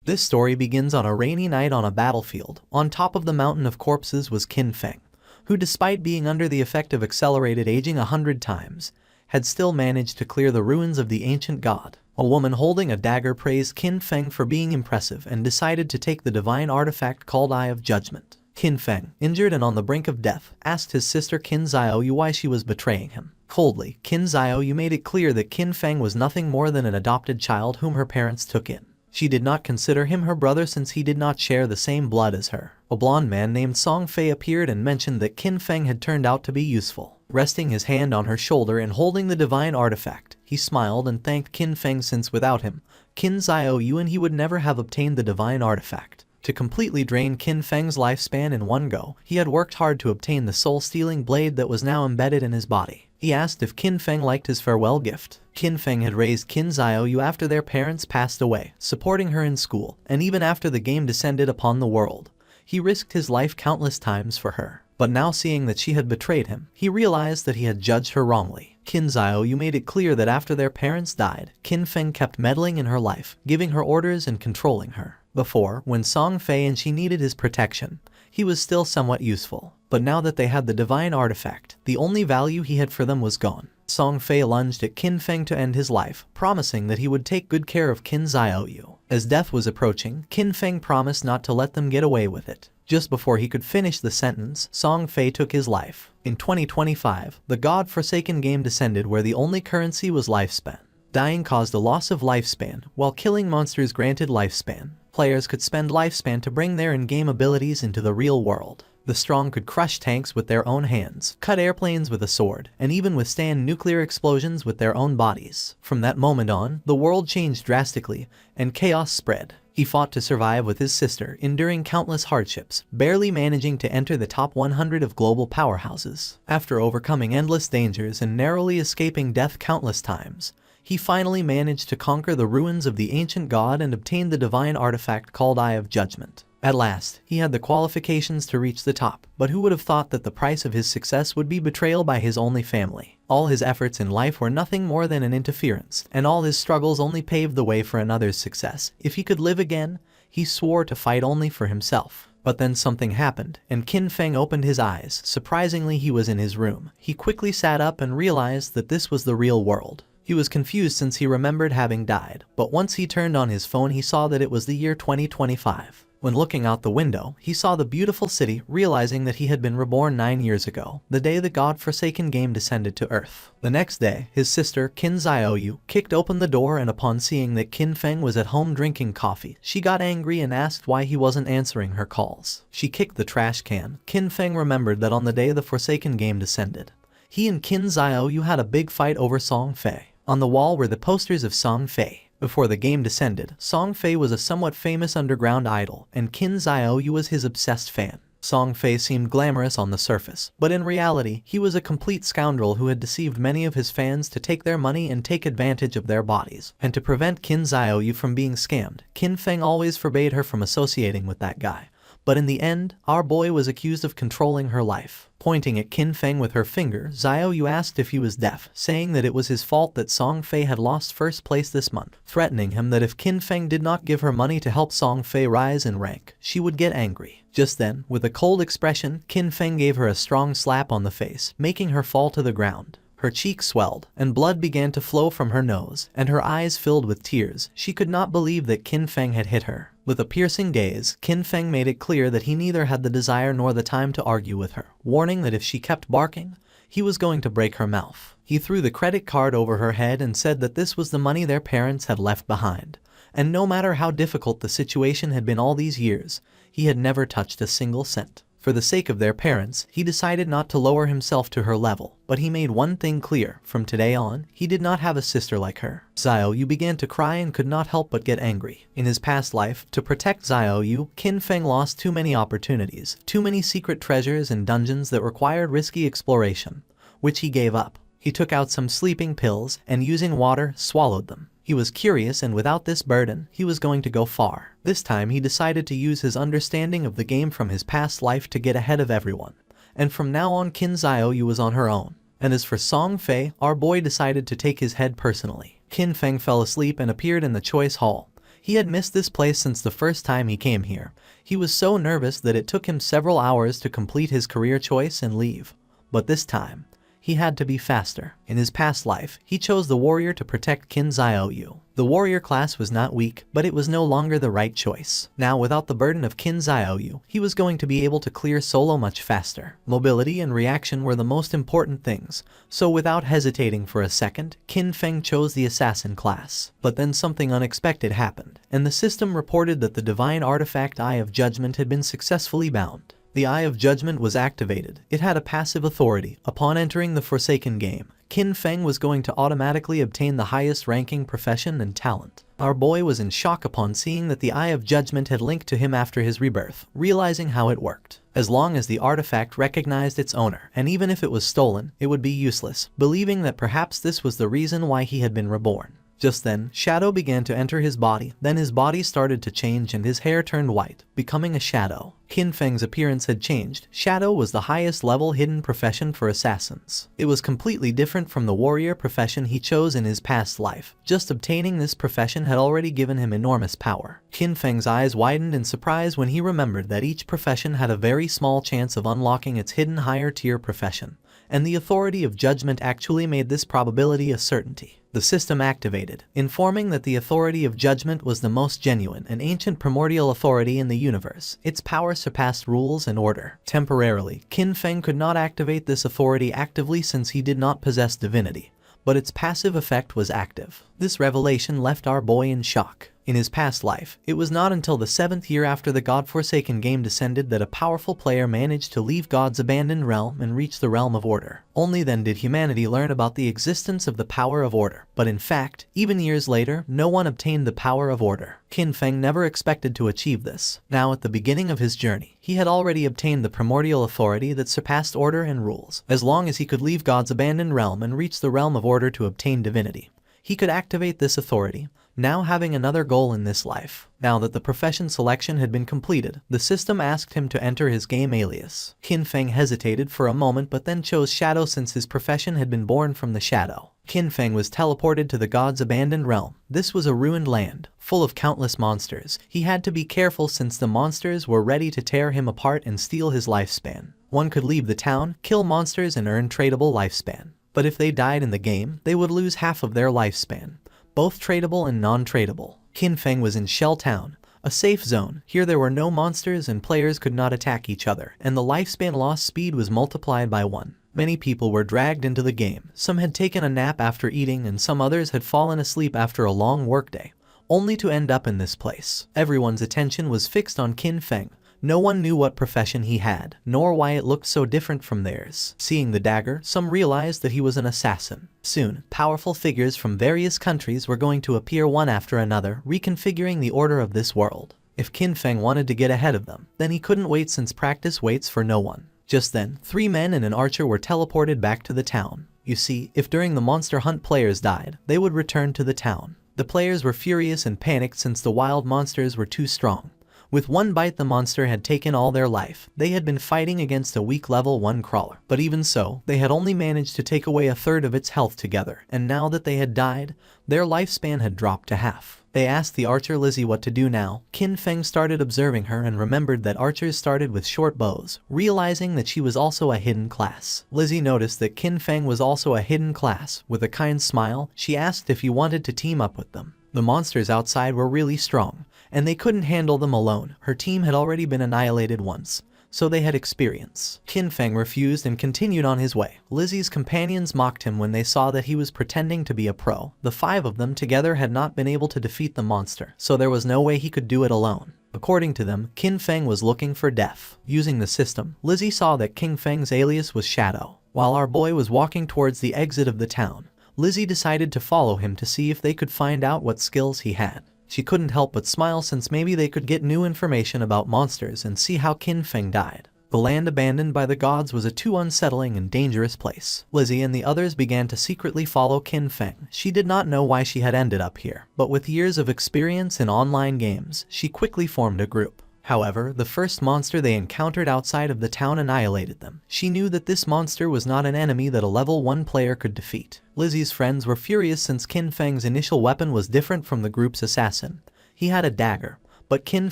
This story begins on a rainy night on a battlefield. On top of the mountain of corpses was Qin Feng, who despite being under the effect of accelerated aging 100 times, had still managed to clear the ruins of the ancient god. A woman holding a dagger praised Qin Feng for being impressive and decided to take the divine artifact called Eye of Judgment. Qin Feng, injured and on the brink of death, asked his sister Qin Xiaoyu why she was betraying him. Coldly, Qin Xiaoyu made it clear that Qin Feng was nothing more than an adopted child whom her parents took in. She did not consider him her brother since he did not share the same blood as her. A blonde man named Song Fei appeared and mentioned that Qin Feng had turned out to be useful. Resting his hand on her shoulder and holding the divine artifact, he smiled and thanked Qin Feng since without him, Qin Xiaoyu and he would never have obtained the divine artifact. To completely drain Qin Feng's lifespan in one go, he had worked hard to obtain the soul-stealing blade that was now embedded in his body. He asked if Qin Feng liked his farewell gift. Qin Feng had raised Qin Xiaoyu after their parents passed away, supporting her in school, and even after the game descended upon the world. He risked his life countless times for her. But now seeing that she had betrayed him, he realized that he had judged her wrongly. Qin Xiaoyu made it clear that after their parents died, Qin Feng kept meddling in her life, giving her orders and controlling her. Before, when Song Fei and she needed his protection, he was still somewhat useful. But now that they had the divine artifact, the only value he had for them was gone. Song Fei lunged at Qin Feng to end his life, promising that he would take good care of Qin Xiaoyu. As death was approaching, Qin Feng promised not to let them get away with it. Just before he could finish the sentence, Song Fei took his life. In 2025, the God-forsaken game descended where the only currency was lifespan. Dying caused a loss of lifespan, while killing monsters granted lifespan. Players could spend lifespan to bring their in-game abilities into the real world. The strong could crush tanks with their own hands, cut airplanes with a sword, and even withstand nuclear explosions with their own bodies. From that moment on, the world changed drastically, and chaos spread. He fought to survive with his sister, enduring countless hardships, barely managing to enter the top 100 of global powerhouses. After overcoming endless dangers and narrowly escaping death countless times, he finally managed to conquer the ruins of the ancient god and obtain the divine artifact called Eye of Judgment. At last, he had the qualifications to reach the top, but who would have thought that the price of his success would be betrayal by his only family? All his efforts in life were nothing more than an interference, and all his struggles only paved the way for another's success. If he could live again, he swore to fight only for himself. But then something happened, and Qin Feng opened his eyes. Surprisingly, he was in his room. He quickly sat up and realized that this was the real world. He was confused since he remembered having died, but once he turned on his phone he saw that it was the year 2025. When looking out the window, he saw the beautiful city, realizing that he had been reborn 9 years ago, the day the God-forsaken game descended to Earth. The next day, his sister, Qin Xiaoyu, kicked open the door and upon seeing that Qin Feng was at home drinking coffee, she got angry and asked why he wasn't answering her calls. She kicked the trash can. Qin Feng remembered that on the day the Forsaken game descended, he and Qin Xiaoyu had a big fight over Song Fei. On the wall were the posters of Song Fei. Before the game descended, Song Fei was a somewhat famous underground idol, and Qin Xiaoyu was his obsessed fan. Song Fei seemed glamorous on the surface, but in reality, he was a complete scoundrel who had deceived many of his fans to take their money and take advantage of their bodies. And to prevent Qin Xiaoyu from being scammed, Qin Feng always forbade her from associating with that guy. But in the end, our boy was accused of controlling her life. Pointing at Qin Feng with her finger, Xiaoyu asked if he was deaf, saying that it was his fault that Song Fei had lost first place this month, threatening him that if Qin Feng did not give her money to help Song Fei rise in rank, she would get angry. Just then, with a cold expression, Qin Feng gave her a strong slap on the face, making her fall to the ground. Her cheeks swelled, and blood began to flow from her nose, and her eyes filled with tears. She could not believe that Qin Feng had hit her. With a piercing gaze, Qin Feng made it clear that he neither had the desire nor the time to argue with her, warning that if she kept barking, he was going to break her mouth. He threw the credit card over her head and said that this was the money their parents had left behind, and no matter how difficult the situation had been all these years, he had never touched a single cent. For the sake of their parents, he decided not to lower himself to her level, but he made one thing clear: from today on, he did not have a sister like her. Xiaoyu began to cry and could not help but get angry. In his past life, to protect Xiaoyu, Qin Feng lost too many opportunities, too many secret treasures and dungeons that required risky exploration, which he gave up. He took out some sleeping pills and using water, swallowed them. He was curious, and without this burden, he was going to go far. This time he decided to use his understanding of the game from his past life to get ahead of everyone. And from now on, Qin Xiaoyu was on her own. And as for Song Fei, our boy decided to take his head personally. Qin Feng fell asleep and appeared in the choice hall. He had missed this place since the first time he came here. He was so nervous that it took him several hours to complete his career choice and leave. But this time, he had to be faster. In his past life, he chose the warrior to protect Qin Xiaoyu. The warrior class was not weak, but it was no longer the right choice. Now, without the burden of Qin Xiaoyu, he was going to be able to clear solo much faster. Mobility and reaction were the most important things, so without hesitating for a second, Qin Feng chose the assassin class. But then something unexpected happened, and the system reported that the divine artifact Eye of Judgment had been successfully bound. The Eye of Judgment was activated. It had a passive authority. Upon entering the Forsaken game, Qin Feng was going to automatically obtain the highest ranking profession and talent. Our boy was in shock upon seeing that the Eye of Judgment had linked to him after his rebirth, realizing how it worked. As long as the artifact recognized its owner, and even if it was stolen, it would be useless, believing that perhaps this was the reason why he had been reborn. Just then, shadow began to enter his body, then his body started to change and his hair turned white, becoming a shadow. Qin Feng's appearance had changed. Shadow was the highest level hidden profession for assassins. It was completely different from the warrior profession he chose in his past life. Just obtaining this profession had already given him enormous power. Qin Feng's eyes widened in surprise when he remembered that each profession had a very small chance of unlocking its hidden higher tier profession, and the authority of judgment actually made this probability a certainty. The system activated, informing that the authority of judgment was the most genuine and ancient primordial authority in the universe. Its power surpassed rules and order. Temporarily, Qin Feng could not activate this authority actively since he did not possess divinity, but its passive effect was active. This revelation left our boy in shock. In his past life, it was not until the 7th year after the God-forsaken game descended that a powerful player managed to leave God's abandoned realm and reach the realm of order. Only then did humanity learn about the existence of the power of order. But in fact, even years later, no one obtained the power of order. Qin Feng never expected to achieve this. Now at the beginning of his journey, he had already obtained the primordial authority that surpassed order and rules. As long as he could leave God's abandoned realm and reach the realm of order to obtain divinity, he could activate this authority, now having another goal in this life. Now that the profession selection had been completed, the system asked him to enter his game alias. Qin Feng hesitated for a moment but then chose Shadow since his profession had been born from the shadow. Qin Feng was teleported to the god's abandoned realm. This was a ruined land, full of countless monsters. He had to be careful since the monsters were ready to tear him apart and steal his lifespan. One could leave the town, kill monsters and earn tradable lifespan. But if they died in the game, they would lose half of their lifespan, both tradable and non-tradable. Qin Feng was in Shell Town, a safe zone. Here there were no monsters and players could not attack each other, and the lifespan loss speed was multiplied by 1. Many people were dragged into the game. Some had taken a nap after eating and some others had fallen asleep after a long workday, only to end up in this place. Everyone's attention was fixed on Qin Feng. No one knew what profession he had, nor why it looked so different from theirs. Seeing the dagger, some realized that he was an assassin. Soon, powerful figures from various countries were going to appear one after another, reconfiguring the order of this world. If Qin Feng wanted to get ahead of them, then he couldn't wait since practice waits for no one. Just then, 3 men and an archer were teleported back to the town. You see, if during the monster hunt players died, they would return to the town. The players were furious and panicked since the wild monsters were too strong. With one bite the monster had taken all their life. They had been fighting against a weak level 1 crawler. But even so, they had only managed to take away 1/3 of its health together, and now that they had died, their lifespan had dropped to half. They asked the archer Lizzie what to do now. Qin Feng started observing her and remembered that archers started with short bows, realizing that she was also a hidden class. Lizzie noticed that Qin Feng was also a hidden class. With a kind smile, she asked if he wanted to team up with them. The monsters outside were really strong, and they couldn't handle them alone. Her team had already been annihilated once, so they had experience. Qin Feng refused and continued on his way. Lizzie's companions mocked him when they saw that he was pretending to be a pro. The 5 of them together had not been able to defeat the monster, so there was no way he could do it alone. According to them, Qin Feng was looking for death. Using the system, Lizzie saw that Qin Feng's alias was Shadow. While our boy was walking towards the exit of the town, Lizzie decided to follow him to see if they could find out what skills he had. She couldn't help but smile since maybe they could get new information about monsters and see how Qin Feng died. The land abandoned by the gods was a too unsettling and dangerous place. Lizzie and the others began to secretly follow Qin Feng. She did not know why she had ended up here, but with years of experience in online games, she quickly formed a group. However, the first monster they encountered outside of the town annihilated them. She knew that this monster was not an enemy that a level 1 player could defeat. Lizzie's friends were furious since Qin Feng's initial weapon was different from the group's assassin. He had a dagger, but Qin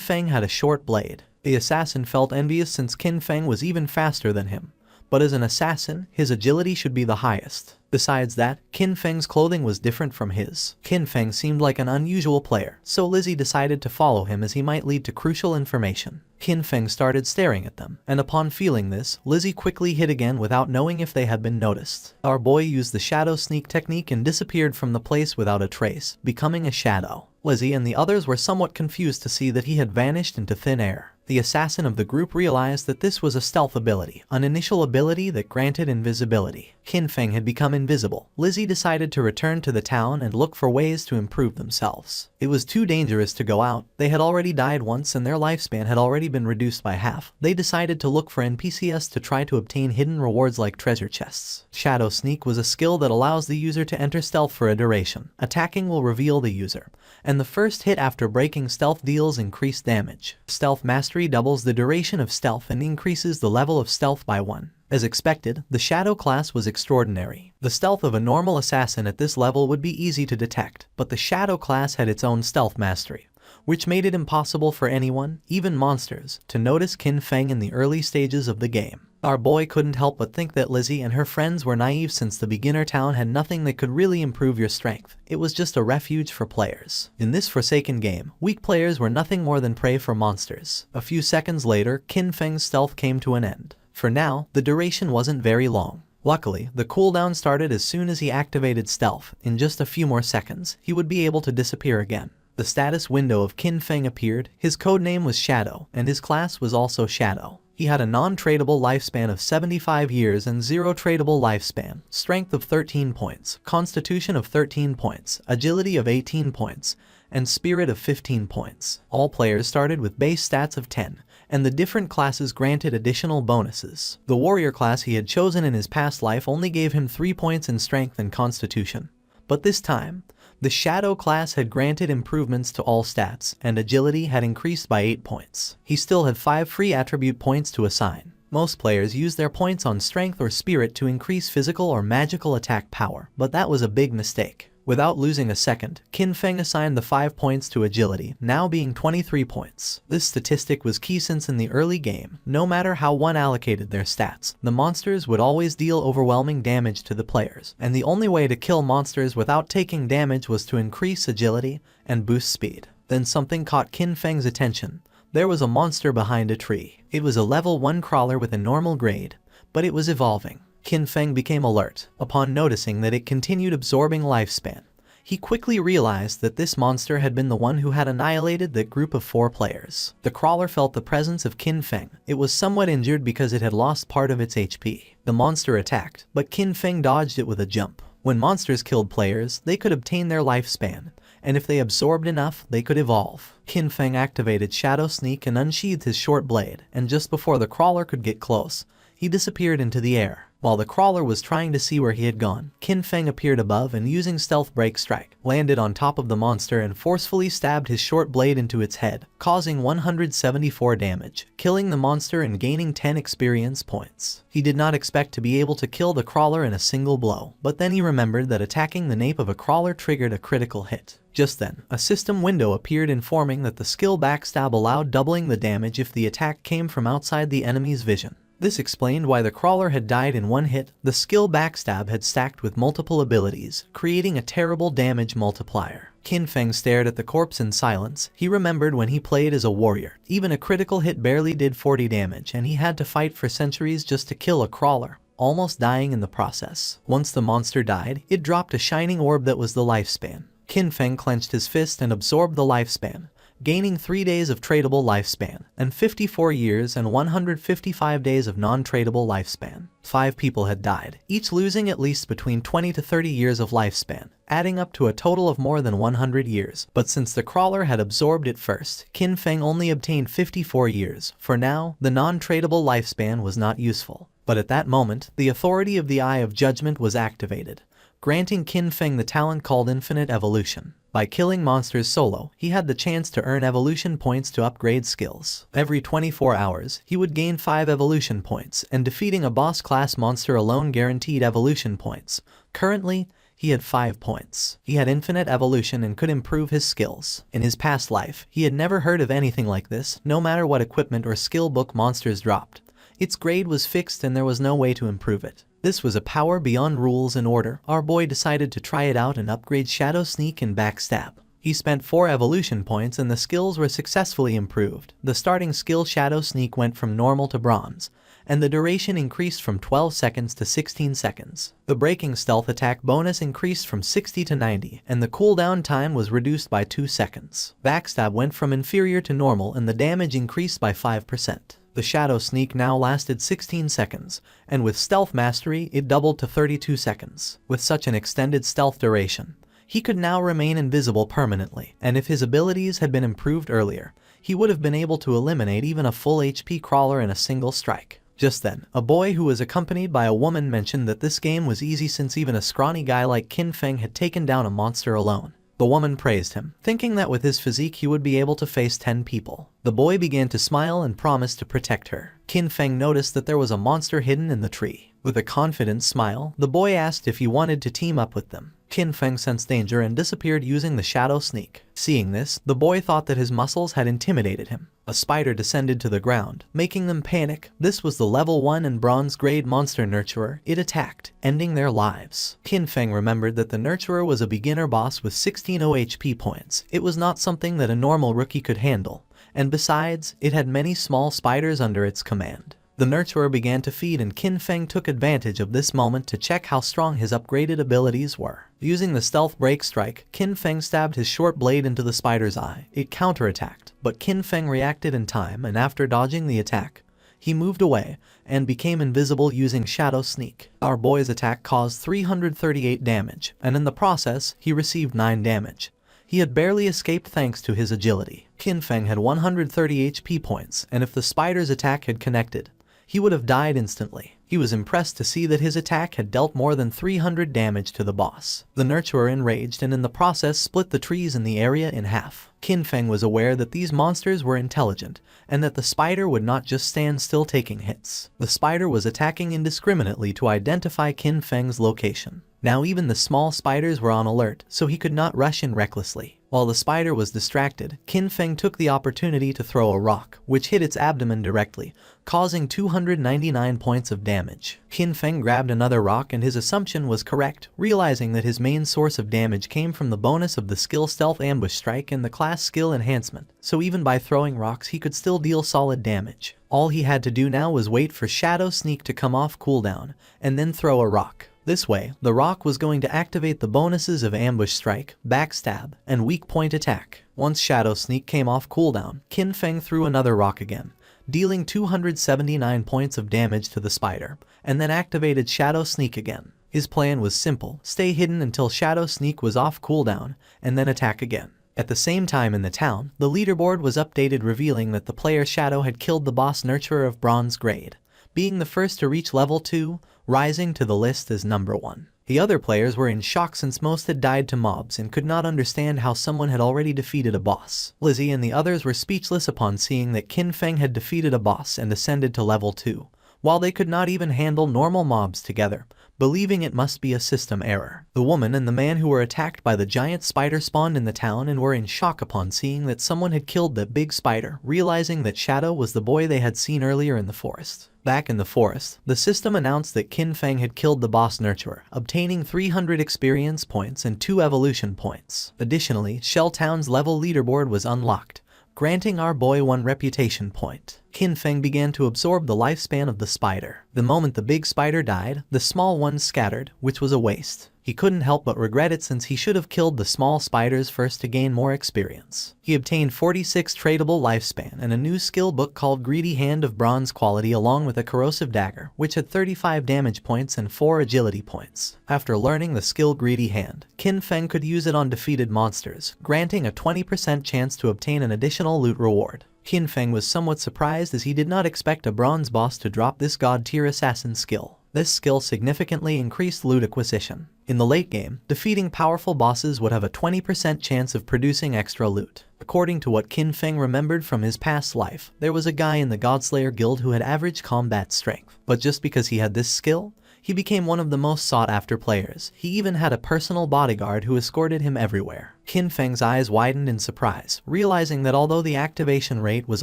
Feng had a short blade. The assassin felt envious since Qin Feng was even faster than him. But as an assassin, his agility should be the highest. Besides that, Qin Feng's clothing was different from his. Qin Feng seemed like an unusual player, so Lizzie decided to follow him as he might lead to crucial information. Qin Feng started staring at them, and upon feeling this, Lizzie quickly hid again without knowing if they had been noticed. Our boy used the shadow sneak technique and disappeared from the place without a trace, becoming a shadow. Lizzie and the others were somewhat confused to see that he had vanished into thin air. The assassin of the group realized that this was a stealth ability, an initial ability that granted invisibility. Qin Feng had become invisible. Lizzie decided to return to the town and look for ways to improve themselves. It was too dangerous to go out. They had already died once and their lifespan had already been reduced by half. They decided to look for NPCs to try to obtain hidden rewards like treasure chests. Shadow Sneak was a skill that allows the user to enter stealth for a duration. Attacking will reveal the user, and the first hit after breaking stealth deals increased damage. Stealth Mastery doubles the duration of stealth and increases the level of stealth by 1. As expected, the Shadow class was extraordinary. The stealth of a normal assassin at this level would be easy to detect, but the Shadow class had its own stealth mastery, which made it impossible for anyone, even monsters, to notice Qin Feng in the early stages of the game. Our boy couldn't help but think that Lizzie and her friends were naive since the beginner town had nothing that could really improve your strength. It was just a refuge for players. In this forsaken game, weak players were nothing more than prey for monsters. A few seconds later, Qin Feng's stealth came to an end. For now, the duration wasn't very long. Luckily, the cooldown started as soon as he activated stealth. In just a few more seconds, he would be able to disappear again. The status window of Qin Feng appeared. His codename was Shadow, and his class was also Shadow. He had a non-tradable lifespan of 75 years and 0 tradable lifespan, strength of 13 points, constitution of 13 points, agility of 18 points, and spirit of 15 points. All players started with base stats of 10, and the different classes granted additional bonuses. The warrior class he had chosen in his past life only gave him 3 points in strength and constitution. But this time, the Shadow class had granted improvements to all stats, and agility had increased by 8 points. He still had 5 free attribute points to assign. Most players use their points on strength or spirit to increase physical or magical attack power, but that was a big mistake. Without losing a second, Qin Feng assigned the 5 points to agility, now being 23 points. This statistic was key since in the early game, no matter how one allocated their stats, the monsters would always deal overwhelming damage to the players, and the only way to kill monsters without taking damage was to increase agility and boost speed. Then something caught Qin Feng's attention. There was a monster behind a tree. It was a level 1 crawler with a normal grade, but it was evolving. Qin Feng became alert upon noticing that it continued absorbing lifespan. He quickly realized that this monster had been the one who had annihilated that group of 4 players. The crawler felt the presence of Qin Feng. It was somewhat injured because it had lost part of its HP. The monster attacked, but Qin Feng dodged it with a jump. When monsters killed players, they could obtain their lifespan, and if they absorbed enough, they could evolve. Qin Feng activated Shadow Sneak and unsheathed his short blade, and just before the crawler could get close, he disappeared into the air. While the crawler was trying to see where he had gone, Qin Feng appeared above and using Stealth Break Strike, landed on top of the monster and forcefully stabbed his short blade into its head, causing 174 damage, killing the monster and gaining 10 experience points. He did not expect to be able to kill the crawler in a single blow, but then he remembered that attacking the nape of a crawler triggered a critical hit. Just then, a system window appeared informing that the skill Backstab allowed doubling the damage if the attack came from outside the enemy's vision. This explained why the crawler had died in one hit. The skill Backstab had stacked with multiple abilities, creating a terrible damage multiplier. Qin Feng stared at the corpse in silence. He remembered when he played as a warrior. Even a critical hit barely did 40 damage, and he had to fight for centuries just to kill a crawler, almost dying in the process. Once the monster died, it dropped a shining orb that was the lifespan. Qin Feng clenched his fist and absorbed the lifespan, gaining 3 days of tradable lifespan, and 54 years and 155 days of non-tradable lifespan. 5 people had died, each losing at least between 20 to 30 years of lifespan, adding up to a total of more than 100 years. But since the crawler had absorbed it first, Qin Feng only obtained 54 years. For now, the non-tradable lifespan was not useful. But at that moment, the authority of the Eye of Judgment was activated, granting Qin Feng the talent called Infinite Evolution. By killing monsters solo, he had the chance to earn evolution points to upgrade skills. Every 24 hours, he would gain 5 evolution points, and defeating a boss class monster alone guaranteed evolution points. Currently, He had 5 points. He had infinite evolution and could improve his skills. In his past life, he had never heard of anything like this, no matter what equipment or skill book monsters dropped. Its grade was fixed and there was no way to improve it. This was a power beyond rules and order. Our boy decided to try it out and upgrade Shadow Sneak and Backstab. He spent 4 evolution points and the skills were successfully improved. The starting skill Shadow Sneak went from normal to bronze, and the duration increased from 12 seconds to 16 seconds. The breaking stealth attack bonus increased from 60 to 90, and the cooldown time was reduced by 2 seconds. Backstab went from inferior to normal and the damage increased by 5%. The Shadow Sneak now lasted 16 seconds, and with Stealth Mastery it doubled to 32 seconds. With such an extended stealth duration, he could now remain invisible permanently, and if his abilities had been improved earlier, he would have been able to eliminate even a full HP crawler in a single strike. Just then, a boy who was accompanied by a woman mentioned that this game was easy since even a scrawny guy like Qin Feng had taken down a monster alone. The woman praised him, thinking that with his physique he would be able to face 10 people. The boy began to smile and promised to protect her. Qin Feng noticed that there was a monster hidden in the tree. With a confident smile, the boy asked if he wanted to team up with them. Qin Feng sensed danger and disappeared using the Shadow Sneak. Seeing this, the boy thought that his muscles had intimidated him. A spider descended to the ground, making them panic. This was the level 1 and bronze grade monster nurturer. It attacked, ending their lives. Qin Feng remembered that the nurturer was a beginner boss with 16 HP points. It was not something that a normal rookie could handle, and besides, it had many small spiders under its command. The nurturer began to feed and Qin Feng took advantage of this moment to check how strong his upgraded abilities were. Using the stealth break strike, Qin Feng stabbed his short blade into the spider's eye. It counterattacked, but Qin Feng reacted in time and after dodging the attack, he moved away and became invisible using Shadow Sneak. Our boy's attack caused 338 damage, and in the process, he received 9 damage. He had barely escaped thanks to his agility. Qin Feng had 130 HP points, and if the spider's attack had connected, he would have died instantly. He was impressed to see that his attack had dealt more than 300 damage to the boss. The nurturer enraged and in the process split the trees in the area in half. Qin Feng was aware that these monsters were intelligent, and that the spider would not just stand still taking hits. The spider was attacking indiscriminately to identify Qin Feng's location. Now even the small spiders were on alert, so he could not rush in recklessly. While the spider was distracted, Qin Feng took the opportunity to throw a rock, which hit its abdomen directly, causing 299 points of damage. Qin Feng grabbed another rock and his assumption was correct, realizing that his main source of damage came from the bonus of the skill Stealth Ambush Strike and the class skill enhancement, so even by throwing rocks he could still deal solid damage. All he had to do now was wait for Shadow Sneak to come off cooldown, and then throw a rock. This way, the rock was going to activate the bonuses of Ambush Strike, Backstab, and Weak Point Attack. Once Shadow Sneak came off cooldown, Qin Feng threw another rock again, dealing 279 points of damage to the spider, and then activated Shadow Sneak again. His plan was simple: stay hidden until Shadow Sneak was off cooldown, and then attack again. At the same time in the town, the leaderboard was updated revealing that the player Shadow had killed the boss nurturer of bronze grade, being the first to reach level 2, rising to the list as number 1. The other players were in shock since most had died to mobs and could not understand how someone had already defeated a boss. Lizzie and the others were speechless upon seeing that Qin Feng had defeated a boss and ascended to level 2, while they could not even handle normal mobs together, believing it must be a system error. The woman and the man who were attacked by the giant spider spawned in the town and were in shock upon seeing that someone had killed that big spider, realizing that Shadow was the boy they had seen earlier in the forest. Back in the forest, the system announced that Qin Feng had killed the boss nurturer, obtaining 300 experience points and 2 evolution points. Additionally, Shell Town's level leaderboard was unlocked, granting our boy 1 reputation point. Qin Feng began to absorb the lifespan of the spider. The moment the big spider died, the small ones scattered, which was a waste. He couldn't help but regret it since he should have killed the small spiders first to gain more experience. He obtained 46 tradable lifespan and a new skill book called Greedy Hand of bronze quality along with a corrosive dagger, which had 35 damage points and 4 agility points. After learning the skill Greedy Hand, Qin Feng could use it on defeated monsters, granting a 20% chance to obtain an additional loot reward. Qin Feng was somewhat surprised as he did not expect a bronze boss to drop this god-tier assassin skill. This skill significantly increased loot acquisition. In the late game, defeating powerful bosses would have a 20% chance of producing extra loot. According to what Qin Feng remembered from his past life, there was a guy in the Godslayer guild who had average combat strength, but just because he had this skill, He became one of the most sought-after players. He even had a personal bodyguard who escorted him everywhere. Qin Feng's eyes widened in surprise, realizing that although the activation rate was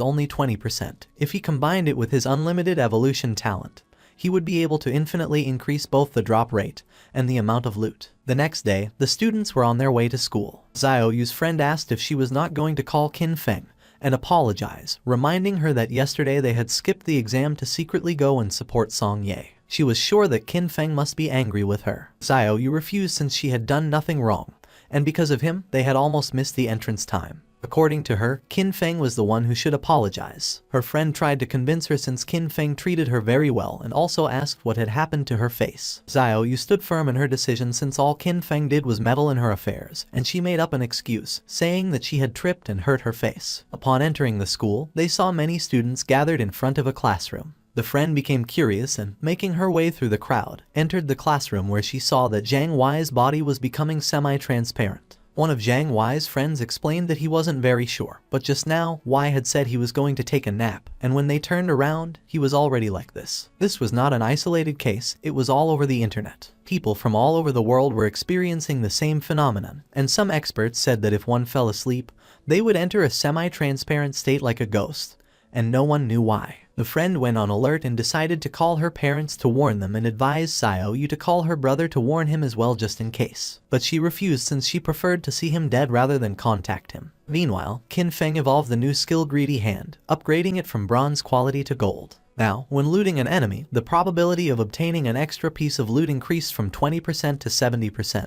only 20%, if he combined it with his unlimited evolution talent, he would be able to infinitely increase both the drop rate and the amount of loot. The next day, the students were on their way to school. Xiao Yu's friend asked if she was not going to call Qin Feng and apologize, reminding her that yesterday they had skipped the exam to secretly go and support Song Ye. She was sure that Qin Feng must be angry with her. Xiao Yu refused since she had done nothing wrong, and because of him, they had almost missed the entrance time. According to her, Qin Feng was the one who should apologize. Her friend tried to convince her since Qin Feng treated her very well and also asked what had happened to her face. Xiao Yu stood firm in her decision since all Qin Feng did was meddle in her affairs, and she made up an excuse, saying that she had tripped and hurt her face. Upon entering the school, they saw many students gathered in front of a classroom. The friend became curious and, making her way through the crowd, entered the classroom where she saw that Zhang Wei's body was becoming semi-transparent. One of Zhang Wei's friends explained that he wasn't very sure, but just now, Wei had said he was going to take a nap, and when they turned around, he was already like this. This was not an isolated case, it was all over the internet. People from all over the world were experiencing the same phenomenon, and some experts said that if one fell asleep, they would enter a semi-transparent state like a ghost, and no one knew why. The friend went on alert and decided to call her parents to warn them and advised Xiao Yu to call her brother to warn him as well just in case. But she refused since she preferred to see him dead rather than contact him. Meanwhile, Qin Feng evolved the new skill Greedy Hand, upgrading it from bronze quality to gold. Now, when looting an enemy, the probability of obtaining an extra piece of loot increased from 20% to 70%.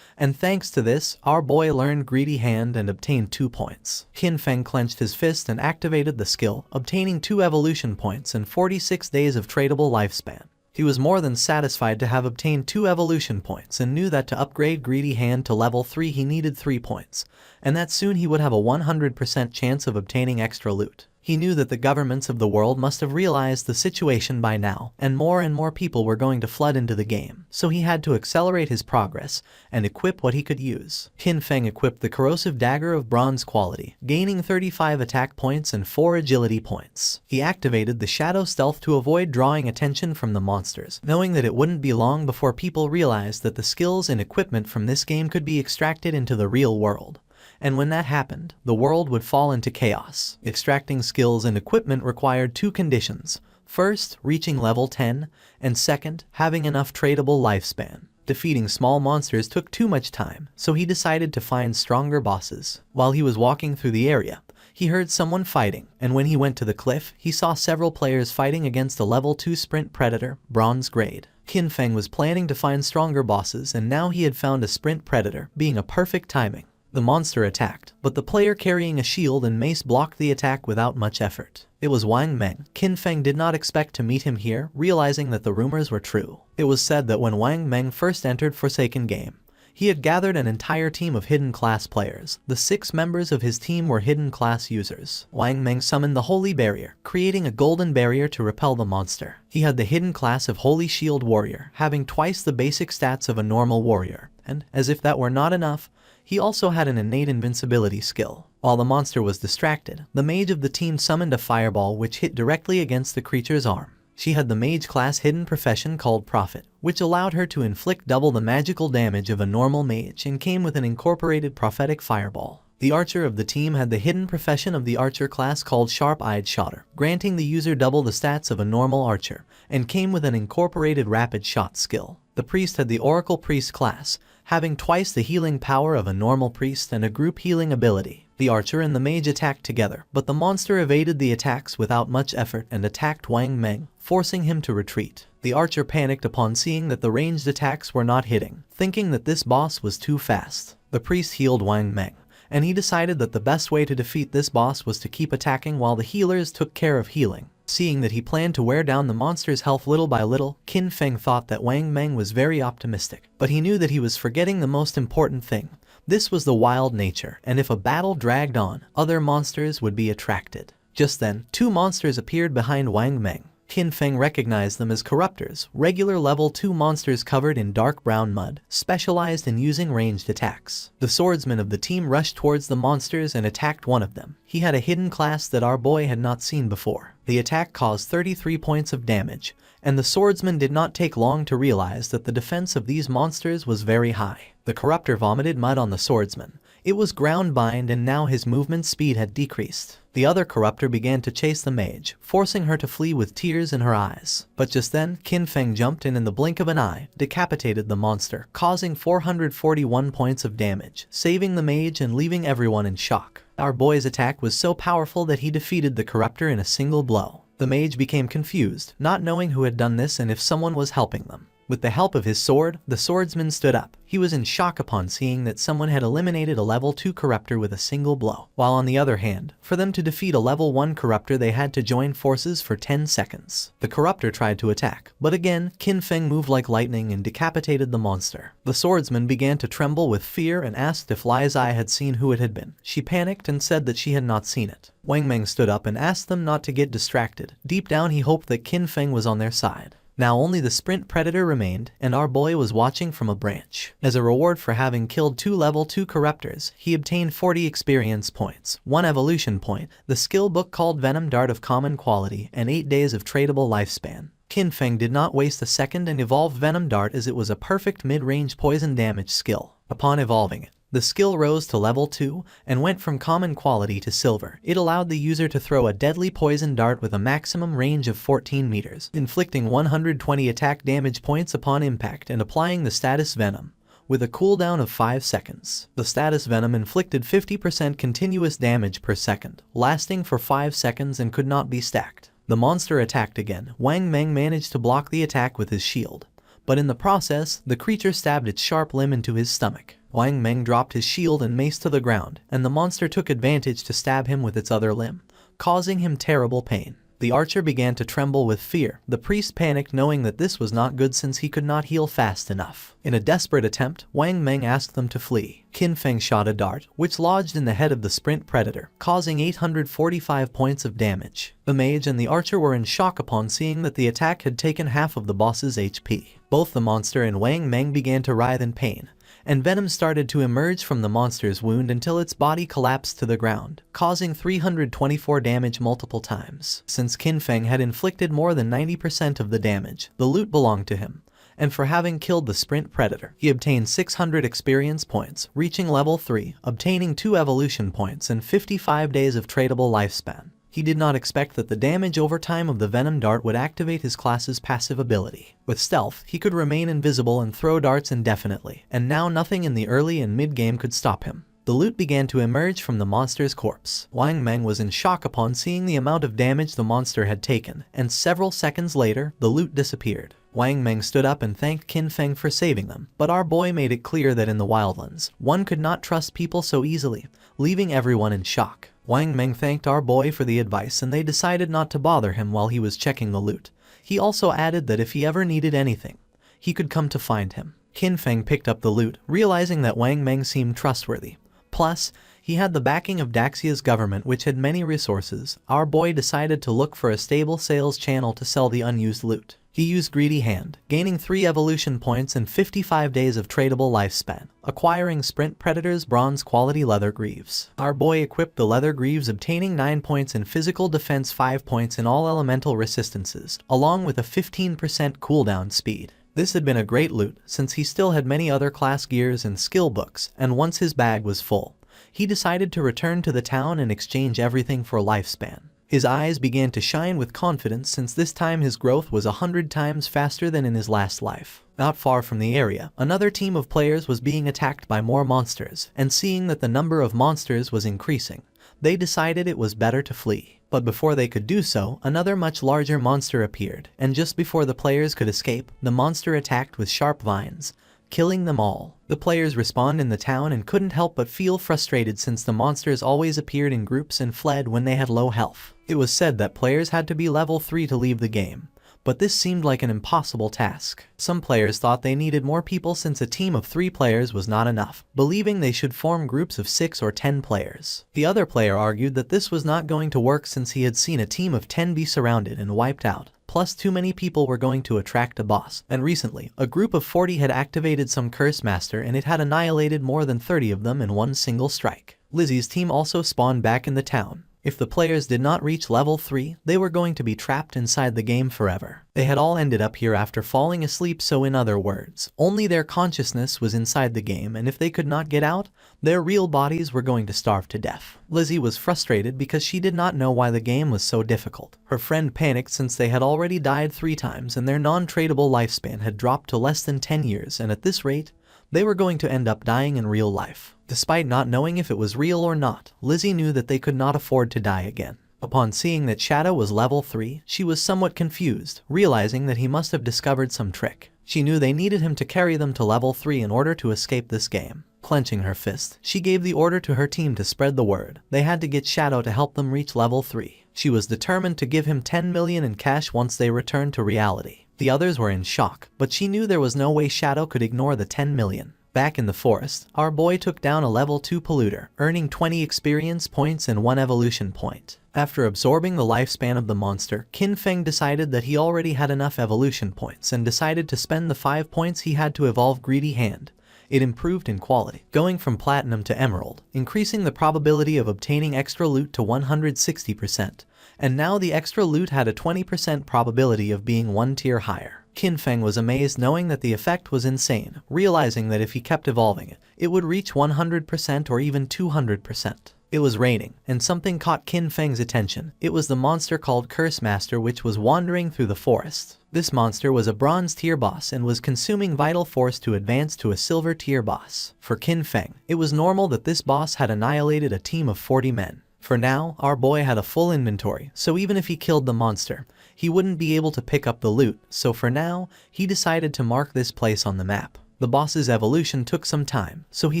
And thanks to this, our boy learned Greedy Hand and obtained 2 points. Qin Feng clenched his fist and activated the skill, obtaining 2 evolution points and 46 days of tradable lifespan. He was more than satisfied to have obtained 2 evolution points and knew that to upgrade Greedy Hand to level 3 he needed 3 points, and that soon he would have a 100% chance of obtaining extra loot. He knew that the governments of the world must have realized the situation by now, and more people were going to flood into the game, so he had to accelerate his progress and equip what he could use. Qin Feng equipped the corrosive dagger of bronze quality, gaining 35 attack points and 4 agility points. He activated the shadow stealth to avoid drawing attention from the monsters, knowing that it wouldn't be long before people realized that the skills and equipment from this game could be extracted into the real world. And when that happened, the world would fall into chaos. Extracting skills and equipment required 2 conditions. First, reaching level 10, and second, having enough tradable lifespan. Defeating small monsters took too much time, so he decided to find stronger bosses. While he was walking through the area, he heard someone fighting, and when he went to the cliff, he saw several players fighting against a level 2 sprint predator, bronze grade. Qin Feng was planning to find stronger bosses, and now he had found a sprint predator, being a perfect timing. The monster attacked, but the player carrying a shield and mace blocked the attack without much effort. It was Wang Meng. Qin Feng did not expect to meet him here, realizing that the rumors were true. It was said that when Wang Meng first entered Forsaken Game, he had gathered an entire team of hidden class players. The 6 members of his team were hidden class users. Wang Meng summoned the Holy Barrier, creating a golden barrier to repel the monster. He had the hidden class of Holy Shield Warrior, having twice the basic stats of a normal warrior, and, as if that were not enough, he also had an innate invincibility skill. While the monster was distracted, the mage of the team summoned a fireball which hit directly against the creature's arm. She had the mage class hidden profession called Prophet, which allowed her to inflict double the magical damage of a normal mage and came with an incorporated prophetic fireball. The archer of the team had the hidden profession of the archer class called Sharp-Eyed Shotter, granting the user double the stats of a normal archer, and came with an incorporated rapid shot skill. The priest had the Oracle Priest class, having twice the healing power of a normal priest and a group healing ability. The archer and the mage attacked together, but the monster evaded the attacks without much effort and attacked Wang Meng, forcing him to retreat. The archer panicked upon seeing that the ranged attacks were not hitting, thinking that this boss was too fast. The priest healed Wang Meng, and he decided that the best way to defeat this boss was to keep attacking while the healers took care of healing. Seeing that he planned to wear down the monster's health little by little, Qin Feng thought that Wang Meng was very optimistic, but he knew that he was forgetting the most important thing. This was the wild nature, and if a battle dragged on, other monsters would be attracted. Just then, 2 monsters appeared behind Wang Meng. Qin Feng recognized them as corruptors, regular level 2 monsters covered in dark brown mud, specialized in using ranged attacks. The swordsman of the team rushed towards the monsters and attacked one of them. He had a hidden class that our boy had not seen before. The attack caused 33 points of damage, and the swordsman did not take long to realize that the defense of these monsters was very high. The corruptor vomited mud on the swordsman. It was ground bind and now his movement speed had decreased. The other corruptor began to chase the mage, forcing her to flee with tears in her eyes. But just then, Qin Feng jumped in the blink of an eye, decapitated the monster, causing 441 points of damage, saving the mage and leaving everyone in shock. Our boy's attack was so powerful that he defeated the corruptor in a single blow. The mage became confused, not knowing who had done this and if someone was helping them. With the help of his sword, the swordsman stood up. He was in shock upon seeing that someone had eliminated a level 2 corruptor with a single blow. While on the other hand, for them to defeat a level 1 corruptor they had to join forces for 10 seconds. The corruptor tried to attack, but again, Qin Feng moved like lightning and decapitated the monster. The swordsman began to tremble with fear and asked if Li's eye had seen who it had been. She panicked and said that she had not seen it. Wang Meng stood up and asked them not to get distracted. Deep down he hoped that Qin Feng was on their side. Now only the sprint predator remained, and our boy was watching from a branch. As a reward for having killed 2 level 2 corruptors, he obtained 40 experience points, 1 evolution point, the skill book called Venom Dart of common quality, and 8 days of tradable lifespan. Qin Feng did not waste a second and evolved Venom Dart as it was a perfect mid-range poison damage skill. Upon evolving it, the skill rose to level 2 and went from common quality to silver. It allowed the user to throw a deadly poison dart with a maximum range of 14 meters, inflicting 120 attack damage points upon impact and applying the status Venom, with a cooldown of 5 seconds. The status Venom inflicted 50% continuous damage per second, lasting for 5 seconds and could not be stacked. The monster attacked again. Wang Meng managed to block the attack with his shield, but in the process, the creature stabbed its sharp limb into his stomach. Wang Meng dropped his shield and mace to the ground, and the monster took advantage to stab him with its other limb, causing him terrible pain. The archer began to tremble with fear. The priest panicked knowing that this was not good since he could not heal fast enough. In a desperate attempt, Wang Meng asked them to flee. Qin Feng shot a dart, which lodged in the head of the sprint predator, causing 845 points of damage. The mage and the archer were in shock upon seeing that the attack had taken half of the boss's HP. Both the monster and Wang Meng began to writhe in pain, and venom started to emerge from the monster's wound until its body collapsed to the ground, causing 324 damage multiple times. Since Qin Feng had inflicted more than 90% of the damage, the loot belonged to him, and for having killed the sprint predator, he obtained 600 experience points, reaching level 3, obtaining 2 evolution points and 55 days of tradable lifespan. He did not expect that the damage over time of the Venom Dart would activate his class's passive ability. With Stealth, he could remain invisible and throw darts indefinitely, and now nothing in the early and mid-game could stop him. The loot began to emerge from the monster's corpse. Wang Meng was in shock upon seeing the amount of damage the monster had taken, and several seconds later, the loot disappeared. Wang Meng stood up and thanked Qin Feng for saving them, but our boy made it clear that in the wildlands, one could not trust people so easily, leaving everyone in shock. Wang Meng thanked our boy for the advice and they decided not to bother him while he was checking the loot. He also added that if he ever needed anything, he could come to find him. Qin Feng picked up the loot, realizing that Wang Meng seemed trustworthy. Plus, he had the backing of Daxia's government, which had many resources. Our boy decided to look for a stable sales channel to sell the unused loot. He used Greedy Hand, gaining 3 evolution points and 55 days of tradable lifespan, acquiring Sprint Predator's bronze quality leather greaves. Our boy equipped the leather greaves, obtaining 9 points in physical defense, 5 points in all elemental resistances, along with a 15% cooldown speed. This had been a great loot, since he still had many other class gears and skill books, and once his bag was full, he decided to return to the town and exchange everything for lifespan. His eyes began to shine with confidence since this time his growth was 100 times faster than in his last life. Not far from the area, another team of players was being attacked by more monsters, and seeing that the number of monsters was increasing, they decided it was better to flee. But before they could do so, another much larger monster appeared, and just before the players could escape, the monster attacked with sharp vines, killing them all. The players respawned in the town and couldn't help but feel frustrated since the monsters always appeared in groups and fled when they had low health. It was said that players had to be level 3 to leave the game, but this seemed like an impossible task. Some players thought they needed more people since a team of 3 players was not enough, believing they should form groups of 6 or 10 players. The other player argued that this was not going to work since he had seen a team of 10 be surrounded and wiped out. plus too many people were going to attract a boss. And recently, a group of 40 had activated some curse master and it had annihilated more than 30 of them in one single strike. Lizzie's team also spawned back in the town. If the players did not reach level 3, they were going to be trapped inside the game forever. They had all ended up here after falling asleep, so in other words, only their consciousness was inside the game, and if they could not get out, their real bodies were going to starve to death. Lizzie was frustrated because she did not know why the game was so difficult. Her friend panicked since they had already died 3 times and their non-tradable lifespan had dropped to less than 10 years, and at this rate, they were going to end up dying in real life. Despite not knowing if it was real or not, Lizzie knew that they could not afford to die again. Upon seeing that Shadow was level 3, she was somewhat confused, realizing that he must have discovered some trick. She knew they needed him to carry them to level 3 in order to escape this game. Clenching her fist, she gave the order to her team to spread the word. They had to get Shadow to help them reach level 3. She was determined to give him 10 million in cash once they returned to reality. The others were in shock, but she knew there was no way Shadow could ignore the 10 million. Back in the forest, our boy took down a level 2 polluter, earning 20 experience points and 1 evolution point. After absorbing the lifespan of the monster, Qin Feng decided that he already had enough evolution points and decided to spend the 5 points he had to evolve Greedy Hand. It improved in quality, going from platinum to emerald, increasing the probability of obtaining extra loot to 160%, and now the extra loot had a 20% probability of being 1 tier higher. Qin Feng was amazed knowing that the effect was insane, realizing that if he kept evolving it, it would reach 100% or even 200%. It was raining, and something caught Qin Feng's attention. It was the monster called Curse Master which was wandering through the forest. This monster was a bronze tier boss and was consuming vital force to advance to a silver tier boss. For Qin Feng, it was normal that this boss had annihilated a team of 40 men. For now, our boy had a full inventory, so even if he killed the monster, he wouldn't be able to pick up the loot, so for now, he decided to mark this place on the map. The boss's evolution took some time, so he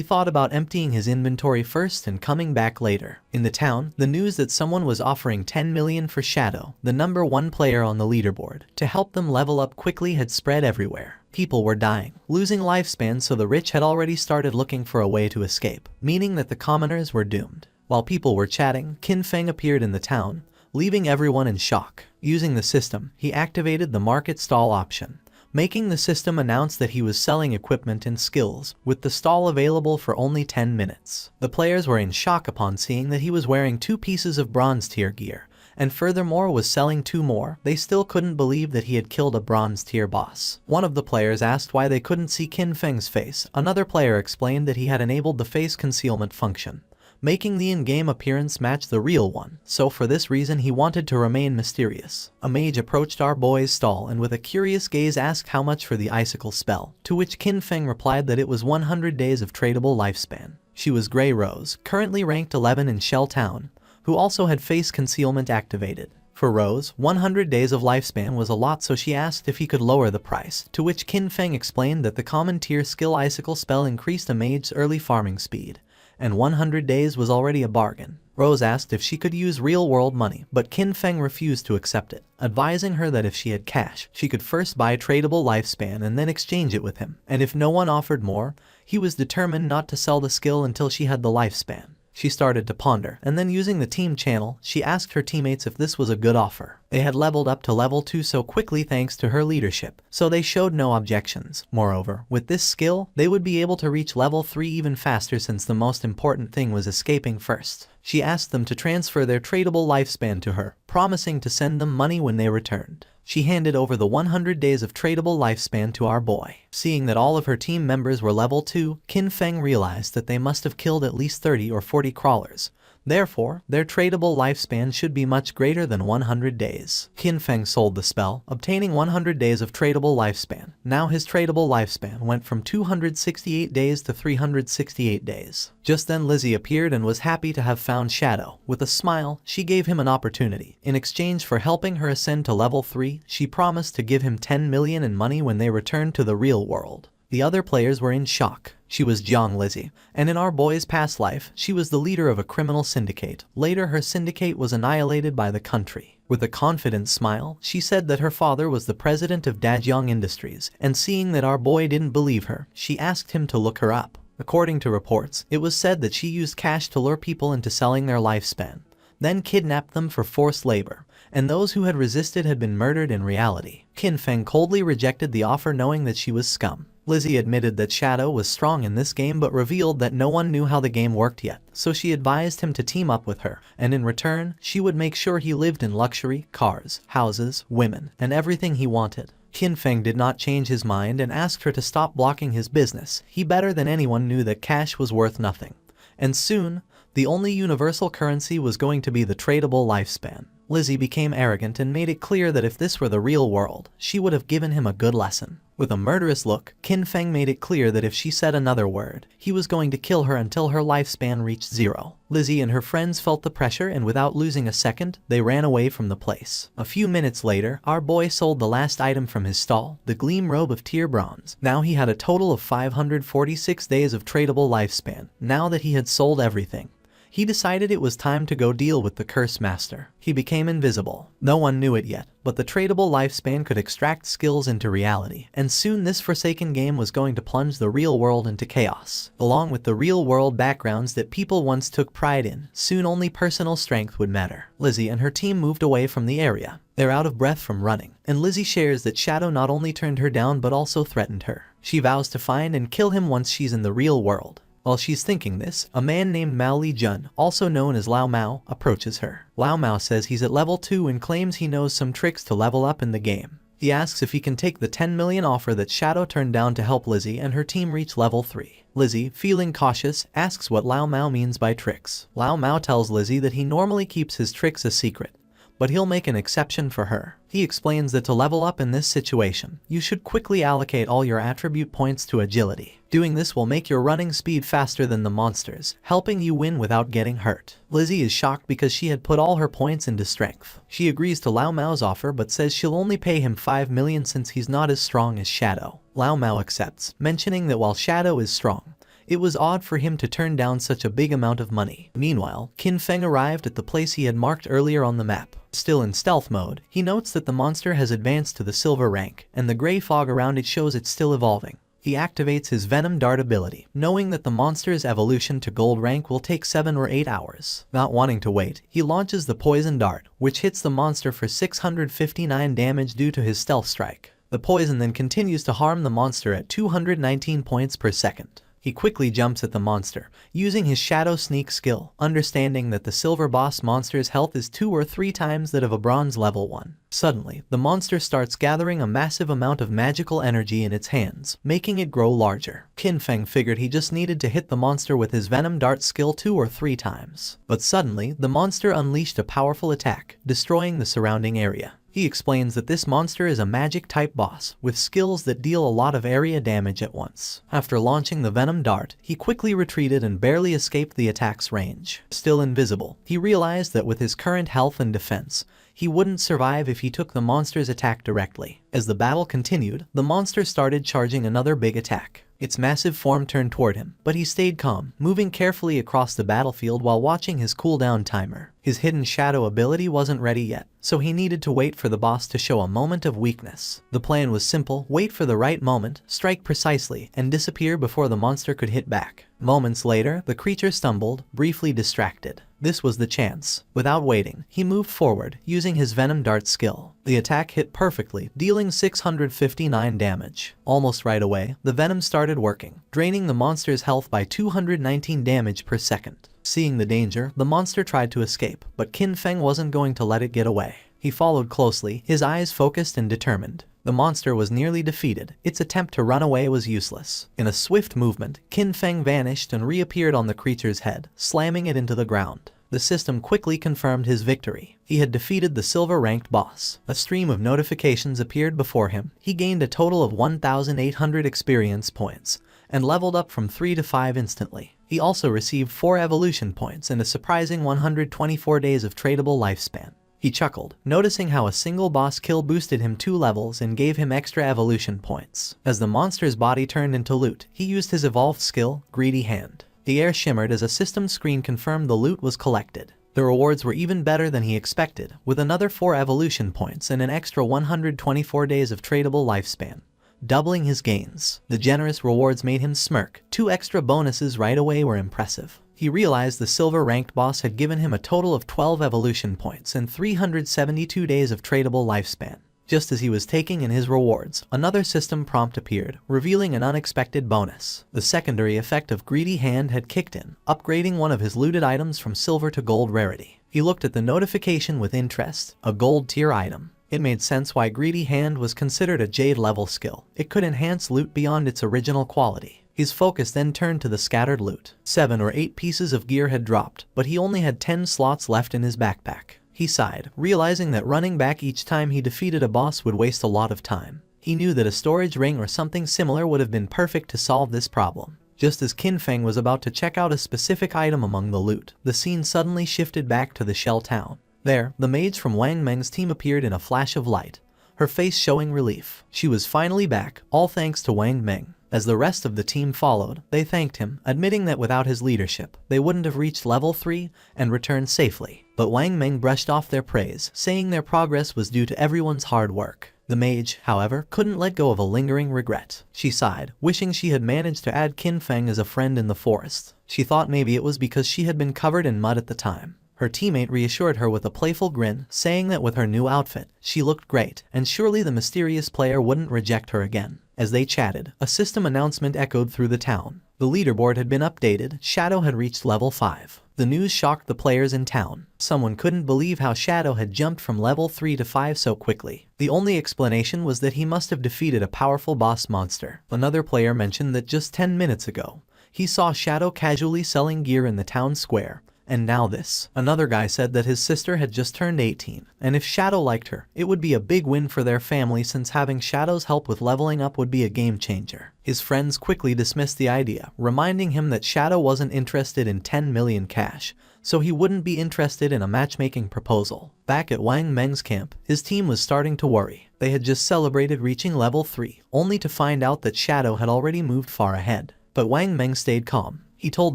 thought about emptying his inventory first and coming back later. In the town, the news that someone was offering 10 million for Shadow, the number 1 player on the leaderboard, to help them level up quickly had spread everywhere. People were dying, losing lifespan, so the rich had already started looking for a way to escape, meaning that the commoners were doomed. While people were chatting, Qin Feng appeared in the town, leaving everyone in shock. Using the system, he activated the market stall option, making the system announce that he was selling equipment and skills, with the stall available for only 10 minutes. The players were in shock upon seeing that he was wearing 2 pieces of bronze tier gear, and furthermore was selling 2 more. They still couldn't believe that he had killed a bronze tier boss. One of the players asked why they couldn't see Qin Feng's face. Another player explained that he had enabled the face concealment function, making the in-game appearance match the real one, so for this reason he wanted to remain mysterious. A mage approached our boy's stall and with a curious gaze asked how much for the icicle spell, to which Qin Feng replied that it was 100 days of tradable lifespan. She was Grey Rose, currently ranked 11 in Shell Town, who also had face concealment activated. For Rose, 100 days of lifespan was a lot, so she asked if he could lower the price, to which Qin Feng explained that the common tier skill icicle spell increased a mage's early farming speed, and 100 days was already a bargain. Rose asked if she could use real-world money, but Qin Feng refused to accept it, advising her that if she had cash, she could first buy tradable lifespan and then exchange it with him, and if no one offered more, he was determined not to sell the skill until she had the lifespan. She started to ponder, and then using the team channel, she asked her teammates if this was a good offer. They had leveled up to level 2 so quickly thanks to her leadership, so they showed no objections. Moreover, with this skill, they would be able to reach level 3 even faster since the most important thing was escaping first. She asked them to transfer their tradable lifespan to her, promising to send them money when they returned. She handed over the 100 days of tradable lifespan to our boy. Seeing that all of her team members were level 2, Qin Feng realized that they must have killed at least 30 or 40 crawlers. Therefore, their tradable lifespan should be much greater than 100 days. Qin Feng sold the spell, obtaining 100 days of tradable lifespan. Now his tradable lifespan went from 268 days to 368 days. Just then Lizzie appeared and was happy to have found Shadow. With a smile, she gave him an opportunity. In exchange for helping her ascend to level 3, she promised to give him 10 million in money when they returned to the real world. The other players were in shock. She was Jiang Lizzie, and in our boy's past life, she was the leader of a criminal syndicate. Later, her syndicate was annihilated by the country. With a confident smile, she said that her father was the president of Dajiang Industries, and seeing that our boy didn't believe her, she asked him to look her up. According to reports, it was said that she used cash to lure people into selling their lifespan. then kidnapped them for forced labor, and those who had resisted had been murdered in reality. Qin Feng coldly rejected the offer knowing that she was scum. Lizzie admitted that Shadow was strong in this game but revealed that no one knew how the game worked yet, so she advised him to team up with her, and in return, she would make sure he lived in luxury, cars, houses, women, and everything he wanted. Qin Feng did not change his mind and asked her to stop blocking his business. He better than anyone knew that cash was worth nothing. And soon, the only universal currency was going to be the tradable lifespan. Lizzie became arrogant and made it clear that if this were the real world, she would have given him a good lesson. With a murderous look, Qin Feng made it clear that if she said another word, he was going to kill her until her lifespan reached 0. Lizzie and her friends felt the pressure and without losing a second, they ran away from the place. A few minutes later, our boy sold the last item from his stall, the Gleam Robe of Tier Bronze. Now he had a total of 546 days of tradable lifespan, now that he had sold everything. He decided it was time to go deal with the Curse Master. He became invisible. No one knew it yet, but the tradable lifespan could extract skills into reality, and soon this forsaken game was going to plunge the real world into chaos. Along with the real world backgrounds that people once took pride in, soon only personal strength would matter. Lizzie and her team moved away from the area. They're out of breath from running, and Lizzie shares that Shadow not only turned her down but also threatened her. She vows to find and kill him once she's in the real world. While she's thinking this, a man named Mao Li Jun, also known as Lao Mao, approaches her. Lao Mao says he's at level 2 and claims he knows some tricks to level up in the game. He asks if he can take the 10 million offer that Shadow turned down to help Lizzie and her team reach level 3. Lizzie, feeling cautious, asks what Lao Mao means by tricks. Lao Mao tells Lizzie that he normally keeps his tricks a secret, but he'll make an exception for her. He explains that to level up in this situation, you should quickly allocate all your attribute points to agility. Doing this will make your running speed faster than the monsters, helping you win without getting hurt. Lizzie is shocked because she had put all her points into strength. She agrees to Lao Mao's offer but says she'll only pay him 5 million since he's not as strong as Shadow. Lao Mao accepts, mentioning that while Shadow is strong, it was odd for him to turn down such a big amount of money. Meanwhile, Qin Feng arrived at the place he had marked earlier on the map. Still in stealth mode, he notes that the monster has advanced to the silver rank, and the gray fog around it shows it's still evolving. He activates his Venom Dart ability, knowing that the monster's evolution to gold rank will take 7 or 8 hours. Not wanting to wait, he launches the Poison Dart, which hits the monster for 659 damage due to his stealth strike. The poison then continues to harm the monster at 219 points per second. He quickly jumps at the monster, using his Shadow Sneak skill, understanding that the silver boss monster's health is 2 or 3 times that of a bronze level 1. Suddenly, the monster starts gathering a massive amount of magical energy in its hands, making it grow larger. Qin Feng figured he just needed to hit the monster with his Venom Dart skill 2 or 3 times. But suddenly, the monster unleashed a powerful attack, destroying the surrounding area. He explains that this monster is a magic-type boss, with skills that deal a lot of area damage at once. After launching the Venom Dart, he quickly retreated and barely escaped the attack's range. Still invisible, he realized that with his current health and defense, he wouldn't survive if he took the monster's attack directly. As the battle continued, the monster started charging another big attack. Its massive form turned toward him, but he stayed calm, moving carefully across the battlefield while watching his cooldown timer. His hidden shadow ability wasn't ready yet, so he needed to wait for the boss to show a moment of weakness. The plan was simple: wait for the right moment, strike precisely, and disappear before the monster could hit back. Moments later, the creature stumbled, briefly distracted. This was the chance. Without waiting, he moved forward, using his Venom Dart skill. The attack hit perfectly, dealing 659 damage. Almost right away, the venom started working, draining the monster's health by 219 damage per second. Seeing the danger, the monster tried to escape, but Qin Feng wasn't going to let it get away. He followed closely, his eyes focused and determined. The monster was nearly defeated. Its attempt to run away was useless. In a swift movement, Qin Feng vanished and reappeared on the creature's head, slamming it into the ground. The system quickly confirmed his victory. He had defeated the silver-ranked boss. A stream of notifications appeared before him. He gained a total of 1,800 experience points, and leveled up from 3 to 5 instantly. He also received 4 evolution points and a surprising 124 days of tradable lifespan. He chuckled, noticing how a single boss kill boosted him 2 levels and gave him extra evolution points. As the monster's body turned into loot, he used his evolved skill, Greedy Hand. The air shimmered as a system screen confirmed the loot was collected. The rewards were even better than he expected, with another 4 evolution points and an extra 124 days of tradable lifespan, doubling his gains. The generous rewards made him smirk. 2 extra bonuses right away were impressive. he realized the silver-ranked boss had given him a total of 12 evolution points and 372 days of tradable lifespan. Just as he was taking in his rewards, another system prompt appeared, revealing an unexpected bonus. The secondary effect of Greedy Hand had kicked in, upgrading one of his looted items from silver to gold rarity. He looked at the notification with interest, a gold tier item. It made sense why Greedy Hand was considered a Jade level skill. It could enhance loot beyond its original quality. His focus then turned to the scattered loot. 7 or 8 pieces of gear had dropped, but he only had 10 slots left in his backpack. He sighed, realizing that running back each time he defeated a boss would waste a lot of time. He knew that a storage ring or something similar would have been perfect to solve this problem. Just as Qin Feng was about to check out a specific item among the loot, the scene suddenly shifted back to the shell town. There, the mage from Wang Meng's team appeared in a flash of light, her face showing relief. She was finally back, all thanks to Wang Meng. As the rest of the team followed, they thanked him, admitting that without his leadership, they wouldn't have reached level 3 and returned safely. But Wang Meng brushed off their praise, saying their progress was due to everyone's hard work. The mage, however, couldn't let go of a lingering regret. She sighed, wishing she had managed to add Qin Feng as a friend in the forest. She thought maybe it was because she had been covered in mud at the time. Her teammate reassured her with a playful grin, saying that with her new outfit, she looked great, and surely the mysterious player wouldn't reject her again. As they chatted, a system announcement echoed through the town. The leaderboard had been updated, Shadow had reached level 5. The news shocked the players in town. Someone couldn't believe how Shadow had jumped from level 3 to 5 so quickly. The only explanation was that he must have defeated a powerful boss monster. Another player mentioned that just 10 minutes ago, he saw Shadow casually selling gear in the town square. And now this. Another guy said that his sister had just turned 18, and if Shadow liked her, it would be a big win for their family since having Shadow's help with leveling up would be a game changer. His friends quickly dismissed the idea, reminding him that Shadow wasn't interested in 10 million cash, so he wouldn't be interested in a matchmaking proposal. Back at Wang Meng's camp, his team was starting to worry. They had just celebrated reaching level 3, only to find out that Shadow had already moved far ahead. But Wang Meng stayed calm. He told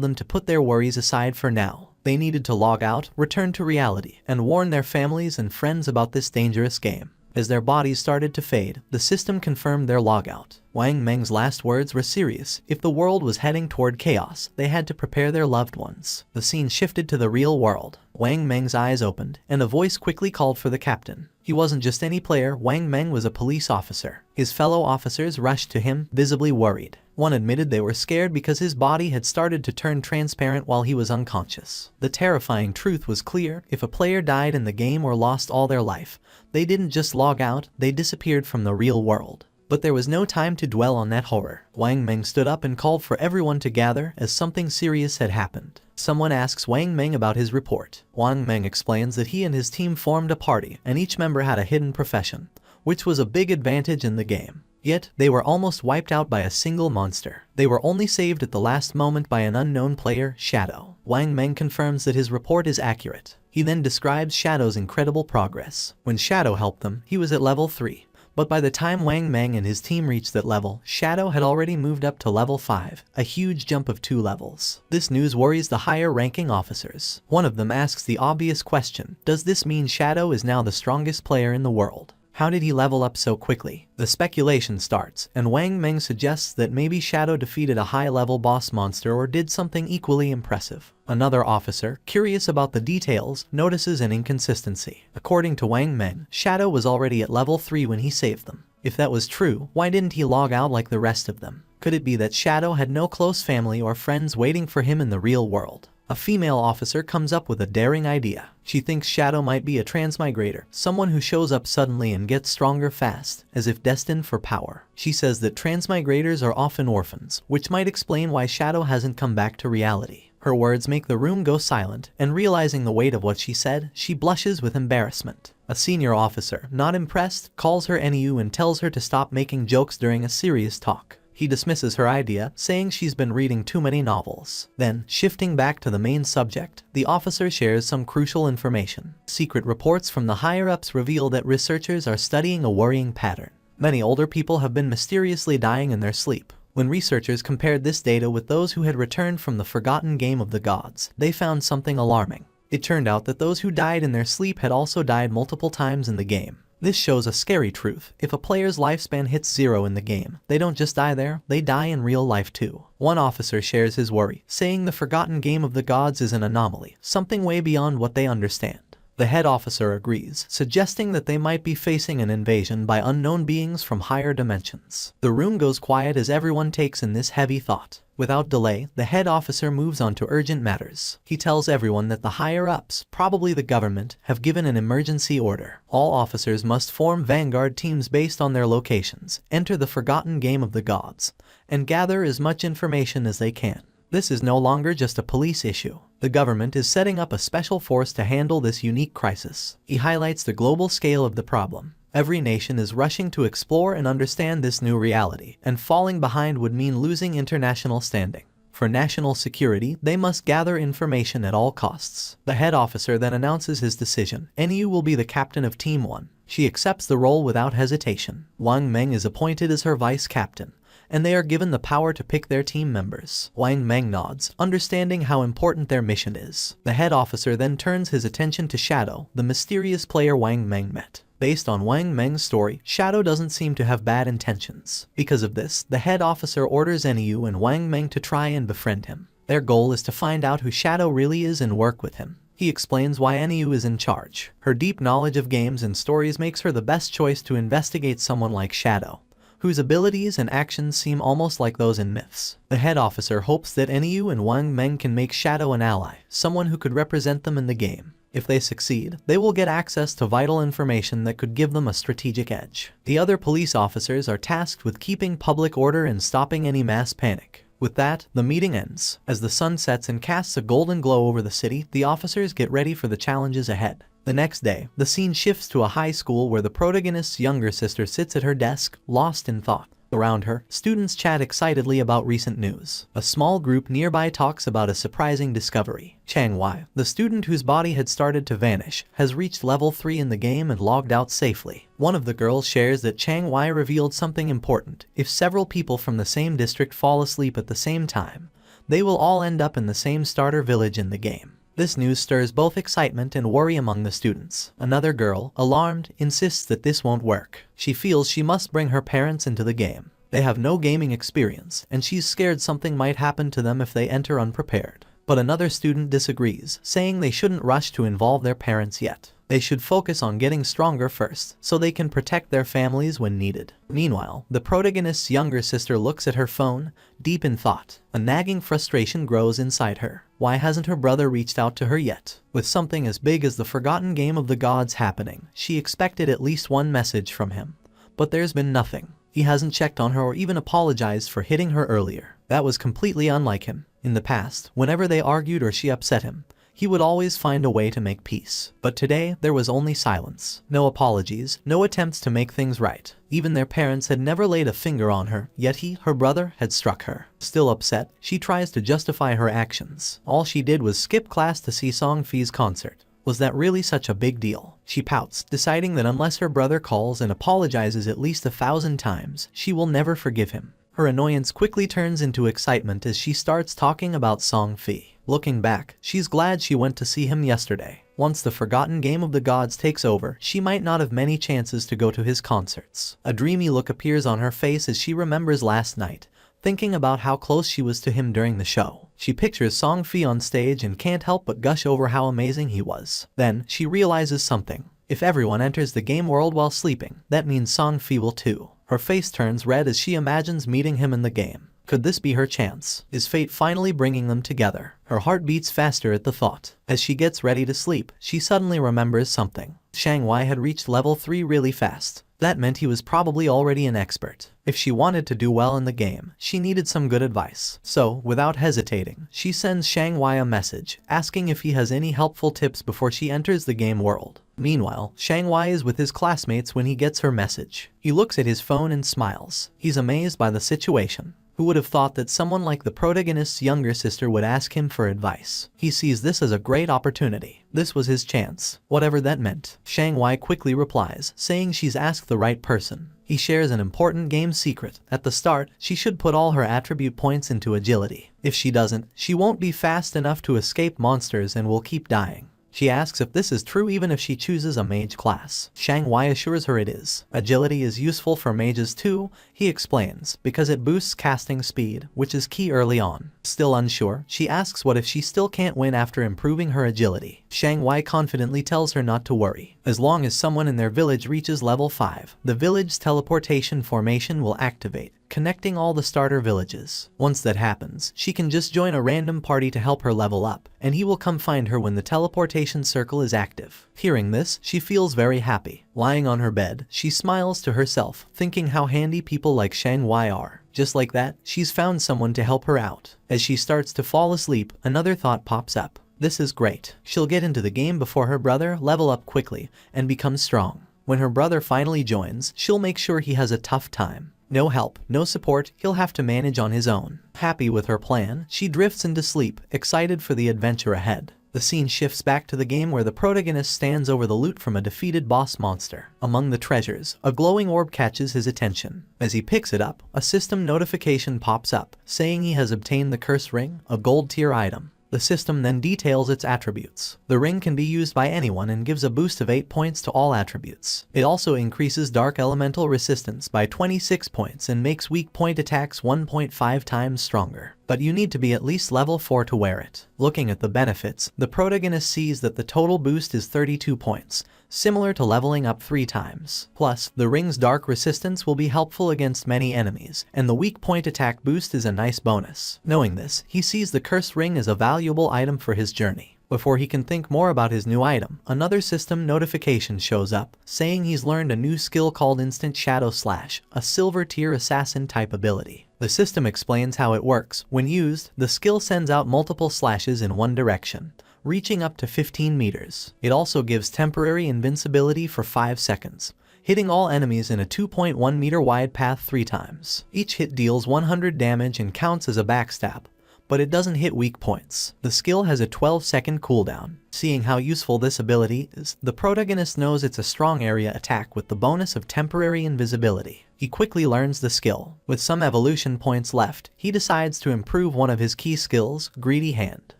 them to put their worries aside for now. They needed to log out, return to reality, and warn their families and friends about this dangerous game. As their bodies started to fade, the system confirmed their logout. Wang Meng's last words were serious. If the world was heading toward chaos, they had to prepare their loved ones. The scene shifted to the real world. Wang Meng's eyes opened, and a voice quickly called for the captain. He wasn't just any player, Wang Meng was a police officer. His fellow officers rushed to him, visibly worried. One admitted they were scared because his body had started to turn transparent while he was unconscious. The terrifying truth was clear: if a player died in the game or lost all their life, they didn't just log out, they disappeared from the real world. But there was no time to dwell on that horror. Wang Meng stood up and called for everyone to gather as something serious had happened. Someone asks Wang Meng about his report. Wang Meng explains that he and his team formed a party and each member had a hidden profession, which was a big advantage in the game. Yet, they were almost wiped out by a single monster. They were only saved at the last moment by an unknown player, Shadow. Wang Meng confirms that his report is accurate. He then describes Shadow's incredible progress. When Shadow helped them, he was at level 3. But by the time Wang Meng and his team reached that level, Shadow had already moved up to level 5, a huge jump of 2 levels. This news worries the higher-ranking officers. One of them asks the obvious question: does this mean Shadow is now the strongest player in the world? How did he level up so quickly? The speculation starts, and Wang Meng suggests that maybe Shadow defeated a high-level boss monster or did something equally impressive. Another officer, curious about the details, notices an inconsistency. According to Wang Meng, Shadow was already at level 3 when he saved them. If that was true, why didn't he log out like the rest of them? Could it be that Shadow had no close family or friends waiting for him in the real world? A female officer comes up with a daring idea. She thinks Shadow might be a transmigrator, someone who shows up suddenly and gets stronger fast, as if destined for power. She says that transmigrators are often orphans, which might explain why Shadow hasn't come back to reality. Her words make the room go silent, and realizing the weight of what she said, she blushes with embarrassment. A senior officer, not impressed, calls her NEU and tells her to stop making jokes during a serious talk. He dismisses her idea, saying she's been reading too many novels. Then, shifting back to the main subject, the officer shares some crucial information. Secret reports from the higher-ups reveal that researchers are studying a worrying pattern. Many older people have been mysteriously dying in their sleep. When researchers compared this data with those who had returned from the forgotten game of the gods, they found something alarming. It turned out that those who died in their sleep had also died multiple times in the game. This shows a scary truth. If a player's lifespan hits 0 in the game, they don't just die there, they die in real life too. One officer shares his worry, saying the forgotten game of the gods is an anomaly, something way beyond what they understand. The head officer agrees, suggesting that they might be facing an invasion by unknown beings from higher dimensions. The room goes quiet as everyone takes in this heavy thought. Without delay, the head officer moves on to urgent matters. He tells everyone that the higher-ups, probably the government, have given an emergency order. All officers must form vanguard teams based on their locations, enter the forgotten game of the gods, and gather as much information as they can. This is no longer just a police issue. The government is setting up a special force to handle this unique crisis. He highlights the global scale of the problem. Every nation is rushing to explore and understand this new reality, and falling behind would mean losing international standing. For national security, they must gather information at all costs. The head officer then announces his decision. NU will be the captain of Team 1. She accepts the role without hesitation. Wang Meng is appointed as her vice captain, and they are given the power to pick their team members. Wang Meng nods, understanding how important their mission is. The head officer then turns his attention to Shadow, the mysterious player Wang Meng met. Based on Wang Meng's story, Shadow doesn't seem to have bad intentions. Because of this, the head officer orders NU and Wang Meng to try and befriend him. Their goal is to find out who Shadow really is and work with him. He explains why NU is in charge. Her deep knowledge of games and stories makes her the best choice to investigate someone like Shadow, whose abilities and actions seem almost like those in myths. The head officer hopes that NU and Wang Meng can make Shadow an ally, someone who could represent them in the game. If they succeed, they will get access to vital information that could give them a strategic edge. The other police officers are tasked with keeping public order and stopping any mass panic. With that, the meeting ends. As the sun sets and casts a golden glow over the city, the officers get ready for the challenges ahead. The next day, the scene shifts to a high school where the protagonist's younger sister sits at her desk, lost in thought. Around her, students chat excitedly about recent news. A small group nearby talks about a surprising discovery. Chang Wei, the student whose body had started to vanish, has reached level 3 in the game and logged out safely. One of the girls shares that Chang Wei revealed something important. If several people from the same district fall asleep at the same time, they will all end up in the same starter village in the game. This news stirs both excitement and worry among the students. Another girl, alarmed, insists that this won't work. She feels she must bring her parents into the game. They have no gaming experience, and she's scared something might happen to them if they enter unprepared. But another student disagrees, saying they shouldn't rush to involve their parents yet. They should focus on getting stronger first, so they can protect their families when needed. Meanwhile, the protagonist's younger sister looks at her phone, deep in thought. A nagging frustration grows inside her. Why hasn't her brother reached out to her yet? With something as big as the forgotten game of the gods happening, she expected at least one message from him. But there's been nothing. He hasn't checked on her or even apologized for hitting her earlier. That was completely unlike him. In the past, whenever they argued or she upset him, he would always find a way to make peace. But today, there was only silence. No apologies, no attempts to make things right. Even their parents had never laid a finger on her, yet he, her brother, had struck her. Still upset, she tries to justify her actions. All she did was skip class to see Song Fi's concert. Was that really such a big deal? She pouts, deciding that unless her brother calls and apologizes at least 1,000 times, she will never forgive him. Her annoyance quickly turns into excitement as she starts talking about Song Fi. Looking back, she's glad she went to see him yesterday. Once the forgotten game of the gods takes over, she might not have many chances to go to his concerts. A dreamy look appears on her face as she remembers last night, thinking about how close she was to him during the show. She pictures Song Fi on stage and can't help but gush over how amazing he was. Then, she realizes something. If everyone enters the game world while sleeping, that means Song Fi will too. Her face turns red as she imagines meeting him in the game. Could this be her chance? Is fate finally bringing them together? Her heart beats faster at the thought. As she gets ready to sleep, she suddenly remembers something. Chang Wei had reached level 3 really fast. That meant he was probably already an expert. If she wanted to do well in the game, she needed some good advice. So, without hesitating, she sends Chang Wei a message, asking if he has any helpful tips before she enters the game world. Meanwhile, Chang Wei is with his classmates when he gets her message. He looks at his phone and smiles. He's amazed by the situation. Who would have thought that someone like the protagonist's younger sister would ask him for advice? He sees this as a great opportunity. This was his chance, whatever that meant. Chang Wei quickly replies, saying she's asked the right person. He shares an important game secret. At the start, she should put all her attribute points into agility. If she doesn't, she won't be fast enough to escape monsters and will keep dying. She asks if this is true even if she chooses a mage class. Shang Wei assures her it is. Agility is useful for mages too, he explains, because it boosts casting speed, which is key early on. Still unsure, she asks what if she still can't win after improving her agility. Shang Wei confidently tells her not to worry. As long as someone in their village reaches level 5, the village's teleportation formation will activate, connecting all the starter villages. Once that happens, she can just join a random party to help her level up, and he will come find her when the teleportation circle is active. Hearing this, she feels very happy. Lying on her bed, she smiles to herself, thinking how handy people like Shang Wei are. Just like that, she's found someone to help her out. As she starts to fall asleep, another thought pops up. This is great. She'll get into the game before her brother, level up quickly, and become strong. When her brother finally joins, she'll make sure he has a tough time. No help, no support, he'll have to manage on his own. Happy with her plan, she drifts into sleep, excited for the adventure ahead. The scene shifts back to the game where the protagonist stands over the loot from a defeated boss monster. Among the treasures, a glowing orb catches his attention. As he picks it up, a system notification pops up, saying he has obtained the Curse Ring, a gold tier item. The system then details its attributes. The ring can be used by anyone and gives a boost of 8 points to all attributes. It also increases dark elemental resistance by 26 points and makes weak point attacks 1.5 times stronger. But you need to be at least level 4 to wear it. Looking at the benefits, the protagonist sees that the total boost is 32 points, similar to leveling up 3 times. Plus, the ring's dark resistance will be helpful against many enemies, and the weak point attack boost is a nice bonus. Knowing this, he sees the cursed ring as a valuable item for his journey. Before he can think more about his new item, another system notification shows up, saying he's learned a new skill called Instant Shadow Slash, a silver tier assassin type ability. The system explains how it works. When used, the skill sends out multiple slashes in one direction, reaching up to 15 meters. It also gives temporary invincibility for 5 seconds, hitting all enemies in a 2.1 meter wide path 3 times. Each hit deals 100 damage and counts as a backstab, but it doesn't hit weak points. The skill has a 12-second cooldown. Seeing how useful this ability is, the protagonist knows it's a strong area attack with the bonus of temporary invisibility. He quickly learns the skill. With some evolution points left, he decides to improve one of his key skills, Greedy Hand.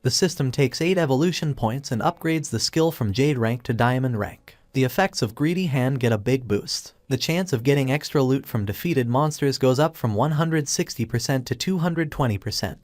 The system takes 8 evolution points and upgrades the skill from Jade rank to Diamond rank. The effects of Greedy Hand get a big boost. The chance of getting extra loot from defeated monsters goes up from 160% to 220%.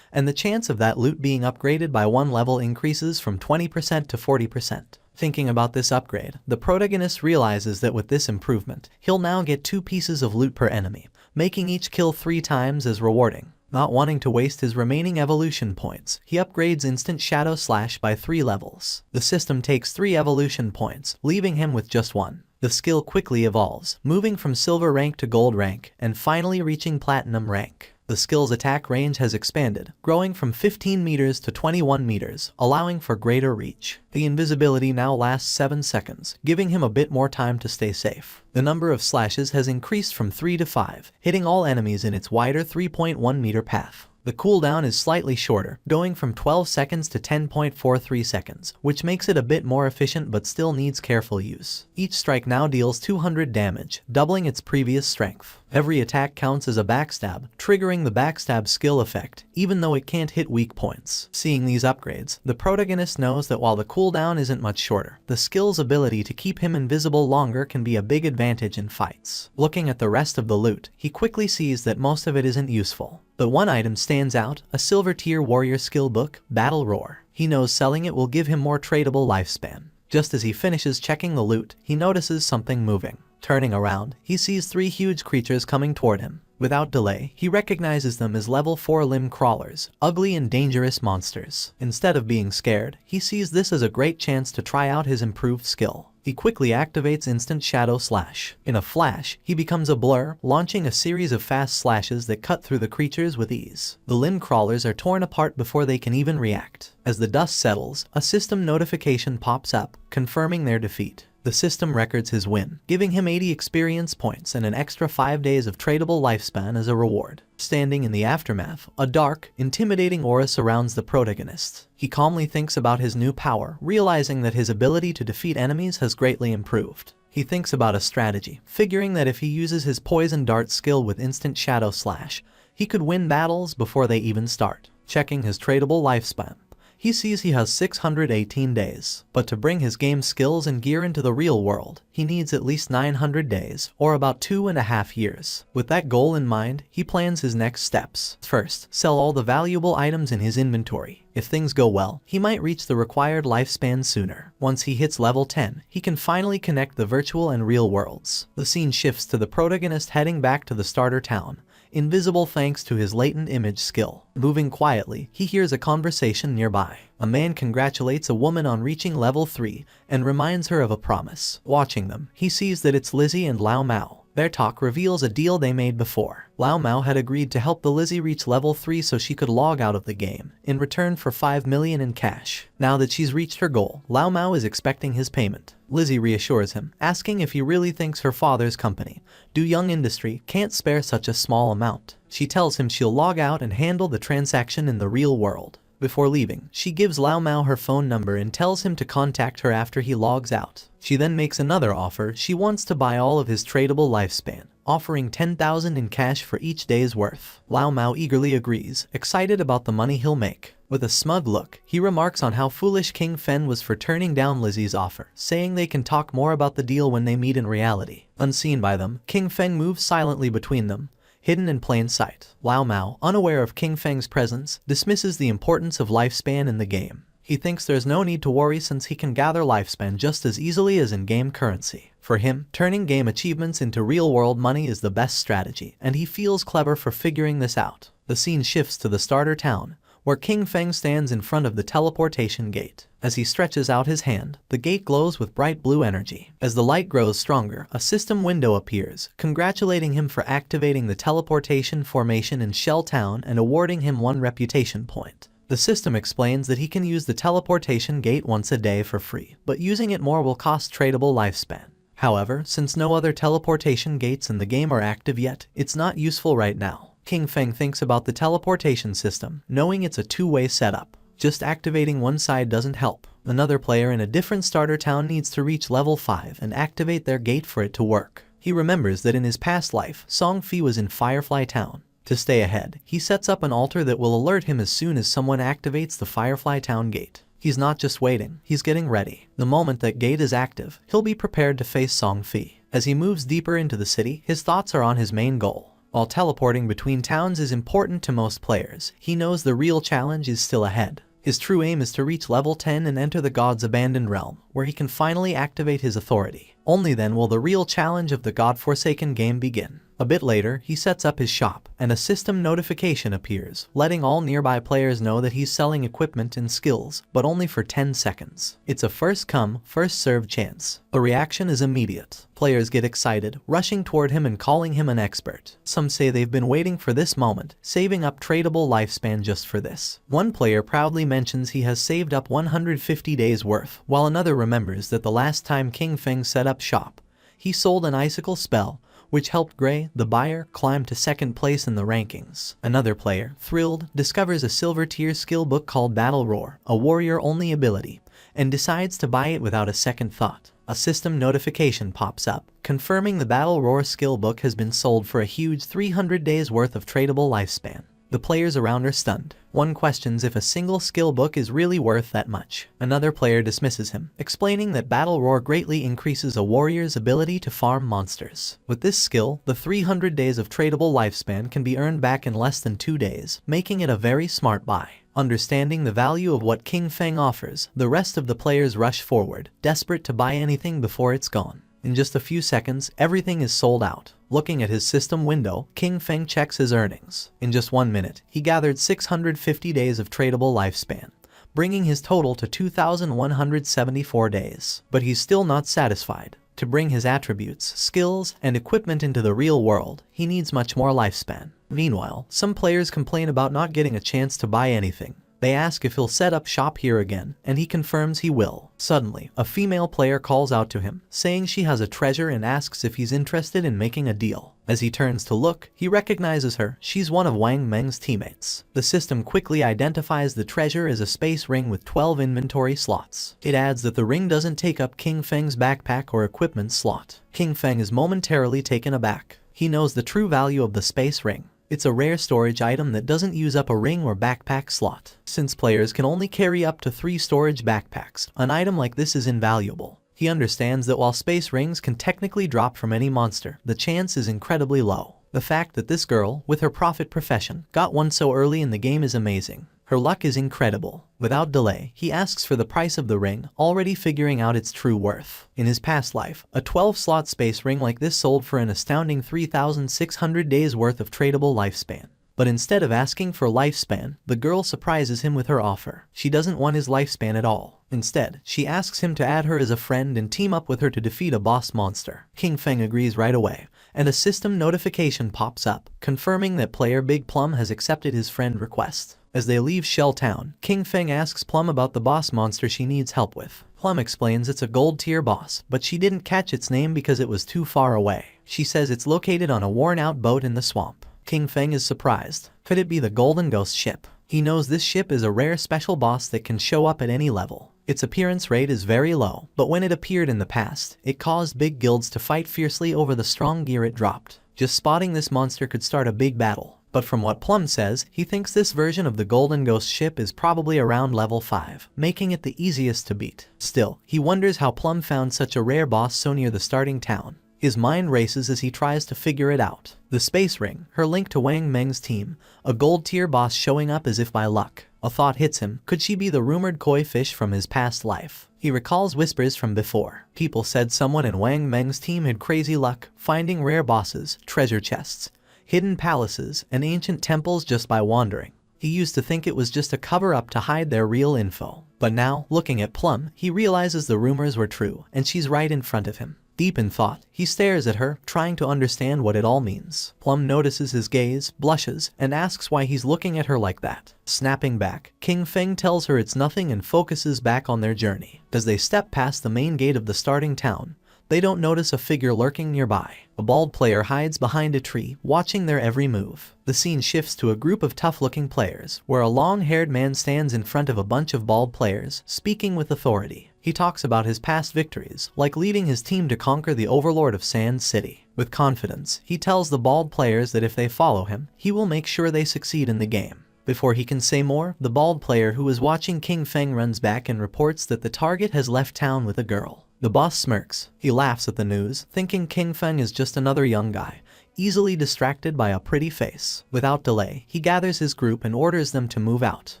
And the chance of that loot being upgraded by 1 level increases from 20% to 40%. Thinking about this upgrade, the protagonist realizes that with this improvement, he'll now get 2 pieces of loot per enemy, making each kill 3 times as rewarding. Not wanting to waste his remaining evolution points, he upgrades Instant Shadow Slash by 3 levels. The system takes 3 evolution points, leaving him with just 1. The skill quickly evolves, moving from silver rank to gold rank, and finally reaching platinum rank. The skill's attack range has expanded, growing from 15 meters to 21 meters, allowing for greater reach. The invisibility now lasts 7 seconds, giving him a bit more time to stay safe. The number of slashes has increased from 3 to 5, hitting all enemies in its wider 3.1 meter path. The cooldown is slightly shorter, going from 12 seconds to 10.43 seconds, which makes it a bit more efficient but still needs careful use. Each strike now deals 200 damage, doubling its previous strength. Every attack counts as a backstab, triggering the backstab skill effect, even though it can't hit weak points. Seeing these upgrades, the protagonist knows that while the cooldown isn't much shorter, the skill's ability to keep him invisible longer can be a big advantage in fights. Looking at the rest of the loot, he quickly sees that most of it isn't useful. But one item stands out, a silver tier warrior skill book, Battle Roar. He knows selling it will give him more tradable lifespan. Just as he finishes checking the loot, he notices something moving. Turning around, he sees 3 huge creatures coming toward him. Without delay, he recognizes them as level 4 limb crawlers, ugly and dangerous monsters. Instead of being scared, he sees this as a great chance to try out his improved skill. He quickly activates Instant Shadow Slash. In a flash, he becomes a blur, launching a series of fast slashes that cut through the creatures with ease. The limb crawlers are torn apart before they can even react. As the dust settles, a system notification pops up, confirming their defeat. The system records his win, giving him 80 experience points and an extra 5 days of tradable lifespan as a reward. Standing in the aftermath, a dark, intimidating aura surrounds the protagonist. He calmly thinks about his new power, realizing that his ability to defeat enemies has greatly improved. He thinks about a strategy, figuring that if he uses his poison dart skill with Instant Shadow Slash, he could win battles before they even start. Checking his tradable lifespan, He sees he has 618 days, but to bring his game skills and gear into the real world, he needs at least 900 days, or about 2.5 years. With that goal in mind, he plans his next steps. First, sell all the valuable items in his inventory. If things go well, he might reach the required lifespan sooner. Once he hits level 10, he can finally connect the virtual and real worlds. The scene shifts to the protagonist heading back to the starter town, invisible thanks to his latent image skill. Moving quietly, he hears a conversation nearby. A man congratulates a woman on reaching level 3 and reminds her of a promise. Watching them, he sees that it's Lizzie and Lao Mao. Their talk reveals a deal they made before. Lao Mao had agreed to help the Lizzie reach level 3 so she could log out of the game, in return for 5 million in cash. Now that she's reached her goal, Lao Mao is expecting his payment. Lizzie reassures him, asking if he really thinks her father's company, Do Young Industry, can't spare such a small amount. She tells him she'll log out and handle the transaction in the real world. Before leaving, she gives Lao Mao her phone number and tells him to contact her after he logs out. She then makes another offer. She wants to buy all of his tradable lifespan, offering 10,000 in cash for each day's worth. Lao Mao eagerly agrees, excited about the money he'll make. With a smug look, he remarks on how foolish King Fen was for turning down Lizzie's offer, saying they can talk more about the deal when they meet in reality. Unseen by them, King Feng moves silently between them, hidden in plain sight. Lao Mao, unaware of King Feng's presence, dismisses the importance of lifespan in the game. He thinks there's no need to worry since he can gather lifespan just as easily as in-game currency. For him, turning game achievements into real-world money is the best strategy, and he feels clever for figuring this out. The scene shifts to the starter town, where King Feng stands in front of the teleportation gate. As he stretches out his hand, the gate glows with bright blue energy. As the light grows stronger, a system window appears, congratulating him for activating the teleportation formation in Shell Town and awarding him 1 reputation point. The system explains that he can use the teleportation gate once a day for free, but using it more will cost tradable lifespan. However, since no other teleportation gates in the game are active yet, it's not useful right now. King Feng thinks about the teleportation system, knowing it's a two-way setup. Just activating one side doesn't help. Another player in a different starter town needs to reach level 5 and activate their gate for it to work. He remembers that in his past life, Song Fi was in Firefly Town. To stay ahead, he sets up an altar that will alert him as soon as someone activates the Firefly Town gate. He's not just waiting, he's getting ready. The moment that gate is active, he'll be prepared to face Song Fi. As he moves deeper into the city, his thoughts are on his main goal. While teleporting between towns is important to most players, he knows the real challenge is still ahead. His true aim is to reach level 10 and enter the God's Abandoned Realm, where he can finally activate his authority. Only then will the real challenge of the God-forsaken game begin. A bit later, he sets up his shop, and a system notification appears, letting all nearby players know that he's selling equipment and skills, but only for 10 seconds. It's a first-come, first-served chance. The reaction is immediate. Players get excited, rushing toward him and calling him an expert. Some say they've been waiting for this moment, saving up tradable lifespan just for this. One player proudly mentions he has saved up 150 days worth, while another remembers that the last time King Feng set up shop, he sold an icicle spell, which helped Gray, the buyer, climb to second place in the rankings. Another player, thrilled, discovers a silver tier skill book called Battle Roar, a warrior-only ability, and decides to buy it without a second thought. A system notification pops up, confirming the Battle Roar skill book has been sold for a huge 300 days worth of tradable lifespan. The players around are stunned. One questions if a single skill book is really worth that much. Another player dismisses him, explaining that Battle Roar greatly increases a warrior's ability to farm monsters. With this skill, the 300 days of tradable lifespan can be earned back in less than 2 days, making it a very smart buy. Understanding the value of what King Feng offers, the rest of the players rush forward, desperate to buy anything before it's gone. In just a few seconds, everything is sold out. Looking at his system window, King Feng checks his earnings. In just 1 minute, he gathered 650 days of tradable lifespan, bringing his total to 2,174 days. But he's still not satisfied. To bring his attributes, skills, and equipment into the real world, he needs much more lifespan. Meanwhile, some players complain about not getting a chance to buy anything. They ask if he'll set up shop here again, and he confirms he will. Suddenly, a female player calls out to him, saying she has a treasure and asks if he's interested in making a deal. As he turns to look, he recognizes her. She's one of Wang Meng's teammates. The system quickly identifies the treasure as a space ring with 12 inventory slots. It adds that the ring doesn't take up King Feng's backpack or equipment slot. King Feng is momentarily taken aback. He knows the true value of the space ring. It's a rare storage item that doesn't use up a ring or backpack slot. Since players can only carry up to 3 storage backpacks, an item like this is invaluable. He understands that while space rings can technically drop from any monster, the chance is incredibly low. The fact that this girl, with her prophet profession, got one so early in the game is amazing. Her luck is incredible. Without delay, he asks for the price of the ring, already figuring out its true worth. In his past life, a 12-slot space ring like this sold for an astounding 3,600 days worth of tradable lifespan. But instead of asking for lifespan, the girl surprises him with her offer. She doesn't want his lifespan at all. Instead, she asks him to add her as a friend and team up with her to defeat a boss monster. King Feng agrees right away, and a system notification pops up, confirming that player Big Plum has accepted his friend request. As they leave Shell Town, King Feng asks Plum about the boss monster she needs help with. Plum explains it's a gold-tier boss, but she didn't catch its name because it was too far away. She says it's located on a worn-out boat in the swamp. King Feng is surprised. Could it be the Golden Ghost ship? He knows this ship is a rare special boss that can show up at any level. Its appearance rate is very low, but when it appeared in the past, it caused big guilds to fight fiercely over the strong gear it dropped. Just spotting this monster could start a big battle. But from what Plum says, he thinks this version of the Golden Ghost ship is probably around level 5, making it the easiest to beat. Still, he wonders how Plum found such a rare boss so near the starting town. His mind races as he tries to figure it out. The space ring, her link to Wang Meng's team, a gold-tier boss showing up as if by luck. A thought hits him. Could she be the rumored koi fish from his past life? He recalls whispers from before. People said someone in Wang Meng's team had crazy luck, finding rare bosses, treasure chests, hidden palaces, and ancient temples just by wandering. He used to think it was just a cover-up to hide their real info. But now, looking at Plum, he realizes the rumors were true, and she's right in front of him. Deep in thought, he stares at her, trying to understand what it all means. Plum notices his gaze, blushes, and asks why he's looking at her like that. Snapping back, King Feng tells her it's nothing and focuses back on their journey. As they step past the main gate of the starting town, they don't notice a figure lurking nearby. A bald player hides behind a tree, watching their every move. The scene shifts to a group of tough-looking players, where a long-haired man stands in front of a bunch of bald players, speaking with authority. He talks about his past victories, like leading his team to conquer the overlord of Sand City. With confidence, he tells the bald players that if they follow him, he will make sure they succeed in the game. Before he can say more, the bald player who is watching King Feng runs back and reports that the target has left town with a girl. The boss smirks. He laughs at the news, thinking King Feng is just another young guy, easily distracted by a pretty face. Without delay, he gathers his group and orders them to move out.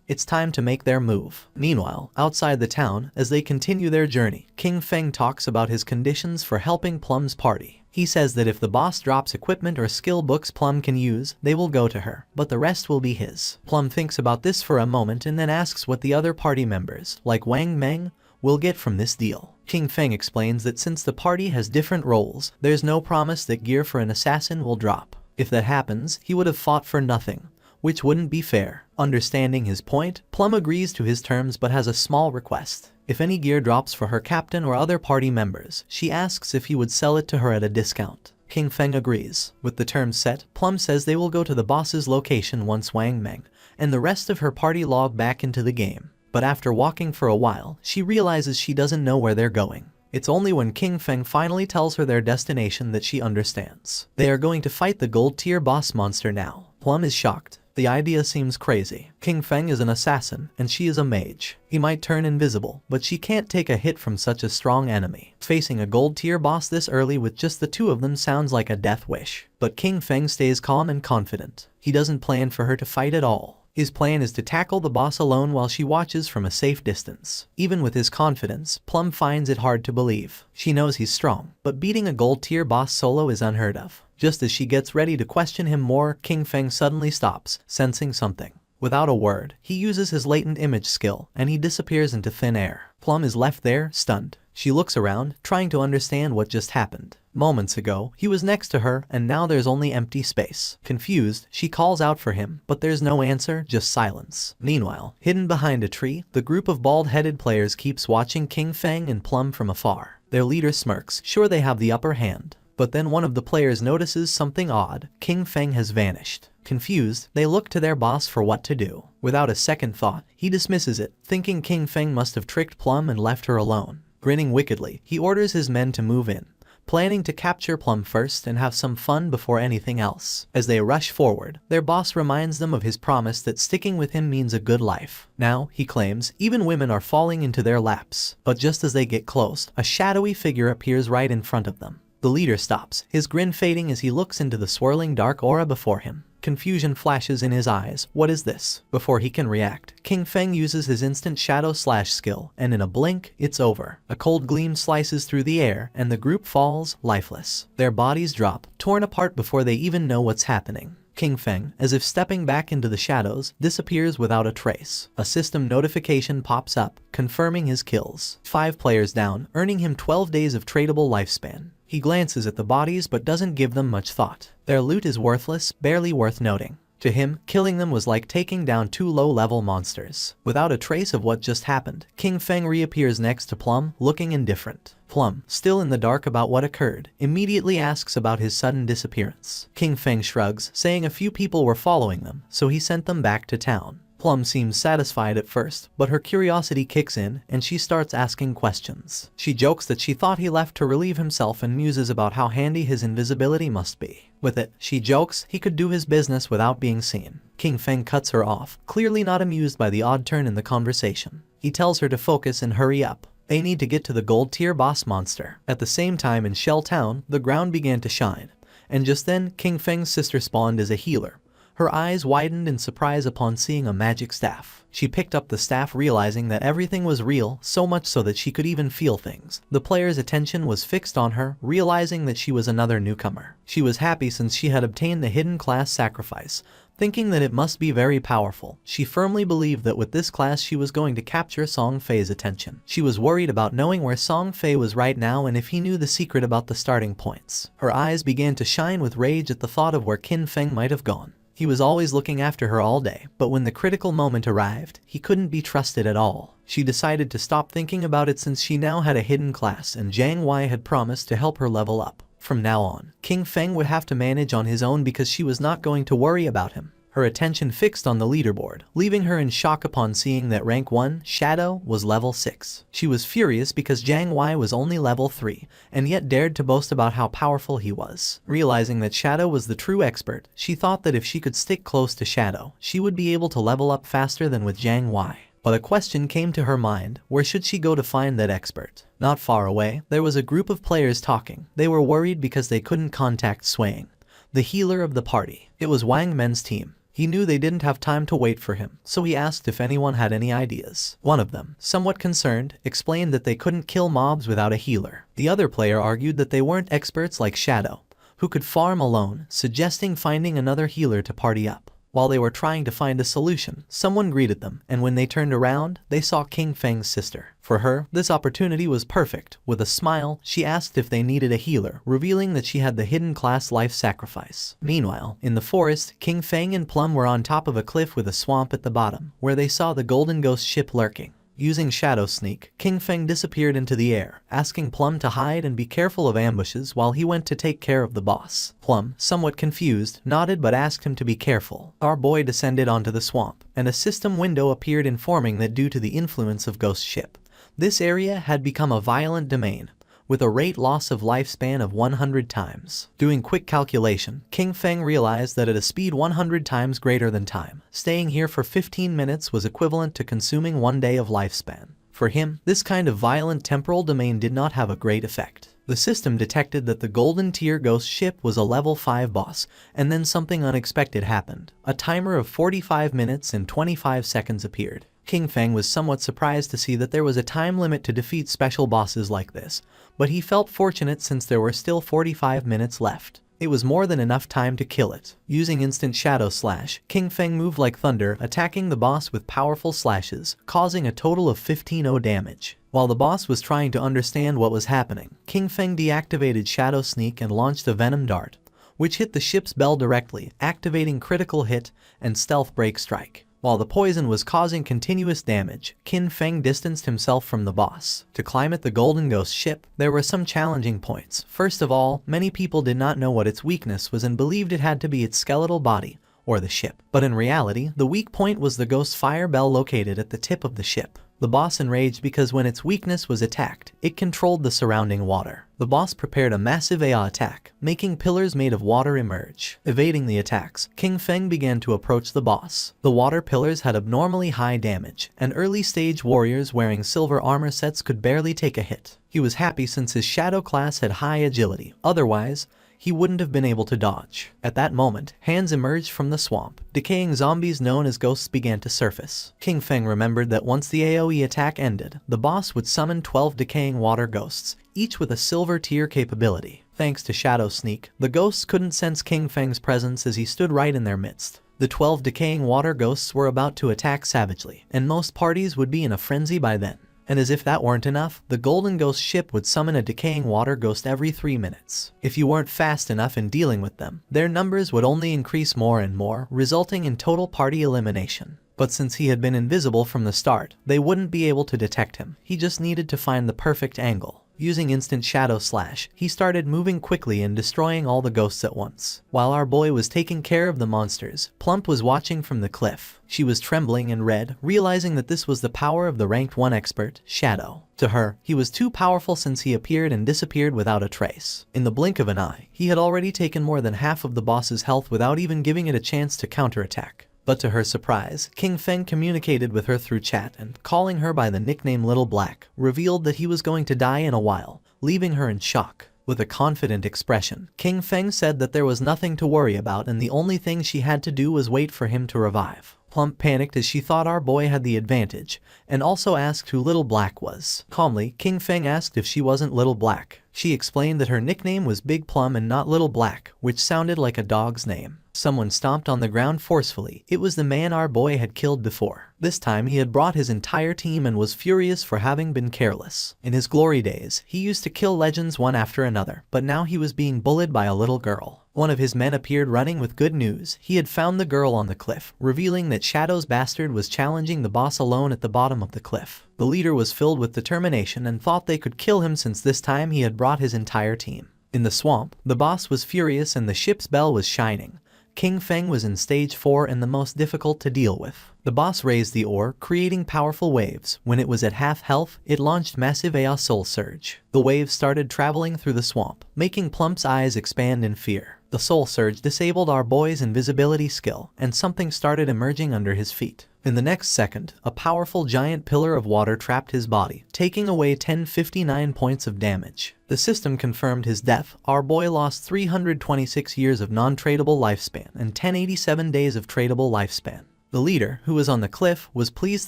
It's time to make their move. Meanwhile, outside the town, as they continue their journey, King Feng talks about his conditions for helping Plum's party. He says that if the boss drops equipment or skill books Plum can use, they will go to her, but the rest will be his. Plum thinks about this for a moment and then asks what the other party members, like Wang Meng, will get from this deal. King Feng explains that since the party has different roles, there's no promise that gear for an assassin will drop. If that happens, he would have fought for nothing, which wouldn't be fair. Understanding his point, Plum agrees to his terms but has a small request. If any gear drops for her captain or other party members, she asks if he would sell it to her at a discount. King Feng agrees. With the terms set, Plum says they will go to the boss's location once Wang Meng and the rest of her party log back into the game. But after walking for a while, she realizes she doesn't know where they're going. It's only when King Feng finally tells her their destination that she understands. They are going to fight the gold-tier boss monster now. Plum is shocked. The idea seems crazy. King Feng is an assassin, and she is a mage. He might turn invisible, but she can't take a hit from such a strong enemy. Facing a gold-tier boss this early with just the two of them sounds like a death wish. But King Feng stays calm and confident. He doesn't plan for her to fight at all. His plan is to tackle the boss alone while she watches from a safe distance. Even with his confidence, Plum finds it hard to believe. She knows he's strong, but beating a gold-tier boss solo is unheard of. Just as she gets ready to question him more, King Feng suddenly stops, sensing something. Without a word, he uses his latent image skill, and he disappears into thin air. Plum is left there, stunned. She looks around, trying to understand what just happened. Moments ago, he was next to her, and now there's only empty space. Confused, she calls out for him, but there's no answer, just silence. Meanwhile, hidden behind a tree, the group of bald-headed players keeps watching King Feng and Plum from afar. Their leader smirks, sure they have the upper hand. But then one of the players notices something odd. King Feng has vanished. Confused, they look to their boss for what to do. Without a second thought, he dismisses it, thinking King Feng must have tricked Plum and left her alone. Grinning wickedly, he orders his men to move in, planning to capture Plum first and have some fun before anything else. As they rush forward, their boss reminds them of his promise that sticking with him means a good life. Now, he claims, even women are falling into their laps. But just as they get close, a shadowy figure appears right in front of them. The leader stops, his grin fading as he looks into the swirling dark aura before him. Confusion flashes in his eyes. What is this? Before he can react, King Feng uses his instant shadow slash skill, and in a blink, it's over. A cold gleam slices through the air, and the group falls, lifeless. Their bodies drop, torn apart before they even know what's happening. King Feng, as if stepping back into the shadows, disappears without a trace. A system notification pops up, confirming his kills. 5 players down, earning him 12 days of tradable lifespan. He glances at the bodies but doesn't give them much thought. Their loot is worthless, barely worth noting. To him, killing them was like taking down 2 low-level monsters. Without a trace of what just happened, King Feng reappears next to Plum, looking indifferent. Plum, still in the dark about what occurred, immediately asks about his sudden disappearance. King Feng shrugs, saying a few people were following them, so he sent them back to town. Plum seems satisfied at first, but her curiosity kicks in and she starts asking questions. She jokes that she thought he left to relieve himself and muses about how handy his invisibility must be. With it, she jokes he could do his business without being seen. King Feng cuts her off, clearly not amused by the odd turn in the conversation. He tells her to focus and hurry up. They need to get to the gold tier boss monster. At the same time in Shell Town, the ground began to shine. And just then, King Feng's sister spawned as a healer. Her eyes widened in surprise upon seeing a magic staff. She picked up the staff realizing that everything was real, so much so that she could even feel things. The player's attention was fixed on her, realizing that she was another newcomer. She was happy since she had obtained the hidden class sacrifice, thinking that it must be very powerful. She firmly believed that with this class she was going to capture Song Fei's attention. She was worried about knowing where Song Fei was right now and if he knew the secret about the starting points. Her eyes began to shine with rage at the thought of where King Feng might have gone. He was always looking after her all day, but when the critical moment arrived, he couldn't be trusted at all. She decided to stop thinking about it since she now had a hidden class and Jiang Wei had promised to help her level up. From now on, King Feng would have to manage on his own because she was not going to worry about him. Her attention fixed on the leaderboard, leaving her in shock upon seeing that rank 1, Shadow, was level 6. She was furious because Jiang Wei was only level 3, and yet dared to boast about how powerful he was. Realizing that Shadow was the true expert, she thought that if she could stick close to Shadow, she would be able to level up faster than with Jiang Wei. But a question came to her mind: where should she go to find that expert? Not far away, there was a group of players talking. They were worried because they couldn't contact Swaying, the healer of the party. It was Wang Men's team. He knew they didn't have time to wait for him, so he asked if anyone had any ideas. One of them, somewhat concerned, explained that they couldn't kill mobs without a healer. The other player argued that they weren't experts like Shadow, who could farm alone, suggesting finding another healer to party up. While they were trying to find a solution, someone greeted them, and when they turned around, they saw King Feng's sister. For her, this opportunity was perfect. With a smile, she asked if they needed a healer, revealing that she had the hidden class life sacrifice. Meanwhile, in the forest, King Feng and Plum were on top of a cliff with a swamp at the bottom, where they saw the golden ghost ship lurking. Using Shadow Sneak, King Feng disappeared into the air, asking Plum to hide and be careful of ambushes while he went to take care of the boss. Plum, somewhat confused, nodded but asked him to be careful. Our boy descended onto the swamp, and a system window appeared informing that due to the influence of Ghost Ship, this area had become a violent domain, with a rate loss of lifespan of 100 times. Doing quick calculation, King Feng realized that at a speed 100 times greater than time, staying here for 15 minutes was equivalent to consuming 1 day of lifespan. For him, this kind of violent temporal domain did not have a great effect. The system detected that the golden tier ghost ship was a level 5 boss, and then something unexpected happened. A timer of 45 minutes and 25 seconds appeared. King Feng was somewhat surprised to see that there was a time limit to defeat special bosses like this, but he felt fortunate since there were still 45 minutes left. It was more than enough time to kill it. Using instant shadow slash, King Feng moved like thunder, attacking the boss with powerful slashes, causing a total of 15-0 damage. While the boss was trying to understand what was happening, King Feng deactivated Shadow Sneak and launched a Venom Dart, which hit the ship's bell directly, activating Critical Hit and Stealth Break Strike. While the poison was causing continuous damage, King Feng distanced himself from the boss. To climb at the Golden Ghost ship, there were some challenging points. First of all, many people did not know what its weakness was and believed it had to be its skeletal body, or the ship. But in reality, the weak point was the ghost fire bell located at the tip of the ship. The boss enraged because when its weakness was attacked, it controlled the surrounding water. The boss prepared a massive AI attack, making pillars made of water emerge. Evading the attacks, King Feng began to approach the boss. The water pillars had abnormally high damage, and early-stage warriors wearing silver armor sets could barely take a hit. He was happy since his shadow class had high agility, otherwise, he wouldn't have been able to dodge. At that moment, hands emerged from the swamp. Decaying zombies known as ghosts began to surface. King Feng remembered that once the AoE attack ended, the boss would summon 12 decaying water ghosts, each with a silver tier capability. Thanks to Shadow Sneak, the ghosts couldn't sense King Feng's presence as he stood right in their midst. The 12 decaying water ghosts were about to attack savagely, and most parties would be in a frenzy by then. And as if that weren't enough, the Golden Ghost ship would summon a decaying water ghost every 3 minutes. If you weren't fast enough in dealing with them, their numbers would only increase more and more, resulting in total party elimination. But since he had been invisible from the start, they wouldn't be able to detect him. He just needed to find the perfect angle. Using instant shadow slash, he started moving quickly and destroying all the ghosts at once. While our boy was taking care of the monsters, Plump was watching from the cliff. She was trembling and red, realizing that this was the power of the ranked 1 expert, Shadow. To her, he was too powerful since he appeared and disappeared without a trace. In the blink of an eye, he had already taken more than half of the boss's health without even giving it a chance to counterattack. But to her surprise, King Feng communicated with her through chat and, calling her by the nickname Little Black, revealed that he was going to die in a while, leaving her in shock. With a confident expression, King Feng said that there was nothing to worry about and the only thing she had to do was wait for him to revive. Plump panicked as she thought our boy had the advantage, and also asked who Little Black was. Calmly, King Feng asked if she wasn't Little Black. She explained that her nickname was Big Plum and not Little Black, which sounded like a dog's name. Someone stomped on the ground forcefully. It was the man our boy had killed before. This time he had brought his entire team and was furious for having been careless. In his glory days, he used to kill legends one after another, but now he was being bullied by a little girl. One of his men appeared running with good news. He had found the girl on the cliff, revealing that Shadow's bastard was challenging the boss alone at the bottom of the cliff. The leader was filled with determination and thought they could kill him since this time he had brought his entire team. In the swamp, the boss was furious and the ship's bell was shining. King Feng was in stage 4 and the most difficult to deal with. The boss raised the ore, creating powerful waves. When it was at half health, it launched massive AI Soul Surge. The waves started traveling through the swamp, making Plump's eyes expand in fear. The Soul Surge disabled our boy's invisibility skill, and something started emerging under his feet. In the next second, a powerful giant pillar of water trapped his body, taking away 1059 points of damage. The system confirmed his death. Our boy lost 326 years of non-tradable lifespan and 1087 days of tradable lifespan. The leader, who was on the cliff, was pleased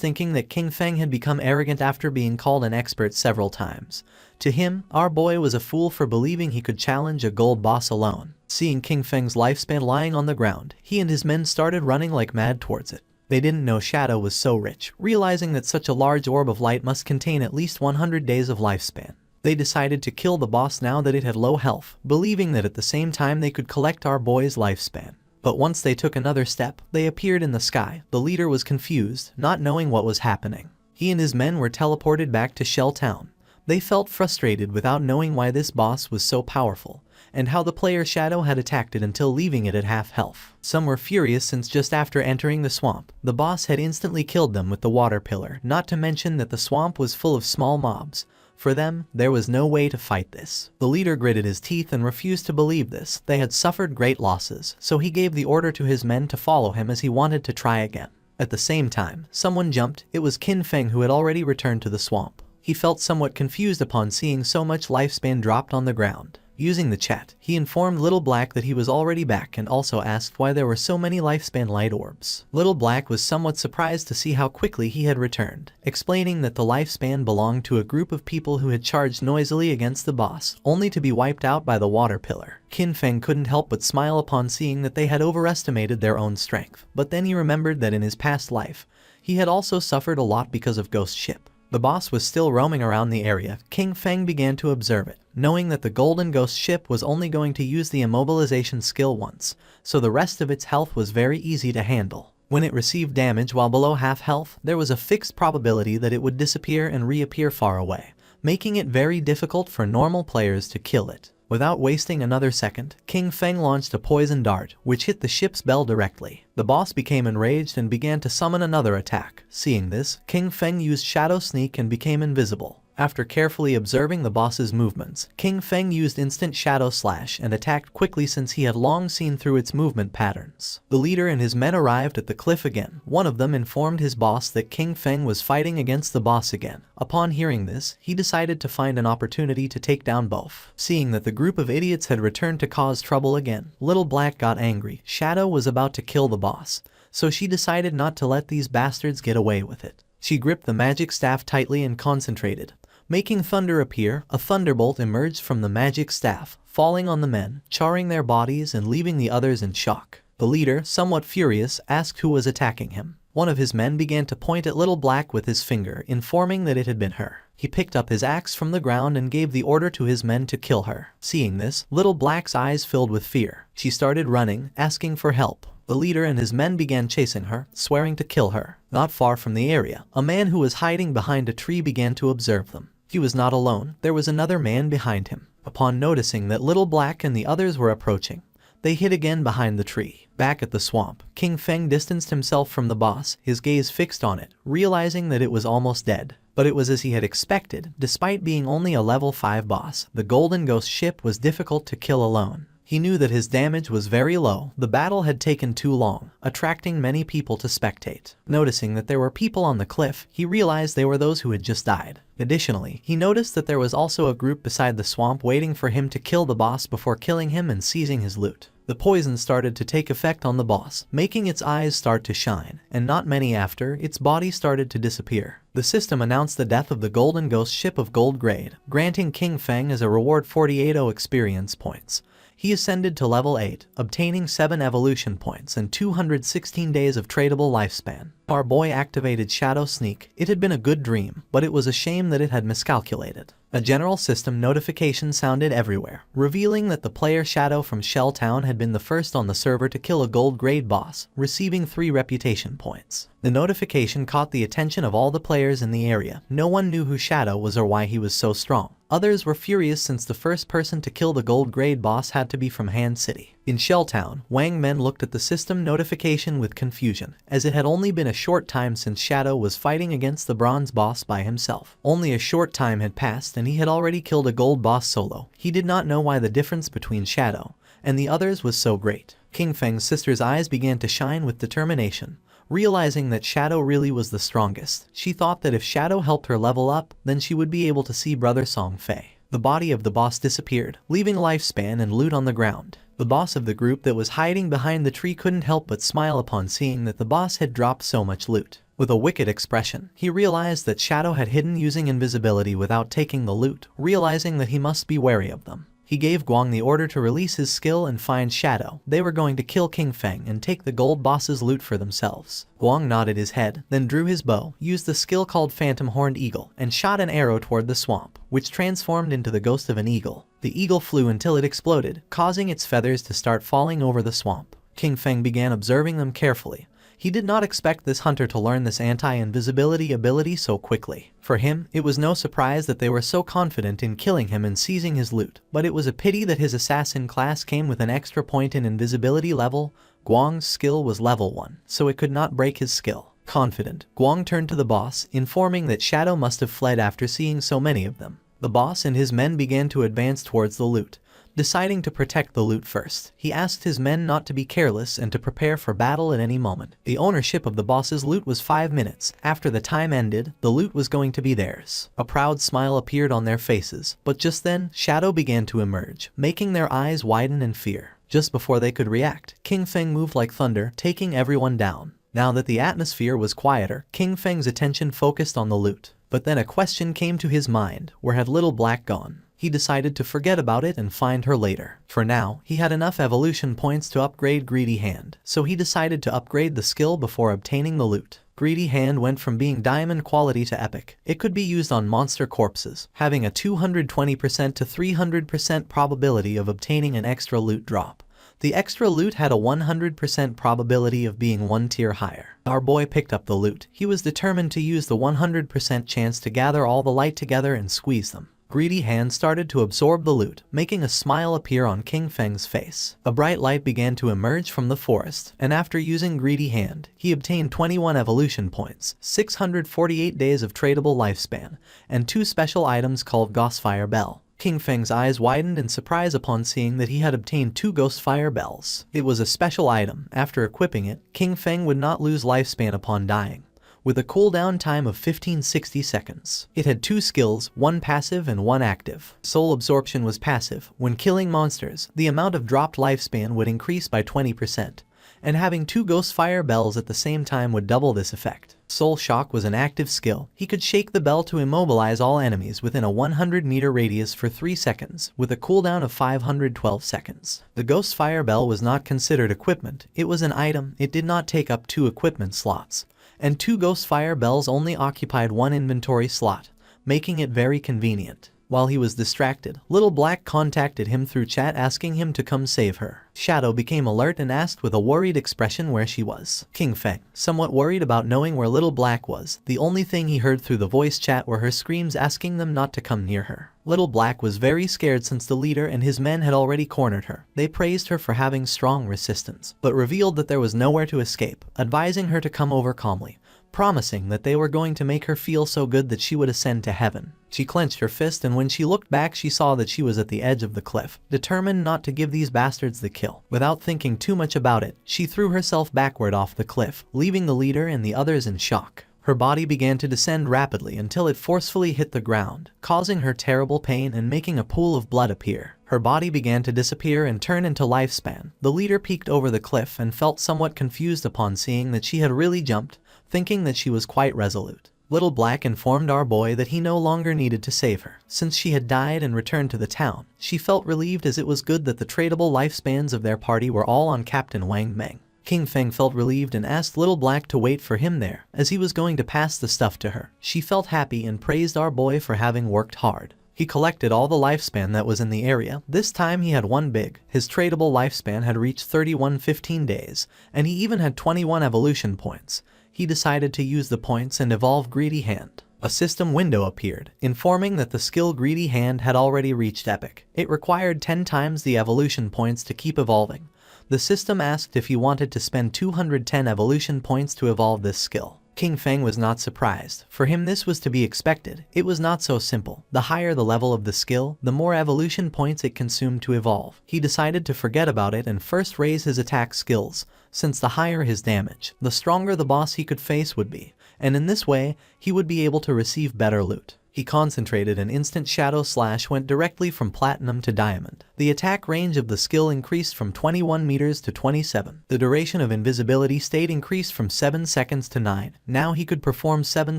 thinking that King Feng had become arrogant after being called an expert several times. To him, our boy was a fool for believing he could challenge a gold boss alone. Seeing King Feng's lifespan lying on the ground, he and his men started running like mad towards it. They didn't know Shadow was so rich, realizing that such a large orb of light must contain at least 100 days of lifespan. They decided to kill the boss now that it had low health, believing that at the same time they could collect our boy's lifespan. But once they took another step, they appeared in the sky. The leader was confused, not knowing what was happening. He and his men were teleported back to Shell Town. They felt frustrated without knowing why this boss was so powerful, and how the player Shadow had attacked it until leaving it at half health. Some were furious since just after entering the swamp, the boss had instantly killed them with the water pillar, not to mention that the swamp was full of small mobs. For them, there was no way to fight this. The leader gritted his teeth and refused to believe this. They had suffered great losses, so he gave the order to his men to follow him as he wanted to try again. At the same time, someone jumped. It was King Feng who had already returned to the swamp. He felt somewhat confused upon seeing so much lifespan dropped on the ground. Using the chat, he informed Little Black that he was already back and also asked why there were so many lifespan light orbs. Little Black was somewhat surprised to see how quickly he had returned, explaining that the lifespan belonged to a group of people who had charged noisily against the boss, only to be wiped out by the water pillar. King Feng couldn't help but smile upon seeing that they had overestimated their own strength, but then he remembered that in his past life, he had also suffered a lot because of Ghost Ship. The boss was still roaming around the area. King Feng began to observe it, knowing that the Golden Ghost ship was only going to use the immobilization skill once, so the rest of its health was very easy to handle. When it received damage while below half health, there was a fixed probability that it would disappear and reappear far away, making it very difficult for normal players to kill it. Without wasting another second, King Feng launched a poison dart, which hit the ship's bell directly. The boss became enraged and began to summon another attack. Seeing this, King Feng used Shadow Sneak and became invisible. After carefully observing the boss's movements, King Feng used Instant Shadow Slash and attacked quickly since he had long seen through its movement patterns. The leader and his men arrived at the cliff again. One of them informed his boss that King Feng was fighting against the boss again. Upon hearing this, he decided to find an opportunity to take down both. Seeing that the group of idiots had returned to cause trouble again, Little Black got angry. Shadow was about to kill the boss, so she decided not to let these bastards get away with it. She gripped the magic staff tightly and concentrated. Making thunder appear, a thunderbolt emerged from the magic staff, falling on the men, charring their bodies and leaving the others in shock. The leader, somewhat furious, asked who was attacking him. One of his men began to point at Little Black with his finger, informing that it had been her. He picked up his axe from the ground and gave the order to his men to kill her. Seeing this, Little Black's eyes filled with fear. She started running, asking for help. The leader and his men began chasing her, swearing to kill her. Not far from the area, a man who was hiding behind a tree began to observe them. He was not alone, there was another man behind him. Upon noticing that Little Black and the others were approaching, they hid again behind the tree. Back at the swamp, King Feng distanced himself from the boss, his gaze fixed on it, realizing that it was almost dead. But it was as he had expected. Despite being only a level 5 boss, the Golden Ghost ship was difficult to kill alone. He knew that his damage was very low. The battle had taken too long, attracting many people to spectate. Noticing that there were people on the cliff, he realized they were those who had just died. Additionally, he noticed that there was also a group beside the swamp waiting for him to kill the boss before killing him and seizing his loot. The poison started to take effect on the boss, making its eyes start to shine, and not many after, its body started to disappear. The system announced the death of the Golden Ghost ship of gold grade, granting King Feng as a reward 48 experience points. He ascended to level 8, obtaining 7 evolution points and 216 days of tradable lifespan. Our boy activated Shadow Sneak. It had been a good dream, but it was a shame that it had miscalculated. A general system notification sounded everywhere, revealing that the player Shadow from Shell Town had been the first on the server to kill a gold grade boss, receiving 3 reputation points. The notification caught the attention of all the players in the area. No one knew who Shadow was or why he was so strong. Others were furious since the first person to kill the gold grade boss had to be from Han City. In Shell Town, Wang Men looked at the system notification with confusion, as it had only been a short time since Shadow was fighting against the bronze boss by himself. Only a short time had passed and he had already killed a gold boss solo. He did not know why the difference between Shadow and the others was so great. King Feng's sister's eyes began to shine with determination. Realizing that Shadow really was the strongest, she thought that if Shadow helped her level up, then she would be able to see Brother Song Fei. The body of the boss disappeared, leaving lifespan and loot on the ground. The boss of the group that was hiding behind the tree couldn't help but smile upon seeing that the boss had dropped so much loot. With a wicked expression, he realized that Shadow had hidden using invisibility without taking the loot, realizing that he must be wary of them. He gave Guang the order to release his skill and find Shadow. They were going to kill King Feng and take the gold boss's loot for themselves. Guang nodded his head, then drew his bow, used the skill called Phantom Horned Eagle, and shot an arrow toward the swamp, which transformed into the ghost of an eagle. The eagle flew until it exploded, causing its feathers to start falling over the swamp. King Feng began observing them carefully. He did not expect this hunter to learn this anti-invisibility ability so quickly. For him, it was no surprise that they were so confident in killing him and seizing his loot, but it was a pity that his assassin class came with an extra point in invisibility level. Guang's skill was level 1, so it could not break his skill. Confident, Guang turned to the boss, informing that Shadow must have fled after seeing so many of them. The boss and his men began to advance towards the loot. Deciding to protect the loot first, he asked his men not to be careless and to prepare for battle at any moment. The ownership of the boss's loot was 5 minutes. After the time ended, the loot was going to be theirs. A proud smile appeared on their faces, but just then, Shadow began to emerge, making their eyes widen in fear. Just before they could react, King Feng moved like thunder, taking everyone down. Now that the atmosphere was quieter, King Feng's attention focused on the loot. But then a question came to his mind: where had Little Black gone? He decided to forget about it and find her later. For now, he had enough evolution points to upgrade Greedy Hand, so he decided to upgrade the skill before obtaining the loot. Greedy Hand went from being diamond quality to epic. It could be used on monster corpses, having a 220% to 300% probability of obtaining an extra loot drop. The extra loot had a 100% probability of being 1 tier higher. Our boy picked up the loot. He was determined to use the 100% chance to gather all the light together and squeeze them. Greedy Hand started to absorb the loot, making a smile appear on King Feng's face. A bright light began to emerge from the forest, and after using Greedy Hand, he obtained 21 evolution points, 648 days of tradable lifespan, and 2 special items called Ghostfire Bell. King Feng's eyes widened in surprise upon seeing that he had obtained 2 Ghostfire Bells. It was a special item. After equipping it, King Feng would not lose lifespan upon dying, with a cooldown time of 1560 seconds. It had 2 skills, 1 passive and 1 active. Soul Absorption was passive. When killing monsters, the amount of dropped lifespan would increase by 20%, and having 2 Ghostfire Bells at the same time would double this effect. Soul Shock was an active skill. He could shake the bell to immobilize all enemies within a 100-meter radius for 3 seconds, with a cooldown of 512 seconds. The Ghostfire Bell was not considered equipment. It was an item. It did not take up 2 equipment slots, and 2 Ghostfire Bells only occupied 1 inventory slot, making it very convenient. While he was distracted, Little Black contacted him through chat asking him to come save her. Shadow became alert and asked with a worried expression where she was. King Feng, somewhat worried about knowing where Little Black was, the only thing he heard through the voice chat were her screams asking them not to come near her. Little Black was very scared since the leader and his men had already cornered her. They praised her for having strong resistance, but revealed that there was nowhere to escape, advising her to come over calmly, promising that they were going to make her feel so good that she would ascend to heaven. She clenched her fist, and when she looked back she saw that she was at the edge of the cliff, determined not to give these bastards the kill. Without thinking too much about it, she threw herself backward off the cliff, leaving the leader and the others in shock. Her body began to descend rapidly until it forcefully hit the ground, causing her terrible pain and making a pool of blood appear. Her body began to disappear and turn into lifespan. The leader peeked over the cliff and felt somewhat confused upon seeing that she had really jumped, thinking that she was quite resolute. Little Black informed our boy that he no longer needed to save her, since she had died and returned to the town. She felt relieved, as it was good that the tradable lifespans of their party were all on Captain Wang Meng. King Feng felt relieved and asked Little Black to wait for him there, as he was going to pass the stuff to her. She felt happy and praised our boy for having worked hard. He collected all the lifespan that was in the area. This time he had 1 big. His tradable lifespan had reached 3115 days, and he even had 21 evolution points. He decided to use the points and evolve Greedy Hand. A system window appeared, informing that the skill Greedy Hand had already reached epic. It required 10 times the evolution points to keep evolving. The system asked if he wanted to spend 210 evolution points to evolve this skill. King Feng was not surprised. For him this was to be expected. It was not so simple. The higher the level of the skill, the more evolution points it consumed to evolve. He decided to forget about it and first raise his attack skills, since the higher his damage, the stronger the boss he could face would be, and in this way, he would be able to receive better loot. He concentrated, and instant Shadow Slash went directly from Platinum to Diamond. The attack range of the skill increased from 21 meters to 27. The duration of invisibility stayed increased from 7 seconds to 9. Now he could perform 7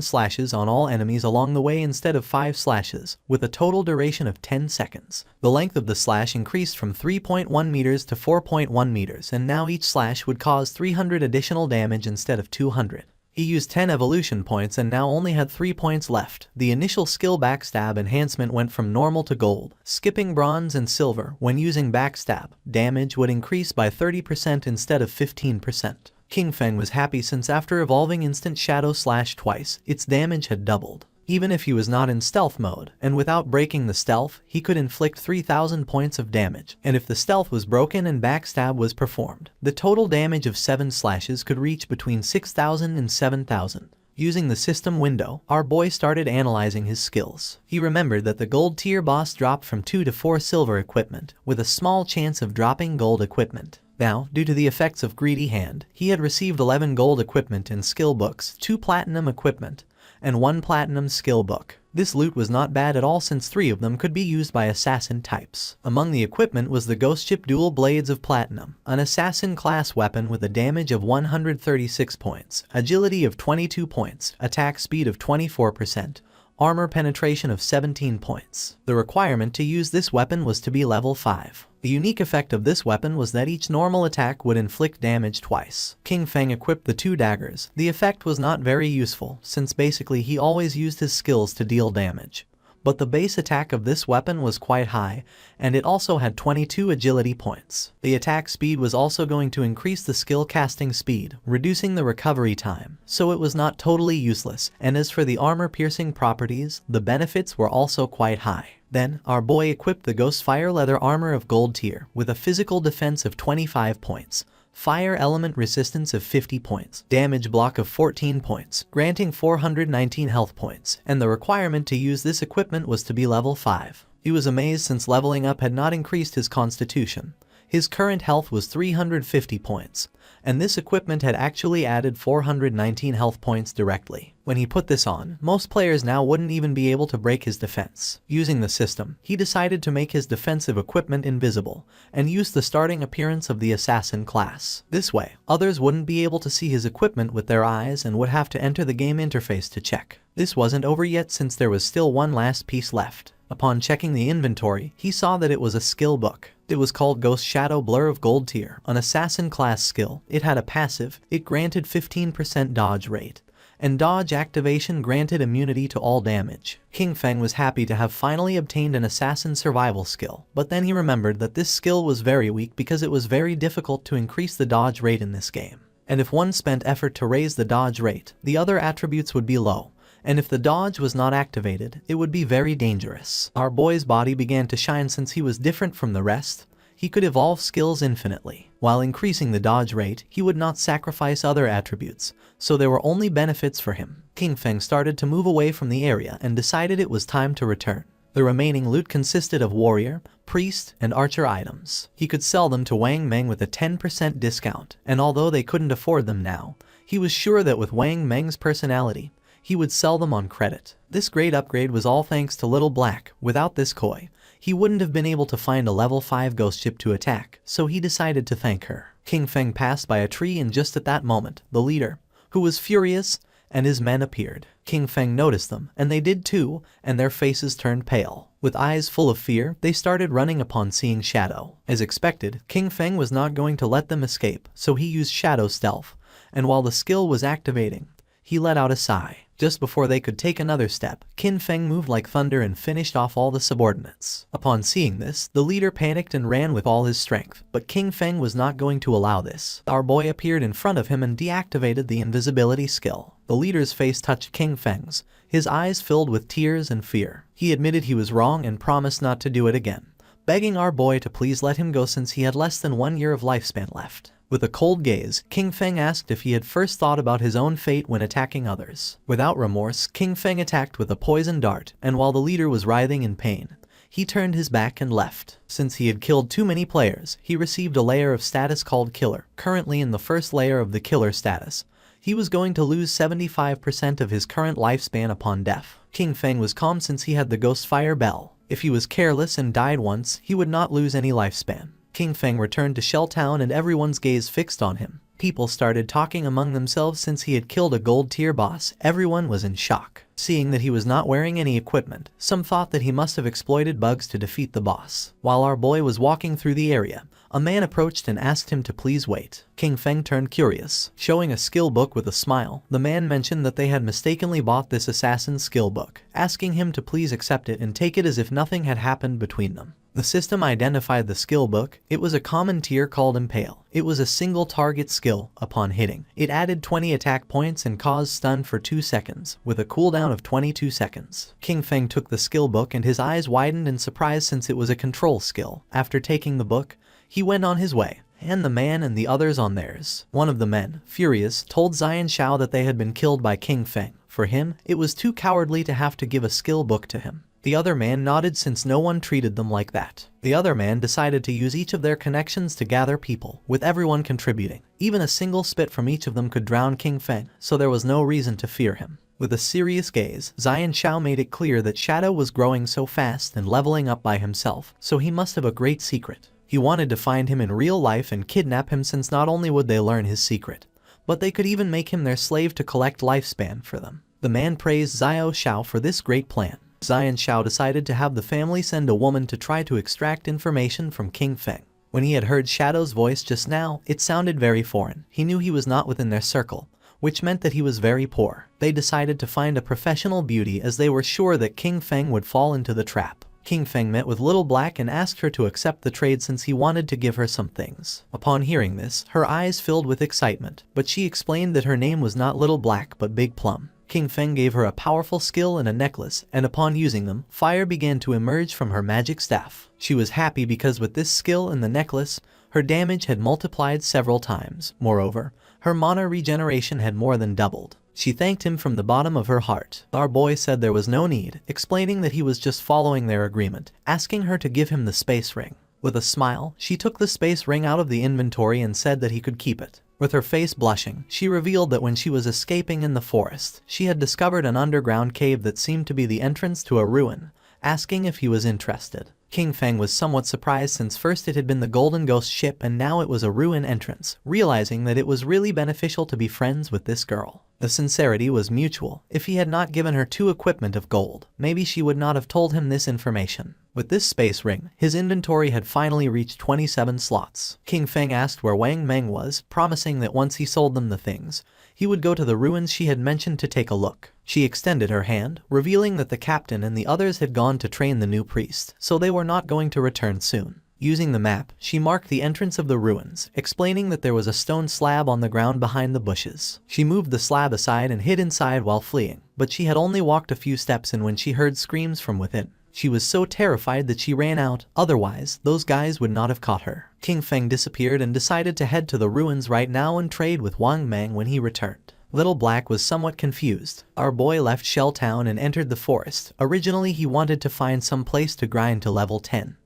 slashes on all enemies along the way instead of 5 slashes, with a total duration of 10 seconds. The length of the slash increased from 3.1 meters to 4.1 meters, and now each slash would cause 300 additional damage instead of 200. He used 10 evolution points and now only had 3 points left. The initial skill Backstab enhancement went from normal to gold, skipping bronze and silver. When using Backstab, damage would increase by 30% instead of 15%. King Feng was happy, since after evolving Instant Shadow Slash twice, its damage had doubled. Even if he was not in stealth mode, and without breaking the stealth, he could inflict 3,000 points of damage. And if the stealth was broken and Backstab was performed, the total damage of 7 slashes could reach between 6,000 and 7,000. Using the system window, our boy started analyzing his skills. He remembered that the gold tier boss dropped from 2 to 4 silver equipment, with a small chance of dropping gold equipment. Now, due to the effects of Greedy Hand, he had received 11 gold equipment and skill books, 2 platinum equipment, and 1 platinum skill book. This loot was not bad at all, since 3 of them could be used by assassin types. Among the equipment was the Ghost Ship Dual Blades of Platinum, an assassin class weapon with a damage of 136 points, agility of 22 points, attack speed of 24%, armor penetration of 17 points. The requirement to use this weapon was to be level 5. The unique effect of this weapon was that each normal attack would inflict damage twice. King Feng equipped the 2 daggers. The effect was not very useful, since basically he always used his skills to deal damage. but the base attack of this weapon was quite high, and it also had 22 agility points. The attack speed was also going to increase the skill casting speed, reducing the recovery time, so it was not totally useless, and as for the armor-piercing properties, the benefits were also quite high. Then, our boy equipped the Ghost Fire Leather Armor of Gold tier with a physical defense of 25 points, fire element resistance of 50 points, damage block of 14 points, granting 419 health points, and the requirement to use this equipment was to be level 5. He was amazed since leveling up had not increased his constitution. His current health was 350 points, and this equipment had actually added 419 health points directly. When he put this on, most players now wouldn't even be able to break his defense. Using the system, he decided to make his defensive equipment invisible, and use the starting appearance of the assassin class. This way, others wouldn't be able to see his equipment with their eyes and would have to enter the game interface to check. This wasn't over yet since there was still one last piece left. Upon checking the inventory, he saw that it was a skill book. It was called Ghost Shadow Blur of Gold tier, an assassin class skill. It had a passive, it granted 15% dodge rate, and dodge activation granted immunity to all damage. King Feng was happy to have finally obtained an assassin survival skill, but then he remembered that this skill was very weak because it was very difficult to increase the dodge rate in this game. And if one spent effort to raise the dodge rate, the other attributes would be low. And if the dodge was not activated, it would be very dangerous. Our boy's body began to shine since he was different from the rest. He could evolve skills infinitely. While increasing the dodge rate, he would not sacrifice other attributes, so there were only benefits for him. King Feng started to move away from the area and decided it was time to return. The remaining loot consisted of warrior, priest, and archer items. He could sell them to Wang Meng with a 10% discount, and although they couldn't afford them now, he was sure that with Wang Meng's personality, he would sell them on credit. This great upgrade was all thanks to Little Black. Without this koi, he wouldn't have been able to find a level 5 ghost ship to attack, so he decided to thank her. King Feng passed by a tree and just at that moment, the leader, who was furious, and his men appeared. King Feng noticed them, and they did too, and their faces turned pale. With eyes full of fear, they started running upon seeing Shadow. As expected, King Feng was not going to let them escape, so he used Shadow Stealth, and while the skill was activating, he let out a sigh. Just before they could take another step, King Feng moved like thunder and finished off all the subordinates. Upon seeing this, the leader panicked and ran with all his strength, but King Feng was not going to allow this. Our boy appeared in front of him and deactivated the invisibility skill. The leader's face touched King Feng's, his eyes filled with tears and fear. He admitted he was wrong and promised not to do it again, begging our boy to please let him go since he had less than 1 year of lifespan left. With a cold gaze, King Feng asked if he had first thought about his own fate when attacking others. Without remorse, King Feng attacked with a poison dart, and while the leader was writhing in pain, he turned his back and left. Since he had killed too many players, he received a layer of status called Killer. Currently in the first layer of the Killer status, he was going to lose 75% of his current lifespan upon death. King Feng was calm since he had the Ghost Fire Bell. If he was careless and died once, he would not lose any lifespan. King Feng returned to Shell Town and everyone's gaze fixed on him. People started talking among themselves since he had killed a gold tier boss. Everyone was in shock. Seeing that he was not wearing any equipment, some thought that he must have exploited bugs to defeat the boss. While our boy was walking through the area, a man approached and asked him to please wait. King Feng turned curious. Showing a skill book with a smile, the man mentioned that they had mistakenly bought this assassin's skill book, asking him to please accept it and take it as if nothing had happened between them. The system identified the skill book. It was a common tier called Impale. It was a single target skill. Upon hitting, it added 20 attack points and caused stun for 2 seconds, with a cooldown of 22 seconds. King Feng took the skill book and his eyes widened in surprise since it was a control skill. After taking the book, he went on his way, and the man and the others on theirs. One of the men, furious, told Zion Shao that they had been killed by King Feng. For him, it was too cowardly to have to give a skill book to him. The other man nodded since no one treated them like that. The other man decided to use each of their connections to gather people, with everyone contributing. Even a single spit from each of them could drown King Feng, so there was no reason to fear him. With a serious gaze, Zion Shao made it clear that Shadow was growing so fast and leveling up by himself, so he must have a great secret. He wanted to find him in real life and kidnap him since not only would they learn his secret, but they could even make him their slave to collect lifespan for them. The man praised Zion Shao for this great plan. Zion Shao decided to have the family send a woman to try to extract information from King Feng. When he had heard Shadow's voice just now, it sounded very foreign. He knew he was not within their circle, which meant that he was very poor. They decided to find a professional beauty as they were sure that King Feng would fall into the trap. King Feng met with Little Black and asked her to accept the trade since he wanted to give her some things. Upon hearing this, her eyes filled with excitement, but she explained that her name was not Little Black but Big Plum. King Feng gave her a powerful skill and a necklace, and upon using them, fire began to emerge from her magic staff. She was happy because with this skill and the necklace, her damage had multiplied several times. Moreover, her mana regeneration had more than doubled. She thanked him from the bottom of her heart. Our boy said there was no need, explaining that he was just following their agreement, asking her to give him the space ring. With a smile, she took the space ring out of the inventory and said that he could keep it. With her face blushing, she revealed that when she was escaping in the forest, she had discovered an underground cave that seemed to be the entrance to a ruin, asking if he was interested. King Feng was somewhat surprised since first it had been the Golden Ghost ship and now it was a ruin entrance, realizing that it was really beneficial to be friends with this girl. The sincerity was mutual. If he had not given her 2 equipment of gold, maybe she would not have told him this information. With this space ring, his inventory had finally reached 27 slots. King Feng asked where Wang Meng was, promising that once he sold them the things, he would go to the ruins she had mentioned to take a look. She extended her hand, revealing that the captain and the others had gone to train the new priest, so they were not going to return soon. Using the map, she marked the entrance of the ruins, explaining that there was a stone slab on the ground behind the bushes. She moved the slab aside and hid inside while fleeing, but she had only walked a few steps in when she heard screams from within. She was so terrified that she ran out, otherwise, those guys would not have caught her. King Feng disappeared and decided to head to the ruins right now and trade with Wang Meng when he returned. Little Black was somewhat confused. Our boy left Shell Town and entered the forest. Originally he wanted to find some place to grind to level 10.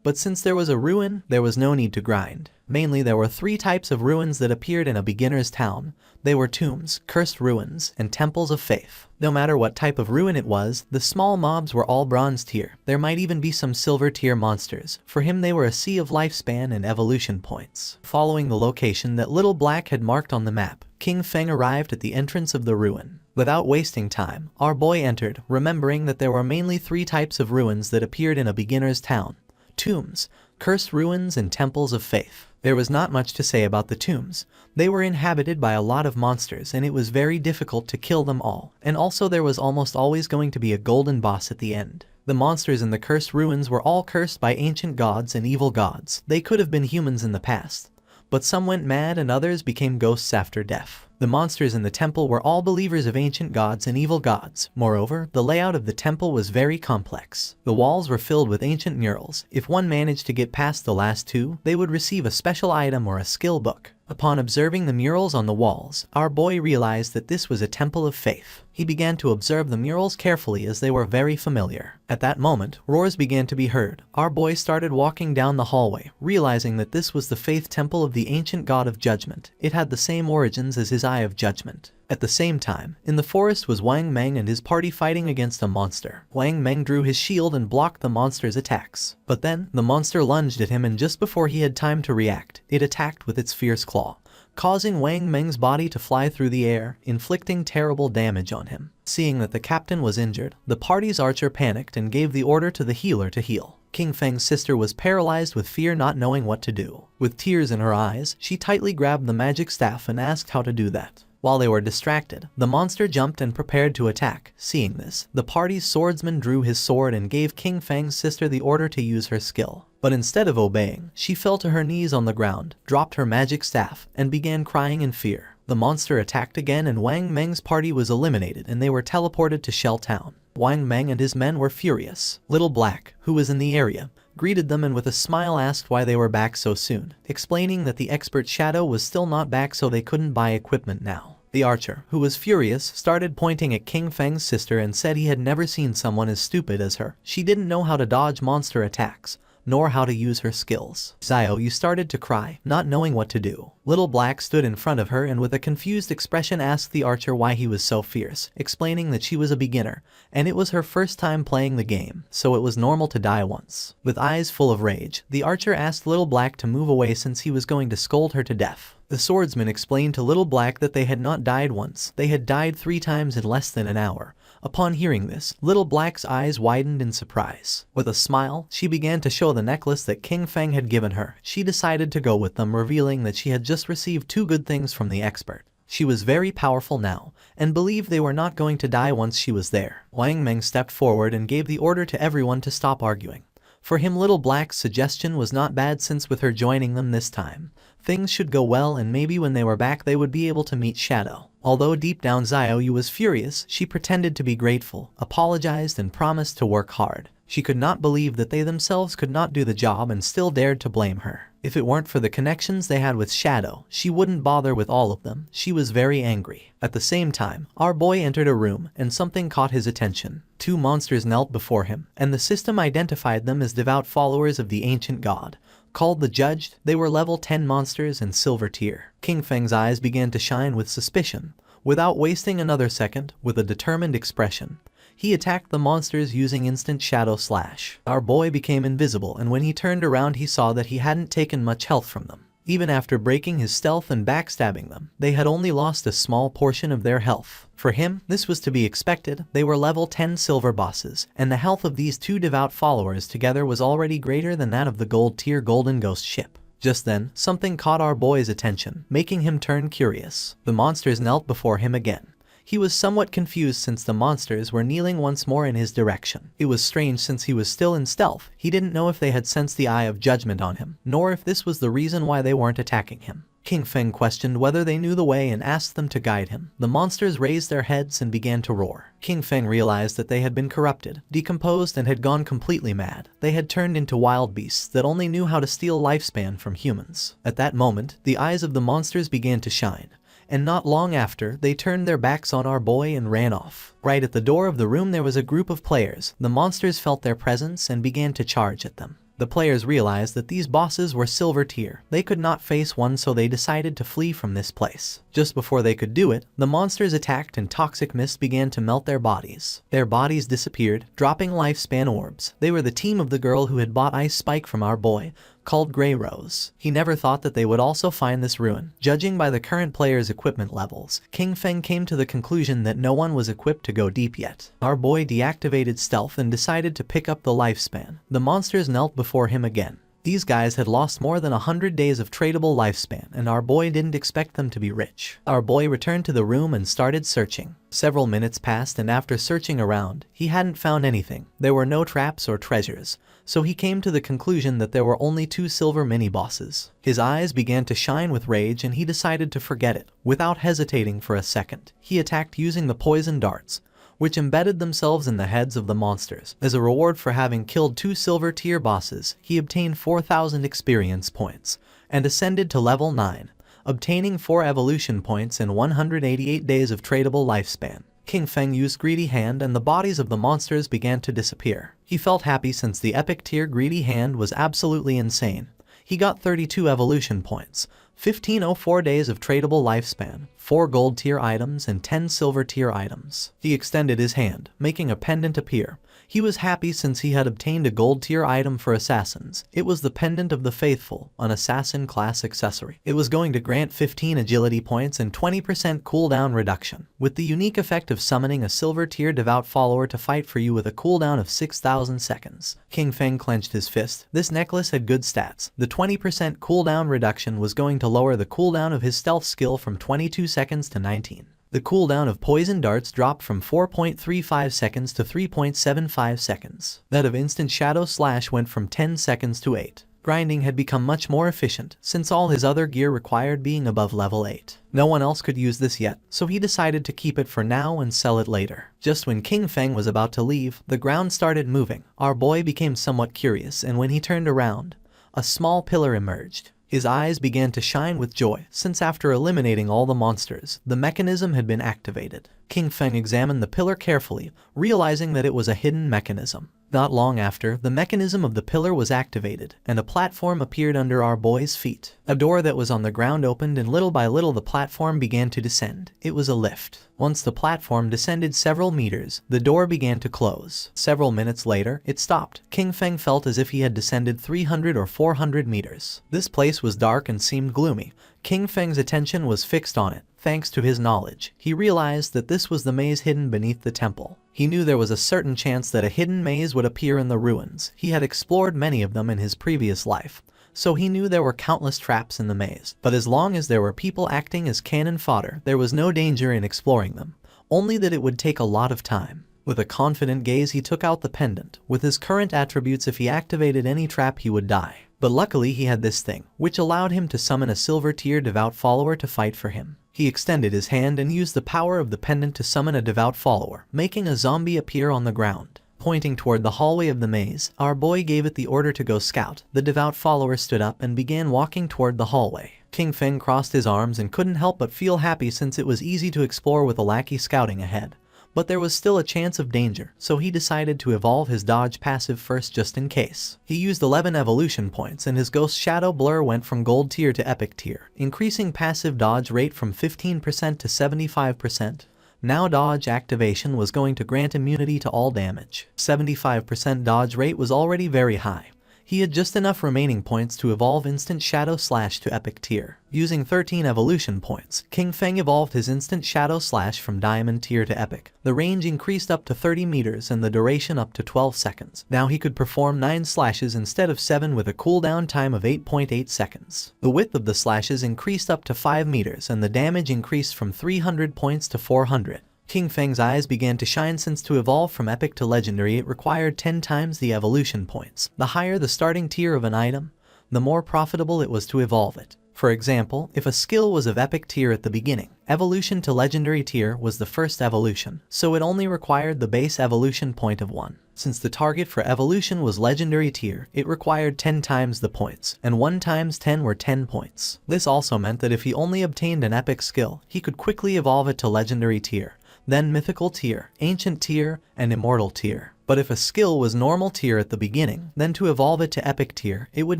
But since there was a ruin, there was no need to grind. Mainly there were 3 types of ruins that appeared in a beginner's town. They were tombs, cursed ruins, and temples of faith. No matter what type of ruin it was, the small mobs were all bronze tier. There might even be some silver tier monsters. For him they were a sea of lifespan and evolution points. Following the location that Little Black had marked on the map, King Feng arrived at the entrance of the ruin. Without wasting time, our boy entered, remembering that there were mainly 3 types of ruins that appeared in a beginner's town. Tombs, cursed ruins, and temples of faith. There was not much to say about the tombs. They were inhabited by a lot of monsters and it was very difficult to kill them all, and also there was almost always going to be a golden boss at the end. The monsters in the cursed ruins were all cursed by ancient gods and evil gods. They could have been humans in the past, but some went mad and others became ghosts after death. The monsters in the temple were all believers of ancient gods and evil gods. Moreover, the layout of the temple was very complex. The walls were filled with ancient murals. If one managed to get past the last 2, they would receive a special item or a skill book. Upon observing the murals on the walls, our boy realized that this was a temple of faith. He began to observe the murals carefully as they were very familiar. At that moment, roars began to be heard. Our boy started walking down the hallway, realizing that this was the faith temple of the ancient god of judgment. It had the same origins as his Eye of Judgment. At the same time, in the forest was Wang Meng and his party fighting against a monster. Wang Meng drew his shield and blocked the monster's attacks. But then, the monster lunged at him and just before he had time to react, it attacked with its fierce claw, causing Wang Meng's body to fly through the air, inflicting terrible damage on him. Seeing that the captain was injured, the party's archer panicked and gave the order to the healer to heal. King Feng's sister was paralyzed with fear, not knowing what to do. With tears in her eyes, she tightly grabbed the magic staff and asked how to do that. While they were distracted, the monster jumped and prepared to attack. Seeing this, the party's swordsman drew his sword and gave King Feng's sister the order to use her skill. But instead of obeying, she fell to her knees on the ground, dropped her magic staff, and began crying in fear. The monster attacked again and Wang Meng's party was eliminated and they were teleported to Shell Town. Wang Meng and his men were furious. Little Black, who was in the area, greeted them and with a smile asked why they were back so soon, explaining that the expert Shadow was still not back so they couldn't buy equipment now. The archer, who was furious, started pointing at King Feng's sister and said he had never seen someone as stupid as her. She didn't know how to dodge monster attacks, nor how to use her skills. Zio, you started to cry, not knowing what to do. Little Black stood in front of her and with a confused expression asked the archer why he was so fierce, explaining that she was a beginner, and it was her first time playing the game, so it was normal to die once. With eyes full of rage, the archer asked Little Black to move away since he was going to scold her to death. The swordsman explained to Little Black that they had not died once, they had died 3 times in less than an hour. Upon hearing this, Little Black's eyes widened in surprise. With a smile, she began to show the necklace that King Feng had given her. She decided to go with them, revealing that she had just received 2 good things from the expert. She was very powerful now, and believed they were not going to die once she was there. Wang Meng stepped forward and gave the order to everyone to stop arguing. For him, Little Black's suggestion was not bad, since with her joining them this time, things should go well, and maybe when they were back they would be able to meet Shadow. Although deep down Xiaoyu was furious, she pretended to be grateful, apologized, and promised to work hard. She could not believe that they themselves could not do the job and still dared to blame her. If it weren't for the connections they had with Shadow, she wouldn't bother with all of them. She was very angry. At the same time, our boy entered a room and something caught his attention. Two monsters knelt before him, and the system identified them as devout followers of the ancient god. Called the Judged, they were level 10 monsters and silver tier. King Feng's eyes began to shine with suspicion. Without wasting another second, with a determined expression, he attacked the monsters using instant shadow slash. Our boy became invisible, and when he turned around he saw that he hadn't taken much health from them. Even after breaking his stealth and backstabbing them, they had only lost a small portion of their health. For him, this was to be expected. They were level 10 silver bosses, and the health of these two devout followers together was already greater than that of the gold tier Golden Ghost ship. Just then, something caught our boy's attention, making him turn curious. The monsters knelt before him again. He was somewhat confused since the monsters were kneeling once more in his direction. It was strange since he was still in stealth. He didn't know if they had sensed the eye of judgment on him, nor if this was the reason why they weren't attacking him. King Feng questioned whether they knew the way and asked them to guide him. The monsters raised their heads and began to roar. King Feng realized that they had been corrupted, decomposed, and had gone completely mad. They had turned into wild beasts that only knew how to steal lifespan from humans. At that moment, the eyes of the monsters began to shine, and not long after, they turned their backs on our boy and ran off. Right at the door of the room there was a group of players. The monsters felt their presence and began to charge at them. The players realized that these bosses were silver tier. They could not face one, so they decided to flee from this place. Just before they could do it, the monsters attacked and toxic mist began to melt their bodies. Their bodies disappeared, dropping lifespan orbs. They were the team of the girl who had bought Ice Spike from our boy, called Grey Rose. He never thought that they would also find this ruin. Judging by the current players' equipment levels, King Feng came to the conclusion that no one was equipped to go deep yet. Our boy deactivated stealth and decided to pick up the lifespan. The monsters knelt before him again. These guys had lost more than 100 days of tradable lifespan, and our boy didn't expect them to be rich. Our boy returned to the room and started searching. Several minutes passed, and after searching around, he hadn't found anything. There were no traps or treasures, so he came to the conclusion that there were only 2 silver mini-bosses. His eyes began to shine with rage, and he decided to forget it. Without hesitating for a second, he attacked using the poison darts, which embedded themselves in the heads of the monsters. As a reward for having killed 2 silver tier bosses, he obtained 4,000 experience points and ascended to level 9, obtaining 4 evolution points and 188 days of tradable lifespan. King Feng used Greedy Hand and the bodies of the monsters began to disappear. He felt happy since the epic tier Greedy Hand was absolutely insane. He got 32 evolution points, 1504 days of tradable lifespan, 4 gold tier items, and 10 silver tier items. He extended his hand, making a pendant appear. He was happy since he had obtained a gold tier item for assassins. It was the Pendant of the Faithful, an assassin class accessory. It was going to grant 15 agility points and 20% cooldown reduction, with the unique effect of summoning a silver tier devout follower to fight for you with a cooldown of 6,000 seconds. King Feng clenched his fist. This necklace had good stats. The 20% cooldown reduction was going to lower the cooldown of his stealth skill from 22 seconds to 19. The cooldown of poison darts dropped from 4.35 seconds to 3.75 seconds. That of instant shadow slash went from 10 seconds to 8. Grinding had become much more efficient, since all his other gear required being above level 8. No one else could use this yet, so he decided to keep it for now and sell it later. Just when King Feng was about to leave, the ground started moving. Our boy became somewhat curious, and when he turned around, a small pillar emerged. His eyes began to shine with joy, since after eliminating all the monsters, the mechanism had been activated. King Feng examined the pillar carefully, realizing that it was a hidden mechanism. Not long after, the mechanism of the pillar was activated, and a platform appeared under our boy's feet. A door that was on the ground opened, and little by little the platform began to descend. It was a lift. Once the platform descended several meters, the door began to close. Several minutes later, it stopped. King Feng felt as if he had descended 300 or 400 meters. This place was dark and seemed gloomy. King Feng's attention was fixed on it. Thanks to his knowledge, he realized that this was the maze hidden beneath the temple. He knew there was a certain chance that a hidden maze would appear in the ruins. He had explored many of them in his previous life, so he knew there were countless traps in the maze. But as long as there were people acting as cannon fodder, there was no danger in exploring them, only that it would take a lot of time. With a confident gaze he took out the pendant. With his current attributes, if he activated any trap he would die. But luckily he had this thing, which allowed him to summon a silver tier devout follower to fight for him. He extended his hand and used the power of the pendant to summon a devout follower, making a zombie appear on the ground. Pointing toward the hallway of the maze, our boy gave it the order to go scout. The devout follower stood up and began walking toward the hallway. King Feng crossed his arms and couldn't help but feel happy since it was easy to explore with a lackey scouting ahead. But there was still a chance of danger, so he decided to evolve his dodge passive first just in case. He used 11 evolution points and his ghost shadow blur went from gold tier to epic tier, increasing passive dodge rate from 15% to 75%. Now dodge activation was going to grant immunity to all damage. 75% dodge rate was already very high. He had just enough remaining points to evolve Instant Shadow Slash to Epic tier. Using 13 evolution points, King Feng evolved his Instant Shadow Slash from Diamond tier to Epic. The range increased up to 30 meters and the duration up to 12 seconds. Now he could perform 9 slashes instead of 7 with a cooldown time of 8.8 seconds. The width of the slashes increased up to 5 meters and the damage increased from 300 points to 400. King Feng's eyes began to shine since to evolve from epic to legendary it required 10 times the evolution points. The higher the starting tier of an item, the more profitable it was to evolve it. For example, if a skill was of epic tier at the beginning, evolution to legendary tier was the first evolution, so it only required the base evolution point of 1. Since the target for evolution was legendary tier, it required 10 times the points, and 1 times 10 were 10 points. This also meant that if he only obtained an epic skill, he could quickly evolve it to legendary tier, then mythical tier, ancient tier, and immortal tier. But if a skill was normal tier at the beginning, then to evolve it to epic tier, it would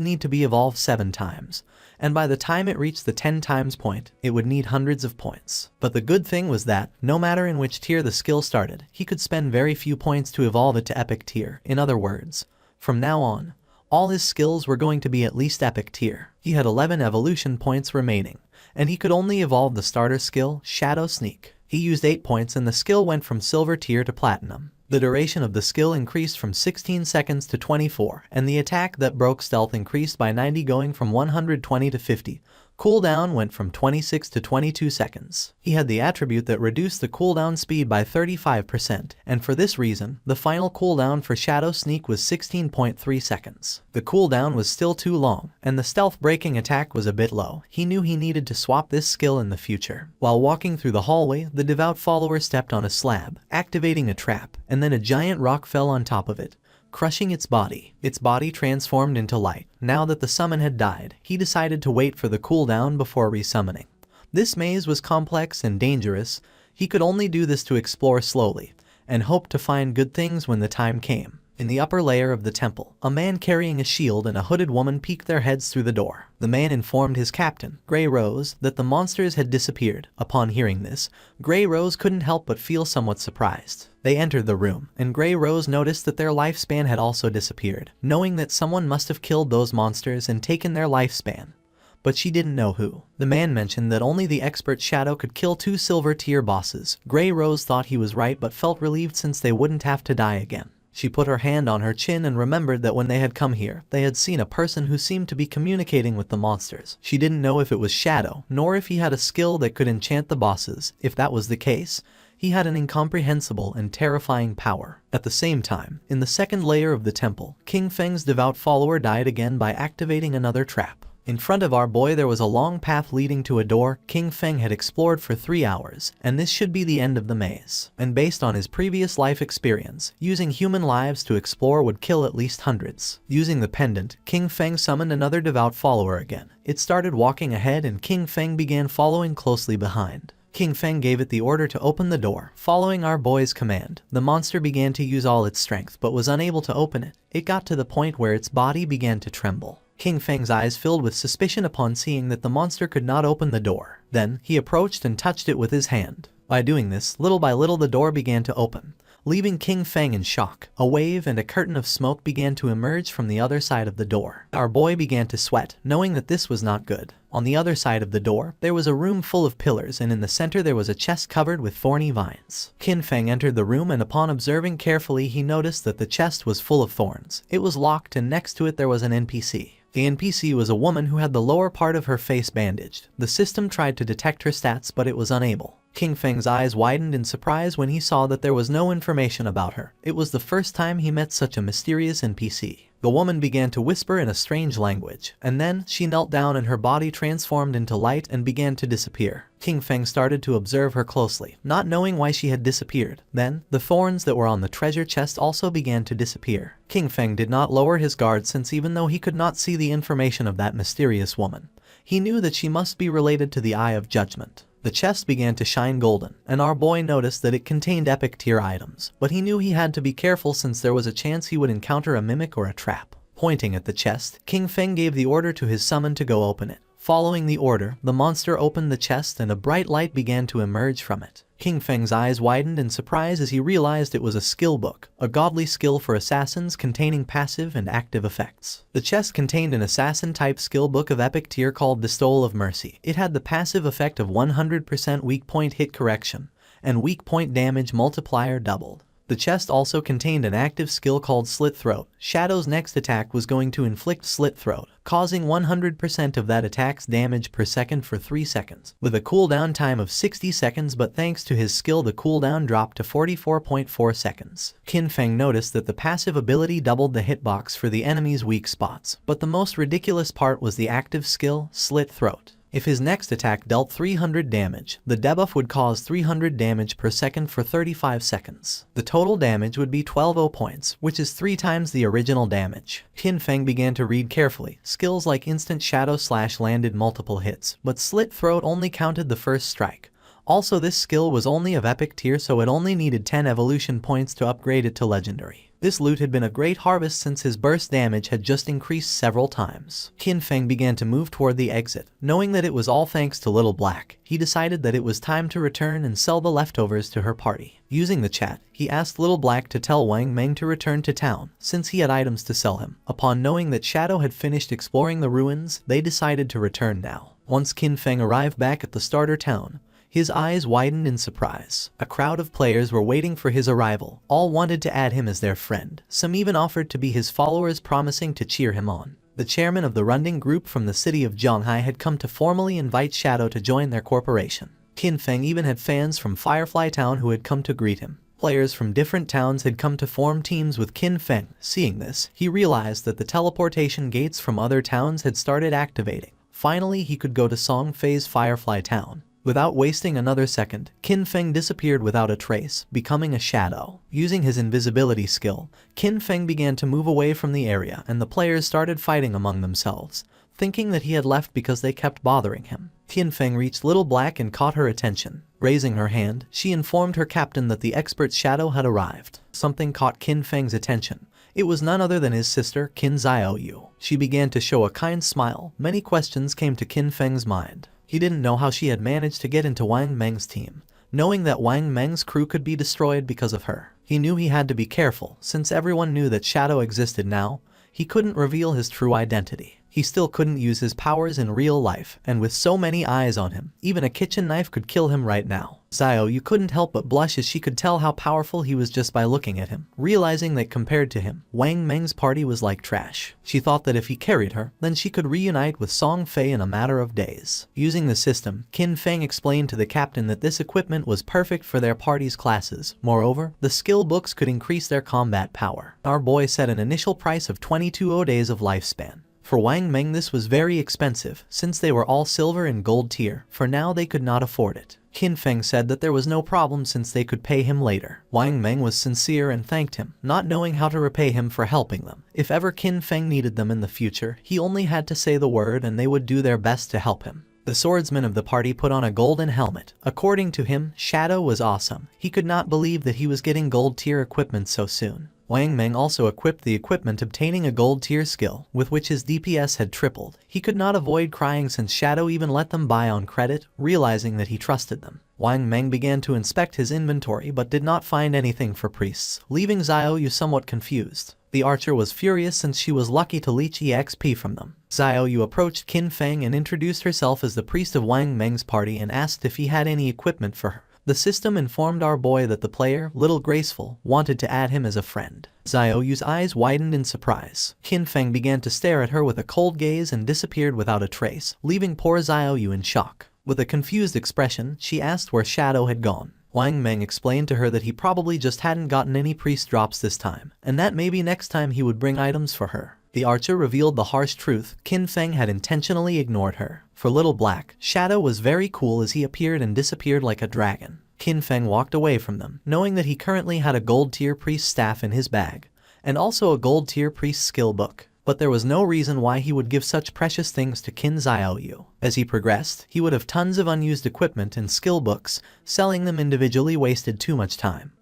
need to be evolved 7 times. And by the time it reached the 10 times point, it would need hundreds of points. But the good thing was that, no matter in which tier the skill started, he could spend very few points to evolve it to epic tier. In other words, from now on, all his skills were going to be at least epic tier. He had 11 evolution points remaining, and he could only evolve the starter skill, Shadow Sneak. He used 8 points and the skill went from silver tier to platinum. The duration of the skill increased from 16 seconds to 24, and the attack that broke stealth increased by 90 going from 120 to 50. Cooldown went from 26 to 22 seconds. He had the attribute that reduced the cooldown speed by 35%, and for this reason, the final cooldown for Shadow Sneak was 16.3 seconds. The cooldown was still too long, and the stealth breaking attack was a bit low. He knew he needed to swap this skill in the future. While walking through the hallway, the devout follower stepped on a slab, activating a trap, and then a giant rock fell on top of it, crushing its body. Its body transformed into light. Now that the summon had died, he decided to wait for the cooldown before resummoning. This maze was complex and dangerous. He could only do this to explore slowly, and hope to find good things when the time came. In the upper layer of the temple, a man carrying a shield and a hooded woman peeked their heads through the door. The man informed his captain, Grey Rose, that the monsters had disappeared. Upon hearing this, Grey Rose couldn't help but feel somewhat surprised. They entered the room, and Grey Rose noticed that their lifespan had also disappeared, knowing that someone must have killed those monsters and taken their lifespan. But she didn't know who. The man mentioned that only the expert Shadow could kill 2 silver tier bosses. Grey Rose thought he was right but felt relieved since they wouldn't have to die again. She put her hand on her chin and remembered that when they had come here, they had seen a person who seemed to be communicating with the monsters. She didn't know if it was Shadow, nor if he had a skill that could enchant the bosses. If that was the case, he had an incomprehensible and terrifying power. At the same time, in the second layer of the temple, King Feng's devout follower died again by activating another trap. In front of our boy there was a long path leading to a door King Feng had explored for 3 hours, and this should be the end of the maze. And based on his previous life experience, using human lives to explore would kill at least hundreds. Using the pendant, King Feng summoned another devout follower again. It started walking ahead and King Feng began following closely behind. King Feng gave it the order to open the door. Following our boy's command, the monster began to use all its strength but was unable to open it. It got to the point where its body began to tremble. King Feng's eyes filled with suspicion upon seeing that the monster could not open the door. Then, he approached and touched it with his hand. By doing this, little by little the door began to open, leaving King Feng in shock. A wave and a curtain of smoke began to emerge from the other side of the door. Our boy began to sweat, knowing that this was not good. On the other side of the door, there was a room full of pillars and in the center there was a chest covered with thorny vines. King Feng entered the room and upon observing carefully he noticed that the chest was full of thorns. It was locked and next to it there was an NPC. The NPC was a woman who had the lower part of her face bandaged. The system tried to detect her stats, but it was unable. King Feng's eyes widened in surprise when he saw that there was no information about her. It was the first time he met such a mysterious NPC. The woman began to whisper in a strange language, and then she knelt down and her body transformed into light and began to disappear. King Feng started to observe her closely, not knowing why she had disappeared. Then, the thorns that were on the treasure chest also began to disappear. King Feng did not lower his guard, since even though he could not see the information of that mysterious woman, he knew that she must be related to the Eye of Judgment. The chest began to shine golden, and our boy noticed that it contained epic tier items, but he knew he had to be careful since there was a chance he would encounter a mimic or a trap. Pointing at the chest, King Feng gave the order to his summon to go open it. Following the order, the monster opened the chest and a bright light began to emerge from it. King Feng's eyes widened in surprise as he realized it was a skill book, a godly skill for assassins containing passive and active effects. The chest contained an assassin-type skill book of epic tier called Bestowal of Mercy. It had the passive effect of 100% weak point hit correction, and weak point damage multiplier doubled. The chest also contained an active skill called Slit Throat. Shadow's next attack was going to inflict Slit Throat, causing 100% of that attack's damage per second for 3 seconds, with a cooldown time of 60 seconds, but thanks to his skill the cooldown dropped to 44.4 seconds. Qin Feng noticed that the passive ability doubled the hitbox for the enemy's weak spots, but the most ridiculous part was the active skill, Slit Throat. If his next attack dealt 300 damage, the debuff would cause 300 damage per second for 35 seconds. The total damage would be 12 points, which is 3 times the original damage. Qin Feng began to read carefully. Skills like Instant Shadow Slash landed multiple hits, but Slit Throat only counted the first strike. Also, this skill was only of epic tier, so it only needed 10 evolution points to upgrade it to legendary. This loot had been a great harvest since his burst damage had just increased several times. Qin Feng began to move toward the exit. Knowing that it was all thanks to Little Black, he decided that it was time to return and sell the leftovers to her party. Using the chat, he asked Little Black to tell Wang Meng to return to town, since he had items to sell him. Upon knowing that Shadow had finished exploring the ruins, they decided to return now. Once Qin Feng arrived back at the starter town, his eyes widened in surprise. A crowd of players were waiting for his arrival. All wanted to add him as their friend. Some even offered to be his followers, promising to cheer him on. The chairman of the Runding group from the city of Zhonghai had come to formally invite Shadow to join their corporation. Qin Feng even had fans from Firefly Town who had come to greet him. Players from different towns had come to form teams with Qin Feng. Seeing this, he realized that the teleportation gates from other towns had started activating. Finally, he could go to Songfei's Firefly Town. Without wasting another second, Qin Feng disappeared without a trace, becoming a shadow. Using his invisibility skill, Qin Feng began to move away from the area, and the players started fighting among themselves, thinking that he had left because they kept bothering him. Qin Feng reached Little Black and caught her attention. Raising her hand, she informed her captain that the expert Shadow had arrived. Something caught Qin Feng's attention. It was none other than his sister, Qin Xiaoyu. She began to show a kind smile. Many questions came to Qin Feng's mind. He didn't know how she had managed to get into Wang Meng's team, knowing that Wang Meng's crew could be destroyed because of her. He knew he had to be careful, since everyone knew that Shadow existed now. He couldn't reveal his true identity. He still couldn't use his powers in real life, and with so many eyes on him, even a kitchen knife could kill him right now. Xiaoyu couldn't help but blush as she could tell how powerful he was just by looking at him, realizing that compared to him, Wang Meng's party was like trash. She thought that if he carried her, then she could reunite with Song Fei in a matter of days. Using the system, Qin Feng explained to the captain that this equipment was perfect for their party's classes. Moreover, the skill books could increase their combat power. Our boy set an initial price of 22 days of lifespan. For Wang Meng this was very expensive, since they were all silver and gold tier. For now they could not afford it. Qin Feng said that there was no problem since they could pay him later. Wang Meng was sincere and thanked him, not knowing how to repay him for helping them. If ever Qin Feng needed them in the future, he only had to say the word and they would do their best to help him. The swordsman of the party put on a golden helmet. According to him, Shadow was awesome. He could not believe that he was getting gold tier equipment so soon. Wang Meng also equipped the equipment, obtaining a gold tier skill, with which his DPS had tripled. He could not avoid crying since Shadow even let them buy on credit, realizing that he trusted them. Wang Meng began to inspect his inventory but did not find anything for priests, leaving Xiaoyu somewhat confused. The archer was furious since she was lucky to leech EXP from them. Xiaoyu approached Qin Feng and introduced herself as the priest of Wang Meng's party and asked if he had any equipment for her. The system informed our boy that the player, Little Graceful, wanted to add him as a friend. Xiaoyu's eyes widened in surprise. Qin Feng began to stare at her with a cold gaze and disappeared without a trace, leaving poor Xiaoyu in shock. With a confused expression, she asked where Shadow had gone. Wang Meng explained to her that he probably just hadn't gotten any priest drops this time, and that maybe next time he would bring items for her. The archer revealed the harsh truth. Qin Feng had intentionally ignored her. For Little Black, Shadow was very cool as he appeared and disappeared like a dragon. Qin Feng walked away from them, knowing that he currently had a gold-tier priest staff in his bag, and also a gold-tier priest skill book. But there was no reason why he would give such precious things to Qin Xiaoyu. As he progressed, he would have tons of unused equipment and skill books. Selling them individually wasted too much time.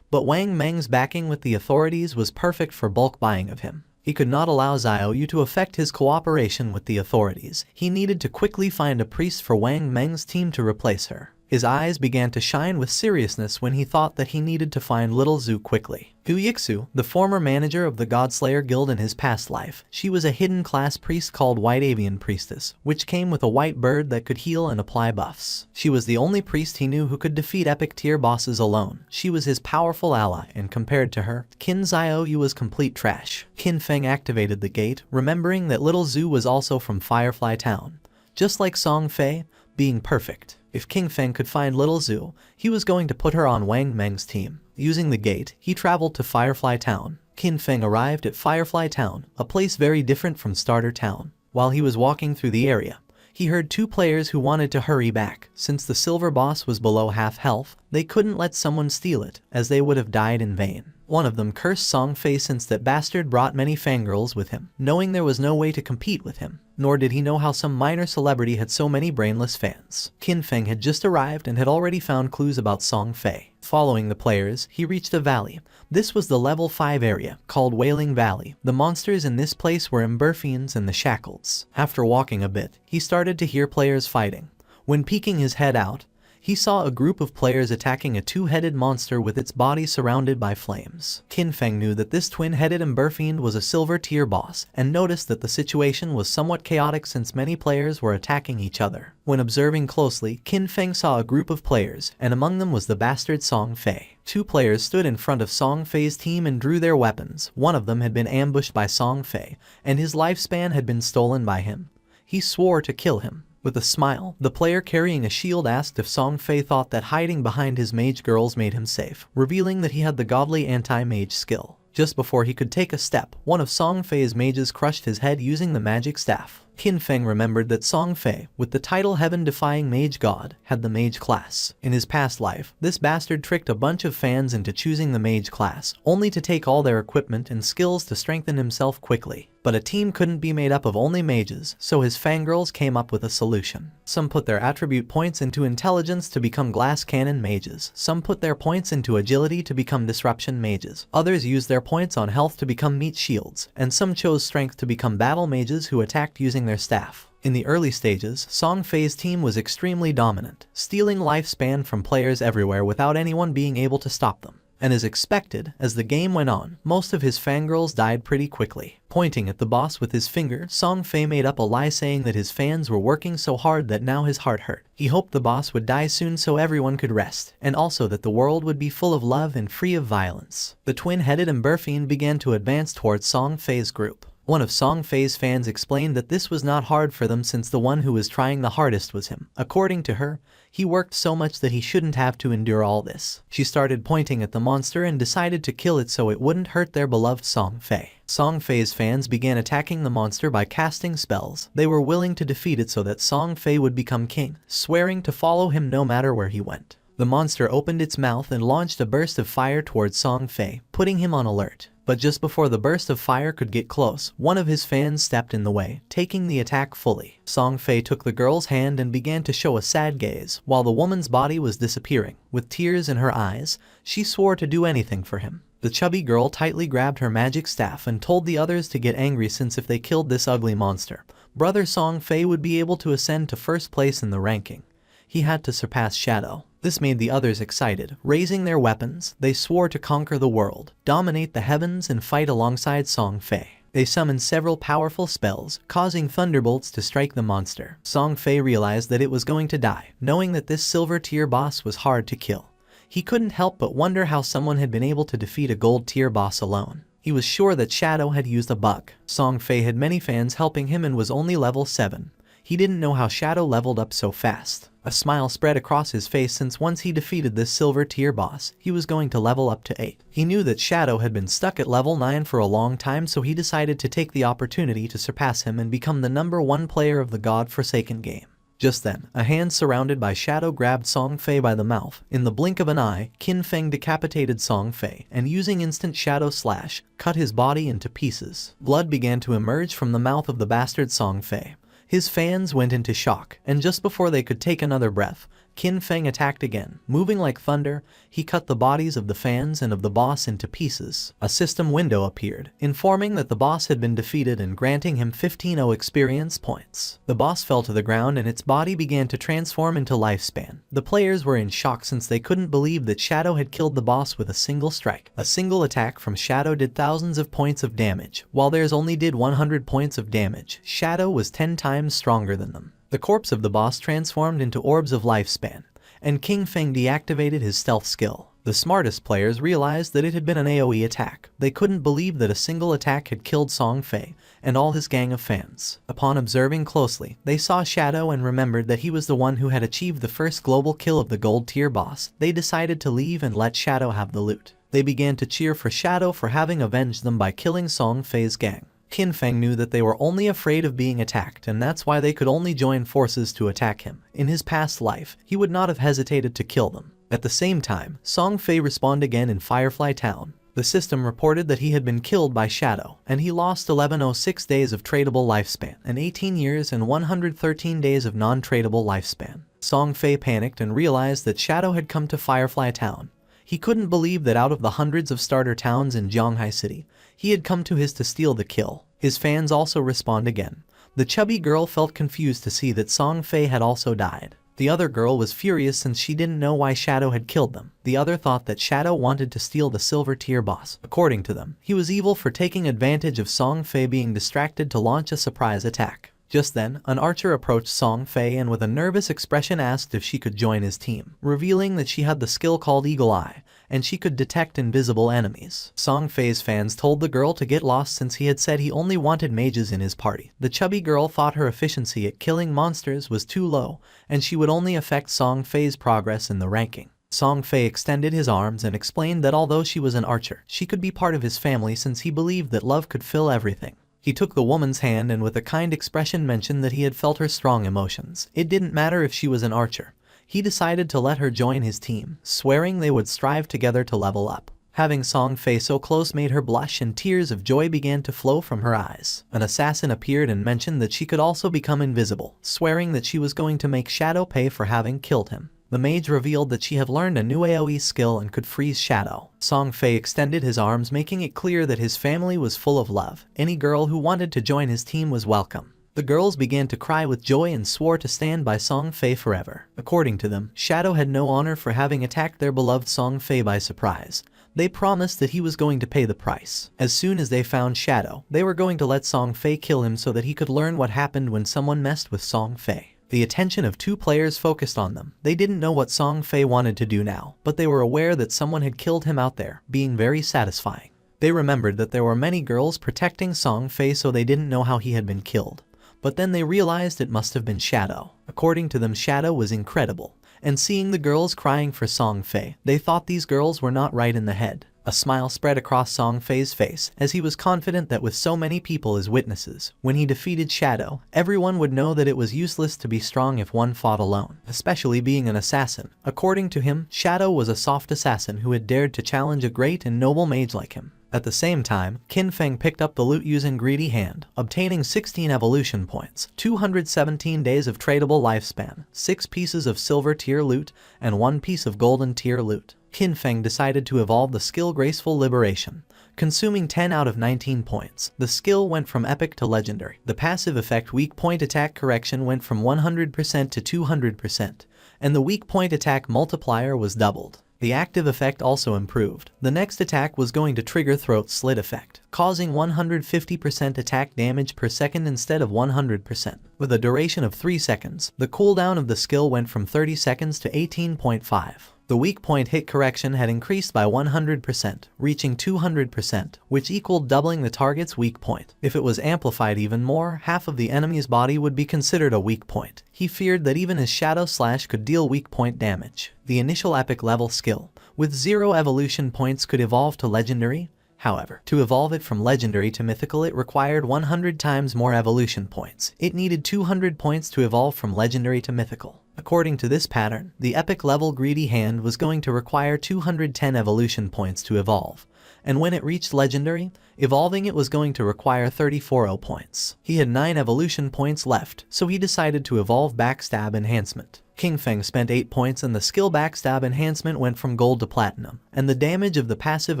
But Wang Meng's backing with the authorities was perfect for bulk buying of him. He could not allow Xiaoyu to affect his cooperation with the authorities. He needed to quickly find a priest for Wang Meng's team to replace her. His eyes began to shine with seriousness when he thought that he needed to find Little Zhu quickly. Gu Yixu, the former manager of the Godslayer Guild in his past life, she was a hidden class priest called White Avian Priestess, which came with a white bird that could heal and apply buffs. She was the only priest he knew who could defeat epic tier bosses alone. She was his powerful ally, and compared to her, Qin Xiaoyu was complete trash. Qin Feng activated the gate, remembering that Little Zhu was also from Firefly Town. Just like Song Fei, being perfect. If King Feng could find Little Zhu, he was going to put her on Wang Meng's team. Using the gate, he traveled to Firefly Town. Qin Feng arrived at Firefly Town, a place very different from Starter Town. While he was walking through the area, he heard two players who wanted to hurry back. Since the silver boss was below half health, they couldn't let someone steal it, as they would have died in vain. One of them cursed Song Fei since that bastard brought many fangirls with him, knowing there was no way to compete with him. Nor did he know how some minor celebrity had so many brainless fans. Qin Feng had just arrived and had already found clues about Song Fei. Following the players, he reached a valley. This was the level 5 area, called Wailing Valley. The monsters in this place were Emberfiends and the Shackles. After walking a bit, he started to hear players fighting. When peeking his head out, he saw a group of players attacking a two-headed monster with its body surrounded by flames. Qin Feng knew that this twin-headed Emberfiend was a silver tier boss, and noticed that the situation was somewhat chaotic since many players were attacking each other. When observing closely, Qin Feng saw a group of players, and among them was the bastard Song Fei. Two players stood in front of Song Fei's team and drew their weapons. One of them had been ambushed by Song Fei, and his lifespan had been stolen by him. He swore to kill him. With a smile, the player carrying a shield asked if Song Fei thought that hiding behind his mage girls made him safe, revealing that he had the godly anti-mage skill. Just before he could take a step, one of Song Fei's mages crushed his head using the magic staff. Qin Feng remembered that Song Fei, with the title Heaven-Defying Mage God, had the mage class. In his past life, this bastard tricked a bunch of fans into choosing the mage class, only to take all their equipment and skills to strengthen himself quickly. But a team couldn't be made up of only mages, so his fangirls came up with a solution. Some put their attribute points into intelligence to become glass cannon mages. Some put their points into agility to become disruption mages. Others used their points on health to become meat shields, and some chose strength to become battle mages who attacked using their staff. In the early stages, Song Fei's team was extremely dominant, stealing lifespan from players everywhere without anyone being able to stop them. And as expected, as the game went on, most of his fangirls died pretty quickly. Pointing at the boss with his finger, Song Fei made up a lie saying that his fans were working so hard that now his heart hurt. He hoped the boss would die soon so everyone could rest, and also that the world would be full of love and free of violence. The twin-headed Emberfiend began to advance towards Song Fei's group. One of Song Fei's fans explained that this was not hard for them since the one who was trying the hardest was him. According to her, he worked so much that he shouldn't have to endure all this. She started pointing at the monster and decided to kill it so it wouldn't hurt their beloved Song Fei. Song Fei's fans began attacking the monster by casting spells. They were willing to defeat it so that Song Fei would become king, swearing to follow him no matter where he went. The monster opened its mouth and launched a burst of fire towards Song Fei, putting him on alert. But just before the burst of fire could get close, one of his fans stepped in the way, taking the attack fully. Song Fei took the girl's hand and began to show a sad gaze, while the woman's body was disappearing. With tears in her eyes, she swore to do anything for him. The chubby girl tightly grabbed her magic staff and told the others to get angry since if they killed this ugly monster, brother Song Fei would be able to ascend to first place in the ranking. He had to surpass Shadow. This made the others excited. Raising their weapons, they swore to conquer the world, dominate the heavens and fight alongside Song Fei. They summoned several powerful spells, causing thunderbolts to strike the monster. Song Fei realized that it was going to die, knowing that this silver tier boss was hard to kill. He couldn't help but wonder how someone had been able to defeat a gold tier boss alone. He was sure that Shadow had used a bug. Song Fei had many fans helping him and was only level 7. He didn't know how Shadow leveled up so fast. A smile spread across his face since once he defeated this silver tier boss, he was going to level up to 8. He knew that Shadow had been stuck at level 9 for a long time, so he decided to take the opportunity to surpass him and become the #1 player of the God-forsaken game. Just then, a hand surrounded by Shadow grabbed Song Fei by the mouth. In the blink of an eye, Qin Feng decapitated Song Fei, and using instant Shadow Slash, cut his body into pieces. Blood began to emerge from the mouth of the bastard Song Fei. His fans went into shock, and just before they could take another breath, Qin Feng attacked again. Moving like thunder, he cut the bodies of the fans and of the boss into pieces. A system window appeared, informing that the boss had been defeated and granting him 15 experience points. The boss fell to the ground and its body began to transform into lifespan. The players were in shock since they couldn't believe that Shadow had killed the boss with a single strike. A single attack from Shadow did thousands of points of damage, while theirs only did 100 points of damage. Shadow was 10 times stronger than them. The corpse of the boss transformed into orbs of lifespan, and Qin Feng deactivated his stealth skill. The smartest players realized that it had been an AoE attack. They couldn't believe that a single attack had killed Song Fei and all his gang of fans. Upon observing closely, they saw Shadow and remembered that he was the one who had achieved the first global kill of the gold tier boss. They decided to leave and let Shadow have the loot. They began to cheer for Shadow for having avenged them by killing Song Fei's gang. Qin Feng knew that they were only afraid of being attacked, and that's why they could only join forces to attack him. In his past life, he would not have hesitated to kill them. At the same time, Song Fei respawned again in Firefly Town. The system reported that he had been killed by Shadow, and he lost 1106 days of tradable lifespan, and 18 years and 113 days of non-tradable lifespan. Song Fei panicked and realized that Shadow had come to Firefly Town. He couldn't believe that out of the hundreds of starter towns in Zhonghai City, he had come to his to steal the kill. His fans also respawned again. The chubby girl felt confused to see that Song Fei had also died. The other girl was furious since she didn't know why Shadow had killed them. The other thought that Shadow wanted to steal the silver tier boss. According to them, he was evil for taking advantage of Song Fei being distracted to launch a surprise attack. Just then, an archer approached Song Fei and with a nervous expression asked if she could join his team, revealing that she had the skill called Eagle Eye, and she could detect invisible enemies. Song Fei's fans told the girl to get lost since he had said he only wanted mages in his party. The chubby girl thought her efficiency at killing monsters was too low, and she would only affect Song Fei's progress in the ranking. Song Fei extended his arms and explained that although she was an archer, she could be part of his family since he believed that love could fill everything. He took the woman's hand and with a kind expression mentioned that he had felt her strong emotions. It didn't matter if she was an archer. He decided to let her join his team, swearing they would strive together to level up. Having Song Fei so close made her blush and tears of joy began to flow from her eyes. An assassin appeared and mentioned that she could also become invisible, swearing that she was going to make Shadow pay for having killed him. The mage revealed that she had learned a new AoE skill and could freeze Shadow. Song Fei extended his arms, making it clear that his family was full of love. Any girl who wanted to join his team was welcome. The girls began to cry with joy and swore to stand by Song Fei forever. According to them, Shadow had no honor for having attacked their beloved Song Fei by surprise. They promised that he was going to pay the price. As soon as they found Shadow, they were going to let Song Fei kill him so that he could learn what happened when someone messed with Song Fei. The attention of two players focused on them. They didn't know what Song Fei wanted to do now, but they were aware that someone had killed him out there, being very satisfying. They remembered that there were many girls protecting Song Fei, so they didn't know how he had been killed. But then they realized it must have been Shadow. According to them, Shadow was incredible. And seeing the girls crying for Song Fei, they thought these girls were not right in the head. A smile spread across Song Fei's face, as he was confident that with so many people as witnesses, when he defeated Shadow, everyone would know that it was useless to be strong if one fought alone, especially being an assassin. According to him, Shadow was a soft assassin who had dared to challenge a great and noble mage like him. At the same time, Qin Feng picked up the loot using Greedy Hand, obtaining 16 evolution points, 217 days of tradable lifespan, 6 pieces of silver tier loot, and 1 piece of golden tier loot. Qin Feng decided to evolve the skill Graceful Liberation, consuming 10 out of 19 points. The skill went from epic to legendary. The passive effect Weak Point Attack Correction went from 100% to 200%, and the Weak Point Attack multiplier was doubled. The active effect also improved. The next attack was going to trigger throat slit effect, causing 150% attack damage per second instead of 100%. With a duration of 3 seconds, the cooldown of the skill went from 30 seconds to 18.5. The weak point hit correction had increased by 100%, reaching 200%, which equaled doubling the target's weak point. If it was amplified even more, half of the enemy's body would be considered a weak point. He feared that even his Shadow Slash could deal weak point damage. The initial epic level skill, with 0 evolution points, could evolve to legendary. However, to evolve it from legendary to mythical, it required 100 times more evolution points. It needed 200 points to evolve from legendary to mythical. According to this pattern, the epic level Greedy Hand was going to require 210 evolution points to evolve, and when it reached legendary, evolving it was going to require 34 points. He had 9 evolution points left, so he decided to evolve Backstab Enhancement. King Feng spent 8 points and the skill Backstab Enhancement went from gold to platinum, and the damage of the passive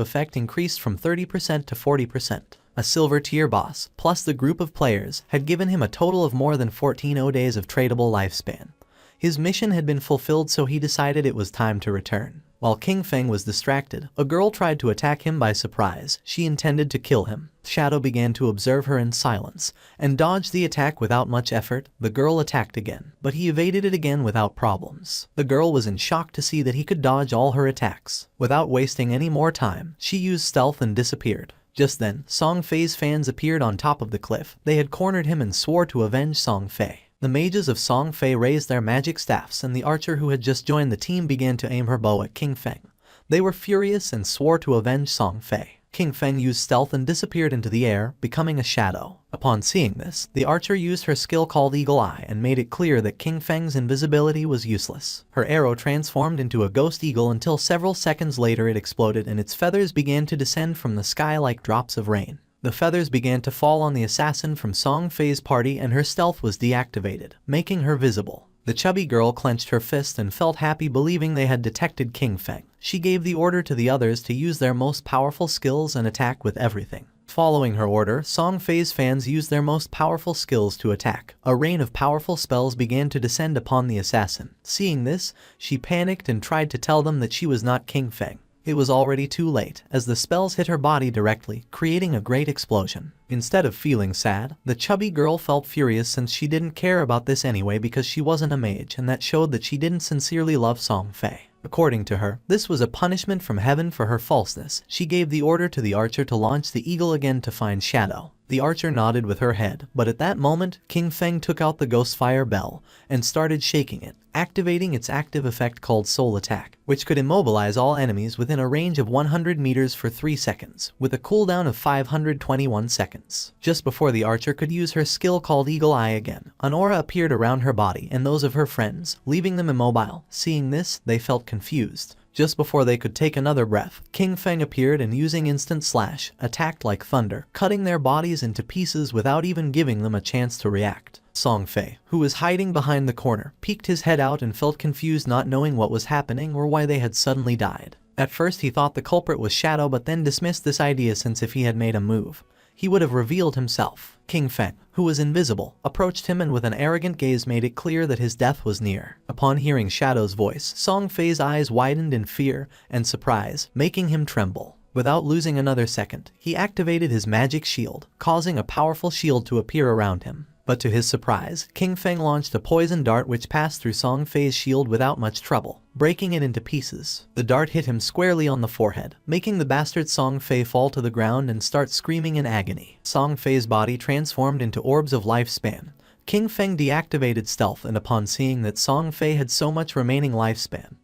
effect increased from 30% to 40%. A silver tier boss, plus the group of players, had given him a total of more than 14 days of tradable lifespan. His mission had been fulfilled, so he decided it was time to return. While King Feng was distracted, a girl tried to attack him by surprise. She intended to kill him. Shadow began to observe her in silence, and dodged the attack without much effort. The girl attacked again, but he evaded it again without problems. The girl was in shock to see that he could dodge all her attacks. Without wasting any more time, she used stealth and disappeared. Just then, Song Fei's fans appeared on top of the cliff. They had cornered him and swore to avenge Song Fei. The mages of Song Fei raised their magic staffs, and the archer who had just joined the team began to aim her bow at King Feng. They were furious and swore to avenge Song Fei. King Feng used stealth and disappeared into the air, becoming a shadow. Upon seeing this, the archer used her skill called Eagle Eye and made it clear that King Feng's invisibility was useless. Her arrow transformed into a ghost eagle until several seconds later it exploded and its feathers began to descend from the sky like drops of rain. The feathers began to fall on the assassin from Song Fei's party and her stealth was deactivated, making her visible. The chubby girl clenched her fist and felt happy, believing they had detected King Feng. She gave the order to the others to use their most powerful skills and attack with everything. Following her order, Song Fei's fans used their most powerful skills to attack. A rain of powerful spells began to descend upon the assassin. Seeing this, she panicked and tried to tell them that she was not King Feng. It was already too late, as the spells hit her body directly, creating a great explosion. Instead of feeling sad, the chubby girl felt furious since she didn't care about this anyway because she wasn't a mage, and that showed that she didn't sincerely love Song Fei. According to her, this was a punishment from heaven for her falseness. She gave the order to the archer to launch the eagle again to find Shadow. The archer nodded with her head, but at that moment, King Feng took out the Ghostfire Bell and started shaking it, activating its active effect called Soul Attack, which could immobilize all enemies within a range of 100 meters for 3 seconds, with a cooldown of 521 seconds. Just before the archer could use her skill called Eagle Eye again, an aura appeared around her body and those of her friends, leaving them immobile. Seeing this, they felt confused. Just before they could take another breath, King Feng appeared and using Instant Slash, attacked like thunder, cutting their bodies into pieces without even giving them a chance to react. Song Fei, who was hiding behind the corner, peeked his head out and felt confused, not knowing what was happening or why they had suddenly died. At first he thought the culprit was Shadow, but then dismissed this idea since if he had made a move, he would have revealed himself. King Feng, who was invisible, approached him and with an arrogant gaze made it clear that his death was near. Upon hearing Shadow's voice, Song Fei's eyes widened in fear and surprise, making him tremble. Without losing another second, he activated his magic shield, causing a powerful shield to appear around him. But to his surprise, King Feng launched a poison dart which passed through Song Fei's shield without much trouble, breaking it into pieces. The dart hit him squarely on the forehead, making the bastard Song Fei fall to the ground and start screaming in agony. Song Fei's body transformed into orbs of lifespan. King Feng deactivated stealth, and upon seeing that Song Fei had so much remaining lifespan,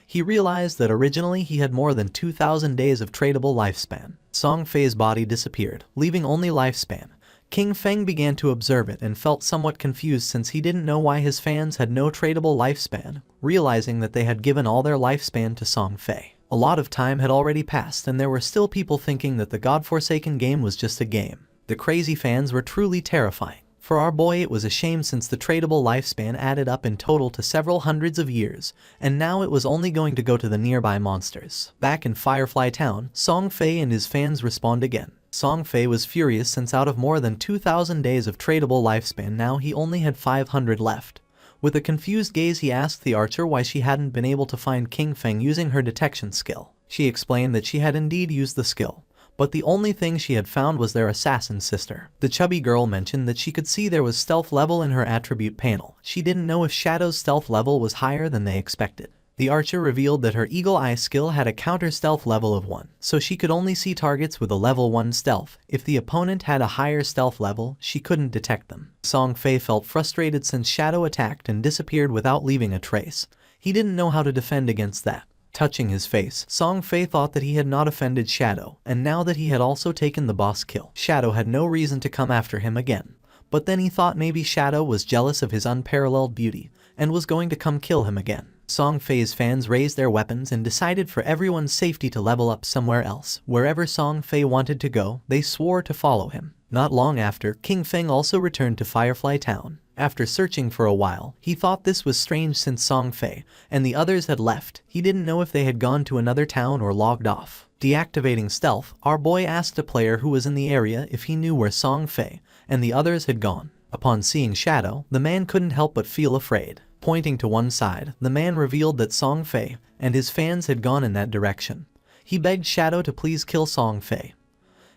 he realized that originally he had more than 2,000 days of tradable lifespan. Song Fei's body disappeared, leaving only lifespan. King Feng began to observe it and felt somewhat confused since he didn't know why his fans had no tradable lifespan, realizing that they had given all their lifespan to Song Fei. A lot of time had already passed and there were still people thinking that the godforsaken game was just a game. The crazy fans were truly terrifying. For our boy it was a shame since the tradable lifespan added up in total to several hundreds of years, and now it was only going to go to the nearby monsters. Back in Firefly Town, Song Fei and his fans respawned again. Song Fei was furious since out of more than 2,000 days of tradable lifespan now he only had 500 left. With a confused gaze he asked the archer why she hadn't been able to find King Feng using her detection skill. She explained that she had indeed used the skill, but the only thing she had found was their assassin sister. The chubby girl mentioned that she could see there was stealth level in her attribute panel. She didn't know if Shadow's stealth level was higher than they expected. The archer revealed that her eagle eye skill had a counter stealth level of 1, so she could only see targets with a level 1 stealth. If the opponent had a higher stealth level, she couldn't detect them. Song Fei felt frustrated since Shadow attacked and disappeared without leaving a trace. He didn't know how to defend against that. Touching his face, Song Fei thought that he had not offended Shadow, and now that he had also taken the boss kill, Shadow had no reason to come after him again. But then he thought maybe Shadow was jealous of his unparalleled beauty, and was going to come kill him again. Song Fei's fans raised their weapons and decided for everyone's safety to level up somewhere else. Wherever Song Fei wanted to go, they swore to follow him. Not long after, King Feng also returned to Firefly Town. After searching for a while, he thought this was strange since Song Fei and the others had left. He didn't know if they had gone to another town or logged off. Deactivating stealth, our boy asked a player who was in the area if he knew where Song Fei and the others had gone. Upon seeing Shadow, the man couldn't help but feel afraid. Pointing to one side, the man revealed that Song Fei and his fans had gone in that direction. He begged Shadow to please kill Song Fei.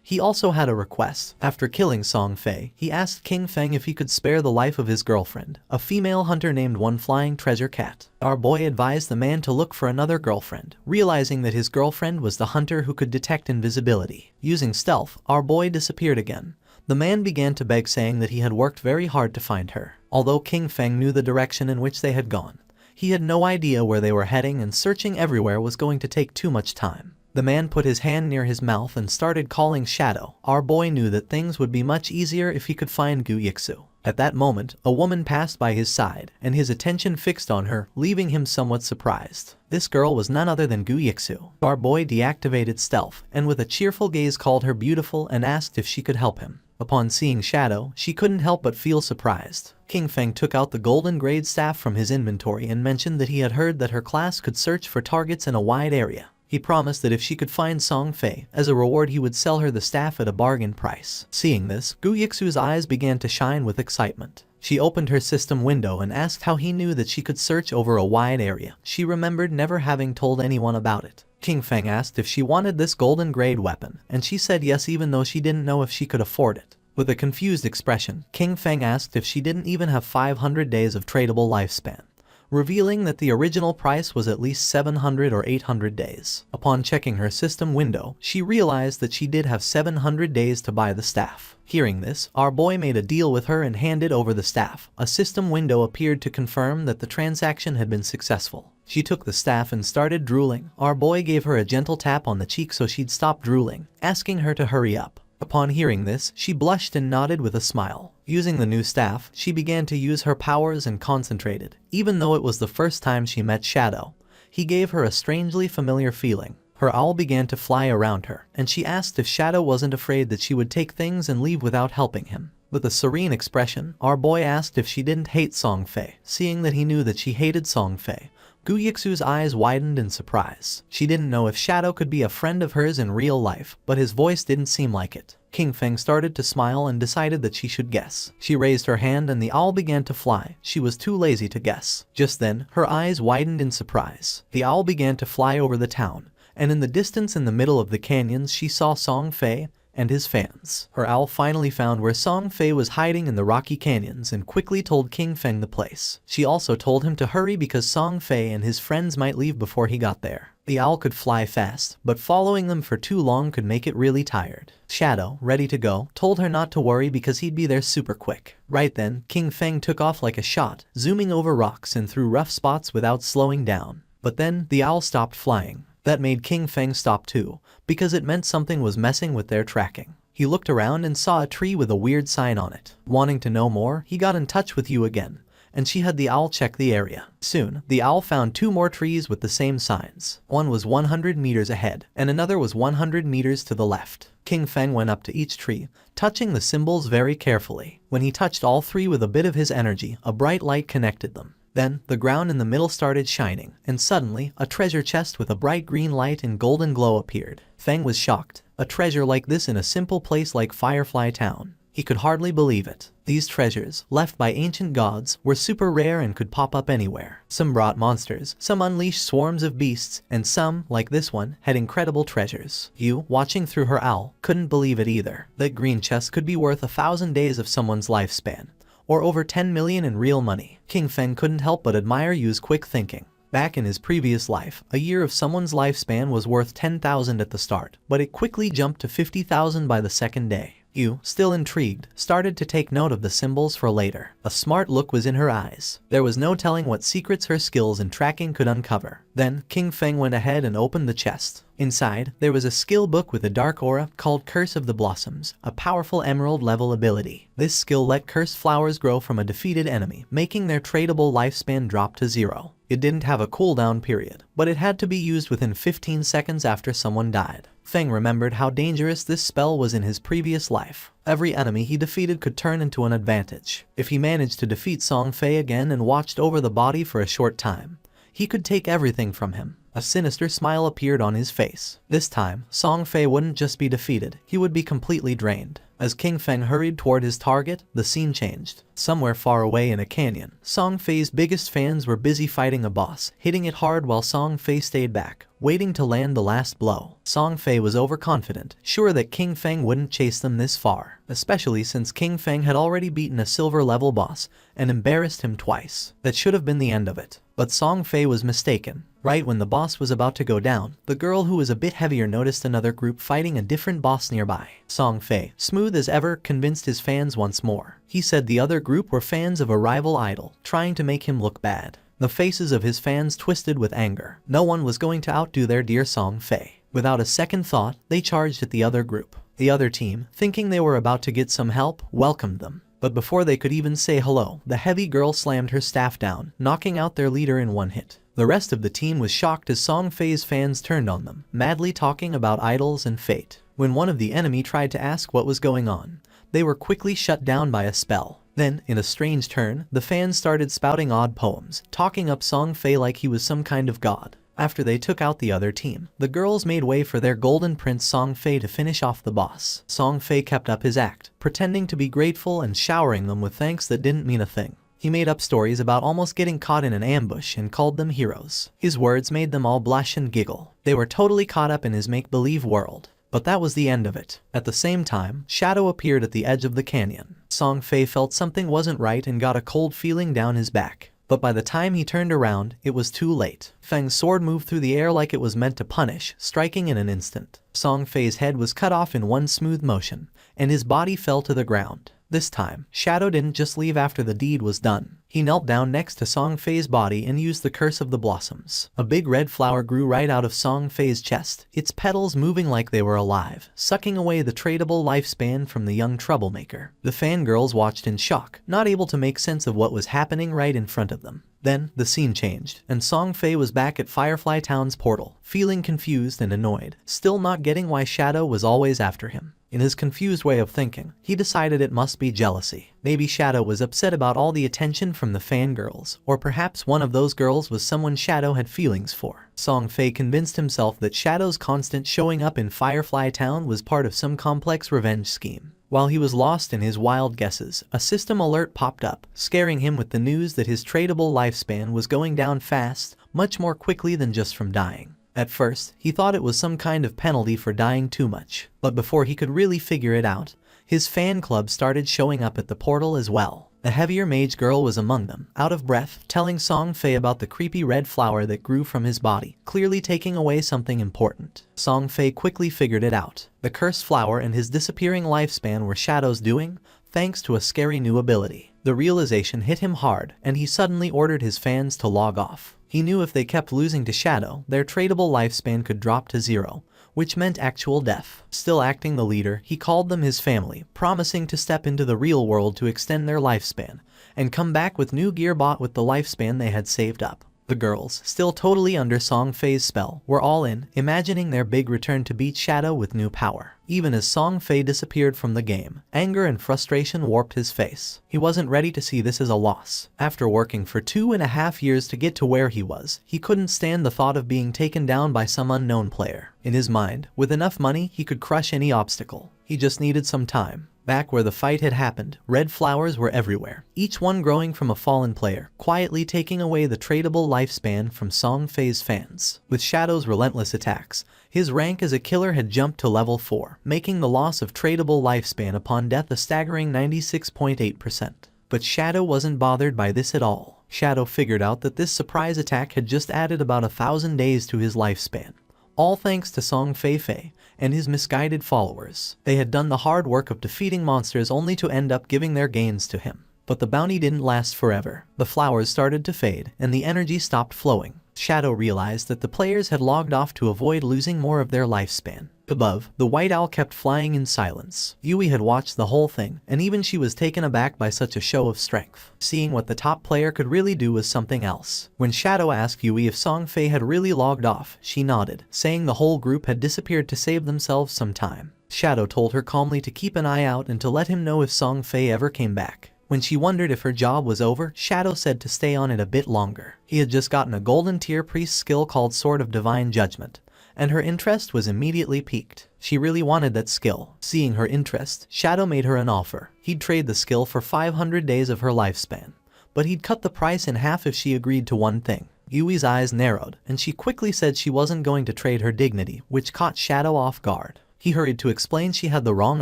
He also had a request. After killing Song Fei, he asked King Feng if he could spare the life of his girlfriend, a female hunter named One Flying Treasure Cat. Our boy advised the man to look for another girlfriend, realizing that his girlfriend was the hunter who could detect invisibility. Using stealth, our boy disappeared again. The man began to beg, saying that he had worked very hard to find her. Although King Feng knew the direction in which they had gone, he had no idea where they were heading, and searching everywhere was going to take too much time. The man put his hand near his mouth and started calling Shadow. Our boy knew that things would be much easier if he could find Gu Yixu. At that moment, a woman passed by his side, and his attention fixed on her, leaving him somewhat surprised. This girl was none other than Gu Yixu. Our boy deactivated stealth, and with a cheerful gaze called her beautiful and asked if she could help him. Upon seeing Shadow, she couldn't help but feel surprised. King Feng took out the golden grade staff from his inventory and mentioned that he had heard that her class could search for targets in a wide area. He promised that if she could find Song Fei, as a reward he would sell her the staff at a bargain price. Seeing this, Gu Yixu's eyes began to shine with excitement. She opened her system window and asked how he knew that she could search over a wide area. She remembered never having told anyone about it. King Feng asked if she wanted this golden grade weapon, and she said yes, even though she didn't know if she could afford it. With a confused expression, King Feng asked if she didn't even have 500 days of tradable lifespan, revealing that the original price was at least 700 or 800 days. Upon checking her system window, she realized that she did have 700 days to buy the staff. Hearing this, our boy made a deal with her and handed over the staff. A system window appeared to confirm that the transaction had been successful. She took the staff and started drooling. Our boy gave her a gentle tap on the cheek so she'd stop drooling, asking her to hurry up. Upon hearing this, she blushed and nodded with a smile. Using the new staff, she began to use her powers and concentrated. Even though it was the first time she met Shadow, he gave her a strangely familiar feeling. Her owl began to fly around her, and she asked if Shadow wasn't afraid that she would take things and leave without helping him. With a serene expression, our boy asked if she didn't hate Song Fei. Seeing that he knew that she hated Song Fei, Gu Yixu's eyes widened in surprise. She didn't know if Shadow could be a friend of hers in real life, but his voice didn't seem like it. King Feng started to smile and decided that she should guess. She raised her hand and the owl began to fly. She was too lazy to guess. Just then, her eyes widened in surprise. The owl began to fly over the town, and in the distance in the middle of the canyons she saw Song Fei and his fans. Her owl finally found where Song Fei was hiding in the rocky canyons and quickly told King Feng the place. She also told him to hurry because Song Fei and his friends might leave before he got there. The owl could fly fast, but following them for too long could make it really tired. Shadow, ready to go, told her not to worry because he'd be there super quick. Right then, King Feng took off like a shot, zooming over rocks and through rough spots without slowing down. But then, the owl stopped flying. That made King Feng stop too, because it meant something was messing with their tracking. He looked around and saw a tree with a weird sign on it. Wanting to know more, he got in touch with Yu again, and she had the owl check the area. Soon, the owl found 2 more trees with the same signs. One was 100 meters ahead, and another was 100 meters to the left. King Feng went up to each tree, touching the symbols very carefully. When he touched all 3 with a bit of his energy, a bright light connected them. Then, the ground in the middle started shining, and suddenly, a treasure chest with a bright green light and golden glow appeared. Feng was shocked. A treasure like this in a simple place like Firefly Town. He could hardly believe it. These treasures, left by ancient gods, were super rare and could pop up anywhere. Some brought monsters, some unleashed swarms of beasts, and some, like this one, had incredible treasures. Yu, watching through her owl, couldn't believe it either. That green chest could be worth 1,000 days of someone's lifespan, or over 10 million in real money. King Feng couldn't help but admire Yu's quick thinking. Back in his previous life, a year of someone's lifespan was worth 10,000 at the start, but it quickly jumped to 50,000 by the second day. Yu, still intrigued, started to take note of the symbols for later. A smart look was in her eyes. There was no telling what secrets her skills in tracking could uncover. Then, King Feng went ahead and opened the chest. Inside, there was a skill book with a dark aura called Curse of the Blossoms, a powerful emerald-level ability. This skill let cursed flowers grow from a defeated enemy, making their tradable lifespan drop to 0. It didn't have a cooldown period, but it had to be used within 15 seconds after someone died. Feng remembered how dangerous this spell was in his previous life. Every enemy he defeated could turn into an advantage. If he managed to defeat Song Fei again and watched over the body for a short time, he could take everything from him. A sinister smile appeared on his face. This time, Song Fei wouldn't just be defeated, he would be completely drained. As King Feng hurried toward his target, the scene changed. Somewhere far away in a canyon, Song Fei's biggest fans were busy fighting a boss, hitting it hard while Song Fei stayed back, waiting to land the last blow. Song Fei was overconfident, sure that King Feng wouldn't chase them this far, especially since King Feng had already beaten a silver-level boss and embarrassed him twice. That should have been the end of it. But Song Fei was mistaken. Right when the boss was about to go down, the girl who was a bit heavier noticed another group fighting a different boss nearby. Song Fei, smooth as ever, convinced his fans once more. He said the other group were fans of a rival idol, trying to make him look bad. The faces of his fans twisted with anger. No one was going to outdo their dear Song Fei. Without a second thought, they charged at the other group. The other team, thinking they were about to get some help, welcomed them. But before they could even say hello, the heavy girl slammed her staff down, knocking out their leader in one hit. The rest of the team was shocked as Song Fei's fans turned on them, madly talking about idols and fate. When one of the enemy tried to ask what was going on, they were quickly shut down by a spell. Then, in a strange turn, the fans started spouting odd poems, talking up Song Fei like he was some kind of god. After they took out the other team, the girls made way for their golden prince Song Fei to finish off the boss. Song Fei kept up his act, pretending to be grateful and showering them with thanks that didn't mean a thing. He made up stories about almost getting caught in an ambush and called them heroes. His words made them all blush and giggle. They were totally caught up in his make-believe world. But that was the end of it. At the same time, Shadow appeared at the edge of the canyon. Song Fei felt something wasn't right and got a cold feeling down his back. But by the time he turned around, it was too late. Feng's sword moved through the air like it was meant to punish, striking in an instant. Song Fei's head was cut off in one smooth motion, and his body fell to the ground. This time, Shadow didn't just leave after the deed was done. He knelt down next to Song Fei's body and used the Curse of the Blossoms. A big red flower grew right out of Song Fei's chest, its petals moving like they were alive, sucking away the tradable lifespan from the young troublemaker. The fangirls watched in shock, not able to make sense of what was happening right in front of them. Then, the scene changed, and Song Fei was back at Firefly Town's portal, feeling confused and annoyed, still not getting why Shadow was always after him. In his confused way of thinking, he decided it must be jealousy. Maybe Shadow was upset about all the attention from the fangirls, or perhaps one of those girls was someone Shadow had feelings for. Song Fei convinced himself that Shadow's constant showing up in Firefly Town was part of some complex revenge scheme. While he was lost in his wild guesses, a system alert popped up, scaring him with the news that his tradable lifespan was going down fast, much more quickly than just from dying. At first, he thought it was some kind of penalty for dying too much, but before he could really figure it out, his fan club started showing up at the portal as well. The heavier mage girl was among them, out of breath, telling Song Fei about the creepy red flower that grew from his body, clearly taking away something important. Song Fei quickly figured it out. The cursed flower and his disappearing lifespan were Shadow's doing, thanks to a scary new ability. The realization hit him hard, and he suddenly ordered his fans to log off. He knew if they kept losing to Shadow, their tradable lifespan could drop to 0, which meant actual death. Still acting the leader, he called them his family, promising to step into the real world to extend their lifespan, and come back with new gear bought with the lifespan they had saved up. The girls, still totally under Song Fei's spell, were all in, imagining their big return to beat Shadow with new power. Even as Song Fei disappeared from the game, anger and frustration warped his face. He wasn't ready to see this as a loss. After working for 2.5 years to get to where he was, he couldn't stand the thought of being taken down by some unknown player. In his mind, with enough money, he could crush any obstacle. He just needed some time. Back where the fight had happened, red flowers were everywhere, each one growing from a fallen player, quietly taking away the tradable lifespan from Song Fei's fans. With Shadow's relentless attacks, his rank as a killer had jumped to level 4, making the loss of tradable lifespan upon death a staggering 96.8%. But Shadow wasn't bothered by this at all. Shadow figured out that this surprise attack had just added about 1,000 days to his lifespan. All thanks to Song Fei and his misguided followers. They had done the hard work of defeating monsters only to end up giving their gains to him. But the bounty didn't last forever. The flowers started to fade, and the energy stopped flowing. Shadow realized that the players had logged off to avoid losing more of their lifespan. Above, the white owl kept flying in silence. Yui had watched the whole thing, and even she was taken aback by such a show of strength. Seeing what the top player could really do was something else. When Shadow asked Yui if Song Fei had really logged off, she nodded, saying the whole group had disappeared to save themselves some time. Shadow told her calmly to keep an eye out and to let him know if Song Fei ever came back. When she wondered if her job was over, Shadow said to stay on it a bit longer. He had just gotten a golden tier priest skill called Sword of Divine Judgment, and her interest was immediately piqued. She really wanted that skill. Seeing her interest, Shadow made her an offer. He'd trade the skill for 500 days of her lifespan, but he'd cut the price in half if she agreed to one thing. Yui's eyes narrowed, and she quickly said she wasn't going to trade her dignity, which caught Shadow off guard. He hurried to explain she had the wrong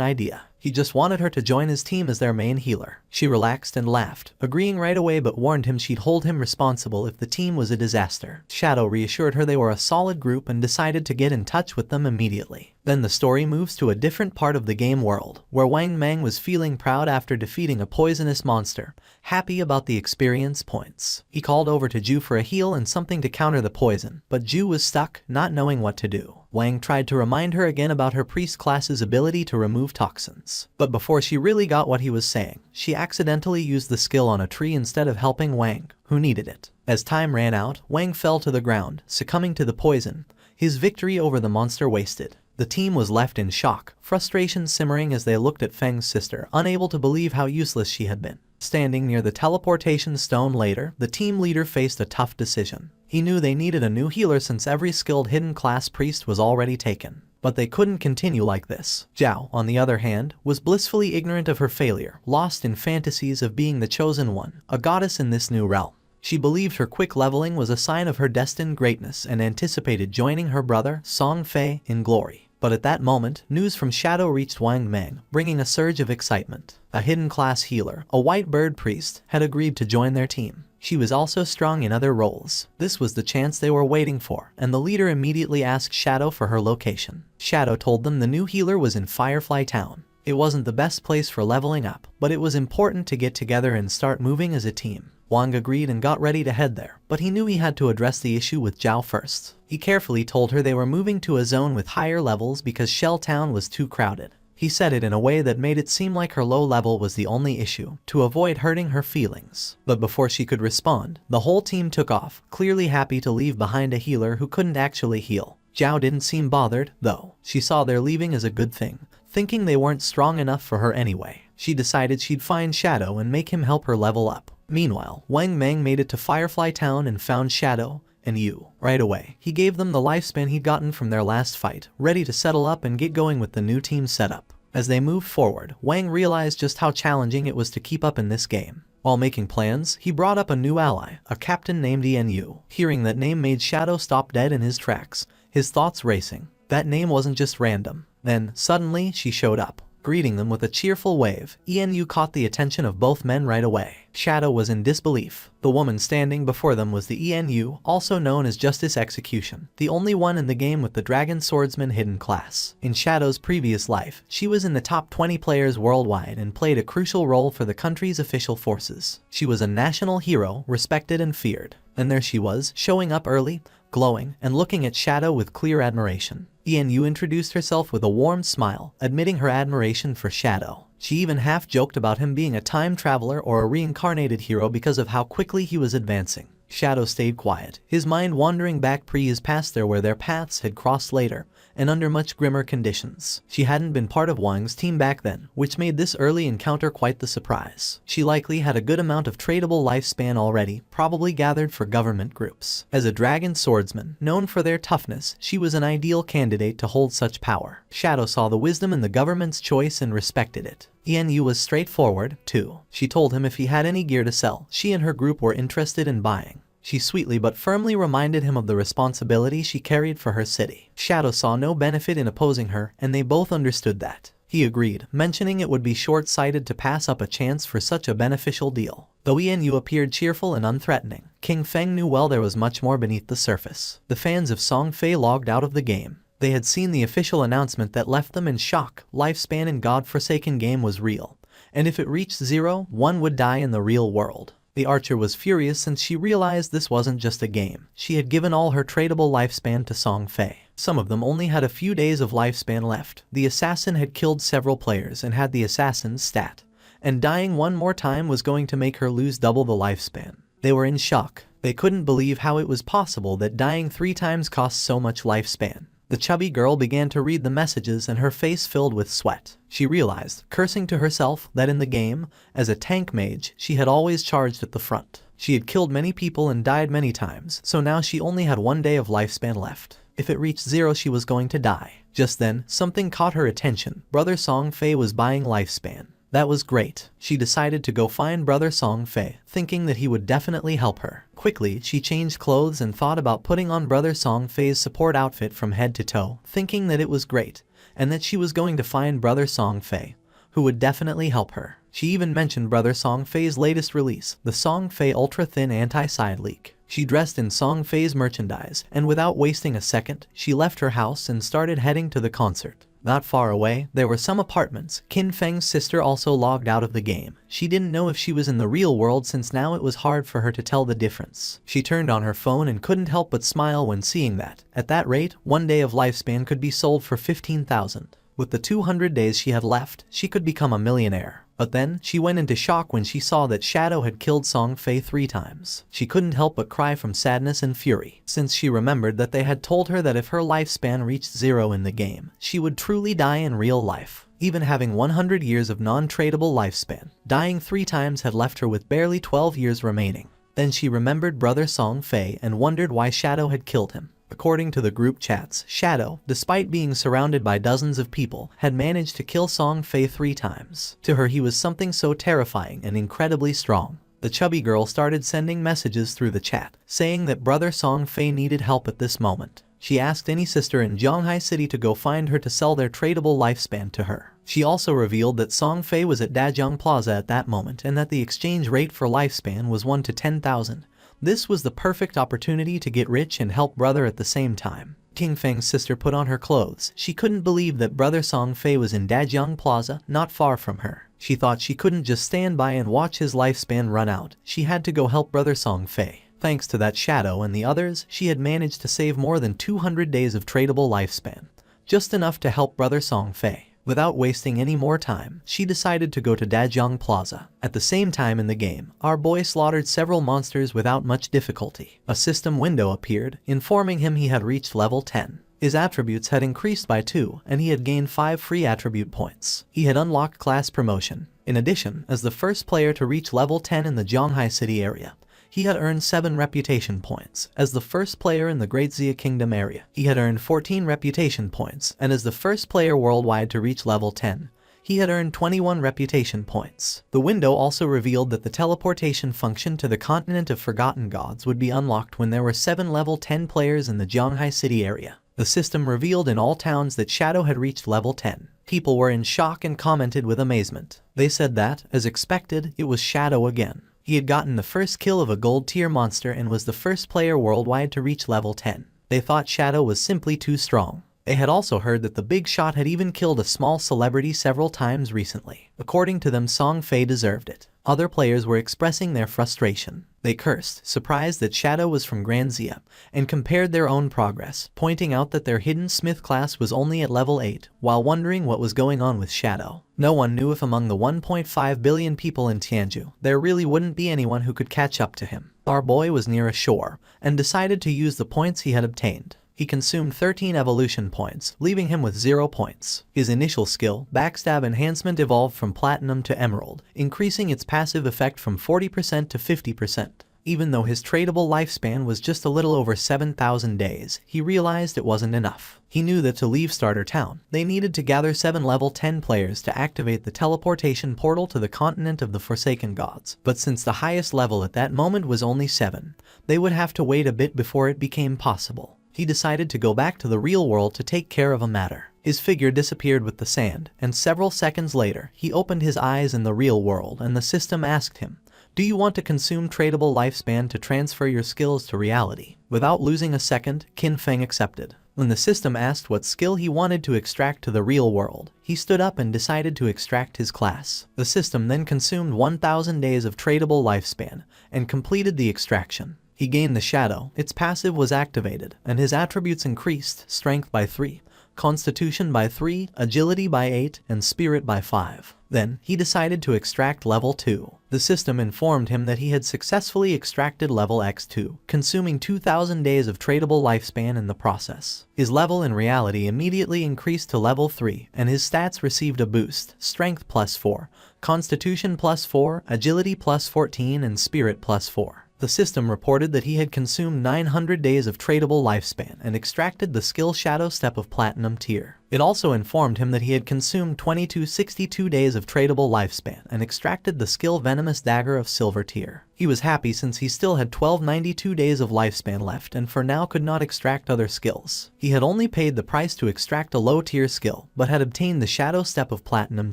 idea. He just wanted her to join his team as their main healer. She relaxed and laughed, agreeing right away, but warned him she'd hold him responsible if the team was a disaster. Shadow reassured her they were a solid group and decided to get in touch with them immediately. Then the story moves to a different part of the game world, where Wang Mang was feeling proud after defeating a poisonous monster, happy about the experience points. He called over to Ju for a heal and something to counter the poison, but Ju was stuck, not knowing what to do. Wang tried to remind her again about her priest class's ability to remove toxins. But before she really got what he was saying, she accidentally used the skill on a tree instead of helping Wang, who needed it. As time ran out, Wang fell to the ground, succumbing to the poison, his victory over the monster wasted. The team was left in shock, frustration simmering as they looked at Feng's sister, unable to believe how useless she had been. Standing near the teleportation stone later, the team leader faced a tough decision. He knew they needed a new healer since every skilled hidden class priest was already taken. But they couldn't continue like this. Zhao, on the other hand, was blissfully ignorant of her failure, lost in fantasies of being the chosen one, a goddess in this new realm. She believed her quick leveling was a sign of her destined greatness and anticipated joining her brother, Song Fei, in glory. But at that moment, news from Shadow reached Wang Mang, bringing a surge of excitement. A hidden class healer, a white bird priest, had agreed to join their team. She was also strong in other roles. This was the chance they were waiting for, and the leader immediately asked Shadow for her location. Shadow told them the new healer was in Firefly Town. It wasn't the best place for leveling up, but it was important to get together and start moving as a team. Wang agreed and got ready to head there, but he knew he had to address the issue with Zhao first. He carefully told her they were moving to a zone with higher levels because Shell Town was too crowded. He said it in a way that made it seem like her low level was the only issue, to avoid hurting her feelings. But before she could respond, the whole team took off, clearly happy to leave behind a healer who couldn't actually heal. Zhao didn't seem bothered, though. She saw their leaving as a good thing, thinking they weren't strong enough for her anyway. She decided she'd find Shadow and make him help her level up. Meanwhile, Wang Mang made it to Firefly Town and found Shadow and Yu. Right away, he gave them the lifespan he'd gotten from their last fight, ready to settle up and get going with the new team setup. As they moved forward, Wang realized just how challenging it was to keep up in this game. While making plans, he brought up a new ally, a captain named Yu. Hearing that name made Shadow stop dead in his tracks, his thoughts racing. That name wasn't just random. Then, suddenly, she showed up, greeting them with a cheerful wave. Yu caught the attention of both men right away. Shadow was in disbelief. The woman standing before them was the Yu, also known as Justice Execution, the only one in the game with the Dragon Swordsman hidden class. In Shadow's previous life, she was in the top 20 players worldwide and played a crucial role for the country's official forces. She was a national hero, respected and feared. And there she was, showing up early, glowing, and looking at Shadow with clear admiration. Yu introduced herself with a warm smile, admitting her admiration for Shadow. She even half-joked about him being a time traveler or a reincarnated hero because of how quickly he was advancing. Shadow stayed quiet, his mind wandering back his past there where their paths had crossed later, and under much grimmer conditions. She hadn't been part of Wang's team back then, which made this early encounter quite the surprise. She likely had a good amount of tradable lifespan already, probably gathered for government groups. As a dragon swordsman, known for their toughness, she was an ideal candidate to hold such power. Shadow saw the wisdom in the government's choice and respected it. Yu was straightforward, too. She told him if he had any gear to sell, she and her group were interested in buying. She sweetly but firmly reminded him of the responsibility she carried for her city. Shadow saw no benefit in opposing her, and they both understood that. He agreed, mentioning it would be short-sighted to pass up a chance for such a beneficial deal. Though Yu appeared cheerful and unthreatening, King Feng knew well there was much more beneath the surface. The fans of Song Fei logged out of the game. They had seen the official announcement that left them in shock. Lifespan in God-forsaken game was real, and if it reached 0, one would die in the real world. The archer was furious since she realized this wasn't just a game. She had given all her tradable lifespan to Song Fei. Some of them only had a few days of lifespan left. The assassin had killed several players and had the assassin's stat, and dying one more time was going to make her lose double the lifespan. They were in shock. They couldn't believe how it was possible that dying 3 times cost so much lifespan. The chubby girl began to read the messages and her face filled with sweat. She realized, cursing to herself, that in the game, as a tank mage, she had always charged at the front. She had killed many people and died many times, so now she only had 1 day of lifespan left. If it reached 0, she was going to die. Just then, something caught her attention. Brother Song Fei was buying lifespan. That was great. She decided to go find Brother Song Fei, thinking that he would definitely help her. Quickly, she changed clothes and thought about putting on Brother Song Fei's support outfit from head to toe, thinking that it was great, and that she was going to find Brother Song Fei, who would definitely help her. She even mentioned Brother Song Fei's latest release, the Song Fei Ultra Thin Anti-Side Leak. She dressed in Song Fei's merchandise, and without wasting a second, she left her house and started heading to the concert. Not far away, there were some apartments. Qin Feng's sister also logged out of the game. She didn't know if she was in the real world since now it was hard for her to tell the difference. She turned on her phone and couldn't help but smile when seeing that. At that rate, 1 day of lifespan could be sold for 15,000. With the 200 days she had left, she could become a millionaire. But then, she went into shock when she saw that Shadow had killed Song Fei 3 times. She couldn't help but cry from sadness and fury, since she remembered that they had told her that if her lifespan reached 0 in the game, she would truly die in real life. Even having 100 years of non-tradable lifespan, dying 3 times had left her with barely 12 years remaining. Then she remembered Brother Song Fei and wondered why Shadow had killed him. According to the group chats, Shadow, despite being surrounded by dozens of people, had managed to kill Song Fei 3 times. To her, he was something so terrifying and incredibly strong. The chubby girl started sending messages through the chat, saying that Brother Song Fei needed help at this moment. She asked any sister in Zhanghai City to go find her to sell their tradable lifespan to her. She also revealed that Song Fei was at Dajiang Plaza at that moment and that the exchange rate for lifespan was 1 to 10,000. This was the perfect opportunity to get rich and help brother at the same time. King Feng's sister put on her clothes. She couldn't believe that Brother Song Fei was in Dajiang Plaza, not far from her. She thought she couldn't just stand by and watch his lifespan run out. She had to go help Brother Song Fei. Thanks to that Shadow and the others, she had managed to save more than 200 days of tradable lifespan. Just enough to help Brother Song Fei. Without wasting any more time, she decided to go to Dajiang Plaza. At the same time in the game, our boy slaughtered several monsters without much difficulty. A system window appeared, informing him he had reached level 10. His attributes had increased by 2, and he had gained 5 free attribute points. He had unlocked class promotion. In addition, as the first player to reach level 10 in the Zhanghai City area, he had earned 7 reputation points. As the first player in the Great Xia Kingdom area, he had earned 14 reputation points, and as the first player worldwide to reach level 10, he had earned 21 reputation points. The window also revealed that the teleportation function to the continent of Forgotten Gods would be unlocked when there were 7 level 10 players in the Zhanghai City area. The system revealed in all towns that Shadow had reached level 10. People were in shock and commented with amazement. They said that, as expected, it was Shadow again. He had gotten the first kill of a gold tier monster and was the first player worldwide to reach level 10. They thought Shadow was simply too strong. They had also heard that the big shot had even killed a small celebrity several times recently. According to them, Song Fei deserved it. Other players were expressing their frustration. They cursed, surprised that Shadow was from Grand Xia, and compared their own progress, pointing out that their hidden smith class was only at level 8, while wondering what was going on with Shadow. No one knew if among the 1.5 billion people in Tianju, there really wouldn't be anyone who could catch up to him. Our boy was near a shore, and decided to use the points he had obtained. He consumed 13 evolution points, leaving him with 0 points. His initial skill, Backstab Enhancement, evolved from Platinum to Emerald, increasing its passive effect from 40% to 50%. Even though his tradable lifespan was just a little over 7,000 days, he realized it wasn't enough. He knew that to leave Starter Town, they needed to gather 7 level 10 players to activate the teleportation portal to the continent of the Forsaken Gods. But since the highest level at that moment was only 7, they would have to wait a bit before it became possible. He decided to go back to the real world to take care of a matter. His figure disappeared with the sand, and several seconds later, he opened his eyes in the real world and the system asked him, "Do you want to consume tradable lifespan to transfer your skills to reality?" Without losing a second, Qin Feng accepted. When the system asked what skill he wanted to extract to the real world, he stood up and decided to extract his class. The system then consumed 1,000 days of tradable lifespan and completed the extraction. He gained the Shadow, its passive was activated, and his attributes increased: Strength by 3, Constitution by 3, Agility by 8, and Spirit by 5. Then, he decided to extract level 2. The system informed him that he had successfully extracted level X2, consuming 2,000 days of tradable lifespan in the process. His level in reality immediately increased to level 3, and his stats received a boost: Strength plus 4, Constitution plus 4, Agility plus 14, and Spirit plus 4. The system reported that he had consumed 900 days of tradable lifespan and extracted the skill Shadow Step of Platinum tier. It also informed him that he had consumed 2262 days of tradable lifespan and extracted the skill Venomous Dagger of Silver tier. He was happy since he still had 1292 days of lifespan left and for now could not extract other skills. He had only paid the price to extract a low tier skill, but had obtained the Shadow Step of Platinum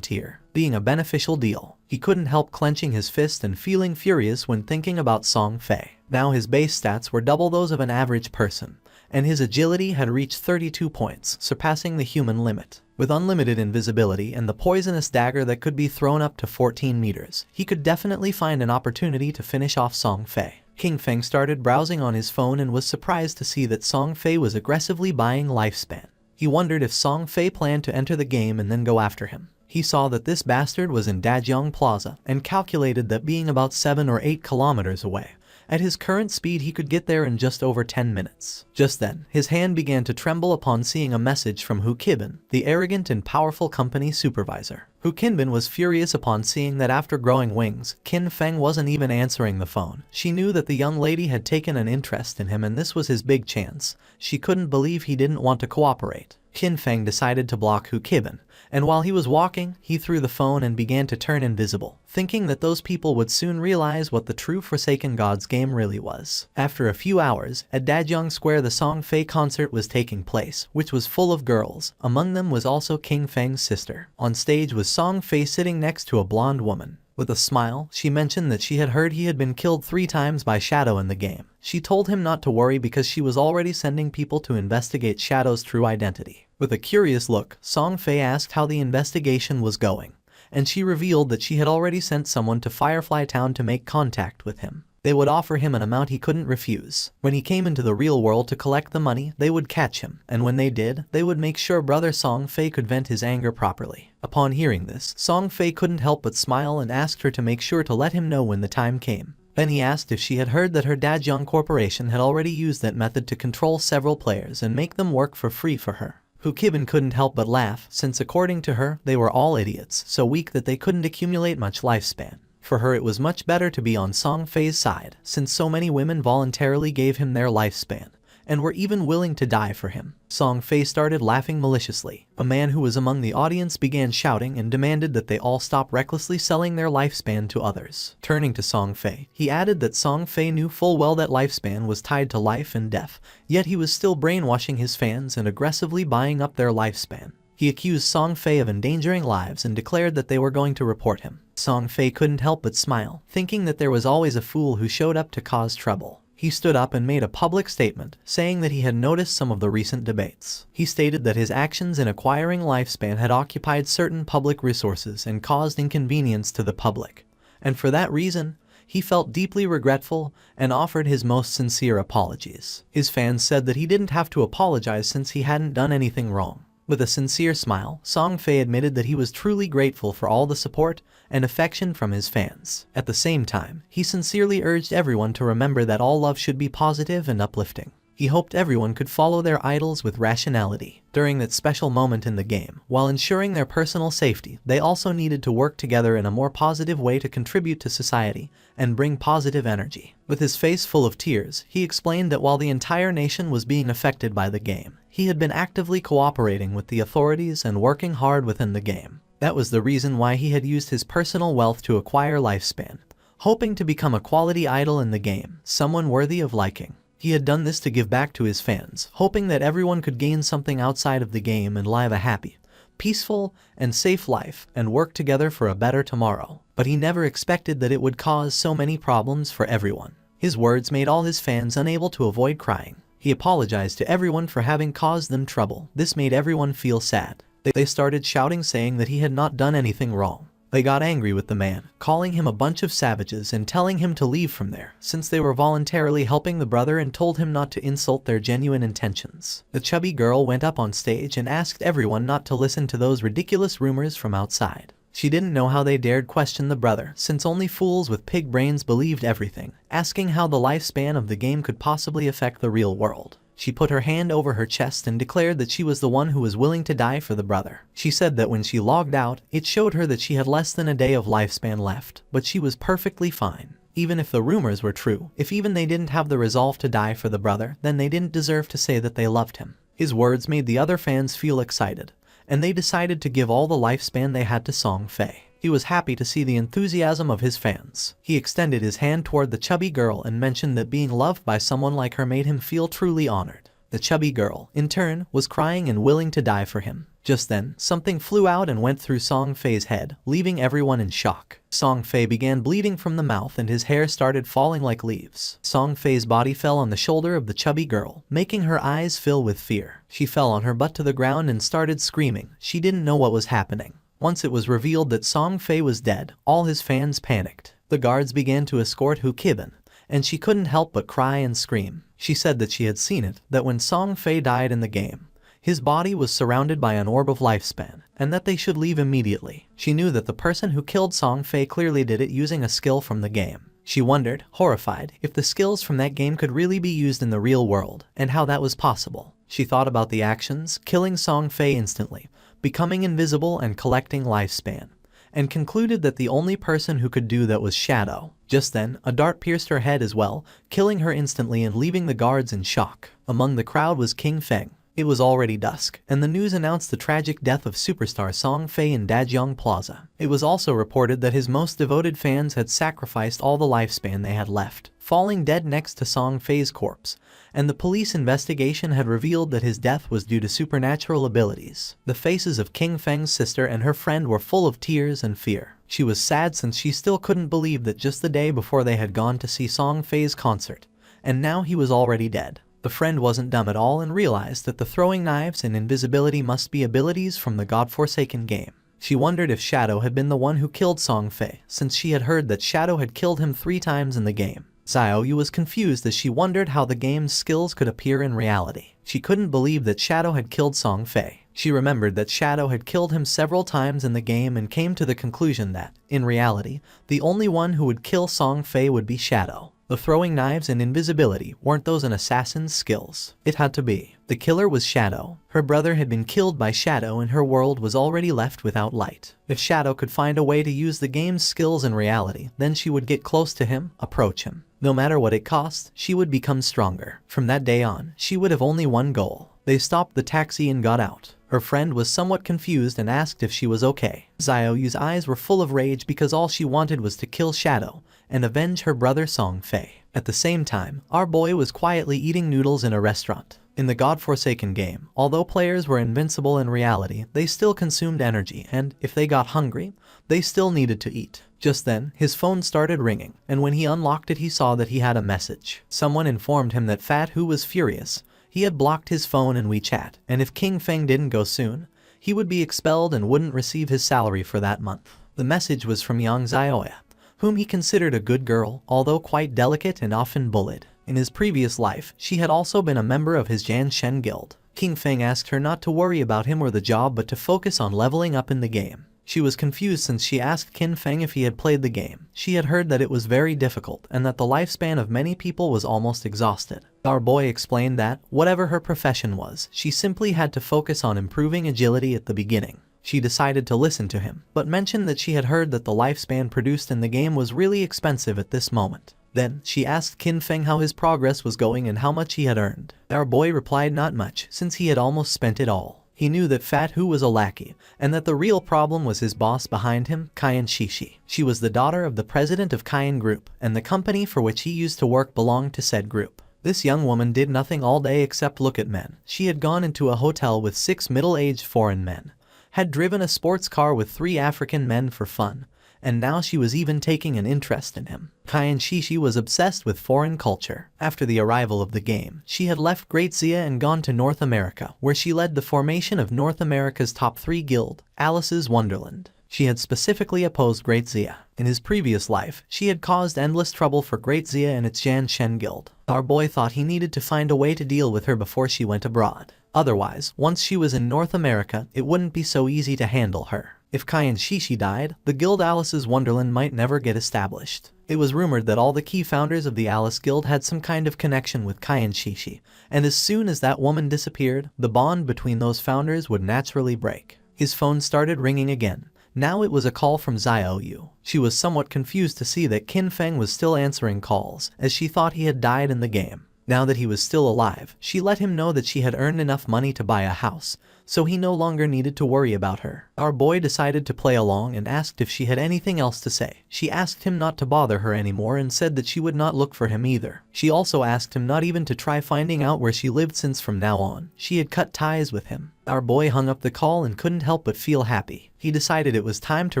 tier, being a beneficial deal. He couldn't help clenching his fist and feeling furious when thinking about Song Fei. Now his base stats were double those of an average person, and his agility had reached 32 points, surpassing the human limit. With unlimited invisibility and the poisonous dagger that could be thrown up to 14 meters, he could definitely find an opportunity to finish off Song Fei. King Feng started browsing on his phone and was surprised to see that Song Fei was aggressively buying lifespan. He wondered if Song Fei planned to enter the game and then go after him. He saw that this bastard was in Dajiang Plaza and calculated that being about 7 or 8 kilometers away, at his current speed he could get there in just over 10 minutes. Just then, his hand began to tremble upon seeing a message from Hu Qinbin, the arrogant and powerful company supervisor. Hu Qinbin was furious upon seeing that after growing wings, Qin Feng wasn't even answering the phone. She knew that the young lady had taken an interest in him and this was his big chance. She couldn't believe he didn't want to cooperate. Qin Feng decided to block Hu Qinbin, and while he was walking, he threw the phone and began to turn invisible, thinking that those people would soon realize what the true Forsaken Gods game really was. After a few hours, at Dajiang Square the Song Fei concert was taking place, which was full of girls. Among them was also King Feng's sister. On stage was Song Fei sitting next to a blonde woman. With a smile, she mentioned that she had heard he had been killed 3 times by Shadow in the game. She told him not to worry because she was already sending people to investigate Shadow's true identity. With a curious look, Song Fei asked how the investigation was going, and she revealed that she had already sent someone to Firefly Town to make contact with him. They would offer him an amount he couldn't refuse. When he came into the real world to collect the money, they would catch him, and when they did, they would make sure brother Song Fei could vent his anger properly. Upon hearing this, Song Fei couldn't help but smile and asked her to make sure to let him know when the time came. Then he asked if she had heard that her Dajiang Corporation had already used that method to control several players and make them work for free for her. Hu Qinbin couldn't help but laugh, since according to her, they were all idiots, so weak that they couldn't accumulate much lifespan. For her it was much better to be on Song Fei's side, since so many women voluntarily gave him their lifespan, and were even willing to die for him. Song Fei started laughing maliciously. A man who was among the audience began shouting and demanded that they all stop recklessly selling their lifespan to others. Turning to Song Fei, he added that Song Fei knew full well that lifespan was tied to life and death, yet he was still brainwashing his fans and aggressively buying up their lifespan. He accused Song Fei of endangering lives and declared that they were going to report him. Song Fei couldn't help but smile, thinking that there was always a fool who showed up to cause trouble. He stood up and made a public statement, saying that he had noticed some of the recent debates. He stated that his actions in acquiring lifespan had occupied certain public resources and caused inconvenience to the public, and for that reason, he felt deeply regretful and offered his most sincere apologies. His fans said that he didn't have to apologize since he hadn't done anything wrong. With a sincere smile, Song Fei admitted that he was truly grateful for all the support and affection from his fans. At the same time, he sincerely urged everyone to remember that all love should be positive and uplifting. He hoped everyone could follow their idols with rationality. During that special moment in the game, while ensuring their personal safety, they also needed to work together in a more positive way to contribute to society and bring positive energy. With his face full of tears, he explained that while the entire nation was being affected by the game, he had been actively cooperating with the authorities and working hard within the game. That was the reason why he had used his personal wealth to acquire lifespan, hoping to become a quality idol in the game, someone worthy of liking. He had done this to give back to his fans, hoping that everyone could gain something outside of the game and live a happy, peaceful, and safe life and work together for a better tomorrow. But he never expected that it would cause so many problems for everyone. His words made all his fans unable to avoid crying. He apologized to everyone for having caused them trouble. This made everyone feel sad. They started shouting, saying that he had not done anything wrong. They got angry with the man, calling him a bunch of savages and telling him to leave from there, since they were voluntarily helping the brother, and told him not to insult their genuine intentions. The chubby girl went up on stage and asked everyone not to listen to those ridiculous rumors from outside. She didn't know how they dared question the brother, since only fools with pig brains believed everything, asking how the lifespan of the game could possibly affect the real world. She put her hand over her chest and declared that she was the one who was willing to die for the brother. She said that when she logged out, it showed her that she had less than a day of lifespan left, but she was perfectly fine. Even if the rumors were true, if even they didn't have the resolve to die for the brother, then they didn't deserve to say that they loved him. His words made the other fans feel excited, and they decided to give all the lifespan they had to Song Fei. He was happy to see the enthusiasm of his fans. He extended his hand toward the chubby girl and mentioned that being loved by someone like her made him feel truly honored. The chubby girl, in turn, was crying and willing to die for him. Just then, something flew out and went through Song Fei's head, leaving everyone in shock. Song Fei began bleeding from the mouth and his hair started falling like leaves. Song Fei's body fell on the shoulder of the chubby girl, making her eyes fill with fear. She fell on her butt to the ground and started screaming. She didn't know what was happening. Once it was revealed that Song Fei was dead, all his fans panicked. The guards began to escort Hu Kibin, and she couldn't help but cry and scream. She said that she had seen it, that when Song Fei died in the game, his body was surrounded by an orb of lifespan, and that they should leave immediately. She knew that the person who killed Song Fei clearly did it using a skill from the game. She wondered, horrified, if the skills from that game could really be used in the real world, and how that was possible. She thought about the actions, killing Song Fei instantly, becoming invisible and collecting lifespan, and concluded that the only person who could do that was Shadow. Just then, a dart pierced her head as well, killing her instantly and leaving the guards in shock. Among the crowd was King Feng. It was already dusk, and the news announced the tragic death of superstar Song Fei in Dajong Plaza. It was also reported that his most devoted fans had sacrificed all the lifespan they had left, falling dead next to Song Fei's corpse, and the police investigation had revealed that his death was due to supernatural abilities. The faces of King Feng's sister and her friend were full of tears and fear. She was sad since she still couldn't believe that just the day before they had gone to see Song Fei's concert, and now he was already dead. The friend wasn't dumb at all and realized that the throwing knives and invisibility must be abilities from the godforsaken game. She wondered if Shadow had been the one who killed Song Fei, since she had heard that Shadow had killed him 3 times in the game. Xiaoyu was confused as she wondered how the game's skills could appear in reality. She couldn't believe that Shadow had killed Song Fei. She remembered that Shadow had killed him several times in the game and came to the conclusion that, in reality, the only one who would kill Song Fei would be Shadow. The throwing knives and invisibility weren't those an assassin's skills. It had to be. The killer was Shadow. Her brother had been killed by Shadow and her world was already left without light. If Shadow could find a way to use the game's skills in reality, then she would get close to him, approach him. No matter what it cost, she would become stronger. From that day on, she would have only one goal. They stopped the taxi and got out. Her friend was somewhat confused and asked if she was okay. Xiaoyu's eyes were full of rage because all she wanted was to kill Shadow and avenge her brother Song Fei. At the same time, our boy was quietly eating noodles in a restaurant. In the godforsaken game, although players were invincible in reality, they still consumed energy, and if they got hungry, they still needed to eat. Just then, his phone started ringing, and when he unlocked it he saw that he had a message. Someone informed him that Fat Hu was furious. He had blocked his phone in WeChat, and if King Feng didn't go soon, he would be expelled and wouldn't receive his salary for that month. The message was from Yang Xiaoya, whom he considered a good girl, although quite delicate and often bullied. In his previous life, she had also been a member of his Jan Shen guild. King Feng asked her not to worry about him or the job but to focus on leveling up in the game. She was confused since she asked Qin Feng if he had played the game. She had heard that it was very difficult and that the lifespan of many people was almost exhausted. Our boy explained that, whatever her profession was, she simply had to focus on improving agility at the beginning. She decided to listen to him, but mentioned that she had heard that the lifespan produced in the game was really expensive at this moment. Then, she asked Qin Feng how his progress was going and how much he had earned. Our boy replied not much, since he had almost spent it all. He knew that Fat Hu was a lackey, and that the real problem was his boss behind him, Kyan Shishi. She was the daughter of the president of Kyan Group, and the company for which he used to work belonged to said group. This young woman did nothing all day except look at men. She had gone into a hotel with 6 middle-aged foreign men, had driven a sports car with 3 African men for fun, and now she was even taking an interest in him. Kyan Shishi was obsessed with foreign culture. After the arrival of the game, she had left Great Zia and gone to North America, where she led the formation of North America's top 3 guild, Alice's Wonderland. She had specifically opposed Great Zia. In his previous life, she had caused endless trouble for Great Zia and its Jan Shen guild. Our boy thought he needed to find a way to deal with her before she went abroad. Otherwise, once she was in North America, it wouldn't be so easy to handle her. If Kyan Shishi died, the guild Alice's Wonderland might never get established. It was rumored that all the key founders of the Alice Guild had some kind of connection with Kyan Shishi, and as soon as that woman disappeared, the bond between those founders would naturally break. His phone started ringing again. Now it was a call from Xiao Yu. She was somewhat confused to see that Qin Feng was still answering calls, as she thought he had died in the game. Now that he was still alive, she let him know that she had earned enough money to buy a house, so he no longer needed to worry about her. Our boy decided to play along and asked if she had anything else to say. She asked him not to bother her anymore and said that she would not look for him either. She also asked him not even to try finding out where she lived, since from now on, she had cut ties with him. Our boy hung up the call and couldn't help but feel happy. He decided it was time to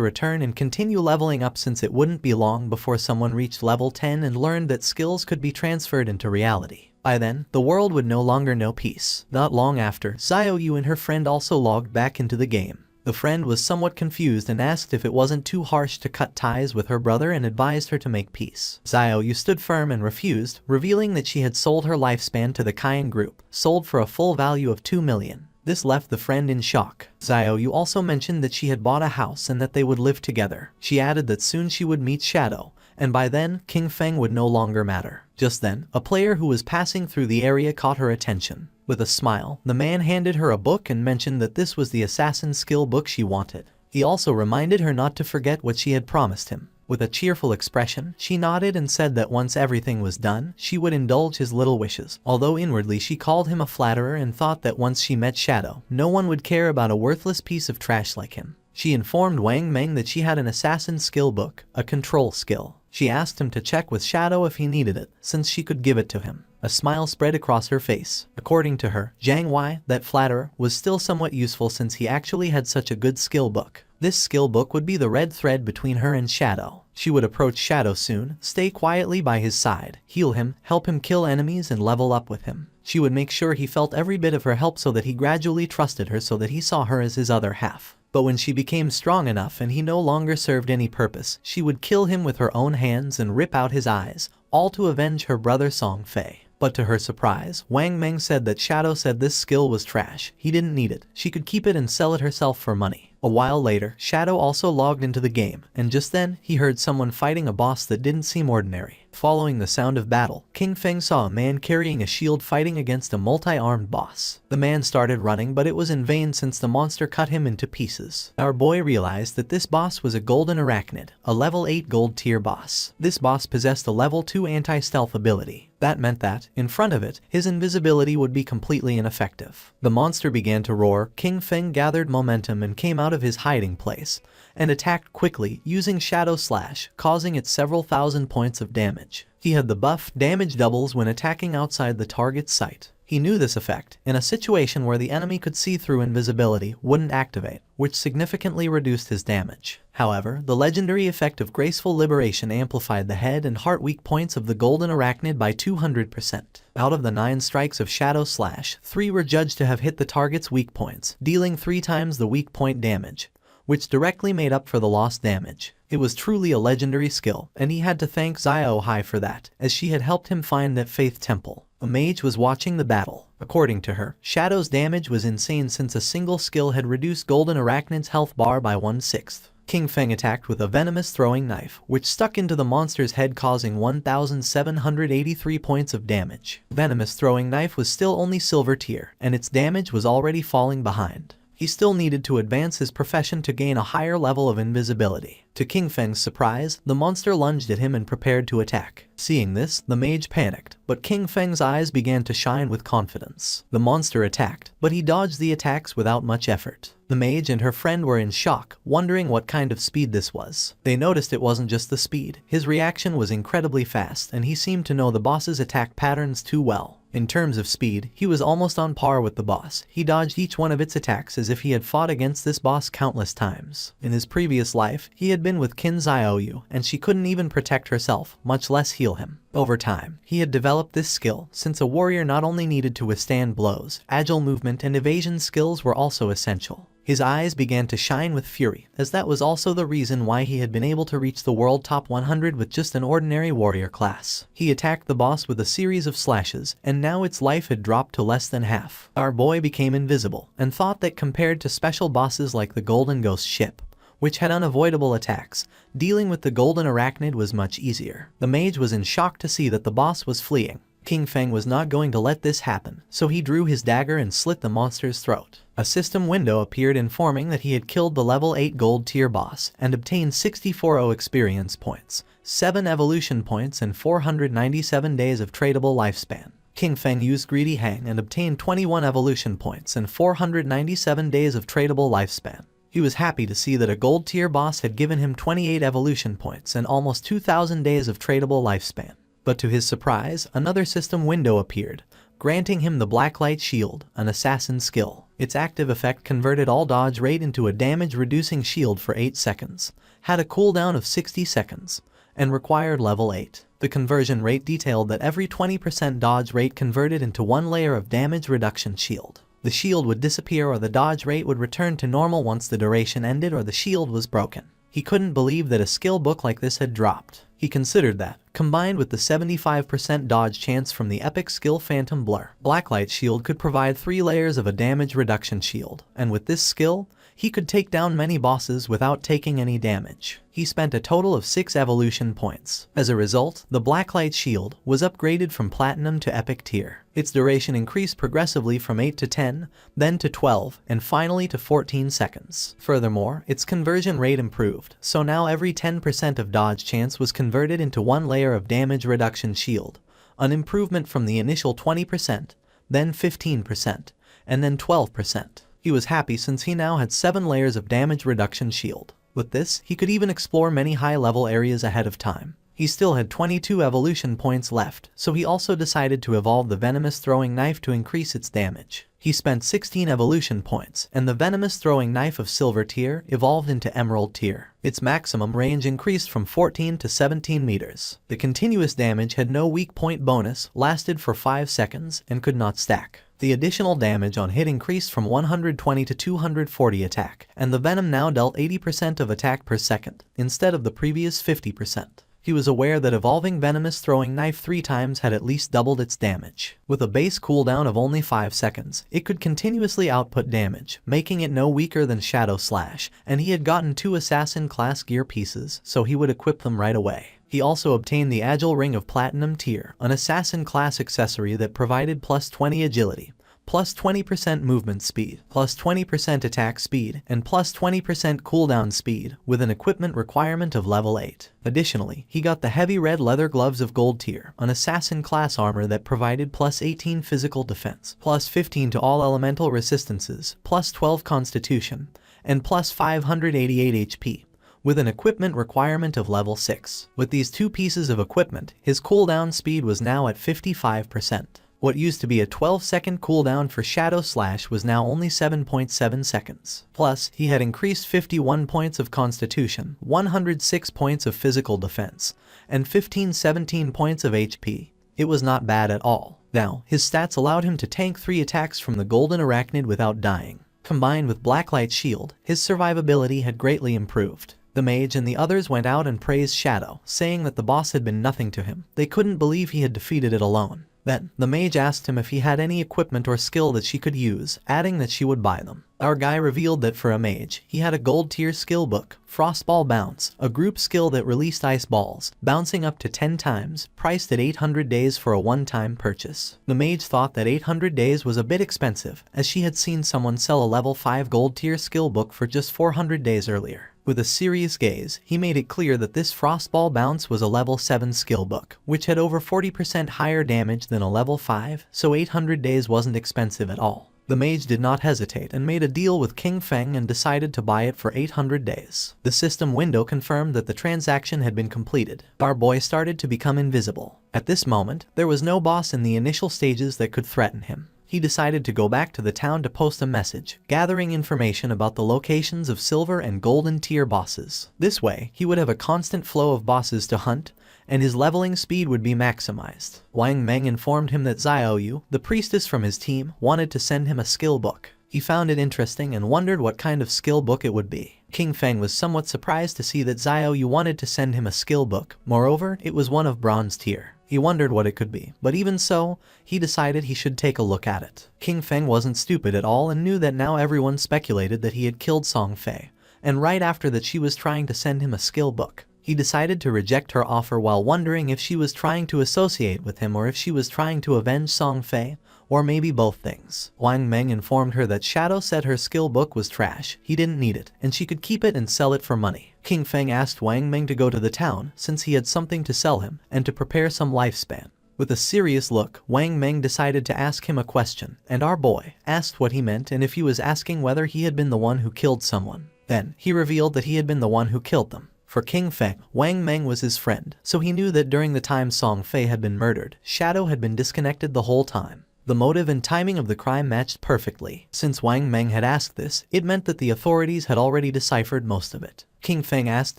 return and continue leveling up, since it wouldn't be long before someone reached level 10 and learned that skills could be transferred into reality. By then, the world would no longer know peace. Not long after, Xiao Yu and her friend also logged back into the game. The friend was somewhat confused and asked if it wasn't too harsh to cut ties with her brother and advised her to make peace. Xiao Yu stood firm and refused, revealing that she had sold her lifespan to the Kyan Group, sold for a full value of 2 million. This left the friend in shock. Xiao Yu also mentioned that she had bought a house and that they would live together. She added that soon she would meet Shadow, and by then, Qin Feng would no longer matter. Just then, a player who was passing through the area caught her attention. With a smile, the man handed her a book and mentioned that this was the assassin skill book she wanted. He also reminded her not to forget what she had promised him. With a cheerful expression, she nodded and said that once everything was done, she would indulge his little wishes. Although inwardly she called him a flatterer and thought that once she met Shadow, no one would care about a worthless piece of trash like him. She informed Wang Meng that she had an assassin skill book, a control skill. She asked him to check with Shadow if he needed it, since she could give it to him. A smile spread across her face. According to her, Zhang Wei, that flatterer, was still somewhat useful since he actually had such a good skill book. This skill book would be the red thread between her and Shadow. She would approach Shadow soon, stay quietly by his side, heal him, help him kill enemies and level up with him. She would make sure he felt every bit of her help so that he gradually trusted her, so that he saw her as his other half. But when she became strong enough and he no longer served any purpose, she would kill him with her own hands and rip out his eyes, all to avenge her brother Song Fei. But to her surprise, Wang Meng said that Shadow said this skill was trash. He didn't need it. She could keep it and sell it herself for money. A while later, Shadow also logged into the game, and just then, he heard someone fighting a boss that didn't seem ordinary. Following the sound of battle, Qin Feng saw a man carrying a shield fighting against a multi-armed boss. The man started running, but it was in vain since the monster cut him into pieces. Our boy realized that this boss was a golden arachnid, a level 8 gold tier boss. This boss possessed a level 2 anti-stealth ability. That meant that, in front of it, his invisibility would be completely ineffective. The monster began to roar. Qin Feng gathered momentum and came out of his hiding place, and attacked quickly, using Shadow Slash, causing it several thousand points of damage. He had the buff, damage doubles when attacking outside the target's sight. He knew this effect, in a situation where the enemy could see through invisibility, wouldn't activate, which significantly reduced his damage. However, the legendary effect of Graceful Liberation amplified the head and heart weak points of the golden arachnid by 200%. Out of the 9 strikes of Shadow Slash, 3 were judged to have hit the target's weak points, dealing 3 times the weak point damage, which directly made up for the lost damage. It was truly a legendary skill, and he had to thank Xiao Hai for that, as she had helped him find that faith temple. A mage was watching the battle. According to her, Shadow's damage was insane since a single skill had reduced Golden Arachnid's health bar by 1/6. King Feng attacked with a venomous throwing knife, which stuck into the monster's head, causing 1,783 points of damage. Venomous throwing knife was still only silver tier, and its damage was already falling behind. He still needed to advance his profession to gain a higher level of invisibility. To King Feng's surprise, the monster lunged at him and prepared to attack. Seeing this, the mage panicked, but King Feng's eyes began to shine with confidence. The monster attacked, but he dodged the attacks without much effort. The mage and her friend were in shock, wondering what kind of speed this was. They noticed it wasn't just the speed. His reaction was incredibly fast, and he seemed to know the boss's attack patterns too well. In terms of speed, he was almost on par with the boss. He dodged each one of its attacks as if he had fought against this boss countless times. In his previous life, he had been with Qin Xiaoyu, and she couldn't even protect herself, much less heal him. Over time, he had developed this skill, since a warrior not only needed to withstand blows, agile movement and evasion skills were also essential. His eyes began to shine with fury, as that was also the reason why he had been able to reach the world top 100 with just an ordinary warrior class. He attacked the boss with a series of slashes, and now its life had dropped to less than half. Our boy became invisible, and thought that compared to special bosses like the Golden Ghost ship, which had unavoidable attacks, dealing with the Golden Arachnid was much easier. The mage was in shock to see that the boss was fleeing. King Feng was not going to let this happen, so he drew his dagger and slit the monster's throat. A system window appeared informing that he had killed the level 8 gold tier boss and obtained 64 experience points, 7 evolution points and 497 days of tradable lifespan. King Feng used Greedy Hang and obtained 21 evolution points and 497 days of tradable lifespan. He was happy to see that a gold tier boss had given him 28 evolution points and almost 2,000 days of tradable lifespan. But to his surprise, another system window appeared, granting him the Blacklight Shield, an assassin skill. Its active effect converted all dodge rate into a damage-reducing shield for 8 seconds, had a cooldown of 60 seconds, and required level 8. The conversion rate detailed that every 20% dodge rate converted into 1 layer of damage reduction shield. The shield would disappear or the dodge rate would return to normal once the duration ended or the shield was broken. He couldn't believe that a skill book like this had dropped. He considered that, combined with the 75% dodge chance from the epic skill Phantom Blur, Blacklight Shield could provide 3 layers of a damage reduction shield, and with this skill, he could take down many bosses without taking any damage. He spent a total of 6 evolution points. As a result, the Blacklight Shield was upgraded from Platinum to Epic tier. Its duration increased progressively from 8 to 10, then to 12, and finally to 14 seconds. Furthermore, its conversion rate improved, so now every 10% of dodge chance was converted into 1 layer of damage reduction shield, an improvement from the initial 20%, then 15%, and then 12%. He was happy since he now had 7 layers of damage reduction shield. With this, he could even explore many high-level areas ahead of time. He still had 22 evolution points left, so he also decided to evolve the venomous throwing knife to increase its damage. He spent 16 evolution points, and the venomous throwing knife of silver tier evolved into emerald tier. Its maximum range increased from 14 to 17 meters. The continuous damage had no weak point bonus, lasted for 5 seconds, and could not stack. The additional damage on hit increased from 120 to 240 attack, and the venom now dealt 80% of attack per second, instead of the previous 50%. He was aware that evolving venomous throwing knife 3 times had at least doubled its damage. With a base cooldown of only 5 seconds, it could continuously output damage, making it no weaker than Shadow Slash, and he had gotten 2 assassin class gear pieces, so he would equip them right away. He also obtained the Agile Ring of Platinum tier, an assassin class accessory that provided plus 20 agility, plus 20% movement speed, plus 20% attack speed, and plus 20% cooldown speed, with an equipment requirement of level 8. Additionally, he got the heavy red leather gloves of gold tier, an assassin class armor that provided plus 18 physical defense, plus 15 to all elemental resistances, plus 12 constitution, and plus 588 HP. With an equipment requirement of level 6. With these 2 pieces of equipment, his cooldown speed was now at 55%. What used to be a 12-second cooldown for Shadow Slash was now only 7.7 seconds. Plus, he had increased 51 points of constitution, 106 points of physical defense, and 17 points of HP. It was not bad at all. Now, his stats allowed him to tank 3 attacks from the Golden Arachnid without dying. Combined with Blacklight Shield, his survivability had greatly improved. The mage and the others went out and praised Shadow, saying that the boss had been nothing to him. They couldn't believe he had defeated it alone. Then, the mage asked him if he had any equipment or skill that she could use, adding that she would buy them. Our guy revealed that for a mage, he had a gold tier skill book, Frostball Bounce, a group skill that released ice balls, bouncing up to 10 times, priced at 800 days for a one-time purchase. The mage thought that 800 days was a bit expensive, as she had seen someone sell a level 5 gold tier skill book for just 400 days earlier. With a serious gaze, he made it clear that this Frostball Bounce was a level 7 skill book, which had over 40% higher damage than a level 5, so 800 days wasn't expensive at all. The mage did not hesitate and made a deal with King Feng and decided to buy it for 800 days. The system window confirmed that the transaction had been completed. Our boy started to become invisible. At this moment, there was no boss in the initial stages that could threaten him. He decided to go back to the town to post a message, gathering information about the locations of silver and golden tier bosses. This way, he would have a constant flow of bosses to hunt, and his leveling speed would be maximized. Wang Meng informed him that Xiaoyu, the priestess from his team, wanted to send him a skill book. He found it interesting and wondered what kind of skill book it would be. King Feng was somewhat surprised to see that Xiaoyu wanted to send him a skill book. Moreover, it was one of bronze tier. He wondered what it could be, but even so, he decided he should take a look at it. King Feng wasn't stupid at all and knew that now everyone speculated that he had killed Song Fei, and right after that she was trying to send him a skill book. He decided to reject her offer while wondering if she was trying to associate with him or if she was trying to avenge Song Fei, or maybe both things. Wang Meng informed her that Shadow said her skill book was trash, he didn't need it, and she could keep it and sell it for money. King Feng asked Wang Meng to go to the town, since he had something to sell him, and to prepare some lifespan. With a serious look, Wang Meng decided to ask him a question, and our boy asked what he meant and if he was asking whether he had been the one who killed someone. Then, he revealed that he had been the one who killed them. For King Feng, Wang Meng was his friend, so he knew that during the time Song Fei had been murdered, Shadow had been disconnected the whole time. The motive and timing of the crime matched perfectly. Since Wang Meng had asked this, it meant that the authorities had already deciphered most of it. King Feng asked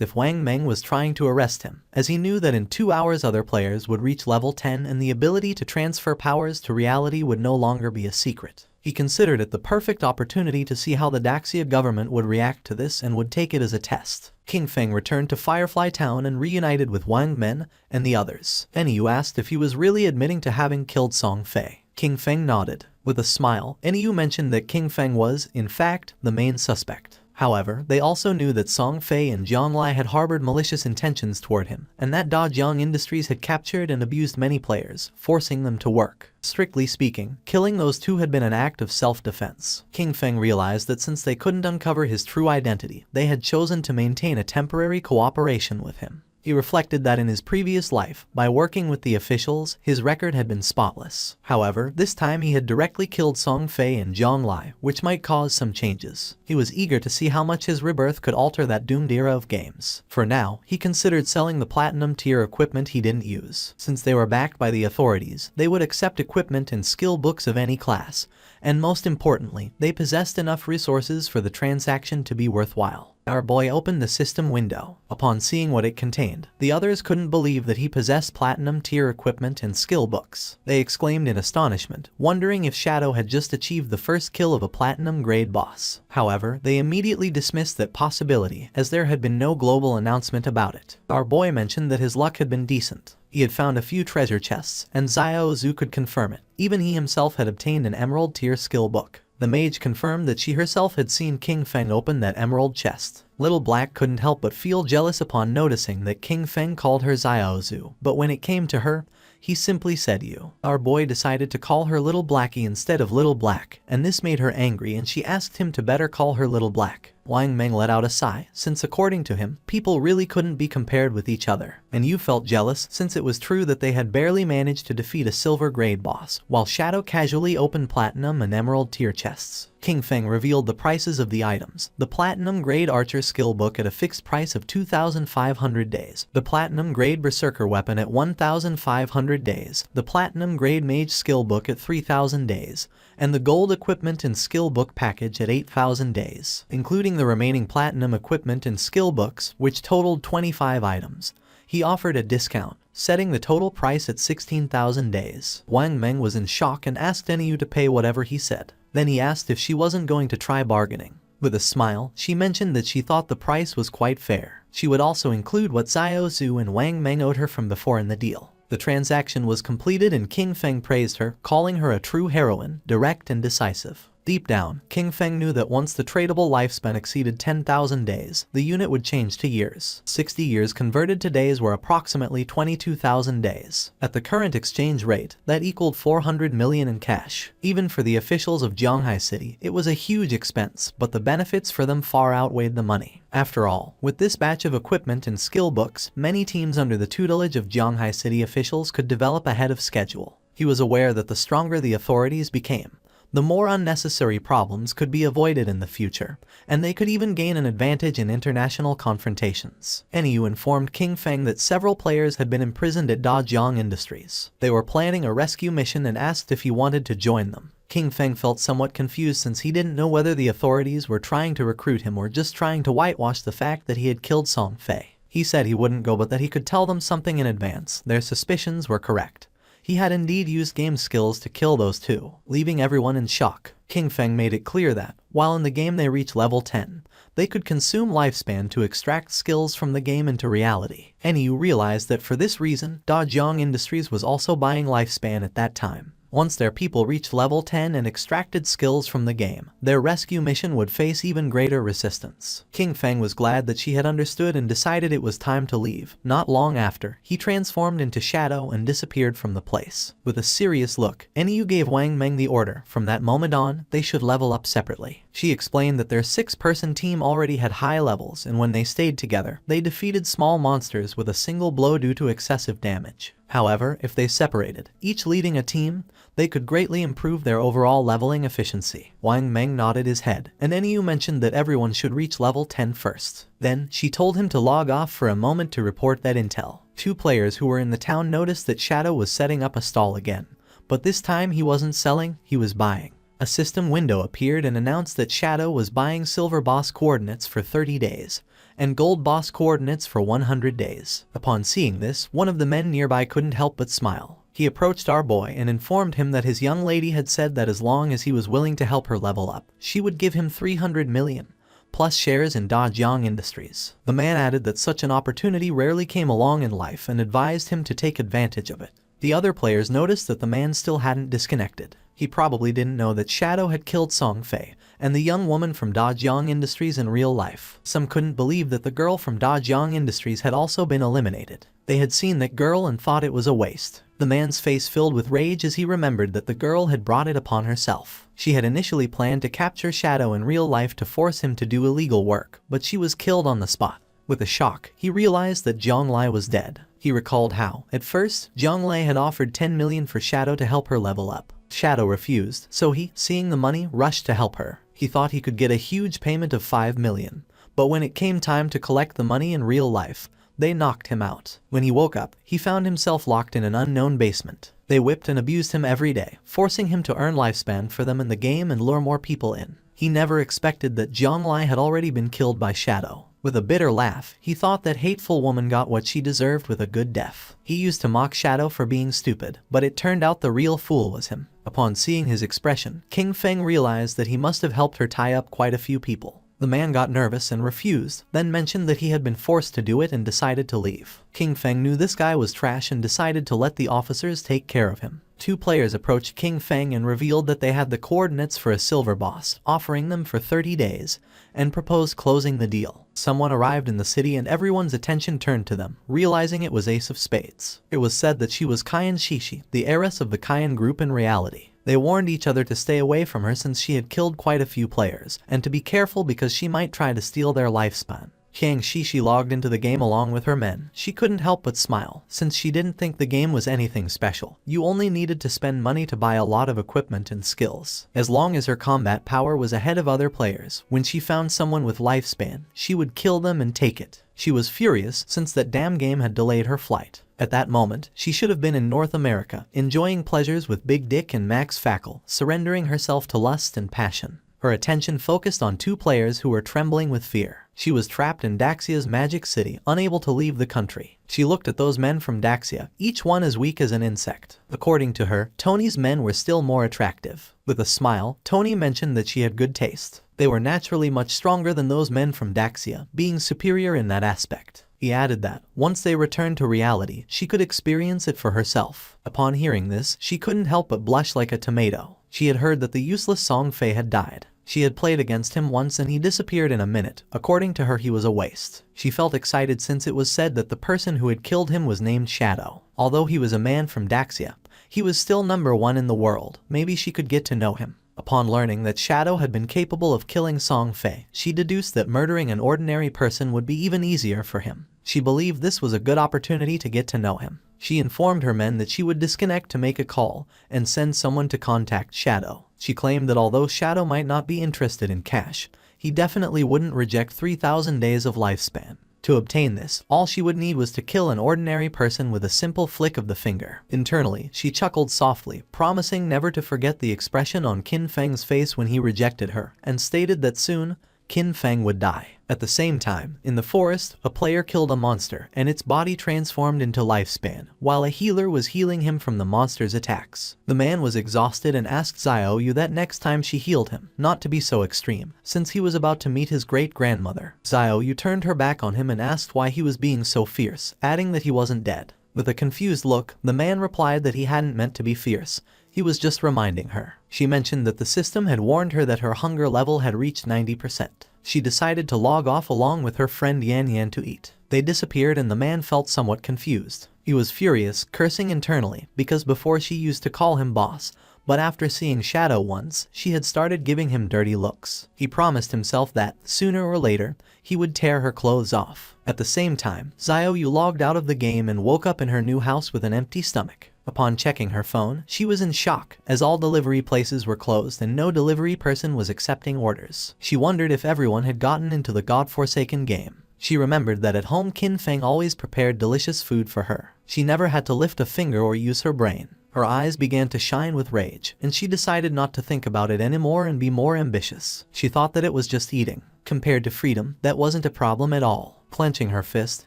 if Wang Meng was trying to arrest him, as he knew that in 2 hours other players would reach level 10 and the ability to transfer powers to reality would no longer be a secret. He considered it the perfect opportunity to see how the Daxia government would react to this and would take it as a test. King Feng returned to Firefly Town and reunited with Wang Meng and the others. Enyu asked if he was really admitting to having killed Song Fei. King Feng nodded. With a smile, Enyu mentioned that King Feng was, in fact, the main suspect. However, they also knew that Song Fei and Zhonglai had harbored malicious intentions toward him, and that Dajiang Industries had captured and abused many players, forcing them to work. Strictly speaking, killing those two had been an act of self-defense. King Feng realized that since they couldn't uncover his true identity, they had chosen to maintain a temporary cooperation with him. He reflected that in his previous life, by working with the officials, his record had been spotless. However, this time he had directly killed Song Fei and Zhonglai, which might cause some changes. He was eager to see how much his rebirth could alter that doomed era of games. For now, he considered selling the platinum tier equipment he didn't use. Since they were backed by the authorities, they would accept equipment and skill books of any class, and most importantly, they possessed enough resources for the transaction to be worthwhile. Our boy opened the system window. Upon seeing what it contained, the others couldn't believe that he possessed platinum tier equipment and skill books. They exclaimed in astonishment, wondering if Shadow had just achieved the first kill of a platinum grade boss. However, they immediately dismissed that possibility, as there had been no global announcement about it. Our boy mentioned that his luck had been decent. He had found a few treasure chests, and Xiao Zhu could confirm it. Even he himself had obtained an emerald tier skill book. The mage confirmed that she herself had seen King Feng open that emerald chest. Little Black couldn't help but feel jealous upon noticing that King Feng called her Xiao Zhu, but when it came to her, he simply said you. Our boy decided to call her Little Blackie instead of Little Black, and this made her angry and she asked him to better call her Little Black. Wang Meng let out a sigh, since according to him, people really couldn't be compared with each other. And you felt jealous, since it was true that they had barely managed to defeat a silver grade boss, while Shadow casually opened platinum and emerald tier chests. King Feng revealed the prices of the items. The platinum grade archer skill book at a fixed price of 2,500 days. The platinum grade berserker weapon at 1,500 days. The platinum grade mage skill book at 3,000 days. And the gold equipment and skill book package at 8,000 days. Including the remaining platinum equipment and skill books, which totaled 25 items. He offered a discount, setting the total price at 16,000 days. Wang Meng was in shock and asked Enyu to pay whatever he said. Then he asked if she wasn't going to try bargaining. With a smile, she mentioned that she thought the price was quite fair. She would also include what Xiao Zhu and Wang Meng owed her from before in the deal. The transaction was completed and King Feng praised her, calling her a true heroine, direct and decisive. Deep down, King Feng knew that once the tradable lifespan exceeded 10,000 days, the unit would change to years. 60 years converted to days were approximately 22,000 days. At the current exchange rate, that equaled 400 million in cash. Even for the officials of Zhanghai City, it was a huge expense, but the benefits for them far outweighed the money. After all, with this batch of equipment and skill books, many teams under the tutelage of Zhanghai City officials could develop ahead of schedule. He was aware that the stronger the authorities became, the more unnecessary problems could be avoided in the future, and they could even gain an advantage in international confrontations. NEU informed King Feng that several players had been imprisoned at Dajiang Industries. They were planning a rescue mission and asked if he wanted to join them. King Feng felt somewhat confused since he didn't know whether the authorities were trying to recruit him or just trying to whitewash the fact that he had killed Song Fei. He said he wouldn't go but that he could tell them something in advance. Their suspicions were correct. He had indeed used game skills to kill those two, leaving everyone in shock. King Feng made it clear that, while in the game they reach level 10, they could consume lifespan to extract skills from the game into reality. NEU realized that for this reason, Dajiang Industries was also buying lifespan at that time. Once their people reached level 10 and extracted skills from the game, their rescue mission would face even greater resistance. King Feng was glad that she had understood and decided it was time to leave. Not long after, he transformed into shadow and disappeared from the place. With a serious look, NEU gave Wang Meng the order. From that moment on, they should level up separately. She explained that their 6-person team already had high levels, and when they stayed together, they defeated small monsters with a single blow due to excessive damage. However, if they separated, each leading a team, they could greatly improve their overall leveling efficiency. Wang Meng nodded his head, and NEU mentioned that everyone should reach level 10 first. Then, she told him to log off for a moment to report that intel. 2 players who were in the town noticed that Shadow was setting up a stall again. But this time he wasn't selling, he was buying. A system window appeared and announced that Shadow was buying silver boss coordinates for 30 days. And gold boss coordinates for 100 days. Upon seeing this, one of the men nearby couldn't help but smile. He approached our boy and informed him that his young lady had said that as long as he was willing to help her level up, she would give him 300 million, plus shares in Dajiang Industries. The man added that such an opportunity rarely came along in life and advised him to take advantage of it. The other players noticed that the man still hadn't disconnected. He probably didn't know that Shadow had killed Song Fei and the young woman from Dajiang Industries in real life. Some couldn't believe that the girl from Dajiang Industries had also been eliminated. They had seen that girl and thought it was a waste. The man's face filled with rage as he remembered that the girl had brought it upon herself. She had initially planned to capture Shadow in real life to force him to do illegal work, but she was killed on the spot. With a shock, he realized that Zhang Lai was dead. He recalled how, at first, Zhang Lai had offered 10 million for Shadow to help her level up. Shadow refused, so he, seeing the money, rushed to help her. He thought he could get a huge payment of 5 million. But when it came time to collect the money in real life, they knocked him out. When he woke up, he found himself locked in an unknown basement. They whipped and abused him every day, forcing him to earn lifespan for them in the game and lure more people in. He never expected that Zhang Lai had already been killed by Shadow. With a bitter laugh, he thought that hateful woman got what she deserved with a good death. He used to mock Shadow for being stupid, but it turned out the real fool was him. Upon seeing his expression, King Feng realized that he must have helped her tie up quite a few people. The man got nervous and refused, then mentioned that he had been forced to do it and decided to leave. King Feng knew this guy was trash and decided to let the officers take care of him. 2 players approached King Feng and revealed that they had the coordinates for a silver boss, offering them for 30 days, and proposed closing the deal. Someone arrived in the city and everyone's attention turned to them, realizing it was Ace of Spades. It was said that she was Kayan Shishi, the heiress of the Kayan group in reality. They warned each other to stay away from her since she had killed quite a few players, and to be careful because she might try to steal their lifespan. Kang Shishi logged into the game along with her men. She couldn't help but smile, since she didn't think the game was anything special. You only needed to spend money to buy a lot of equipment and skills. As long as her combat power was ahead of other players, when she found someone with lifespan, she would kill them and take it. She was furious since that damn game had delayed her flight. At that moment, she should have been in North America, enjoying pleasures with Big Dick and Max Fackle, surrendering herself to lust and passion. Her attention focused on two players who were trembling with fear. She was trapped in Daxia's magic city, unable to leave the country. She looked at those men from Daxia, each one as weak as an insect. According to her, Tony's men were still more attractive. With a smile, Tony mentioned that she had good taste. They were naturally much stronger than those men from Daxia, being superior in that aspect. He added that, once they returned to reality, she could experience it for herself. Upon hearing this, she couldn't help but blush like a tomato. She had heard that the useless Song Fei had died. She had played against him once and he disappeared in a minute. According to her, he was a waste. She felt excited since it was said that the person who had killed him was named Shadow. Although he was a man from Daxia, he was still #1 in the world. Maybe she could get to know him. Upon learning that Shadow had been capable of killing Song Fei, she deduced that murdering an ordinary person would be even easier for him. She believed this was a good opportunity to get to know him. She informed her men that she would disconnect to make a call and send someone to contact Shadow. She claimed that although Shadow might not be interested in cash, he definitely wouldn't reject 3,000 days of lifespan. To obtain this, all she would need was to kill an ordinary person with a simple flick of the finger. Internally, she chuckled softly, promising never to forget the expression on Qin Feng's face when he rejected her, and stated that soon, Qin Feng would die. At the same time, in the forest, a player killed a monster and its body transformed into lifespan, while a healer was healing him from the monster's attacks. The man was exhausted and asked Xiaoyu that next time she healed him, not to be so extreme, since he was about to meet his great-grandmother. Xiaoyu turned her back on him and asked why he was being so fierce, adding that he wasn't dead. With a confused look, the man replied that he hadn't meant to be fierce. He was just reminding her. She mentioned that the system had warned her that her hunger level had reached 90%. She decided to log off along with her friend Yan Yan to eat. They disappeared and the man felt somewhat confused. He was furious, cursing internally, because before she used to call him boss, but after seeing Shadow once, she had started giving him dirty looks. He promised himself that, sooner or later, he would tear her clothes off. At the same time, Xiaoyu logged out of the game and woke up in her new house with an empty stomach. Upon checking her phone, she was in shock, as all delivery places were closed and no delivery person was accepting orders. She wondered if everyone had gotten into the godforsaken game. She remembered that at home Qin Feng always prepared delicious food for her. She never had to lift a finger or use her brain. Her eyes began to shine with rage, and she decided not to think about it anymore and be more ambitious. She thought that it was just eating. Compared to freedom, that wasn't a problem at all. Clenching her fist,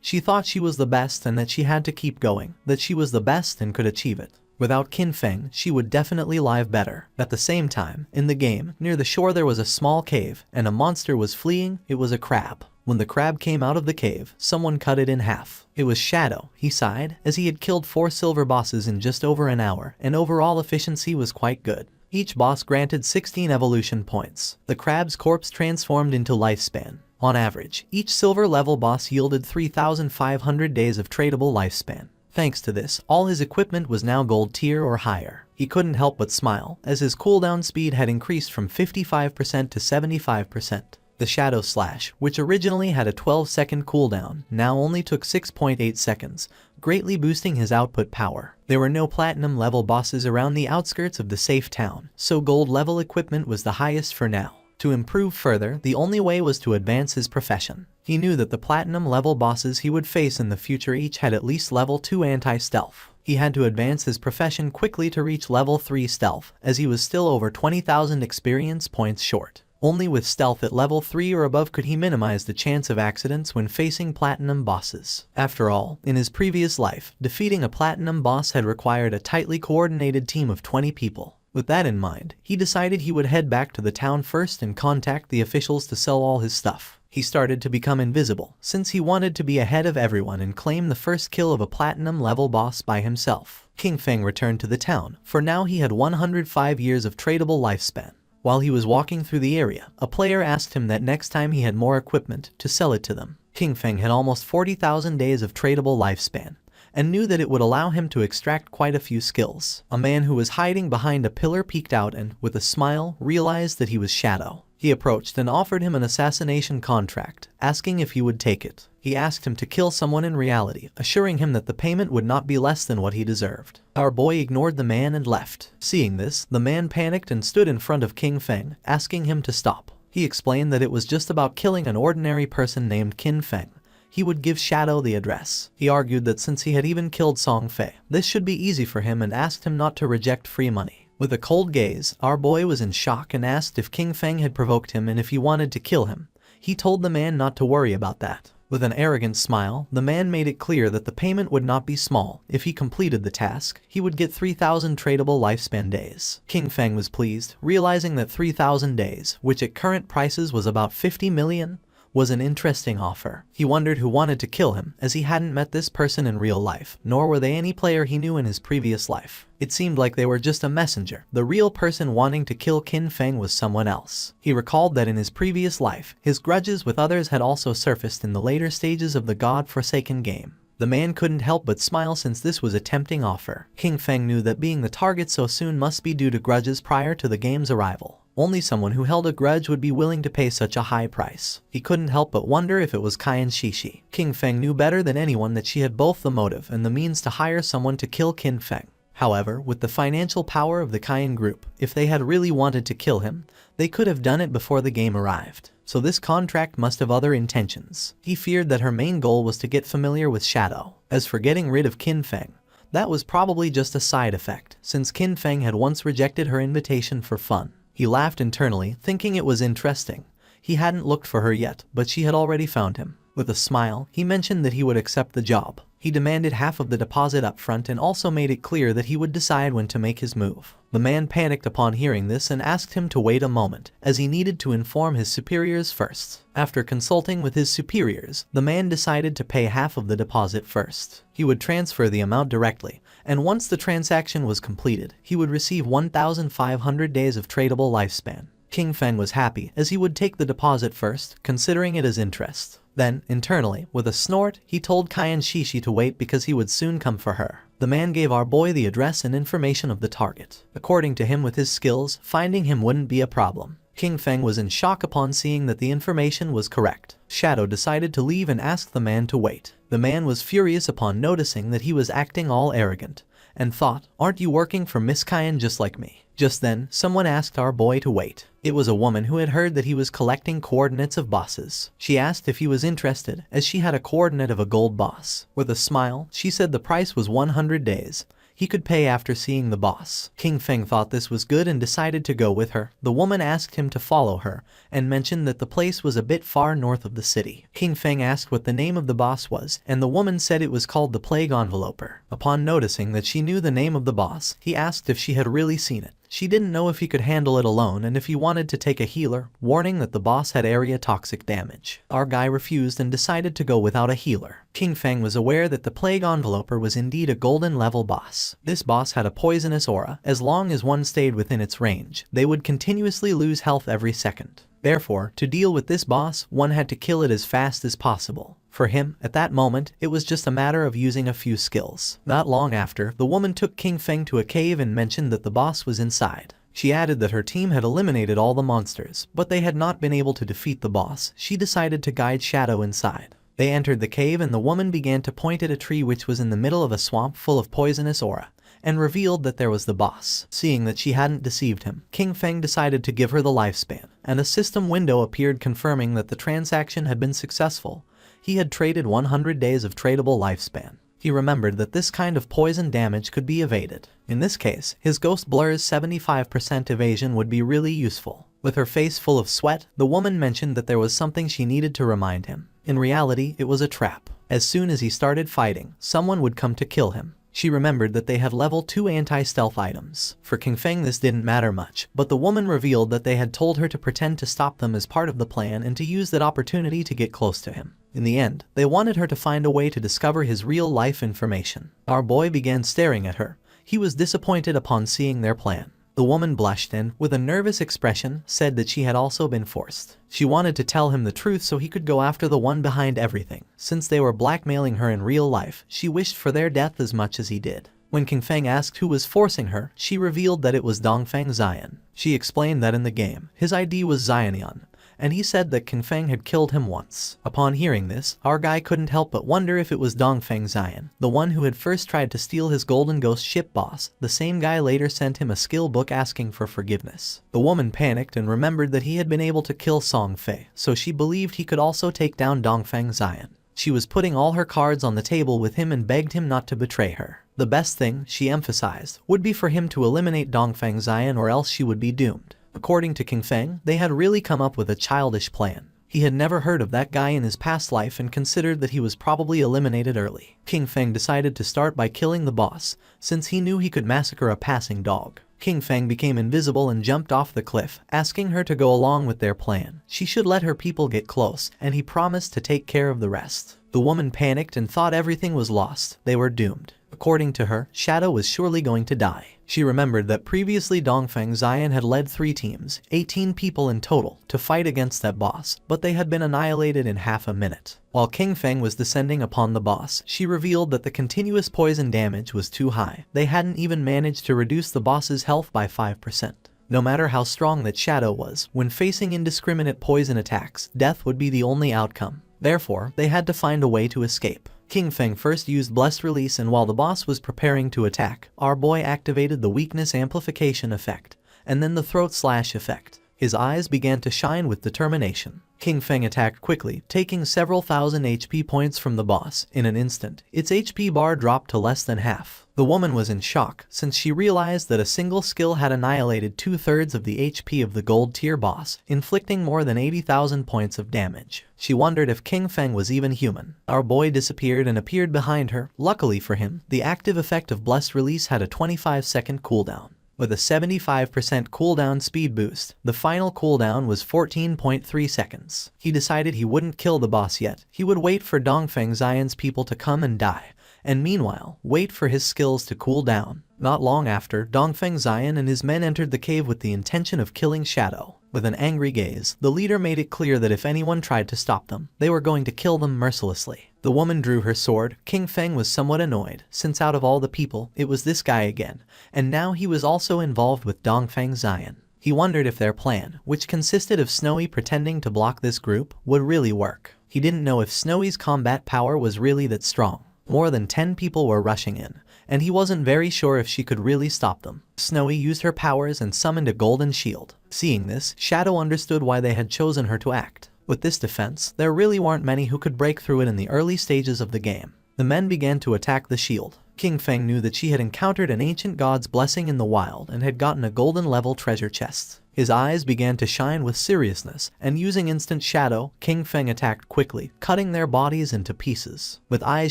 she thought she was the best and that she had to keep going, that she was the best and could achieve it. Without Qin Feng, she would definitely live better. At the same time, in the game, near the shore there was a small cave, and a monster was fleeing. It was a crab. When the crab came out of the cave, someone cut it in half. It was Shadow, he sighed, as he had killed 4 silver bosses in just over an hour, and overall efficiency was quite good. Each boss granted 16 evolution points. The crab's corpse transformed into lifespan. On average, each silver level boss yielded 3,500 days of tradable lifespan. Thanks to this, all his equipment was now gold tier or higher. He couldn't help but smile, as his cooldown speed had increased from 55% to 75%. The Shadow Slash, which originally had a 12-second cooldown, now only took 6.8 seconds, greatly boosting his output power. There were no platinum level bosses around the outskirts of the safe town, so gold level equipment was the highest for now. To improve further, the only way was to advance his profession. He knew that the platinum level bosses he would face in the future each had at least level 2 anti-stealth. He had to advance his profession quickly to reach level 3 stealth, as he was still over 20,000 experience points short. Only with stealth at level 3 or above could he minimize the chance of accidents when facing platinum bosses. After all, in his previous life, defeating a platinum boss had required a tightly coordinated team of 20 people. With that in mind, he decided he would head back to the town first and contact the officials to sell all his stuff. He started to become invisible, since he wanted to be ahead of everyone and claim the first kill of a platinum level boss by himself. Qin Feng returned to the town, for now he had 105 years of tradable lifespan. While he was walking through the area, a player asked him that next time he had more equipment, to sell it to them. Qin Feng had almost 40,000 days of tradable lifespan, and knew that it would allow him to extract quite a few skills. A man who was hiding behind a pillar peeked out and, with a smile, realized that he was Shadow. He approached and offered him an assassination contract, asking if he would take it. He asked him to kill someone in reality, assuring him that the payment would not be less than what he deserved. Our boy ignored the man and left. Seeing this, the man panicked and stood in front of Qin Feng, asking him to stop. He explained that it was just about killing an ordinary person named Qin Feng. He would give Shadow the address. He argued that since he had even killed Song Fei, this should be easy for him and asked him not to reject free money. With a cold gaze, our boy was in shock and asked if King Feng had provoked him and if he wanted to kill him. He told the man not to worry about that. With an arrogant smile, the man made it clear that the payment would not be small. If he completed the task, he would get 3,000 tradable lifespan days. King Feng was pleased, realizing that 3,000 days, which at current prices was about 50 million, was an interesting offer. He wondered who wanted to kill him, as he hadn't met this person in real life, nor were they any player he knew in his previous life. It seemed like they were just a messenger. The real person wanting to kill Kin Feng was someone else. He recalled that in his previous life, his grudges with others had also surfaced in the later stages of the God-forsaken game. The man couldn't help but smile since this was a tempting offer. King Feng knew that being the target so soon must be due to grudges prior to the game's arrival. Only someone who held a grudge would be willing to pay such a high price. He couldn't help but wonder if it was Qian Shishi. King Feng knew better than anyone that she had both the motive and the means to hire someone to kill Kin Feng. However, with the financial power of the Qian group, if they had really wanted to kill him, they could have done it before the game arrived. So this contract must have other intentions. He feared that her main goal was to get familiar with Shadow. As for getting rid of Kin Feng, that was probably just a side effect, since Kin Feng had once rejected her invitation for fun. He laughed internally, thinking it was interesting. He hadn't looked for her yet, but she had already found him. With a smile, he mentioned that he would accept the job. He demanded half of the deposit up front and also made it clear that he would decide when to make his move. The man panicked upon hearing this and asked him to wait a moment, as he needed to inform his superiors first. After consulting with his superiors, the man decided to pay half of the deposit first. He would transfer the amount directly, and once the transaction was completed, he would receive 1,500 days of tradable lifespan. King Feng was happy, as he would take the deposit first, considering it as interest. Then, internally, with a snort, he told Qian Shishi to wait because he would soon come for her. The man gave our boy the address and information of the target. According to him, with his skills, finding him wouldn't be a problem. King Feng was in shock upon seeing that the information was correct. Shadow decided to leave and asked the man to wait. The man was furious upon noticing that he was acting all arrogant, and thought, "Aren't you working for Miss Qian just like me?" Just then, someone asked our boy to wait. It was a woman who had heard that he was collecting coordinates of bosses. She asked if he was interested, as she had a coordinate of a gold boss. With a smile, she said the price was 100 days. He could pay after seeing the boss. King Feng thought this was good and decided to go with her. The woman asked him to follow her, and mentioned that the place was a bit far north of the city. King Feng asked what the name of the boss was, and the woman said it was called the Plague Enveloper. Upon noticing that she knew the name of the boss, he asked if she had really seen it. She didn't know if he could handle it alone and if he wanted to take a healer, warning that the boss had area toxic damage. Our guy refused and decided to go without a healer. King Feng was aware that the Plague Enveloper was indeed a golden level boss. This boss had a poisonous aura. As long as one stayed within its range, they would continuously lose health every second. Therefore, to deal with this boss, one had to kill it as fast as possible. For him, at that moment, it was just a matter of using a few skills. Not long after, the woman took King Feng to a cave and mentioned that the boss was inside. She added that her team had eliminated all the monsters, but they had not been able to defeat the boss. She decided to guide Shadow inside. They entered the cave and the woman began to point at a tree which was in the middle of a swamp full of poisonous aura, and revealed that there was the boss. Seeing that she hadn't deceived him, King Feng decided to give her the lifespan, and a system window appeared confirming that the transaction had been successful. He had traded 100 days of tradable lifespan. He remembered that this kind of poison damage could be evaded. In this case, his Ghost Blur's 75% evasion would be really useful. With her face full of sweat, the woman mentioned that there was something she needed to remind him. In reality, it was a trap. As soon as he started fighting, someone would come to kill him. She remembered that they had level 2 anti-stealth items. For King Feng this didn't matter much, but the woman revealed that they had told her to pretend to stop them as part of the plan and to use that opportunity to get close to him. In the end, they wanted her to find a way to discover his real-life information. Our boy began staring at her. He was disappointed upon seeing their plan. The woman blushed and, with a nervous expression, said that she had also been forced. She wanted to tell him the truth so he could go after the one behind everything. Since they were blackmailing her in real life, she wished for their death as much as he did. When King Feng asked who was forcing her, she revealed that it was Dongfang Xian. She explained that in the game, his ID was Xianian, and he said that King Feng had killed him once. Upon hearing this, our guy couldn't help but wonder if it was Dongfang Xian, the one who had first tried to steal his Golden Ghost ship boss. The same guy later sent him a skill book asking for forgiveness. The woman panicked and remembered that he had been able to kill Song Fei, so she believed he could also take down Dongfang Xian. She was putting all her cards on the table with him and begged him not to betray her. The best thing, she emphasized, would be for him to eliminate Dongfeng Xian or else she would be doomed. According to King Feng, they had really come up with a childish plan. He had never heard of that guy in his past life and considered that he was probably eliminated early. King Feng decided to start by killing the boss, since he knew he could massacre a passing dog. King Feng became invisible and jumped off the cliff, asking her to go along with their plan. She should let her people get close, and he promised to take care of the rest. The woman panicked and thought everything was lost. They were doomed. According to her, Shadow was surely going to die. She remembered that previously Dongfeng Xian had led 3 teams, 18 people in total, to fight against that boss, but they had been annihilated in half a minute. While King Feng was descending upon the boss, she revealed that the continuous poison damage was too high. They hadn't even managed to reduce the boss's health by 5%. No matter how strong that Shadow was, when facing indiscriminate poison attacks, death would be the only outcome. Therefore, they had to find a way to escape. King Feng first used Blessed Release, and while the boss was preparing to attack, our boy activated the Weakness Amplification effect, and then the Throat Slash effect. His eyes began to shine with determination. King Feng attacked quickly, taking several thousand HP points from the boss. In an instant, its HP bar dropped to less than half. The woman was in shock, since she realized that a single skill had annihilated 2/3 of the HP of the gold tier boss, inflicting more than 80,000 points of damage. She wondered if King Feng was even human. Our boy disappeared and appeared behind her. Luckily for him, the active effect of Blessed Release had a 25-second cooldown. With a 75% cooldown speed boost, the final cooldown was 14.3 seconds. He decided he wouldn't kill the boss yet. He would wait for Dongfeng Xian's people to come and die, and meanwhile, wait for his skills to cool down. Not long after, Dongfeng Xian and his men entered the cave with the intention of killing Shadow. With an angry gaze, the leader made it clear that if anyone tried to stop them, they were going to kill them mercilessly. The woman drew her sword. King Feng was somewhat annoyed, since out of all the people, it was this guy again, and now he was also involved with Dongfeng Xian. He wondered if their plan, which consisted of Snowy pretending to block this group, would really work. He didn't know if Snowy's combat power was really that strong. More than 10 people were rushing in, and he wasn't very sure if she could really stop them. Snowy used her powers and summoned a golden shield. Seeing this, Shadow understood why they had chosen her to act. With this defense, there really weren't many who could break through it in the early stages of the game. The men began to attack the shield. King Feng knew that she had encountered an ancient god's blessing in the wild and had gotten a golden level treasure chest. His eyes began to shine with seriousness, and using instant shadow, King Feng attacked quickly, cutting their bodies into pieces. With eyes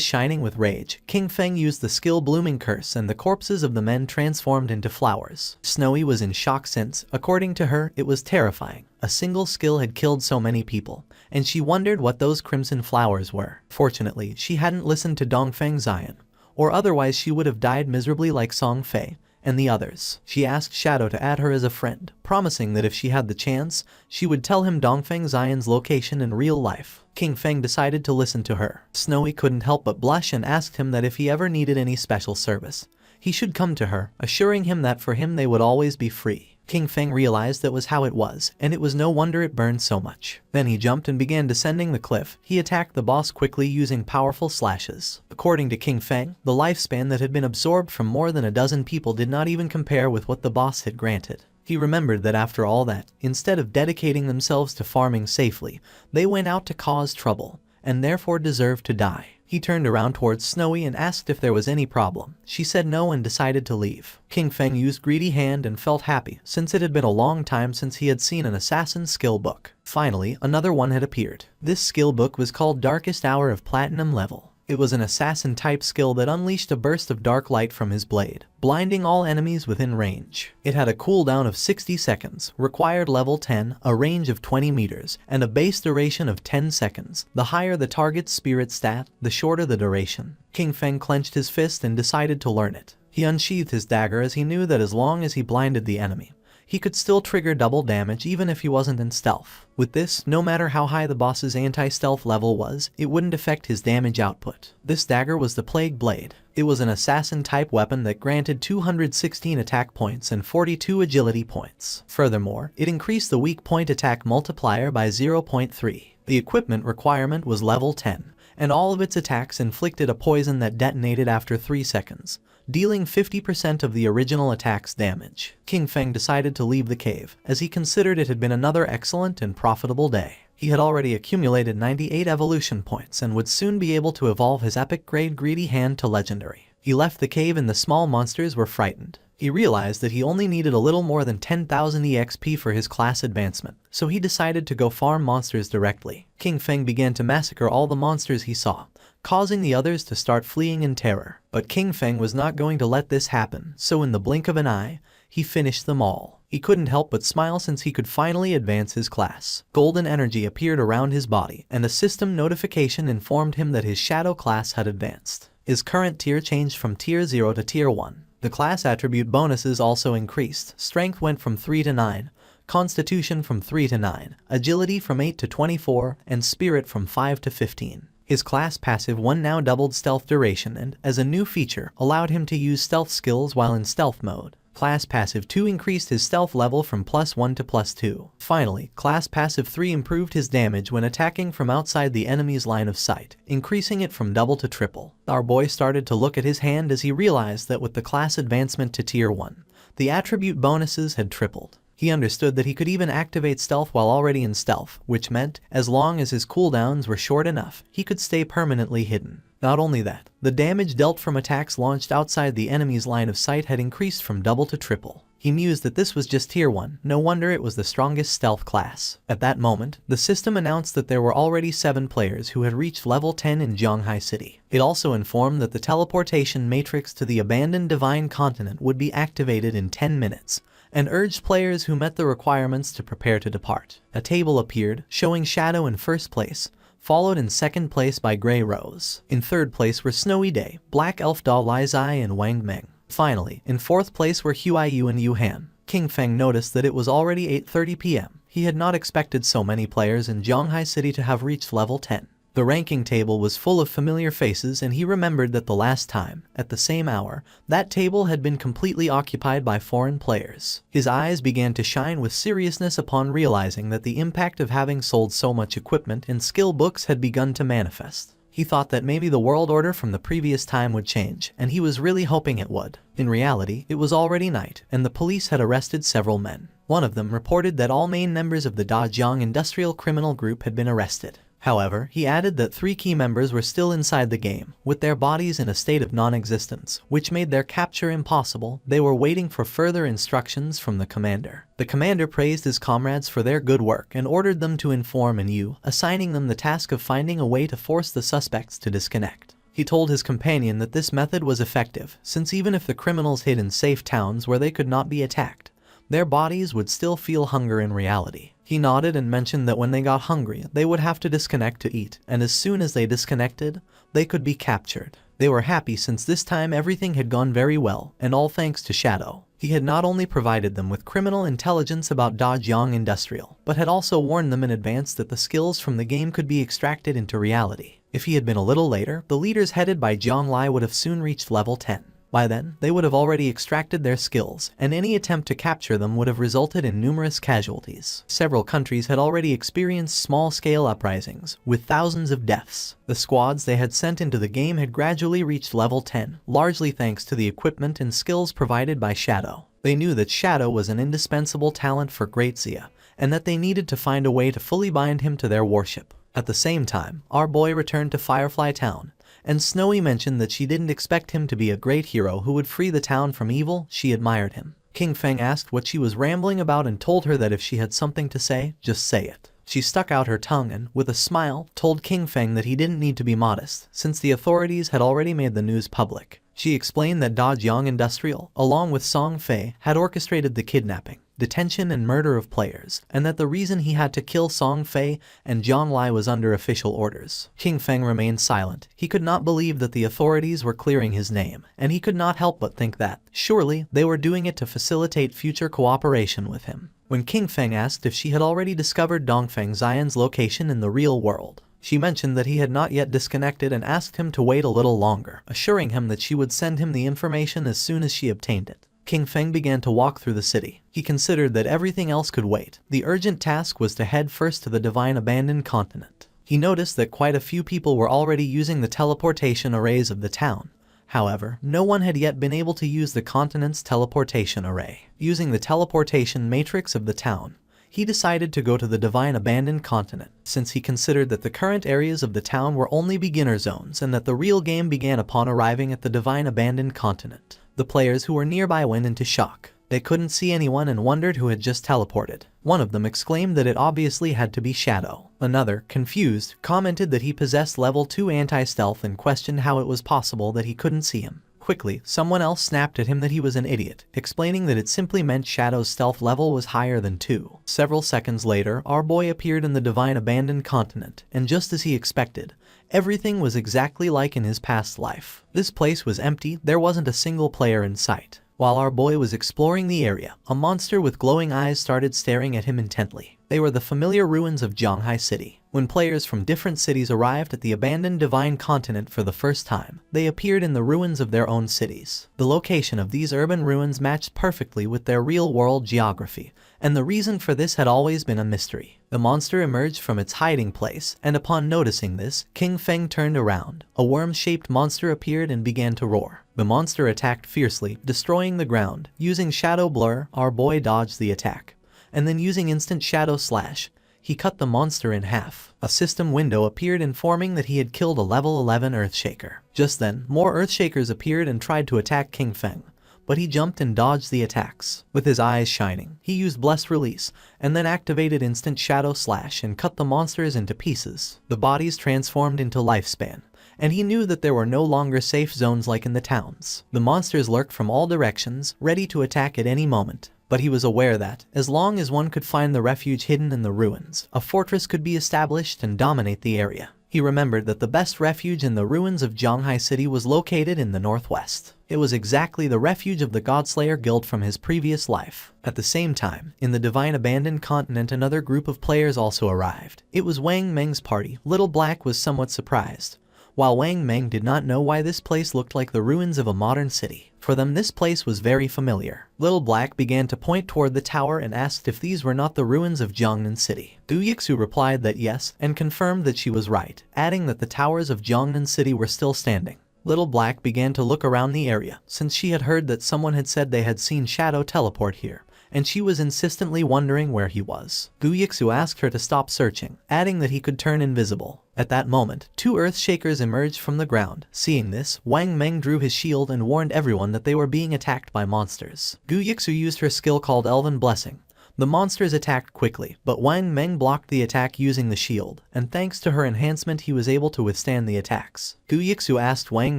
shining with rage, King Feng used the skill Blooming Curse and the corpses of the men transformed into flowers. Snowy was in shock since, according to her, it was terrifying. A single skill had killed so many people, and she wondered what those crimson flowers were. Fortunately, she hadn't listened to Dongfeng Xian, or otherwise she would have died miserably like Song Fei and the others. She asked Shadow to add her as a friend, promising that if she had the chance, she would tell him Dongfeng Xian's location in real life. King Feng decided to listen to her. Snowy couldn't help but blush and asked him that if he ever needed any special service, he should come to her, assuring him that for him they would always be free. King Feng realized that was how it was, and it was no wonder it burned so much. Then he jumped and began descending the cliff. He attacked the boss quickly using powerful slashes. According to King Feng, the lifespan that had been absorbed from more than a dozen people did not even compare with what the boss had granted. He remembered that after all that, instead of dedicating themselves to farming safely, they went out to cause trouble, and therefore deserved to die. He turned around towards Snowy and asked if there was any problem. She said no and decided to leave. King Feng used Greedy Hand and felt happy, since it had been a long time since he had seen an assassin skill book. Finally, another one had appeared. This skill book was called Darkest Hour of Platinum Level. It was an assassin-type skill that unleashed a burst of dark light from his blade, blinding all enemies within range. It had a cooldown of 60 seconds, required level 10, a range of 20 meters, and a base duration of 10 seconds. The higher the target's spirit stat, the shorter the duration. King Feng clenched his fist and decided to learn it. He unsheathed his dagger as he knew that as long as he blinded the enemy, he could still trigger double damage even if he wasn't in stealth. With this, no matter how high the boss's anti-stealth level was, it wouldn't affect his damage output. This dagger was the Plague Blade. It was an assassin-type weapon that granted 216 attack points and 42 agility points. Furthermore, it increased the weak point attack multiplier by 0.3. The equipment requirement was level 10, and all of its attacks inflicted a poison that detonated after 3 seconds, dealing 50% of the original attack's damage. King Feng decided to leave the cave, as he considered it had been another excellent and profitable day. He had already accumulated 98 evolution points and would soon be able to evolve his epic grade Greedy Hand to legendary. He left the cave and the small monsters were frightened. He realized that he only needed a little more than 10,000 EXP for his class advancement, so he decided to go farm monsters directly. King Feng began to massacre all the monsters he saw, causing the others to start fleeing in terror. But King Feng was not going to let this happen, so in the blink of an eye, he finished them all. He couldn't help but smile since he could finally advance his class. Golden energy appeared around his body, and a system notification informed him that his shadow class had advanced. His current tier changed from tier 0 to tier 1. The class attribute bonuses also increased. Strength went from 3 to 9, Constitution from 3 to 9, Agility from 8 to 24, and Spirit from 5 to 15. His class passive 1 now doubled stealth duration and, as a new feature, allowed him to use stealth skills while in stealth mode. Class passive 2 increased his stealth level from +1 to +2. Finally, class passive 3 improved his damage when attacking from outside the enemy's line of sight, increasing it from double to triple. Our boy started to look at his hand as he realized that with the class advancement to tier 1, the attribute bonuses had tripled. He understood that he could even activate stealth while already in stealth, which meant, as long as his cooldowns were short enough, he could stay permanently hidden. Not only that, the damage dealt from attacks launched outside the enemy's line of sight had increased from double to triple. He mused that this was just tier 1, no wonder it was the strongest stealth class. At that moment, the system announced that there were already 7 players who had reached level 10 in Zhonghai City. It also informed that the teleportation matrix to the abandoned divine continent would be activated in 10 minutes, and urged players who met the requirements to prepare to depart. A table appeared, showing Shadow in first place, followed in second place by Grey Rose. In third place were Snowy Day, Black Elf Da Lai Zai and Wang Meng. Finally, in fourth place were Huaiyu and Yu Han. King Feng noticed that it was already 8:30 p.m. He had not expected so many players in Zhonghai City to have reached level 10. The ranking table was full of familiar faces, and he remembered that the last time, at the same hour, that table had been completely occupied by foreign players. His eyes began to shine with seriousness upon realizing that the impact of having sold so much equipment and skill books had begun to manifest. He thought that maybe the world order from the previous time would change, and he was really hoping it would. In reality, it was already night, and the police had arrested several men. One of them reported that all main members of the Dajiang Industrial Criminal Group had been arrested. However, he added that 3 key members were still inside the game, with their bodies in a state of non-existence, which made their capture impossible. They were waiting for further instructions from the commander. The commander praised his comrades for their good work and ordered them to inform MANHUA, assigning them the task of finding a way to force the suspects to disconnect. He told his companion that this method was effective, since even if the criminals hid in safe towns where they could not be attacked, their bodies would still feel hunger in reality. He nodded and mentioned that when they got hungry, they would have to disconnect to eat, and as soon as they disconnected, they could be captured. They were happy since this time everything had gone very well, and all thanks to Shadow. He had not only provided them with criminal intelligence about Dajiang Industrial, but had also warned them in advance that the skills from the game could be extracted into reality. If he had been a little later, the leaders headed by Zhang Lai would have soon reached level 10. By then, they would have already extracted their skills, and any attempt to capture them would have resulted in numerous casualties. Several countries had already experienced small-scale uprisings, with thousands of deaths. The squads they had sent into the game had gradually reached level 10, largely thanks to the equipment and skills provided by Shadow. They knew that Shadow was an indispensable talent for Great Xia, and that they needed to find a way to fully bind him to their warship. At the same time, our boy returned to Firefly Town, and Snowy mentioned that she didn't expect him to be a great hero who would free the town from evil. She admired him. King Feng asked what she was rambling about and told her that if she had something to say, just say it. She stuck out her tongue and, with a smile, told King Feng that he didn't need to be modest, since the authorities had already made the news public. She explained that Dajiang Industrial, along with Song Fei, had orchestrated the kidnapping, detention and murder of players, and that the reason he had to kill Song Fei and Zhang Lai was under official orders. King Feng remained silent. He could not believe that the authorities were clearing his name, and he could not help but think that, surely, they were doing it to facilitate future cooperation with him. When King Feng asked if she had already discovered Dongfeng Xian's location in the real world, she mentioned that he had not yet disconnected and asked him to wait a little longer, assuring him that she would send him the information as soon as she obtained it. King Feng began to walk through the city. He considered that everything else could wait. The urgent task was to head first to the divine abandoned continent. He noticed that quite a few people were already using the teleportation arrays of the town. However, no one had yet been able to use the continent's teleportation array. Using the teleportation matrix of the town, he decided to go to the Divine Abandoned Continent, since he considered that the current areas of the town were only beginner zones and that the real game began upon arriving at the Divine Abandoned Continent. The players who were nearby went into shock. They couldn't see anyone and wondered who had just teleported. One of them exclaimed that it obviously had to be Shadow. Another, confused, commented that he possessed level 2 anti-stealth and questioned how it was possible that he couldn't see him. Quickly, someone else snapped at him that he was an idiot, explaining that it simply meant Shadow's stealth level was higher than 2. Several seconds later, our boy appeared in the Divine Abandoned Continent, and just as he expected, everything was exactly like in his past life. This place was empty, there wasn't a single player in sight. While our boy was exploring the area, a monster with glowing eyes started staring at him intently. They were the familiar ruins of Zhanghai City. When players from different cities arrived at the abandoned Divine Continent for the first time, they appeared in the ruins of their own cities. The location of these urban ruins matched perfectly with their real-world geography, and the reason for this had always been a mystery. The monster emerged from its hiding place, and upon noticing this, King Feng turned around. A worm-shaped monster appeared and began to roar. The monster attacked fiercely, destroying the ground. Using Shadow Blur, our boy dodged the attack, and then using Instant Shadow Slash, he cut the monster in half. A system window appeared informing that he had killed a level 11 Earthshaker. Just then, more Earthshakers appeared and tried to attack King Feng, but he jumped and dodged the attacks. With his eyes shining, he used Blessed Release, and then activated Instant Shadow Slash and cut the monsters into pieces. The bodies transformed into Lifespan, and he knew that there were no longer safe zones like in the towns. The monsters lurked from all directions, ready to attack at any moment. But he was aware that, as long as one could find the refuge hidden in the ruins, a fortress could be established and dominate the area. He remembered that the best refuge in the ruins of Zhanghai City was located in the northwest. It was exactly the refuge of the Godslayer Guild from his previous life. At the same time, in the Divine Abandoned Continent, another group of players also arrived. It was Wang Meng's party. Little Black was somewhat surprised, while Wang Meng did not know why this place looked like the ruins of a modern city. For them, this place was very familiar. Little Black began to point toward the tower and asked if these were not the ruins of Jiangnan City. Du Yixu replied that yes, and confirmed that she was right, adding that the towers of Jiangnan City were still standing. Little Black began to look around the area, since she had heard that someone had said they had seen Shadow teleport here, and she was insistently wondering where he was. Du Yixu asked her to stop searching, adding that he could turn invisible. At that moment, 2 Earthshakers emerged from the ground. Seeing this, Wang Meng drew his shield and warned everyone that they were being attacked by monsters. Du Yixu used her skill called Elven Blessing. The monsters attacked quickly, but Wang Meng blocked the attack using the shield, and thanks to her enhancement he was able to withstand the attacks. Du Yixu asked Wang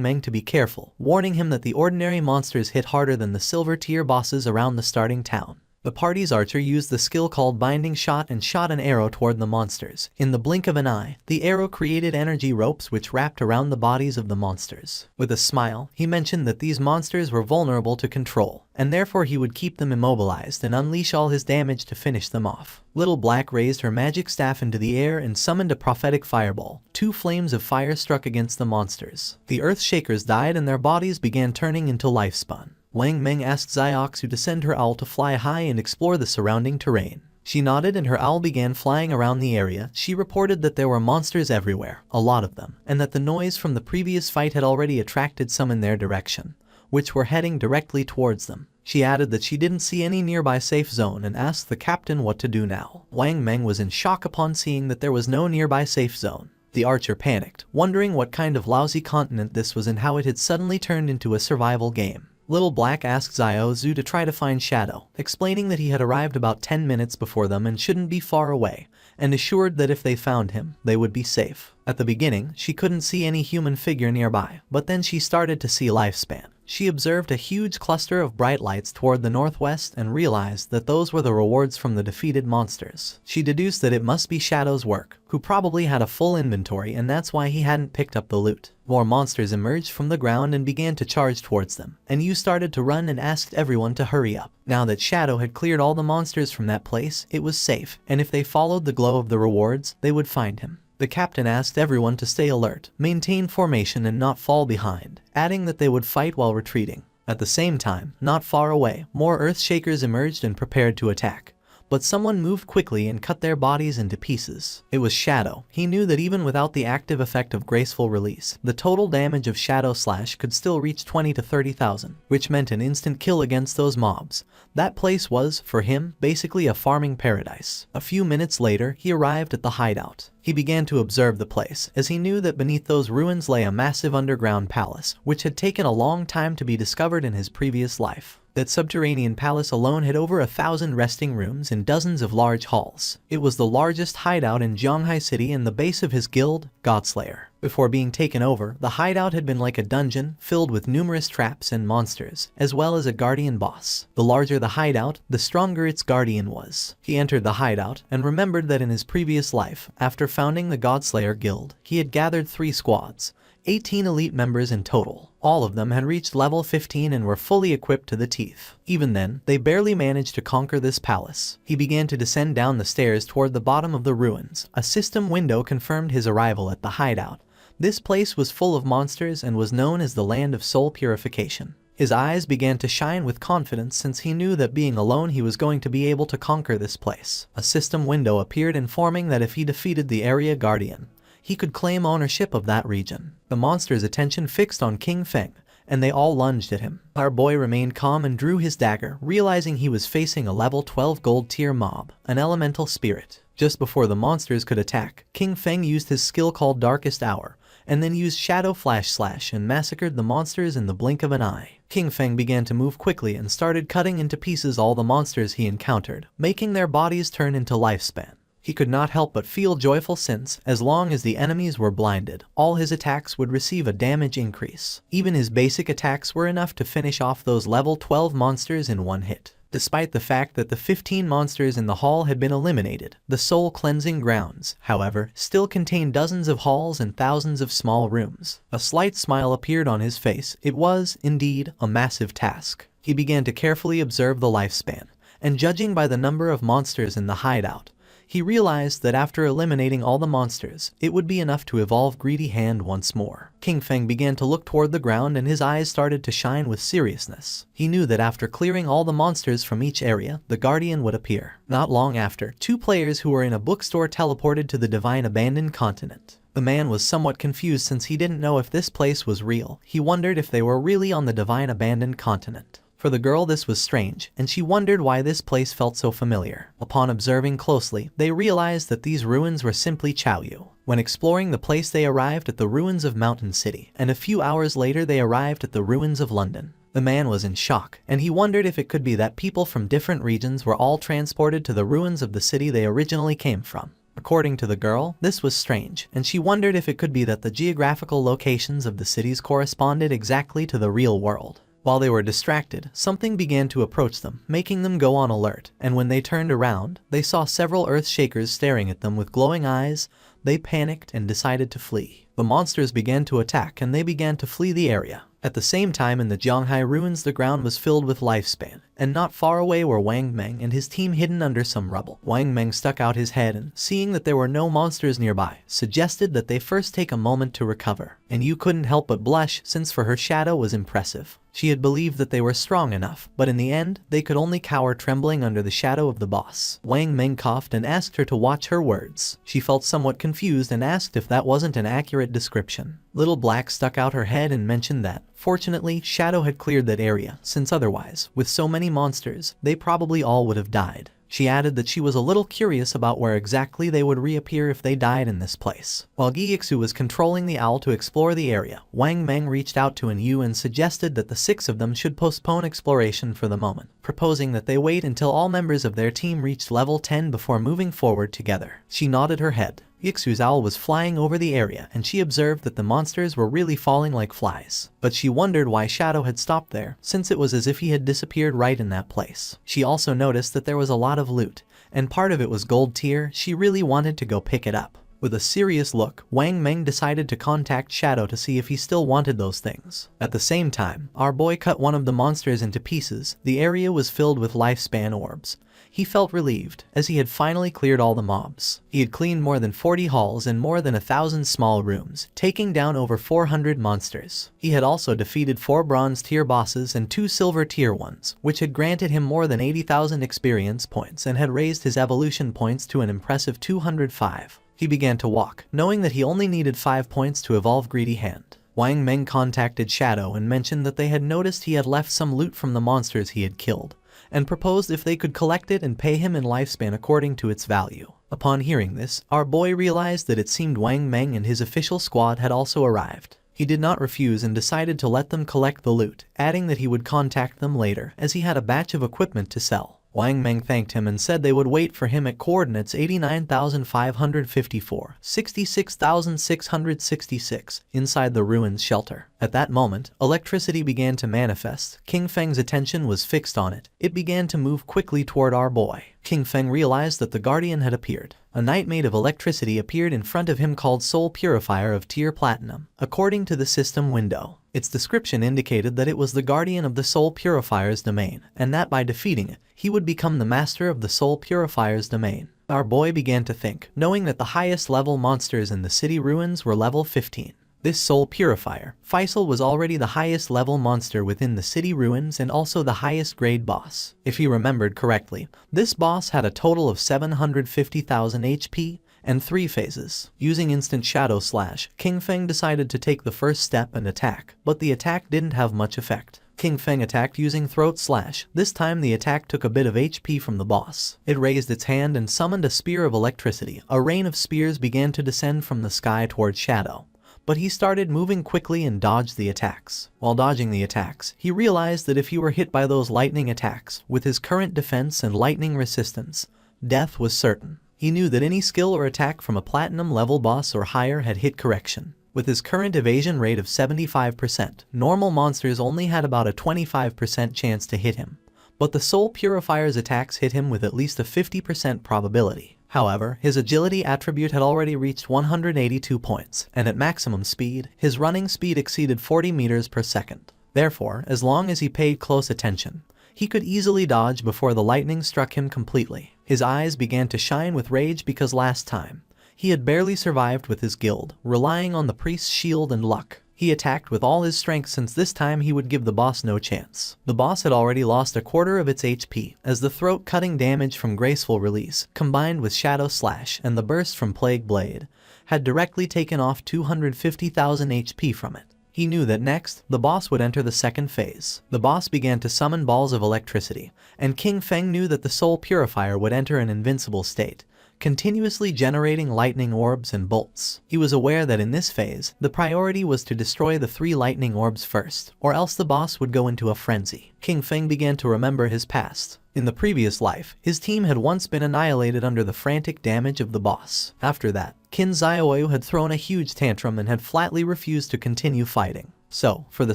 Meng to be careful, warning him that the ordinary monsters hit harder than the silver tier bosses around the starting town. The party's archer used the skill called Binding Shot and shot an arrow toward the monsters. In the blink of an eye, the arrow created energy ropes which wrapped around the bodies of the monsters. With a smile, he mentioned that these monsters were vulnerable to control, and therefore he would keep them immobilized and unleash all his damage to finish them off. Little Black raised her magic staff into the air and summoned a prophetic fireball. 2 flames of fire struck against the monsters. The Earthshakers died and their bodies began turning into Lifespan. Wang Meng asked Xiaoxu to send her owl to fly high and explore the surrounding terrain. She nodded and her owl began flying around the area. She reported that there were monsters everywhere, a lot of them, and that the noise from the previous fight had already attracted some in their direction, which were heading directly towards them. She added that she didn't see any nearby safe zone and asked the captain what to do now. Wang Meng was in shock upon seeing that there was no nearby safe zone. The archer panicked, wondering what kind of lousy continent this was and how it had suddenly turned into a survival game. Little Black asked Xiaozu to try to find Shadow, explaining that he had arrived about 10 minutes before them and shouldn't be far away, and assured that if they found him, they would be safe. At the beginning, she couldn't see any human figure nearby, but then she started to see Lifespan. She observed a huge cluster of bright lights toward the northwest and realized that those were the rewards from the defeated monsters. She deduced that it must be Shadow's work, who probably had a full inventory and that's why he hadn't picked up the loot. More monsters emerged from the ground and began to charge towards them, and Yu started to run and asked everyone to hurry up. Now that Shadow had cleared all the monsters from that place, it was safe, and if they followed the glow of the rewards, they would find him. The captain asked everyone to stay alert, maintain formation and not fall behind, adding that they would fight while retreating. At the same time, not far away, more Earthshakers emerged and prepared to attack. but someone moved quickly and cut their bodies into pieces. It was Shadow. He knew that even without the active effect of graceful release, the total damage of Shadow Slash could still reach 20 to 30,000, which meant an instant kill against those mobs. That place was, for him, basically a farming paradise. A few minutes later, he arrived at the hideout. He began to observe the place, as he knew that beneath those ruins lay a massive underground palace, which had taken a long time to be discovered in his previous life. That subterranean palace alone had over 1,000 resting rooms and dozens of large halls. It was the largest hideout in Zhonghai City and the base of his guild, Godslayer. Before being taken over, the hideout had been like a dungeon filled with numerous traps and monsters, as well as a guardian boss. The larger the hideout, the stronger its guardian was. He entered the hideout and remembered that in his previous life, after founding the Godslayer guild, he had gathered 3 squads, 18 elite members in total. All of them had reached level 15 and were fully equipped to the teeth. Even then, they barely managed to conquer this palace. He began to descend down the stairs toward the bottom of the ruins. A system window confirmed his arrival at the hideout. This place was full of monsters and was known as the land of soul purification. His eyes began to shine with confidence since he knew that being alone he was going to be able to conquer this place. A system window appeared informing that if he defeated the area guardian, he could claim ownership of that region. The monster's attention fixed on King Feng, and they all lunged at him. Our boy remained calm and drew his dagger, realizing he was facing a level 12 gold tier mob, an elemental spirit. Just before the monsters could attack, King Feng used his skill called Darkest Hour, and then used Shadow Flash Slash and massacred the monsters in the blink of an eye. King Feng began to move quickly and started cutting into pieces all the monsters he encountered, making their bodies turn into lifespan. He could not help but feel joyful since, as long as the enemies were blinded, all his attacks would receive a damage increase. Even his basic attacks were enough to finish off those level 12 monsters in one hit. Despite the fact that the 15 monsters in the hall had been eliminated, the soul cleansing grounds, however, still contained dozens of halls and thousands of small rooms. A slight smile appeared on his face. It was, indeed, a massive task. He began to carefully observe the lifespan, and judging by the number of monsters in the hideout, he realized that after eliminating all the monsters, it would be enough to evolve Greedy Hand once more. King Feng began to look toward the ground and his eyes started to shine with seriousness. He knew that after clearing all the monsters from each area, the Guardian would appear. Not long after, 2 players who were in a bookstore teleported to the Divine Abandoned Continent. The man was somewhat confused since he didn't know if this place was real. He wondered if they were really on the Divine Abandoned Continent. For the girl this was strange, and she wondered why this place felt so familiar. Upon observing closely, they realized that these ruins were simply Chaoyu. When exploring the place they arrived at the ruins of Mountain City, and a few hours later they arrived at the ruins of London. The man was in shock, and he wondered if it could be that people from different regions were all transported to the ruins of the city they originally came from. According to the girl, this was strange, and she wondered if it could be that the geographical locations of the cities corresponded exactly to the real world. While they were distracted, something began to approach them, making them go on alert, and when they turned around, they saw several Earthshakers staring at them with glowing eyes. They panicked and decided to flee. The monsters began to attack and they began to flee the area. At the same time in the Zhonghai ruins the ground was filled with lifespan, and not far away were Wang Meng and his team hidden under some rubble. Wang Meng stuck out his head and, seeing that there were no monsters nearby, suggested that they first take a moment to recover. And you couldn't help but blush since for her shadow was impressive. She had believed that they were strong enough, but in the end, they could only cower trembling under the shadow of the boss. Wang Meng coughed and asked her to watch her words. She felt somewhat confused and asked if that wasn't an accurate description. Little Black stuck out her head and mentioned that, fortunately, Shadow had cleared that area, since otherwise, with so many monsters, they probably all would have died. She added that she was a little curious about where exactly they would reappear if they died in this place. While Gyixu was controlling the owl to explore the area, Wang Meng reached out to Yu and suggested that the 6 of them should postpone exploration for the moment, proposing that they wait until all members of their team reached level 10 before moving forward together. She nodded her head. Yixu's owl was flying over the area and she observed that the monsters were really falling like flies. But she wondered why Shadow had stopped there, since it was as if he had disappeared right in that place. She also noticed that there was a lot of loot, and part of it was gold tier. She really wanted to go pick it up. With a serious look, Wang Meng decided to contact Shadow to see if he still wanted those things. At the same time, our boy cut one of the monsters into pieces. The area was filled with lifespan orbs. He felt relieved, as he had finally cleared all the mobs. He had cleaned more than 40 halls and more than 1,000 small rooms, taking down over 400 monsters. He had also defeated 4 bronze tier bosses and 2 silver tier ones, which had granted him more than 80,000 experience points and had raised his evolution points to an impressive 205. He began to walk, knowing that he only needed 5 points to evolve Greedy Hand. Wang Meng contacted Shadow and mentioned that they had noticed he had left some loot from the monsters he had killed, and proposed if they could collect it and pay him in lifespan according to its value. Upon hearing this, our boy realized that it seemed Wang Meng and his official squad had also arrived. He did not refuse and decided to let them collect the loot, adding that he would contact them later as he had a batch of equipment to sell. Wang Meng thanked him and said they would wait for him at coordinates 89,554, 66,666 inside the ruins shelter. At that moment, electricity began to manifest. King Feng's attention was fixed on it. It began to move quickly toward our boy. King Feng realized that the Guardian had appeared. A knight made of electricity appeared in front of him called Soul Purifier of Tier Platinum, according to the system window. Its description indicated that it was the guardian of the Soul Purifier's domain, and that by defeating it, he would become the master of the Soul Purifier's domain. Our boy began to think, knowing that the highest level monsters in the city ruins were level 15. This Soul Purifier, Faisal, was already the highest level monster within the city ruins and also the highest grade boss. If he remembered correctly, this boss had a total of 750,000 HP and 3 phases. Using instant shadow slash, King Feng decided to take the first step and attack, but the attack didn't have much effect. King Feng attacked using throat slash. This time the attack took a bit of HP from the boss. It raised its hand and summoned a spear of electricity. A rain of spears began to descend from the sky towards Shadow, but he started moving quickly and dodged the attacks. While dodging the attacks, he realized that if he were hit by those lightning attacks, with his current defense and lightning resistance, death was certain. He knew that any skill or attack from a platinum level boss or higher had hit correction. With his current evasion rate of 75%, normal monsters only had about a 25% chance to hit him, but the Soul Purifier's attacks hit him with at least a 50% probability. However, his agility attribute had already reached 182 points, and at maximum speed, his running speed exceeded 40 meters per second. Therefore, as long as he paid close attention, he could easily dodge before the lightning struck him completely. His eyes began to shine with rage because last time, he had barely survived with his guild, relying on the priest's shield and luck. He attacked with all his strength since this time he would give the boss no chance. The boss had already lost a quarter of its HP, as the throat-cutting damage from Graceful Release, combined with Shadow Slash and the burst from Plague Blade, had directly taken off 250,000 HP from it. He knew that next, the boss would enter the second phase. The boss began to summon balls of electricity, and King Feng knew that the Soul Purifier would enter an invincible state, continuously generating lightning orbs and bolts. He was aware that in this phase, the priority was to destroy the 3 lightning orbs first, or else the boss would go into a frenzy. King Feng began to remember his past. In the previous life, his team had once been annihilated under the frantic damage of the boss. After that, Qin Xiaoyu had thrown a huge tantrum and had flatly refused to continue fighting. So, for the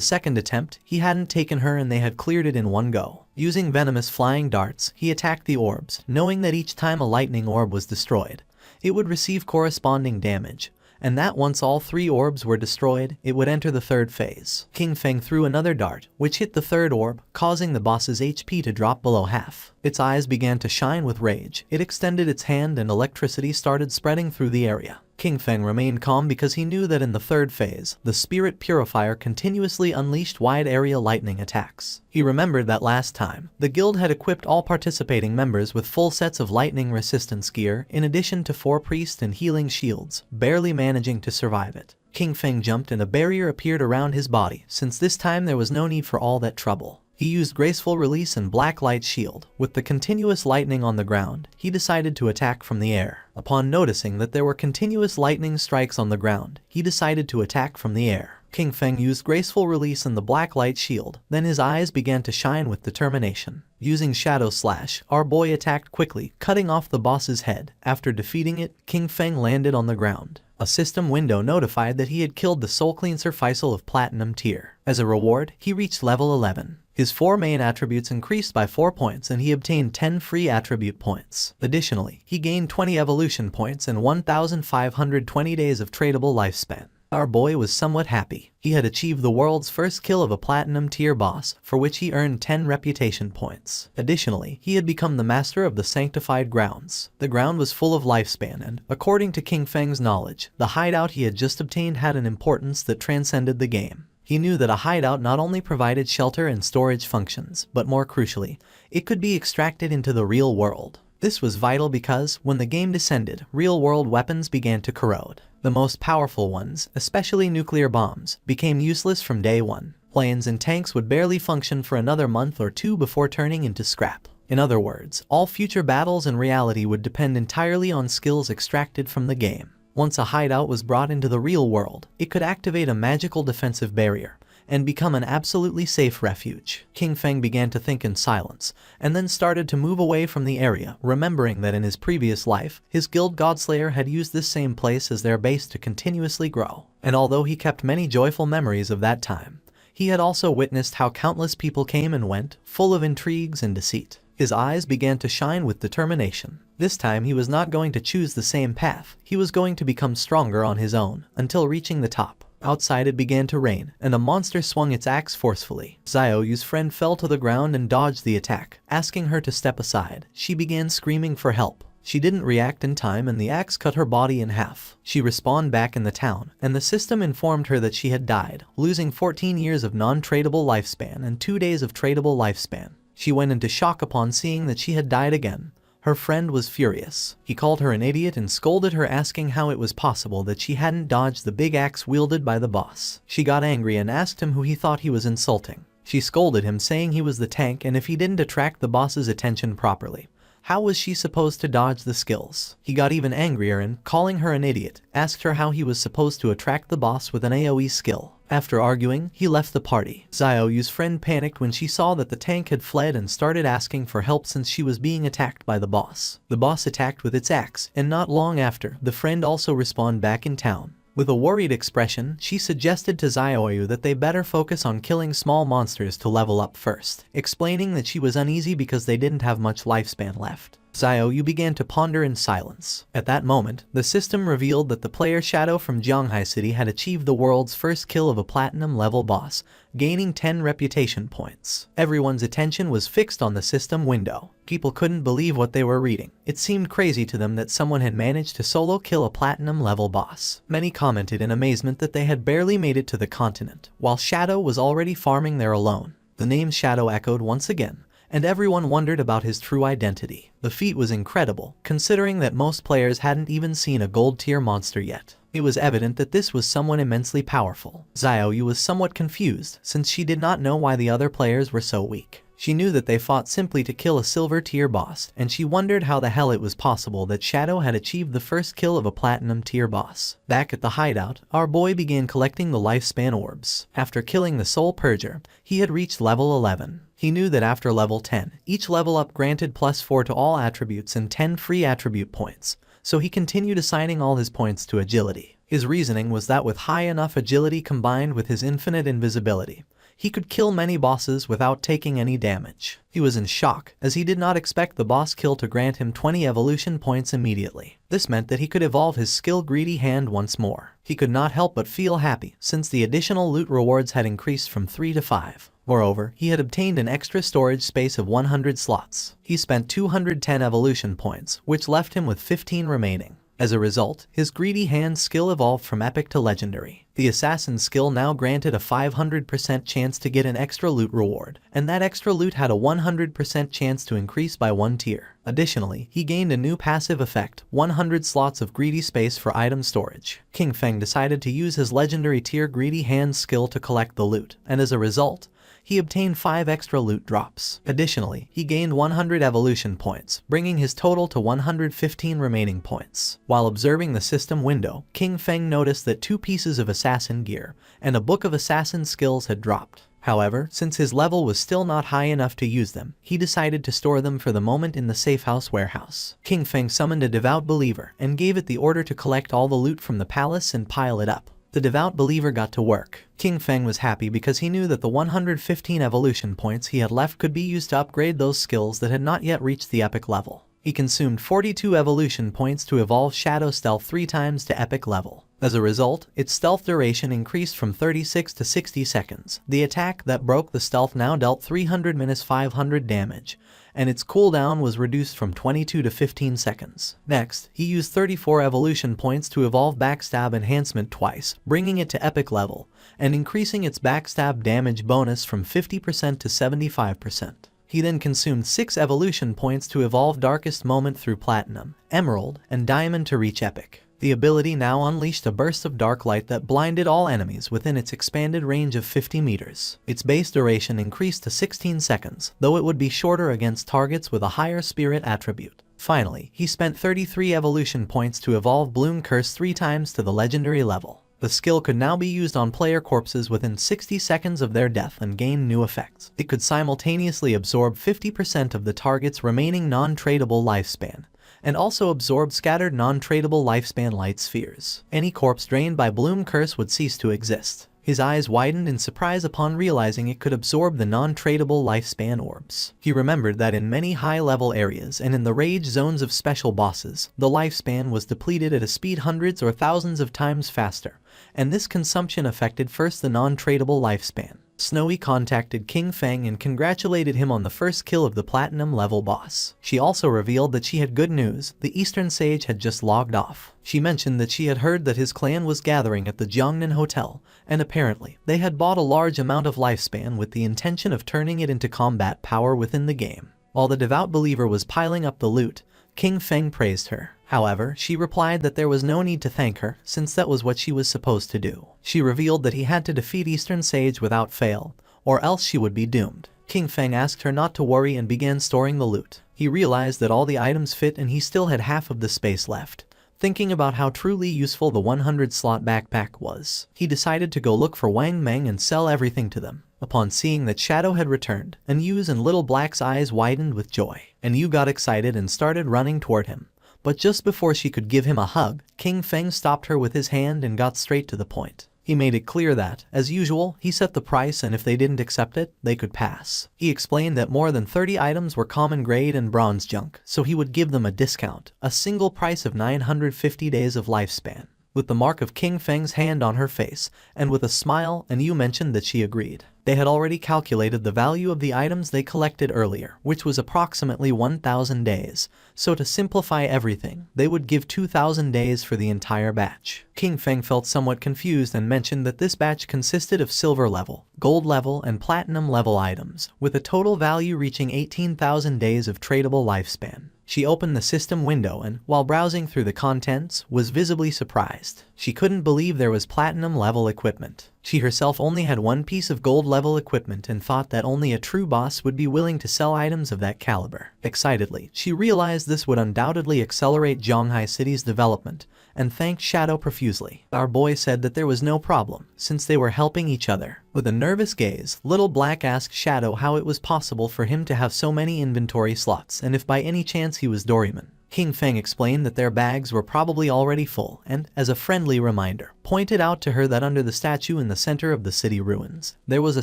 second attempt, he hadn't taken her and they had cleared it in one go. Using venomous flying darts, he attacked the orbs, knowing that each time a lightning orb was destroyed, it would receive corresponding damage, and that once all 3 orbs were destroyed, it would enter the third phase. King Feng threw another dart, which hit the third orb, causing the boss's HP to drop below half. Its eyes began to shine with rage. It extended its hand and electricity started spreading through the area. King Feng remained calm because he knew that in the third phase, the Spirit Purifier continuously unleashed wide-area lightning attacks. He remembered that last time, the guild had equipped all participating members with full sets of lightning resistance gear in addition to 4 priest and healing shields, barely managing to survive it. King Feng jumped and a barrier appeared around his body, since this time there was no need for all that trouble. He used Graceful Release and Black Light Shield. With the continuous lightning on the ground, he decided to attack from the air. Upon noticing that there were continuous lightning strikes on the ground, he decided to attack from the air. King Feng used Graceful Release and the Black Light Shield, then his eyes began to shine with determination. Using Shadow Slash, our boy attacked quickly, cutting off the boss's head. After defeating it, King Feng landed on the ground. A system window notified that he had killed the Soul Cleanser Faisal of Platinum tier. As a reward, he reached level 11. His 4 main attributes increased by 4 points and he obtained 10 free attribute points. Additionally, he gained 20 evolution points and 1,520 days of tradable lifespan. Our boy was somewhat happy. He had achieved the world's first kill of a platinum tier boss, for which he earned 10 reputation points. Additionally, he had become the master of the sanctified grounds. The ground was full of lifespan and, according to King Feng's knowledge, the hideout he had just obtained had an importance that transcended the game. He knew that a hideout not only provided shelter and storage functions, but more crucially, it could be extracted into the real world. This was vital because, when the game descended, real-world weapons began to corrode. The most powerful ones, especially nuclear bombs, became useless from day one. Planes and tanks would barely function for another month or two before turning into scrap. In other words, all future battles in reality would depend entirely on skills extracted from the game. Once a hideout was brought into the real world, it could activate a magical defensive barrier and become an absolutely safe refuge. King Feng began to think in silence, and then started to move away from the area, remembering that in his previous life, his guild Godslayer had used this same place as their base to continuously grow. And although he kept many joyful memories of that time, he had also witnessed how countless people came and went, full of intrigues and deceit. His eyes began to shine with determination. This time he was not going to choose the same path. He was going to become stronger on his own, until reaching the top. Outside it began to rain, and a monster swung its axe forcefully. Xiaoyu's friend fell to the ground and dodged the attack. Asking her to step aside, she began screaming for help. She didn't react in time and the axe cut her body in half. She respawned back in the town, and the system informed her that she had died, losing 14 years of non-tradable lifespan and 2 days of tradable lifespan. She went into shock upon seeing that she had died again. Her friend was furious. He called her an idiot and scolded her, asking how it was possible that she hadn't dodged the big axe wielded by the boss. She got angry and asked him who he thought he was insulting. She scolded him, saying he was the tank, and if he didn't attract the boss's attention properly, how was she supposed to dodge the skills? He got even angrier and, calling her an idiot, asked her how he was supposed to attract the boss with an AoE skill. After arguing, he left the party. Xiaoyu's friend panicked when she saw that the tank had fled and started asking for help since she was being attacked by the boss. The boss attacked with its axe, and not long after, the friend also respawned back in town. With a worried expression, she suggested to Xiaoyu that they better focus on killing small monsters to level up first, explaining that she was uneasy because they didn't have much lifespan left. Xiaoyu began to ponder in silence. At that moment, the system revealed that the player Shadow from Jianghai City had achieved the world's first kill of a platinum level boss, gaining 10 reputation points. Everyone's attention was fixed on the system window. People couldn't believe what they were reading. It seemed crazy to them that someone had managed to solo kill a platinum level boss. Many commented in amazement that they had barely made it to the continent, while Shadow was already farming there alone. The name Shadow echoed once again, and everyone wondered about his true identity. The feat was incredible, considering that most players hadn't even seen a gold-tier monster yet. It was evident that this was someone immensely powerful. Xiaoyu was somewhat confused, since she did not know why the other players were so weak. She knew that they fought simply to kill a silver-tier boss, and she wondered how the hell it was possible that Shadow had achieved the first kill of a platinum-tier boss. Back at the hideout, our boy began collecting the lifespan orbs. After killing the Soul Purger, he had reached level 11. He knew that after level 10, each level up granted +4 to all attributes and 10 free attribute points, so he continued assigning all his points to agility. His reasoning was that with high enough agility combined with his infinite invisibility, he could kill many bosses without taking any damage. He was in shock, as he did not expect the boss kill to grant him 20 evolution points immediately. This meant that he could evolve his skill Greedy Hand once more. He could not help but feel happy, since the additional loot rewards had increased from 3 to 5. Moreover, he had obtained an extra storage space of 100 slots. He spent 210 evolution points, which left him with 15 remaining. As a result, his Greedy Hand skill evolved from epic to legendary. The assassin skill now granted a 500% chance to get an extra loot reward, and that extra loot had a 100% chance to increase by 1 tier. Additionally, he gained a new passive effect, 100 slots of greedy space for item storage. King Feng decided to use his legendary tier Greedy Hand skill to collect the loot, and as a result, he obtained 5 extra loot drops. Additionally, he gained 100 evolution points, bringing his total to 115 remaining points. While observing the system window, King Feng noticed that 2 pieces of assassin gear and a book of assassin skills had dropped. However, since his level was still not high enough to use them, he decided to store them for the moment in the safehouse warehouse. King Feng summoned a devout believer and gave it the order to collect all the loot from the palace and pile it up. The devout believer got to work. King Feng was happy because he knew that the 115 evolution points he had left could be used to upgrade those skills that had not yet reached the epic level. He consumed 42 evolution points to evolve Shadow Stealth 3 times to epic level. As a result, its stealth duration increased from 36 to 60 seconds. The attack that broke the stealth now dealt 300-500 damage, and its cooldown was reduced from 22 to 15 seconds. Next, he used 34 evolution points to evolve Backstab Enhancement twice, bringing it to epic level, and increasing its backstab damage bonus from 50% to 75%. He then consumed 6 evolution points to evolve Darkest Moment through Platinum, Emerald, and Diamond to reach Epic. The ability now unleashed a burst of dark light that blinded all enemies within its expanded range of 50 meters. Its base duration increased to 16 seconds, though it would be shorter against targets with a higher spirit attribute. Finally, he spent 33 evolution points to evolve Bloom Curse 3 times to the legendary level. The skill could now be used on player corpses within 60 seconds of their death and gain new effects. It could simultaneously absorb 50% of the target's remaining non-tradable lifespan, and also absorb scattered non-tradable lifespan light spheres. Any corpse drained by Bloom Curse would cease to exist. His eyes widened in surprise upon realizing it could absorb the non-tradable lifespan orbs. He remembered that in many high-level areas and in the rage zones of special bosses, the lifespan was depleted at a speed hundreds or thousands of times faster, and this consumption affected first the non-tradable lifespan. Snowy contacted King Feng and congratulated him on the first kill of the platinum level boss. She also revealed that she had good news. The Eastern Sage had just logged off. She mentioned that she had heard that his clan was gathering at the Jiangnan Hotel, and apparently, they had bought a large amount of lifespan with the intention of turning it into combat power within the game. While the devout believer was piling up the loot, King Feng praised her. However, she replied that there was no need to thank her, since that was what she was supposed to do. She revealed that he had to defeat Eastern Sage without fail, or else she would be doomed. King Feng asked her not to worry and began storing the loot. He realized that all the items fit and he still had half of the space left. Thinking about how truly useful the 100-slot backpack was, he decided to go look for Wang Meng and sell everything to them. Upon seeing that Shadow had returned, Anyu's and Little Black's eyes widened with joy. Anyu got excited and started running toward him. But just before she could give him a hug, King Feng stopped her with his hand and got straight to the point. He made it clear that, as usual, he set the price and if they didn't accept it, they could pass. He explained that more than 30 items were common grade and bronze junk, so he would give them a discount, a single price of 950 days of lifespan. With the mark of King Feng's hand on her face, and with a smile, Anyu mentioned that she agreed. They had already calculated the value of the items they collected earlier, which was approximately 1,000 days, so to simplify everything, they would give 2,000 days for the entire batch. King Feng felt somewhat confused and mentioned that this batch consisted of silver level, gold level, and platinum level items, with a total value reaching 18,000 days of tradable lifespan. She opened the system window and, while browsing through the contents, was visibly surprised. She couldn't believe there was platinum level equipment. She herself only had one piece of gold level equipment and thought that only a true boss would be willing to sell items of that caliber. Excitedly, she realized this would undoubtedly accelerate Zhonghai City's development, and thanked Shadow profusely. Our boy said that there was no problem, since they were helping each other. With a nervous gaze, Little Black asked Shadow how it was possible for him to have so many inventory slots and if by any chance he was Doryman. King Feng explained that their bags were probably already full and, as a friendly reminder, pointed out to her that under the statue in the center of the city ruins, there was a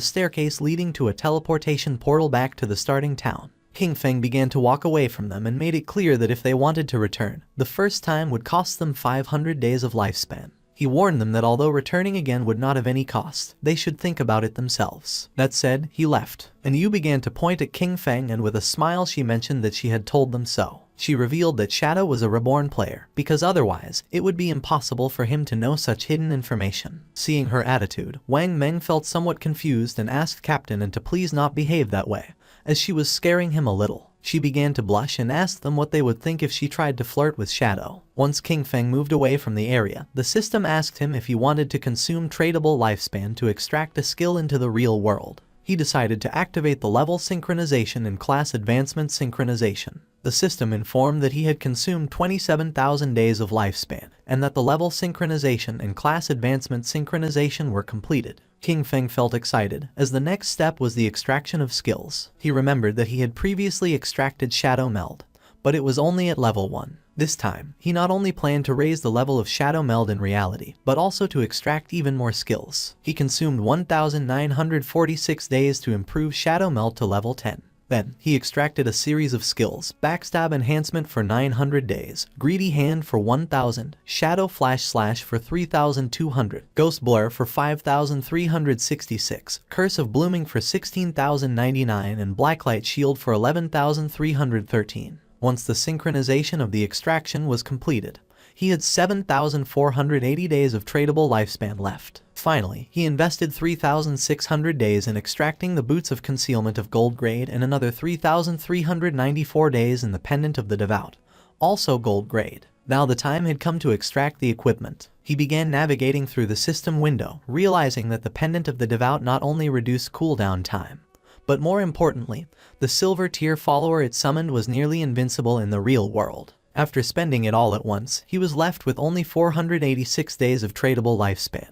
staircase leading to a teleportation portal back to the starting town. King Feng began to walk away from them and made it clear that if they wanted to return, the first time would cost them 500 days of lifespan. He warned them that although returning again would not have any cost, they should think about it themselves. That said, he left, and Yu began to point at King Feng and with a smile she mentioned that she had told them so. She revealed that Shadow was a Reborn player, because otherwise, it would be impossible for him to know such hidden information. Seeing her attitude, Wang Meng felt somewhat confused and asked Captain and to please not behave that way, as she was scaring him a little. She began to blush and asked them what they would think if she tried to flirt with Shadow. Once King Feng moved away from the area, the system asked him if he wanted to consume tradable lifespan to extract a skill into the real world. He decided to activate the level synchronization and class advancement synchronization. The system informed that he had consumed 27,000 days of lifespan, and that the level synchronization and class advancement synchronization were completed. King Feng felt excited, as the next step was the extraction of skills. He remembered that he had previously extracted Shadow Meld, but it was only at level 1. This time, he not only planned to raise the level of Shadow Meld in reality, but also to extract even more skills. He consumed 1,946 days to improve Shadow Meld to level 10. Then, he extracted a series of skills: Backstab Enhancement for 900 days, Greedy Hand for 1000, Shadow Flash Slash for 3200, Ghost Blur for 5366, Curse of Blooming for 16099, and Blacklight Shield for 11313. Once the synchronization of the extraction was completed, he had 7,480 days of tradable lifespan left. Finally, he invested 3,600 days in extracting the Boots of Concealment of Gold Grade and another 3,394 days in the Pendant of the Devout, also Gold Grade. Now the time had come to extract the equipment. He began navigating through the system window, realizing that the Pendant of the Devout not only reduced cooldown time, but more importantly, the silver tier follower it summoned was nearly invincible in the real world. After spending it all at once, he was left with only 486 days of tradable lifespan.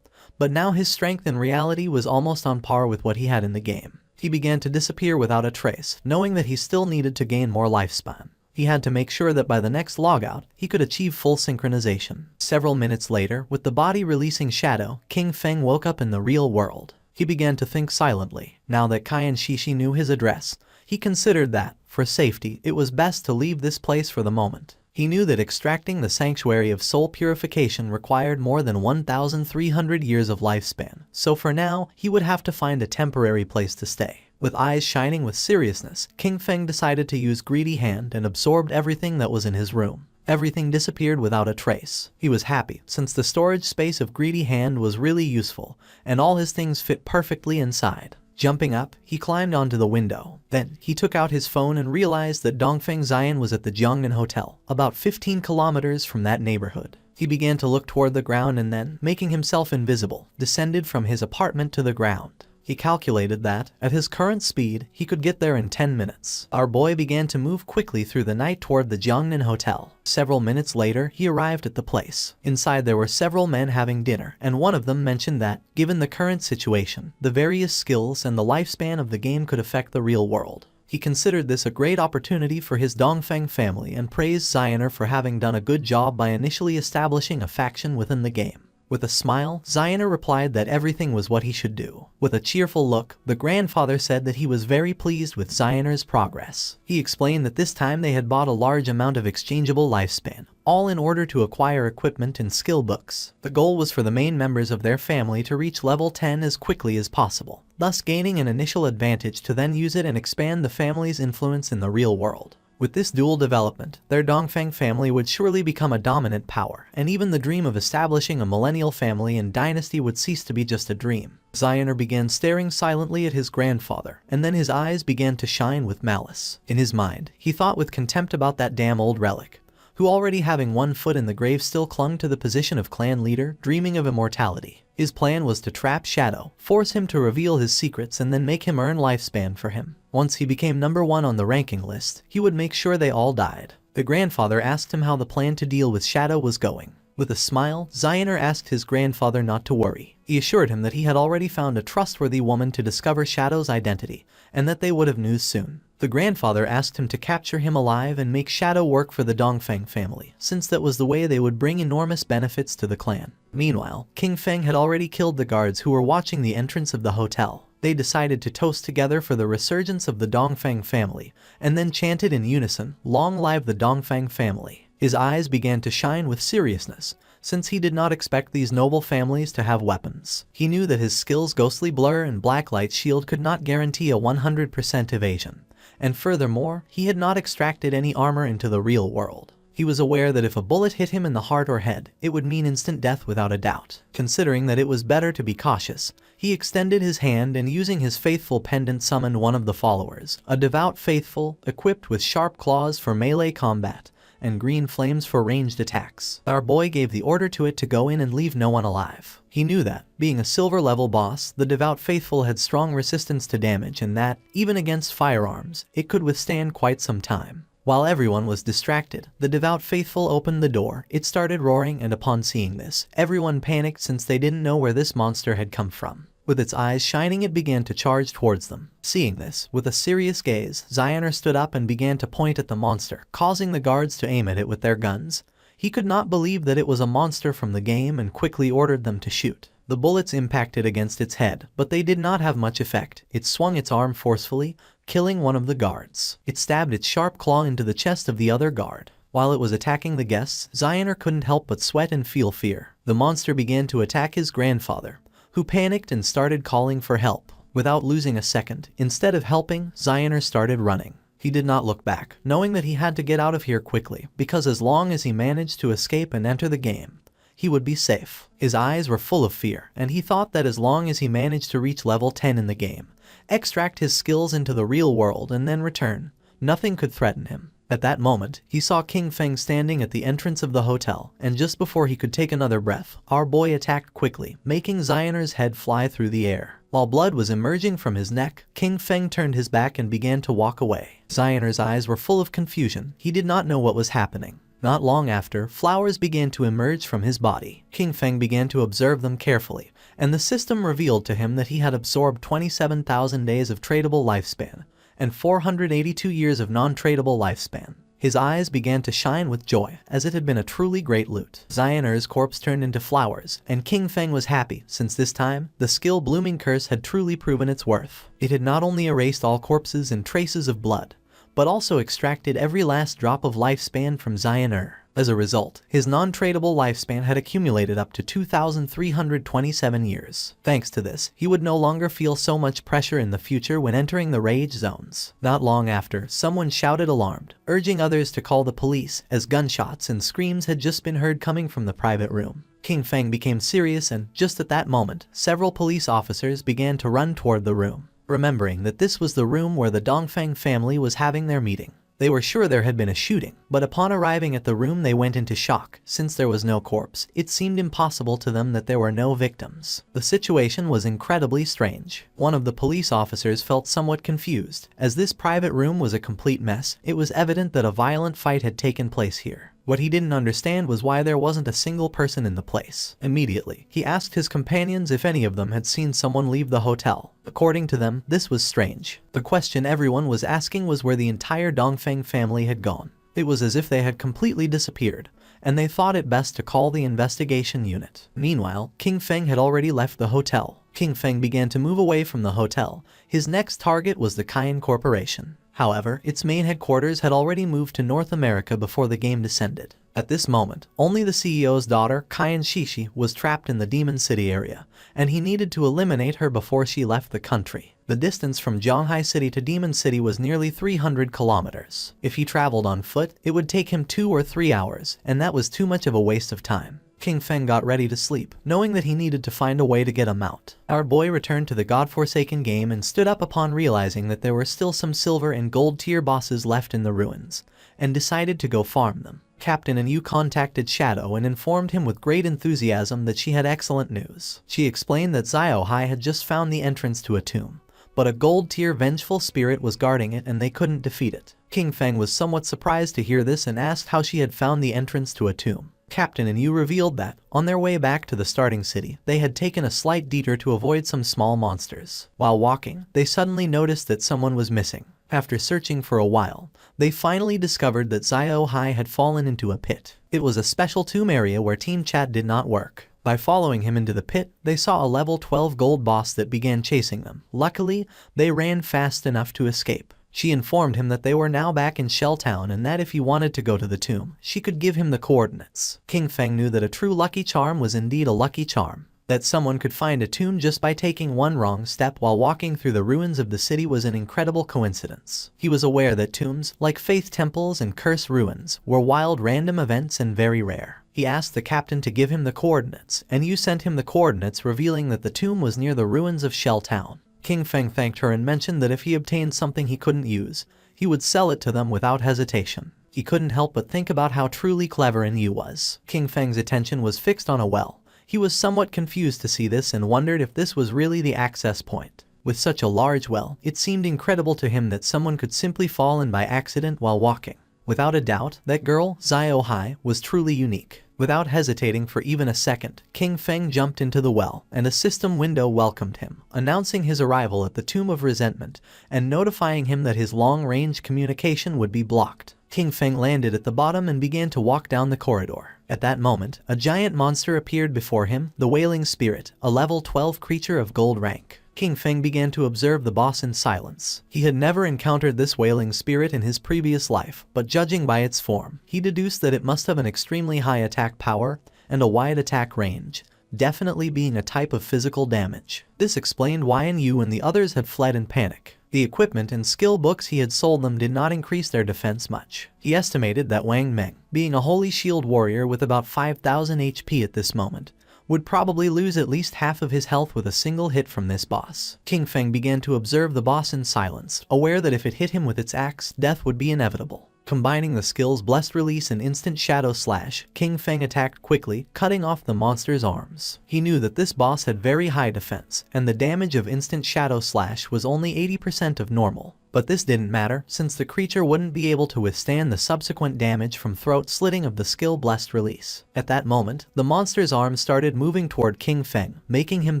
But now his strength in reality was almost on par with what he had in the game. He began to disappear without a trace, knowing that he still needed to gain more lifespan. He had to make sure that by the next logout, he could achieve full synchronization. Several minutes later, with the body releasing shadow, King Feng woke up in the real world. He began to think silently. Now that Kai and Shishi knew his address, he considered that, for safety, it was best to leave this place for the moment. He knew that extracting the Sanctuary of Soul Purification required more than 1,300 years of lifespan, so for now, he would have to find a temporary place to stay. With eyes shining with seriousness, King Feng decided to use Greedy Hand and absorbed everything that was in his room. Everything disappeared without a trace. He was happy, since the storage space of Greedy Hand was really useful, and all his things fit perfectly inside. Jumping up, he climbed onto the window. Then, he took out his phone and realized that Dongfeng Zion was at the Jiangnan Hotel, about 15 kilometers from that neighborhood. He began to look toward the ground and then, making himself invisible, descended from his apartment to the ground. He calculated that, at his current speed, he could get there in 10 minutes. Our boy began to move quickly through the night toward the Jiangnan Hotel. Several minutes later, he arrived at the place. Inside there were several men having dinner, and one of them mentioned that, given the current situation, the various skills and the lifespan of the game could affect the real world. He considered this a great opportunity for his Dongfeng family and praised Zioner for having done a good job by initially establishing a faction within the game. With a smile, Zioner replied that everything was what he should do. With a cheerful look, the grandfather said that he was very pleased with Zioner's progress. He explained that this time they had bought a large amount of exchangeable lifespan, all in order to acquire equipment and skill books. The goal was for the main members of their family to reach level 10 as quickly as possible, thus gaining an initial advantage to then use it and expand the family's influence in the real world. With this dual development, their Dongfeng family would surely become a dominant power, and even the dream of establishing a millennial family and dynasty would cease to be just a dream. Zioner began staring silently at his grandfather, and then his eyes began to shine with malice. In his mind, he thought with contempt about that damn old relic, who already having one foot in the grave still clung to the position of clan leader, dreaming of immortality. His plan was to trap Shadow, force him to reveal his secrets and then make him earn lifespan for him. Once he became number 1 on the ranking list, he would make sure they all died. The grandfather asked him how the plan to deal with Shadow was going. With a smile, Zioner asked his grandfather not to worry. He assured him that he had already found a trustworthy woman to discover Shadow's identity, and that they would have news soon. The grandfather asked him to capture him alive and make Shadow work for the Dongfeng family, since that was the way they would bring enormous benefits to the clan. Meanwhile, King Feng had already killed the guards who were watching the entrance of the hotel. They decided to toast together for the resurgence of the Dongfeng family, and then chanted in unison, "Long live the Dongfeng family." His eyes began to shine with seriousness, since he did not expect these noble families to have weapons. He knew that his skills Ghostly Blur and Blacklight Shield could not guarantee a 100% evasion, and furthermore, he had not extracted any armor into the real world. He was aware that if a bullet hit him in the heart or head, it would mean instant death without a doubt. Considering that it was better to be cautious, he extended his hand and using his faithful pendant summoned one of the followers, a devout faithful, equipped with sharp claws for melee combat, and green flames for ranged attacks. Our boy gave the order to it to go in and leave no one alive. He knew that, being a silver level boss, the devout faithful had strong resistance to damage and that, even against firearms, it could withstand quite some time. While everyone was distracted, the devout faithful opened the door, it started roaring, and upon seeing this, everyone panicked since they didn't know where this monster had come from. With its eyes shining, it began to charge towards them. Seeing this, with a serious gaze, Zioner stood up and began to point at the monster, causing the guards to aim at it with their guns. He could not believe that it was a monster from the game and quickly ordered them to shoot. The bullets impacted against its head, but they did not have much effect. It swung its arm forcefully, killing one of the guards. It stabbed its sharp claw into the chest of the other guard. While it was attacking the guests, Xioner couldn't help but sweat and feel fear. The monster began to attack his grandfather, who panicked and started calling for help. Without losing a second, instead of helping, Xioner started running. He did not look back, knowing that he had to get out of here quickly, because as long as he managed to escape and enter the game, he would be safe. His eyes were full of fear, and he thought that as long as he managed to reach level 10 in the game, extract his skills into the real world and then return, nothing could threaten him. At that moment, he saw King Feng standing at the entrance of the hotel, and just before he could take another breath, our boy attacked quickly, making Xioner's head fly through the air. While blood was emerging from his neck, King Feng turned his back and began to walk away. Xioner's eyes were full of confusion. He did not know what was happening. Not long after, flowers began to emerge from his body. King Feng began to observe them carefully, and the system revealed to him that he had absorbed 27,000 days of tradable lifespan and 482 years of non-tradable lifespan. His eyes began to shine with joy, as it had been a truly great loot. Xioner's corpse turned into flowers, and King Feng was happy, since this time, the skill Blooming Curse had truly proven its worth. It had not only erased all corpses and traces of blood, but also extracted every last drop of lifespan from Xioner. As a result, his non-tradable lifespan had accumulated up to 2,327 years. Thanks to this, he would no longer feel so much pressure in the future when entering the rage zones. Not long after, someone shouted alarmed, urging others to call the police, as gunshots and screams had just been heard coming from the private room. King Feng became serious, and just at that moment, several police officers began to run toward the room, remembering that this was the room where the Dongfeng family was having their meeting. They were sure there had been a shooting, but upon arriving at the room they went into shock. Since there was no corpse, it seemed impossible to them that there were no victims. The situation was incredibly strange. One of the police officers felt somewhat confused. As this private room was a complete mess, it was evident that a violent fight had taken place here. What he didn't understand was why there wasn't a single person in the place. Immediately, he asked his companions if any of them had seen someone leave the hotel. According to them, this was strange. The question everyone was asking was where the entire Dongfeng family had gone. It was as if they had completely disappeared, and they thought it best to call the investigation unit. Meanwhile, King Feng had already left the hotel. King Feng began to move away from the hotel. His next target was the Cayenne Corporation. However, its main headquarters had already moved to North America before the game descended. At this moment, only the CEO's daughter, Cayenne Shishi, was trapped in the Demon City area, and he needed to eliminate her before she left the country. The distance from Zhanghai City to Demon City was nearly 300 kilometers. If he traveled on foot, it would take him 2 or 3 hours, and that was too much of a waste of time. King Feng got ready to sleep, knowing that he needed to find a way to get a mount. Our boy returned to the godforsaken game and stood up upon realizing that there were still some silver and gold tier bosses left in the ruins, and decided to go farm them. Captain Anu contacted Shadow and informed him with great enthusiasm that she had excellent news. She explained that Ziohai had just found the entrance to a tomb, but a gold tier vengeful spirit was guarding it and they couldn't defeat it. King Feng was somewhat surprised to hear this and asked how she had found the entrance to a tomb. Captain Anu revealed that, on their way back to the starting city, they had taken a slight detour to avoid some small monsters. While walking, they suddenly noticed that someone was missing. After searching for a while, they finally discovered that Ziohai had fallen into a pit. It was a special tomb area where team chat did not work. By following him into the pit, they saw a level 12 gold boss that began chasing them. Luckily, they ran fast enough to escape. She informed him that they were now back in Shell Town and that if he wanted to go to the tomb, she could give him the coordinates. King Feng knew that a true lucky charm was indeed a lucky charm. That someone could find a tomb just by taking one wrong step while walking through the ruins of the city was an incredible coincidence. He was aware that tombs, like faith temples and curse ruins, were wild random events and very rare. He asked the captain to give him the coordinates, and you sent him the coordinates revealing that the tomb was near the ruins of Shell Town. King Feng thanked her and mentioned that if he obtained something he couldn't use, he would sell it to them without hesitation. He couldn't help but think about how truly clever Yu was. King Feng's attention was fixed on a well. He was somewhat confused to see this and wondered if this was really the access point. With such a large well, it seemed incredible to him that someone could simply fall in by accident while walking. Without a doubt, that girl, Ziohai, was truly unique. Without hesitating for even a second, King Feng jumped into the well, and a system window welcomed him, announcing his arrival at the Tomb of Resentment, and notifying him that his long-range communication would be blocked. King Feng landed at the bottom and began to walk down the corridor. At that moment, a giant monster appeared before him, the Wailing Spirit, a level 12 creature of gold rank. King Feng began to observe the boss in silence. He had never encountered this Wailing Spirit in his previous life, but judging by its form, he deduced that it must have an extremely high attack power and a wide attack range, definitely being a type of physical damage. This explained why Yu and the others had fled in panic. The equipment and skill books he had sold them did not increase their defense much. He estimated that Wang Meng, being a holy shield warrior with about 5,000 HP at this moment, would probably lose at least half of his health with a single hit from this boss. King Feng began to observe the boss in silence, aware that if it hit him with its axe, death would be inevitable. Combining the skills Blessed Release and Instant Shadow Slash, King Feng attacked quickly, cutting off the monster's arms. He knew that this boss had very high defense, and the damage of Instant Shadow Slash was only 80% of normal. But this didn't matter, since the creature wouldn't be able to withstand the subsequent damage from throat slitting of the skill Blessed Release. At that moment, the monster's arms started moving toward King Feng, making him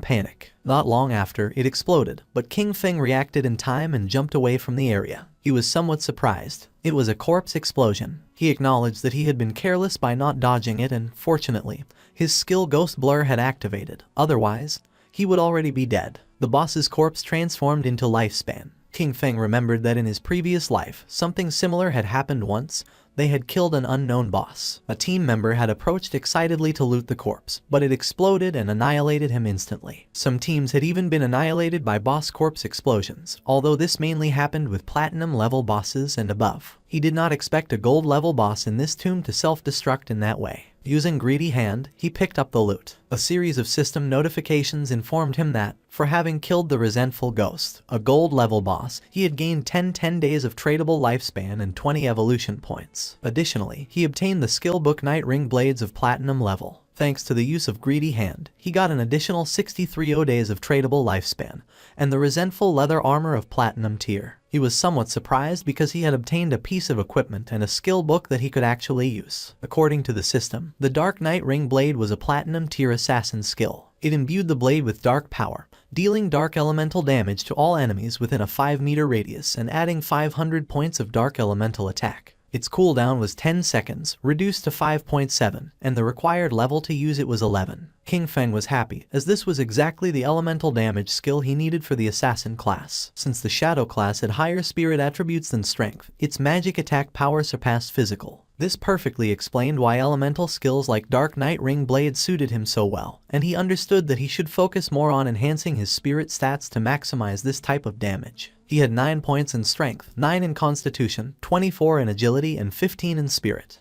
panic. Not long after, it exploded, but King Feng reacted in time and jumped away from the area. He was somewhat surprised. It was a corpse explosion. He acknowledged that he had been careless by not dodging it and, fortunately, his skill Ghost Blur had activated. Otherwise, he would already be dead. The boss's corpse transformed into Lifespan. King Feng remembered that in his previous life, something similar had happened once. They had killed an unknown boss. A team member had approached excitedly to loot the corpse, but it exploded and annihilated him instantly. Some teams had even been annihilated by boss corpse explosions, although this mainly happened with platinum level bosses and above. He did not expect a gold level boss in this tomb to self-destruct in that way. Using Greedy Hand, he picked up the loot. A series of system notifications informed him that, for having killed the resentful ghost, a gold level boss, he had gained 10 days of tradable lifespan and 20 evolution points. Additionally, he obtained the skill book Night Ring Blades of platinum level. Thanks to the use of Greedy Hand, he got an additional 63 days of tradable lifespan, and the resentful leather armor of platinum tier. He was somewhat surprised because he had obtained a piece of equipment and a skill book that he could actually use. According to the system, the Dark Night Ring Blade was a platinum tier assassin skill. It imbued the blade with dark power, dealing dark elemental damage to all enemies within a 5-meter radius and adding 500 points of dark elemental attack. Its cooldown was 10 seconds, reduced to 5.7, and the required level to use it was 11. King Feng was happy, as this was exactly the elemental damage skill he needed for the assassin class. Since the shadow class had higher spirit attributes than strength, its magic attack power surpassed physical. This perfectly explained why elemental skills like Dark Night Ring Blade suited him so well, and he understood that he should focus more on enhancing his spirit stats to maximize this type of damage. He had 9 points in strength, 9 in constitution, 24 in agility, and 15 in spirit.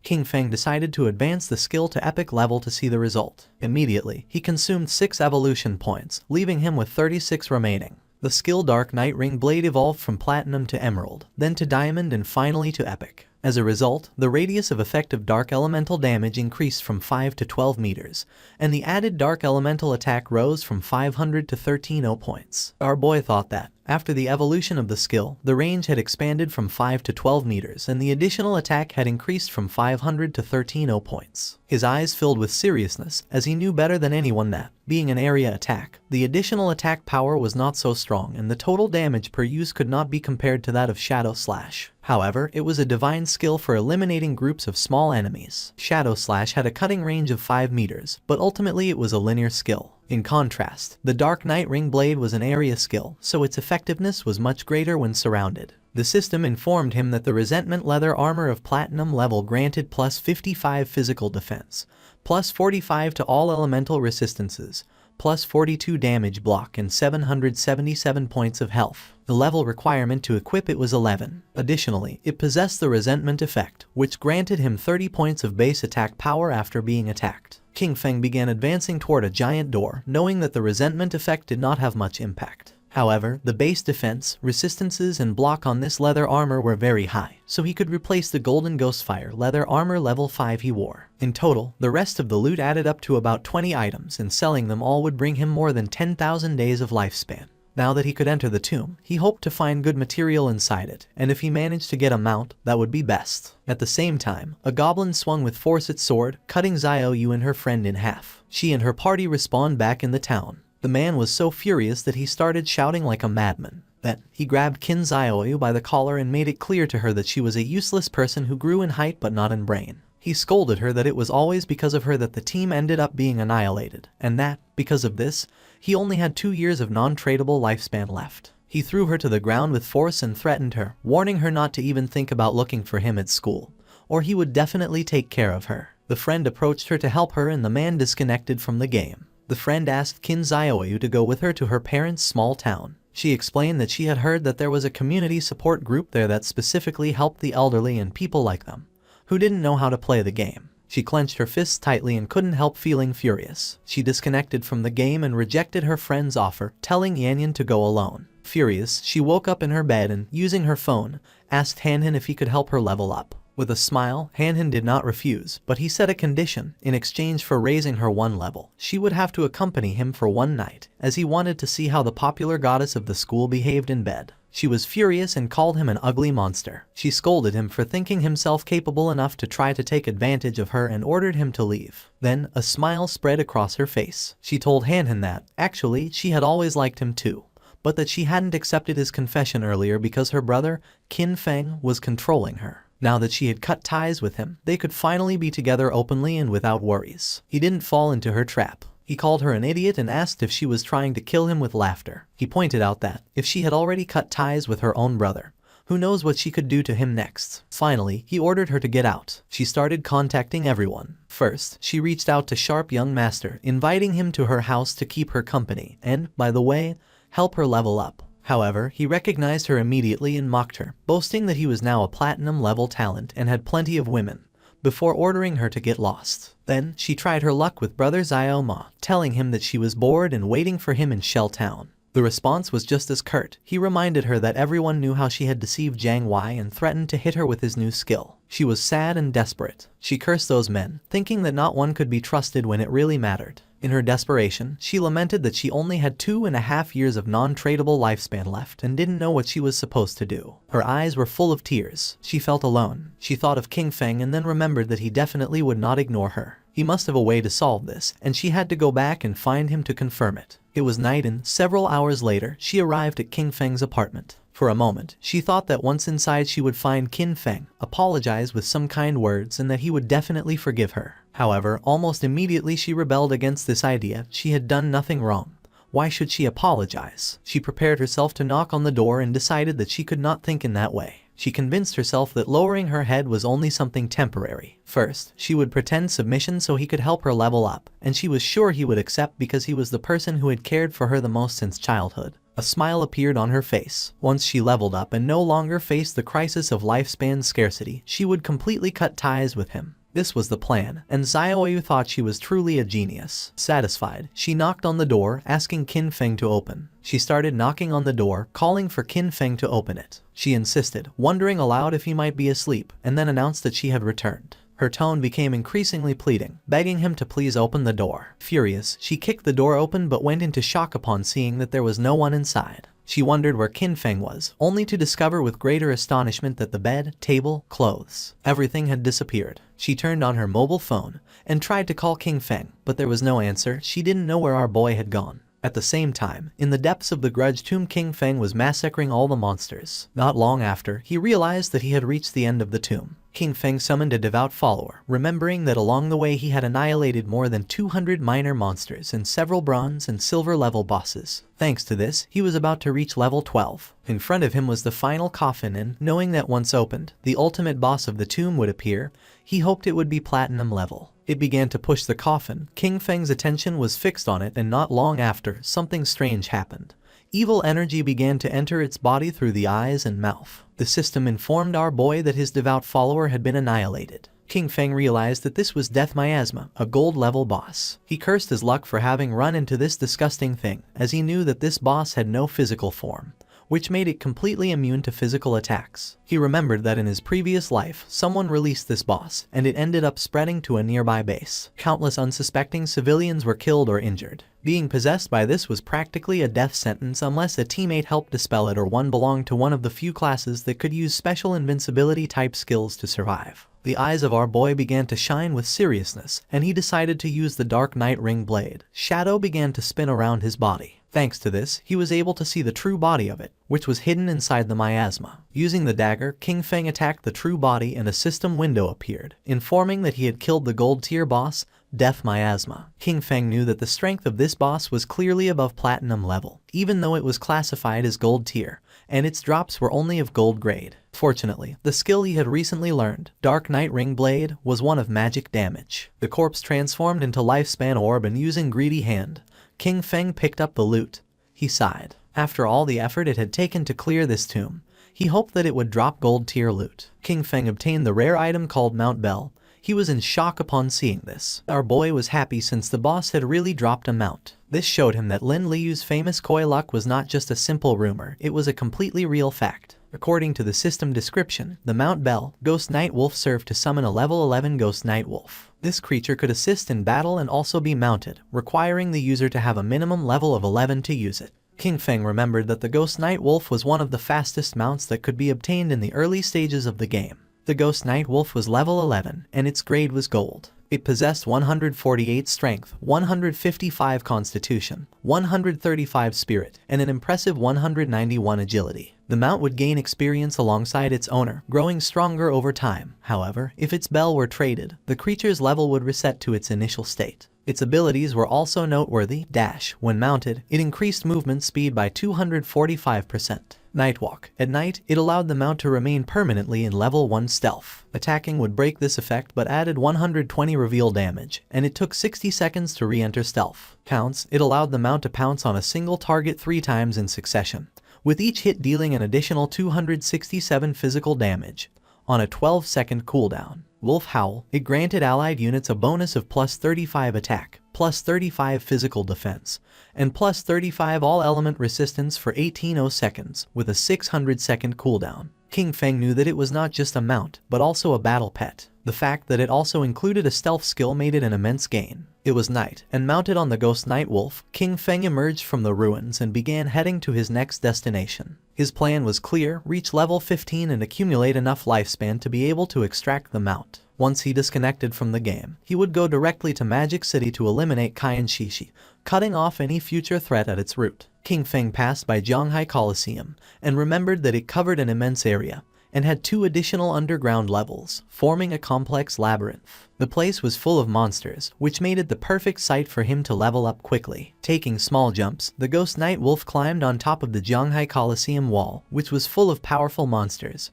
King Feng decided to advance the skill to epic level to see the result. Immediately, he consumed 6 evolution points, leaving him with 36 remaining. The skill Dark Night Ring Blade evolved from platinum to emerald, then to diamond, and finally to epic. As a result, the radius of effective dark elemental damage increased from 5 to 12 meters, and the added dark elemental attack rose from 500 to 13 points. Our boy thought that, after the evolution of the skill, the range had expanded from 5 to 12 meters and the additional attack had increased from 500 to 13 points. His eyes filled with seriousness, as he knew better than anyone that, being an area attack, the additional attack power was not so strong and the total damage per use could not be compared to that of Shadow Slash. However, it was a divine skill for eliminating groups of small enemies. Shadow Slash had a cutting range of 5 meters, but ultimately it was a linear skill. In contrast, the Dark Night Ring Blade was an area skill, so its effectiveness was much greater when surrounded. The system informed him that the Resentment Leather Armor of Platinum level granted plus 55 physical defense, plus 45 to all elemental resistances, plus 42 damage block and 777 points of health. The level requirement to equip it was 11. Additionally, it possessed the Resentment effect, which granted him 30 points of base attack power after being attacked. King Feng began advancing toward a giant door, knowing that the Resentment effect did not have much impact. However, the base defense, resistances, and block on this leather armor were very high, so he could replace the Golden Ghostfire leather armor level 5 he wore. In total, the rest of the loot added up to about 20 items, and selling them all would bring him more than 10,000 days of lifespan. Now that he could enter the tomb, he hoped to find good material inside it, and if he managed to get a mount, that would be best. At the same time, a goblin swung with force its sword, cutting Xiaoyu and her friend in half. She and her party respawned back in the town. The man was so furious that he started shouting like a madman. Then, he grabbed Qin Xiaoyu by the collar and made it clear to her that she was a useless person who grew in height but not in brain. He scolded her that it was always because of her that the team ended up being annihilated, and that, because of this, he only had 2 years of non-tradable lifespan left. He threw her to the ground with force and threatened her, warning her not to even think about looking for him at school, or he would definitely take care of her. The friend approached her to help her and the man disconnected from the game. The friend asked Kin Zioyu to go with her to her parents' small town. She explained that she had heard that there was a community support group there that specifically helped the elderly and people like them, who didn't know how to play the game. She clenched her fists tightly and couldn't help feeling furious. She disconnected from the game and rejected her friend's offer, telling Yanyan to go alone. Furious, she woke up in her bed and, using her phone, asked Hanhin if he could help her level up. With a smile, Hanhin did not refuse, but he set a condition. In exchange for raising her 1 level, she would have to accompany him for 1 night, as he wanted to see how the popular goddess of the school behaved in bed. She was furious and called him an ugly monster. She scolded him for thinking himself capable enough to try to take advantage of her and ordered him to leave. Then, a smile spread across her face. She told Hanhin that, actually, she had always liked him too, but that she hadn't accepted his confession earlier because her brother, Kin Feng, was controlling her. Now that she had cut ties with him, they could finally be together openly and without worries. He didn't fall into her trap. He called her an idiot and asked if she was trying to kill him with laughter. He pointed out that, if she had already cut ties with her own brother, who knows what she could do to him next. Finally, he ordered her to get out. She started contacting everyone. First, she reached out to Sharp Young Master, inviting him to her house to keep her company and, by the way, help her level up. However, he recognized her immediately and mocked her, boasting that he was now a platinum-level talent and had plenty of women, before ordering her to get lost. Then, she tried her luck with brother Xiao Ma, telling him that she was bored and waiting for him in Shell Town. The response was just as curt. He reminded her that everyone knew how she had deceived Jiang Wei and threatened to hit her with his new skill. She was sad and desperate. She cursed those men, thinking that not one could be trusted when it really mattered. In her desperation, she lamented that she only had 2.5 years of non-tradable lifespan left and didn't know what she was supposed to do. Her eyes were full of tears. She felt alone. She thought of King Feng and then remembered that he definitely would not ignore her. He must have a way to solve this, and she had to go back and find him to confirm it. It was night and, several hours later, she arrived at King Feng's apartment. For a moment, she thought that once inside she would find Kin Feng, apologize with some kind words, and that he would definitely forgive her. However, almost immediately she rebelled against this idea. She had done nothing wrong. Why should she apologize? She prepared herself to knock on the door and decided that she could not think in that way. She convinced herself that lowering her head was only something temporary. First, she would pretend submission so he could help her level up, and she was sure he would accept because he was the person who had cared for her the most since childhood. A smile appeared on her face. Once she leveled up and no longer faced the crisis of lifespan scarcity, she would completely cut ties with him. This was the plan, and Xiaoyu thought she was truly a genius. Satisfied, she knocked on the door, asking Kin Feng to open. She started knocking on the door, calling for Kin Feng to open it. She insisted, wondering aloud if he might be asleep, and then announced that she had returned. Her tone became increasingly pleading, begging him to please open the door. Furious, she kicked the door open but went into shock upon seeing that there was no one inside. She wondered where Kin Feng was, only to discover with greater astonishment that the bed, table, clothes, everything had disappeared. She turned on her mobile phone and tried to call King Feng, but there was no answer. She didn't know where our boy had gone. At the same time, in the depths of the grudge tomb, King Feng was massacring all the monsters. Not long after, he realized that he had reached the end of the tomb. King Feng summoned a devout follower, remembering that along the way he had annihilated more than 200 minor monsters and several bronze and silver level bosses. Thanks to this, he was about to reach level 12. In front of him was the final coffin and, knowing that once opened, the ultimate boss of the tomb would appear, he hoped it would be platinum level. It began to push the coffin. King Feng's attention was fixed on it, and not long after, something strange happened. Evil energy began to enter its body through the eyes and mouth. The system informed our boy that his devout follower had been annihilated. King Feng realized that this was Death Miasma, a gold-level boss. He cursed his luck for having run into this disgusting thing, as he knew that this boss had no physical form, which made it completely immune to physical attacks. He remembered that in his previous life, someone released this boss, and it ended up spreading to a nearby base. Countless unsuspecting civilians were killed or injured. Being possessed by this was practically a death sentence unless a teammate helped dispel it or one belonged to one of the few classes that could use special invincibility type skills to survive. The eyes of our boy began to shine with seriousness, and he decided to use the Dark Knight Ring blade. Shadow began to spin around his body. Thanks to this, he was able to see the true body of it, which was hidden inside the miasma. Using the dagger, King Feng attacked the true body and a system window appeared, informing that he had killed the gold tier boss, Death Miasma. King Feng knew that the strength of this boss was clearly above platinum level, even though it was classified as gold tier, and its drops were only of gold grade. Fortunately, the skill he had recently learned, Dark Knight Ring Blade, was one of magic damage. The corpse transformed into Lifespan Orb, and using Greedy Hand, King Feng picked up the loot. He sighed. After all the effort it had taken to clear this tomb, he hoped that it would drop gold tier loot. King Feng obtained the rare item called Mount Bell. He was in shock upon seeing this. Our boy was happy since the boss had really dropped a mount. This showed him that Lin Liu's famous Koi luck was not just a simple rumor, it was a completely real fact. According to the system description, the Mount Bell, Ghost Night Wolf served to summon a level 11 Ghost Night Wolf. This creature could assist in battle and also be mounted, requiring the user to have a minimum level of 11 to use it. King Feng remembered that the Ghost Night Wolf was one of the fastest mounts that could be obtained in the early stages of the game. The Ghost Night Wolf was level 11, and its grade was gold. It possessed 148 strength, 155 constitution, 135 spirit, and an impressive 191 agility. The mount would gain experience alongside its owner, growing stronger over time. However, if its bell were traded, the creature's level would reset to its initial state. Its abilities were also noteworthy. Dash. When mounted, it increased movement speed by 245%. Nightwalk. At night, it allowed the mount to remain permanently in level 1 stealth. Attacking would break this effect but added 120 reveal damage, and it took 60 seconds to re-enter stealth. Pounce. It allowed the mount to pounce on a single target 3 times in succession, with each hit dealing an additional 267 physical damage, on a 12-second cooldown. Wolf Howl. It granted allied units a bonus of plus 35 attack, plus 35 physical defense, and plus 35 all-element resistance for 18 seconds, with a 600-second cooldown. King Feng knew that it was not just a mount, but also a battle pet. The fact that it also included a stealth skill made it an immense gain. It was night, and mounted on the Ghost Night Wolf, King Feng emerged from the ruins and began heading to his next destination. His plan was clear: reach level 15 and accumulate enough lifespan to be able to extract the mount. Once he disconnected from the game, he would go directly to Magic City to eliminate Kaiyan Shishi, cutting off any future threat at its root. King Feng passed by Zhanghai Coliseum and remembered that it covered an immense area and had 2 additional underground levels, forming a complex labyrinth. The place was full of monsters, which made it the perfect site for him to level up quickly. Taking small jumps, the Ghost Night Wolf climbed on top of the Zhanghai Coliseum wall, which was full of powerful monsters,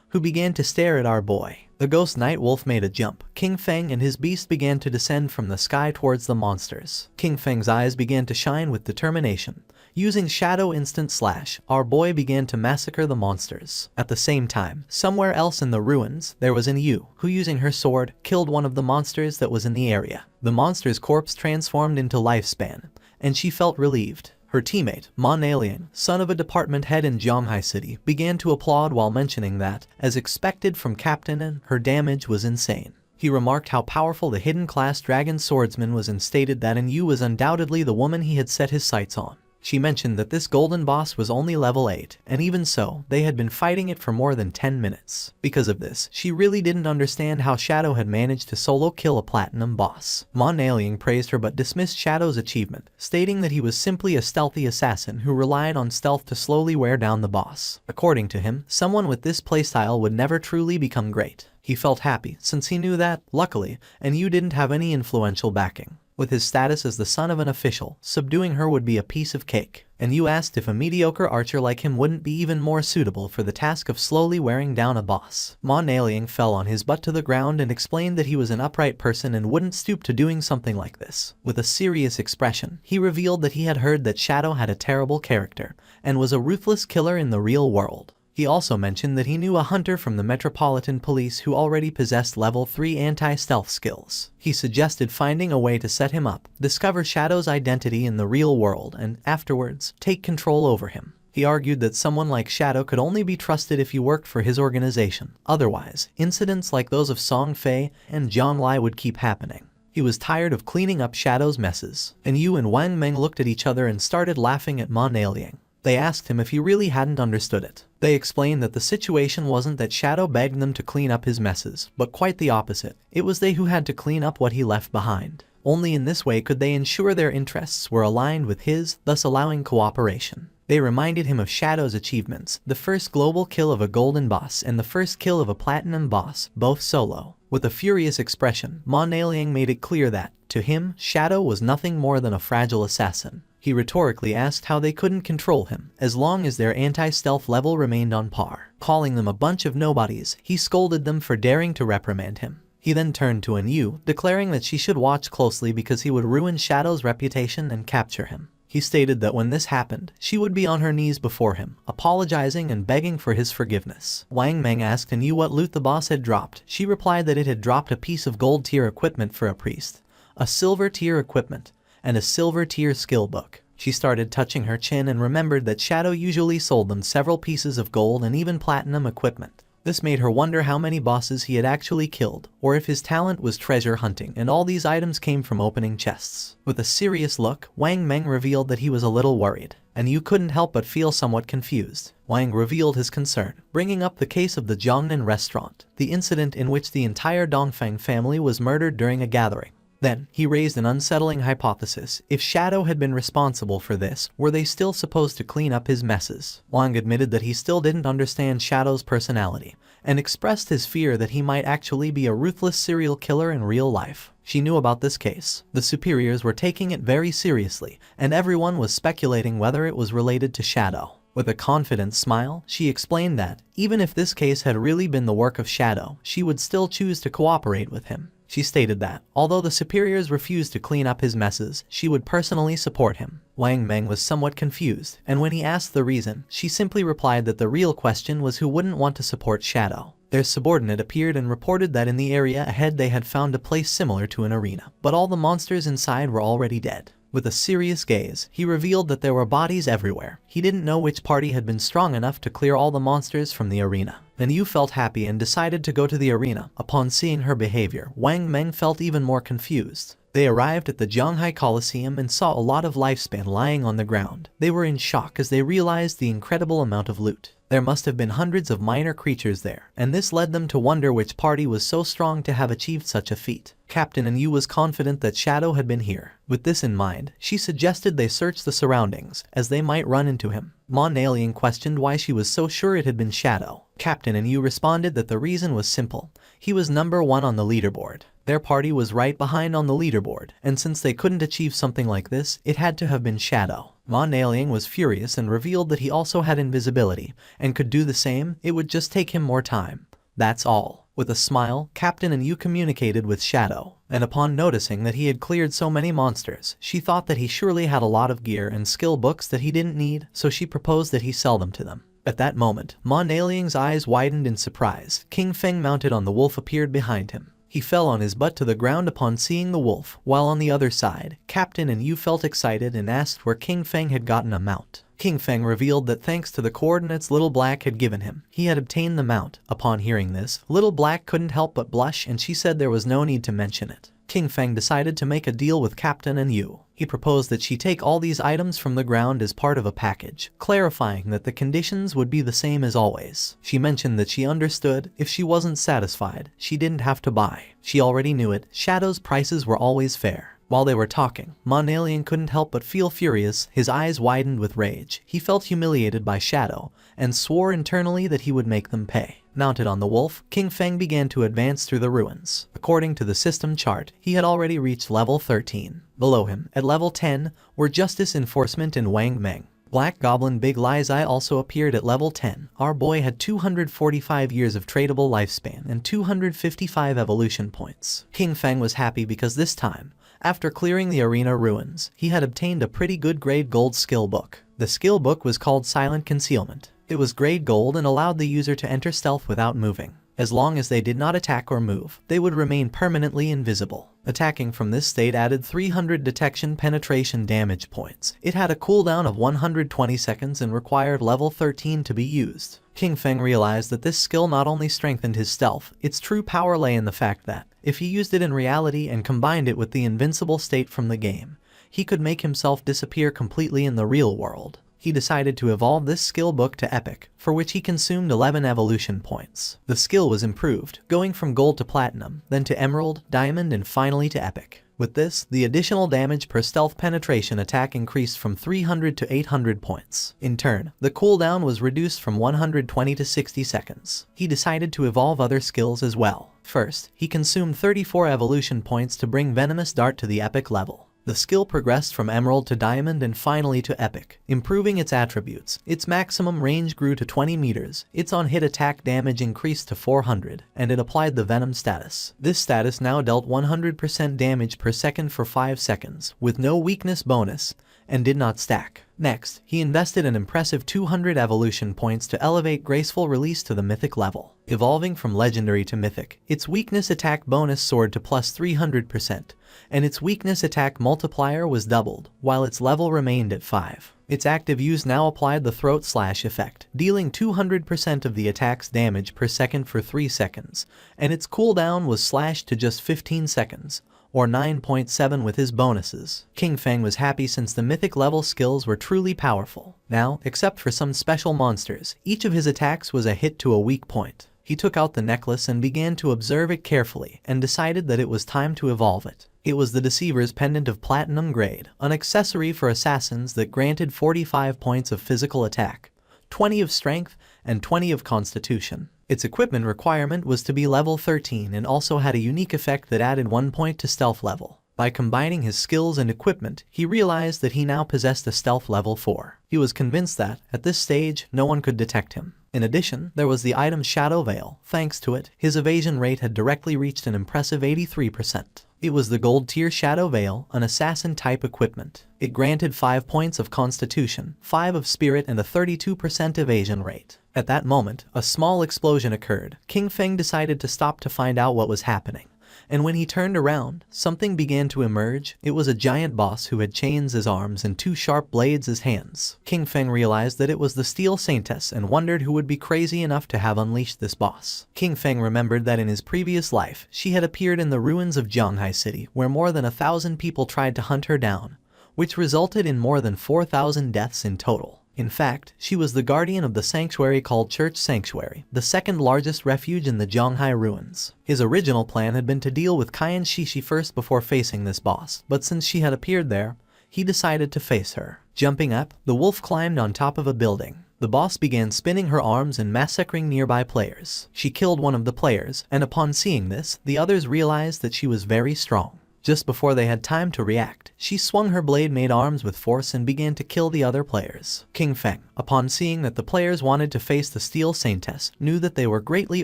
who began to stare at our boy. The Ghost Night Wolf made a jump. King Feng and his beast began to descend from the sky towards the monsters. King Feng's eyes began to shine with determination. Using Shadow Instant Slash, our boy began to massacre the monsters. At the same time, somewhere else in the ruins, there was an Yu, who using her sword, killed one of the monsters that was in the area. The monster's corpse transformed into Lifespan, and she felt relieved. Her teammate, Manhwa, son of a department head in Zhanghai City, began to applaud while mentioning that, as expected from Captain N, her damage was insane. He remarked how powerful the hidden class Dragon Swordsman was and stated that Yu was undoubtedly the woman he had set his sights on. She mentioned that this golden boss was only level 8, and even so, they had been fighting it for more than 10 minutes. Because of this, she really didn't understand how Shadow had managed to solo kill a platinum boss. Manhwa praised her but dismissed Shadow's achievement, stating that he was simply a stealthy assassin who relied on stealth to slowly wear down the boss. According to him, someone with this playstyle would never truly become great. He felt happy, since he knew that, luckily, Yu didn't have any influential backing. With his status as the son of an official, subduing her would be a piece of cake. Yu asked if a mediocre archer like him wouldn't be even more suitable for the task of slowly wearing down a boss. Manhwa fell on his butt to the ground and explained that he was an upright person and wouldn't stoop to doing something like this. With a serious expression, he revealed that he had heard that Shadow had a terrible character and was a ruthless killer in the real world. He also mentioned that he knew a hunter from the Metropolitan Police who already possessed level 3 anti-stealth skills. He suggested finding a way to set him up, discover Shadow's identity in the real world, and afterwards, take control over him. He argued that someone like Shadow could only be trusted if he worked for his organization. Otherwise, incidents like those of Song Fei and Zhang Lai would keep happening. He was tired of cleaning up Shadow's messes. Yu and Wang Meng looked at each other and started laughing at Manhwa. They asked him if he really hadn't understood it. They explained that the situation wasn't that Shadow begged them to clean up his messes, but quite the opposite. It was they who had to clean up what he left behind. Only in this way could they ensure their interests were aligned with his, thus allowing cooperation. They reminded him of Shadow's achievements, the first global kill of a golden boss and the first kill of a platinum boss, both solo. With a furious expression, Manhwa made it clear that, to him, Shadow was nothing more than a fragile assassin. He rhetorically asked how they couldn't control him, as long as their anti-stealth level remained on par. Calling them a bunch of nobodies, he scolded them for daring to reprimand him. He then turned to MANHUA, declaring that she should watch closely because he would ruin Shadow's reputation and capture him. He stated that when this happened, she would be on her knees before him, apologizing and begging for his forgiveness. Wang Meng asked MANHUA what loot the boss had dropped. She replied that it had dropped a piece of gold tier equipment for a priest, a silver tier equipment, and a silver tier skill book. She started touching her chin and remembered that Shadow usually sold them several pieces of gold and even platinum equipment. This made her wonder how many bosses he had actually killed, or if his talent was treasure hunting and all these items came from opening chests. With a serious look, Wang Meng revealed that he was a little worried, and you couldn't help but feel somewhat confused. Wang revealed his concern, bringing up the case of the Jiangnan restaurant, the incident in which the entire Dongfang family was murdered during a gathering. Then, he raised an unsettling hypothesis. If Shadow had been responsible for this, were they still supposed to clean up his messes? Wang admitted that he still didn't understand Shadow's personality, and expressed his fear that he might actually be a ruthless serial killer in real life. She knew about this case. The superiors were taking it very seriously, and everyone was speculating whether it was related to Shadow. With a confident smile, she explained that, even if this case had really been the work of Shadow, she would still choose to cooperate with him. She stated that, although the superiors refused to clean up his messes, she would personally support him. Wang Meng was somewhat confused, and when he asked the reason, she simply replied that the real question was who wouldn't want to support Shadow. Their subordinate appeared and reported that in the area ahead they had found a place similar to an arena, but all the monsters inside were already dead. With a serious gaze, he revealed that there were bodies everywhere. He didn't know which party had been strong enough to clear all the monsters from the arena. MANHUA felt happy and decided to go to the arena. Upon seeing her behavior, Wang Meng felt even more confused. They arrived at the Zhanghai Coliseum and saw a lot of lifespan lying on the ground. They were in shock as they realized the incredible amount of loot. There must have been hundreds of minor creatures there, and this led them to wonder which party was so strong to have achieved such a feat. Captain MANHUA was confident that Shadow had been here. With this in mind, she suggested they search the surroundings, as they might run into him. Manhwa questioned why she was so sure it had been Shadow. Captain MANHUA responded that the reason was simple. He was number 1 on the leaderboard. Their party was right behind on the leaderboard, and since they couldn't achieve something like this, it had to have been Shadow. Manhwa was furious and revealed that he also had invisibility, and could do the same. It would just take him more time. That's all. With a smile, Captain MANHUA communicated with Shadow, and upon noticing that he had cleared so many monsters, she thought that he surely had a lot of gear and skill books that he didn't need, so she proposed that he sell them to them. At that moment, Manhwa's eyes widened in surprise. King Feng mounted on the wolf appeared behind him. He fell on his butt to the ground upon seeing the wolf, while on the other side, Captain MANHUA felt excited and asked where King Feng had gotten a mount. King Feng revealed that thanks to the coordinates Little Black had given him, he had obtained the mount. Upon hearing this, Little Black couldn't help but blush, and she said there was no need to mention it. King Feng decided to make a deal with Captain MANHUA. He proposed that she take all these items from the ground as part of a package, clarifying that the conditions would be the same as always. She mentioned that she understood, if she wasn't satisfied, she didn't have to buy. She already knew it. Shadow's prices were always fair. While they were talking, Manhwa couldn't help but feel furious. His eyes widened with rage. He felt humiliated by Shadow, and swore internally that he would make them pay. Mounted on the wolf, King Feng began to advance through the ruins. According to the system chart, he had already reached level 13. Below him, at level 10, were Justice Enforcement and Wang Meng. Black Goblin Big Lies Eye also appeared at level 10. Our boy had 245 years of tradable lifespan and 255 evolution points. King Feng was happy because this time, after clearing the arena ruins, he had obtained a pretty good grade gold skill book. The skill book was called Silent Concealment. It was grade gold and allowed the user to enter stealth without moving. As long as they did not attack or move, they would remain permanently invisible. Attacking from this state added 300 detection penetration damage points. It had a cooldown of 120 seconds and required level 13 to be used. King Feng realized that this skill not only strengthened his stealth, its true power lay in the fact that, if he used it in reality and combined it with the invincible state from the game, he could make himself disappear completely in the real world. He decided to evolve this skill book to Epic, for which he consumed 11 evolution points. The skill was improved, going from gold to platinum, then to emerald, diamond, and finally to epic. With this, the additional damage per stealth penetration attack increased from 300 to 800 points. In turn, the cooldown was reduced from 120 to 60 seconds. He decided to evolve other skills as well. First, he consumed 34 evolution points to bring Venomous Dart to the epic level. The skill progressed from emerald to diamond and finally to epic, improving its attributes. Its maximum range grew to 20 meters, its on-hit attack damage increased to 400, and it applied the venom status. This status now dealt 100% damage per second for 5 seconds, with no weakness bonus, and did not stack. Next, he invested an impressive 200 evolution points to elevate Graceful Release to the mythic level. Evolving from legendary to mythic, its weakness attack bonus soared to plus 300%, and its weakness attack multiplier was doubled, while its level remained at 5. Its active use now applied the throat slash effect, dealing 200% of the attack's damage per second for 3 seconds, and its cooldown was slashed to just 15 seconds, or 9.7 with his bonuses. King Feng was happy since the mythic level skills were truly powerful. Now, except for some special monsters, each of his attacks was a hit to a weak point. He took out the necklace and began to observe it carefully, and decided that it was time to evolve it. It was the Deceiver's Pendant of Platinum Grade, an accessory for assassins that granted 45 points of physical attack, 20 of strength, and 20 of constitution. Its equipment requirement was to be level 13 and also had a unique effect that added 1 point to stealth level. By combining his skills and equipment, he realized that he now possessed a stealth level 4. He was convinced that, at this stage, no one could detect him. In addition, there was the item Shadow Veil. Thanks to it, his evasion rate had directly reached an impressive 83%. It was the gold tier Shadow Veil, an assassin-type equipment. It granted 5 points of constitution, 5 of spirit, and a 32% evasion rate. At that moment, a small explosion occurred. King Feng decided to stop to find out what was happening. And when he turned around, something began to emerge. It was a giant boss who had chains as arms and 2 sharp blades as hands. King Feng realized that it was the Steel Saintess and wondered who would be crazy enough to have unleashed this boss. King Feng remembered that in his previous life, she had appeared in the ruins of Zhanghai City, where more than 1,000 people tried to hunt her down, which resulted in more than 4,000 deaths in total. In fact, she was the guardian of the sanctuary called Church Sanctuary, the second largest refuge in the Zhanghai ruins. His original plan had been to deal with Qian Shishi first before facing this boss, but since she had appeared there, he decided to face her. Jumping up, the wolf climbed on top of a building. The boss began spinning her arms and massacring nearby players. She killed one of the players, and upon seeing this, the others realized that she was very strong. Just before they had time to react, she swung her blade-made arms with force and began to kill the other players. King Feng, upon seeing that the players wanted to face the Steel Saintess, knew that they were greatly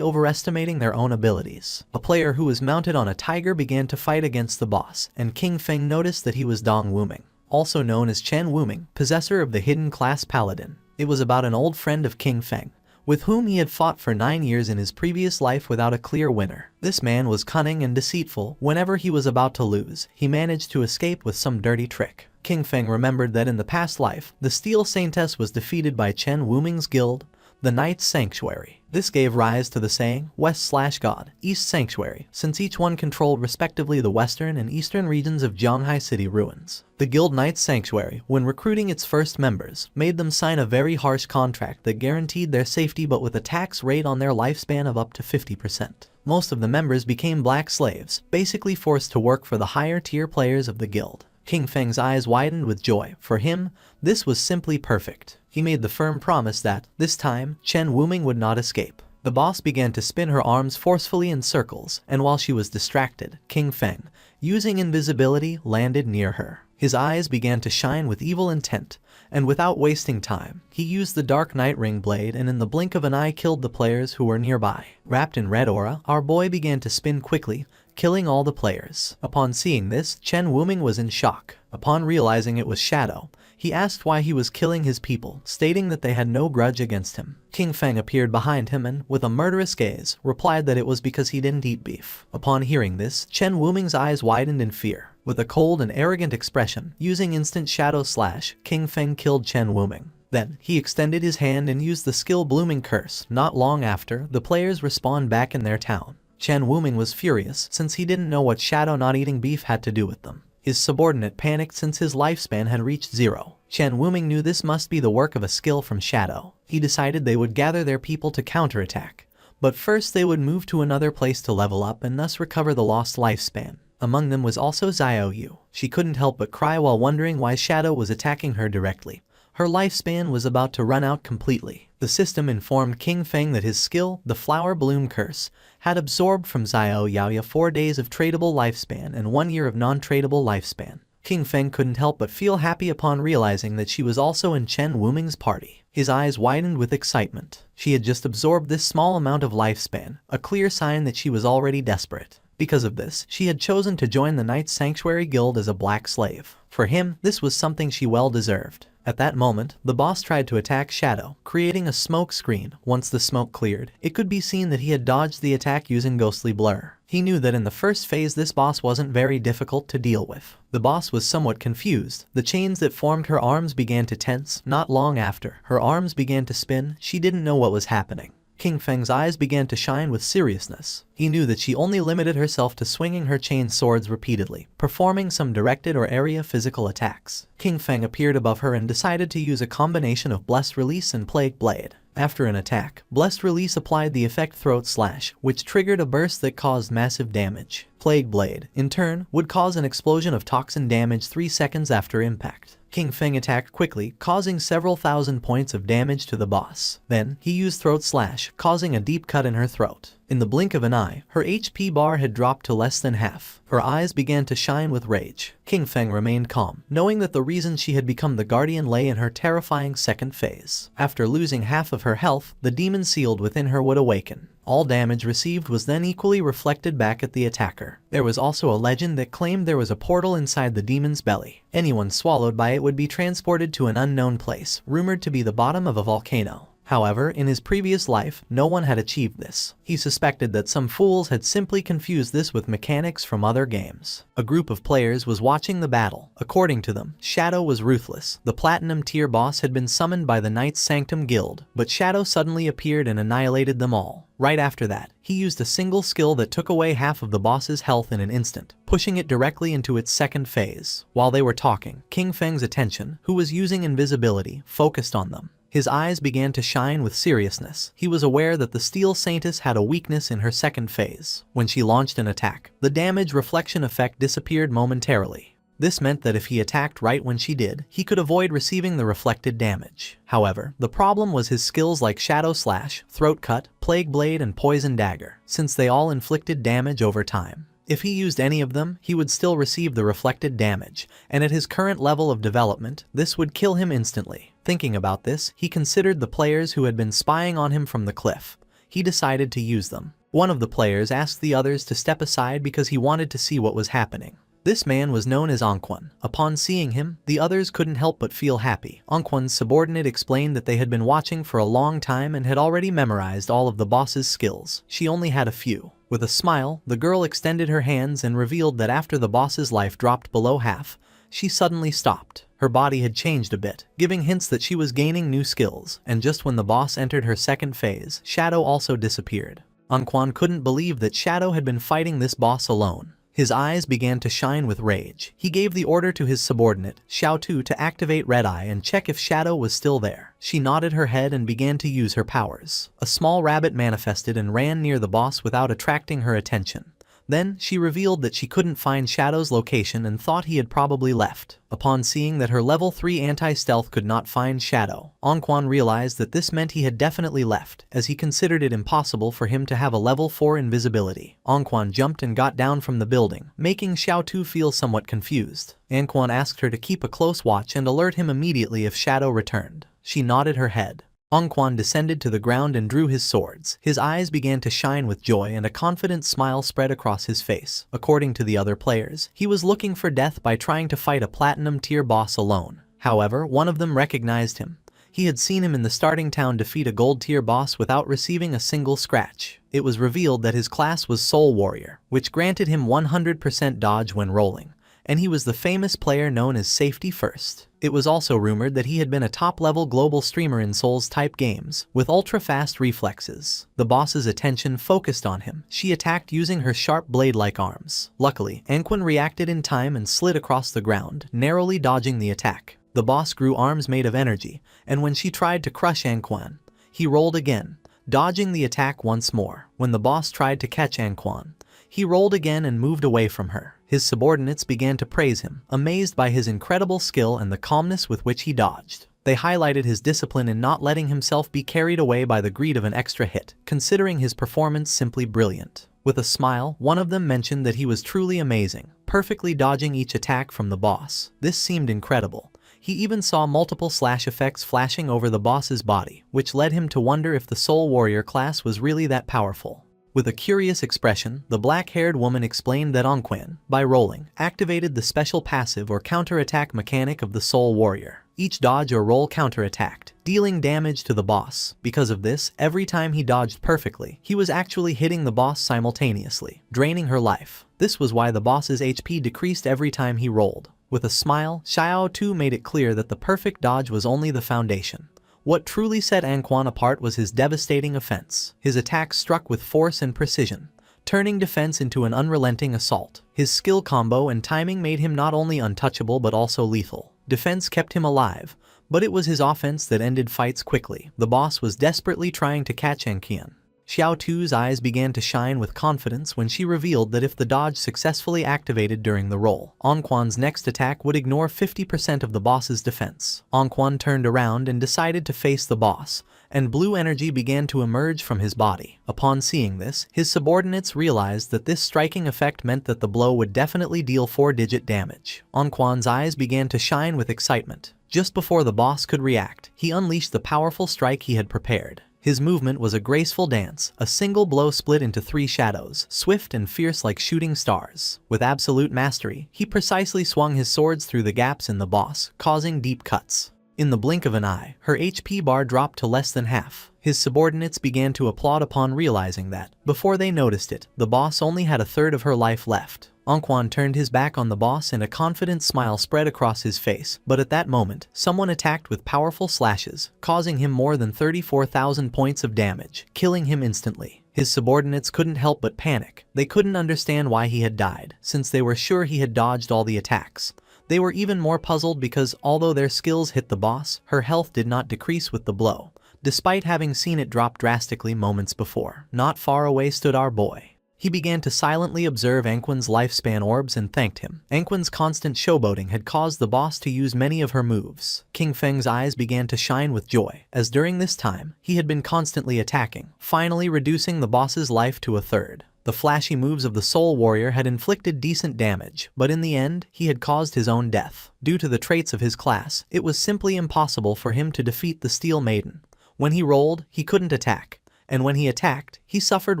overestimating their own abilities. A player who was mounted on a tiger began to fight against the boss, and King Feng noticed that he was Dong Wuming, also known as Chen Wuming, possessor of the hidden class Paladin. It was about an old friend of King Feng, with whom he had fought for 9 years in his previous life without a clear winner. This man was cunning and deceitful. Whenever he was about to lose, he managed to escape with some dirty trick. King Feng remembered that in the past life, the Steel Saintess was defeated by Chen Wuming's guild, the Knight's Sanctuary. This gave rise to the saying, West/God, East Sanctuary, since each one controlled respectively the western and eastern regions of Zhanghai City ruins. The guild Knight's Sanctuary, when recruiting its first members, made them sign a very harsh contract that guaranteed their safety but with a tax rate on their lifespan of up to 50%. Most of the members became black slaves, basically forced to work for the higher tier players of the guild. King Feng's eyes widened with joy. For him, this was simply perfect. He made the firm promise that, this time, Chen Wuming would not escape. The boss began to spin her arms forcefully in circles, and while she was distracted, King Feng, using invisibility, landed near her. His eyes began to shine with evil intent, and without wasting time, he used the Dark Night Ring blade and in the blink of an eye killed the players who were nearby. Wrapped in red aura, our boy began to spin quickly, killing all the players. Upon seeing this, Chen Wuming was in shock. Upon realizing it was Shadow, he asked why he was killing his people, stating that they had no grudge against him. King Feng appeared behind him and, with a murderous gaze, replied that it was because he didn't eat beef. Upon hearing this, Chen Wuming's eyes widened in fear. With a cold and arrogant expression, using instant shadow slash, King Feng killed Chen Wuming. Then, he extended his hand and used the skill Blooming Curse. Not long after, the players respawned back in their town. Chen Wuming was furious since he didn't know what Shadow not eating beef had to do with them. His subordinate panicked since his lifespan had reached 0. Chen Wuming knew this must be the work of a skill from Shadow. He decided they would gather their people to counterattack, but first they would move to another place to level up and thus recover the lost lifespan. Among them was also Xiao Yu. She couldn't help but cry while wondering why Shadow was attacking her directly. Her lifespan was about to run out completely. The system informed King Feng that his skill, the Flower Bloom Curse, had absorbed from Xiao Yaoya 4 days of tradable lifespan and 1 year of non-tradable lifespan. King Feng couldn't help but feel happy upon realizing that she was also in Chen Wuming's party. His eyes widened with excitement. She had just absorbed this small amount of lifespan, a clear sign that she was already desperate. Because of this, she had chosen to join the Knight's Sanctuary Guild as a black slave. For him, this was something she well deserved. At that moment, the boss tried to attack Shadow, creating a smoke screen. Once the smoke cleared, it could be seen that he had dodged the attack using ghostly blur. He knew that in the first phase this boss wasn't very difficult to deal with. The boss was somewhat confused. The chains that formed her arms began to tense. Not long after, her arms began to spin. She didn't know what was happening. King Feng's eyes began to shine with seriousness. He knew that she only limited herself to swinging her chain swords repeatedly, performing some directed or area physical attacks. King Feng appeared above her and decided to use a combination of Blessed Release and Plague Blade. After an attack, Blessed Release applied the effect Throat Slash, which triggered a burst that caused massive damage. Plague Blade, in turn, would cause an explosion of toxin damage 3 seconds after impact. King Feng attacked quickly, causing several thousand points of damage to the boss. Then, he used Throat Slash, causing a deep cut in her throat. In the blink of an eye, her HP bar had dropped to less than half. Her eyes began to shine with rage. King Feng remained calm, knowing that the reason she had become the Guardian lay in her terrifying second phase. After losing half of her health, the demon sealed within her would awaken. All damage received was then equally reflected back at the attacker. There was also a legend that claimed there was a portal inside the demon's belly. Anyone swallowed by it would be transported to an unknown place, rumored to be the bottom of a volcano. However, in his previous life, no one had achieved this. He suspected that some fools had simply confused this with mechanics from other games. A group of players was watching the battle. According to them, Shadow was ruthless. The Platinum tier boss had been summoned by the Knight's Sanctum Guild, but Shadow suddenly appeared and annihilated them all. Right after that, he used a single skill that took away half of the boss's health in an instant, pushing it directly into its second phase. While they were talking, King Feng's attention, who was using invisibility, focused on them. His eyes began to shine with seriousness. He was aware that the Steel Saintess had a weakness in her second phase. When she launched an attack, the damage reflection effect disappeared momentarily. This meant that if he attacked right when she did, he could avoid receiving the reflected damage. However, the problem was his skills like Shadow Slash, Throat Cut, Plague Blade, and Poison Dagger, since they all inflicted damage over time. If he used any of them, he would still receive the reflected damage, and at his current level of development, this would kill him instantly. Thinking about this, he considered the players who had been spying on him from the cliff. He decided to use them. One of the players asked the others to step aside because he wanted to see what was happening. This man was known as Anquan. Upon seeing him, the others couldn't help but feel happy. Anquan's subordinate explained that they had been watching for a long time and had already memorized all of the boss's skills. She only had a few. With a smile, the girl extended her hands and revealed that after the boss's life dropped below half, she suddenly stopped. Her body had changed a bit, giving hints that she was gaining new skills, and just when the boss entered her second phase, Shadow also disappeared. Anquan couldn't believe that Shadow had been fighting this boss alone. His eyes began to shine with rage. He gave the order to his subordinate, Xiao Tu, to activate Red Eye and check if Shadow was still there. She nodded her head and began to use her powers. A small rabbit manifested and ran near the boss without attracting her attention. Then, she revealed that she couldn't find Shadow's location and thought he had probably left. Upon seeing that her level 3 anti-stealth could not find Shadow, Anquan realized that this meant he had definitely left, as he considered it impossible for him to have a level 4 invisibility. Anquan jumped and got down from the building, making Xiao Tu feel somewhat confused. Anquan asked her to keep a close watch and alert him immediately if Shadow returned. She nodded her head. Anquan descended to the ground and drew his swords. His eyes began to shine with joy and a confident smile spread across his face. According to the other players, he was looking for death by trying to fight a platinum tier boss alone. However, one of them recognized him. He had seen him in the starting town defeat a gold tier boss without receiving a single scratch. It was revealed that his class was Soul Warrior, which granted him 100% dodge when rolling, and he was the famous player known as Safety First. It was also rumored that he had been a top-level global streamer in Souls-type games, with ultra-fast reflexes. The boss's attention focused on him. She attacked using her sharp blade-like arms. Luckily, Anquan reacted in time and slid across the ground, narrowly dodging the attack. The boss grew arms made of energy, and when she tried to crush Anquan, he rolled again, dodging the attack once more. When the boss tried to catch Anquan, he rolled again and moved away from her. His subordinates began to praise him, amazed by his incredible skill and the calmness with which he dodged. They highlighted his discipline in not letting himself be carried away by the greed of an extra hit, considering his performance simply brilliant. With a smile, one of them mentioned that he was truly amazing, perfectly dodging each attack from the boss. This seemed incredible. He even saw multiple slash effects flashing over the boss's body, which led him to wonder if the Soul Warrior class was really that powerful. With a curious expression, the black-haired woman explained that Anquan, by rolling, activated the special passive or counterattack mechanic of the Soul Warrior. Each dodge or roll counterattacked, dealing damage to the boss. Because of this, every time he dodged perfectly, he was actually hitting the boss simultaneously, draining her life. This was why the boss's HP decreased every time he rolled. With a smile, Xiao Tu made it clear that the perfect dodge was only the foundation. What truly set Anquan apart was his devastating offense. His attacks struck with force and precision, turning defense into an unrelenting assault. His skill combo and timing made him not only untouchable but also lethal. Defense kept him alive, but it was his offense that ended fights quickly. The boss was desperately trying to catch Anquian. Xiao Tu's eyes began to shine with confidence when she revealed that if the dodge successfully activated during the roll, Anquan's next attack would ignore 50% of the boss's defense. Anquan turned around and decided to face the boss, and blue energy began to emerge from his body. Upon seeing this, his subordinates realized that this striking effect meant that the blow would definitely deal 4-digit damage. Anquan's eyes began to shine with excitement. Just before the boss could react, he unleashed the powerful strike he had prepared. His movement was a graceful dance, a single blow split into 3 shadows, swift and fierce like shooting stars. With absolute mastery, he precisely swung his swords through the gaps in the boss, causing deep cuts. In the blink of an eye, her HP bar dropped to less than half. His subordinates began to applaud upon realizing that, before they noticed it, the boss only had a third of her life left. Anquan turned his back on the boss and a confident smile spread across his face, but at that moment, someone attacked with powerful slashes, causing him more than 34,000 points of damage, killing him instantly. His subordinates couldn't help but panic. They couldn't understand why he had died, since they were sure he had dodged all the attacks. They were even more puzzled because, although their skills hit the boss, her health did not decrease with the blow, despite having seen it drop drastically moments before. Not far away stood our boy. He began to silently observe Anquan's lifespan orbs and thanked him. Anquan's constant showboating had caused the boss to use many of her moves. King Feng's eyes began to shine with joy, as during this time, he had been constantly attacking, finally reducing the boss's life to a third. The flashy moves of the Soul Warrior had inflicted decent damage, but in the end, he had caused his own death. Due to the traits of his class, it was simply impossible for him to defeat the Steel Maiden. When he rolled, he couldn't attack, and when he attacked, he suffered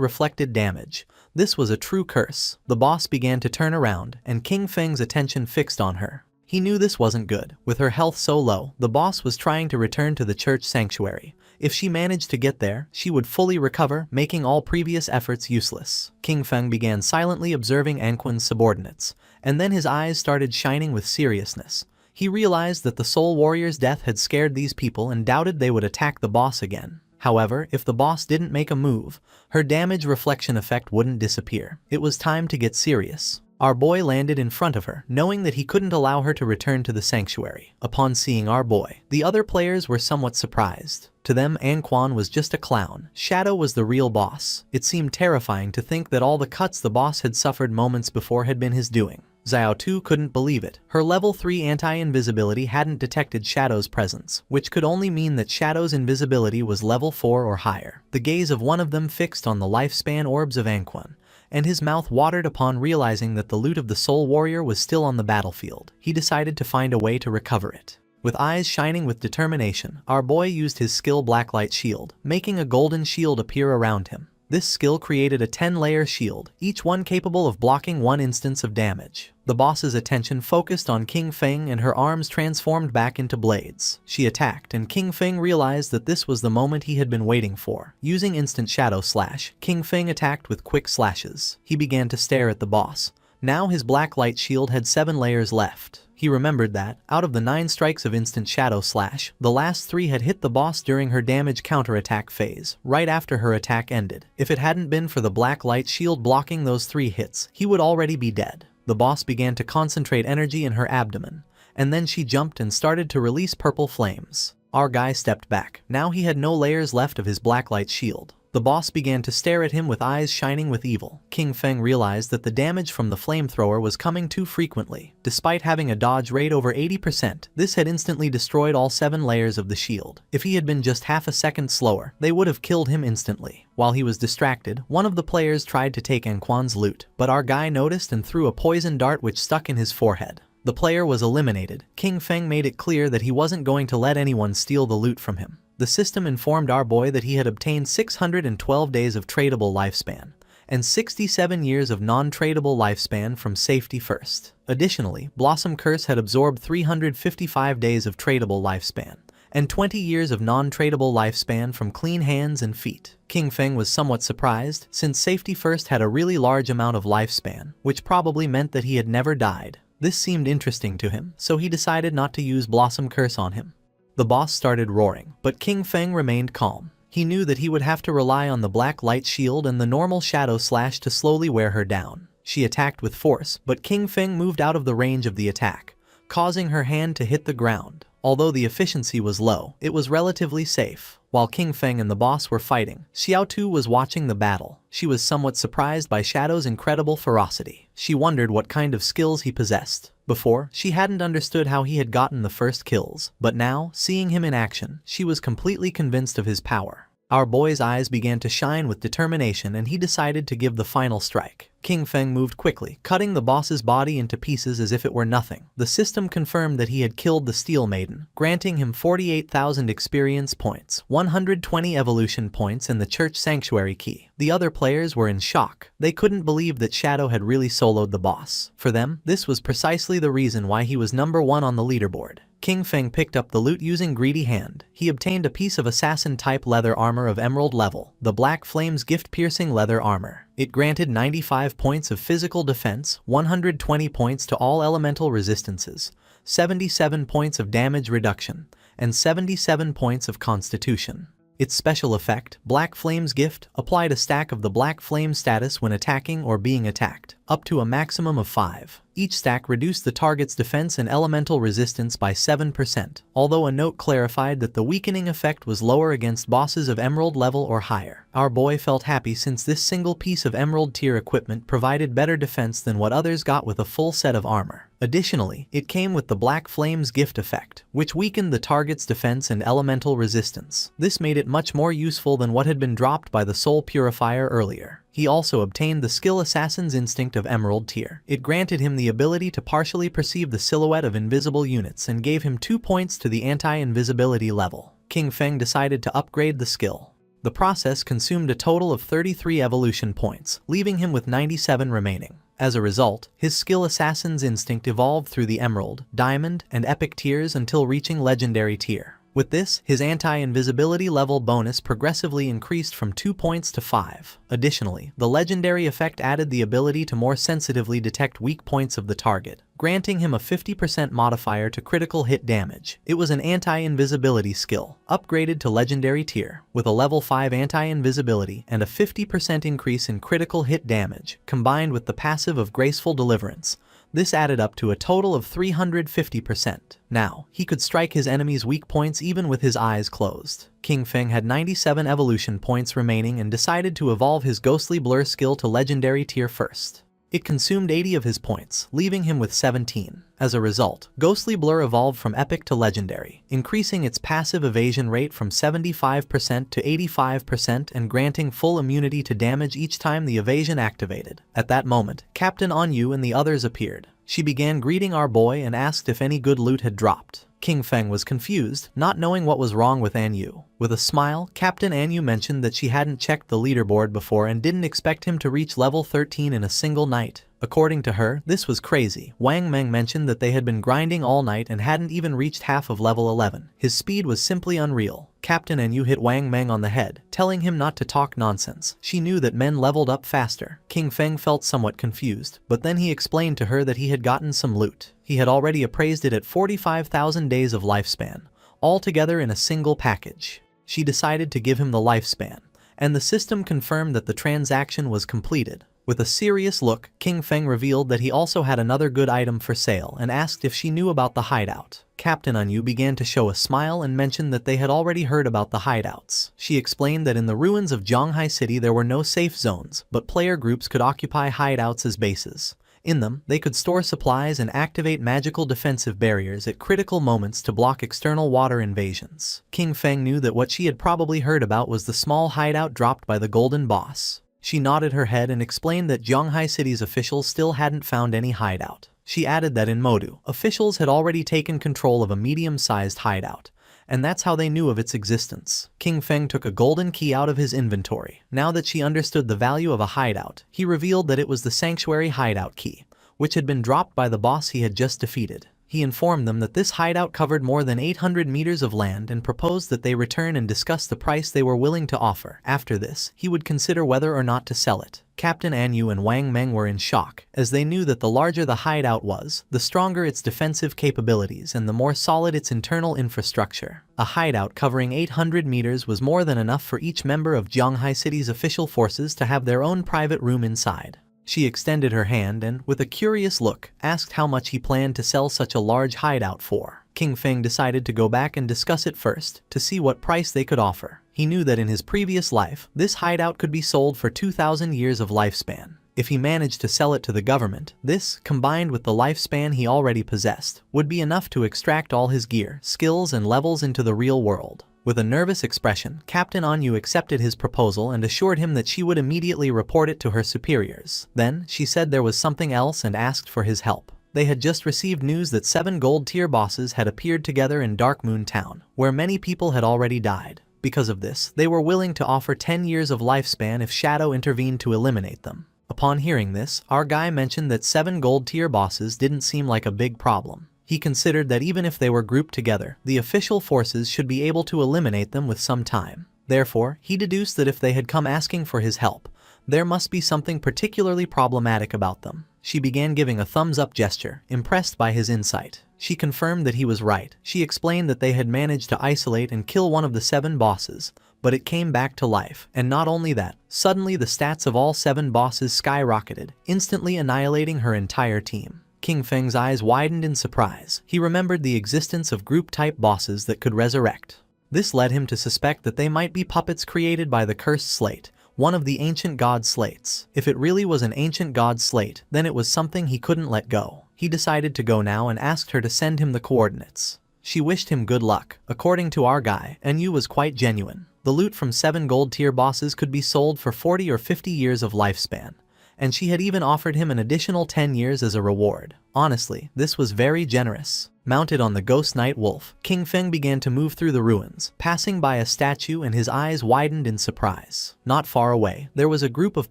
reflected damage. This was a true curse. The boss began to turn around, and King Feng's attention fixed on her. He knew this wasn't good. With her health so low, the boss was trying to return to the church sanctuary. If she managed to get there, she would fully recover, making all previous efforts useless. King Feng began silently observing Anquan's subordinates, and then his eyes started shining with seriousness. He realized that the Soul Warrior's death had scared these people and doubted they would attack the boss again. However, if the boss didn't make a move, her damage reflection effect wouldn't disappear. It was time to get serious. Our boy landed in front of her, knowing that he couldn't allow her to return to the sanctuary. Upon seeing our boy, the other players were somewhat surprised. To them, Anquan was just a clown. Shadow was the real boss. It seemed terrifying to think that all the cuts the boss had suffered moments before had been his doing. Xiao Tu couldn't believe it. Her level 3 anti-invisibility hadn't detected Shadow's presence, which could only mean that Shadow's invisibility was level 4 or higher. The gaze of one of them fixed on the lifespan orbs of Anquan, and his mouth watered upon realizing that the loot of the Soul Warrior was still on the battlefield. He decided to find a way to recover it. With eyes shining with determination, our boy used his skill Blacklight Shield, making a golden shield appear around him. This skill created a 10-layer shield, each one capable of blocking 1 instance of damage. The boss's attention focused on King Feng and her arms transformed back into blades. She attacked, and King Feng realized that this was the moment he had been waiting for. Using instant shadow slash, King Feng attacked with quick slashes. He began to stare at the boss. Now his black light shield had 7 layers left. He remembered that, out of the 9 strikes of instant shadow slash, the last 3 had hit the boss during her damage counterattack phase, right after her attack ended. If it hadn't been for the black light shield blocking those 3 hits, he would already be dead. The boss began to concentrate energy in her abdomen, and then she jumped and started to release purple flames. Our guy stepped back. Now he had no layers left of his blacklight shield. The boss began to stare at him with eyes shining with evil. King Feng realized that the damage from the flamethrower was coming too frequently. Despite having a dodge rate over 80%, this had instantly destroyed all 7 layers of the shield. If he had been just half a second slower, they would have killed him instantly. While he was distracted, one of the players tried to take Anquan's loot, but our guy noticed and threw a poison dart which stuck in his forehead. The player was eliminated. King Feng made it clear that he wasn't going to let anyone steal the loot from him. The system informed our boy that he had obtained 612 days of tradable lifespan, and 67 years of non-tradable lifespan from Safety First. Additionally, Blossom Curse had absorbed 355 days of tradable lifespan, and 20 years of non-tradable lifespan from Clean Hands and Feet. King Feng was somewhat surprised, since Safety First had a really large amount of lifespan, which probably meant that he had never died. This seemed interesting to him, so he decided not to use Blossom Curse on him. The boss started roaring, but King Feng remained calm. He knew that he would have to rely on the black light shield and the normal shadow slash to slowly wear her down. She attacked with force, but King Feng moved out of the range of the attack, causing her hand to hit the ground. Although the efficiency was low, it was relatively safe. While King Feng and the boss were fighting, Xiao Tu was watching the battle. She was somewhat surprised by Shadow's incredible ferocity. She wondered what kind of skills he possessed. Before, she hadn't understood how he had gotten the first kills, but now, seeing him in action, she was completely convinced of his power. Our boy's eyes began to shine with determination and he decided to give the final strike. King Feng moved quickly, cutting the boss's body into pieces as if it were nothing. The system confirmed that he had killed the Steel Maiden, granting him 48,000 experience points, 120 evolution points and the Church Sanctuary key. The other players were in shock. They couldn't believe that Shadow had really soloed the boss. For them, this was precisely the reason why he was #1 on the leaderboard. King Feng picked up the loot using Greedy Hand. He obtained a piece of assassin-type leather armor of emerald level, the Black Flames gift-piercing leather armor. It granted 95 points of physical defense, 120 points to all elemental resistances, 77 points of damage reduction, and 77 points of constitution. Its special effect, Black Flame's Gift, applied a stack of the Black Flame status when attacking or being attacked, up to a maximum of 5. Each stack reduced the target's defense and elemental resistance by 7%, although a note clarified that the weakening effect was lower against bosses of emerald level or higher. Our boy felt happy since this single piece of emerald tier equipment provided better defense than what others got with a full set of armor. Additionally, it came with the Black Flame's Gift effect, which weakened the target's defense and elemental resistance. This made it much more useful than what had been dropped by the Soul Purifier earlier. He also obtained the skill Assassin's Instinct of Emerald tier. It granted him the ability to partially perceive the silhouette of invisible units and gave him 2 points to the anti-invisibility level. King Feng decided to upgrade the skill. The process consumed a total of 33 evolution points, leaving him with 97 remaining. As a result, his skill Assassin's Instinct evolved through the Emerald, Diamond, and Epic tiers until reaching Legendary tier. With this, his anti-invisibility level bonus progressively increased from 2 points to 5. Additionally, the legendary effect added the ability to more sensitively detect weak points of the target, granting him a 50% modifier to critical hit damage. It was an anti-invisibility skill, upgraded to legendary tier, with a level 5 anti-invisibility and a 50% increase in critical hit damage, combined with the passive of Graceful Deliverance. This added up to a total of 350%. Now, he could strike his enemies' weak points even with his eyes closed. King Feng had 97 evolution points remaining and decided to evolve his Ghostly Blur skill to legendary tier first. It consumed 80 of his points, leaving him with 17. As a result, Ghostly Blur evolved from Epic to Legendary, increasing its passive evasion rate from 75% to 85% and granting full immunity to damage each time the evasion activated. At that moment, Captain Anyu and the others appeared. She began greeting our boy and asked if any good loot had dropped. King Feng was confused, not knowing what was wrong with Anyu. With a smile, Captain Anyu mentioned that she hadn't checked the leaderboard before and didn't expect him to reach level 13 in a single night. According to her, this was crazy. Wang Meng mentioned that they had been grinding all night and hadn't even reached half of level 11. His speed was simply unreal. Captain Anyu hit Wang Meng on the head, telling him not to talk nonsense. She knew that men leveled up faster. King Feng felt somewhat confused, but then he explained to her that he had gotten some loot. He had already appraised it at 45,000 days of lifespan, all together in a single package. She decided to give him the lifespan, and the system confirmed that the transaction was completed. With a serious look, King Feng revealed that he also had another good item for sale and asked if she knew about the hideout. Captain Anyu began to show a smile and mentioned that they had already heard about the hideouts. She explained that in the ruins of Zhonghai City there were no safe zones, but player groups could occupy hideouts as bases. In them, they could store supplies and activate magical defensive barriers at critical moments to block external water invasions. King Feng knew that what she had probably heard about was the small hideout dropped by the Golden Boss. She nodded her head and explained that Zhonghai City's officials still hadn't found any hideout. She added that in Modu, officials had already taken control of a medium-sized hideout, and that's how they knew of its existence. King Feng took a golden key out of his inventory. Now that she understood the value of a hideout, he revealed that it was the Sanctuary hideout key, which had been dropped by the boss he had just defeated. He informed them that this hideout covered more than 800 meters of land and proposed that they return and discuss the price they were willing to offer. After this, he would consider whether or not to sell it. Captain Anyu and Wang Meng were in shock, as they knew that the larger the hideout was, the stronger its defensive capabilities and the more solid its internal infrastructure. A hideout covering 800 meters was more than enough for each member of Zhonghai City's official forces to have their own private room inside. She extended her hand and, with a curious look, asked how much he planned to sell such a large hideout for. King Feng decided to go back and discuss it first, to see what price they could offer. He knew that in his previous life, this hideout could be sold for 2,000 years of lifespan. If he managed to sell it to the government, this, combined with the lifespan he already possessed, would be enough to extract all his gear, skills and levels into the real world. With a nervous expression, Captain Anyu accepted his proposal and assured him that she would immediately report it to her superiors. Then, she said there was something else and asked for his help. They had just received news that 7 gold-tier bosses had appeared together in Dark Moon Town, where many people had already died. Because of this, they were willing to offer 10 years of lifespan if Shadow intervened to eliminate them. Upon hearing this, our guy mentioned that 7 gold-tier bosses didn't seem like a big problem. He considered that even if they were grouped together, the official forces should be able to eliminate them with some time. Therefore, he deduced that if they had come asking for his help, there must be something particularly problematic about them. She began giving a thumbs-up gesture, impressed by his insight. She confirmed that he was right. She explained that they had managed to isolate and kill one of the 7 bosses, but it came back to life. And not only that, suddenly the stats of all 7 bosses skyrocketed, instantly annihilating her entire team. King Feng's eyes widened in surprise. He remembered the existence of group-type bosses that could resurrect. This led him to suspect that they might be puppets created by the Cursed Slate, one of the ancient god slates. If it really was an ancient god slate, then it was something he couldn't let go. He decided to go now and asked her to send him the coordinates. She wished him good luck. According to our guy, Anyu was quite genuine. The loot from 7 gold-tier bosses could be sold for 40 or 50 years of lifespan, and she had even offered him an additional 10 years as a reward. Honestly, this was very generous. Mounted on the Ghost Knight Wolf, King Feng began to move through the ruins, passing by a statue, and his eyes widened in surprise. Not far away, there was a group of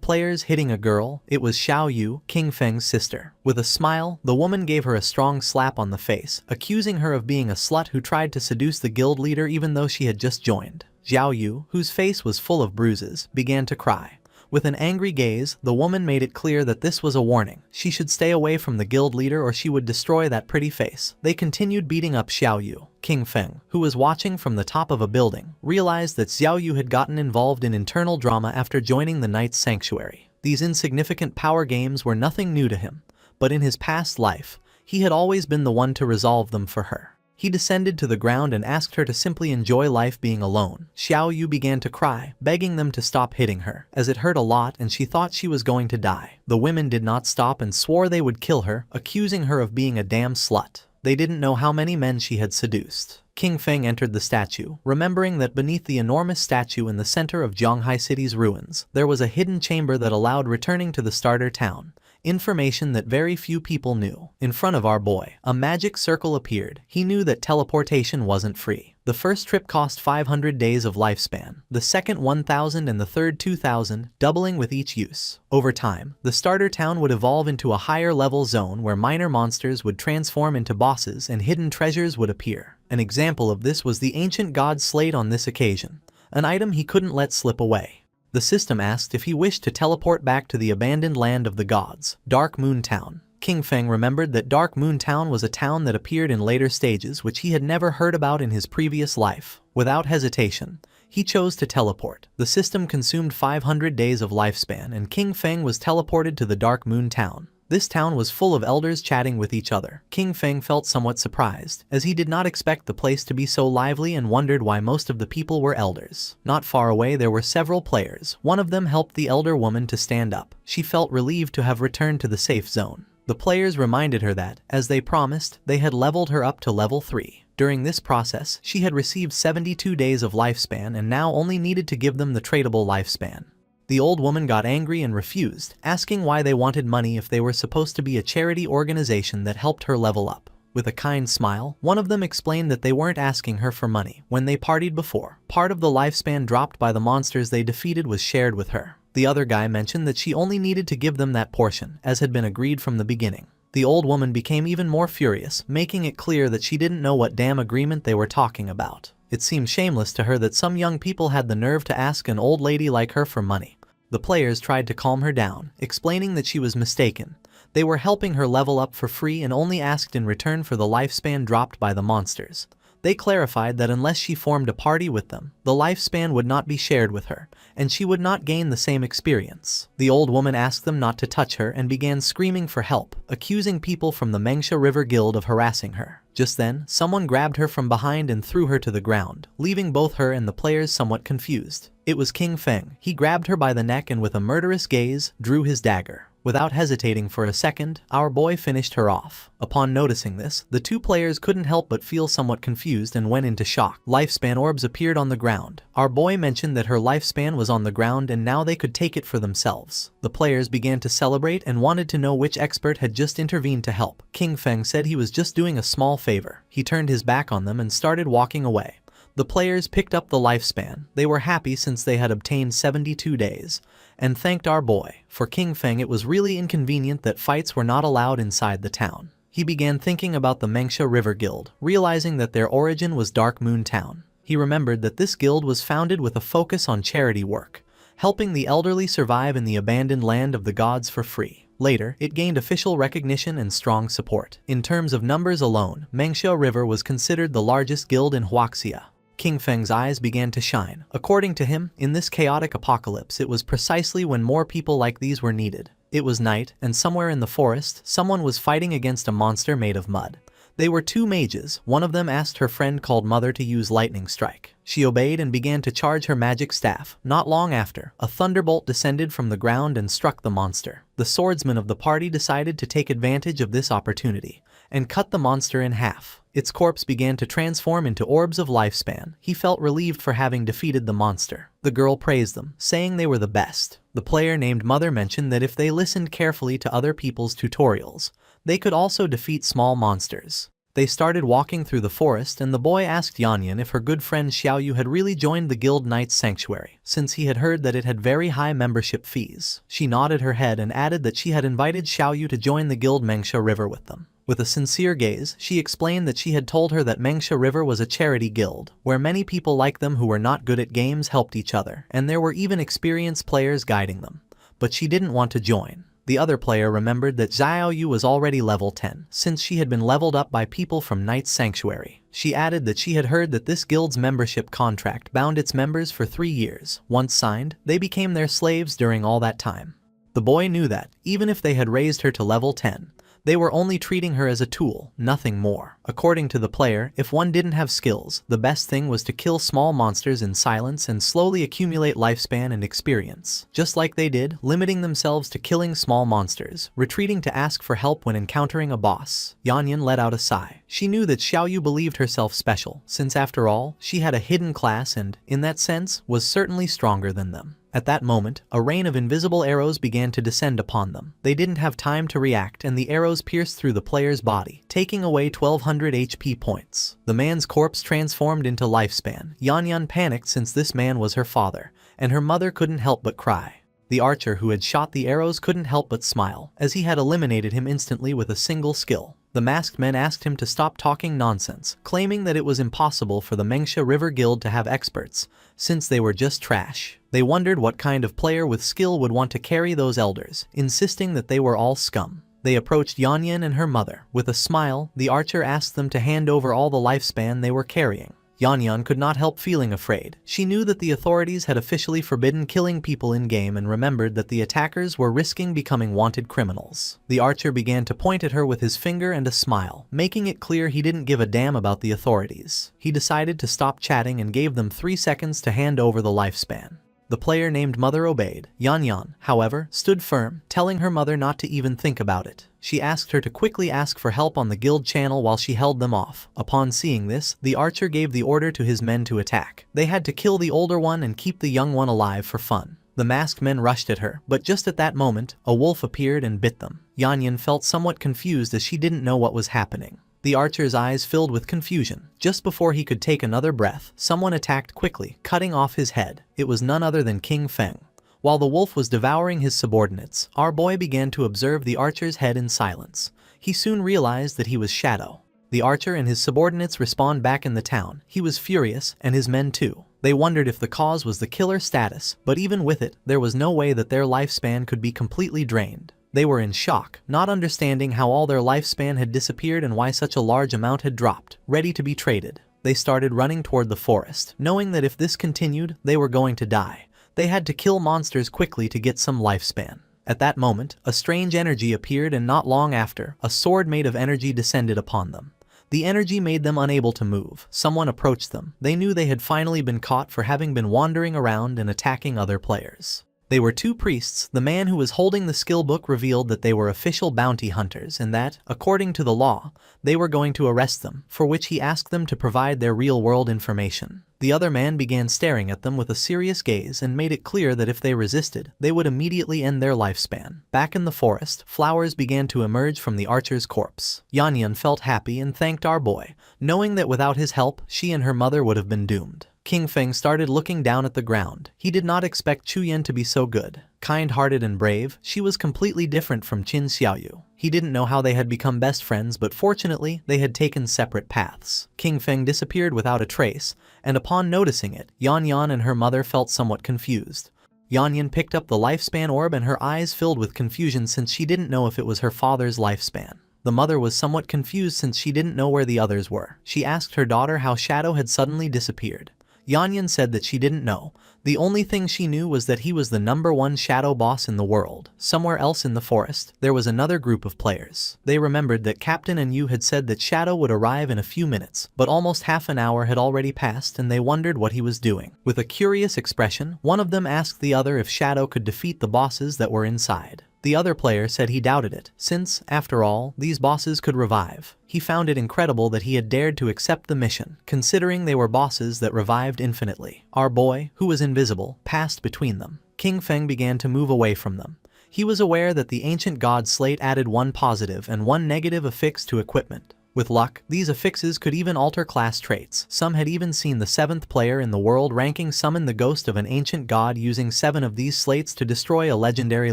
players hitting a girl. It was Xiao Yu, King Feng's sister. With a smile, the woman gave her a strong slap on the face, accusing her of being a slut who tried to seduce the guild leader even though she had just joined. Xiao Yu, whose face was full of bruises, began to cry. With an angry gaze, the woman made it clear that this was a warning. She should stay away from the guild leader or she would destroy that pretty face. They continued beating up Xiao Yu. King Feng, who was watching from the top of a building, realized that Xiao Yu had gotten involved in internal drama after joining the Knight's Sanctuary. These insignificant power games were nothing new to him, but in his past life, he had always been the one to resolve them for her. He descended to the ground and asked her to simply enjoy life being alone. Xiao Yu began to cry, begging them to stop hitting her, as it hurt a lot and she thought she was going to die. The women did not stop and swore they would kill her, accusing her of being a damn slut. They didn't know how many men she had seduced. King Feng entered the statue, remembering that beneath the enormous statue in the center of Zhonghai City's ruins, there was a hidden chamber that allowed returning to the starter town. Information that very few people knew. In front of our boy, a magic circle appeared. He knew that teleportation wasn't free. The first trip cost 500 days of lifespan, the second 1,000 and the third 2,000, doubling with each use. Over time, the starter town would evolve into a higher level zone where minor monsters would transform into bosses and hidden treasures would appear. An example of this was the ancient god slate on this occasion, an item he couldn't let slip away. The system asked if he wished to teleport back to the abandoned land of the gods, Dark Moon Town. King Feng remembered that Dark Moon Town was a town that appeared in later stages which he had never heard about in his previous life. Without hesitation, he chose to teleport. The system consumed 500 days of lifespan and King Feng was teleported to the Dark Moon Town. This town was full of elders chatting with each other. King Feng felt somewhat surprised, as he did not expect the place to be so lively and wondered why most of the people were elders. Not far away there were several players. One of them helped the elder woman to stand up. She felt relieved to have returned to the safe zone. The players reminded her that, as they promised, they had leveled her up to level 3. During this process, she had received 72 days of lifespan and now only needed to give them the tradable lifespan. The old woman got angry and refused, asking why they wanted money if they were supposed to be a charity organization that helped her level up. With a kind smile, one of them explained that they weren't asking her for money. When they partied before, part of the lifespan dropped by the monsters they defeated was shared with her. The other guy mentioned that she only needed to give them that portion, as had been agreed from the beginning. The old woman became even more furious, making it clear that she didn't know what damn agreement they were talking about. It seemed shameless to her that some young people had the nerve to ask an old lady like her for money. The players tried to calm her down, explaining that she was mistaken. They were helping her level up for free and only asked in return for the lifespan dropped by the monsters. They clarified that unless she formed a party with them, the lifespan would not be shared with her, and she would not gain the same experience. The old woman asked them not to touch her and began screaming for help, accusing people from the Manhwa River Guild of harassing her. Just then, someone grabbed her from behind and threw her to the ground, leaving both her and the players somewhat confused. It was King Feng. He grabbed her by the neck and with a murderous gaze, drew his dagger. Without hesitating for a second, our boy finished her off. Upon noticing this, the two players couldn't help but feel somewhat confused and went into shock. Lifespan orbs appeared on the ground. Our boy mentioned that her lifespan was on the ground and now they could take it for themselves. The players began to celebrate and wanted to know which expert had just intervened to help. King Feng said he was just doing a small favor. He turned his back on them and started walking away. The players picked up the lifespan. They were happy since they had obtained 72 days, and thanked our boy. For King Feng it was really inconvenient that fights were not allowed inside the town. He began thinking about the Manhwa River Guild, realizing that their origin was Dark Moon Town. He remembered that this guild was founded with a focus on charity work, helping the elderly survive in the abandoned land of the gods for free. Later, it gained official recognition and strong support. In terms of numbers alone, Manhwa River was considered the largest guild in Huaxia. King Feng's eyes began to shine. According to him, in this chaotic apocalypse it was precisely when more people like these were needed. It was night, and somewhere in the forest, someone was fighting against a monster made of mud. They were two mages. One of them asked her friend called Mother to use lightning strike. She obeyed and began to charge her magic staff. Not long after, a thunderbolt descended from the ground and struck the monster. The swordsman of the party decided to take advantage of this opportunity and cut the monster in half. Its corpse began to transform into orbs of lifespan. He felt relieved for having defeated the monster. The girl praised them, saying they were the best. The player named Mother mentioned that if they listened carefully to other people's tutorials, they could also defeat small monsters. They started walking through the forest and the boy asked Yanyan if her good friend Xiaoyu had really joined the Guild Knight's Sanctuary, since he had heard that it had very high membership fees. She nodded her head and added that she had invited Xiaoyu to join the Guild Manhwa River with them. With a sincere gaze, she explained that she had told her that Manhwa River was a charity guild, where many people like them who were not good at games helped each other, and there were even experienced players guiding them. But she didn't want to join. The other player remembered that Xiaoyu was already level 10, since she had been leveled up by people from Knight's Sanctuary. She added that she had heard that this guild's membership contract bound its members for 3 years. Once signed, they became their slaves during all that time. The boy knew that, even if they had raised her to level 10, they were only treating her as a tool, nothing more. According to the player, if one didn't have skills, the best thing was to kill small monsters in silence and slowly accumulate lifespan and experience. Just like they did, limiting themselves to killing small monsters, retreating to ask for help when encountering a boss. Yanyan let out a sigh. She knew that Xiaoyu believed herself special, since after all, she had a hidden class and, in that sense, was certainly stronger than them. At that moment, a rain of invisible arrows began to descend upon them. They didn't have time to react and the arrows pierced through the player's body, taking away 1200 HP points. The man's corpse transformed into lifespan. Yanyan panicked since this man was her father, and her mother couldn't help but cry. The archer who had shot the arrows couldn't help but smile, as he had eliminated him instantly with a single skill. The masked men asked him to stop talking nonsense, claiming that it was impossible for the Manhwa River Guild to have experts, since they were just trash. They wondered what kind of player with skill would want to carry those elders, insisting that they were all scum. They approached Yanyan and her mother. With a smile, the archer asked them to hand over all the lifespan they were carrying. Yanyan could not help feeling afraid. She knew that the authorities had officially forbidden killing people in-game and remembered that the attackers were risking becoming wanted criminals. The archer began to point at her with his finger and a smile, making it clear he didn't give a damn about the authorities. He decided to stop chatting and gave them 3 seconds to hand over the lifespan. The player named Mother obeyed. Yanyan, however, stood firm, telling her mother not to even think about it. She asked her to quickly ask for help on the guild channel while she held them off. Upon seeing this, the archer gave the order to his men to attack. They had to kill the older one and keep the young one alive for fun. The masked men rushed at her, but just at that moment, a wolf appeared and bit them. Yanyan felt somewhat confused as she didn't know what was happening. The archer's eyes filled with confusion. Just before he could take another breath, someone attacked quickly, cutting off his head. It was none other than King Feng. While the wolf was devouring his subordinates, our boy began to observe the archer's head in silence. He soon realized that he was Shadow. The archer and his subordinates respawned back in the town. He was furious, and his men too. They wondered if the cause was the killer status, but even with it, there was no way that their lifespan could be completely drained. They were in shock, not understanding how all their lifespan had disappeared and why such a large amount had dropped, ready to be traded. They started running toward the forest, knowing that if this continued, they were going to die. They had to kill monsters quickly to get some lifespan. At that moment, a strange energy appeared and not long after, a sword made of energy descended upon them. The energy made them unable to move. Someone approached them. They knew they had finally been caught for having been wandering around and attacking other players. They were 2 priests. The man who was holding the skill book revealed that they were official bounty hunters and that, according to the law, they were going to arrest them, for which he asked them to provide their real-world information. The other man began staring at them with a serious gaze and made it clear that if they resisted, they would immediately end their lifespan. Back in the forest, flowers began to emerge from the archer's corpse. Yanyan felt happy and thanked our boy, knowing that without his help, she and her mother would have been doomed. King Feng started looking down at the ground. He did not expect Chuyen to be so good. Kind-hearted and brave, she was completely different from Qin Xiaoyu. He didn't know how they had become best friends, but fortunately, they had taken separate paths. King Feng disappeared without a trace, and upon noticing it, Yanyan and her mother felt somewhat confused. Yanyan picked up the lifespan orb and her eyes filled with confusion since she didn't know if it was her father's lifespan. The mother was somewhat confused since she didn't know where the others were. She asked her daughter how Shadow had suddenly disappeared. Yanyan said that she didn't know. The only thing she knew was that he was the #1 shadow boss in the world. Somewhere else in the forest, there was another group of players. They remembered that Captain and Yu had said that Shadow would arrive in a few minutes, but almost half an hour had already passed and they wondered what he was doing. With a curious expression, one of them asked the other if Shadow could defeat the bosses that were inside. The other player said he doubted it, since, after all, these bosses could revive. He found it incredible that he had dared to accept the mission, considering they were bosses that revived infinitely. Our boy, who was invisible, passed between them. King Feng began to move away from them. He was aware that the ancient god slate added 1 positive and 1 negative affix to equipment. With luck, these affixes could even alter class traits. Some had even seen the 7th player in the world ranking summon the ghost of an ancient god using 7 of these slates to destroy a legendary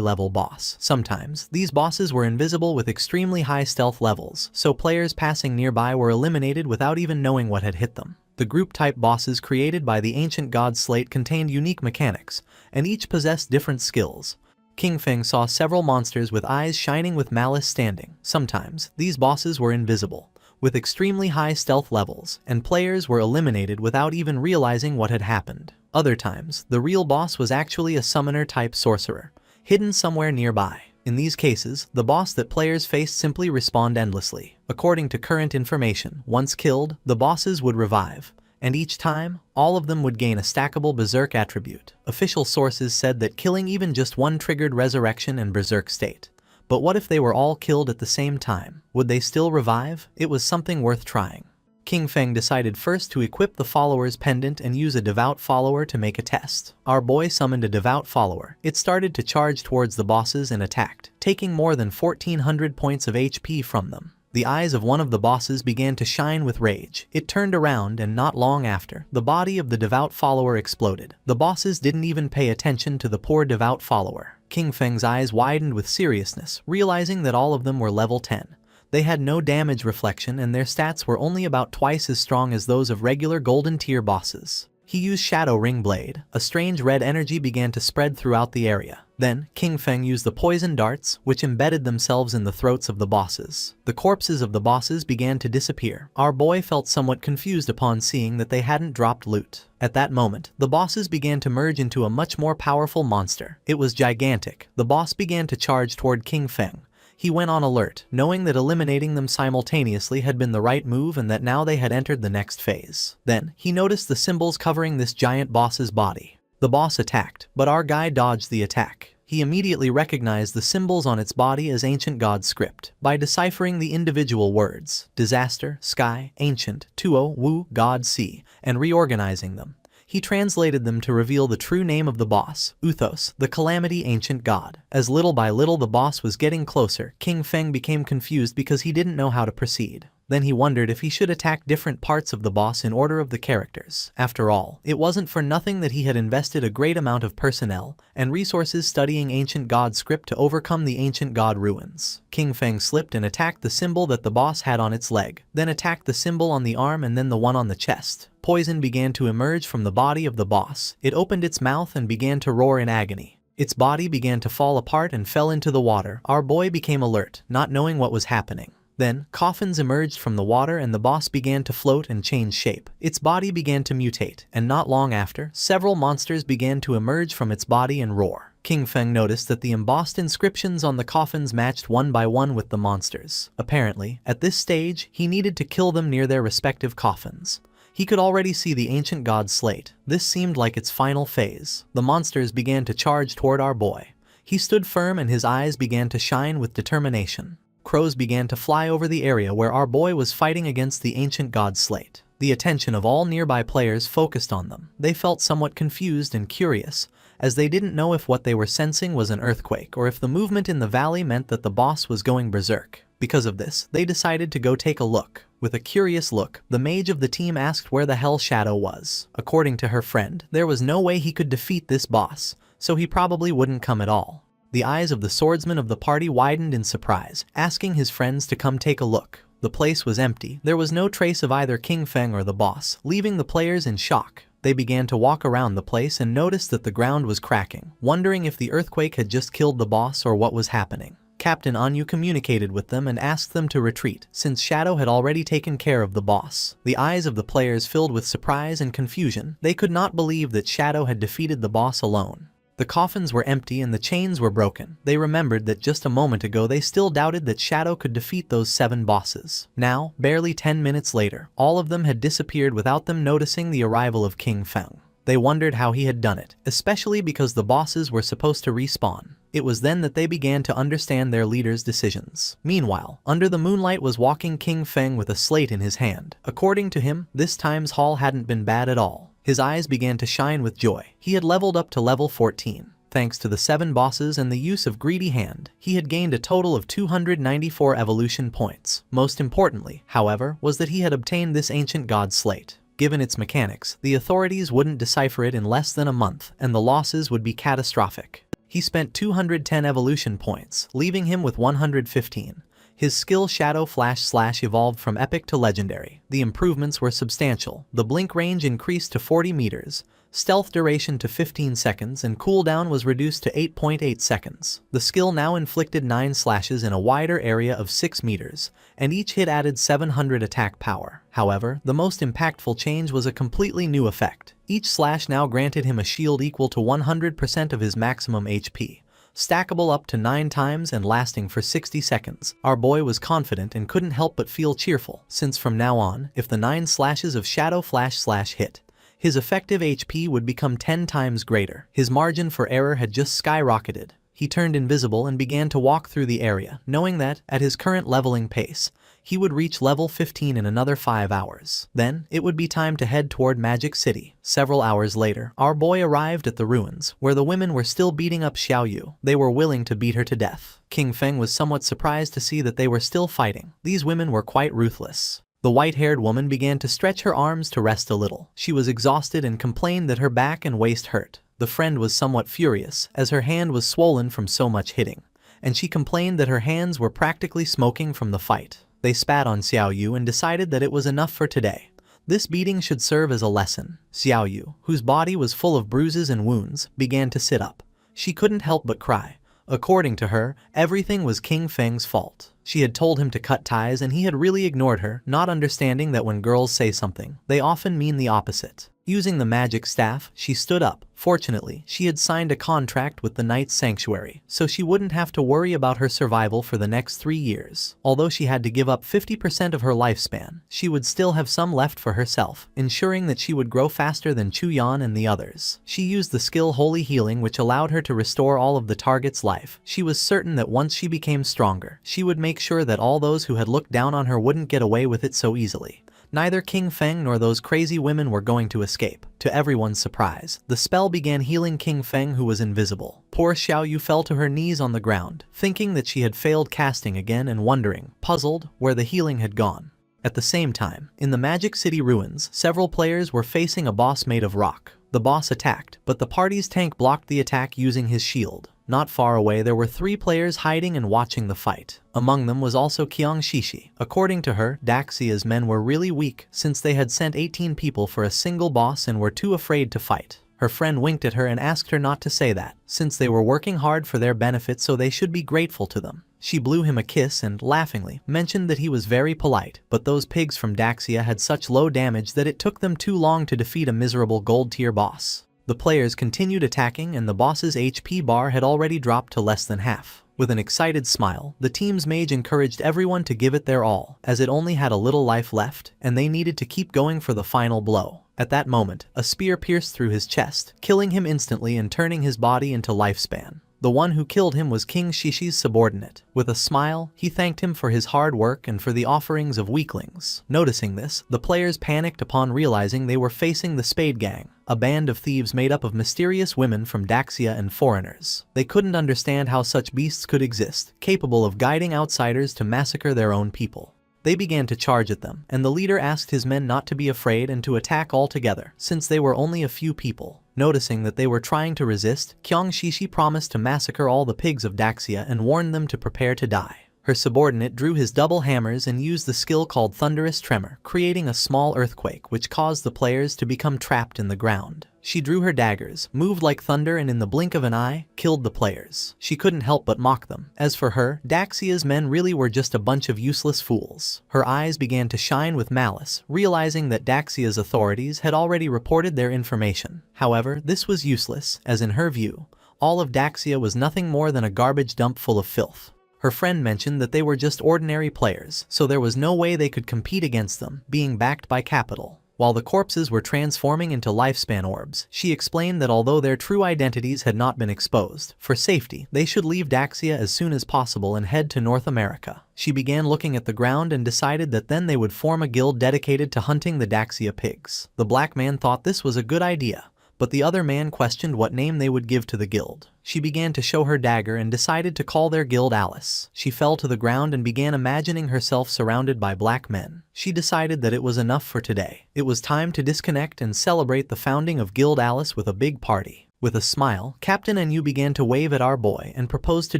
level boss. Sometimes, these bosses were invisible with extremely high stealth levels, so players passing nearby were eliminated without even knowing what had hit them. The group-type bosses created by the ancient god slate contained unique mechanics, and each possessed different skills. King Feng saw several monsters with eyes shining with malice standing. Sometimes, these bosses were invisible, with extremely high stealth levels, and players were eliminated without even realizing what had happened. Other times, the real boss was actually a summoner-type sorcerer, hidden somewhere nearby. In these cases, the boss that players faced simply respawned endlessly. According to current information, once killed, the bosses would revive, and each time, all of them would gain a stackable Berserk attribute. Official sources said that killing even just one triggered resurrection and Berserk state. But what if they were all killed at the same time? Would they still revive? It was something worth trying. King Feng decided first to equip the follower's pendant and use a devout follower to make a test. Our boy summoned a devout follower. It started to charge towards the bosses and attacked, taking more than 1400 points of HP from them. The eyes of one of the bosses began to shine with rage. It turned around and not long after, the body of the devout follower exploded. The bosses didn't even pay attention to the poor devout follower. King Feng's eyes widened with seriousness, realizing that all of them were level 10. They had no damage reflection and their stats were only about twice as strong as those of regular golden tier bosses. He used Shadow Ring Blade. A strange red energy began to spread throughout the area. Then, King Feng used the poison darts, which embedded themselves in the throats of the bosses. The corpses of the bosses began to disappear. Our boy felt somewhat confused upon seeing that they hadn't dropped loot. At that moment, the bosses began to merge into a much more powerful monster. It was gigantic. The boss began to charge toward King Feng. He went on alert, knowing that eliminating them simultaneously had been the right move and that now they had entered the next phase. Then, he noticed the symbols covering this giant boss's body. The boss attacked, but our guy dodged the attack. He immediately recognized the symbols on its body as ancient god script. By deciphering the individual words, disaster, sky, ancient, tuo, wu, god, sea, and reorganizing them, he translated them to reveal the true name of the boss, Uthos, the calamity ancient god. As little by little the boss was getting closer, King Feng became confused because he didn't know how to proceed. Then he wondered if he should attack different parts of the boss in order of the characters. After all, it wasn't for nothing that he had invested a great amount of personnel and resources studying ancient god script to overcome the ancient god ruins. King Feng slipped and attacked the symbol that the boss had on its leg, then attacked the symbol on the arm and then the one on the chest. Poison began to emerge from the body of the boss. It opened its mouth and began to roar in agony. Its body began to fall apart and fell into the water. Our boy became alert, not knowing what was happening. Then, coffins emerged from the water and the boss began to float and change shape. Its body began to mutate, and not long after, several monsters began to emerge from its body and roar. King Feng noticed that the embossed inscriptions on the coffins matched one by one with the monsters. Apparently, at this stage, he needed to kill them near their respective coffins. He could already see the ancient god's slate. This seemed like its final phase. The monsters began to charge toward our boy. He stood firm and his eyes began to shine with determination. Crows began to fly over the area where our boy was fighting against the ancient god's slate. The attention of all nearby players focused on them. They felt somewhat confused and curious, as they didn't know if what they were sensing was an earthquake or if the movement in the valley meant that the boss was going berserk. Because of this, they decided to go take a look. With a curious look, the mage of the team asked where the hell Shadow was. According to her friend, there was no way he could defeat this boss, so he probably wouldn't come at all. The eyes of the swordsman of the party widened in surprise, asking his friends to come take a look. The place was empty. There was no trace of either King Feng or the boss, leaving the players in shock. They began to walk around the place and noticed that the ground was cracking, wondering if the earthquake had just killed the boss or what was happening. Captain Anyu communicated with them and asked them to retreat, since Shadow had already taken care of the boss. The eyes of the players filled with surprise and confusion. They could not believe that Shadow had defeated the boss alone. The coffins were empty and the chains were broken. They remembered that just a moment ago they still doubted that Shadow could defeat those 7 bosses. Now, barely 10 minutes later, all of them had disappeared without them noticing the arrival of King Feng. They wondered how he had done it, especially because the bosses were supposed to respawn. It was then that they began to understand their leader's decisions. Meanwhile, under the moonlight was walking King Feng with a slate in his hand. According to him, this time's haul hadn't been bad at all. His eyes began to shine with joy. He had leveled up to level 14. Thanks to the 7 bosses and the use of Greedy Hand, he had gained a total of 294 evolution points. Most importantly, however, was that he had obtained this ancient god slate. Given its mechanics, the authorities wouldn't decipher it in less than a month, and the losses would be catastrophic. He spent 210 evolution points, leaving him with 115. His skill Shadow Flash / evolved from epic to legendary. The improvements were substantial. The blink range increased to 40 meters, stealth duration to 15 seconds, and cooldown was reduced to 8.8 seconds. The skill now inflicted 9 slashes in a wider area of 6 meters, and each hit added 700 attack power. However, the most impactful change was a completely new effect. Each slash now granted him a shield equal to 100% of his maximum HP. Stackable up to 9 times and lasting for 60 seconds. Our boy was confident and couldn't help but feel cheerful, since from now on, if the 9 slashes of Shadow Flash / hit, his effective HP would become 10 times greater. His margin for error had just skyrocketed. He turned invisible and began to walk through the area, knowing that, at his current leveling pace, he would reach level 15 in another 5 hours. Then, it would be time to head toward Magic City. Several hours later, our boy arrived at the ruins, where the women were still beating up Xiaoyu. They were willing to beat her to death. King Feng was somewhat surprised to see that they were still fighting. These women were quite ruthless. The white-haired woman began to stretch her arms to rest a little. She was exhausted and complained that her back and waist hurt. The friend was somewhat furious, as her hand was swollen from so much hitting, and she complained that her hands were practically smoking from the fight. They spat on Xiaoyu and decided that it was enough for today. This beating should serve as a lesson. Xiaoyu, whose body was full of bruises and wounds, began to sit up. She couldn't help but cry. According to her, everything was King Feng's fault. She had told him to cut ties and he had really ignored her, not understanding that when girls say something, they often mean the opposite. Using the magic staff, she stood up. Fortunately, she had signed a contract with the Knight's Sanctuary, so she wouldn't have to worry about her survival for the next 3 years. Although she had to give up 50% of her lifespan, she would still have some left for herself, ensuring that she would grow faster than Chu Yan and the others. She used the skill Holy Healing, which allowed her to restore all of the target's life. She was certain that once she became stronger, she would make sure that all those who had looked down on her wouldn't get away with it so easily. Neither King Feng nor those crazy women were going to escape. To everyone's surprise, the spell began healing King Feng, who was invisible. Poor Xiao Yu fell to her knees on the ground, thinking that she had failed casting again and wondering, puzzled, where the healing had gone. At the same time, in the Magic City ruins, several players were facing a boss made of rock. The boss attacked, but the party's tank blocked the attack using his shield. Not far away, there were 3 players hiding and watching the fight. Among them was also Qiang Shishi. According to her, Daxia's men were really weak since they had sent 18 people for a single boss and were too afraid to fight. Her friend winked at her and asked her not to say that, since they were working hard for their benefit, so they should be grateful to them. She blew him a kiss and, laughingly, mentioned that he was very polite, but those pigs from Daxia had such low damage that it took them too long to defeat a miserable gold-tier boss. The players continued attacking and the boss's HP bar had already dropped to less than half. With an excited smile, the team's mage encouraged everyone to give it their all, as it only had a little life left, and they needed to keep going for the final blow. At that moment, a spear pierced through his chest, killing him instantly and turning his body into lifespan. The one who killed him was King Shishi's subordinate. With a smile, he thanked him for his hard work and for the offerings of weaklings. Noticing this, the players panicked upon realizing they were facing the Spade Gang, a band of thieves made up of mysterious women from Daxia and foreigners. They couldn't understand how such beasts could exist, capable of guiding outsiders to massacre their own people. They began to charge at them, and the leader asked his men not to be afraid and to attack all together, since they were only a few people. Noticing that they were trying to resist, Qiang Shishi promised to massacre all the pigs of Daxia and warned them to prepare to die. Her subordinate drew his double hammers and used the skill called Thunderous Tremor, creating a small earthquake which caused the players to become trapped in the ground. She drew her daggers, moved like thunder, and in the blink of an eye, killed the players. She couldn't help but mock them. As for her, Daxia's men really were just a bunch of useless fools. Her eyes began to shine with malice, realizing that Daxia's authorities had already reported their information. However, this was useless, as in her view, all of Daxia was nothing more than a garbage dump full of filth. Her friend mentioned that they were just ordinary players, so there was no way they could compete against them, being backed by capital. While the corpses were transforming into lifespan orbs, she explained that although their true identities had not been exposed, for safety, they should leave Daxia as soon as possible and head to North America. She began looking at the ground and decided that then they would form a guild dedicated to hunting the Daxia pigs. The black man thought this was a good idea, but the other man questioned what name they would give to the guild. She began to show her dagger and decided to call their guild Alice. She fell to the ground and began imagining herself surrounded by black men. She decided that it was enough for today. It was time to disconnect and celebrate the founding of Guild Alice with a big party. With a smile, Captain Enyu began to wave at our boy and proposed to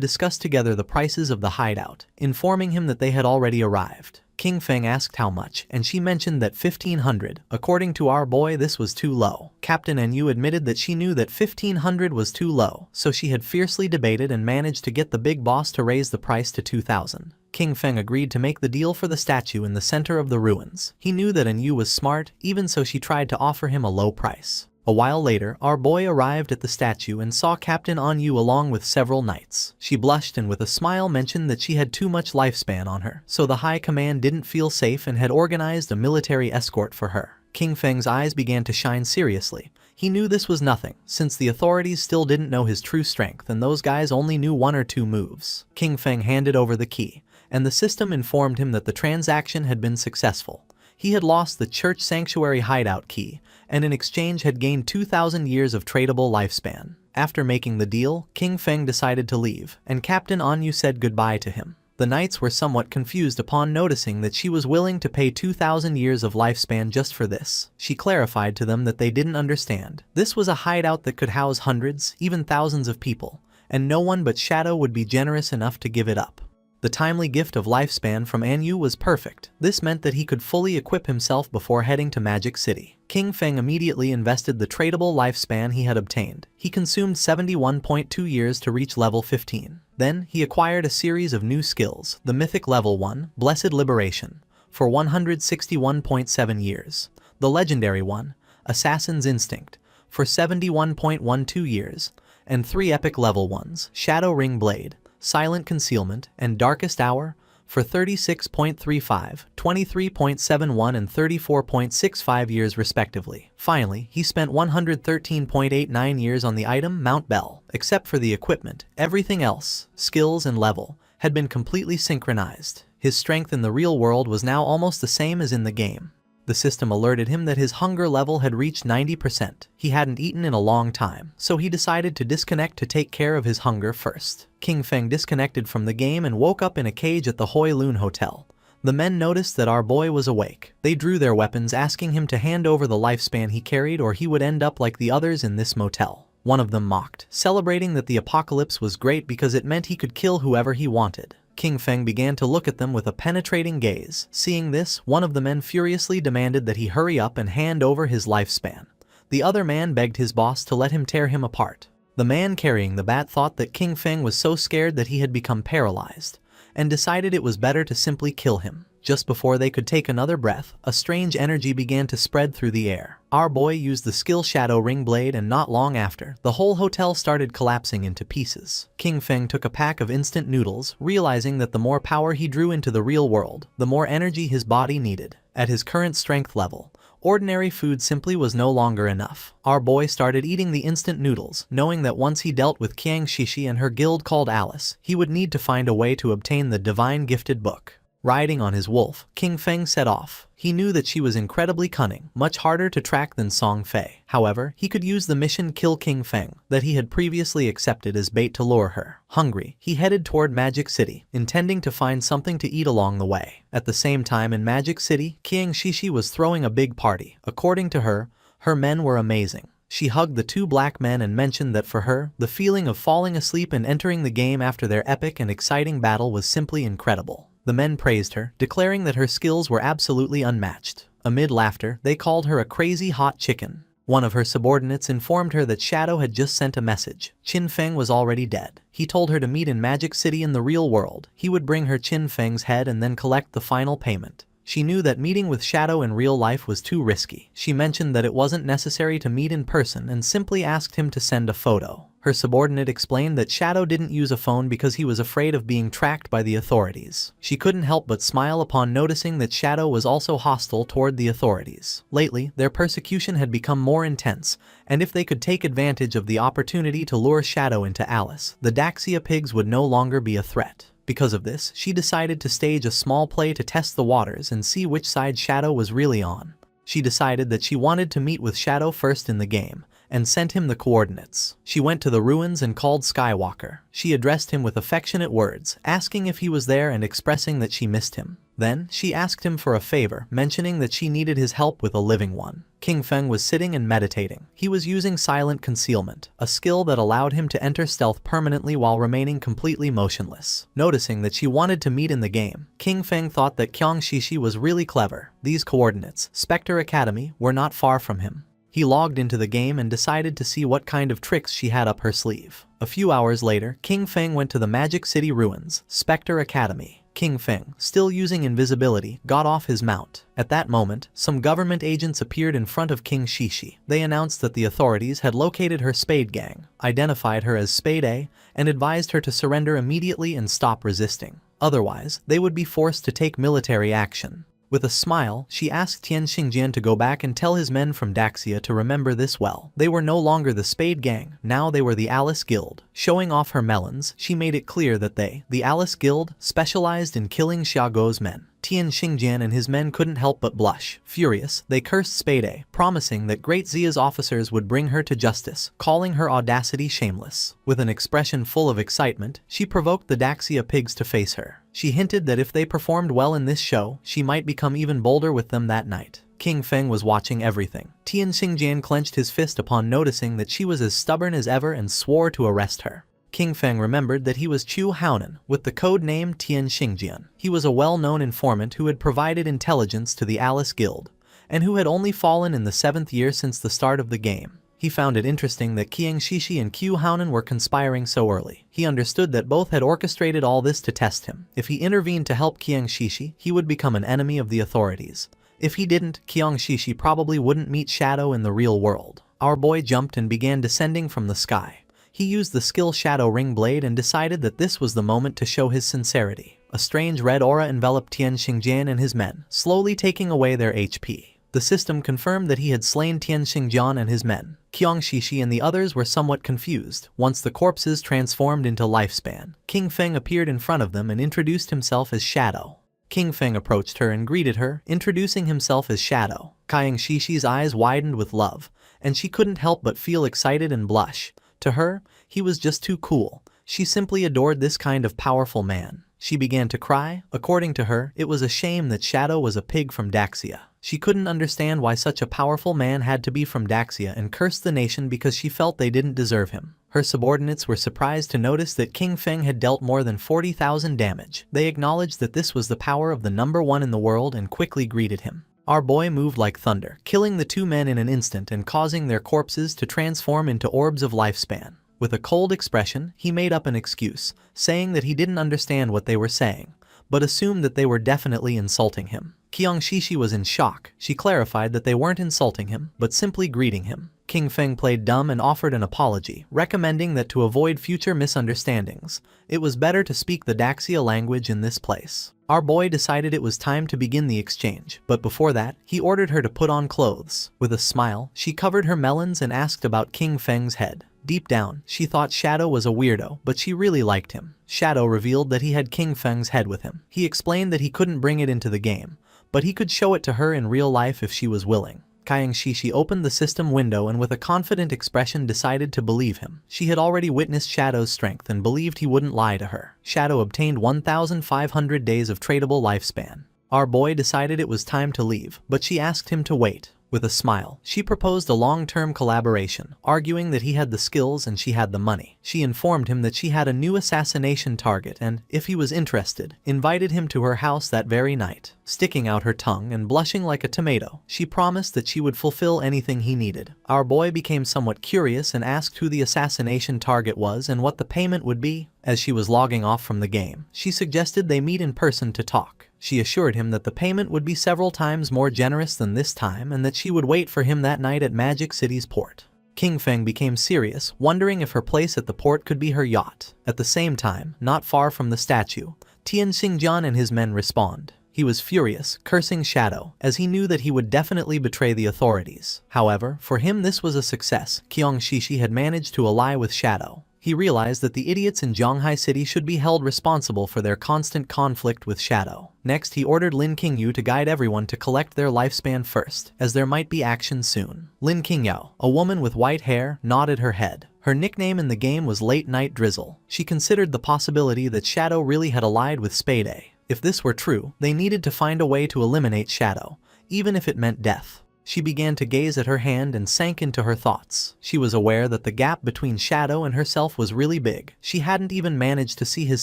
discuss together the prices of the hideout, informing him that they had already arrived. King Feng asked how much, and she mentioned that 1,500. According to our boy, this was too low. Captain Enyu admitted that she knew that 1,500 was too low, so she had fiercely debated and managed to get the big boss to raise the price to 2,000. King Feng agreed to make the deal for the statue in the center of the ruins. He knew that Enyu was smart, even so she tried to offer him a low price. A while later, our boy arrived at the statue and saw Captain Enyu along with several knights. She blushed and with a smile mentioned that she had too much lifespan on her, so the high command didn't feel safe and had organized a military escort for her. King Feng's eyes began to shine seriously. He knew this was nothing, since the authorities still didn't know his true strength and those guys only knew 1 or 2 moves. King Feng handed over the key, and the system informed him that the transaction had been successful. He had lost the church sanctuary hideout key, and in exchange had gained 2,000 years of tradable lifespan. After making the deal, King Feng decided to leave, and Captain Enyu said goodbye to him. The knights were somewhat confused upon noticing that she was willing to pay 2,000 years of lifespan just for this. She clarified to them that they didn't understand. This was a hideout that could house hundreds, even thousands of people, and no one but Shadow would be generous enough to give it up. The timely gift of lifespan from MANHUA was perfect. This meant that he could fully equip himself before heading to Magic City. King Feng immediately invested the tradable lifespan he had obtained. He consumed 71.2 years to reach level 15. Then, he acquired a series of new skills, the Mythic Level 1, Blessed Liberation, for 161.7 years. The Legendary 1, Assassin's Instinct, for 71.12 years, and 3 Epic Level 1s, Shadow Ring Blade, Silent Concealment, and Darkest Hour, for 36.35, 23.71 and 34.65 years respectively. Finally, he spent 113.89 years on the item Mount Bell. Except for the equipment, everything else, skills and level, had been completely synchronized. His strength in the real world was now almost the same as in the game. The system alerted him that his hunger level had reached 90%. He hadn't eaten in a long time, so he decided to disconnect to take care of his hunger first. King Feng disconnected from the game and woke up in a cage at the Hoi Lun Hotel. The men noticed that our boy was awake. They drew their weapons, asking him to hand over the lifespan he carried or he would end up like the others in this motel. One of them mocked, celebrating that the apocalypse was great because it meant he could kill whoever he wanted. King Feng began to look at them with a penetrating gaze. Seeing this, one of the men furiously demanded that he hurry up and hand over his lifespan. The other man begged his boss to let him tear him apart. The man carrying the bat thought that King Feng was so scared that he had become paralyzed, and decided it was better to simply kill him. Just before they could take another breath, a strange energy began to spread through the air. Our boy used the skill Shadow Ring Blade, and not long after, the whole hotel started collapsing into pieces. King Feng took a pack of instant noodles, realizing that the more power he drew into the real world, the more energy his body needed. At his current strength level, ordinary food simply was no longer enough. Our boy started eating the instant noodles, knowing that once he dealt with Qiang Shishi and her guild called Alice, he would need to find a way to obtain the divine gifted book. Riding on his wolf, King Feng set off. He knew that she was incredibly cunning, much harder to track than Song Fei. However, he could use the mission Kill King Feng that he had previously accepted as bait to lure her. Hungry, he headed toward Magic City, intending to find something to eat along the way. At the same time in Magic City, Qiang Shishi was throwing a big party. According to her, her men were amazing. She hugged the 2 black men and mentioned that for her, the feeling of falling asleep and entering the game after their epic and exciting battle was simply incredible. The men praised her, declaring that her skills were absolutely unmatched. Amid laughter, they called her a crazy hot chicken. One of her subordinates informed her that Shadow had just sent a message. Qin Feng was already dead. He told her to meet in Magic City in the real world. He would bring her Qin Feng's head and then collect the final payment. She knew that meeting with Shadow in real life was too risky. She mentioned that it wasn't necessary to meet in person and simply asked him to send a photo. Her subordinate explained that Shadow didn't use a phone because he was afraid of being tracked by the authorities. She couldn't help but smile upon noticing that Shadow was also hostile toward the authorities. Lately, their persecution had become more intense, and if they could take advantage of the opportunity to lure Shadow into Alice, the Daxia pigs would no longer be a threat. Because of this, she decided to stage a small play to test the waters and see which side Shadow was really on. She decided that she wanted to meet with Shadow first in the game, and sent him the coordinates. She went to the ruins and called Skywalker. She addressed him with affectionate words, asking if he was there and expressing that she missed him. Then, she asked him for a favor, mentioning that she needed his help with a living one. King Feng was sitting and meditating. He was using Silent Concealment, a skill that allowed him to enter stealth permanently while remaining completely motionless. Noticing that she wanted to meet in the game, King Feng thought that Qiang Shishi was really clever. These coordinates, Spectre Academy, were not far from him. He logged into the game and decided to see what kind of tricks she had up her sleeve. A few hours later, King Feng went to the Magic City ruins, Spectre Academy. King Feng, still using invisibility, got off his mount. At that moment, some government agents appeared in front of King Shishi. They announced that the authorities had located her Spade Gang, identified her as Spade A, and advised her to surrender immediately and stop resisting. Otherwise, they would be forced to take military action. With a smile, she asked Tian Xingjian to go back and tell his men from Daxia to remember this well. They were no longer the Spade Gang, now they were the Alice Guild. Showing off her melons, she made it clear that they, the Alice Guild, specialized in killing Xiaoguo's men. Tian Xingjian and his men couldn't help but blush. Furious, they cursed Spade A, promising that Great Zia's officers would bring her to justice, calling her audacity shameless. With an expression full of excitement, she provoked the Daxia pigs to face her. She hinted that if they performed well in this show, she might become even bolder with them that night. King Feng was watching everything. Tian Xingjian clenched his fist upon noticing that she was as stubborn as ever and swore to arrest her. King Feng remembered that he was Chu Haonan, with the code name Tian Xingjian. He was a well-known informant who had provided intelligence to the Alice Guild, and who had only fallen in the 7th year since the start of the game. He found it interesting that Qiang Shishi and Qiu Haonan were conspiring so early. He understood that both had orchestrated all this to test him. If he intervened to help Qiang Shishi, he would become an enemy of the authorities. If he didn't, Qiang Shishi probably wouldn't meet Shadow in the real world. Our boy jumped and began descending from the sky. He used the skill Shadow Ring Blade and decided that this was the moment to show his sincerity. A strange red aura enveloped Tian Xingjian and his men, slowly taking away their HP. The system confirmed that he had slain Tian Xingjian and his men. Qiang Shishi and the others were somewhat confused. Once the corpses transformed into lifespan, King Feng appeared in front of them and introduced himself as Shadow. King Feng approached her and greeted her, introducing himself as Shadow. Qiang Shishi's eyes widened with love, and she couldn't help but feel excited and blush. To her, he was just too cool. She simply adored this kind of powerful man. She began to cry. According to her, it was a shame that Shadow was a pig from Daxia. She couldn't understand why such a powerful man had to be from Daxia and cursed the nation because she felt they didn't deserve him. Her subordinates were surprised to notice that King Feng had dealt more than 40,000 damage. They acknowledged that this was the power of the #1 in the world and quickly greeted him. Our boy moved like thunder, killing the 2 men in an instant and causing their corpses to transform into orbs of lifespan. With a cold expression, he made up an excuse, saying that he didn't understand what they were saying, but assumed that they were definitely insulting him. Qiang Shishi was in shock. She clarified that they weren't insulting him, but simply greeting him. King Feng played dumb and offered an apology, recommending that to avoid future misunderstandings, it was better to speak the Daxia language in this place. Our boy decided it was time to begin the exchange, but before that, he ordered her to put on clothes. With a smile, she covered her melons and asked about King Feng's head. Deep down, she thought Shadow was a weirdo, but she really liked him. Shadow revealed that he had King Feng's head with him. He explained that he couldn't bring it into the game, but he could show it to her in real life if she was willing. Qiang Shishi opened the system window and with a confident expression decided to believe him. She had already witnessed Shadow's strength and believed he wouldn't lie to her. Shadow obtained 1,500 days of tradable lifespan. Our boy decided it was time to leave, but she asked him to wait. With a smile, she proposed a long-term collaboration, arguing that he had the skills and she had the money. She informed him that she had a new assassination target and, if he was interested, invited him to her house that very night. Sticking out her tongue and blushing like a tomato, she promised that she would fulfill anything he needed. Our boy became somewhat curious and asked who the assassination target was and what the payment would be. As she was logging off from the game, she suggested they meet in person to talk. She assured him that the payment would be several times more generous than this time and that she would wait for him that night at Magic City's port. King Feng became serious, wondering if her place at the port could be her yacht. At the same time, not far from the statue, Tian Xingjian and his men respawned. He was furious, cursing Shadow, as he knew that he would definitely betray the authorities. However, for him this was a success. Qiang Shishi had managed to ally with Shadow. He realized that the idiots in Zhonghai City should be held responsible for their constant conflict with Shadow. Next, he ordered Lin Qingyu to guide everyone to collect their lifespan first, as there might be action soon. Lin Qingyao, a woman with white hair, nodded her head. Her nickname in the game was Late Night Drizzle. She considered the possibility that Shadow really had allied with Spadey. If this were true, they needed to find a way to eliminate Shadow, even if it meant death. She began to gaze at her hand and sank into her thoughts. She was aware that the gap between Shadow and herself was really big. She hadn't even managed to see his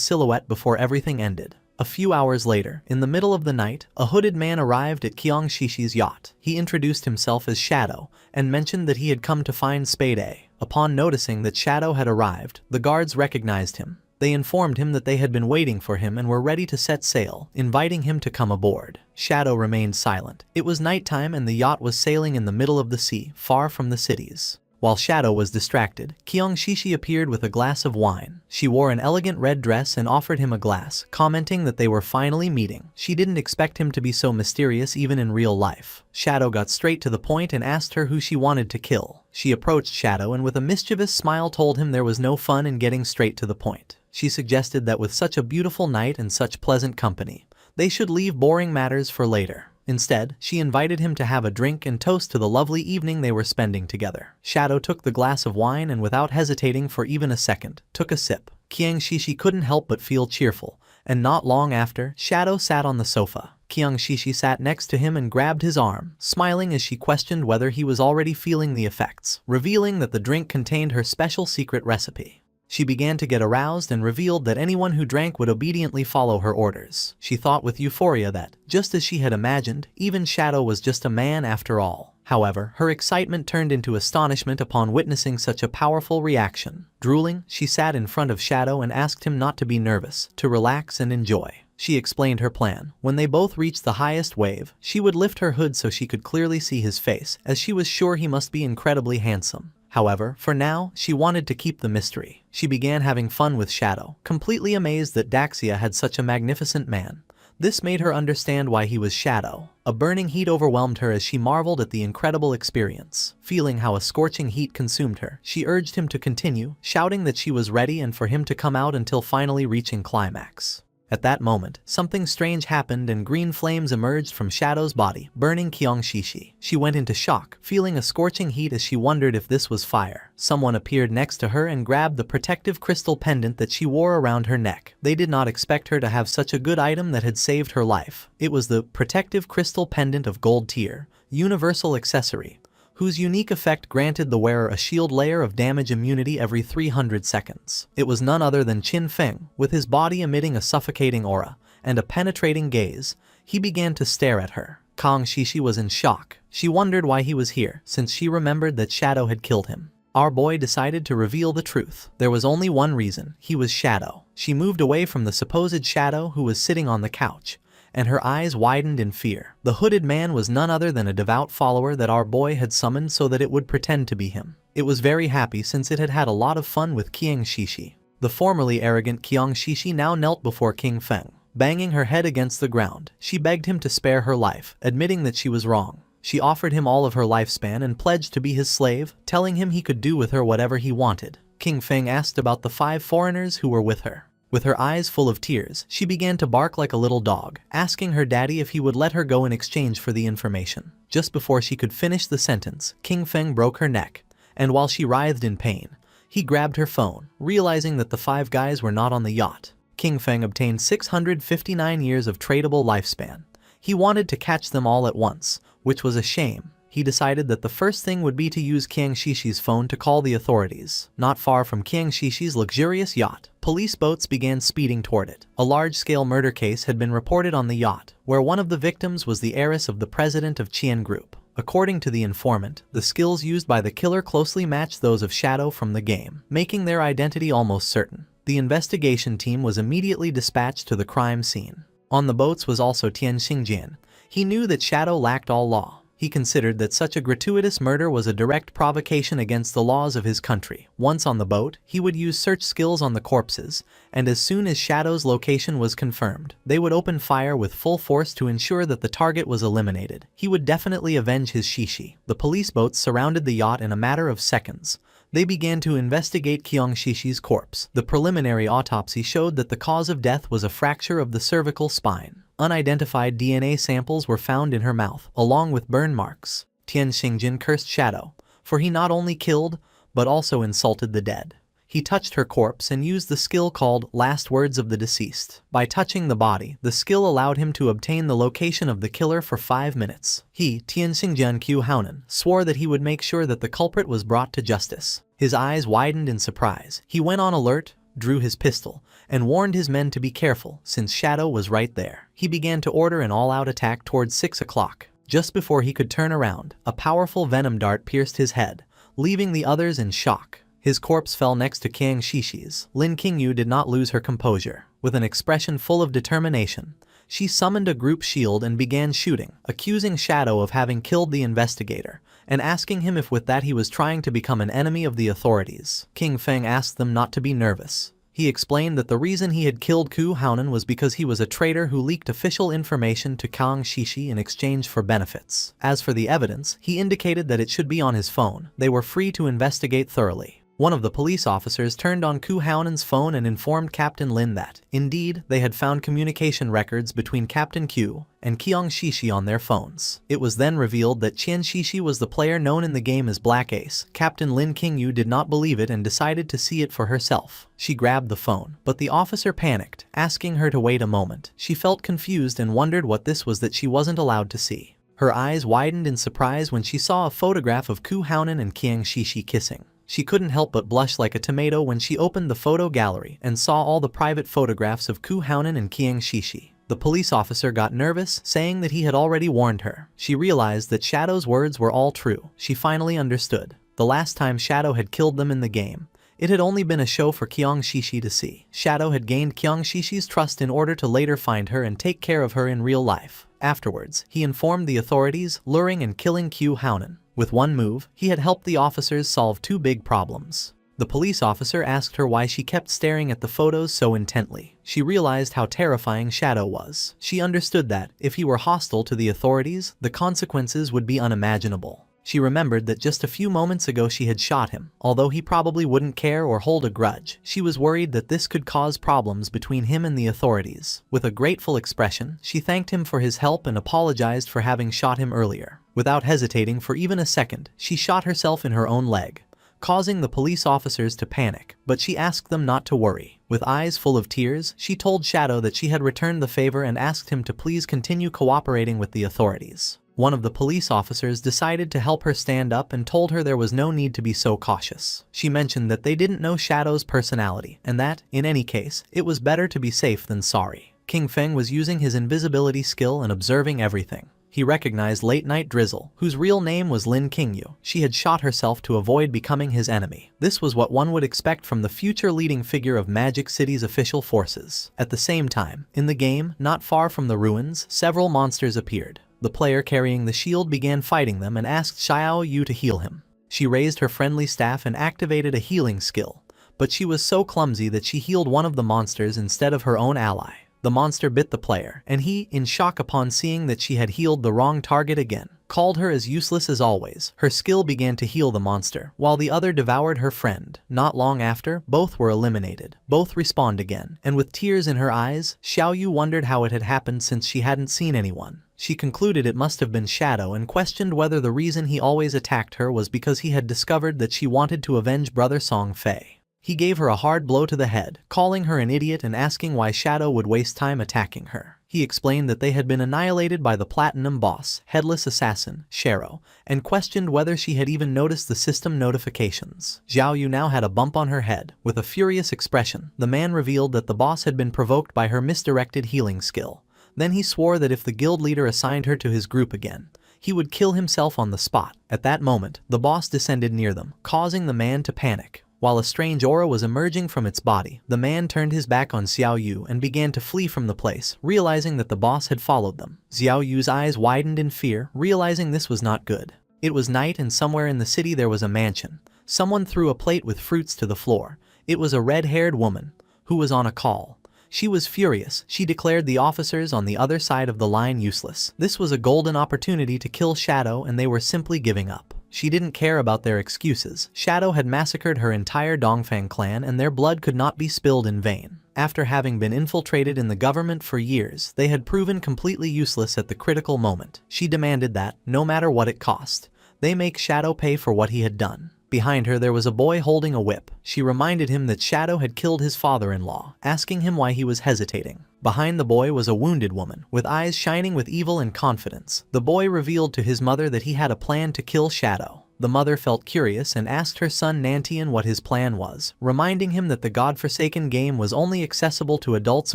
silhouette before everything ended. A few hours later, in the middle of the night, a hooded man arrived at Qiang Shishi's yacht. He introduced himself as Shadow and mentioned that he had come to find Spadey. Upon noticing that Shadow had arrived, the guards recognized him. They informed him that they had been waiting for him and were ready to set sail, inviting him to come aboard. Shadow remained silent. It was nighttime and the yacht was sailing in the middle of the sea, far from the cities. While Shadow was distracted, Qiang Shishi appeared with a glass of wine. She wore an elegant red dress and offered him a glass, commenting that they were finally meeting. She didn't expect him to be so mysterious even in real life. Shadow got straight to the point and asked her who she wanted to kill. She approached Shadow and with a mischievous smile told him there was no fun in getting straight to the point. She suggested that with such a beautiful night and such pleasant company, they should leave boring matters for later. Instead, she invited him to have a drink and toast to the lovely evening they were spending together. Shadow took the glass of wine and without hesitating for even a second, took a sip. Qiang Shishi couldn't help but feel cheerful, and not long after, Shadow sat on the sofa. Qiang Shishi sat next to him and grabbed his arm, smiling as she questioned whether he was already feeling the effects, revealing that the drink contained her special secret recipe. She began to get aroused and revealed that anyone who drank would obediently follow her orders. She thought with euphoria that, just as she had imagined, even Shadow was just a man after all. However, her excitement turned into astonishment upon witnessing such a powerful reaction. Drooling, she sat in front of Shadow and asked him not to be nervous, to relax and enjoy. She explained her plan. When they both reached the highest wave, she would lift her hood so she could clearly see his face, as she was sure he must be incredibly handsome. However, for now, she wanted to keep the mystery. She began having fun with Shadow, completely amazed that Daxia had such a magnificent man. This made her understand why he was Shadow. A burning heat overwhelmed her as she marveled at the incredible experience. Feeling how a scorching heat consumed her, she urged him to continue, shouting that she was ready and for him to come out until finally reaching climax. At that moment, something strange happened and green flames emerged from Shadow's body, burning Qiangshishi. She went into shock, feeling a scorching heat as she wondered if this was fire. Someone appeared next to her and grabbed the protective crystal pendant that she wore around her neck. They did not expect her to have such a good item that had saved her life. It was the protective crystal pendant of gold tier, universal accessory, whose unique effect granted the wearer a shield layer of damage immunity every 300 seconds. It was none other than Qin Feng, with his body emitting a suffocating aura and a penetrating gaze. He began to stare at her. Qiangshishi was in shock. She wondered why he was here, since she remembered that Shadow had killed him. Our boy decided to reveal the truth. There was only one reason: he was Shadow. She moved away from the supposed Shadow who was sitting on the couch, and her eyes widened in fear. The hooded man was none other than a devout follower that our boy had summoned so that it would pretend to be him. It was very happy since it had had a lot of fun with Qiangshishi. The formerly arrogant Qiangshishi now knelt before King Feng. Banging her head against the ground, she begged him to spare her life, admitting that she was wrong. She offered him all of her lifespan and pledged to be his slave, telling him he could do with her whatever he wanted. King Feng asked about the 5 foreigners who were with her. With her eyes full of tears, she began to bark like a little dog, asking her daddy if he would let her go in exchange for the information. Just before she could finish the sentence, King Feng broke her neck, and while she writhed in pain, he grabbed her phone, realizing that the 5 guys were not on the yacht. King Feng obtained 659 years of tradable lifespan. He wanted to catch them all at once, which was a shame. He decided that the first thing would be to use Qiangshishi's phone to call the authorities. Not far from Qiangshishi's luxurious yacht, police boats began speeding toward it. A large-scale murder case had been reported on the yacht, where one of the victims was the heiress of the president of Qian Group. According to the informant, the skills used by the killer closely matched those of Shadow from the game, making their identity almost certain. The investigation team was immediately dispatched to the crime scene. On the boats was also Tian Xingjian. He knew that Shadow lacked all law. He considered that such a gratuitous murder was a direct provocation against the laws of his country. Once on the boat, he would use search skills on the corpses, and as soon as Shadow's location was confirmed, they would open fire with full force to ensure that the target was eliminated. He would definitely avenge his shishi. The police boats surrounded the yacht in a matter of seconds. They began to investigate Qiangshishi's corpse. The preliminary autopsy showed that the cause of death was a fracture of the cervical spine. Unidentified DNA samples were found in her mouth, along with burn marks. Tian Xingjin cursed Shadow, for he not only killed, but also insulted the dead. He touched her corpse and used the skill called Last Words of the Deceased. By touching the body, the skill allowed him to obtain the location of the killer for 5 minutes. He, Tian Xingjian Qiu Haonan, swore that he would make sure that the culprit was brought to justice. His eyes widened in surprise. He went on alert, drew his pistol, and warned his men to be careful since Shadow was right there. He began to order an all-out attack towards 6 o'clock. Just before he could turn around, a powerful venom dart pierced his head, leaving the others in shock. His corpse fell next to Qiangshishi's. Lin Qingyu did not lose her composure. With an expression full of determination, she summoned a group shield and began shooting, accusing Shadow of having killed the investigator, and asking him if with that he was trying to become an enemy of the authorities. King Feng asked them not to be nervous. He explained that the reason he had killed Qiu Haonan was because he was a traitor who leaked official information to Qiangshishi in exchange for benefits. As for the evidence, he indicated that it should be on his phone. They were free to investigate thoroughly. One of the police officers turned on Qiu Haonan's phone and informed Captain Lin that, indeed, they had found communication records between Captain Qiu and Qiangshishi on their phones. It was then revealed that Qiangshishi was the player known in the game as Black Ace. Captain Lin Qingyu did not believe it and decided to see it for herself. She grabbed the phone, but the officer panicked, asking her to wait a moment. She felt confused and wondered what this was that she wasn't allowed to see. Her eyes widened in surprise when she saw a photograph of Qiu Haonan and Qiangshishi kissing. She couldn't help but blush like a tomato when she opened the photo gallery and saw all the private photographs of Ku Haonan and Qiang Shishi. The police officer got nervous, saying that he had already warned her. She realized that Shadow's words were all true. She finally understood. The last time Shadow had killed them in the game, it had only been a show for Qiang Shishi to see. Shadow had gained Qiang Shishi's trust in order to later find her and take care of her in real life. Afterwards, he informed the authorities, luring and killing Ku Haonan. With one move, he had helped the officers solve two big problems. The police officer asked her why she kept staring at the photos so intently. She realized how terrifying Shadow was. She understood that, if he were hostile to the authorities, the consequences would be unimaginable. She remembered that just a few moments ago she had shot him. Although he probably wouldn't care or hold a grudge, she was worried that this could cause problems between him and the authorities. With a grateful expression, she thanked him for his help and apologized for having shot him earlier. Without hesitating for even a second, she shot herself in her own leg, causing the police officers to panic, but she asked them not to worry. With eyes full of tears, she told Shadow that she had returned the favor and asked him to please continue cooperating with the authorities. One of the police officers decided to help her stand up and told her there was no need to be so cautious. She mentioned that they didn't know Shadow's personality, and that, in any case, it was better to be safe than sorry. King Feng was using his invisibility skill and observing everything. He recognized Late Night Drizzle, whose real name was Lin Qingyu. She had shot herself to avoid becoming his enemy. This was what one would expect from the future leading figure of Magic City's official forces. At the same time, in the game, not far from the ruins, several monsters appeared. The player carrying the shield began fighting them and asked Xiao Yu to heal him. She raised her friendly staff and activated a healing skill, but she was so clumsy that she healed one of the monsters instead of her own ally. The monster bit the player, and he, in shock upon seeing that she had healed the wrong target again, called her as useless as always. Her skill began to heal the monster, while the other devoured her friend. Not long after, both were eliminated. Both respawned again, and with tears in her eyes, Xiao Yu wondered how it had happened since she hadn't seen anyone. She concluded it must have been Shadow and questioned whether the reason he always attacked her was because he had discovered that she wanted to avenge brother Song Fei. He gave her a hard blow to the head, calling her an idiot and asking why Shadow would waste time attacking her. He explained that they had been annihilated by the Platinum Boss, Headless Assassin, Shero, and questioned whether she had even noticed the system notifications. Xiao Yu now had a bump on her head. With a furious expression, the man revealed that the boss had been provoked by her misdirected healing skill. Then he swore that if the guild leader assigned her to his group again, he would kill himself on the spot. At that moment, the boss descended near them, causing the man to panic. While a strange aura was emerging from its body, the man turned his back on Xiao Yu and began to flee from the place, realizing that the boss had followed them. Xiao Yu's eyes widened in fear, realizing this was not good. It was night and somewhere in the city there was a mansion. Someone threw a plate with fruits to the floor. It was a red-haired woman, who was on a call. She was furious. She declared the officers on the other side of the line useless. This was a golden opportunity to kill Shadow and they were simply giving up. She didn't care about their excuses. Shadow had massacred her entire Dongfang clan and their blood could not be spilled in vain. After having been infiltrated in the government for years, they had proven completely useless at the critical moment. She demanded that, no matter what it cost, they make Shadow pay for what he had done. Behind her there was a boy holding a whip. She reminded him that Shadow had killed his father-in-law, asking him why he was hesitating. Behind the boy was a wounded woman, with eyes shining with evil and confidence. The boy revealed to his mother that he had a plan to kill Shadow. The mother felt curious and asked her son Nantian what his plan was, reminding him that the godforsaken game was only accessible to adults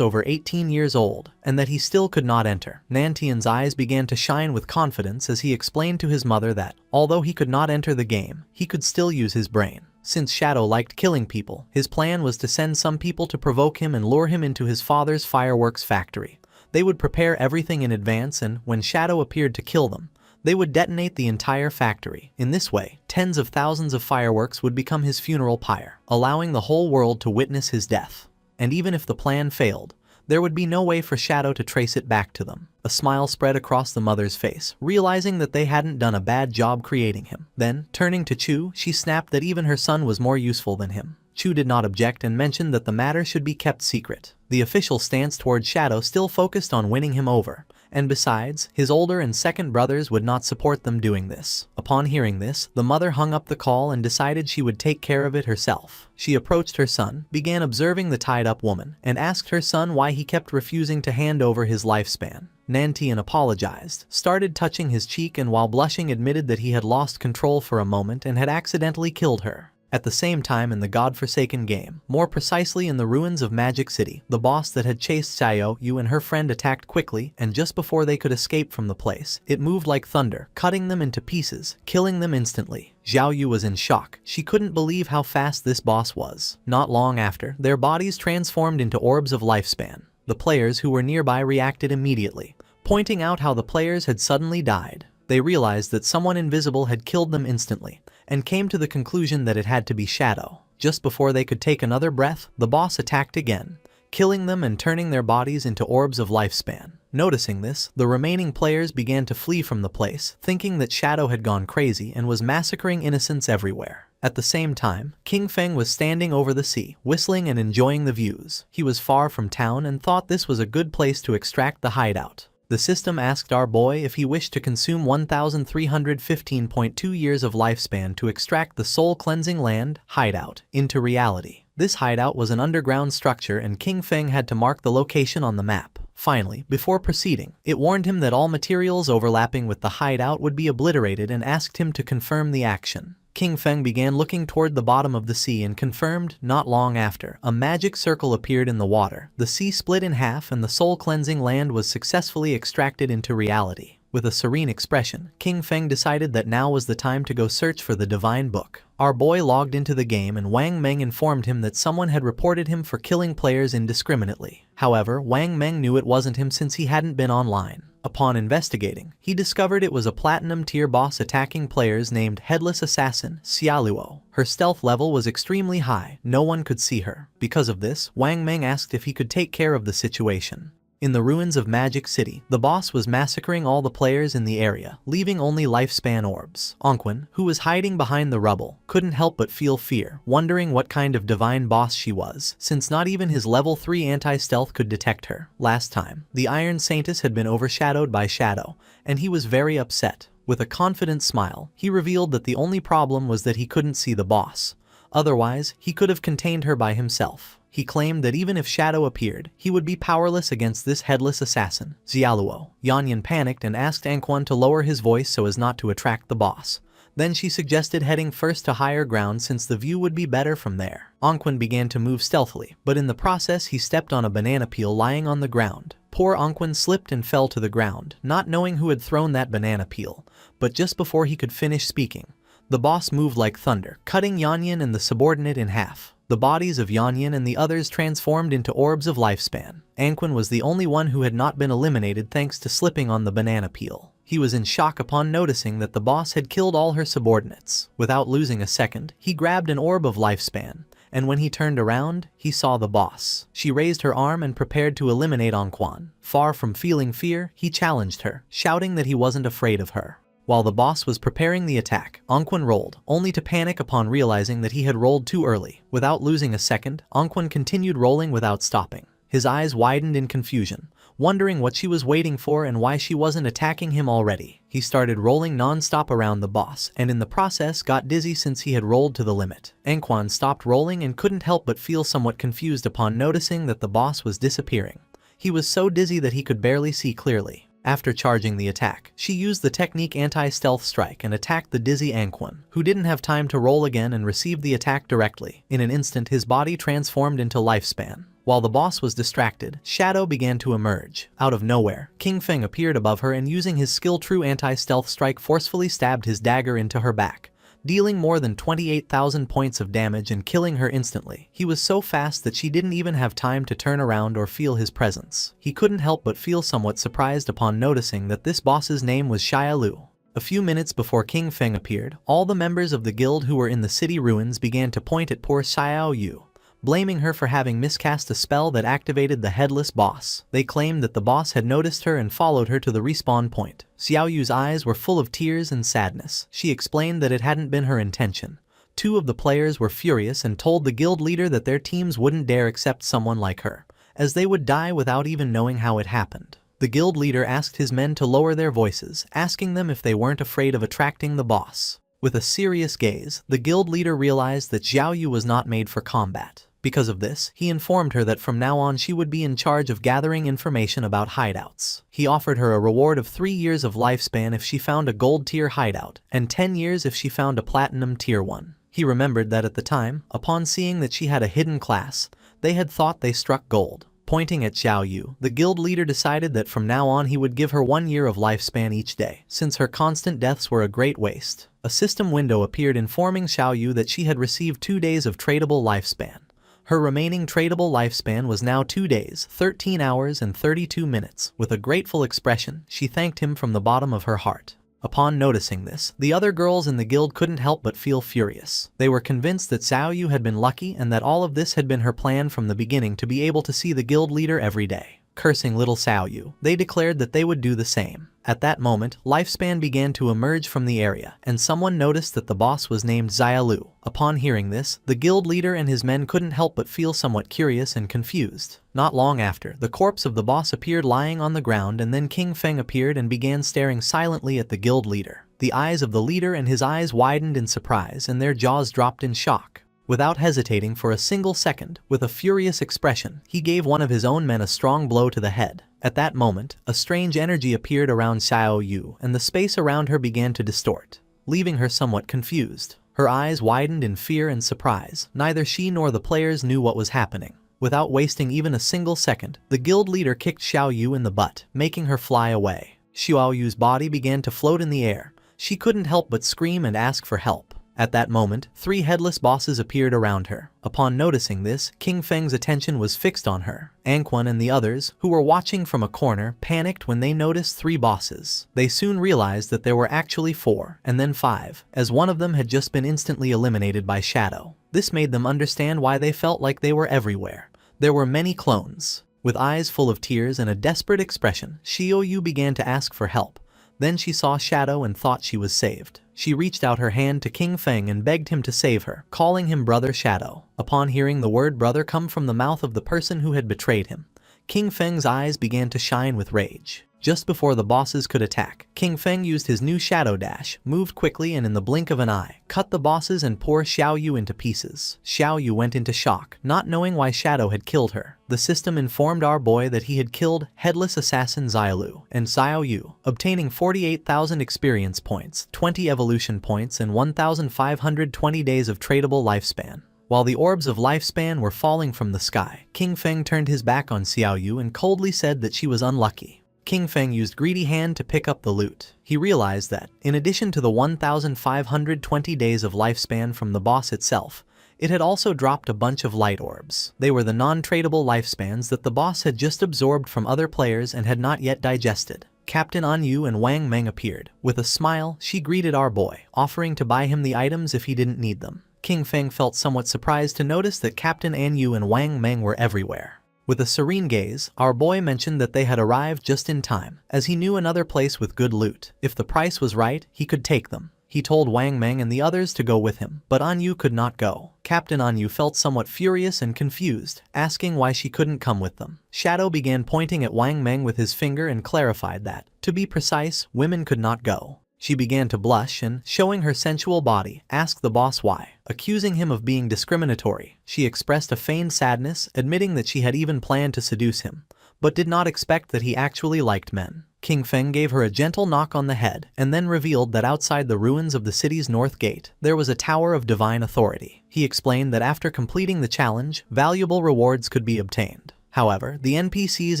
over 18 years old, and that he still could not enter. Nantian's eyes began to shine with confidence as he explained to his mother that, although he could not enter the game, he could still use his brain. Since Shadow liked killing people, his plan was to send some people to provoke him and lure him into his father's fireworks factory. They would prepare everything in advance and, when Shadow appeared to kill them, they would detonate the entire factory. In this way, tens of thousands of fireworks would become his funeral pyre, allowing the whole world to witness his death. And even if the plan failed, there would be no way for Shadow to trace it back to them. A smile spread across the mother's face, realizing that they hadn't done a bad job creating him. Then, turning to Chu, she snapped that even her son was more useful than him. Chu did not object and mentioned that the matter should be kept secret. The official stance toward Shadow still focused on winning him over, and besides, his older and second brothers would not support them doing this. Upon hearing this, the mother hung up the call and decided she would take care of it herself. She approached her son, began observing the tied-up woman, and asked her son why he kept refusing to hand over his lifespan. Nantian apologized, started touching his cheek and while blushing admitted that he had lost control for a moment and had accidentally killed her. At the same time in the godforsaken game, more precisely in the ruins of Magic City, the boss that had chased Xiao Yu and her friend attacked quickly, and just before they could escape from the place, it moved like thunder, cutting them into pieces, killing them instantly. Xiao Yu was in shock. She couldn't believe how fast this boss was. Not long after, their bodies transformed into orbs of lifespan. The players who were nearby reacted immediately, pointing out how the players had suddenly died. They realized that someone invisible had killed them instantly, and came to the conclusion that it had to be Shadow. Just before they could take another breath, the boss attacked again, killing them and turning their bodies into orbs of lifespan. Noticing this, the remaining players began to flee from the place, thinking that Shadow had gone crazy and was massacring innocents everywhere. At the same time, King Feng was standing over the sea, whistling and enjoying the views. He was far from town and thought this was a good place to extract the hideout. The system asked our boy if he wished to consume 1,315.2 years of lifespan to extract the soul-cleansing land, hideout, into reality. This hideout was an underground structure and King Feng had to mark the location on the map. Finally, before proceeding, it warned him that all materials overlapping with the hideout would be obliterated and asked him to confirm the action. King Feng began looking toward the bottom of the sea and confirmed. Not long after, a magic circle appeared in the water. The sea split in half and the soul-cleansing land was successfully extracted into reality. With a serene expression, King Feng decided that now was the time to go search for the divine book. Our boy logged into the game and Wang Meng informed him that someone had reported him for killing players indiscriminately. However, Wang Meng knew it wasn't him since he hadn't been online. Upon investigating, he discovered it was a platinum tier boss attacking players named Headless Assassin, Xiaoluo. Her stealth level was extremely high, no one could see her. Because of this, Wang Meng asked if he could take care of the situation. In the ruins of Magic City, the boss was massacring all the players in the area, leaving only lifespan orbs. Onquin, who was hiding behind the rubble, couldn't help but feel fear, wondering what kind of divine boss she was, since not even his level 3 anti-stealth could detect her. Last time, the Iron Saintess had been overshadowed by Shadow, and he was very upset. With a confident smile, he revealed that the only problem was that he couldn't see the boss. Otherwise, he could have contained her by himself. He claimed that even if Shadow appeared, he would be powerless against this headless assassin, Xiaoluo. Yanyan panicked and asked Anquan to lower his voice so as not to attract the boss. Then she suggested heading first to higher ground since the view would be better from there. Anquan began to move stealthily, but in the process he stepped on a banana peel lying on the ground. Poor Anquan slipped and fell to the ground, not knowing who had thrown that banana peel. But just before he could finish speaking, the boss moved like thunder, cutting Yanyan and the subordinate in half. The bodies of Yanyan and the others transformed into orbs of lifespan. Anquan was the only one who had not been eliminated thanks to slipping on the banana peel. He was in shock upon noticing that the boss had killed all her subordinates. Without losing a second, he grabbed an orb of lifespan, and when he turned around, he saw the boss. She raised her arm and prepared to eliminate Anquan. Far from feeling fear, he challenged her, shouting that he wasn't afraid of her. While the boss was preparing the attack, Anquan rolled, only to panic upon realizing that he had rolled too early. Without losing a second, Anquan continued rolling without stopping. His eyes widened in confusion, wondering what she was waiting for and why she wasn't attacking him already. He started rolling non-stop around the boss, and in the process got dizzy since he had rolled to the limit. Anquan stopped rolling and couldn't help but feel somewhat confused upon noticing that the boss was disappearing. He was so dizzy that he could barely see clearly. After charging the attack, she used the technique anti-stealth strike and attacked the dizzy Anquan, who didn't have time to roll again and received the attack directly. In an instant his body transformed into lifespan. While the boss was distracted, Shadow began to emerge. Out of nowhere, King Feng appeared above her and using his skill true anti-stealth strike forcefully stabbed his dagger into her back, dealing more than 28,000 points of damage and killing her instantly. He was so fast that she didn't even have time to turn around or feel his presence. He couldn't help but feel somewhat surprised upon noticing that this boss's name was Xiaolu. A few minutes before King Feng appeared, all the members of the guild who were in the city ruins began to point at poor Xiaolu, blaming her for having miscast a spell that activated the headless boss. They claimed that the boss had noticed her and followed her to the respawn point. Xiaoyu's eyes were full of tears and sadness. She explained that it hadn't been her intention. Two of the players were furious and told the guild leader that their teams wouldn't dare accept someone like her, as they would die without even knowing how it happened. The guild leader asked his men to lower their voices, asking them if they weren't afraid of attracting the boss. With a serious gaze, the guild leader realized that Xiaoyu was not made for combat. Because of this, he informed her that from now on she would be in charge of gathering information about hideouts. He offered her a reward of 3 years of lifespan if she found a gold tier hideout, and 10 years if she found a platinum tier one. He remembered that at the time, upon seeing that she had a hidden class, they had thought they struck gold. Pointing at Xiao Yu, the guild leader decided that from now on he would give her 1 year of lifespan each day, since her constant deaths were a great waste. A system window appeared informing Xiao Yu that she had received 2 days of tradable lifespan. Her remaining tradable lifespan was now 2 days, 13 hours and 32 minutes. With a grateful expression, she thanked him from the bottom of her heart. Upon noticing this, the other girls in the guild couldn't help but feel furious. They were convinced that Xiao Yu had been lucky and that all of this had been her plan from the beginning to be able to see the guild leader every day. Cursing little Xiao Yu, they declared that they would do the same. At that moment, lifespan began to emerge from the area, and someone noticed that the boss was named Xiaolu. Upon hearing this, the guild leader and his men couldn't help but feel somewhat curious and confused. Not long after, the corpse of the boss appeared lying on the ground, and then King Feng appeared and began staring silently at the guild leader. The eyes of the leader and his eyes widened in surprise and their jaws dropped in shock. Without hesitating for a single second, with a furious expression, he gave one of his own men a strong blow to the head. At that moment, a strange energy appeared around Xiao Yu, and the space around her began to distort, leaving her somewhat confused. Her eyes widened in fear and surprise. Neither she nor the players knew what was happening. Without wasting even a single second, the guild leader kicked Xiao Yu in the butt, making her fly away. Xiao Yu's body began to float in the air. She couldn't help but scream and ask for help. At that moment, 3 headless bosses appeared around her. Upon noticing this, King Feng's attention was fixed on her. Anquan and the others, who were watching from a corner, panicked when they noticed 3 bosses. They soon realized that there were actually 4, and then 5, as one of them had just been instantly eliminated by Shadow. This made them understand why they felt like they were everywhere. There were many clones. With eyes full of tears and a desperate expression, Xiao Yu began to ask for help. Then she saw Shadow and thought she was saved. She reached out her hand to King Feng and begged him to save her, calling him Brother Shadow. Upon hearing the word brother come from the mouth of the person who had betrayed him, King Feng's eyes began to shine with rage. Just before the bosses could attack, King Feng used his new Shadow Dash, moved quickly and in the blink of an eye, cut the bosses and tore Xiao Yu into pieces. Xiao Yu went into shock, not knowing why Shadow had killed her. The system informed our boy that he had killed headless assassin Xiaolu and Xiao Yu, obtaining 48,000 experience points, 20 evolution points and 1,520 days of tradable lifespan. While the orbs of lifespan were falling from the sky, King Feng turned his back on Xiao Yu and coldly said that she was unlucky. King Feng used greedy hand to pick up the loot. He realized that, in addition to the 1,520 days of lifespan from the boss itself, it had also dropped a bunch of light orbs. They were the non-tradable lifespans that the boss had just absorbed from other players and had not yet digested. Captain An Yu and Wang Meng appeared. With a smile, she greeted our boy, offering to buy him the items if he didn't need them. King Feng felt somewhat surprised to notice that Captain An Yu and Wang Meng were everywhere. With a serene gaze, our boy mentioned that they had arrived just in time, as he knew another place with good loot. If the price was right, he could take them. He told Wang Meng and the others to go with him, but An Yu could not go. Captain An Yu felt somewhat furious and confused, asking why she couldn't come with them. Shadow began pointing at Wang Meng with his finger and clarified that, to be precise, women could not go. She began to blush and, showing her sensual body, asked the boss why. Accusing him of being discriminatory, she expressed a feigned sadness, admitting that she had even planned to seduce him, but did not expect that he actually liked men. King Feng gave her a gentle knock on the head, and then revealed that outside the ruins of the city's north gate, there was a tower of divine authority. He explained that after completing the challenge, valuable rewards could be obtained. However, the NPCs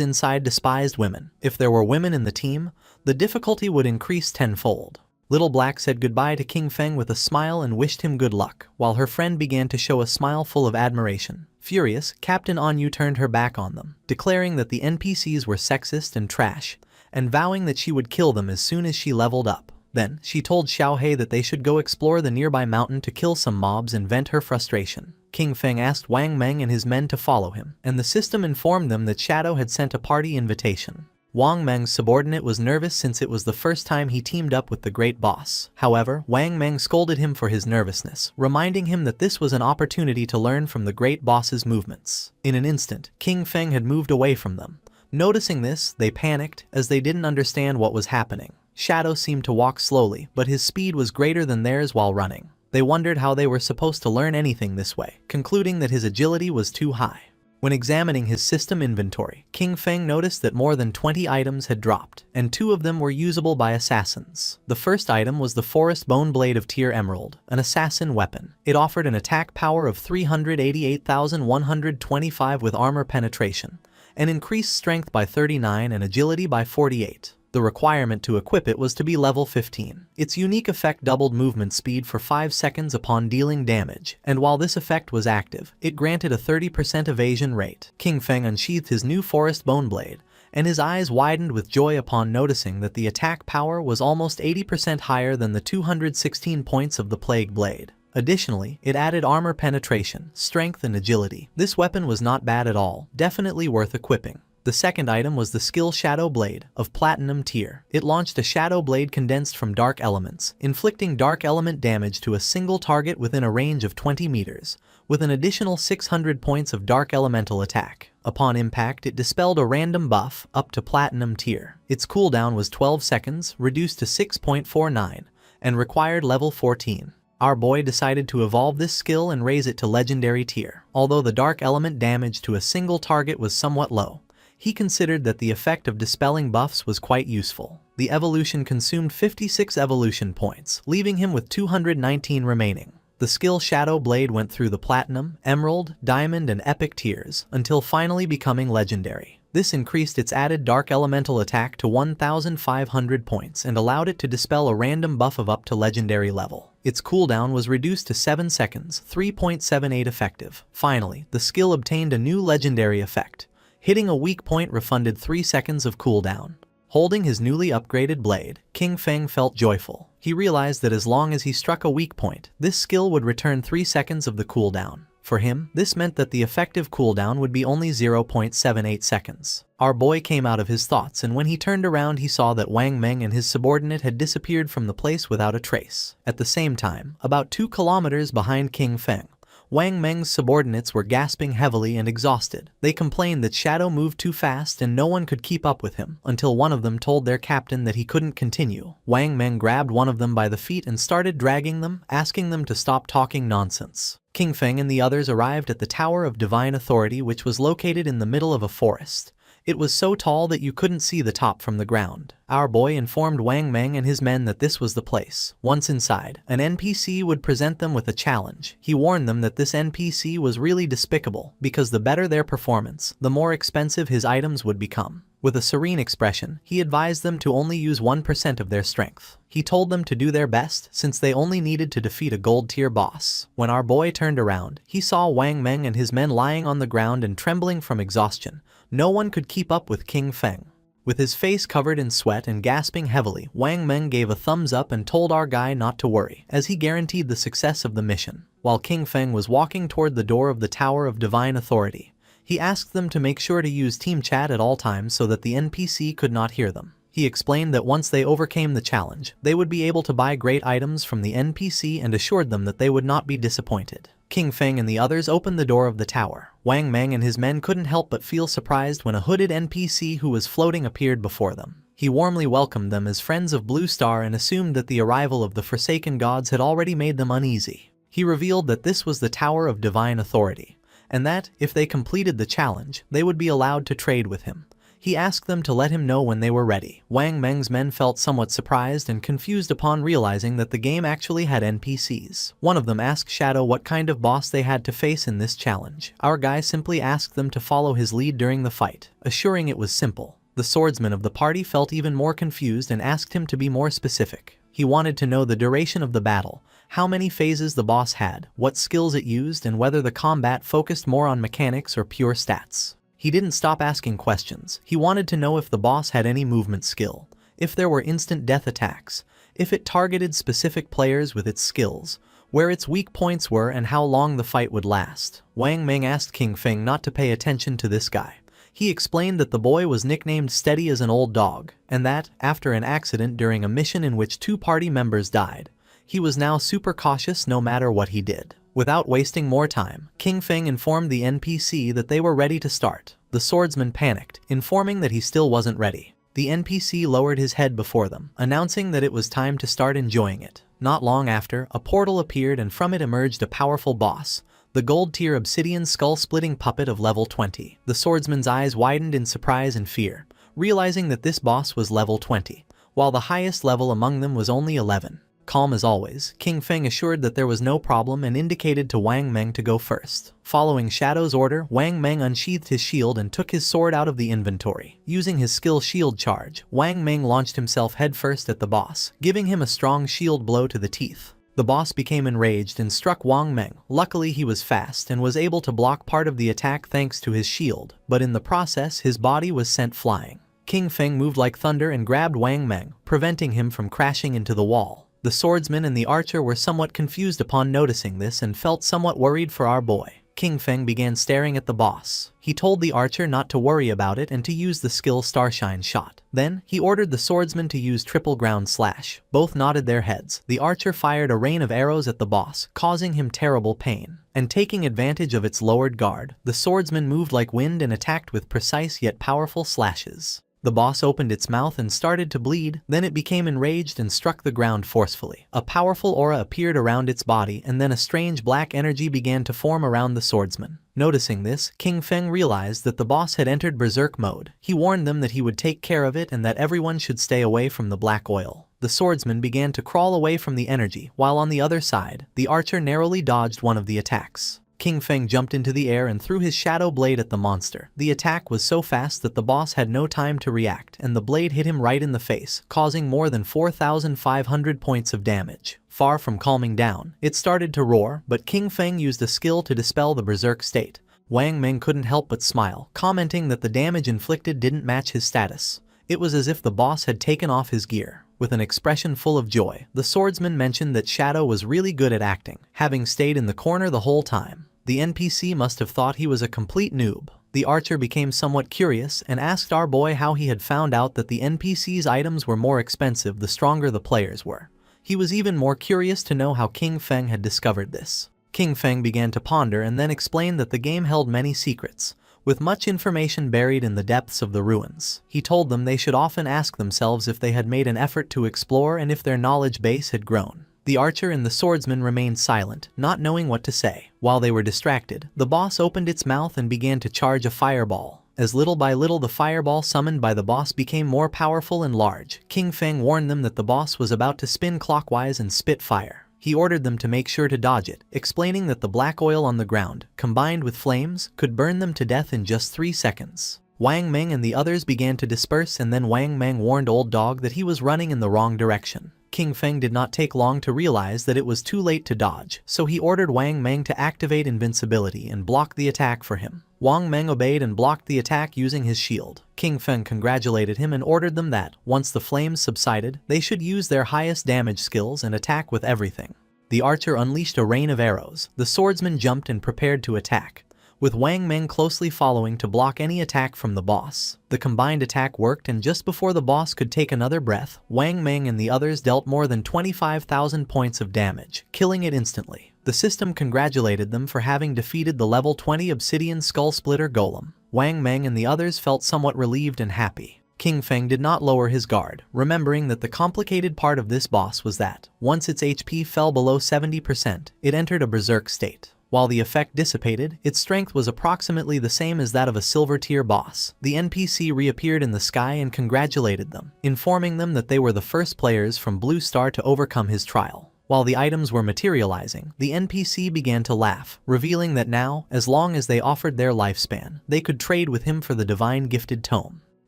inside despised women. If there were women in the team, the difficulty would increase tenfold. Little Black said goodbye to King Feng with a smile and wished him good luck, while her friend began to show a smile full of admiration. Furious, Captain An Yu turned her back on them, declaring that the NPCs were sexist and trash, and vowing that she would kill them as soon as she leveled up. Then, she told Xiao He that they should go explore the nearby mountain to kill some mobs and vent her frustration. King Feng asked Wang Meng and his men to follow him, and the system informed them that Shadow had sent a party invitation. Wang Meng's subordinate was nervous since it was the first time he teamed up with the great boss. However, Wang Meng scolded him for his nervousness, reminding him that this was an opportunity to learn from the great boss's movements. In an instant, King Feng had moved away from them. Noticing this, they panicked, as they didn't understand what was happening. Shadow seemed to walk slowly, but his speed was greater than theirs while running. They wondered how they were supposed to learn anything this way, concluding that his agility was too high. When examining his system inventory, King Feng noticed that more than 20 items had dropped, and 2 of them were usable by assassins. The first item was the Forest Bone Blade of Tier Emerald, an assassin weapon. It offered an attack power of 388,125 with armor penetration, and increased strength by 39 and agility by 48. The requirement to equip it was to be level 15. Its unique effect doubled movement speed for 5 seconds upon dealing damage, and while this effect was active, it granted a 30% evasion rate. King Feng unsheathed his new Forest Bone Blade, and his eyes widened with joy upon noticing that the attack power was almost 80% higher than the 216 points of the Plague Blade. Additionally, it added armor penetration, strength, and agility. This weapon was not bad at all, definitely worth equipping. The second item was the skill Shadow Blade, of Platinum tier. It launched a Shadow Blade condensed from Dark Elements, inflicting Dark Element damage to a single target within a range of 20 meters, with an additional 600 points of Dark Elemental attack. Upon impact, it dispelled a random buff, up to Platinum tier. Its cooldown was 12 seconds, reduced to 6.49, and required level 14. Our boy decided to evolve this skill and raise it to Legendary tier. Although the Dark Element damage to a single target was somewhat low, he considered that the effect of dispelling buffs was quite useful. The evolution consumed 56 evolution points, leaving him with 219 remaining. The skill Shadow Blade went through the Platinum, Emerald, Diamond, and Epic tiers, until finally becoming Legendary. This increased its added Dark Elemental attack to 1,500 points and allowed it to dispel a random buff of up to Legendary level. Its cooldown was reduced to 7 seconds, 3.78 effective. Finally, the skill obtained a new Legendary effect. Hitting a weak point refunded 3 seconds of cooldown. Holding his newly upgraded blade, King Feng felt joyful. He realized that as long as he struck a weak point, this skill would return 3 seconds of the cooldown. For him, this meant that the effective cooldown would be only 0.78 seconds. Our boy came out of his thoughts, and when he turned around he saw that Wang Meng and his subordinate had disappeared from the place without a trace. At the same time, about 2 kilometers behind King Feng, Wang Meng's subordinates were gasping heavily and exhausted. They complained that Shadow moved too fast and no one could keep up with him, until one of them told their captain that he couldn't continue. Wang Meng grabbed one of them by the feet and started dragging them, asking them to stop talking nonsense. King Feng and the others arrived at the Tower of Divine Authority, which was located in the middle of a forest. It was so tall that you couldn't see the top from the ground. Our boy informed Wang Meng and his men that this was the place. Once inside, an NPC would present them with a challenge. He warned them that this NPC was really despicable, because the better their performance, the more expensive his items would become. With a serene expression, he advised them to only use 1% of their strength. He told them to do their best, since they only needed to defeat a gold-tier boss. When our boy turned around, he saw Wang Meng and his men lying on the ground and trembling from exhaustion. No one could keep up with King Feng. With his face covered in sweat and gasping heavily, Wang Meng gave a thumbs up and told our guy not to worry, as he guaranteed the success of the mission. While King Feng was walking toward the door of the Tower of Divine Authority, he asked them to make sure to use team chat at all times so that the NPC could not hear them. He explained that once they overcame the challenge, they would be able to buy great items from the NPC and assured them that they would not be disappointed. King Feng and the others opened the door of the tower. Wang Meng and his men couldn't help but feel surprised when a hooded NPC who was floating appeared before them. He warmly welcomed them as friends of Blue Star and assumed that the arrival of the Forsaken Gods had already made them uneasy. He revealed that this was the Tower of Divine Authority, and that, if they completed the challenge, they would be allowed to trade with him. He asked them to let him know when they were ready. Wang Meng's men felt somewhat surprised and confused upon realizing that the game actually had NPCs. One of them asked Shadow what kind of boss they had to face in this challenge. Our guy simply asked them to follow his lead during the fight, assuring it was simple. The swordsman of the party felt even more confused and asked him to be more specific. He wanted to know the duration of the battle, how many phases the boss had, what skills it used, and whether the combat focused more on mechanics or pure stats. He didn't stop asking questions. He wanted to know if the boss had any movement skill, if there were instant death attacks, if it targeted specific players with its skills, where its weak points were, and how long the fight would last. Wang Meng asked King Feng not to pay attention to this guy. He explained that the boy was nicknamed Steady as an Old Dog, and that, after an accident during a mission in which 2 party members died, he was now super cautious no matter what he did. Without wasting more time, King Feng informed the NPC that they were ready to start. The swordsman panicked, informing that he still wasn't ready. The NPC lowered his head before them, announcing that it was time to start enjoying it. Not long after, a portal appeared and from it emerged a powerful boss, the gold-tier obsidian skull-splitting puppet of level 20. The swordsman's eyes widened in surprise and fear, realizing that this boss was level 20, while the highest level among them was only 11. Calm as always, King Feng assured that there was no problem and indicated to Wang Meng to go first. Following Shadow's order, Wang Meng unsheathed his shield and took his sword out of the inventory. Using his skill shield charge, Wang Meng launched himself headfirst at the boss, giving him a strong shield blow to the teeth. The boss became enraged and struck Wang Meng. Luckily he was fast and was able to block part of the attack thanks to his shield, but in the process his body was sent flying. King Feng moved like thunder and grabbed Wang Meng, preventing him from crashing into the wall. The swordsman and the archer were somewhat confused upon noticing this and felt somewhat worried for our boy. King Feng began staring at the boss. He told the archer not to worry about it and to use the skill Starshine Shot. Then, he ordered the swordsman to use triple ground slash. Both nodded their heads. The archer fired a rain of arrows at the boss, causing him terrible pain. And taking advantage of its lowered guard, the swordsman moved like wind and attacked with precise yet powerful slashes. The boss opened its mouth and started to bleed, then it became enraged and struck the ground forcefully. A powerful aura appeared around its body and then a strange black energy began to form around the swordsman. Noticing this, King Feng realized that the boss had entered berserk mode. He warned them that he would take care of it and that everyone should stay away from the black oil. The swordsman began to crawl away from the energy, while on the other side, the archer narrowly dodged one of the attacks. King Feng jumped into the air and threw his shadow blade at the monster. The attack was so fast that the boss had no time to react, and the blade hit him right in the face, causing more than 4,500 points of damage. Far from calming down, it started to roar, but King Feng used a skill to dispel the berserk state. Wang Meng couldn't help but smile, commenting that the damage inflicted didn't match his status. It was as if the boss had taken off his gear. With an expression full of joy, the swordsman mentioned that Shadow was really good at acting, having stayed in the corner the whole time. The NPC must have thought he was a complete noob. The archer became somewhat curious and asked our boy how he had found out that the NPC's items were more expensive the stronger the players were. He was even more curious to know how King Feng had discovered this. King Feng began to ponder and then explained that the game held many secrets, with much information buried in the depths of the ruins. He told them they should often ask themselves if they had made an effort to explore and if their knowledge base had grown. The archer and the swordsman remained silent, not knowing what to say. While they were distracted, the boss opened its mouth and began to charge a fireball. As little by little the fireball summoned by the boss became more powerful and large. King Feng warned them that the boss was about to spin clockwise and spit fire. He ordered them to make sure to dodge it, explaining that the black oil on the ground, combined with flames, could burn them to death in just 3 seconds. Wang Meng and the others began to disperse and then Wang Meng warned Old Dog that he was running in the wrong direction. King Feng did not take long to realize that it was too late to dodge, so he ordered Wang Meng to activate invincibility and block the attack for him. Wang Meng obeyed and blocked the attack using his shield. King Feng congratulated him and ordered them that, once the flames subsided, they should use their highest damage skills and attack with everything. The archer unleashed a rain of arrows. The swordsman jumped and prepared to attack, with Wang Meng closely following to block any attack from the boss. The combined attack worked and just before the boss could take another breath, Wang Meng and the others dealt more than 25,000 points of damage, killing it instantly. The system congratulated them for having defeated the level 20 obsidian skull splitter golem. Wang Meng and the others felt somewhat relieved and happy. King Feng did not lower his guard, remembering that the complicated part of this boss was that, once its HP fell below 70%, it entered a berserk state. While the effect dissipated, its strength was approximately the same as that of a silver tier boss. The NPC reappeared in the sky and congratulated them, informing them that they were the first players from Blue Star to overcome his trial. While the items were materializing, the NPC began to laugh, revealing that now, as long as they offered their lifespan, they could trade with him for the divine gifted tome.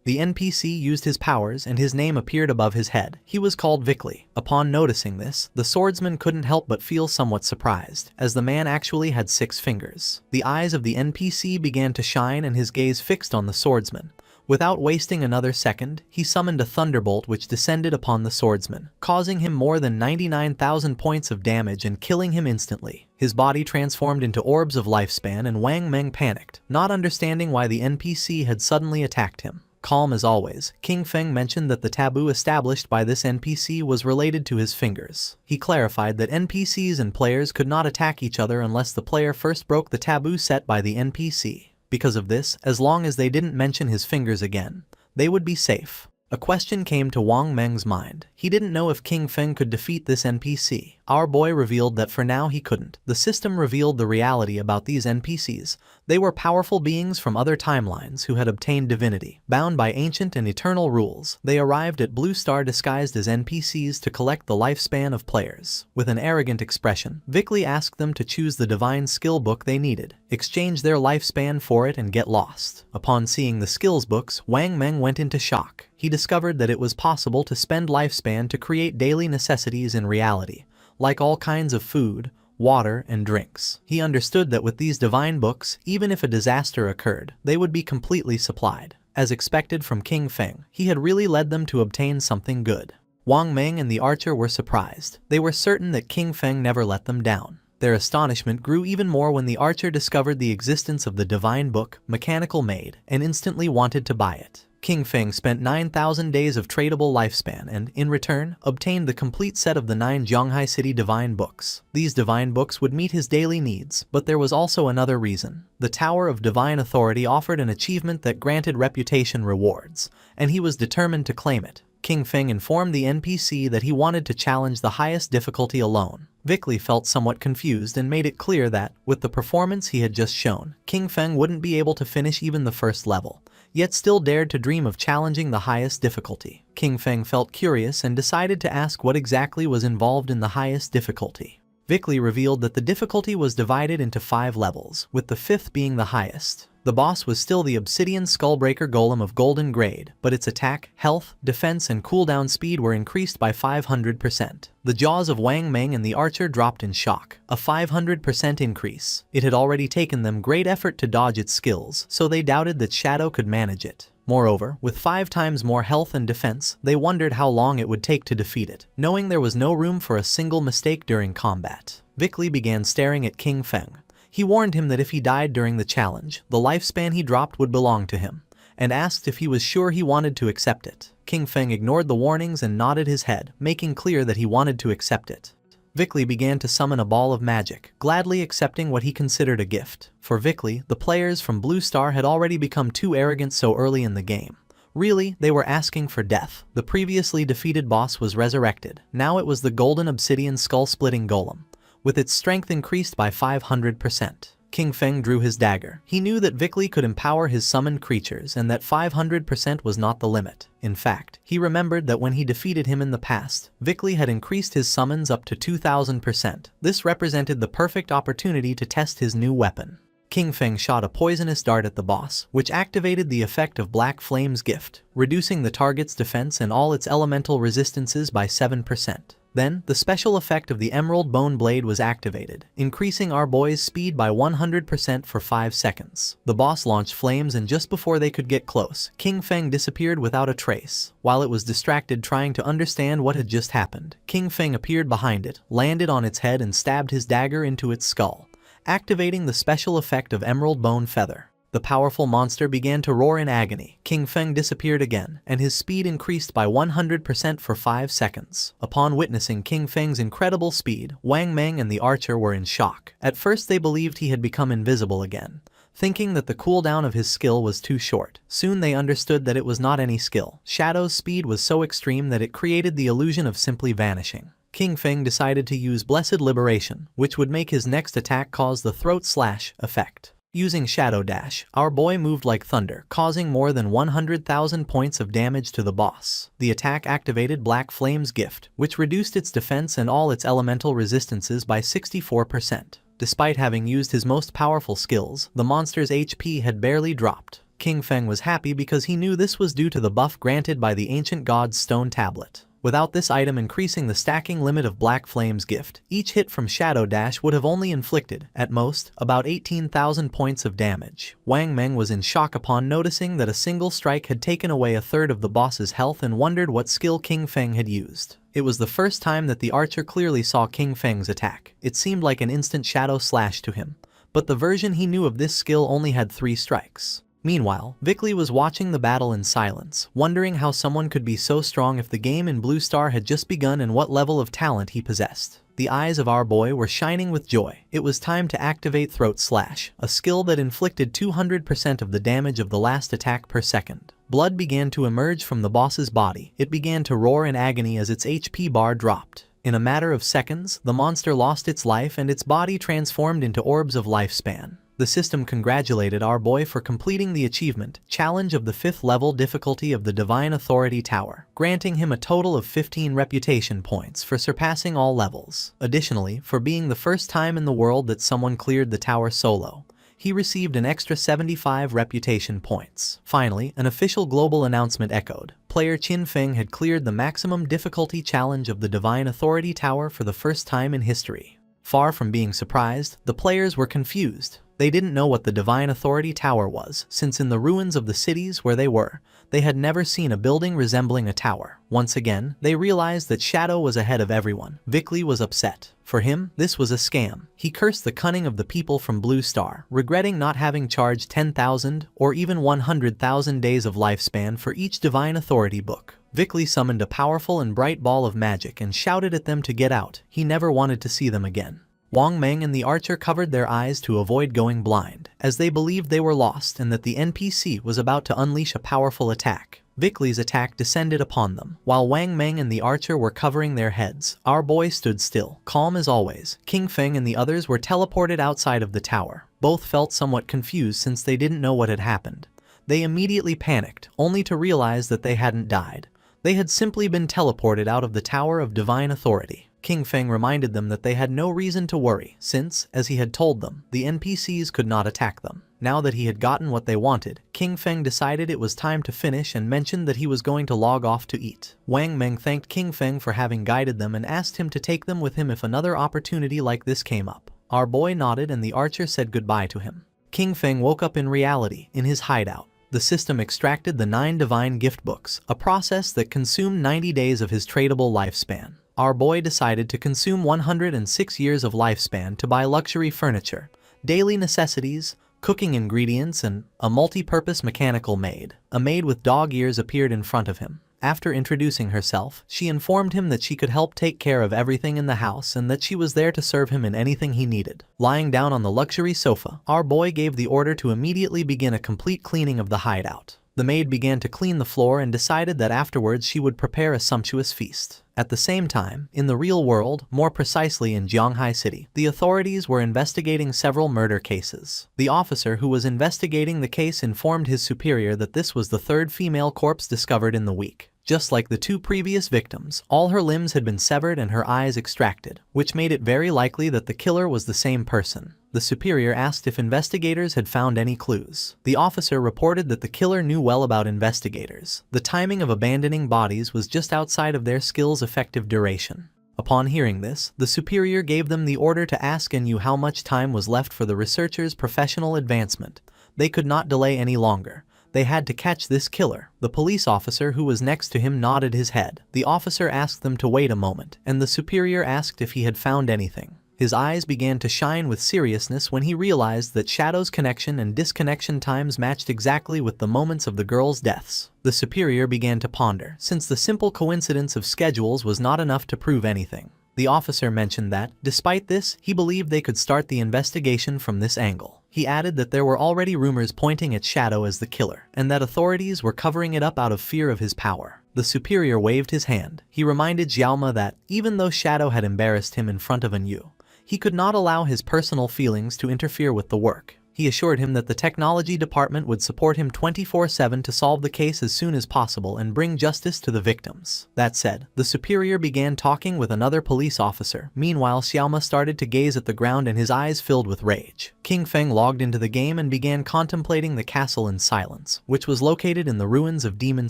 The NPC used his powers and his name appeared above his head. He was called Vickley. Upon noticing this, the swordsman couldn't help but feel somewhat surprised, as the man actually had 6 fingers. The eyes of the NPC began to shine and his gaze fixed on the swordsman. Without wasting another second, he summoned a thunderbolt which descended upon the swordsman, causing him more than 99,000 points of damage and killing him instantly. His body transformed into orbs of lifespan and Wang Meng panicked, not understanding why the NPC had suddenly attacked him. Calm as always, King Feng mentioned that the taboo established by this NPC was related to his fingers. He clarified that NPCs and players could not attack each other unless the player first broke the taboo set by the NPC. Because of this, as long as they didn't mention his fingers again, they would be safe. A question came to Wang Meng's mind. He didn't know if King Feng could defeat this NPC. Our boy revealed that for now he couldn't. The system revealed the reality about these NPCs. They were powerful beings from other timelines who had obtained divinity. Bound by ancient and eternal rules, they arrived at Blue Star disguised as NPCs to collect the lifespan of players. With an arrogant expression, Vickley asked them to choose the divine skill book they needed, exchange their lifespan for it and get lost. Upon seeing the skills books, Wang Meng went into shock. He discovered that it was possible to spend lifespan to create daily necessities in reality, like all kinds of food, water, and drinks. He understood that with these divine books, even if a disaster occurred, they would be completely supplied. As expected from King Feng, he had really led them to obtain something good. Wang Meng and the archer were surprised. They were certain that King Feng never let them down. Their astonishment grew even more when the archer discovered the existence of the divine book, Mechanical Maid, and instantly wanted to buy it. King Feng spent 9,000 days of tradable lifespan and, in return, obtained the complete set of the 9 Zhonghai City divine books. These divine books would meet his daily needs, but there was also another reason. The Tower of Divine Authority offered an achievement that granted reputation rewards, and he was determined to claim it. King Feng informed the NPC that he wanted to challenge the highest difficulty alone. Vickley felt somewhat confused and made it clear that, with the performance he had just shown, King Feng wouldn't be able to finish even the first level, yet still dared to dream of challenging the highest difficulty. King Feng felt curious and decided to ask what exactly was involved in the highest difficulty. Vickley revealed that the difficulty was divided into 5 levels, with the 5th being the highest. The boss was still the Obsidian Skullbreaker Golem of Golden Grade, but its attack, health, defense, and cooldown speed were increased by 500%. The jaws of Wang Meng and the archer dropped in shock. A 500% increase. It had already taken them great effort to dodge its skills, so they doubted that Shadow could manage it. Moreover, with 5 times more health and defense, they wondered how long it would take to defeat it, knowing there was no room for a single mistake during combat. Vickley began staring at King Feng. He warned him that if he died during the challenge, the lifespan he dropped would belong to him, and asked if he was sure he wanted to accept it. King Feng ignored the warnings and nodded his head, making clear that he wanted to accept it. Vickley began to summon a ball of magic, gladly accepting what he considered a gift. For Vickley, the players from Blue Star had already become too arrogant so early in the game. Really, they were asking for death. The previously defeated boss was resurrected. Now it was the Golden Obsidian Skull-Splitting Golem, with its strength increased by 500%. King Feng drew his dagger. He knew that Vickley could empower his summoned creatures and that 500% was not the limit. In fact, he remembered that when he defeated him in the past, Vickley had increased his summons up to 2,000%. This represented the perfect opportunity to test his new weapon. King Feng shot a poisonous dart at the boss, which activated the effect of Black Flame's gift, reducing the target's defense and all its elemental resistances by 7%. Then, the special effect of the Emerald Bone Blade was activated, increasing our boy's speed by 100% for 5 seconds. The boss launched flames and just before they could get close, King Feng disappeared without a trace. While it was distracted trying to understand what had just happened, King Feng appeared behind it, landed on its head and stabbed his dagger into its skull, activating the special effect of Emerald Bone Feather. The powerful monster began to roar in agony. King Feng disappeared again, and his speed increased by 100% for 5 seconds. Upon witnessing King Feng's incredible speed, Wang Meng and the archer were in shock. At first they believed he had become invisible again, thinking that the cooldown of his skill was too short. Soon they understood that it was not any skill. Shadow's speed was so extreme that it created the illusion of simply vanishing. King Feng decided to use Blessed Liberation, which would make his next attack cause the Throat Slash effect. Using Shadow Dash, our boy moved like thunder, causing more than 100,000 points of damage to the boss. The attack activated Black Flame's gift, which reduced its defense and all its elemental resistances by 64%. Despite having used his most powerful skills, the monster's HP had barely dropped. King Feng was happy because he knew this was due to the buff granted by the ancient god's stone tablet. Without this item increasing the stacking limit of Black Flame's gift, each hit from Shadow Dash would have only inflicted, at most, about 18,000 points of damage. Wang Meng was in shock upon noticing that a single strike had taken away a third of the boss's health and wondered what skill King Feng had used. It was the first time that the archer clearly saw King Feng's attack. It seemed like an instant shadow slash to him, but the version he knew of this skill only had 3 strikes. Meanwhile, Vickley was watching the battle in silence, wondering how someone could be so strong if the game in Blue Star had just begun and what level of talent he possessed. The eyes of our boy were shining with joy. It was time to activate Throat Slash, a skill that inflicted 200% of the damage of the last attack per second. Blood began to emerge from the boss's body. It began to roar in agony as its HP bar dropped. In a matter of seconds, the monster lost its life and its body transformed into orbs of lifespan. The system congratulated our boy for completing the achievement, challenge of the 5th level difficulty of the Divine Authority Tower, granting him a total of 15 reputation points for surpassing all levels. Additionally, for being the first time in the world that someone cleared the tower solo, he received an extra 75 reputation points. Finally, an official global announcement echoed. Player Qin Feng had cleared the maximum difficulty challenge of the Divine Authority Tower for the first time in history. Far from being surprised, the players were confused. They didn't know what the Divine Authority Tower was, since in the ruins of the cities where they were, they had never seen a building resembling a tower. Once again, they realized that Shadow was ahead of everyone. Vickley was upset. For him, this was a scam. He cursed the cunning of the people from Blue Star, regretting not having charged 10,000 or even 100,000 days of lifespan for each Divine Authority book. Vickley summoned a powerful and bright ball of magic and shouted at them to get out. He never wanted to see them again. Wang Meng and the archer covered their eyes to avoid going blind, as they believed they were lost and that the NPC was about to unleash a powerful attack. Vickley's attack descended upon them. While Wang Meng and the archer were covering their heads, our boy stood still, calm as always. King Feng and the others were teleported outside of the tower. Both felt somewhat confused since they didn't know what had happened. They immediately panicked, only to realize that they hadn't died. They had simply been teleported out of the Tower of Divine Authority. King Feng reminded them that they had no reason to worry, since, as he had told them, the NPCs could not attack them. Now that he had gotten what they wanted, King Feng decided it was time to finish and mentioned that he was going to log off to eat. Wang Meng thanked King Feng for having guided them and asked him to take them with him if another opportunity like this came up. Our boy nodded and the archer said goodbye to him. King Feng woke up in reality, in his hideout. The system extracted the 9 divine gift books, a process that consumed 90 days of his tradable lifespan. Our boy decided to consume 106 years of lifespan to buy luxury furniture, daily necessities, cooking ingredients, and a multi-purpose mechanical maid. A maid with dog ears appeared in front of him. After introducing herself, she informed him that she could help take care of everything in the house and that she was there to serve him in anything he needed. Lying down on the luxury sofa, our boy gave the order to immediately begin a complete cleaning of the hideout. The maid began to clean the floor and decided that afterwards she would prepare a sumptuous feast. At the same time, in the real world, more precisely in Jianghai City, the authorities were investigating several murder cases. The officer who was investigating the case informed his superior that this was the 3rd female corpse discovered in the week. Just like the 2 previous victims, all her limbs had been severed and her eyes extracted, which made it very likely that the killer was the same person. The superior asked if investigators had found any clues. The officer reported that the killer knew well about investigators. The timing of abandoning bodies was just outside of their skill's effective duration. Upon hearing this, the superior gave them the order to ask NU how much time was left for the researchers' professional advancement. They could not delay any longer. They had to catch this killer. The police officer who was next to him nodded his head. The officer asked them to wait a moment, and the superior asked if he had found anything. His eyes began to shine with seriousness when he realized that Shadow's connection and disconnection times matched exactly with the moments of the girls' deaths. The superior began to ponder, since the simple coincidence of schedules was not enough to prove anything. The officer mentioned that, despite this, he believed they could start the investigation from this angle. He added that there were already rumors pointing at Shadow as the killer, and that authorities were covering it up out of fear of his power. The superior waved his hand. He reminded Xiaoma that, even though Shadow had embarrassed him in front of Anyu, he could not allow his personal feelings to interfere with the work. He assured him that the technology department would support him 24/7 to solve the case as soon as possible and bring justice to the victims. That said, the superior began talking with another police officer. Meanwhile, Xiaoma started to gaze at the ground and his eyes filled with rage. King Feng logged into the game and began contemplating the castle in silence, which was located in the ruins of Demon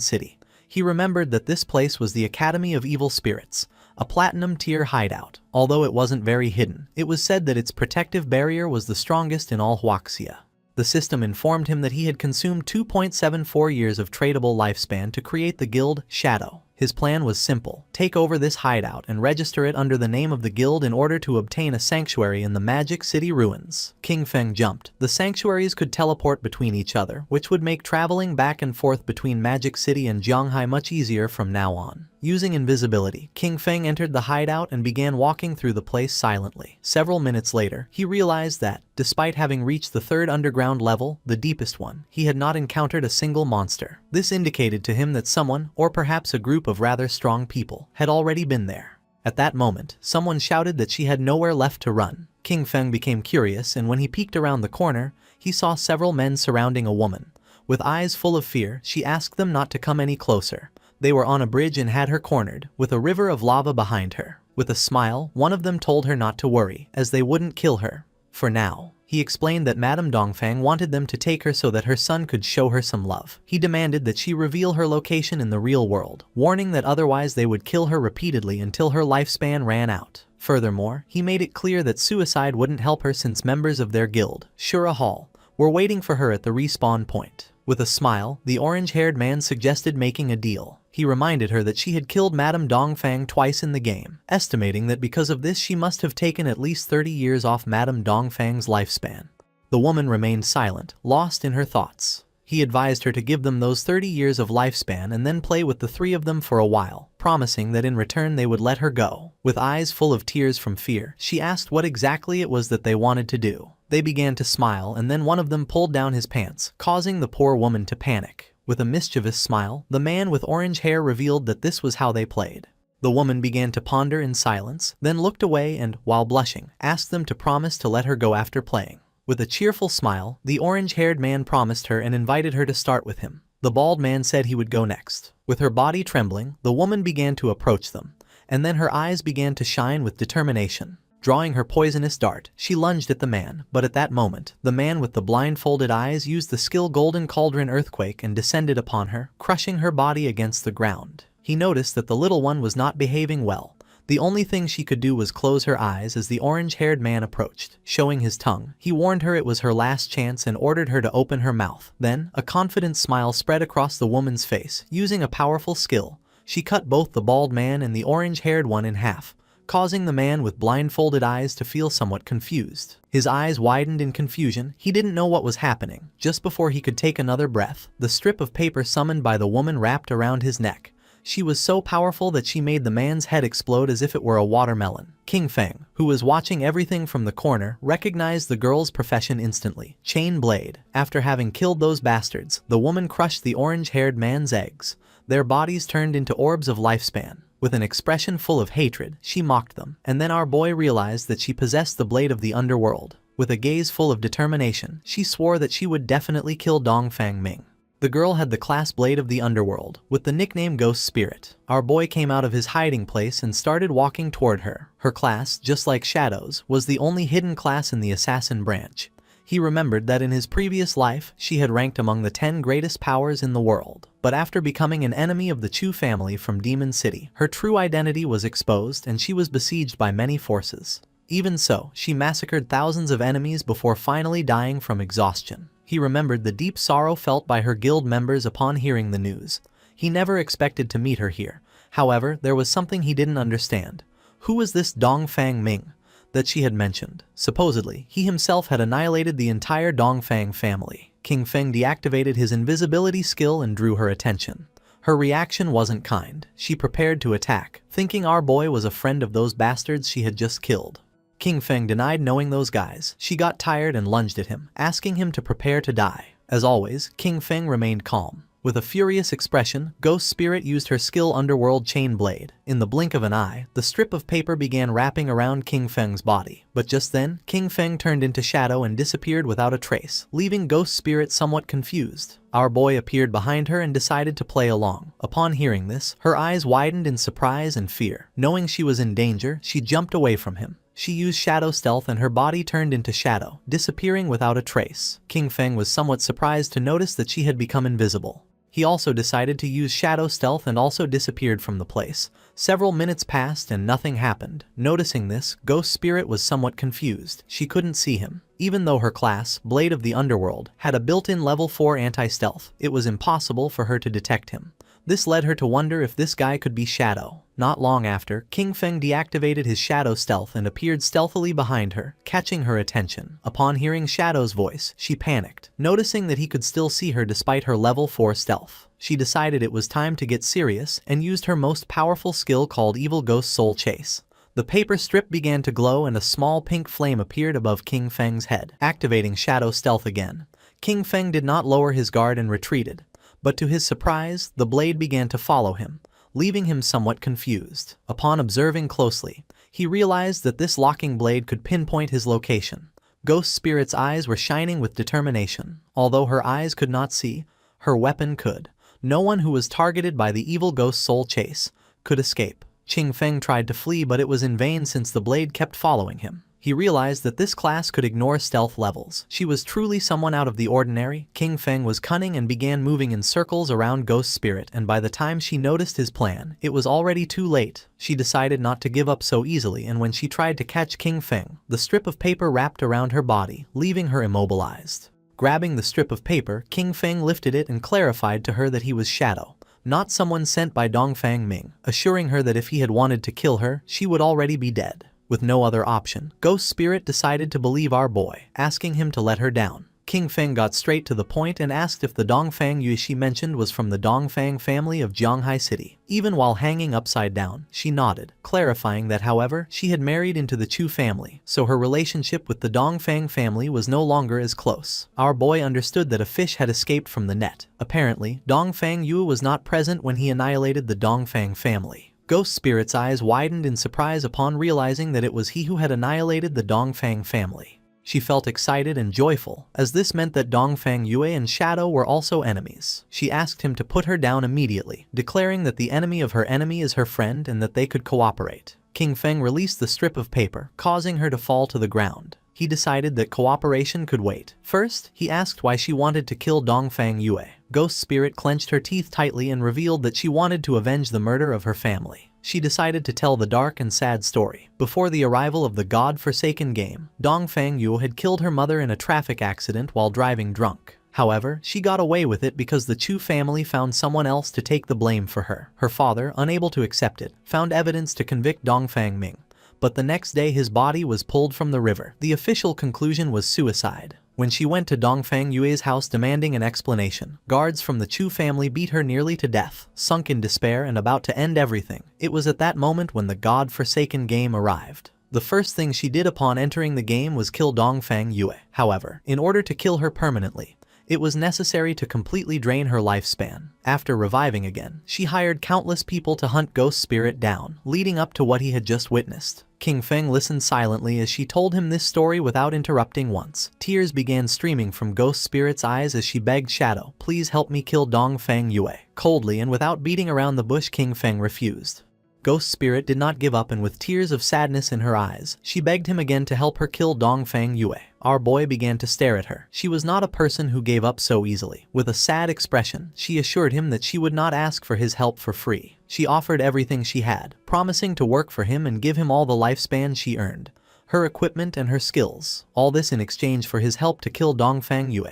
City. He remembered that this place was the Academy of Evil Spirits, a platinum-tier hideout. Although it wasn't very hidden, it was said that its protective barrier was the strongest in all Huaxia. The system informed him that he had consumed 2.74 years of tradable lifespan to create the guild, Shadow. His plan was simple: take over this hideout and register it under the name of the guild in order to obtain a sanctuary in the Magic City ruins. King Feng jumped. The sanctuaries could teleport between each other, which would make traveling back and forth between Magic City and Jianghai much easier from now on. Using invisibility, King Feng entered the hideout and began walking through the place silently. Several minutes later, he realized that, despite having reached the third underground level, the deepest one, he had not encountered a single monster. This indicated to him that someone, or perhaps a group of rather strong people, had already been there. At that moment, someone shouted that she had nowhere left to run. King Feng became curious, and when he peeked around the corner, he saw several men surrounding a woman. With eyes full of fear, she asked them not to come any closer. They were on a bridge and had her cornered, with a river of lava behind her. With a smile, one of them told her not to worry, as they wouldn't kill her. For now. He explained that Madame Dongfang wanted them to take her so that her son could show her some love. He demanded that she reveal her location in the real world, warning that otherwise they would kill her repeatedly until her lifespan ran out. Furthermore, he made it clear that suicide wouldn't help her since members of their guild, Shura Hall, were waiting for her at the respawn point. With a smile, the orange-haired man suggested making a deal. He reminded her that she had killed Madame Dongfang twice in the game, estimating that because of this she must have taken at least 30 years off Madame Dongfang's lifespan. The woman remained silent, lost in her thoughts. He advised her to give them those 30 years of lifespan and then play with the three of them for a while, promising that in return they would let her go. With eyes full of tears from fear, she asked what exactly it was that they wanted to do. They began to smile, and then one of them pulled down his pants, causing the poor woman to panic. With a mischievous smile, the man with orange hair revealed that this was how they played. The woman began to ponder in silence, then looked away and, while blushing, asked them to promise to let her go after playing. With a cheerful smile, the orange-haired man promised her and invited her to start with him. The bald man said he would go next. With her body trembling, the woman began to approach them, and then her eyes began to shine with determination. Drawing her poisonous dart, she lunged at the man, but at that moment, the man with the blindfolded eyes used the skill Golden Cauldron Earthquake and descended upon her, crushing her body against the ground. He noticed that the little one was not behaving well. The only thing she could do was close her eyes as the orange-haired man approached, showing his tongue. He warned her it was her last chance and ordered her to open her mouth. Then, a confident smile spread across the woman's face. Using a powerful skill, she cut both the bald man and the orange-haired one in half, causing the man with blindfolded eyes to feel somewhat confused. His eyes widened in confusion. He didn't know what was happening. Just before he could take another breath, the strip of paper summoned by the woman wrapped around his neck. She was so powerful that she made the man's head explode as if it were a watermelon. King Feng, who was watching everything from the corner, recognized the girl's profession instantly. Chain blade. After having killed those bastards, the woman crushed the orange-haired man's eggs. Their bodies turned into orbs of lifespan. With an expression full of hatred, she mocked them. And then our boy realized that she possessed the blade of the underworld. With a gaze full of determination, she swore that she would definitely kill Dongfang Ming. The girl had the class blade of the underworld, with the nickname Ghost Spirit. Our boy came out of his hiding place and started walking toward her. Her class, just like Shadow's, was the only hidden class in the assassin branch. He remembered that in his previous life, she had ranked among the 10 greatest powers in the world. But after becoming an enemy of the Chu family from Demon City, her true identity was exposed and she was besieged by many forces. Even so, she massacred thousands of enemies before finally dying from exhaustion. He remembered the deep sorrow felt by her guild members upon hearing the news. He never expected to meet her here. However, there was something he didn't understand. Who was this Dongfang Ming that she had mentioned? Supposedly, he himself had annihilated the entire Dongfang family. King Feng deactivated his invisibility skill and drew her attention. Her reaction wasn't kind. She prepared to attack, thinking our boy was a friend of those bastards she had just killed. King Feng denied knowing those guys. She got tired and lunged at him, asking him to prepare to die. As always, King Feng remained calm. With a furious expression, Ghost Spirit used her skill Underworld Chain Blade. In the blink of an eye, the strip of paper began wrapping around King Feng's body. But just then, King Feng turned into shadow and disappeared without a trace, leaving Ghost Spirit somewhat confused. Our boy appeared behind her and decided to play along. Upon hearing this, her eyes widened in surprise and fear. Knowing she was in danger, she jumped away from him. She used shadow stealth and her body turned into shadow, disappearing without a trace. King Feng was somewhat surprised to notice that she had become invisible. He also decided to use shadow stealth and also disappeared from the place. Several minutes passed and nothing happened. Noticing this, Ghost Spirit was somewhat confused. She couldn't see him. Even though her class, Blade of the Underworld, had a built-in level 4 anti-stealth, it was impossible for her to detect him. This led her to wonder if this guy could be Shadow. Not long after, King Feng deactivated his Shadow stealth and appeared stealthily behind her, catching her attention. Upon hearing Shadow's voice, she panicked, noticing that he could still see her despite her level 4 stealth. She decided it was time to get serious and used her most powerful skill called Evil Ghost Soul Chase. The paper strip began to glow and a small pink flame appeared above King Feng's head, activating Shadow stealth again. King Feng did not lower his guard and retreated, but to his surprise, the blade began to follow him, leaving him somewhat confused. Upon observing closely, he realized that this locking blade could pinpoint his location. Ghost Spirit's eyes were shining with determination. Although her eyes could not see, her weapon could. No one who was targeted by the Evil Ghost Soul Chase could escape. King Feng tried to flee, but it was in vain since the blade kept following him. He realized that this class could ignore stealth levels. She was truly someone out of the ordinary. King Feng was cunning and began moving in circles around Ghost Spirit, and by the time she noticed his plan, it was already too late. She decided not to give up so easily, and when she tried to catch King Feng, the strip of paper wrapped around her body, leaving her immobilized. Grabbing the strip of paper, King Feng lifted it and clarified to her that he was Shadow, not someone sent by Dongfang Ming, assuring her that if he had wanted to kill her, she would already be dead. With no other option, Ghost Spirit decided to believe our boy, asking him to let her down. King Feng got straight to the point and asked if the Dongfang Yue she mentioned was from the Dongfang family of Jianghai City. Even while hanging upside down, she nodded, clarifying that however, she had married into the Chu family, so her relationship with the Dongfang family was no longer as close. Our boy understood that a fish had escaped from the net. Apparently, Dongfang Yue was not present when he annihilated the Dongfang family. Ghost Spirit's eyes widened in surprise upon realizing that it was he who had annihilated the Dongfang family. She felt excited and joyful, as this meant that Dongfang Yue and Shadow were also enemies. She asked him to put her down immediately, declaring that the enemy of her enemy is her friend and that they could cooperate. King Feng released the strip of paper, causing her to fall to the ground. He decided that cooperation could wait. First, he asked why she wanted to kill Dongfang Yue. Ghost Spirit clenched her teeth tightly and revealed that she wanted to avenge the murder of her family. She decided to tell the dark and sad story. Before the arrival of the God-forsaken game, Dongfang Yue had killed her mother in a traffic accident while driving drunk. However, she got away with it because the Chu family found someone else to take the blame for her. Her father, unable to accept it, found evidence to convict Dongfang Ming, but the next day his body was pulled from the river. The official conclusion was suicide. When she went to Dongfang Yue's house demanding an explanation, guards from the Chu family beat her nearly to death. Sunk in despair and about to end everything, it was at that moment when the God-forsaken game arrived. The first thing she did upon entering the game was kill Dongfang Yue. However, in order to kill her permanently, it was necessary to completely drain her lifespan. After reviving again, she hired countless people to hunt Ghost Spirit down, leading up to what he had just witnessed. King Feng listened silently as she told him this story without interrupting once. Tears began streaming from Ghost Spirit's eyes as she begged Shadow, "Please help me kill Dongfang Yue." Coldly and without beating around the bush, King Feng refused. Ghost Spirit did not give up, and with tears of sadness in her eyes, she begged him again to help her kill Dongfang Yue. Our boy began to stare at her. She was not a person who gave up so easily. With a sad expression, she assured him that she would not ask for his help for free. She offered everything she had, promising to work for him and give him all the lifespan she earned, her equipment and her skills, all this in exchange for his help to kill Dongfang Yue,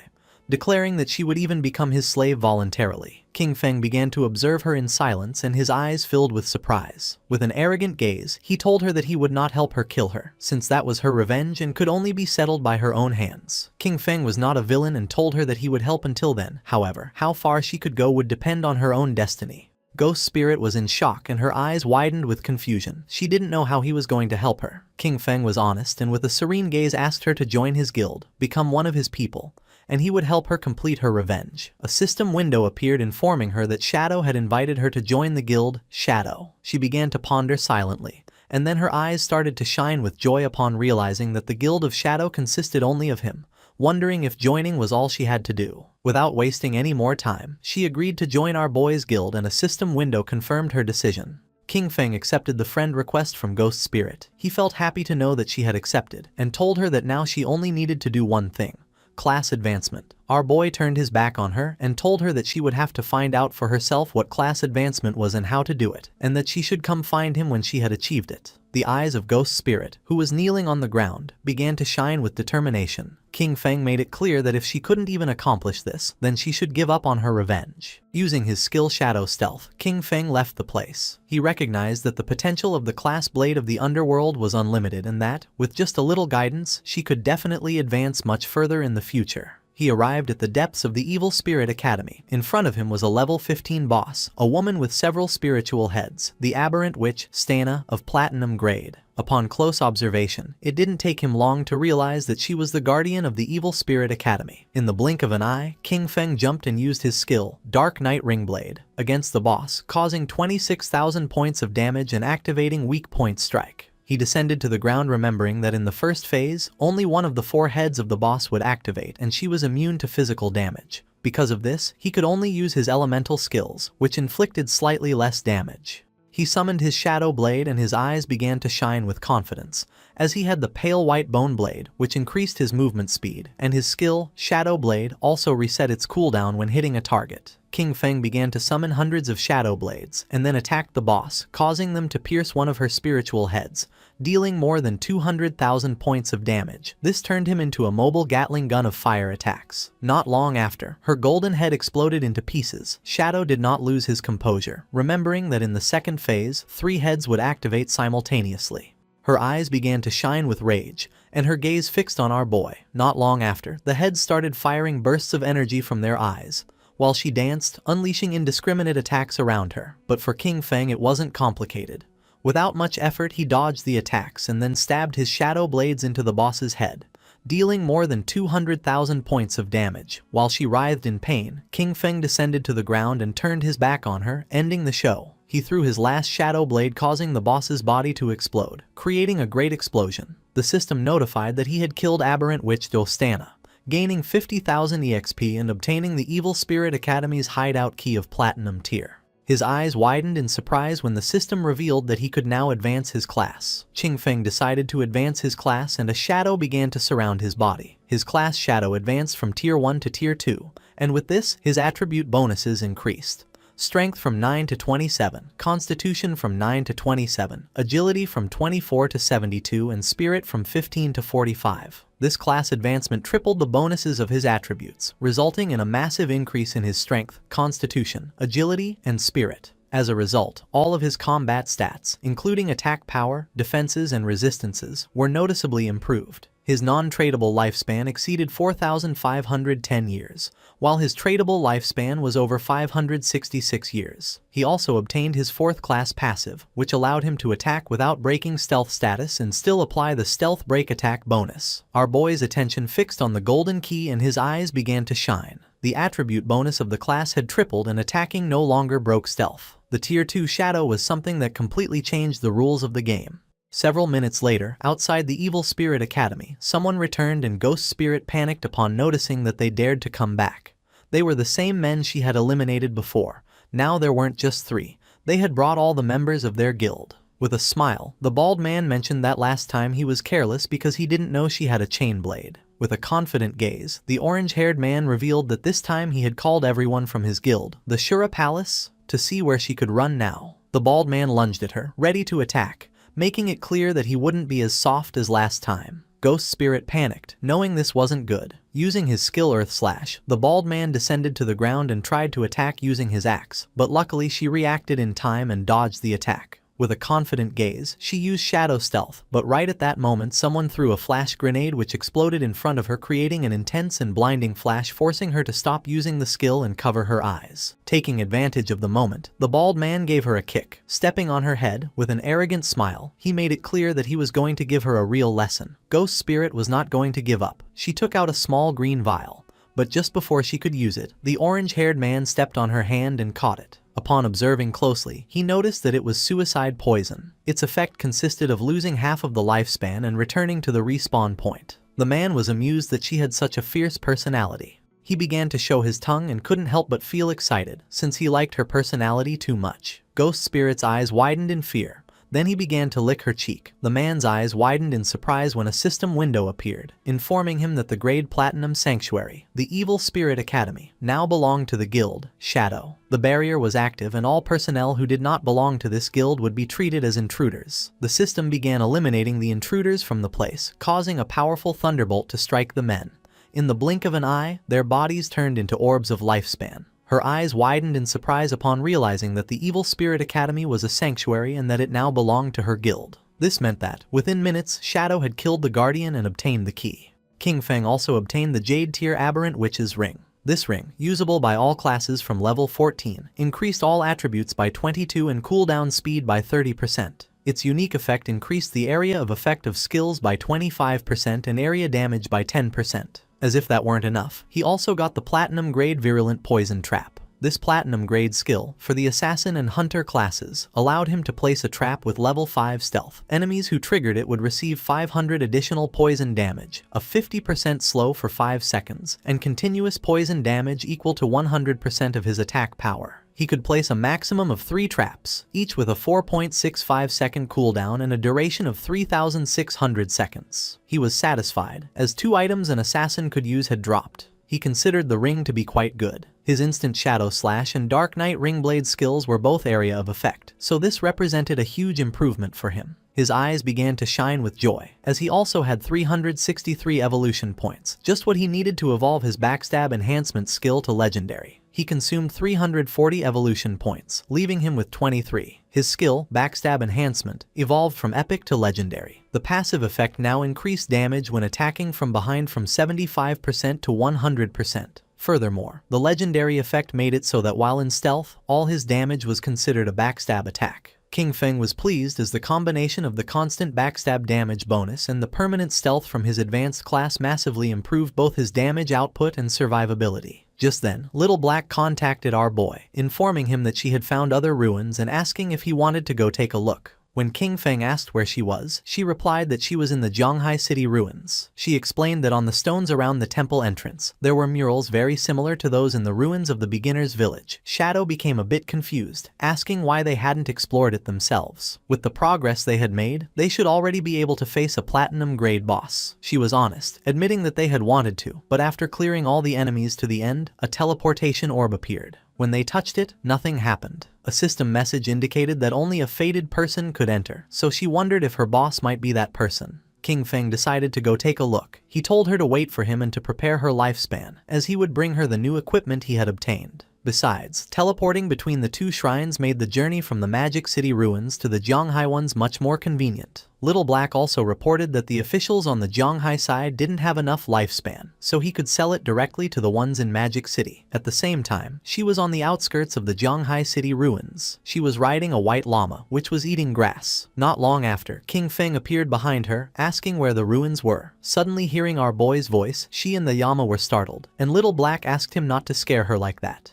declaring that she would even become his slave voluntarily. King Feng began to observe her in silence, and his eyes filled with surprise. With an arrogant gaze, he told her that he would not help her kill her, since that was her revenge and could only be settled by her own hands. King Feng was not a villain and told her that he would help until then. However, how far she could go would depend on her own destiny. Ghost Spirit was in shock and her eyes widened with confusion. She didn't know how he was going to help her. King Feng was honest and with a serene gaze asked her to join his guild, become one of his people, and he would help her complete her revenge. A system window appeared informing her that Shadow had invited her to join the guild. Shadow. She began to ponder silently, and then her eyes started to shine with joy upon realizing that the guild of Shadow consisted only of him, wondering if joining was all she had to do. Without wasting any more time, she agreed to join our boy's guild, and a system window confirmed her decision. King Feng accepted the friend request from Ghost Spirit. He felt happy to know that she had accepted, and told her that now she only needed to do one thing: class advancement. Our boy turned his back on her and told her that she would have to find out for herself what class advancement was and how to do it, and that she should come find him when she had achieved it. The eyes of Ghost Spirit, who was kneeling on the ground, began to shine with determination. King Feng made it clear that if she couldn't even accomplish this, then she should give up on her revenge. Using his skill Shadow Stealth, King Feng left the place. He recognized that the potential of the class blade of the underworld was unlimited and that, with just a little guidance, she could definitely advance much further in the future. He arrived at the depths of the Evil Spirit Academy. In front of him was a level 15 boss, a woman with several spiritual heads, the aberrant witch, Stana, of platinum grade. Upon close observation, it didn't take him long to realize that she was the guardian of the Evil Spirit Academy. In the blink of an eye, King Feng jumped and used his skill, Dark Knight Ringblade, against the boss, causing 26,000 points of damage and activating Weak Point Strike. He descended to the ground remembering that in the first phase, only one of the 4 heads of the boss would activate and she was immune to physical damage. Because of this, he could only use his elemental skills, which inflicted slightly less damage. He summoned his Shadow Blade and his eyes began to shine with confidence, as he had the Pale White Bone Blade, which increased his movement speed, and his skill, Shadow Blade, also reset its cooldown when hitting a target. King Feng began to summon hundreds of Shadow Blades, and then attacked the boss, causing them to pierce one of her spiritual heads, dealing more than 200,000 points of damage. This turned him into a mobile Gatling gun of fire attacks. Not long after, her golden head exploded into pieces. Shadow did not lose his composure, remembering that in the second phase, 3 heads would activate simultaneously. Her eyes began to shine with rage, and her gaze fixed on our boy. Not long after, the heads started firing bursts of energy from their eyes, while she danced, unleashing indiscriminate attacks around her. But for King Feng it wasn't complicated. Without much effort he dodged the attacks and then stabbed his shadow blades into the boss's head, dealing more than 200,000 points of damage. While she writhed in pain, King Feng descended to the ground and turned his back on her, ending the show. He threw his last shadow blade, causing the boss's body to explode, creating a great explosion. The system notified that he had killed aberrant witch Dostana, gaining 50,000 EXP and obtaining the Evil Spirit Academy's hideout key of Platinum tier. His eyes widened in surprise when the system revealed that he could now advance his class. King Feng decided to advance his class and a shadow began to surround his body. His class shadow advanced from Tier 1 to Tier 2, and with this, his attribute bonuses increased. Strength from 9 to 27, Constitution from 9 to 27, Agility from 24 to 72, and Spirit from 15 to 45. This class advancement tripled the bonuses of his attributes, resulting in a massive increase in his Strength, Constitution, Agility, and Spirit. As a result, all of his combat stats, including attack power, defenses, and resistances, were noticeably improved. His non-tradable lifespan exceeded 4,510 years, while his tradable lifespan was over 566 years. He also obtained his 4th class passive, which allowed him to attack without breaking stealth status and still apply the stealth break attack bonus. Our boy's attention fixed on the golden key and his eyes began to shine. The attribute bonus of the class had tripled and attacking no longer broke stealth. The Tier 2 shadow was something that completely changed the rules of the game. Several minutes later, outside the Evil Spirit Academy, someone returned and Ghost Spirit panicked upon noticing that they dared to come back. They were the same men she had eliminated before. Now there weren't just 3. They had brought all the members of their guild. With a smile, the bald man mentioned that last time he was careless because he didn't know she had a chain blade. With a confident gaze, the orange-haired man revealed that this time he had called everyone from his guild, the Shura Palace, to see where she could run now. The bald man lunged at her, ready to attack, making it clear that he wouldn't be as soft as last time. Ghost Spirit panicked, knowing this wasn't good. Using his skill Earth Slash, the bald man descended to the ground and tried to attack using his axe, but luckily she reacted in time and dodged the attack. With a confident gaze, she used Shadow Stealth, but right at that moment someone threw a flash grenade which exploded in front of her, creating an intense and blinding flash, forcing her to stop using the skill and cover her eyes. Taking advantage of the moment, the bald man gave her a kick. Stepping on her head, with an arrogant smile, he made it clear that he was going to give her a real lesson. Ghost Spirit was not going to give up. She took out a small green vial, but just before she could use it, the orange-haired man stepped on her hand and caught it. Upon observing closely, he noticed that it was suicide poison. Its effect consisted of losing half of the lifespan and returning to the respawn point. The man was amused that she had such a fierce personality. He began to show his tongue and couldn't help but feel excited, since he liked her personality too much. Ghost Spirit's eyes widened in fear. Then he began to lick her cheek. The man's eyes widened in surprise when a system window appeared, informing him that the Grade Platinum Sanctuary, the Evil Spirit Academy, now belonged to the guild, Shadow. The barrier was active and all personnel who did not belong to this guild would be treated as intruders. The system began eliminating the intruders from the place, causing a powerful thunderbolt to strike the men. In the blink of an eye, their bodies turned into orbs of lifespan. Her eyes widened in surprise upon realizing that the Evil Spirit Academy was a sanctuary and that it now belonged to her guild. This meant that, within minutes, Shadow had killed the Guardian and obtained the key. King Feng also obtained the Jade Tier Aberrant Witch's Ring. This ring, usable by all classes from level 14, increased all attributes by 22 and cooldown speed by 30%. Its unique effect increased the area of effect of skills by 25% and area damage by 10%. As if that weren't enough, he also got the Platinum Grade Virulent Poison Trap. This Platinum Grade skill, for the Assassin and Hunter classes, allowed him to place a trap with level 5 stealth. Enemies who triggered it would receive 500 additional poison damage, a 50% slow for 5 seconds, and continuous poison damage equal to 100% of his attack power. He could place a maximum of 3 traps, each with a 4.65 second cooldown and a duration of 3,600 seconds. He was satisfied, as 2 items an assassin could use had dropped. He considered the ring to be quite good. His instant Shadow Slash and Dark Knight Ringblade skills were both area of effect, so this represented a huge improvement for him. His eyes began to shine with joy, as he also had 363 evolution points, just what he needed to evolve his Backstab Enhancement skill to Legendary. He consumed 340 evolution points, leaving him with 23. His skill, Backstab Enhancement, evolved from Epic to Legendary. The passive effect now increased damage when attacking from behind from 75% to 100%. Furthermore, the Legendary effect made it so that while in stealth, all his damage was considered a backstab attack. King Feng was pleased as the combination of the constant backstab damage bonus and the permanent stealth from his advanced class massively improved both his damage output and survivability. Just then, Little Black contacted our boy, informing him that she had found other ruins and asking if he wanted to go take a look. When King Feng asked where she was, she replied that she was in the Zhanghai City ruins. She explained that on the stones around the temple entrance, there were murals very similar to those in the ruins of the beginner's village. Shadow became a bit confused, asking why they hadn't explored it themselves. With the progress they had made, they should already be able to face a platinum grade boss. She was honest, admitting that they had wanted to, but after clearing all the enemies to the end, a teleportation orb appeared. When they touched it, nothing happened. A system message indicated that only a fated person could enter, so she wondered if her boss might be that person. King Feng decided to go take a look. He told her to wait for him and to prepare her lifespan, as he would bring her the new equipment he had obtained. Besides, teleporting between the 2 shrines made the journey from the Magic City ruins to the Zhanghai ones much more convenient. Little Black also reported that the officials on the Zhanghai side didn't have enough lifespan, so he could sell it directly to the ones in Magic City. At the same time, she was on the outskirts of the Zhanghai City ruins. She was riding a white llama, which was eating grass. Not long after, King Feng appeared behind her, asking where the ruins were. Suddenly hearing our boy's voice, she and the llama were startled, and Little Black asked him not to scare her like that.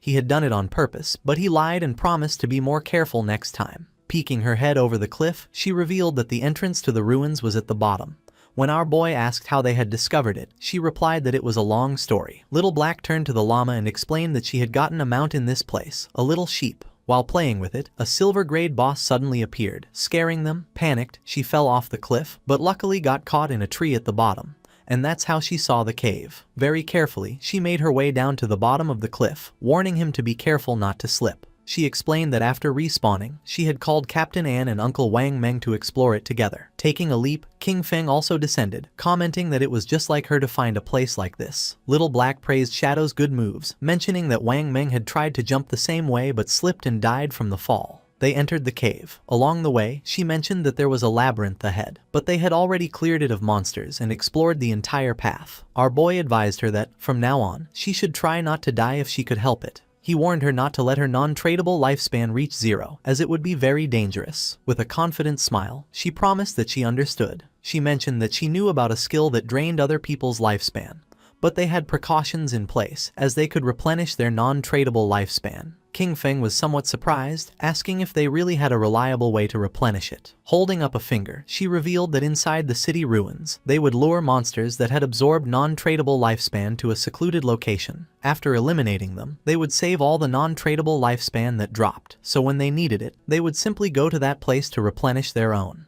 He had done it on purpose, but he lied and promised to be more careful next time. Peeking her head over the cliff, she revealed that the entrance to the ruins was at the bottom. When our boy asked how they had discovered it, she replied that it was a long story. Little Black turned to the llama and explained that she had gotten a mount in this place, a little sheep. While playing with it, a silver grade boss suddenly appeared, scaring them. Panicked, she fell off the cliff, but luckily got caught in a tree at the bottom. And that's how she saw the cave. Very carefully, she made her way down to the bottom of the cliff, warning him to be careful not to slip. She explained that after respawning, she had called Captain Ann and Uncle Wang Meng to explore it together. Taking a leap, King Feng also descended, commenting that it was just like her to find a place like this. Little Black praised Shadow's good moves, mentioning that Wang Meng had tried to jump the same way but slipped and died from the fall. They entered the cave. Along the way, she mentioned that there was a labyrinth ahead, but they had already cleared it of monsters and explored the entire path. Our boy advised her that, from now on, she should try not to die if she could help it. He warned her not to let her non-tradable lifespan reach 0, as it would be very dangerous. With a confident smile, she promised that she understood. She mentioned that she knew about a skill that drained other people's lifespan, but they had precautions in place, as they could replenish their non-tradable lifespan. King Feng was somewhat surprised, asking if they really had a reliable way to replenish it. Holding up a finger, she revealed that inside the city ruins, they would lure monsters that had absorbed non-tradable lifespan to a secluded location. After eliminating them, they would save all the non-tradable lifespan that dropped, so when they needed it, they would simply go to that place to replenish their own.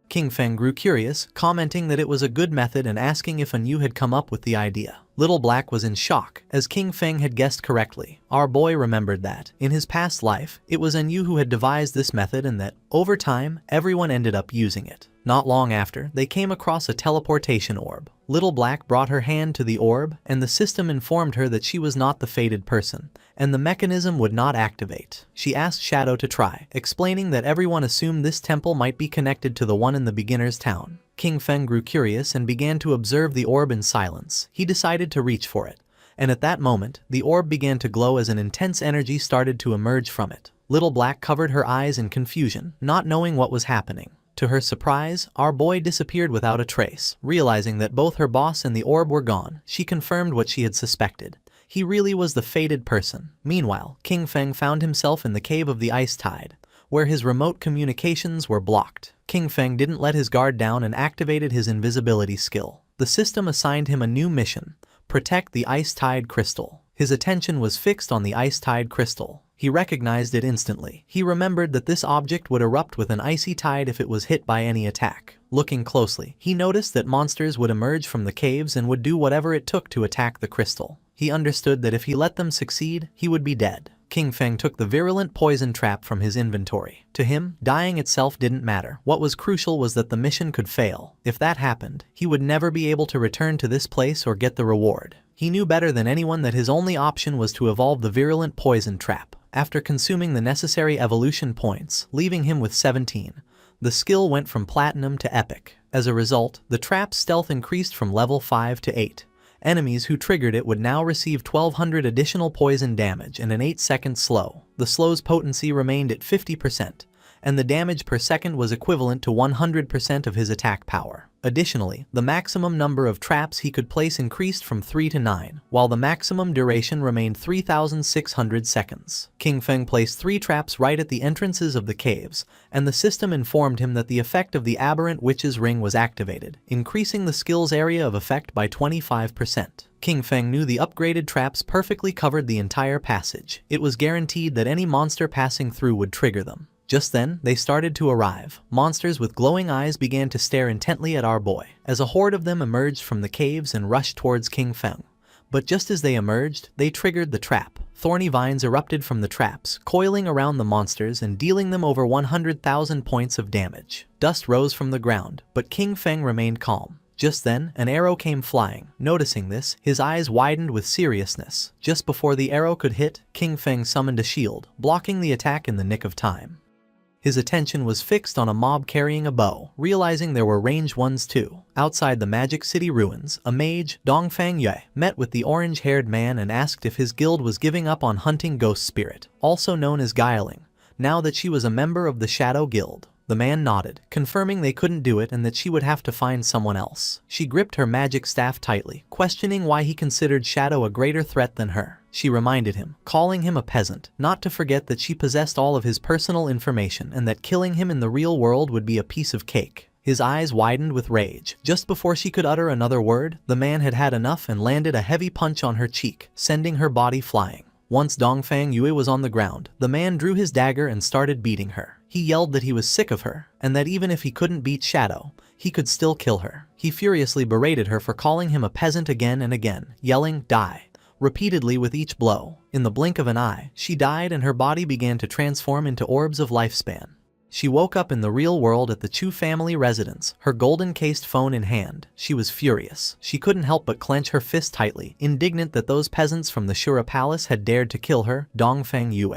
King Feng grew curious, commenting that it was a good method and asking if MANHUA had come up with the idea. Little Black was in shock, as King Feng had guessed correctly. Our boy remembered that, in his past life, it was MANHUA who had devised this method and that, over time, everyone ended up using it. Not long after, they came across a teleportation orb. Little Black brought her hand to the orb, and the system informed her that she was not the fated person, and the mechanism would not activate. She asked Shadow to try, explaining that everyone assumed this temple might be connected to the one in the beginner's town. King Feng grew curious and began to observe the orb in silence. He decided to reach for it, and at that moment, the orb began to glow as an intense energy started to emerge from it. Little Black covered her eyes in confusion, not knowing what was happening. To her surprise, our boy disappeared without a trace. Realizing that both her boss and the orb were gone, she confirmed what she had suspected. He really was the fated person. Meanwhile, King Feng found himself in the cave of the Ice Tide, where his remote communications were blocked. King Feng didn't let his guard down and activated his invisibility skill. The system assigned him a new mission: protect the Ice Tide crystal. His attention was fixed on the Ice Tide crystal. He recognized it instantly. He remembered that this object would erupt with an icy tide if it was hit by any attack. Looking closely, he noticed that monsters would emerge from the caves and would do whatever it took to attack the crystal. He understood that if he let them succeed, he would be dead. King Feng took the virulent poison trap from his inventory. To him, dying itself didn't matter. What was crucial was that the mission could fail. If that happened, he would never be able to return to this place or get the reward. He knew better than anyone that his only option was to evolve the virulent poison trap. After consuming the necessary evolution points, leaving him with 17, the skill went from platinum to epic. As a result, the trap's stealth increased from level 5 to 8. Enemies who triggered it would now receive 1200 additional poison damage and an 8-second slow. The slow's potency remained at 50%, and the damage per second was equivalent to 100% of his attack power. Additionally, the maximum number of traps he could place increased from 3 to 9, while the maximum duration remained 3,600 seconds. King Feng placed 3 traps right at the entrances of the caves, and the system informed him that the effect of the aberrant witch's ring was activated, increasing the skill's area of effect by 25%. King Feng knew the upgraded traps perfectly covered the entire passage. It was guaranteed that any monster passing through would trigger them. Just then, they started to arrive. Monsters with glowing eyes began to stare intently at our boy, as a horde of them emerged from the caves and rushed towards King Feng. But just as they emerged, they triggered the trap. Thorny vines erupted from the traps, coiling around the monsters and dealing them over 100,000 points of damage. Dust rose from the ground, but King Feng remained calm. Just then, an arrow came flying. Noticing this, his eyes widened with seriousness. Just before the arrow could hit, King Feng summoned a shield, blocking the attack in the nick of time. His attention was fixed on a mob carrying a bow, realizing there were ranged ones too. Outside the Magic City ruins, a mage, Dongfang Yue, met with the orange-haired man and asked if his guild was giving up on hunting Ghost Spirit, also known as Guiling, now that she was a member of the Shadow Guild. The man nodded, confirming they couldn't do it and that she would have to find someone else. She gripped her magic staff tightly, questioning why he considered Shadow a greater threat than her. She reminded him, calling him a peasant, not to forget that she possessed all of his personal information and that killing him in the real world would be a piece of cake. His eyes widened with rage. Just before she could utter another word, the man had had enough and landed a heavy punch on her cheek, sending her body flying. Once Dongfang Yue was on the ground, the man drew his dagger and started beating her. He yelled that he was sick of her, and that even if he couldn't beat Shadow, he could still kill her. He furiously berated her for calling him a peasant again and again, yelling, "Die," repeatedly with each blow. In the blink of an eye, she died and her body began to transform into orbs of lifespan. She woke up in the real world at the Chu family residence, her golden-cased phone in hand. She was furious. She couldn't help but clench her fist tightly, indignant that those peasants from the Shura Palace had dared to kill her, Dongfang Yue.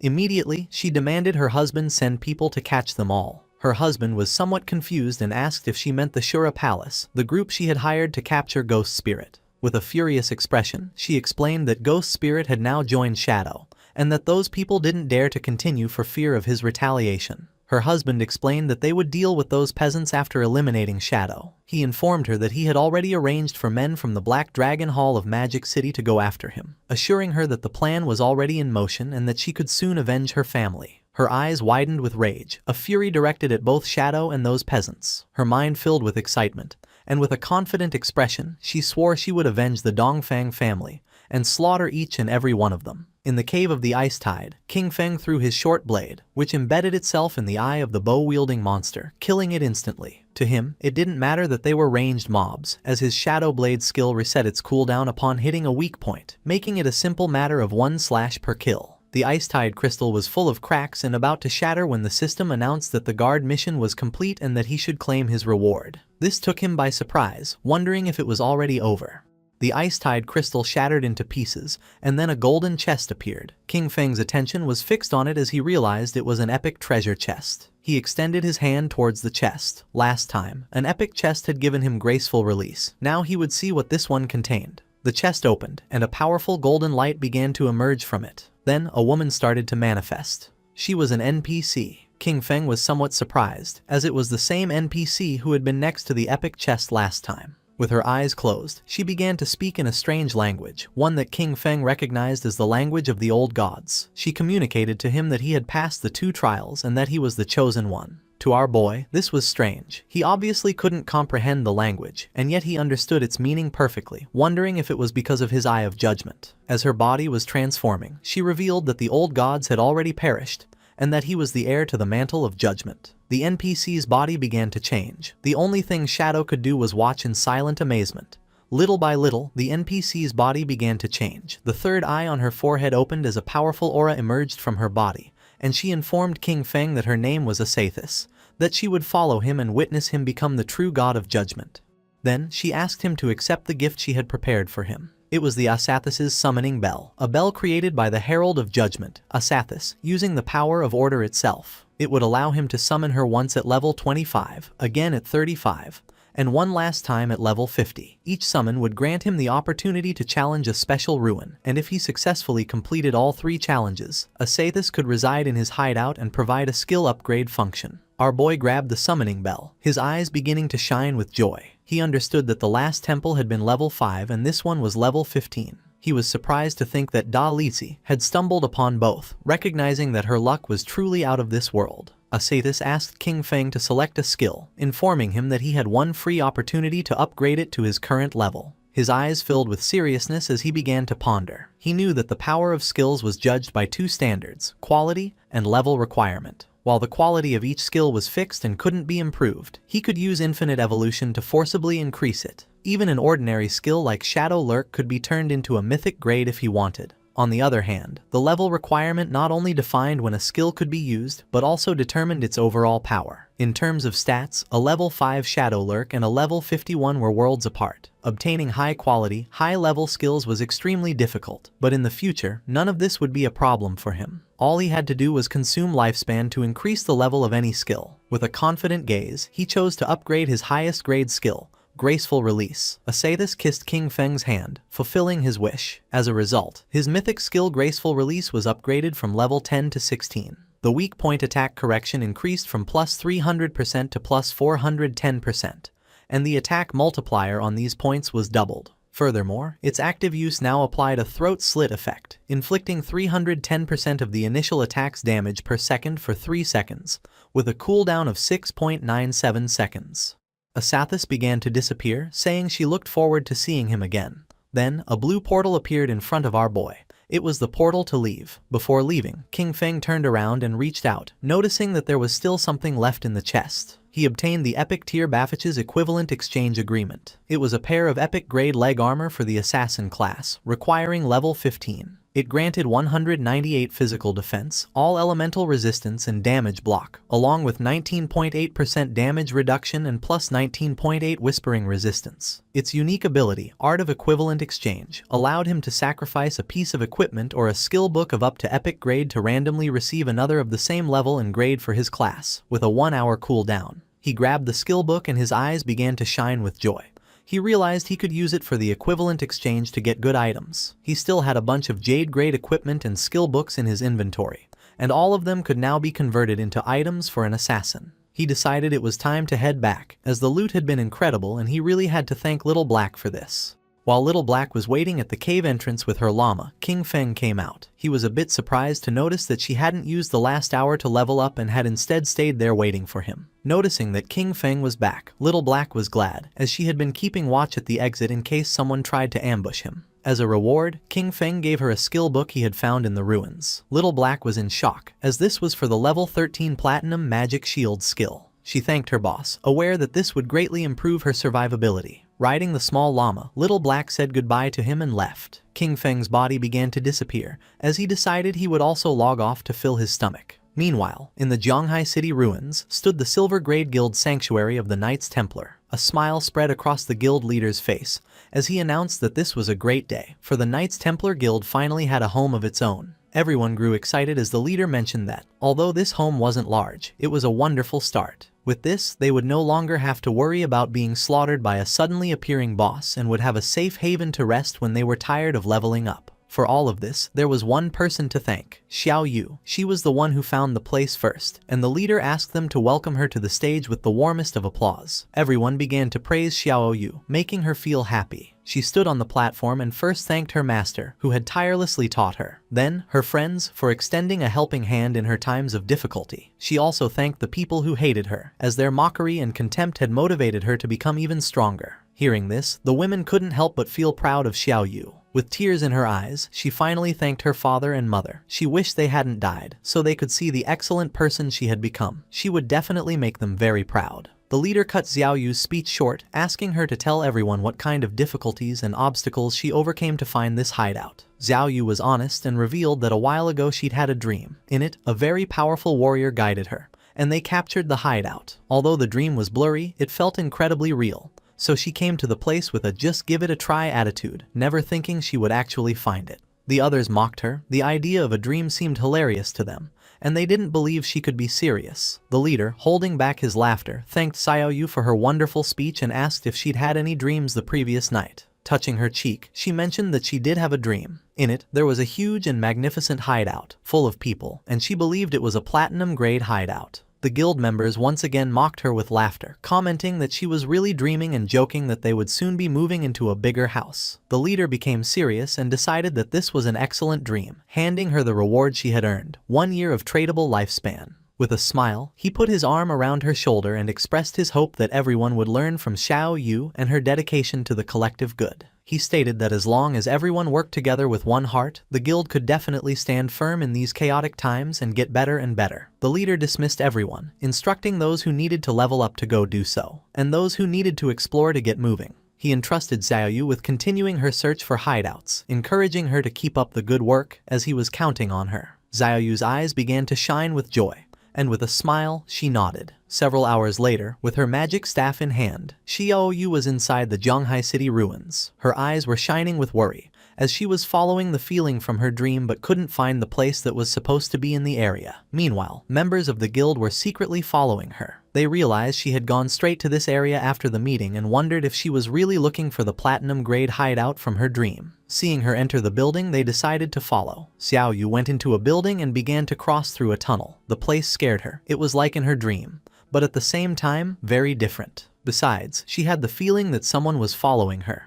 Immediately, she demanded her husband send people to catch them all. Her husband was somewhat confused and asked if she meant the Shura Palace, the group she had hired to capture Ghost Spirit. With a furious expression, she explained that Ghost Spirit had now joined Shadow, and that those people didn't dare to continue for fear of his retaliation. Her husband explained that they would deal with those peasants after eliminating Shadow. He informed her that he had already arranged for men from the Black Dragon Hall of Magic City to go after him, assuring her that the plan was already in motion and that she could soon avenge her family. Her eyes widened with rage, a fury directed at both Shadow and those peasants. Her mind filled with excitement, and with a confident expression, she swore she would avenge the Dongfang family and slaughter each and every one of them. In the cave of the Ice Tide, King Feng threw his short blade, which embedded itself in the eye of the bow-wielding monster, killing it instantly. To him, it didn't matter that they were ranged mobs, as his Shadow Blade skill reset its cooldown upon hitting a weak point, making it a simple matter of 1 slash per kill. The Ice Tide crystal was full of cracks and about to shatter when the system announced that the guard mission was complete and that he should claim his reward. This took him by surprise, wondering if it was already over. The Ice Tide crystal shattered into pieces, and then a golden chest appeared. King Feng's attention was fixed on it as he realized it was an epic treasure chest. He extended his hand towards the chest. Last time, an epic chest had given him graceful release. Now he would see what this one contained. The chest opened, and a powerful golden light began to emerge from it. Then, a woman started to manifest. She was an NPC. King Feng was somewhat surprised, as it was the same NPC who had been next to the epic chest last time. With her eyes closed, she began to speak in a strange language, one that King Feng recognized as the language of the old gods. She communicated to him that he had passed the 2 trials and that he was the chosen one. To our boy, this was strange. He obviously couldn't comprehend the language, and yet he understood its meaning perfectly, wondering if it was because of his eye of judgment. As her body was transforming, she revealed that the old gods had already perished, and that he was the heir to the mantle of judgment. The NPC's body began to change. The only thing Shadow could do was watch in silent amazement. Little by little, the NPC's body began to change. The third eye on her forehead opened as a powerful aura emerged from her body, and she informed King Feng that her name was Asathis, that she would follow him and witness him become the true god of judgment. Then, she asked him to accept the gift she had prepared for him. It was the Asathis's summoning bell, a bell created by the Herald of Judgment, Asathis, using the power of order itself. It would allow him to summon her once at level 25, again at 35, and one last time at level 50. Each summon would grant him the opportunity to challenge a special ruin, and if he successfully completed all 3 challenges, Asathis could reside in his hideout and provide a skill upgrade function. Our boy grabbed the summoning bell, his eyes beginning to shine with joy. He understood that the last temple had been level 5 and this one was level 15. He was surprised to think that Da Lisi had stumbled upon both, recognizing that her luck was truly out of this world. Asathis asked King Feng to select a skill, informing him that he had one free opportunity to upgrade it to his current level. His eyes filled with seriousness as he began to ponder. He knew that the power of skills was judged by 2 standards, quality and level requirement. While the quality of each skill was fixed and couldn't be improved, he could use infinite evolution to forcibly increase it. Even an ordinary skill like Shadow Lurk could be turned into a mythic grade if he wanted. On the other hand, the level requirement not only defined when a skill could be used, but also determined its overall power. In terms of stats, a level 5 Shadow Lurk and a level 51 were worlds apart. Obtaining high-quality, high-level skills was extremely difficult, but in the future, none of this would be a problem for him. All he had to do was consume lifespan to increase the level of any skill. With a confident gaze, he chose to upgrade his highest grade skill, Graceful Release. Asathis kissed King Feng's hand, fulfilling his wish. As a result, his mythic skill Graceful Release was upgraded from level 10 to 16. The weak point attack correction increased from plus 300% to plus 410%, and the attack multiplier on these points was doubled. Furthermore, its active use now applied a throat slit effect, inflicting 310% of the initial attack's damage per second for 3 seconds, with a cooldown of 6.97 seconds. Asathis began to disappear, saying she looked forward to seeing him again. Then, a blue portal appeared in front of our boy. It was the portal to leave. Before leaving, King Feng turned around and reached out, noticing that there was still something left in the chest. He obtained the Epic Tier Bafich's equivalent exchange agreement. It was a pair of epic grade leg armor for the assassin class, requiring level 15. It granted 198 physical defense, all elemental resistance and damage block, along with 19.8% damage reduction and plus 19.8 whispering resistance. Its unique ability, Art of Equivalent Exchange, allowed him to sacrifice a piece of equipment or a skill book of up to epic grade to randomly receive another of the same level and grade for his class, with a 1-hour cooldown. He grabbed the skill book and his eyes began to shine with joy. He realized he could use it for the equivalent exchange to get good items. He still had a bunch of Jade grade equipment and skill books in his inventory, and all of them could now be converted into items for an assassin. He decided it was time to head back, as the loot had been incredible and he really had to thank Little Black for this. While Little Black was waiting at the cave entrance with her llama, King Feng came out. He was a bit surprised to notice that she hadn't used the last hour to level up and had instead stayed there waiting for him. Noticing that King Feng was back, Little Black was glad, as she had been keeping watch at the exit in case someone tried to ambush him. As a reward, King Feng gave her a skill book he had found in the ruins. Little Black was in shock, as this was for the level 13 Platinum Magic Shield skill. She thanked her boss, aware that this would greatly improve her survivability. Riding the small llama, Little Black said goodbye to him and left. King Feng's body began to disappear, as he decided he would also log off to fill his stomach. Meanwhile, in the Zhanghai City ruins, stood the Silver Grade Guild Sanctuary of the Knights Templar. A smile spread across the guild leader's face, as he announced that this was a great day, for the Knights Templar Guild finally had a home of its own. Everyone grew excited as the leader mentioned that, although this home wasn't large, it was a wonderful start. With this, they would no longer have to worry about being slaughtered by a suddenly appearing boss and would have a safe haven to rest when they were tired of leveling up. For all of this, there was one person to thank, Xiao Yu. She was the one who found the place first, and the leader asked them to welcome her to the stage with the warmest of applause. Everyone began to praise Xiao Yu, making her feel happy. She stood on the platform and first thanked her master, who had tirelessly taught her. Then, her friends, for extending a helping hand in her times of difficulty. She also thanked the people who hated her, as their mockery and contempt had motivated her to become even stronger. Hearing this, the women couldn't help but feel proud of Xiao Yu. With tears in her eyes, she finally thanked her father and mother. She wished they hadn't died, so they could see the excellent person she had become. She would definitely make them very proud. The leader cut Xiao Yu's speech short, asking her to tell everyone what kind of difficulties and obstacles she overcame to find this hideout. Xiao Yu was honest and revealed that a while ago she'd had a dream. In it, a very powerful warrior guided her, and they captured the hideout. Although the dream was blurry, it felt incredibly real. So she came to the place with a just give it a try attitude, never thinking she would actually find it. The others mocked her. The idea of a dream seemed hilarious to them, and they didn't believe she could be serious. The leader, holding back his laughter, thanked Xiao Yu for her wonderful speech and asked if she'd had any dreams the previous night. Touching her cheek, she mentioned that she did have a dream. In it, there was a huge and magnificent hideout, full of people, and she believed it was a platinum-grade hideout. The guild members once again mocked her with laughter, commenting that she was really dreaming and joking that they would soon be moving into a bigger house. The leader became serious and decided that this was an excellent dream, handing her the reward she had earned, 1 year of tradable lifespan. With a smile, he put his arm around her shoulder and expressed his hope that everyone would learn from Xiao Yu and her dedication to the collective good. He stated that as long as everyone worked together with one heart, the guild could definitely stand firm in these chaotic times and get better and better. The leader dismissed everyone, instructing those who needed to level up to go do so, and those who needed to explore to get moving. He entrusted Xiao Yu with continuing her search for hideouts, encouraging her to keep up the good work, as he was counting on her. Xiao Yu's eyes began to shine with joy, and with a smile, she nodded. Several hours later, with her magic staff in hand, Xiao Yu was inside the Zhanghai City ruins. Her eyes were shining with worry, as she was following the feeling from her dream but couldn't find the place that was supposed to be in the area. Meanwhile, members of the guild were secretly following her. They realized she had gone straight to this area after the meeting and wondered if she was really looking for the platinum-grade hideout from her dream. Seeing her enter the building, they decided to follow. Xiao Yu went into a building and began to cross through a tunnel. The place scared her. It was like in her dream, but at the same time, very different. Besides, she had the feeling that someone was following her.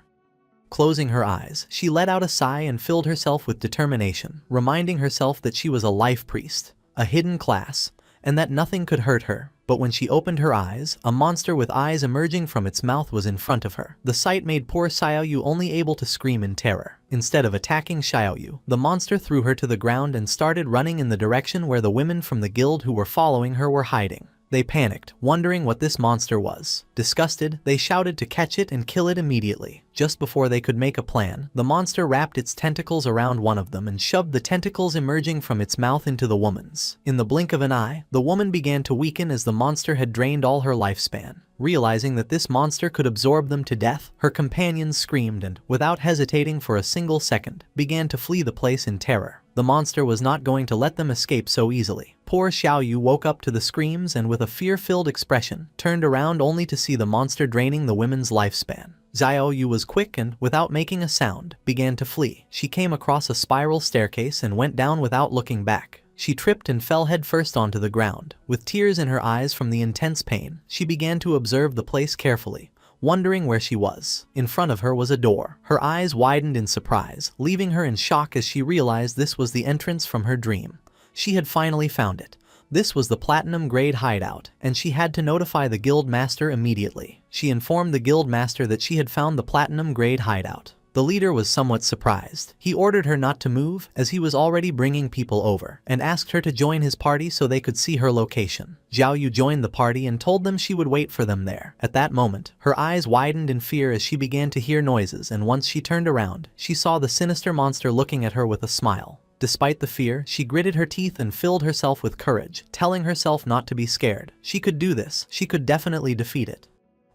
Closing her eyes, she let out a sigh and filled herself with determination, reminding herself that she was a life priest, a hidden class, and that nothing could hurt her. But when she opened her eyes, a monster with eyes emerging from its mouth was in front of her. The sight made poor Xiao Yu only able to scream in terror. Instead of attacking Xiao Yu, the monster threw her to the ground and started running in the direction where the women from the guild who were following her were hiding. They panicked, wondering what this monster was. Disgusted, they shouted to catch it and kill it immediately. Just before they could make a plan, the monster wrapped its tentacles around one of them and shoved the tentacles emerging from its mouth into the woman's. In the blink of an eye, the woman began to weaken as the monster had drained all her lifespan. Realizing that this monster could absorb them to death, her companions screamed and, without hesitating for a single second, began to flee the place in terror. The monster was not going to let them escape so easily. Poor Xiao Yu woke up to the screams and with a fear-filled expression, turned around only to see the monster draining the women's lifespan. Xiao Yu was quick and, without making a sound, began to flee. She came across a spiral staircase and went down without looking back. She tripped and fell headfirst onto the ground. With tears in her eyes from the intense pain, she began to observe the place carefully, wondering where she was. In front of her was a door. Her eyes widened in surprise, leaving her in shock as she realized this was the entrance from her dream. She had finally found it. This was the platinum grade hideout, and she had to notify the guild master immediately. She informed the guild master that she had found the platinum grade hideout. The leader was somewhat surprised. He ordered her not to move, as he was already bringing people over, and asked her to join his party so they could see her location. Xiao Yu joined the party and told them she would wait for them there. At that moment, her eyes widened in fear as she began to hear noises, and once she turned around, she saw the sinister monster looking at her with a smile. Despite the fear, she gritted her teeth and filled herself with courage, telling herself not to be scared. She could do this. She could definitely defeat it.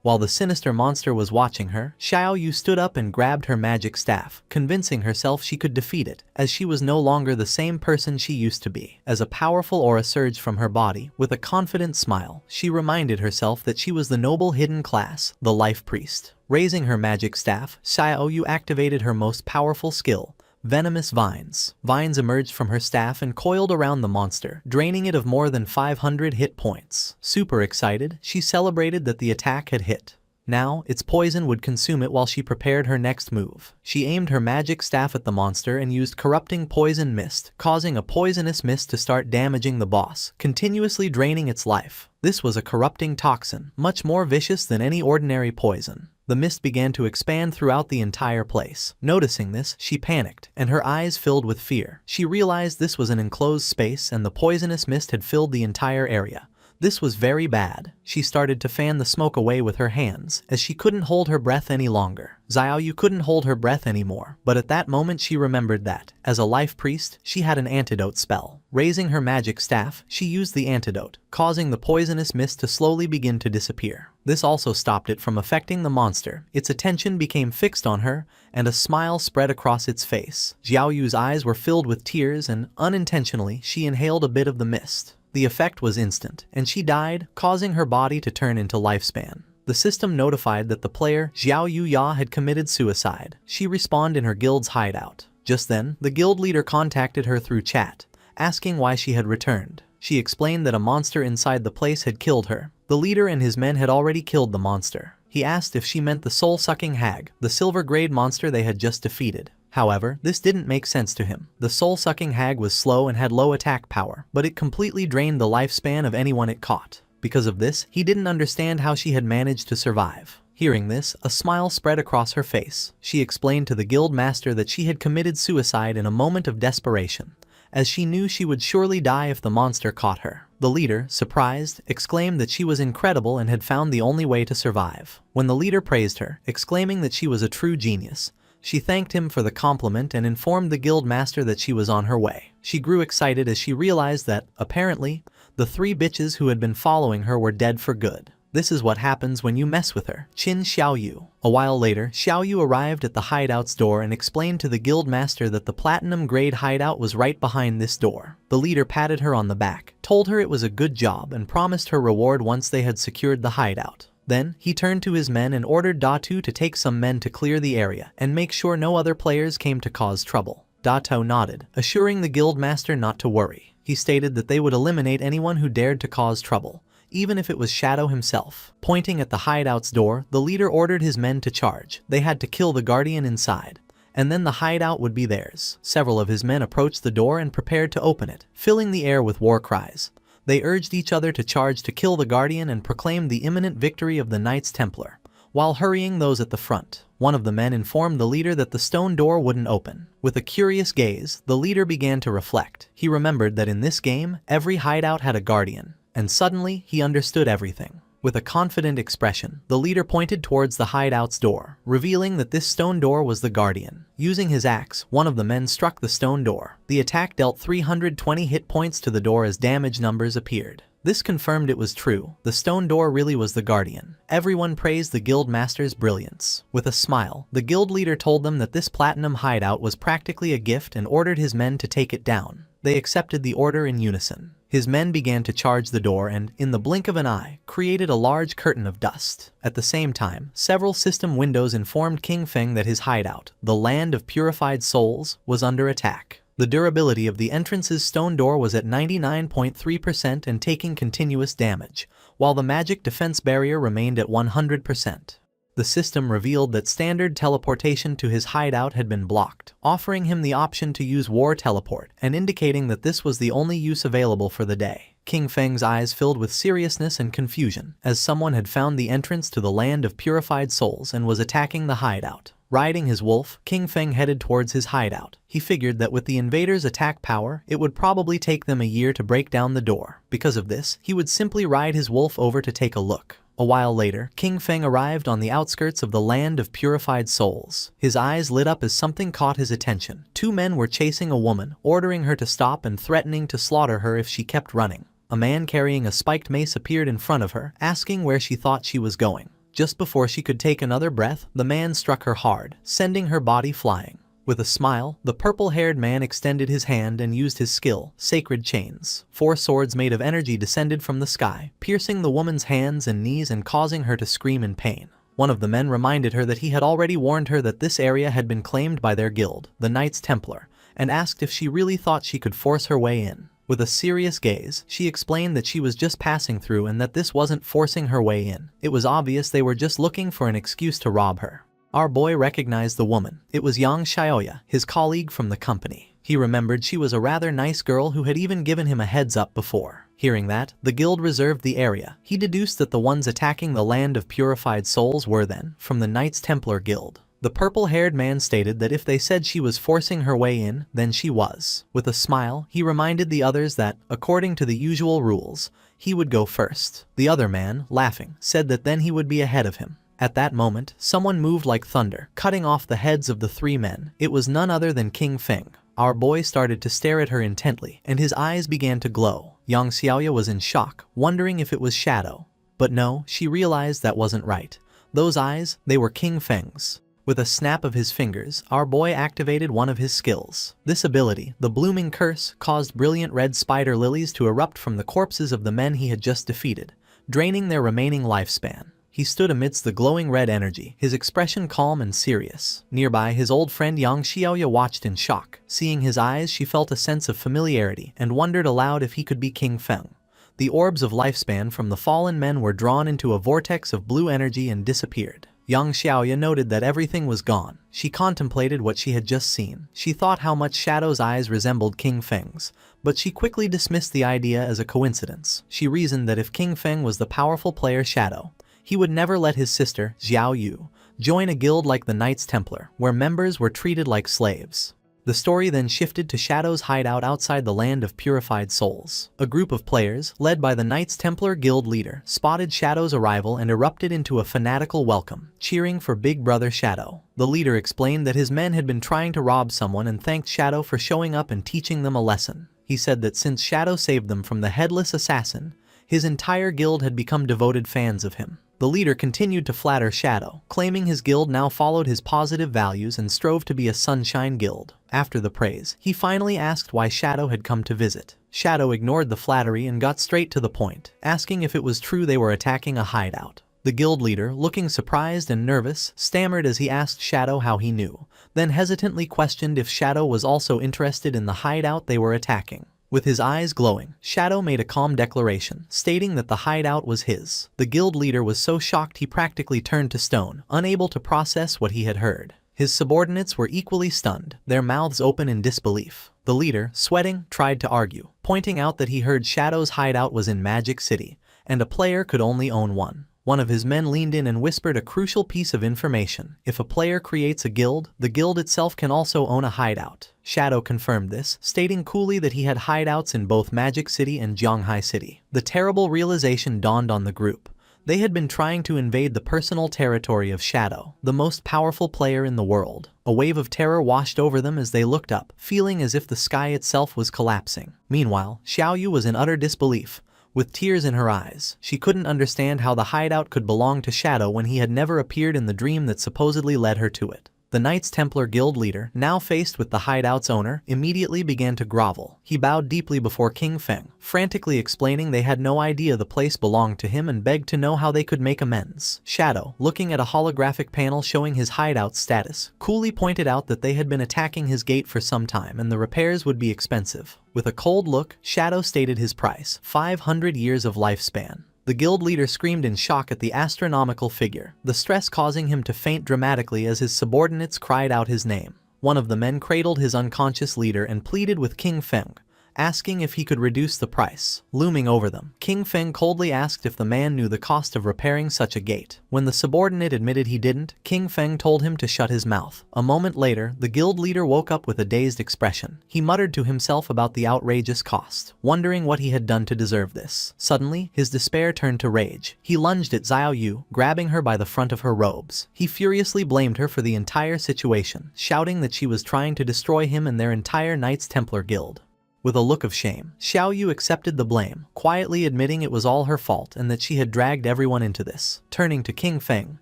While the sinister monster was watching her, Xiao Yu stood up and grabbed her magic staff, convincing herself she could defeat it, as she was no longer the same person she used to be. As a powerful aura surged from her body, with a confident smile, she reminded herself that she was the noble hidden class, the Life Priest. Raising her magic staff, Xiao Yu activated her most powerful skill, Venomous Vines. Vines emerged from her staff and coiled around the monster, draining it of more than 500 hit points. Super excited, she celebrated that the attack had hit. Now, its poison would consume it while she prepared her next move. She aimed her magic staff at the monster and used Corrupting Poison Mist, causing a poisonous mist to start damaging the boss, continuously draining its life. This was a corrupting toxin, much more vicious than any ordinary poison. The mist began to expand throughout the entire place. Noticing this, she panicked, and her eyes filled with fear. She realized this was an enclosed space and the poisonous mist had filled the entire area. This was very bad. She started to fan the smoke away with her hands, as she couldn't hold her breath any longer. Xiao Yu couldn't hold her breath anymore, but at that moment she remembered that, as a life priest, she had an antidote spell. Raising her magic staff, she used the antidote, causing the poisonous mist to slowly begin to disappear. This also stopped it from affecting the monster. Its attention became fixed on her, and a smile spread across its face. Xiao Yu's eyes were filled with tears and, unintentionally, she inhaled a bit of the mist. The effect was instant, and she died, causing her body to turn into lifespan. The system notified that the player, Xiao Yu Ya, had committed suicide. She respawned in her guild's hideout. Just then, the guild leader contacted her through chat, asking why she had returned. She explained that a monster inside the place had killed her. The leader and his men had already killed the monster. He asked if she meant the soul-sucking hag, the silver-grade monster they had just defeated. However, this didn't make sense to him. The soul-sucking hag was slow and had low attack power, but it completely drained the lifespan of anyone it caught. Because of this, he didn't understand how she had managed to survive. Hearing this, a smile spread across her face. She explained to the guild master that she had committed suicide in a moment of desperation, as she knew she would surely die if the monster caught her. The leader, surprised, exclaimed that she was incredible and had found the only way to survive. When the leader praised her, exclaiming that she was a true genius, she thanked him for the compliment and informed the guild master that she was on her way. She grew excited as she realized that, apparently, the 3 bitches who had been following her were dead for good. This is what happens when you mess with her. Qin Xiao Yu. A while later, Xiao Yu arrived at the hideout's door and explained to the guild master that the platinum grade hideout was right behind this door. The leader patted her on the back, told her it was a good job and promised her reward once they had secured the hideout. Then, he turned to his men and ordered Datu to take some men to clear the area and make sure no other players came to cause trouble. Datu nodded, assuring the guild master not to worry. He stated that they would eliminate anyone who dared to cause trouble, even if it was Shadow himself. Pointing at the hideout's door, the leader ordered his men to charge. They had to kill the guardian inside, and then the hideout would be theirs. Several of his men approached the door and prepared to open it, filling the air with war cries. They urged each other to charge to kill the guardian and proclaimed the imminent victory of the Knights Templar, while hurrying those at the front. One of the men informed the leader that the stone door wouldn't open. With a curious gaze, the leader began to reflect. He remembered that in this game, every hideout had a guardian, and suddenly, he understood everything. With a confident expression, the leader pointed towards the hideout's door, revealing that this stone door was the guardian. Using his axe, one of the men struck the stone door. The attack dealt 320 hit points to the door as damage numbers appeared. This confirmed it was true. The stone door really was the guardian. Everyone praised the guild master's brilliance. With a smile, the guild leader told them that this platinum hideout was practically a gift and ordered his men to take it down. They accepted the order in unison. His men began to charge the door and, in the blink of an eye, created a large curtain of dust. At the same time, several system windows informed King Feng that his hideout, the land of purified souls, was under attack. The durability of the entrance's stone door was at 99.3% and taking continuous damage, while the magic defense barrier remained at 100%. The system revealed that standard teleportation to his hideout had been blocked, offering him the option to use war teleport and indicating that this was the only use available for the day. King Feng's eyes filled with seriousness and confusion, as someone had found the entrance to the land of purified souls and was attacking the hideout. Riding his wolf, King Feng headed towards his hideout. He figured that with the invaders' attack power, it would probably take them a year to break down the door. Because of this, he would simply ride his wolf over to take a look. A while later, King Feng arrived on the outskirts of the land of purified souls. His eyes lit up as something caught his attention. Two men were chasing a woman, ordering her to stop and threatening to slaughter her if she kept running. A man carrying a spiked mace appeared in front of her, asking where she thought she was going. Just before she could take another breath, the man struck her hard, sending her body flying. With a smile, the purple-haired man extended his hand and used his skill, Sacred Chains. 4 swords made of energy descended from the sky, piercing the woman's hands and knees and causing her to scream in pain. One of the men reminded her that he had already warned her that this area had been claimed by their guild, the Knights Templar, and asked if she really thought she could force her way in. With a serious gaze, she explained that she was just passing through and that this wasn't forcing her way in. It was obvious they were just looking for an excuse to rob her. Our boy recognized the woman. It was Yang Xiaoya, his colleague from the company. He remembered she was a rather nice girl who had even given him a heads up before. Hearing that, the guild reserved the area. He deduced that the ones attacking the land of purified souls were then from the Knights Templar Guild. The purple-haired man stated that if they said she was forcing her way in, then she was. With a smile, he reminded the others that, according to the usual rules, he would go first. The other man, laughing, said that then he would be ahead of him. At that moment, someone moved like thunder, cutting off the heads of the 3 men. It was none other than King Feng. Our boy started to stare at her intently, and his eyes began to glow. Yang Xiaoya was in shock, wondering if it was Shadow. But no, she realized that wasn't right. Those eyes, they were King Feng's. With a snap of his fingers, our boy activated one of his skills. This ability, the Blooming Curse, caused brilliant red spider lilies to erupt from the corpses of the men he had just defeated, draining their remaining lifespan. He stood amidst the glowing red energy, his expression calm and serious. Nearby, his old friend Yang Xiaoya watched in shock. Seeing his eyes, she felt a sense of familiarity and wondered aloud if he could be King Feng. The orbs of lifespan from the fallen men were drawn into a vortex of blue energy and disappeared. Yang Xiaoya noted that everything was gone. She contemplated what she had just seen. She thought how much Shadow's eyes resembled King Feng's, but she quickly dismissed the idea as a coincidence. She reasoned that if King Feng was the powerful player Shadow, he would never let his sister, Xiao Yu, join a guild like the Knights Templar, where members were treated like slaves. The story then shifted to Shadow's hideout outside the land of purified souls. A group of players, led by the Knights Templar guild leader, spotted Shadow's arrival and erupted into a fanatical welcome, cheering for Big Brother Shadow. The leader explained that his men had been trying to rob someone and thanked Shadow for showing up and teaching them a lesson. He said that since Shadow saved them from the headless assassin, his entire guild had become devoted fans of him. The leader continued to flatter Shadow, claiming his guild now followed his positive values and strove to be a sunshine guild. After the praise, he finally asked why Shadow had come to visit. Shadow ignored the flattery and got straight to the point, asking if it was true they were attacking a hideout. The guild leader, looking surprised and nervous, stammered as he asked Shadow how he knew, then hesitantly questioned if Shadow was also interested in the hideout they were attacking. With his eyes glowing, Shadow made a calm declaration, stating that the hideout was his. The guild leader was so shocked he practically turned to stone, unable to process what he had heard. His subordinates were equally stunned, their mouths open in disbelief. The leader, sweating, tried to argue, pointing out that he heard Shadow's hideout was in Magic City, and a player could only own one. One of his men leaned in and whispered a crucial piece of information. If a player creates a guild, the guild itself can also own a hideout. Shadow confirmed this, stating coolly that he had hideouts in both Magic City and Zhanghai City. The terrible realization dawned on the group. They had been trying to invade the personal territory of Shadow, the most powerful player in the world. A wave of terror washed over them as they looked up, feeling as if the sky itself was collapsing. Meanwhile, Xiao Yu was in utter disbelief. With tears in her eyes, she couldn't understand how the hideout could belong to Shadow when he had never appeared in the dream that supposedly led her to it. The Knights Templar Guild leader, now faced with the hideout's owner, immediately began to grovel. He bowed deeply before King Feng, frantically explaining they had no idea the place belonged to him and begged to know how they could make amends. Shadow, looking at a holographic panel showing his hideout status, coolly pointed out that they had been attacking his gate for some time and the repairs would be expensive. With a cold look, Shadow stated his price: 500 years of lifespan. The guild leader screamed in shock at the astronomical figure, the stress causing him to faint dramatically as his subordinates cried out his name. One of the men cradled his unconscious leader and pleaded with King Feng, asking if he could reduce the price. Looming over them, King Feng coldly asked if the man knew the cost of repairing such a gate. When the subordinate admitted he didn't, King Feng told him to shut his mouth. A moment later, the guild leader woke up with a dazed expression. He muttered to himself about the outrageous cost, wondering what he had done to deserve this. Suddenly, his despair turned to rage. He lunged at Xiao Yu, grabbing her by the front of her robes. He furiously blamed her for the entire situation, shouting that she was trying to destroy him and their entire Knights Templar Guild. With a look of shame, Xiao Yu accepted the blame, quietly admitting it was all her fault and that she had dragged everyone into this. Turning to King Feng,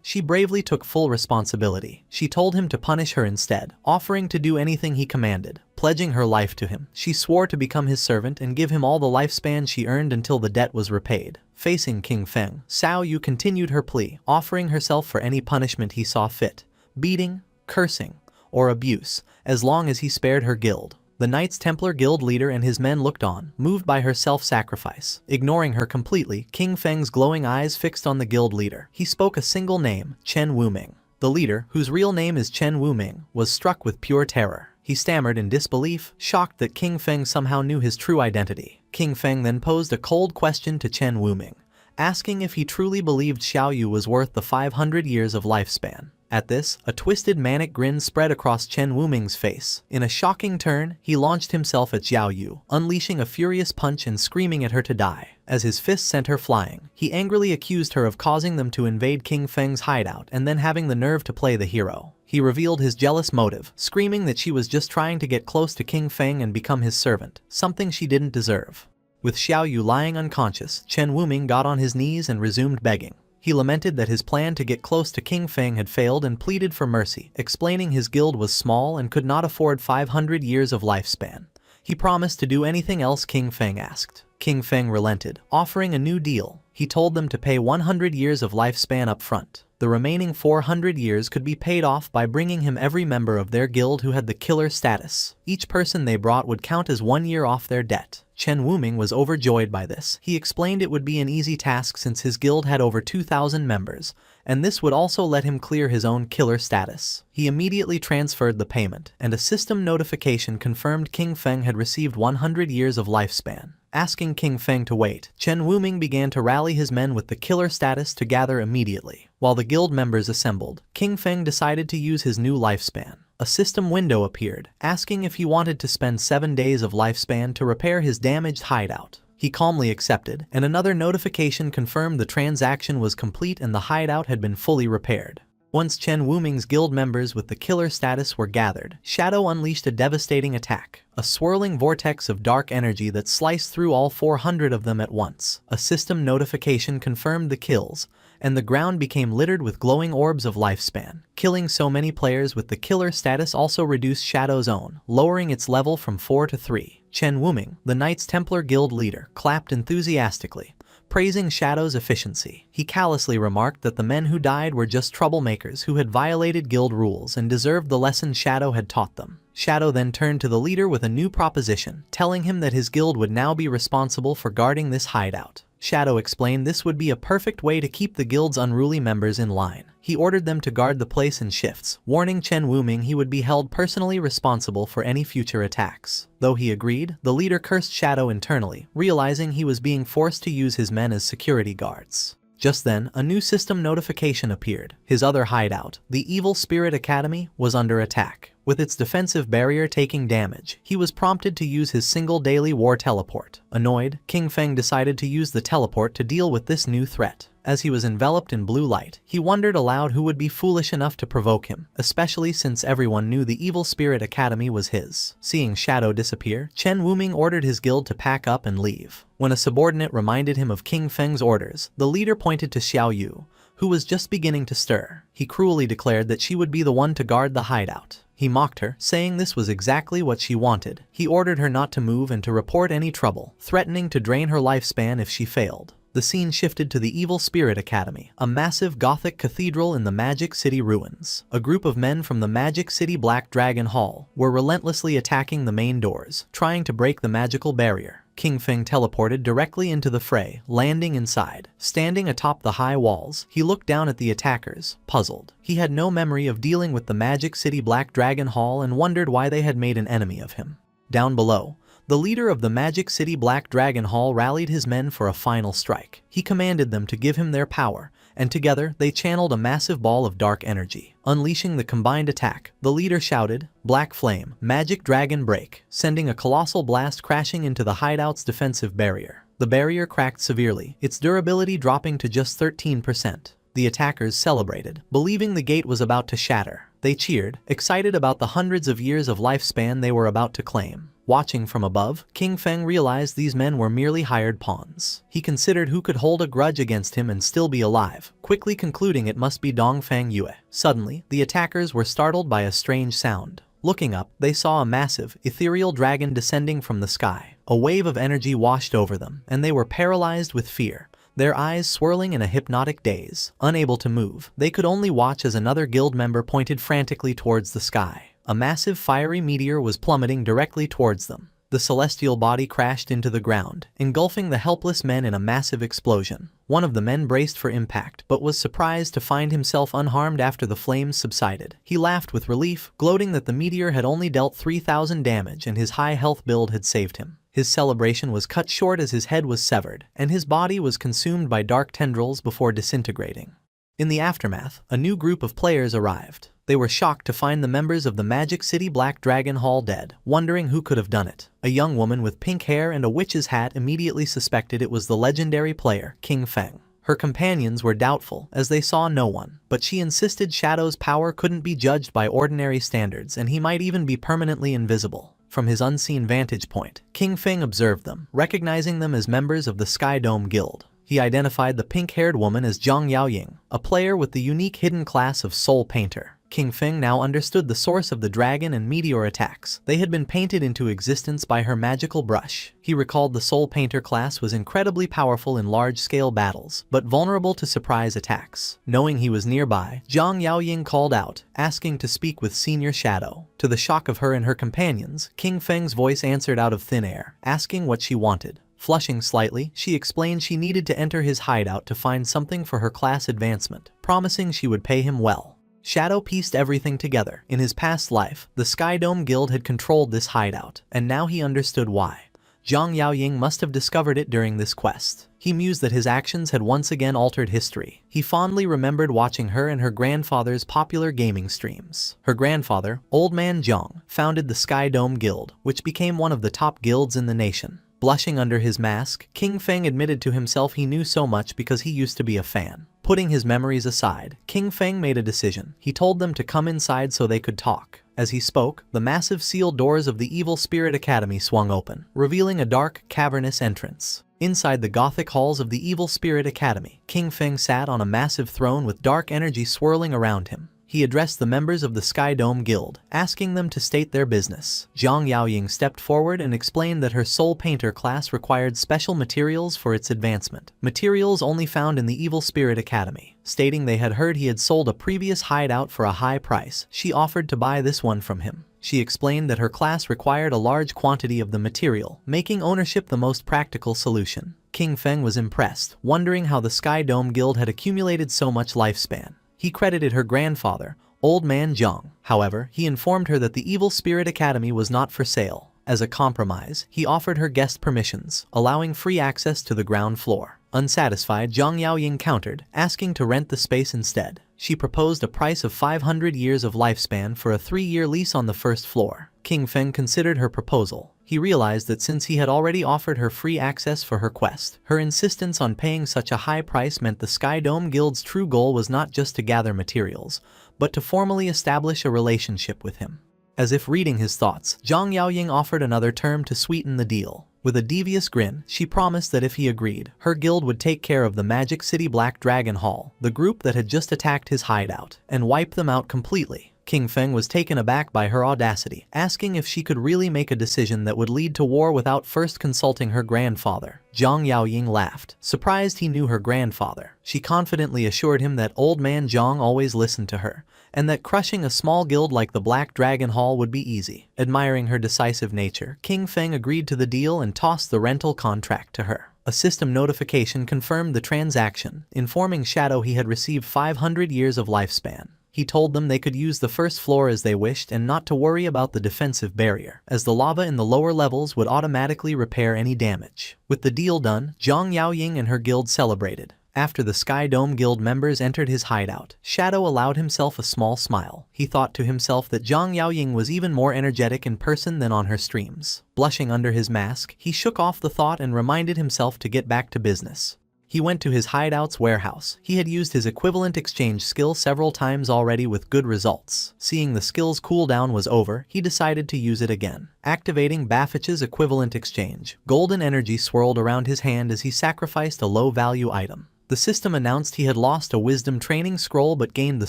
she bravely took full responsibility. She told him to punish her instead, offering to do anything he commanded. Pledging her life to him, she swore to become his servant and give him all the lifespan she earned until the debt was repaid. Facing King Feng, Xiao Yu continued her plea, offering herself for any punishment he saw fit: beating, cursing, or abuse, as long as he spared her guild. The Knights Templar Guild leader and his men looked on, moved by her self-sacrifice. Ignoring her completely, King Feng's glowing eyes fixed on the guild leader. He spoke a single name: Chen Wuming. The leader, whose real name is Chen Wuming, was struck with pure terror. He stammered in disbelief, shocked that King Feng somehow knew his true identity. King Feng then posed a cold question to Chen Wuming, asking if he truly believed Xiao Yu was worth the 500 years of lifespan. At this, a twisted manic grin spread across Chen Wuming's face. In a shocking turn, he launched himself at Xiao Yu, unleashing a furious punch and screaming at her to die. As his fist sent her flying, he angrily accused her of causing them to invade King Feng's hideout and then having the nerve to play the hero. He revealed his jealous motive, screaming that she was just trying to get close to King Feng and become his servant, something she didn't deserve. With Xiao Yu lying unconscious, Chen Wuming got on his knees and resumed begging. He lamented that his plan to get close to King Feng had failed and pleaded for mercy, explaining his guild was small and could not afford 500 years of lifespan. He promised to do anything else King Feng asked. King Feng relented, offering a new deal. He told them to pay 100 years of lifespan up front. The remaining 400 years could be paid off by bringing him every member of their guild who had the killer status. Each person they brought would count as 1 year off their debt. Chen Wuming was overjoyed by this. He explained it would be an easy task since his guild had over 2,000 members, and this would also let him clear his own killer status. He immediately transferred the payment, and a system notification confirmed King Feng had received 100 years of lifespan. Asking King Feng to wait, Chen Wuming began to rally his men with the killer status to gather immediately. While the guild members assembled, King Feng decided to use his new lifespan. A system window appeared, asking if he wanted to spend 7 days of lifespan to repair his damaged hideout. He calmly accepted, and another notification confirmed the transaction was complete and the hideout had been fully repaired. Once Chen Wuming's guild members with the killer status were gathered, Shadow unleashed a devastating attack, a swirling vortex of dark energy that sliced through all 400 of them at once. A system notification confirmed the kills, and the ground became littered with glowing orbs of lifespan. Killing so many players with the killer status also reduced Shadow's own, lowering its level from 4 to 3. Chen Wuming, the Knights Templar Guild leader, clapped enthusiastically, praising Shadow's efficiency. He callously remarked that the men who died were just troublemakers who had violated guild rules and deserved the lesson Shadow had taught them. Shadow then turned to the leader with a new proposition, telling him that his guild would now be responsible for guarding this hideout. Shadow explained this would be a perfect way to keep the guild's unruly members in line. He ordered them to guard the place in shifts, warning Chen Wuming he would be held personally responsible for any future attacks. Though he agreed, the leader cursed Shadow internally, realizing he was being forced to use his men as security guards. Just then, a new system notification appeared. His other hideout, the Evil Spirit Academy, was under attack. With its defensive barrier taking damage, he was prompted to use his single daily war teleport. Annoyed, King Feng decided to use the teleport to deal with this new threat. As he was enveloped in blue light, he wondered aloud who would be foolish enough to provoke him, especially since everyone knew the Evil Spirit Academy was his. Seeing Shadow disappear, Chen Wuming ordered his guild to pack up and leave. When a subordinate reminded him of King Feng's orders, the leader pointed to Xiao Yu, who was just beginning to stir. He cruelly declared that she would be the one to guard the hideout. He mocked her, saying this was exactly what she wanted. He ordered her not to move and to report any trouble, threatening to drain her lifespan if she failed. The scene shifted to the Evil Spirit Academy, a massive Gothic cathedral in the Magic City ruins. A group of men from the Magic City Black Dragon Hall were relentlessly attacking the main doors, trying to break the magical barrier. King Feng teleported directly into the fray, landing inside. Standing atop the high walls, he looked down at the attackers, puzzled. He had no memory of dealing with the Magic City Black Dragon Hall and wondered why they had made an enemy of him. Down below, the leader of the Magic City Black Dragon Hall rallied his men for a final strike. He commanded them to give him their power, and together they channeled a massive ball of dark energy. Unleashing the combined attack, the leader shouted, "Black Flame, Magic Dragon Break," sending a colossal blast crashing into the hideout's defensive barrier. The barrier cracked severely, its durability dropping to just 13%. The attackers celebrated, believing the gate was about to shatter. They cheered, excited about the hundreds of years of lifespan they were about to claim. Watching from above, King Feng realized these men were merely hired pawns. He considered who could hold a grudge against him and still be alive, quickly concluding it must be Dongfang Yue. Suddenly, the attackers were startled by a strange sound. Looking up, they saw a massive, ethereal dragon descending from the sky. A wave of energy washed over them, and they were paralyzed with fear. Their eyes swirling in a hypnotic daze. Unable to move, they could only watch as another guild member pointed frantically towards the sky. A massive fiery meteor was plummeting directly towards them. The celestial body crashed into the ground, engulfing the helpless men in a massive explosion. One of the men braced for impact, but was surprised to find himself unharmed after the flames subsided. He laughed with relief, gloating that the meteor had only dealt 3,000 damage and his high health build had saved him. His celebration was cut short as his head was severed, and his body was consumed by dark tendrils before disintegrating. In the aftermath, a new group of players arrived. They were shocked to find the members of the Magic City Black Dragon Hall dead, wondering who could have done it. A young woman with pink hair and a witch's hat immediately suspected it was the legendary player, King Feng. Her companions were doubtful, as they saw no one, but she insisted Shadow's power couldn't be judged by ordinary standards and he might even be permanently invisible. From his unseen vantage point, King Feng observed them, recognizing them as members of the Sky Dome Guild. He identified the pink-haired woman as Zhang Yaoying, a player with the unique hidden class of Soul Painter. King Feng now understood the source of the dragon and meteor attacks. They had been painted into existence by her magical brush. He recalled the Soul Painter class was incredibly powerful in large-scale battles, but vulnerable to surprise attacks. Knowing he was nearby, Zhang Yaoying called out, asking to speak with Senior Shadow. To the shock of her and her companions, King Feng's voice answered out of thin air, asking what she wanted. Flushing slightly, she explained she needed to enter his hideout to find something for her class advancement, promising she would pay him well. Shadow pieced everything together. In his past life, the Sky Dome Guild had controlled this hideout, and now he understood why. Zhang Yaoying must have discovered it during this quest. He mused that his actions had once again altered history. He fondly remembered watching her and her grandfather's popular gaming streams. Her grandfather, Old Man Zhang, founded the Sky Dome Guild, which became one of the top guilds in the nation. Blushing under his mask, King Feng admitted to himself he knew so much because he used to be a fan. Putting his memories aside, King Feng made a decision. He told them to come inside so they could talk. As he spoke, the massive sealed doors of the Evil Spirit Academy swung open, revealing a dark, cavernous entrance. Inside the Gothic halls of the Evil Spirit Academy, King Feng sat on a massive throne with dark energy swirling around him. He addressed the members of the Sky Dome Guild, asking them to state their business. Zhang Yaoying stepped forward and explained that her Soul Painter class required special materials for its advancement, materials only found in the Evil Spirit Academy. Stating they had heard he had sold a previous hideout for a high price, she offered to buy this one from him. She explained that her class required a large quantity of the material, making ownership the most practical solution. King Feng was impressed, wondering how the Sky Dome Guild had accumulated so much lifespan. He credited her grandfather, Old Man Zhang. However, he informed her that the Evil Spirit Academy was not for sale. As a compromise, he offered her guest permissions, allowing free access to the ground floor. Unsatisfied, Zhang Yaoying countered, asking to rent the space instead. She proposed a price of 500 years of lifespan for a 3-year lease on the first floor. King Feng considered her proposal. He realized that since he had already offered her free access for her quest, her insistence on paying such a high price meant the Sky Dome Guild's true goal was not just to gather materials, but to formally establish a relationship with him. As if reading his thoughts, Zhang Yaoying offered another term to sweeten the deal. With a devious grin, she promised that if he agreed, her guild would take care of the Magic City Black Dragon Hall, the group that had just attacked his hideout, and wipe them out completely. King Feng was taken aback by her audacity, asking if she could really make a decision that would lead to war without first consulting her grandfather. Zhang Yaoying laughed, surprised he knew her grandfather. She confidently assured him that old man Zhang always listened to her, and that crushing a small guild like the Black Dragon Hall would be easy. Admiring her decisive nature, King Feng agreed to the deal and tossed the rental contract to her. A system notification confirmed the transaction, informing Shadow he had received 500 years of lifespan. He told them they could use the first floor as they wished and not to worry about the defensive barrier, as the lava in the lower levels would automatically repair any damage. With the deal done, Zhang Yaoying and her guild celebrated. After the Sky Dome Guild members entered his hideout, Shadow allowed himself a small smile. He thought to himself that Zhang Yaoying was even more energetic in person than on her streams. Blushing under his mask, he shook off the thought and reminded himself to get back to business. He went to his hideout's warehouse. He had used his equivalent exchange skill several times already with good results. Seeing the skill's cooldown was over, he decided to use it again. Activating Baffich's equivalent exchange, golden energy swirled around his hand as he sacrificed a low-value item. The system announced he had lost a wisdom training scroll but gained the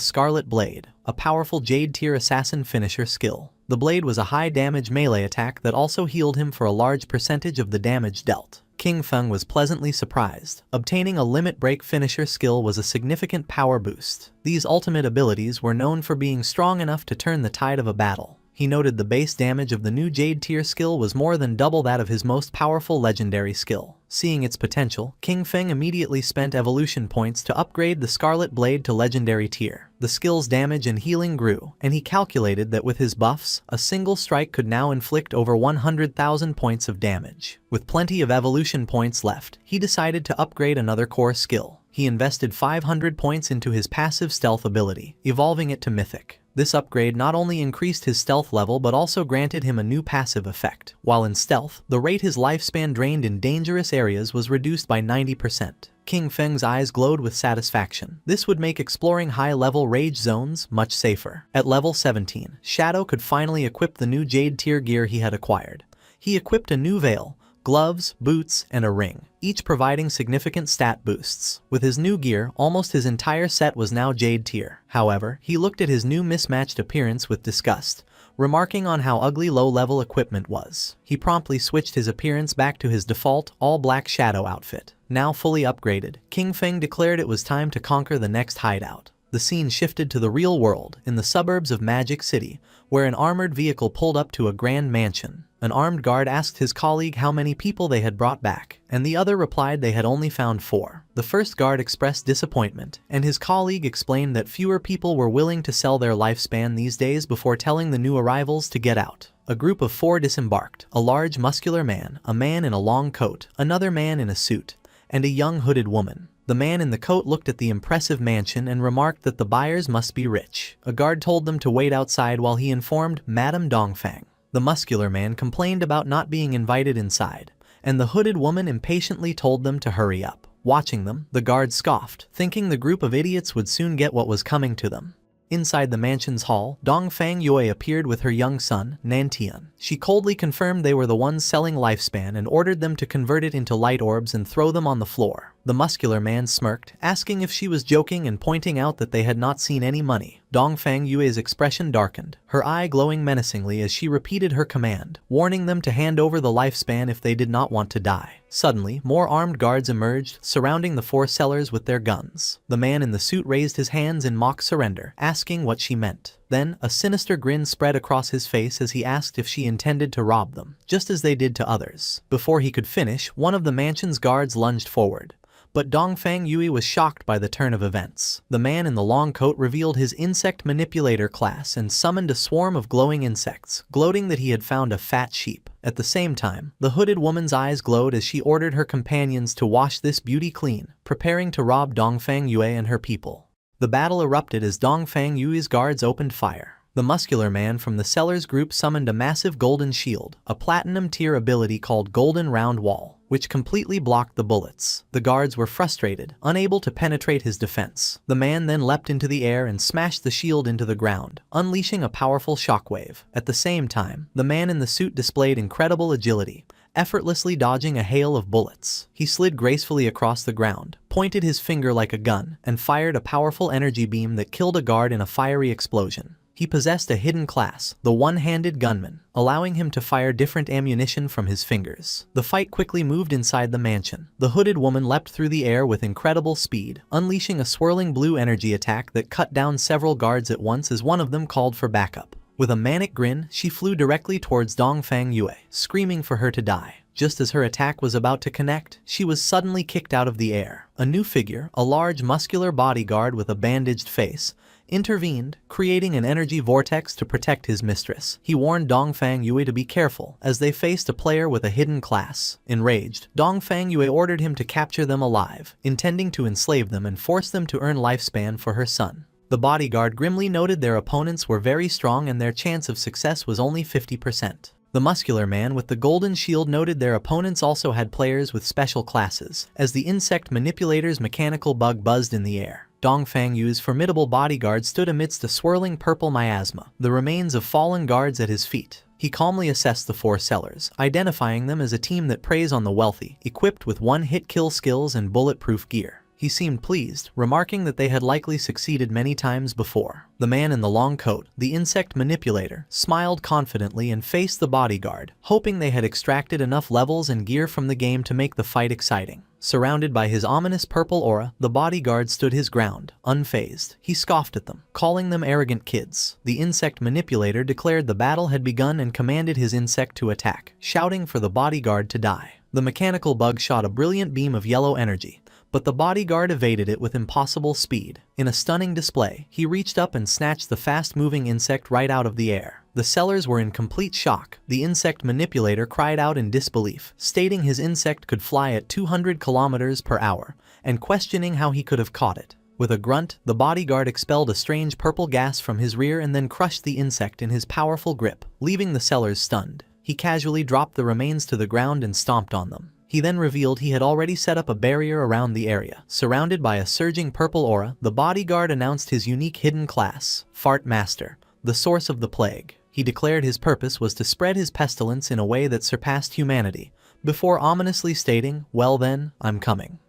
Scarlet Blade, a powerful Jade-tier assassin finisher skill. The blade was a high-damage melee attack that also healed him for a large percentage of the damage dealt. King Feng was pleasantly surprised. Obtaining a limit break finisher skill was a significant power boost. These ultimate abilities were known for being strong enough to turn the tide of a battle. He noted the base damage of the new Jade tier skill was more than double that of his most powerful legendary skill. Seeing its potential, King Feng immediately spent evolution points to upgrade the Scarlet Blade to legendary tier. The skill's damage and healing grew, and he calculated that with his buffs, a single strike could now inflict over 100,000 points of damage. With plenty of evolution points left, he decided to upgrade another core skill. He invested 500 points into his passive stealth ability, evolving it to Mythic. This upgrade not only increased his stealth level but also granted him a new passive effect. While in stealth, the rate his lifespan drained in dangerous areas was reduced by 90%. King Feng's eyes glowed with satisfaction. This would make exploring high-level rage zones much safer. At level 17, Shadow could finally equip the new Jade tier gear he had acquired. He equipped a new veil, gloves, boots, and a ring, each providing significant stat boosts. With his new gear, almost his entire set was now Jade tier. However, he looked at his new mismatched appearance with disgust, remarking on how ugly low-level equipment was. He promptly switched his appearance back to his default, all-black Shadow outfit. Now fully upgraded, King Feng declared it was time to conquer the next hideout. The scene shifted to the real world, in the suburbs of Magic City, where an armored vehicle pulled up to a grand mansion. An armed guard asked his colleague how many people they had brought back, and the other replied they had only found 4. The first guard expressed disappointment, and his colleague explained that fewer people were willing to sell their lifespan these days before telling the new arrivals to get out. A group of 4 disembarked, a large muscular man, a man in a long coat, another man in a suit, and a young hooded woman. The man in the coat looked at the impressive mansion and remarked that the buyers must be rich. A guard told them to wait outside while he informed Madame Dongfang. The muscular man complained about not being invited inside, and the hooded woman impatiently told them to hurry up. Watching them, the guard scoffed, thinking the group of idiots would soon get what was coming to them. Inside the mansion's hall, Dongfang Yue appeared with her young son, Nantian. She coldly confirmed they were the ones selling lifespan and ordered them to convert it into light orbs and throw them on the floor. The muscular man smirked, asking if she was joking and pointing out that they had not seen any money. Dongfang Yue's expression darkened, her eye glowing menacingly as she repeated her command, warning them to hand over the lifespan if they did not want to die. Suddenly, more armed guards emerged, surrounding the 4 sellers with their guns. The man in the suit raised his hands in mock surrender, asking what she meant. Then, a sinister grin spread across his face as he asked if she intended to rob them, just as they did to others. Before he could finish, one of the mansion's guards lunged forward. But Dongfang Yue was shocked by the turn of events. The man in the long coat revealed his insect manipulator class and summoned a swarm of glowing insects, gloating that he had found a fat sheep. At the same time, the hooded woman's eyes glowed as she ordered her companions to wash this beauty clean, preparing to rob Dongfang Yue and her people. The battle erupted as Dongfang Yue's guards opened fire. The muscular man from the sellers group summoned a massive golden shield, a platinum tier ability called Golden Round Wall, which completely blocked the bullets. The guards were frustrated, unable to penetrate his defense. The man then leapt into the air and smashed the shield into the ground, unleashing a powerful shockwave. At the same time, the man in the suit displayed incredible agility, effortlessly dodging a hail of bullets. He slid gracefully across the ground, pointed his finger like a gun, and fired a powerful energy beam that killed a guard in a fiery explosion. He possessed a hidden class, the one-handed gunman, allowing him to fire different ammunition from his fingers. The fight quickly moved inside the mansion. The hooded woman leapt through the air with incredible speed, unleashing a swirling blue energy attack that cut down several guards at once as one of them called for backup. With a manic grin, she flew directly towards Dongfang Yue, screaming for her to die. Just as her attack was about to connect, she was suddenly kicked out of the air. A new figure, a large muscular bodyguard with a bandaged face, intervened, creating an energy vortex to protect his mistress. He warned Dongfang Yue to be careful, as they faced a player with a hidden class. Enraged, Dongfang Yue ordered him to capture them alive, intending to enslave them and force them to earn lifespan for her son. The bodyguard grimly noted their opponents were very strong and their chance of success was only 50%. The muscular man with the golden shield noted their opponents also had players with special classes, as the insect manipulator's mechanical bug buzzed in the air. Dongfang Yu's formidable bodyguard stood amidst a swirling purple miasma, the remains of fallen guards at his feet. He calmly assessed the four sellers, identifying them as a team that preys on the wealthy, equipped with one-hit kill skills and bulletproof gear. He seemed pleased, remarking that they had likely succeeded many times before. The man in the long coat, the insect manipulator, smiled confidently and faced the bodyguard, hoping they had extracted enough levels and gear from the game to make the fight exciting. Surrounded by his ominous purple aura, the bodyguard stood his ground, unfazed. He scoffed at them, calling them arrogant kids. The insect manipulator declared the battle had begun and commanded his insect to attack, shouting for the bodyguard to die. The mechanical bug shot a brilliant beam of yellow energy, but the bodyguard evaded it with impossible speed. In a stunning display, he reached up and snatched the fast-moving insect right out of the air. The sellers were in complete shock. The insect manipulator cried out in disbelief, stating his insect could fly at 200 kilometers per hour, and questioning how he could have caught it. With a grunt, the bodyguard expelled a strange purple gas from his rear and then crushed the insect in his powerful grip, leaving the sellers stunned. He casually dropped the remains to the ground and stomped on them. He then revealed he had already set up a barrier around the area. Surrounded by a surging purple aura, the bodyguard announced his unique hidden class, Fart Master, the source of the plague. He declared his purpose was to spread his pestilence in a way that surpassed humanity, before ominously stating, "Well then, I'm coming."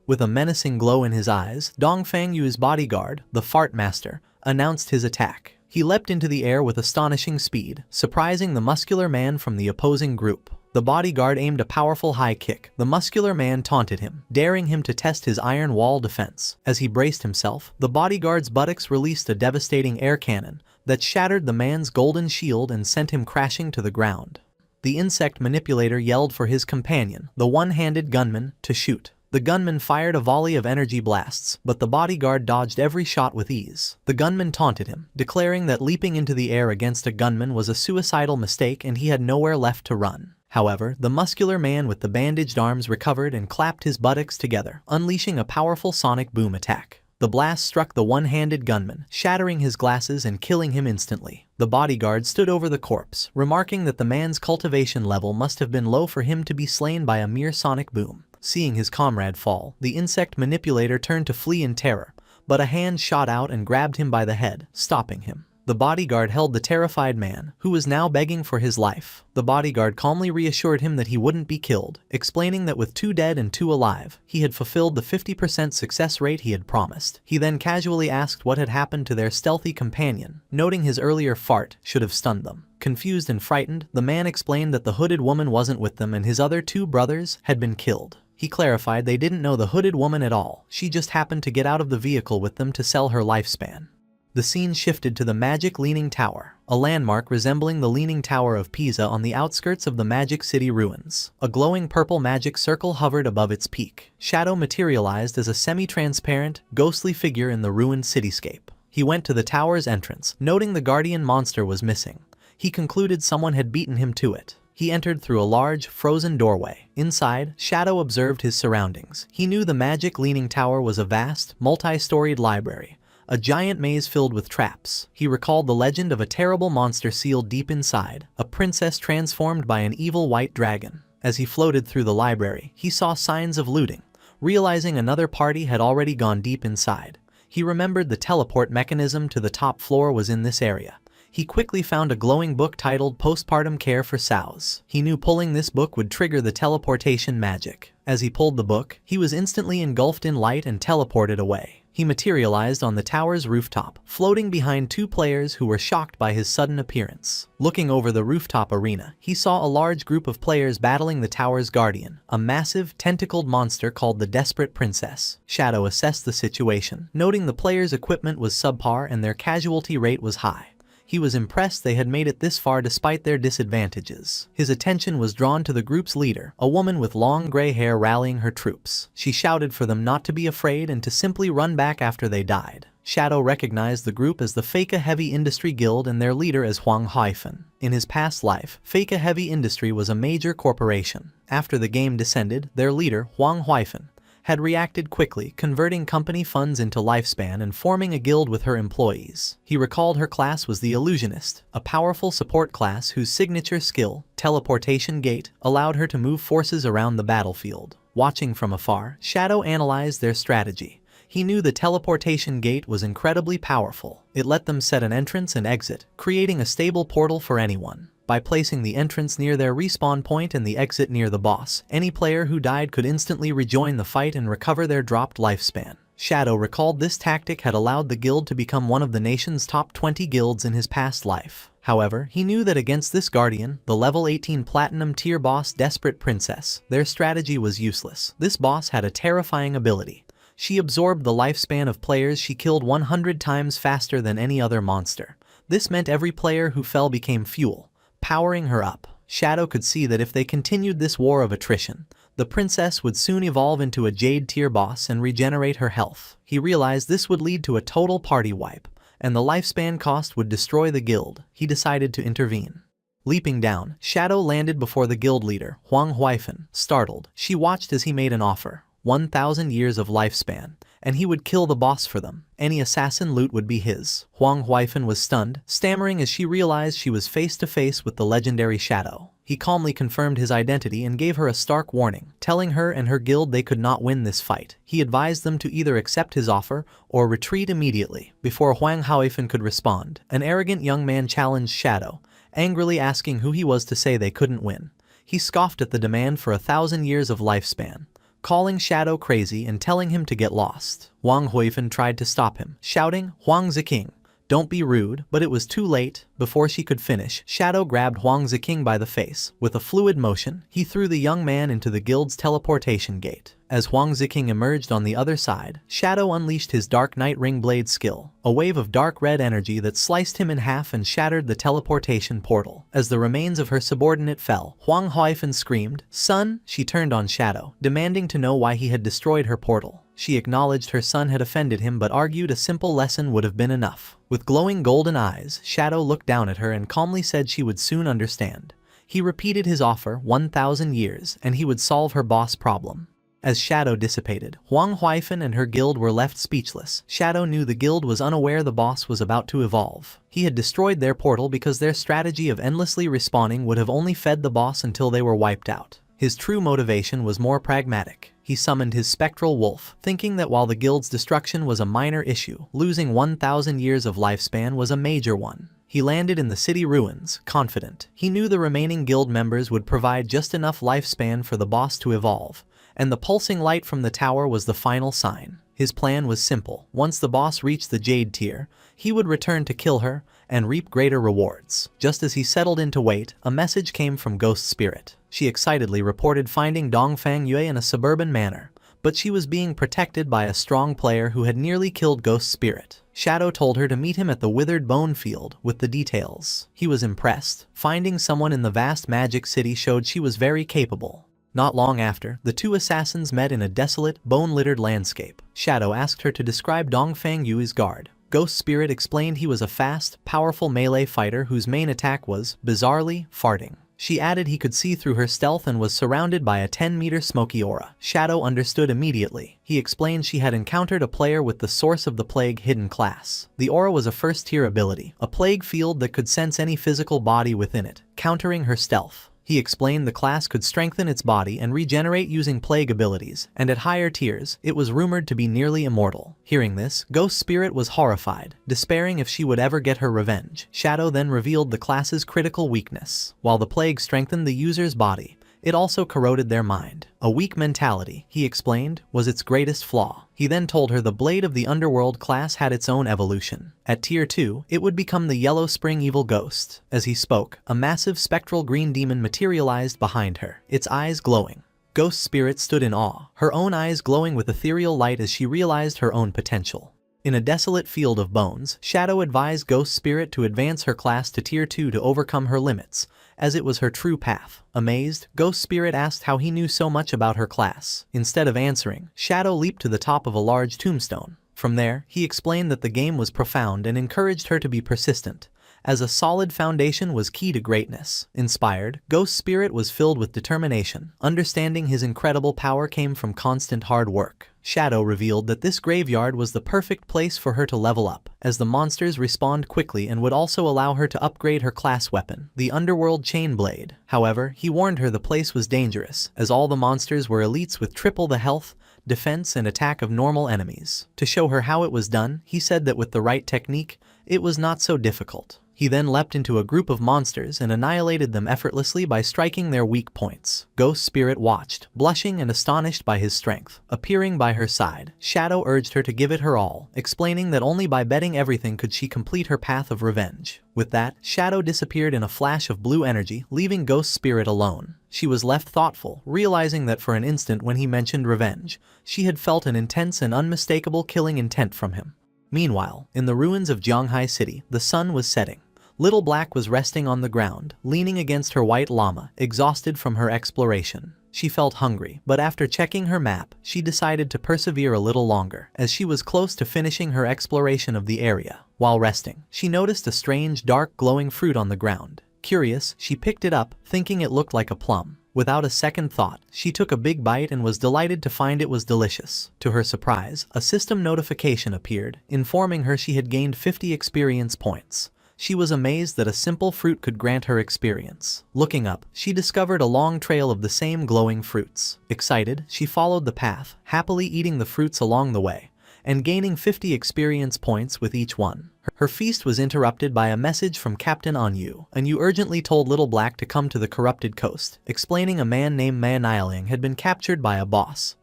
With a menacing glow in his eyes, Dongfang Yu's bodyguard, the Fart Master, announced his attack. He leapt into the air with astonishing speed, surprising the muscular man from the opposing group. The bodyguard aimed a powerful high kick. The muscular man taunted him, daring him to test his iron wall defense. As he braced himself, the bodyguard's buttocks released a devastating air cannon that shattered the man's golden shield and sent him crashing to the ground. The insect manipulator yelled for his companion, the one-handed gunman, to shoot. The gunman fired a volley of energy blasts, but the bodyguard dodged every shot with ease. The gunman taunted him, declaring that leaping into the air against a gunman was a suicidal mistake and he had nowhere left to run. However, the muscular man with the bandaged arms recovered and clapped his buttocks together, unleashing a powerful sonic boom attack. The blast struck the one-handed gunman, shattering his glasses and killing him instantly. The bodyguard stood over the corpse, remarking that the man's cultivation level must have been low for him to be slain by a mere sonic boom. Seeing his comrade fall, the insect manipulator turned to flee in terror, but a hand shot out and grabbed him by the head, stopping him. The bodyguard held the terrified man, who was now begging for his life. The bodyguard calmly reassured him that he wouldn't be killed, explaining that with 2 dead and 2 alive, he had fulfilled the 50% success rate he had promised. He then casually asked what had happened to their stealthy companion, noting his earlier fart should have stunned them. Confused and frightened, the man explained that the hooded woman wasn't with them and his other 2 brothers had been killed. He clarified they didn't know the hooded woman at all. She just happened to get out of the vehicle with them to sell her lifespan. The scene shifted to the Magic Leaning Tower, a landmark resembling the Leaning Tower of Pisa on the outskirts of the Magic City ruins. A glowing purple magic circle hovered above its peak. Shadow materialized as a semi-transparent, ghostly figure in the ruined cityscape. He went to the tower's entrance, noting the guardian monster was missing. He concluded someone had beaten him to it. He entered through a large, frozen doorway. Inside, Shadow observed his surroundings. He knew the Magic Leaning Tower was a vast, multi-storied library, a giant maze filled with traps. He recalled the legend of a terrible monster sealed deep inside, a princess transformed by an evil white dragon. As he floated through the library, he saw signs of looting. Realizing another party had already gone deep inside, he remembered the teleport mechanism to the top floor was in this area. He quickly found a glowing book titled Postpartum Care for Sows. He knew pulling this book would trigger the teleportation magic. As he pulled the book, he was instantly engulfed in light and teleported away. He materialized on the tower's rooftop, floating behind two players who were shocked by his sudden appearance. Looking over the rooftop arena, he saw a large group of players battling the tower's guardian, a massive, tentacled monster called the Desperate Princess. Shadow assessed the situation, noting the players' equipment was subpar and their casualty rate was high. He was impressed they had made it this far despite their disadvantages. His attention was drawn to the group's leader, a woman with long gray hair rallying her troops. She shouted for them not to be afraid and to simply run back after they died. Shadow recognized the group as the Feka Heavy Industry Guild and their leader as Huang Haifeng. In his past life, Feka Heavy Industry was a major corporation. After the game descended, their leader, Huang Haifeng, had reacted quickly, converting company funds into lifespan and forming a guild with her employees. He recalled her class was the Illusionist, a powerful support class whose signature skill, Teleportation Gate, allowed her to move forces around the battlefield. Watching from afar, Shadow analyzed their strategy. He knew the teleportation gate was incredibly powerful. It let them set an entrance and exit, creating a stable portal for anyone. By placing the entrance near their respawn point and the exit near the boss, any player who died could instantly rejoin the fight and recover their dropped lifespan. Shadow recalled this tactic had allowed the guild to become one of the nation's top 20 guilds in his past life. However, he knew that against this guardian, the level 18 platinum tier boss Desperate Princess, their strategy was useless. This boss had a terrifying ability. She absorbed the lifespan of players she killed 100 times faster than any other monster. This meant every player who fell became fuel, powering her up. Shadow could see that if they continued this war of attrition, the princess would soon evolve into a Jade tier boss and regenerate her health. He realized this would lead to a total party wipe, and the lifespan cost would destroy the guild. He decided to intervene. Leaping down, Shadow landed before the guild leader, Huang Haifeng. Startled, she watched as he made an offer. 1,000 years of lifespan, and he would kill the boss for them. Any assassin loot would be his. Huang Haifeng was stunned, stammering as she realized she was face to face with the legendary Shadow. He calmly confirmed his identity and gave her a stark warning, telling her and her guild they could not win this fight. He advised them to either accept his offer or retreat immediately. Before Huang Haifeng could respond, an arrogant young man challenged Shadow, angrily asking who he was to say they couldn't win. He scoffed at the demand for 1,000 years of lifespan, calling Shadow crazy and telling him to get lost. Huang Haifeng tried to stop him, shouting, "Huang Ziking, don't be rude," but it was too late. Before she could finish, Shadow grabbed Huang Ziking by the face. With a fluid motion, he threw the young man into the guild's teleportation gate. As Huang Ziking emerged on the other side, Shadow unleashed his Dark Night Ring Blade skill, a wave of dark red energy that sliced him in half and shattered the teleportation portal. As the remains of her subordinate fell, Huang Haifeng screamed, "Son!" She turned on Shadow, demanding to know why he had destroyed her portal. She acknowledged her son had offended him but argued a simple lesson would have been enough. With glowing golden eyes, Shadow looked down at her and calmly said she would soon understand. He repeated his offer, 1,000 years, and he would solve her boss problem. As Shadow dissipated, Huang Haifeng and her guild were left speechless. Shadow knew the guild was unaware the boss was about to evolve. He had destroyed their portal because their strategy of endlessly respawning would have only fed the boss until they were wiped out. His true motivation was more pragmatic. He summoned his spectral wolf, thinking that while the guild's destruction was a minor issue, losing 1,000 years of lifespan was a major one. He landed in the city ruins, confident. He knew the remaining guild members would provide just enough lifespan for the boss to evolve, and the pulsing light from the tower was the final sign. His plan was simple. Once the boss reached the Jade tier, he would return to kill her and reap greater rewards. Just as he settled in to wait, a message came from Ghost Spirit. She excitedly reported finding Dongfang Yue in a suburban manor, but she was being protected by a strong player who had nearly killed Ghost Spirit. Shadow told her to meet him at the Withered Bone Field with the details. He was impressed. Finding someone in the vast magic city showed she was very capable. Not long after, the two assassins met in a desolate, bone-littered landscape. Shadow asked her to describe Dongfang Yue's guard. Ghost Spirit explained he was a fast, powerful melee fighter whose main attack was, bizarrely, farting. She added he could see through her stealth and was surrounded by a 10-meter smoky aura. Shadow understood immediately. He explained she had encountered a player with the Source of the Plague hidden class. The aura was a first-tier ability, a plague field that could sense any physical body within it, countering her stealth. He explained the class could strengthen its body and regenerate using plague abilities, and at higher tiers, it was rumored to be nearly immortal. Hearing this, Ghost Spirit was horrified, despairing if she would ever get her revenge. Shadow then revealed the class's critical weakness. While the plague strengthened the user's body, it also corroded their mind. A weak mentality, he explained, was its greatest flaw. He then told her the Blade of the Underworld class had its own evolution. At Tier 2, it would become the Yellow Spring Evil Ghost. As he spoke, a massive spectral green demon materialized behind her, its eyes glowing. Ghost Spirit stood in awe, her own eyes glowing with ethereal light as she realized her own potential. In a desolate field of bones, Shadow advised Ghost Spirit to advance her class to Tier 2 to overcome her limits, as it was her true path. Amazed, Ghost Spirit asked how he knew so much about her class. Instead of answering, Shadow leaped to the top of a large tombstone. From there, he explained that the game was profound and encouraged her to be persistent, as a solid foundation was key to greatness. Inspired, Ghost Spirit was filled with determination. Understanding his incredible power came from constant hard work. Shadow revealed that this graveyard was the perfect place for her to level up, as the monsters respawned quickly and would also allow her to upgrade her class weapon, the Underworld Chain Blade. However, he warned her the place was dangerous, as all the monsters were elites with triple the health, defense, and attack of normal enemies. To show her how it was done, he said that with the right technique, it was not so difficult. He then leapt into a group of monsters and annihilated them effortlessly by striking their weak points. Ghost Spirit watched, blushing and astonished by his strength. Appearing by her side, Shadow urged her to give it her all, explaining that only by betting everything could she complete her path of revenge. With that, Shadow disappeared in a flash of blue energy, leaving Ghost Spirit alone. She was left thoughtful, realizing that for an instant when he mentioned revenge, she had felt an intense and unmistakable killing intent from him. Meanwhile, in the ruins of Jianghai City, the sun was setting. Little Black was resting on the ground, leaning against her white llama, exhausted from her exploration. She felt hungry, but after checking her map, she decided to persevere a little longer, as she was close to finishing her exploration of the area. While resting, she noticed a strange, dark, glowing fruit on the ground. Curious, she picked it up, thinking it looked like a plum. Without a second thought, she took a big bite and was delighted to find it was delicious. To her surprise, a system notification appeared, informing her she had gained 50 experience points. She was amazed that a simple fruit could grant her experience. Looking up, she discovered a long trail of the same glowing fruits. Excited, she followed the path, happily eating the fruits along the way, and gaining 50 experience points with each one. Her feast was interrupted by a message from Captain Anyu. Anyu urgently told Little Black to come to the corrupted coast, explaining a man named Manhwa had been captured by a boss.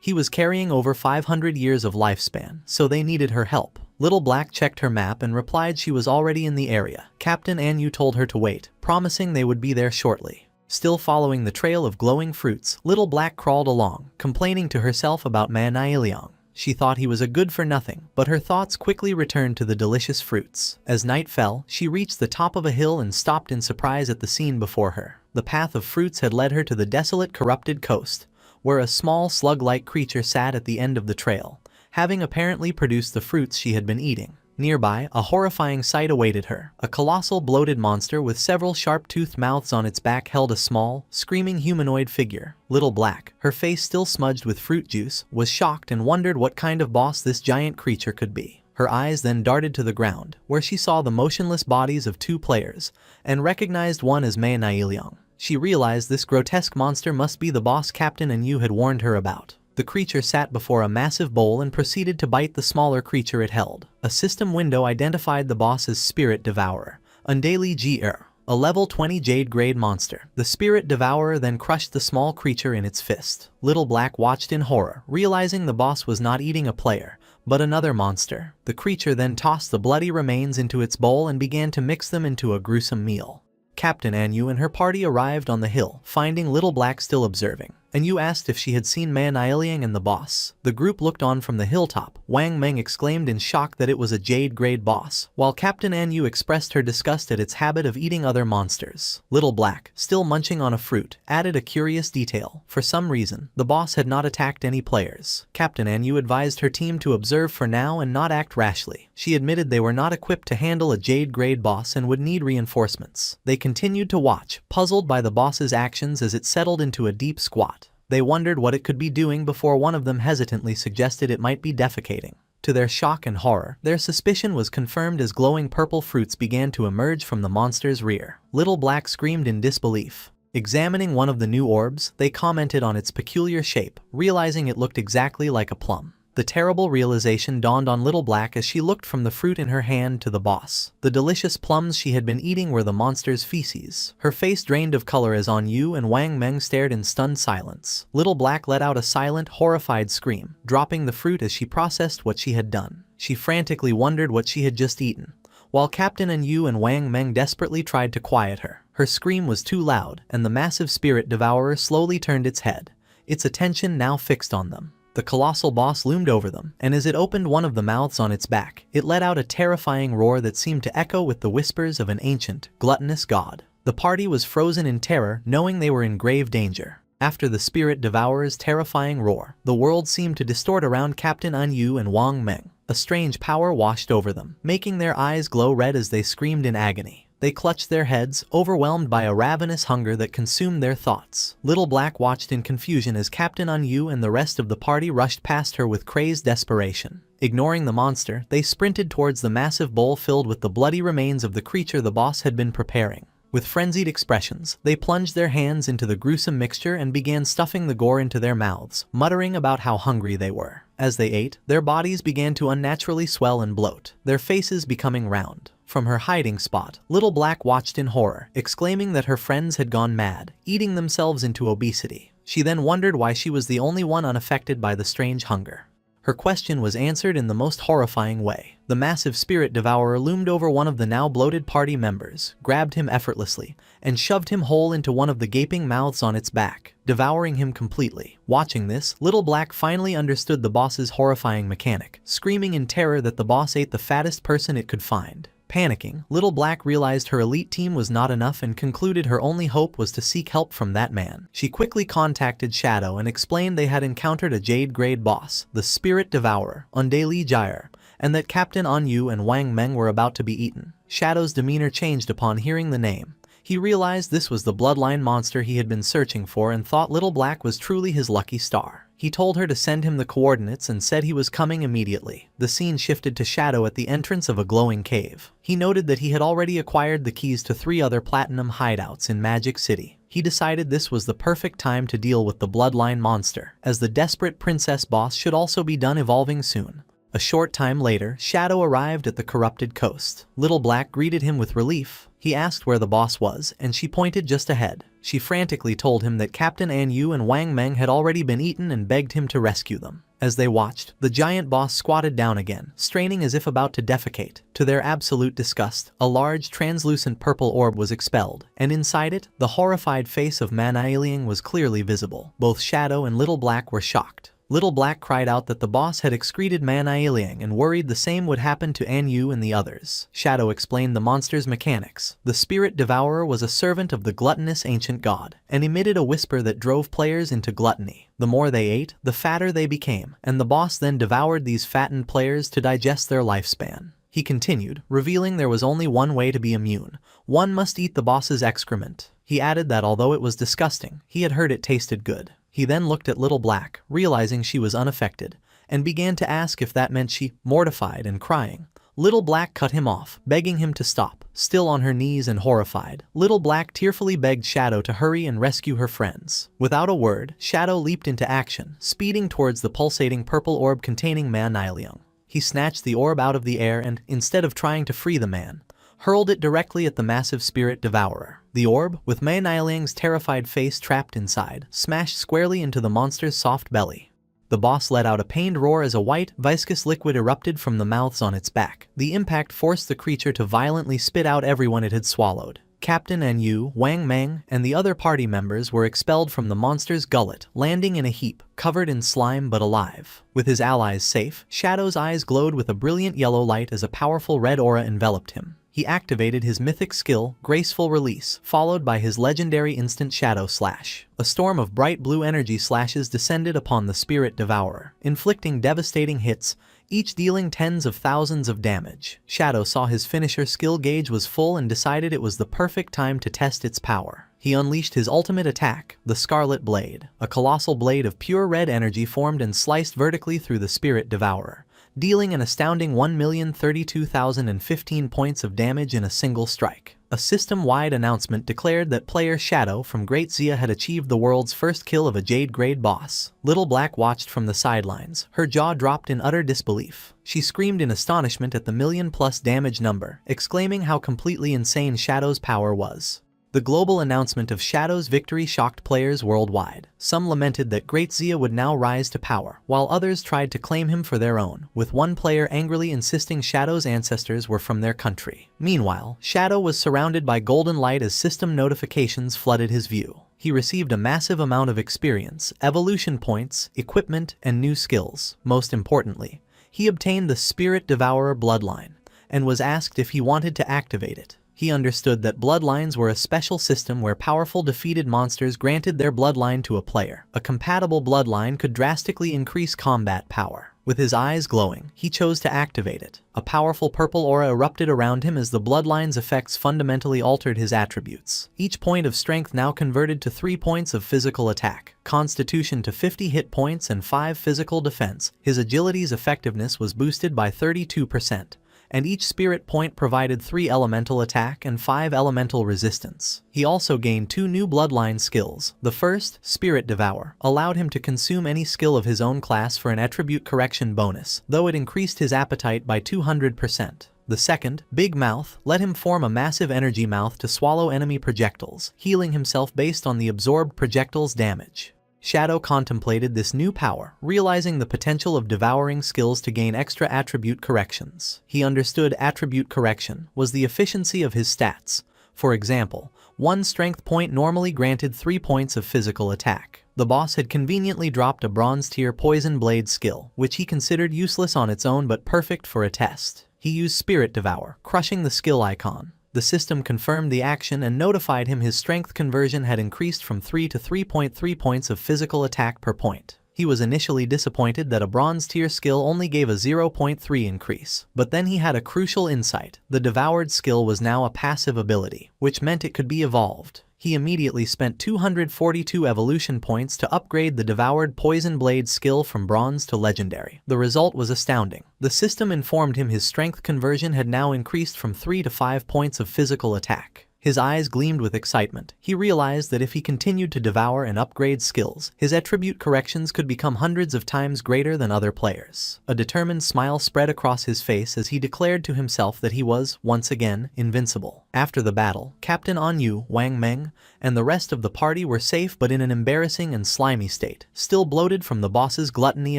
He was carrying over 500 years of lifespan, so they needed her help. Little Black checked her map and replied she was already in the area. Captain Anyu told her to wait, promising they would be there shortly. Still following the trail of glowing fruits, Little Black crawled along, complaining to herself about Manhwa. She thought he was a good-for-nothing, but her thoughts quickly returned to the delicious fruits. As night fell, she reached the top of a hill and stopped in surprise at the scene before her. The path of fruits had led her to the desolate, corrupted coast, where a small slug-like creature sat at the end of the trail, having apparently produced the fruits she had been eating. Nearby, a horrifying sight awaited her. A colossal bloated monster with several sharp-toothed mouths on its back held a small, screaming humanoid figure. Little Black, her face still smudged with fruit juice, was shocked and wondered what kind of boss this giant creature could be. Her eyes then darted to the ground, where she saw the motionless bodies of two players, and recognized one as Manhwa. She realized this grotesque monster must be the boss Captain Anyu had warned her about. The creature sat before a massive bowl and proceeded to bite the smaller creature it held. A system window identified the boss as Spirit Devourer, Undali Gr, a level 20 Jade grade monster. The Spirit Devourer then crushed the small creature in its fist. Little Black watched in horror, realizing the boss was not eating a player, but another monster. The creature then tossed the bloody remains into its bowl and began to mix them into a gruesome meal. Captain Anyu and her party arrived on the hill, finding Little Black still observing. Anyu asked if she had seen Manhwa and the boss. The group looked on from the hilltop. Wang Meng exclaimed in shock that it was a Jade-grade boss, while Captain Anyu expressed her disgust at its habit of eating other monsters. Little Black, still munching on a fruit, added a curious detail. For some reason, the boss had not attacked any players. Captain Anyu advised her team to observe for now and not act rashly. She admitted they were not equipped to handle a Jade-grade boss and would need reinforcements. They continued to watch, puzzled by the boss's actions as it settled into a deep squat. They wondered what it could be doing before one of them hesitantly suggested it might be defecating. To their shock and horror, their suspicion was confirmed as glowing purple fruits began to emerge from the monster's rear. Little Black screamed in disbelief. Examining one of the new orbs, they commented on its peculiar shape, realizing it looked exactly like a plum. The terrible realization dawned on Little Black as she looked from the fruit in her hand to the boss. The delicious plums she had been eating were the monster's feces. Her face drained of color as An Yu and Wang Meng stared in stunned silence. Little Black let out a silent, horrified scream, dropping the fruit as she processed what she had done. She frantically wondered what she had just eaten, while Captain An Yu and Wang Meng desperately tried to quiet her. Her scream was too loud, and the massive spirit devourer slowly turned its head, its attention now fixed on them. The colossal boss loomed over them, and as it opened one of the mouths on its back, it let out a terrifying roar that seemed to echo with the whispers of an ancient, gluttonous god. The party was frozen in terror, knowing they were in grave danger. After the spirit devourer's terrifying roar, the world seemed to distort around Captain An Yu and Wang Meng. A strange power washed over them, making their eyes glow red as they screamed in agony. They clutched their heads, overwhelmed by a ravenous hunger that consumed their thoughts. Little Black watched in confusion as Captain An Yu and the rest of the party rushed past her with crazed desperation. Ignoring the monster, they sprinted towards the massive bowl filled with the bloody remains of the creature the boss had been preparing. With frenzied expressions, they plunged their hands into the gruesome mixture and began stuffing the gore into their mouths, muttering about how hungry they were. As they ate, their bodies began to unnaturally swell and bloat, their faces becoming round. From her hiding spot, Little Black watched in horror, exclaiming that her friends had gone mad, eating themselves into obesity. She then wondered why she was the only one unaffected by the strange hunger. Her question was answered in the most horrifying way. The massive spirit devourer loomed over one of the now bloated party members, grabbed him effortlessly, and shoved him whole into one of the gaping mouths on its back, devouring him completely. Watching this, Little Black finally understood the boss's horrifying mechanic, screaming in terror that the boss ate the fattest person it could find. Panicking, Little Black realized her elite team was not enough and concluded her only hope was to seek help from that man. She quickly contacted Shadow and explained they had encountered a Jade-grade boss, the Spirit Devourer, on Daily Gyre, and that Captain An Yu and Wang Meng were about to be eaten. Shadow's demeanor changed upon hearing the name. He realized this was the bloodline monster he had been searching for and thought Little Black was truly his lucky star. He told her to send him the coordinates and said he was coming immediately. The scene shifted to Shadow at the entrance of a glowing cave. He noted that he had already acquired the keys to 3 other platinum hideouts in Magic City. He decided this was the perfect time to deal with the bloodline monster, as the desperate princess boss should also be done evolving soon. A short time later, Shadow arrived at the corrupted coast. Little Black greeted him with relief. He asked where the boss was, and she pointed just ahead. She frantically told him that Captain An Yu and Wang Meng had already been eaten and begged him to rescue them. As they watched, the giant boss squatted down again, straining as if about to defecate. To their absolute disgust, a large translucent purple orb was expelled, and inside it, the horrified face of MANHUA was clearly visible. Both Shadow and Little Black were shocked. Little Black cried out that the boss had excreted MANHUA and worried the same would happen to An Yu and the others. Shadow explained the monster's mechanics. The spirit devourer was a servant of the gluttonous ancient god, and emitted a whisper that drove players into gluttony. The more they ate, the fatter they became, and the boss then devoured these fattened players to digest their lifespan. He continued, revealing there was only one way to be immune. One must eat the boss's excrement. He added that although it was disgusting, he had heard it tasted good. He then looked at Little Black, realizing she was unaffected, and began to ask if that meant she, mortified and crying. Little Black cut him off, begging him to stop. Still on her knees and horrified, Little Black tearfully begged Shadow to hurry and rescue her friends. Without a word, Shadow leaped into action, speeding towards the pulsating purple orb containing MANHUA. He snatched the orb out of the air and, instead of trying to free the man, hurled it directly at the massive spirit devourer. The orb, with MANHUA's terrified face trapped inside, smashed squarely into the monster's soft belly. The boss let out a pained roar as a white, viscous liquid erupted from the mouths on its back. The impact forced the creature to violently spit out everyone it had swallowed. Captain An Yu, Wang Meng, and the other party members were expelled from the monster's gullet, landing in a heap, covered in slime but alive. With his allies safe, Shadow's eyes glowed with a brilliant yellow light as a powerful red aura enveloped him. He activated his mythic skill, Graceful Release, followed by his legendary instant Shadow Slash. A storm of bright blue energy slashes descended upon the Spirit Devourer, inflicting devastating hits, each dealing tens of thousands of damage. Shadow saw his finisher skill gauge was full and decided it was the perfect time to test its power. He unleashed his ultimate attack, the Scarlet Blade. A colossal blade of pure red energy formed and sliced vertically through the Spirit Devourer, dealing an astounding 1,032,015 points of damage in a single strike. A system-wide announcement declared that player Shadow from Great Zia had achieved the world's first kill of a Jade grade boss. Little Black watched from the sidelines, her jaw dropped in utter disbelief. She screamed in astonishment at the million-plus damage number, exclaiming how completely insane Shadow's power was. The global announcement of Shadow's victory shocked players worldwide. Some lamented that Great Zia would now rise to power, while others tried to claim him for their own, with one player angrily insisting Shadow's ancestors were from their country. Meanwhile, Shadow was surrounded by golden light as system notifications flooded his view. He received a massive amount of experience, evolution points, equipment, and new skills. Most importantly, he obtained the Spirit Devourer bloodline, and was asked if he wanted to activate it. He understood that bloodlines were a special system where powerful defeated monsters granted their bloodline to a player. A compatible bloodline could drastically increase combat power. With his eyes glowing, he chose to activate it. A powerful purple aura erupted around him as the bloodline's effects fundamentally altered his attributes. Each point of strength now converted to 3 points of physical attack, constitution to 50 hit points and 5 physical defense. His agility's effectiveness was boosted by 32%. And each spirit point provided 3 elemental attack and 5 elemental resistance. He also gained 2 new bloodline skills. The first, Spirit Devour, allowed him to consume any skill of his own class for an attribute correction bonus, though it increased his appetite by 200%. The second, Big Mouth, let him form a massive energy mouth to swallow enemy projectiles, healing himself based on the absorbed projectile's damage. Shadow contemplated this new power, realizing the potential of devouring skills to gain extra attribute corrections. He understood attribute correction was the efficiency of his stats. For example, 1 strength point normally granted 3 points of physical attack. The boss had conveniently dropped a bronze tier poison blade skill, which he considered useless on its own but perfect for a test. He used Spirit Devour, crushing the skill icon. The system confirmed the action and notified him his strength conversion had increased from 3 to 3.3 points of physical attack per point. He was initially disappointed that a bronze tier skill only gave a 0.3 increase, but then he had a crucial insight. The devoured skill was now a passive ability, which meant it could be evolved. He immediately spent 242 evolution points to upgrade the devoured poison blade skill from bronze to legendary. The result was astounding. The system informed him his strength conversion had now increased from 3 to 5 points of physical attack. His eyes gleamed with excitement. He realized that if he continued to devour and upgrade skills, his attribute corrections could become hundreds of times greater than other players. A determined smile spread across his face as he declared to himself that he was, once again, invincible. After the battle, Captain Anyu, Wang Meng, and the rest of the party were safe but in an embarrassing and slimy state, still bloated from the boss's gluttony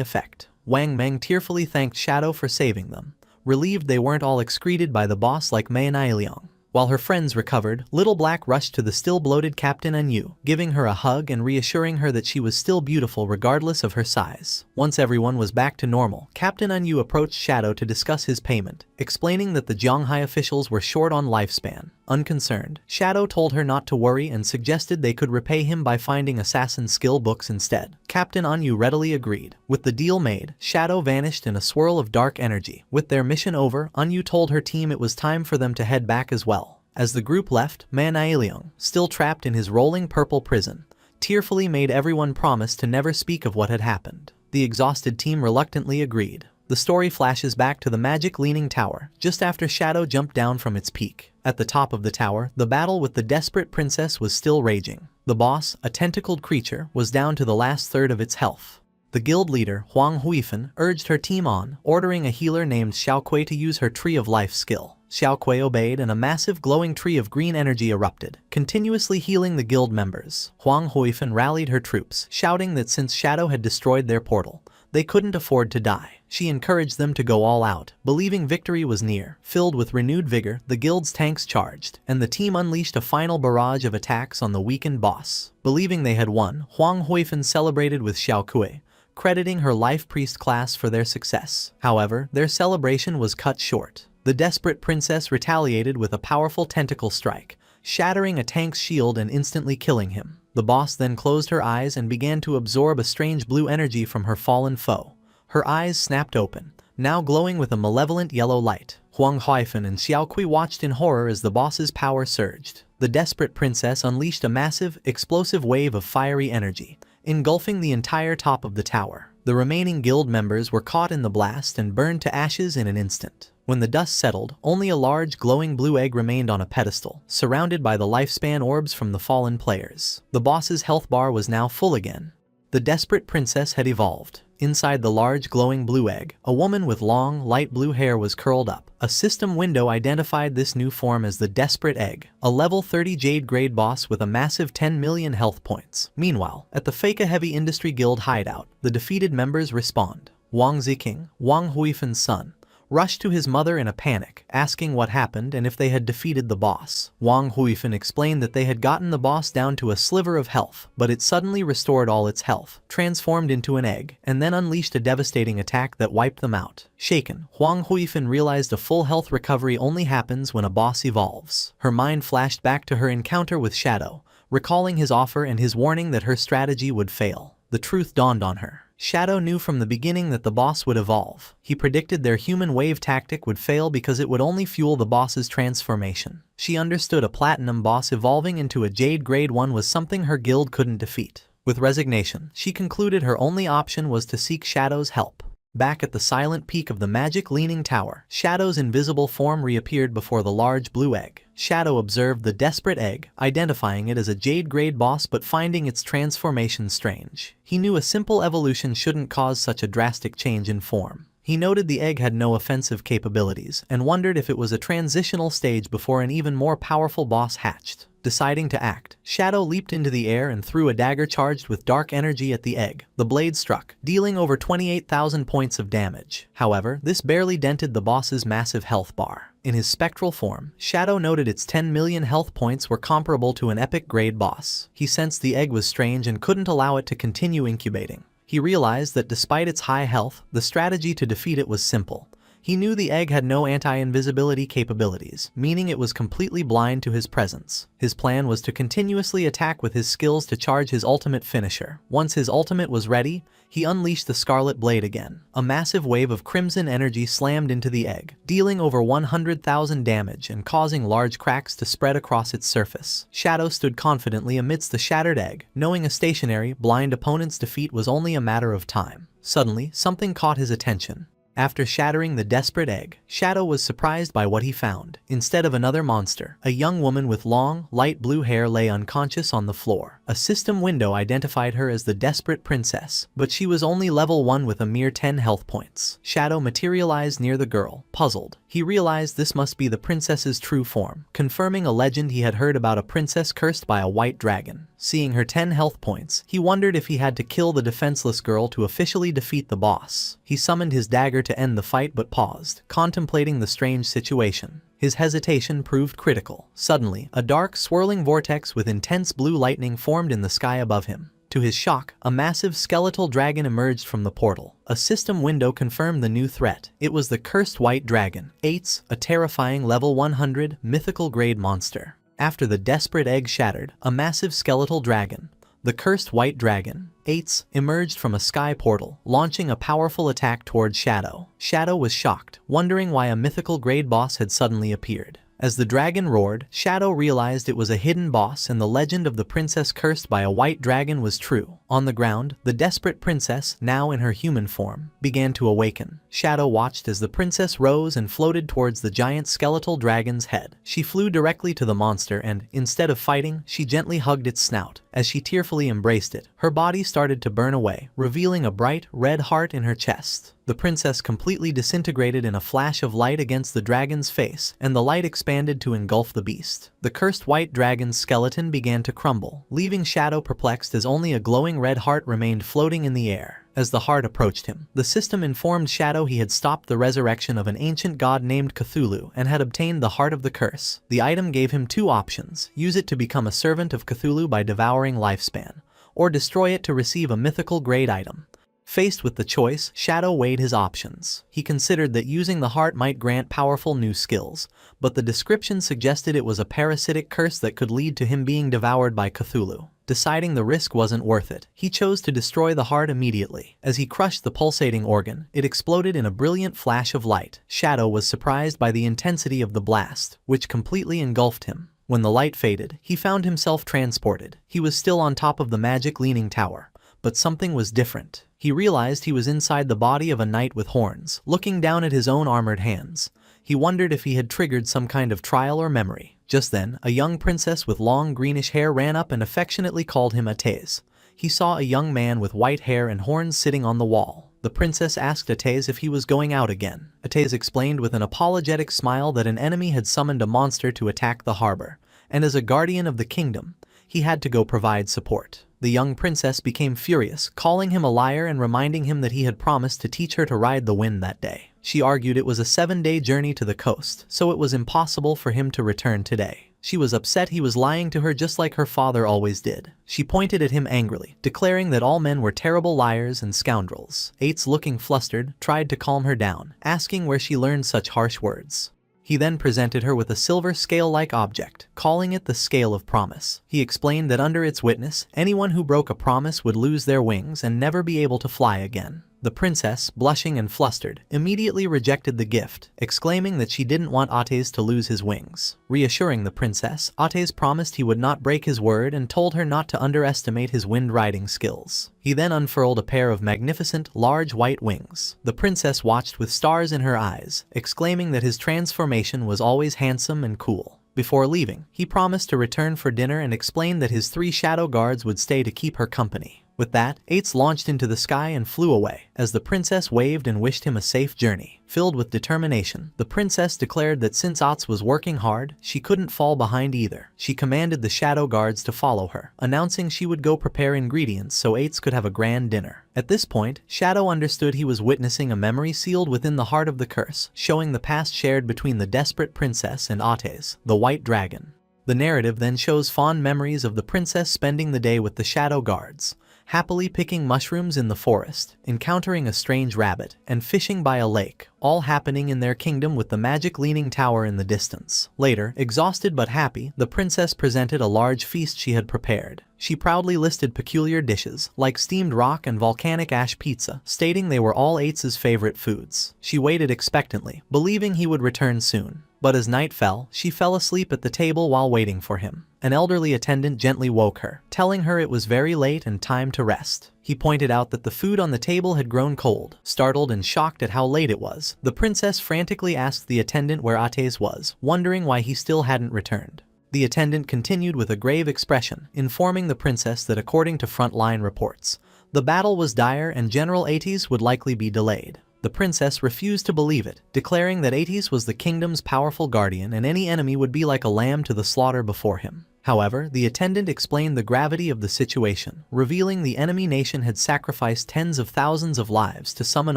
effect. Wang Meng tearfully thanked Shadow for saving them, relieved they weren't all excreted by the boss like Manhwa Recap. While her friends recovered, Little Black rushed to the still bloated Captain Anyu, giving her a hug and reassuring her that she was still beautiful regardless of her size. Once everyone was back to normal, Captain Anyu approached Shadow to discuss his payment, explaining that the Zhonghai officials were short on lifespan. Unconcerned, Shadow told her not to worry and suggested they could repay him by finding assassin skill books instead. Captain Anyu readily agreed. With the deal made, Shadow vanished in a swirl of dark energy. With their mission over, Anyu told her team it was time for them to head back as well. As the group left, Manhwa Recap, still trapped in his rolling purple prison, tearfully made everyone promise to never speak of what had happened. The exhausted team reluctantly agreed. The story flashes back to the magic leaning tower, just after Shadow jumped down from its peak. At the top of the tower, the battle with the desperate princess was still raging. The boss, a tentacled creature, was down to the last third of its health. The guild leader, Huang Huifan, urged her team on, ordering a healer named Xiaokui to use her Tree of Life skill. Xiaokui obeyed and a massive glowing tree of green energy erupted, continuously healing the guild members. Huang Huifan rallied her troops, shouting that since Shadow had destroyed their portal, they couldn't afford to die. She encouraged them to go all out, believing victory was near. Filled with renewed vigor, the guild's tanks charged, and the team unleashed a final barrage of attacks on the weakened boss. Believing they had won, Huang Huifan celebrated with Xiaokui, crediting her Life Priest class for their success. However, their celebration was cut short. The desperate princess retaliated with a powerful tentacle strike, shattering a tank's shield and instantly killing him. The boss then closed her eyes and began to absorb a strange blue energy from her fallen foe. Her eyes snapped open, now glowing with a malevolent yellow light. Huang Huifan and Xiaokui watched in horror as the boss's power surged. The desperate princess unleashed a massive, explosive wave of fiery energy, engulfing the entire top of the tower. The remaining guild members were caught in the blast and burned to ashes in an instant. When the dust settled, only a large glowing blue egg remained on a pedestal, surrounded by the lifespan orbs from the fallen players. The boss's health bar was now full again. The desperate princess had evolved. Inside the large glowing blue egg, a woman with long, light blue hair was curled up. A system window identified this new form as the Desperate Egg, a level 30 Jade grade boss with a massive 10 million health points. Meanwhile, at the Fake Heavy Industry Guild hideout, the defeated members respond. Wang Ziking, Wang Huifan's son, rushed to his mother in a panic, asking what happened and if they had defeated the boss. Wang Huifan explained that they had gotten the boss down to a sliver of health, but it suddenly restored all its health, transformed into an egg, and then unleashed a devastating attack that wiped them out. Shaken, Wang Huifan realized a full health recovery only happens when a boss evolves. Her mind flashed back to her encounter with Shadow, recalling his offer and his warning that her strategy would fail. The truth dawned on her. Shadow knew from the beginning that the boss would evolve. He predicted their human wave tactic would fail because it would only fuel the boss's transformation. She understood a platinum boss evolving into a Jade grade 1 was something her guild couldn't defeat. With resignation, she concluded her only option was to seek Shadow's help. Back at the silent peak of the magic leaning tower, Shadow's invisible form reappeared before the large blue egg. Shadow observed the Desperate Egg, identifying it as a Jade grade boss but finding its transformation strange. He knew a simple evolution shouldn't cause such a drastic change in form. He noted the egg had no offensive capabilities and wondered if it was a transitional stage before an even more powerful boss hatched. Deciding to act, Shadow leaped into the air and threw a dagger charged with dark energy at the egg. The blade struck, dealing over 28,000 points of damage. However, this barely dented the boss's massive health bar. In his spectral form, Shadow noted its 10 million health points were comparable to an epic grade boss. He sensed the egg was strange and couldn't allow it to continue incubating. He realized that despite its high health, the strategy to defeat it was simple. He knew the egg had no anti-invisibility capabilities, meaning it was completely blind to his presence. His plan was to continuously attack with his skills to charge his ultimate finisher. Once his ultimate was ready, he unleashed the Scarlet Blade again. A massive wave of crimson energy slammed into the egg, dealing over 100,000 damage and causing large cracks to spread across its surface. Shadow stood confidently amidst the shattered egg, knowing a stationary, blind opponent's defeat was only a matter of time. Suddenly, something caught his attention. After shattering the Desperate Egg, Shadow was surprised by what he found. Instead of another monster, a young woman with long, light blue hair lay unconscious on the floor. A system window identified her as the Desperate Princess, but she was only level 1 with a mere 10 health points. Shadow materialized near the girl. Puzzled, he realized this must be the princess's true form, confirming a legend he had heard about a princess cursed by a white dragon. Seeing her 10 health points, he wondered if he had to kill the defenseless girl to officially defeat the boss. He summoned his dagger to end the fight but paused, contemplating the strange situation. His hesitation proved critical. Suddenly, a dark, swirling vortex with intense blue lightning formed in the sky above him. To his shock, a massive skeletal dragon emerged from the portal. A system window confirmed the new threat. It was the Cursed White Dragon, Ates, a terrifying level 100 mythical grade monster. After the Desperate Egg shattered, a massive skeletal dragon, the Cursed White Dragon, Ates, emerged from a sky portal, launching a powerful attack towards Shadow. Shadow was shocked, wondering why a mythical grade boss had suddenly appeared. As the dragon roared, Shadow realized it was a hidden boss and the legend of the princess cursed by a white dragon was true. On the ground, the desperate princess, now in her human form, began to awaken. Shadow watched as the princess rose and floated towards the giant skeletal dragon's head. She flew directly to the monster and, instead of fighting, she gently hugged its snout. As she tearfully embraced it, her body started to burn away, revealing a bright, red heart in her chest. The princess completely disintegrated in a flash of light against the dragon's face, and the light expanded to engulf the beast. The cursed white dragon's skeleton began to crumble, leaving Shadow perplexed as only a glowing red heart remained floating in the air. As the heart approached him, the system informed Shadow he had stopped the resurrection of an ancient god named Cthulhu and had obtained the Heart of the Curse. The item gave him two options: use it to become a servant of Cthulhu by devouring lifespan, or destroy it to receive a mythical grade item. Faced with the choice, Shadow weighed his options. He considered that using the heart might grant powerful new skills, but the description suggested it was a parasitic curse that could lead to him being devoured by Cthulhu. Deciding the risk wasn't worth it, he chose to destroy the heart immediately. As he crushed the pulsating organ, it exploded in a brilliant flash of light. Shadow was surprised by the intensity of the blast, which completely engulfed him. When the light faded, he found himself transported. He was still on top of the magic leaning tower, but something was different. He realized he was inside the body of a knight with horns, looking down at his own armored hands. He wondered if he had triggered some kind of trial or memory. Just then, a young princess with long greenish hair ran up and affectionately called him Atez. He saw a young man with white hair and horns sitting on the wall. The princess asked Atez if he was going out again. Atez explained with an apologetic smile that an enemy had summoned a monster to attack the harbor, and as a guardian of the kingdom, he had to go provide support. The young princess became furious, calling him a liar and reminding him that he had promised to teach her to ride the wind that day. She argued it was a 7-day journey to the coast, so it was impossible for him to return today. She was upset he was lying to her just like her father always did. She pointed at him angrily, declaring that all men were terrible liars and scoundrels. Ates, looking flustered, tried to calm her down, asking where she learned such harsh words. He then presented her with a silver scale-like object, calling it the Scale of Promise. He explained that under its witness, anyone who broke a promise would lose their wings and never be able to fly again. The princess, blushing and flustered, immediately rejected the gift, exclaiming that she didn't want Atez to lose his wings. Reassuring the princess, Atez promised he would not break his word and told her not to underestimate his wind-riding skills. He then unfurled a pair of magnificent, large white wings. The princess watched with stars in her eyes, exclaiming that his transformation was always handsome and cool. Before leaving, he promised to return for dinner and explained that his 3 shadow guards would stay to keep her company. With that, Ates launched into the sky and flew away, as the princess waved and wished him a safe journey. Filled with determination, the princess declared that since Ates was working hard, she couldn't fall behind either. She commanded the shadow guards to follow her, announcing she would go prepare ingredients so Ates could have a grand dinner. At this point, Shadow understood he was witnessing a memory sealed within the heart of the curse, showing the past shared between the desperate princess and Atez, the white dragon. The narrative then shows fond memories of the princess spending the day with the shadow guards, happily picking mushrooms in the forest, encountering a strange rabbit, and fishing by a lake, all happening in their kingdom with the magic leaning tower in the distance. Later, exhausted but happy, the princess presented a large feast she had prepared. She proudly listed peculiar dishes, like steamed rock and volcanic ash pizza, stating they were all Ates's favorite foods. She waited expectantly, believing he would return soon. But as night fell, she fell asleep at the table while waiting for him. An elderly attendant gently woke her, telling her it was very late and time to rest. He pointed out that the food on the table had grown cold. Startled and shocked at how late it was, the princess frantically asked the attendant where Atez was, wondering why he still hadn't returned. The attendant continued with a grave expression, informing the princess that according to frontline reports, the battle was dire and General Atez would likely be delayed. The princess refused to believe it, declaring that Atez was the kingdom's powerful guardian and any enemy would be like a lamb to the slaughter before him. However, the attendant explained the gravity of the situation, revealing the enemy nation had sacrificed tens of thousands of lives to summon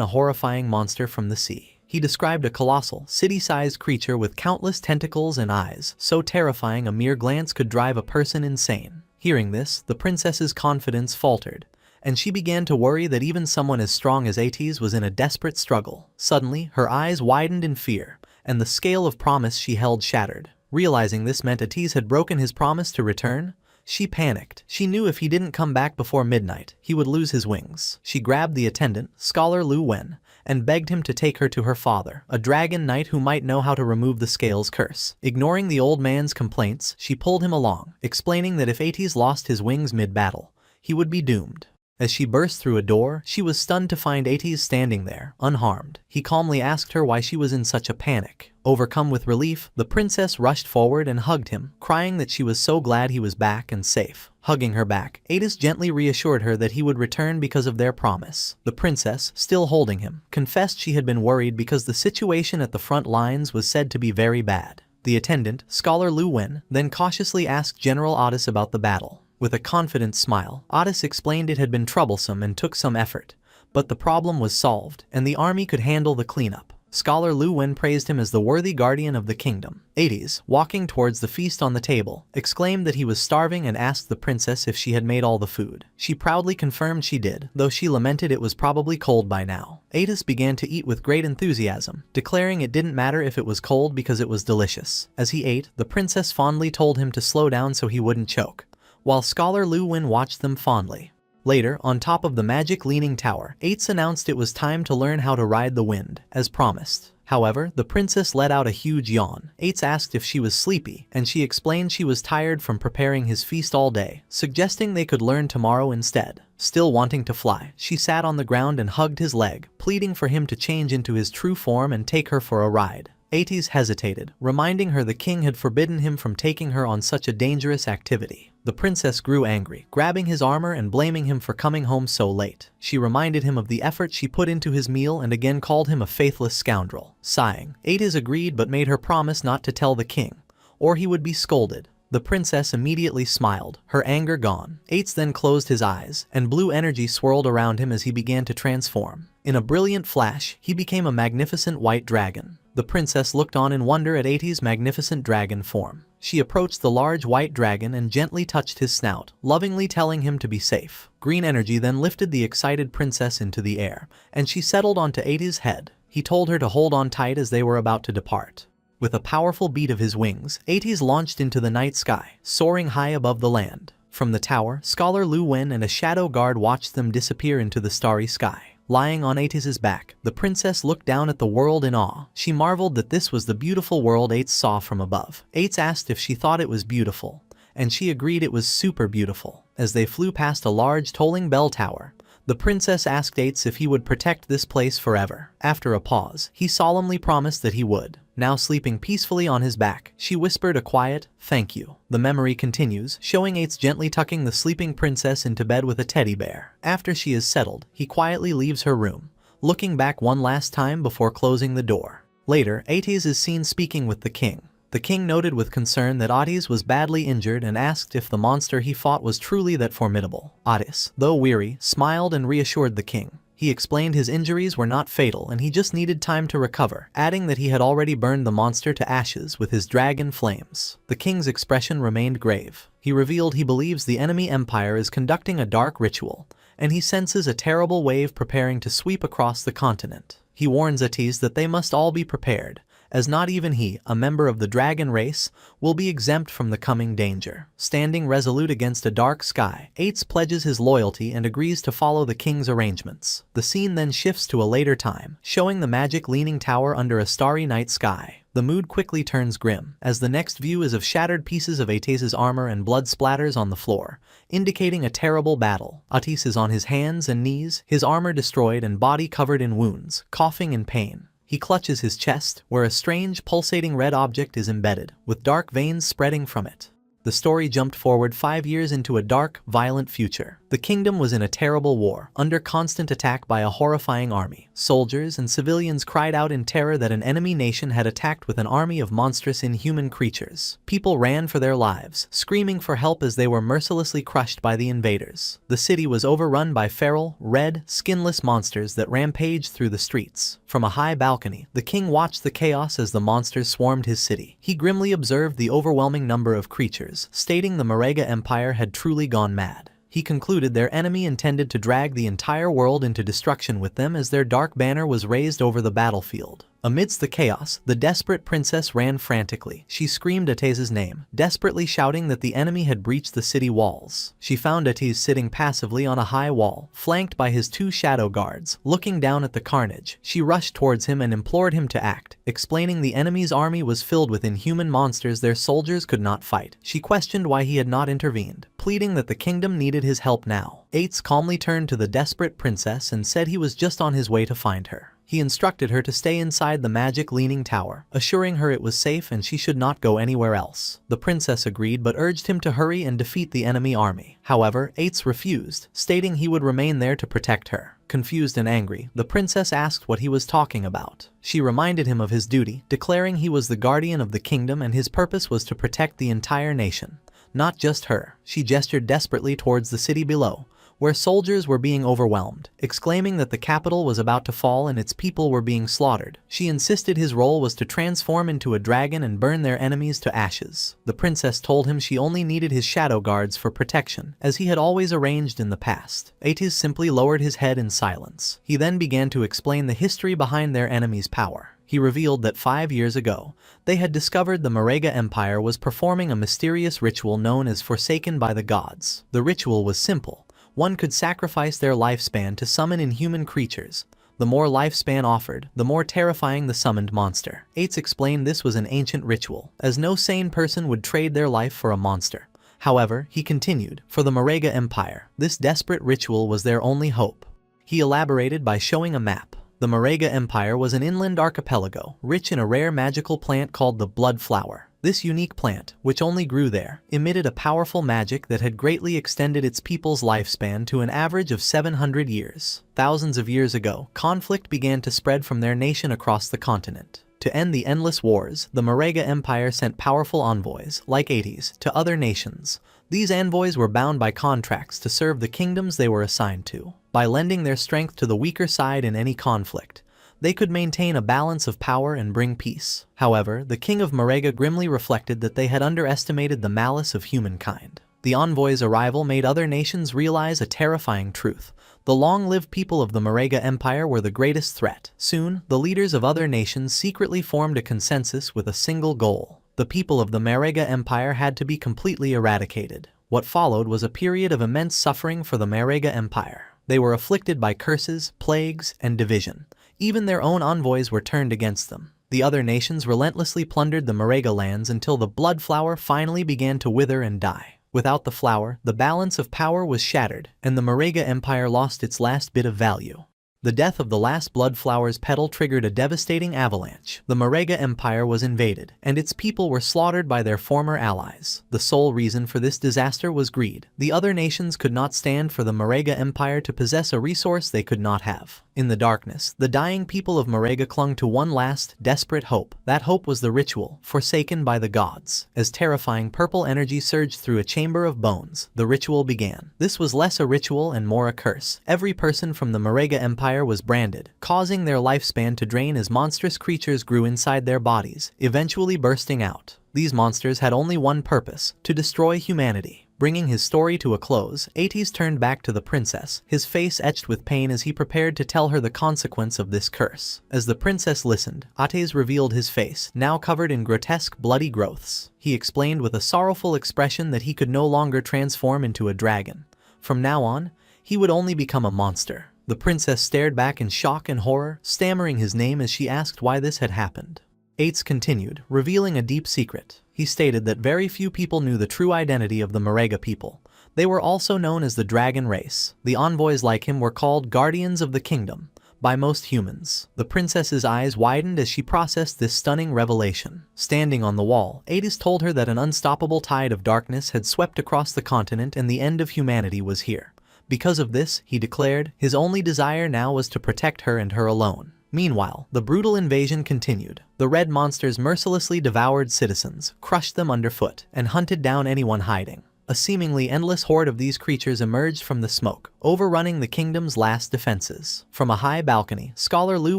a horrifying monster from the sea. He described a colossal, city-sized creature with countless tentacles and eyes, so terrifying a mere glance could drive a person insane. Hearing this, the princess's confidence faltered, and she began to worry that even someone as strong as Atez was in a desperate struggle. Suddenly, her eyes widened in fear, and the scale of promise she held shattered. Realizing this meant Atez had broken his promise to return, she panicked. She knew if he didn't come back before midnight, he would lose his wings. She grabbed the attendant, Scholar Lu Wen, and begged him to take her to her father, a dragon knight who might know how to remove the scale's curse. Ignoring the old man's complaints, she pulled him along, explaining that if Atez lost his wings mid-battle, he would be doomed. As she burst through a door, she was stunned to find Atez standing there, unharmed. He calmly asked her why she was in such a panic. Overcome with relief, the princess rushed forward and hugged him, crying that she was so glad he was back and safe. Hugging her back, Atez gently reassured her that he would return because of their promise. The princess, still holding him, confessed she had been worried because the situation at the front lines was said to be very bad. The attendant, Scholar Lu Wen, then cautiously asked General Atez about the battle. With a confident smile, Atez explained it had been troublesome and took some effort, but the problem was solved, and the army could handle the cleanup. Scholar Lu Wen praised him as the worthy guardian of the kingdom. Atez, walking towards the feast on the table, exclaimed that he was starving and asked the princess if she had made all the food. She proudly confirmed she did, though she lamented it was probably cold by now. Atez began to eat with great enthusiasm, declaring it didn't matter if it was cold because it was delicious. As he ate, the princess fondly told him to slow down so he wouldn't choke, while Scholar Lu Wen watched them fondly. Later, on top of the magic leaning tower, Atez announced it was time to learn how to ride the wind, as promised. However, the princess let out a huge yawn. Atez asked if she was sleepy, and she explained she was tired from preparing his feast all day, suggesting they could learn tomorrow instead. Still wanting to fly, she sat on the ground and hugged his leg, pleading for him to change into his true form and take her for a ride. Ates hesitated, reminding her the king had forbidden him from taking her on such a dangerous activity. The princess grew angry, grabbing his armor and blaming him for coming home so late. She reminded him of the effort she put into his meal and again called him a faithless scoundrel. Sighing, Ates agreed but made her promise not to tell the king, or he would be scolded. The princess immediately smiled, her anger gone. Ates then closed his eyes, and blue energy swirled around him as he began to transform. In a brilliant flash, he became a magnificent white dragon. The princess looked on in wonder at Ates' magnificent dragon form. She approached the large white dragon and gently touched his snout, lovingly telling him to be safe. Green energy then lifted the excited princess into the air, and she settled onto Ates' head. He told her to hold on tight as they were about to depart. With a powerful beat of his wings, Ates launched into the night sky, soaring high above the land. From the tower, Scholar Lu Wen and a shadow guard watched them disappear into the starry sky. Lying on Ates' back, the princess looked down at the world in awe. She marveled that this was the beautiful world Ates saw from above. Ates asked if she thought it was beautiful, and she agreed it was super beautiful. As they flew past a large tolling bell tower, the princess asked Ates if he would protect this place forever. After a pause, he solemnly promised that he would. Now sleeping peacefully on his back, she whispered a quiet, "Thank you." The memory continues, showing Ates gently tucking the sleeping princess into bed with a teddy bear. After she is settled, he quietly leaves her room, looking back one last time before closing the door. Later, Ates is seen speaking with the king. The king noted with concern that Ates was badly injured and asked if the monster he fought was truly that formidable. Ates, though weary, smiled and reassured the king. He explained his injuries were not fatal and he just needed time to recover, adding that he had already burned the monster to ashes with his dragon flames. The king's expression remained grave. He revealed he believes the enemy empire is conducting a dark ritual, and he senses a terrible wave preparing to sweep across the continent. He warns Ates that they must all be prepared, as not even he, a member of the dragon race, will be exempt from the coming danger. Standing resolute against a dark sky, Ates pledges his loyalty and agrees to follow the king's arrangements. The scene then shifts to a later time, showing the magic leaning tower under a starry night sky. The mood quickly turns grim, as the next view is of shattered pieces of Ates' armor and blood splatters on the floor, indicating a terrible battle. Ates is on his hands and knees, his armor destroyed and body covered in wounds, coughing in pain. He clutches his chest, where a strange, pulsating red object is embedded, with dark veins spreading from it. The story jumped forward 5 years into a dark, violent future. The kingdom was in a terrible war, under constant attack by a horrifying army. Soldiers and civilians cried out in terror that an enemy nation had attacked with an army of monstrous inhuman creatures. People ran for their lives, screaming for help as they were mercilessly crushed by the invaders. The city was overrun by feral, red, skinless monsters that rampaged through the streets. From a high balcony, the king watched the chaos as the monsters swarmed his city. He grimly observed the overwhelming number of creatures, stating the Marega Empire had truly gone mad. He concluded their enemy intended to drag the entire world into destruction with them as their dark banner was raised over the battlefield. Amidst the chaos, the desperate princess ran frantically. She screamed Ates' name, desperately shouting that the enemy had breached the city walls. She found Ates sitting passively on a high wall, flanked by his 2 shadow guards. Looking down at the carnage, she rushed towards him and implored him to act, explaining the enemy's army was filled with inhuman monsters their soldiers could not fight. She questioned why he had not intervened, pleading that the kingdom needed his help now. Ates calmly turned to the desperate princess and said he was just on his way to find her. He instructed her to stay inside the magic leaning tower, assuring her it was safe and she should not go anywhere else. The princess agreed but urged him to hurry and defeat the enemy army. However, Ates refused, stating he would remain there to protect her. Confused and angry, the princess asked what he was talking about. She reminded him of his duty, declaring he was the guardian of the kingdom and his purpose was to protect the entire nation, not just her. She gestured desperately towards the city below, where soldiers were being overwhelmed, exclaiming that the capital was about to fall and its people were being slaughtered. She insisted his role was to transform into a dragon and burn their enemies to ashes. The princess told him she only needed his shadow guards for protection, as he had always arranged in the past. Ates simply lowered his head in silence. He then began to explain the history behind their enemy's power. He revealed that 5 years ago, they had discovered the Marega Empire was performing a mysterious ritual known as Forsaken by the Gods. The ritual was simple. One could sacrifice their lifespan to summon inhuman creatures. The more lifespan offered, the more terrifying the summoned monster. Ates explained this was an ancient ritual, as no sane person would trade their life for a monster. However, he continued, for the Marega Empire, this desperate ritual was their only hope. He elaborated by showing a map. The Marega Empire was an inland archipelago, rich in a rare magical plant called the blood flower. This unique plant, which only grew there, emitted a powerful magic that had greatly extended its people's lifespan to an average of 700 years. Thousands of years ago, conflict began to spread from their nation across the continent. To end the endless wars, the Marega Empire sent powerful envoys, like Ates, to other nations. These envoys were bound by contracts to serve the kingdoms they were assigned to. By lending their strength to the weaker side in any conflict, they could maintain a balance of power and bring peace. However, the king of Marega grimly reflected that they had underestimated the malice of humankind. The envoys' arrival made other nations realize a terrifying truth. The long-lived people of the Marega Empire were the greatest threat. Soon, the leaders of other nations secretly formed a consensus with a single goal. The people of the Marega Empire had to be completely eradicated. What followed was a period of immense suffering for the Marega Empire. They were afflicted by curses, plagues, and division. Even their own envoys were turned against them. The other nations relentlessly plundered the Marega lands until the blood flower finally began to wither and die. Without the flower, the balance of power was shattered, and the Marega Empire lost its last bit of value. The death of the last blood flower's petal triggered a devastating avalanche. The Marega Empire was invaded, and its people were slaughtered by their former allies. The sole reason for this disaster was greed. The other nations could not stand for the Marega Empire to possess a resource they could not have. In the darkness, the dying people of Marega clung to one last, desperate hope. That hope was the ritual, forsaken by the gods. As terrifying purple energy surged through a chamber of bones, the ritual began. This was less a ritual and more a curse. Every person from the Marega Empire was branded, causing their lifespan to drain as monstrous creatures grew inside their bodies, eventually bursting out. These monsters had only one purpose: to destroy humanity. Bringing his story to a close, Ates turned back to the princess, his face etched with pain as he prepared to tell her the consequence of this curse. As the princess listened, Ates revealed his face, now covered in grotesque, bloody growths. He explained with a sorrowful expression that he could no longer transform into a dragon. From now on, he would only become a monster. The princess stared back in shock and horror, stammering his name as she asked why this had happened. Ates continued, revealing a deep secret. He stated that very few people knew the true identity of the Marega people. They were also known as the Dragon Race. The envoys like him were called Guardians of the Kingdom by most humans. The princess's eyes widened as she processed this stunning revelation. Standing on the wall, Ates told her that an unstoppable tide of darkness had swept across the continent and the end of humanity was here. Because of this, he declared, his only desire now was to protect her and her alone. Meanwhile, the brutal invasion continued. The red monsters mercilessly devoured citizens, crushed them underfoot, and hunted down anyone hiding. A seemingly endless horde of these creatures emerged from the smoke, overrunning the kingdom's last defenses. From a high balcony, Scholar Lu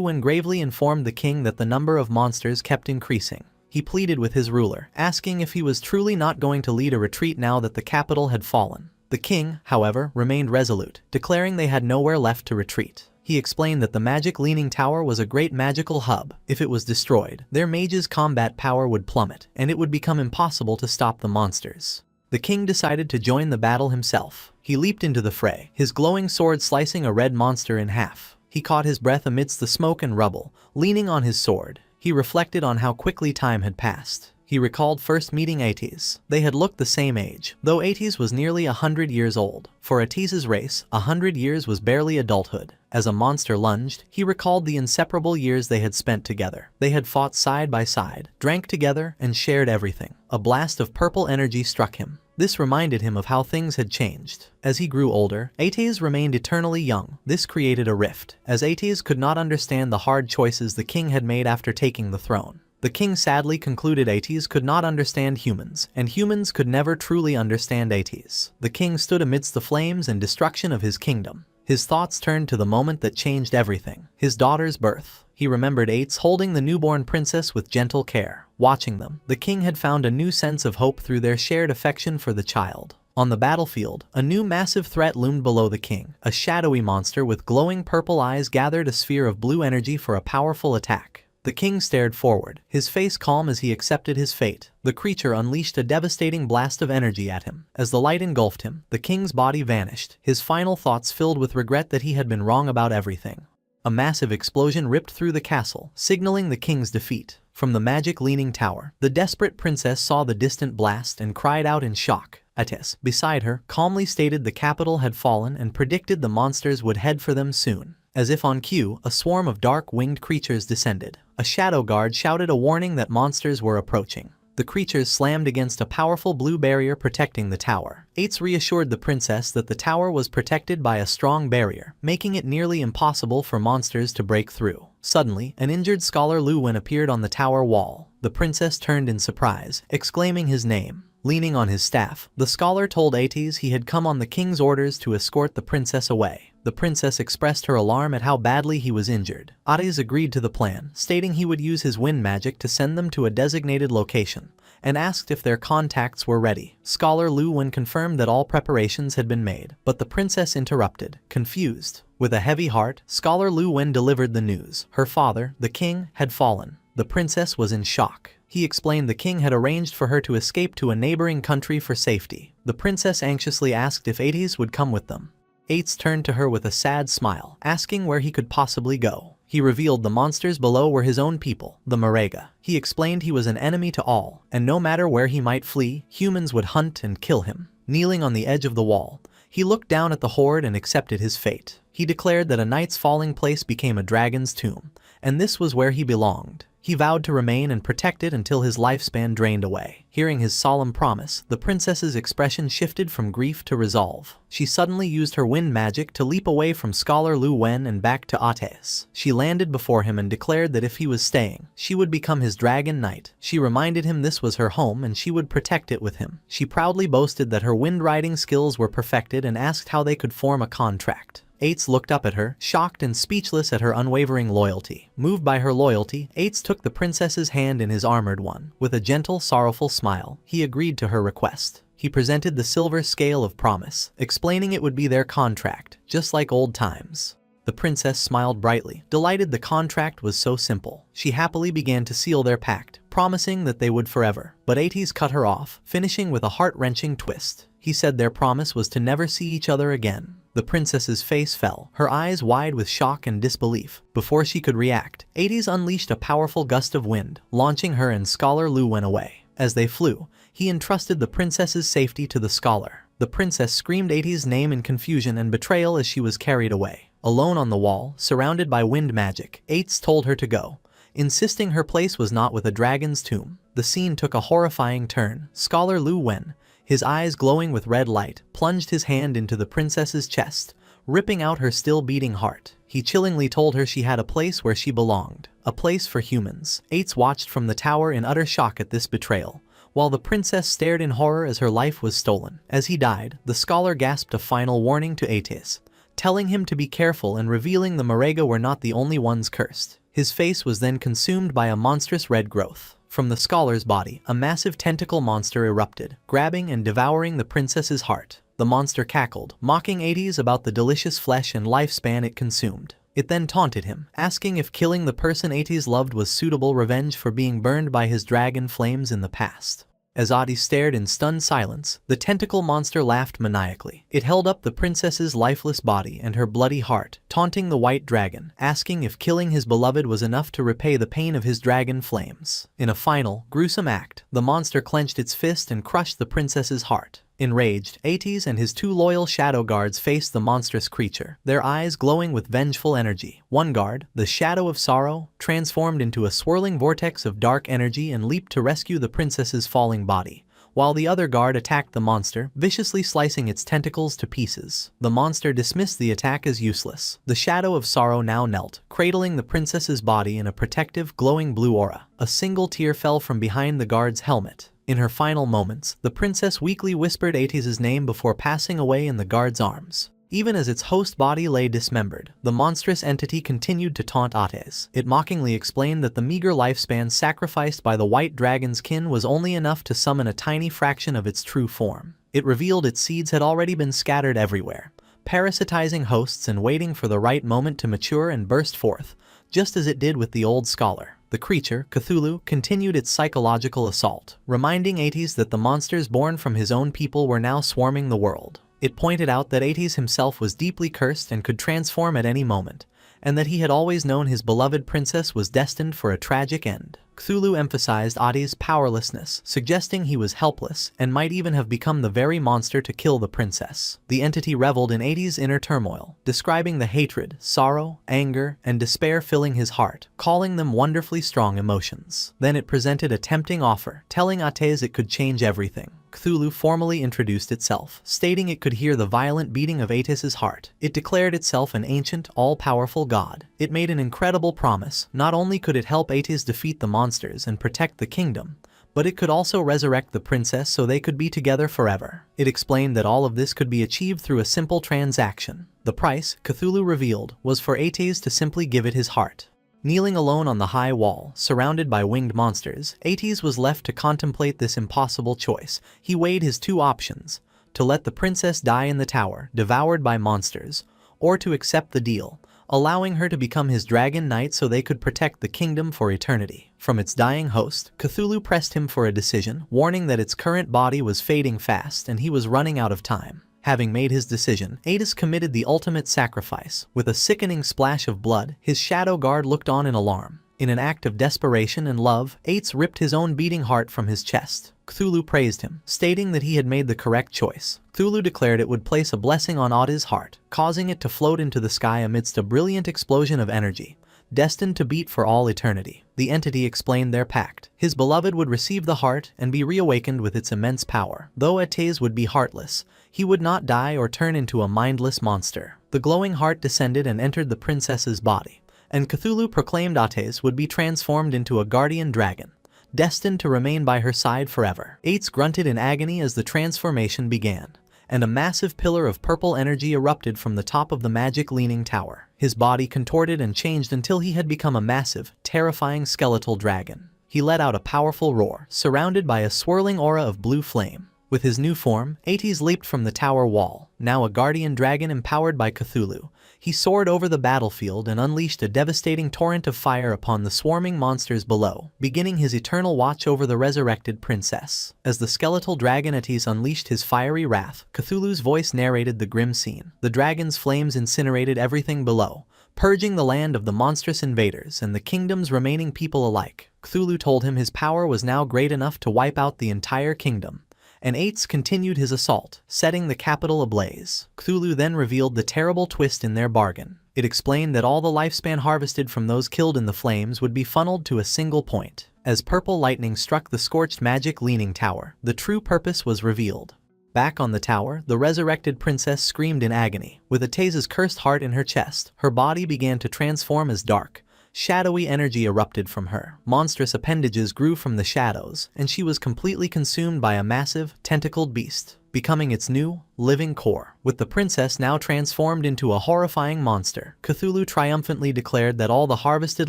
Wen gravely informed the king that the number of monsters kept increasing. He pleaded with his ruler, asking if he was truly not going to lead a retreat now that the capital had fallen. The king, however, remained resolute, declaring they had nowhere left to retreat. He explained that the Magic Leaning Tower was a great magical hub. If it was destroyed, their mages' combat power would plummet, and it would become impossible to stop the monsters. The king decided to join the battle himself. He leaped into the fray, his glowing sword slicing a red monster in half. He caught his breath amidst the smoke and rubble, leaning on his sword. He reflected on how quickly time had passed. He recalled first meeting Ates. They had looked the same age, though Ates was nearly 100 years old. For Ates's race, 100 years was barely adulthood. As a monster lunged, he recalled the inseparable years they had spent together. They had fought side by side, drank together, and shared everything. A blast of purple energy struck him. This reminded him of how things had changed. As he grew older, Ates remained eternally young. This created a rift, as Ates could not understand the hard choices the king had made after taking the throne. The king sadly concluded Ates could not understand humans, and humans could never truly understand Ates. The king stood amidst the flames and destruction of his kingdom. His thoughts turned to the moment that changed everything, his daughter's birth. He remembered Ates holding the newborn princess with gentle care. Watching them, the king had found a new sense of hope through their shared affection for the child. On the battlefield, a new massive threat loomed below the king. A shadowy monster with glowing purple eyes gathered a sphere of blue energy for a powerful attack. The king stared forward, his face calm as he accepted his fate. The creature unleashed a devastating blast of energy at him. As the light engulfed him, the king's body vanished, his final thoughts filled with regret that he had been wrong about everything. A massive explosion ripped through the castle, signaling the king's defeat. From the Magic Leaning Tower, the desperate princess saw the distant blast and cried out in shock. Ates, beside her, calmly stated the capital had fallen and predicted the monsters would head for them soon. As if on cue, a swarm of dark-winged creatures descended. A shadow guard shouted a warning that monsters were approaching. The creatures slammed against a powerful blue barrier protecting the tower. Eights reassured the princess that the tower was protected by a strong barrier, making it nearly impossible for monsters to break through. Suddenly, an injured scholar Lu Wen appeared on the tower wall. The princess turned in surprise, exclaiming his name. Leaning on his staff, the scholar told Ates he had come on the king's orders to escort the princess away. The princess expressed her alarm at how badly he was injured. Ates agreed to the plan, stating he would use his wind magic to send them to a designated location, and asked if their contacts were ready. Scholar Lu Wen confirmed that all preparations had been made, but the princess interrupted, confused. With a heavy heart, Scholar Lu Wen delivered the news. Her father, the king, had fallen. The princess was in shock. He explained the king had arranged for her to escape to a neighboring country for safety. The princess anxiously asked if Ates would come with them. Ates turned to her with a sad smile, asking where he could possibly go. He revealed the monsters below were his own people, the Marega. He explained he was an enemy to all, and no matter where he might flee, humans would hunt and kill him. Kneeling on the edge of the wall, he looked down at the horde and accepted his fate. He declared that a knight's falling place became a dragon's tomb, and this was where he belonged. He vowed to remain and protect it until his lifespan drained away. Hearing his solemn promise, the princess's expression shifted from grief to resolve. She suddenly used her wind magic to leap away from Scholar Lu Wen and back to Ates. She landed before him and declared that if he was staying, she would become his dragon knight. She reminded him this was her home and she would protect it with him. She proudly boasted that her wind riding skills were perfected and asked how they could form a contract. Ates looked up at her, shocked and speechless at her unwavering loyalty. Moved by her loyalty, Ates took the princess's hand in his armored one. With a gentle, sorrowful smile, he agreed to her request. He presented the silver scale of promise, explaining it would be their contract, just like old times. The princess smiled brightly, delighted the contract was so simple. She happily began to seal their pact, promising that they would forever. But Ates cut her off, finishing with a heart-wrenching twist. He said their promise was to never see each other again. The princess's face fell, her eyes wide with shock and disbelief. Before she could react, Ates unleashed a powerful gust of wind, launching her and Scholar Lu Wen away. As they flew, he entrusted the princess's safety to the scholar. The princess screamed Ates' name in confusion and betrayal as she was carried away. Alone on the wall, surrounded by wind magic, Ates told her to go, insisting her place was not with a dragon's tomb. The scene took a horrifying turn. Scholar Lu Wen, his eyes glowing with red light, plunged his hand into the princess's chest, ripping out her still-beating heart. He chillingly told her she had a place where she belonged, a place for humans. Ates watched from the tower in utter shock at this betrayal, while the princess stared in horror as her life was stolen. As he died, the scholar gasped a final warning to Ates, telling him to be careful and revealing the Marega were not the only ones cursed. His face was then consumed by a monstrous red growth. From the scholar's body, a massive tentacle monster erupted, grabbing and devouring the princess's heart. The monster cackled, mocking Ates about the delicious flesh and lifespan it consumed. It then taunted him, asking if killing the person Ates loved was suitable revenge for being burned by his dragon flames in the past. As Ates stared in stunned silence, the tentacle monster laughed maniacally. It held up the princess's lifeless body and her bloody heart, taunting the white dragon, asking if killing his beloved was enough to repay the pain of his dragon flames. In a final, gruesome act, the monster clenched its fist and crushed the princess's heart. Enraged, Ates and his two loyal shadow guards faced the monstrous creature, their eyes glowing with vengeful energy. One guard, the Shadow of Sorrow, transformed into a swirling vortex of dark energy and leaped to rescue the princess's falling body, while the other guard attacked the monster, viciously slicing its tentacles to pieces. The monster dismissed the attack as useless. The Shadow of Sorrow now knelt, cradling the princess's body in a protective, glowing blue aura. A single tear fell from behind the guard's helmet. In her final moments, the princess weakly whispered Ates' name before passing away in the guard's arms. Even as its host body lay dismembered, the monstrous entity continued to taunt Ates. It mockingly explained that the meager lifespan sacrificed by the white dragon's kin was only enough to summon a tiny fraction of its true form. It revealed its seeds had already been scattered everywhere, parasitizing hosts and waiting for the right moment to mature and burst forth, just as it did with the old scholar. The creature, Cthulhu, continued its psychological assault, reminding Ates that the monsters born from his own people were now swarming the world. It pointed out that Ates himself was deeply cursed and could transform at any moment, and that he had always known his beloved princess was destined for a tragic end. Cthulhu emphasized Ate's powerlessness, suggesting he was helpless and might even have become the very monster to kill the princess. The entity reveled in Ate's inner turmoil, describing the hatred, sorrow, anger, and despair filling his heart, calling them wonderfully strong emotions. Then it presented a tempting offer, telling Ates it could change everything. Cthulhu formally introduced itself, stating it could hear the violent beating of Ates's heart. It declared itself an ancient, all-powerful god. It made an incredible promise. Not only could it help Ates defeat the monsters and protect the kingdom, but it could also resurrect the princess so they could be together forever. It explained that all of this could be achieved through a simple transaction. The price, Cthulhu revealed, was for Ates to simply give it his heart. Kneeling alone on the high wall, surrounded by winged monsters, Ates was left to contemplate this impossible choice. He weighed his two options: to let the princess die in the tower, devoured by monsters, or to accept the deal, allowing her to become his dragon knight so they could protect the kingdom for eternity. From its dying host, Cthulhu pressed him for a decision, warning that its current body was fading fast and he was running out of time. Having made his decision, Ates committed the ultimate sacrifice. With a sickening splash of blood, his shadow guard looked on in alarm. In an act of desperation and love, Ates ripped his own beating heart from his chest. Cthulhu praised him, stating that he had made the correct choice. Cthulhu declared it would place a blessing on Ate's heart, causing it to float into the sky amidst a brilliant explosion of energy, destined to beat for all eternity. The entity explained their pact. His beloved would receive the heart and be reawakened with its immense power. Though Ates would be heartless, he would not die or turn into a mindless monster. The glowing heart descended and entered the princess's body, and Cthulhu proclaimed Ates would be transformed into a guardian dragon, destined to remain by her side forever. Ates grunted in agony as the transformation began, and a massive pillar of purple energy erupted from the top of the magic leaning tower. His body contorted and changed until he had become a massive, terrifying skeletal dragon. He let out a powerful roar, surrounded by a swirling aura of blue flame. With his new form, Ates leaped from the tower wall, now a guardian dragon empowered by Cthulhu. He soared over the battlefield and unleashed a devastating torrent of fire upon the swarming monsters below, beginning his eternal watch over the resurrected princess. As the skeletal dragon Ates unleashed his fiery wrath, Cthulhu's voice narrated the grim scene. The dragon's flames incinerated everything below, purging the land of the monstrous invaders and the kingdom's remaining people alike. Cthulhu told him his power was now great enough to wipe out the entire kingdom, and Ates continued his assault, setting the capital ablaze. Cthulhu then revealed the terrible twist in their bargain. It explained that all the lifespan harvested from those killed in the flames would be funneled to a single point. As purple lightning struck the scorched magic leaning tower, the true purpose was revealed. Back on the tower, the resurrected princess screamed in agony. With Ates's cursed heart in her chest, her body began to transform as dark, shadowy energy erupted from her. Monstrous appendages grew from the shadows, and she was completely consumed by a massive, tentacled beast, becoming its new, living core. With the princess now transformed into a horrifying monster, Cthulhu triumphantly declared that all the harvested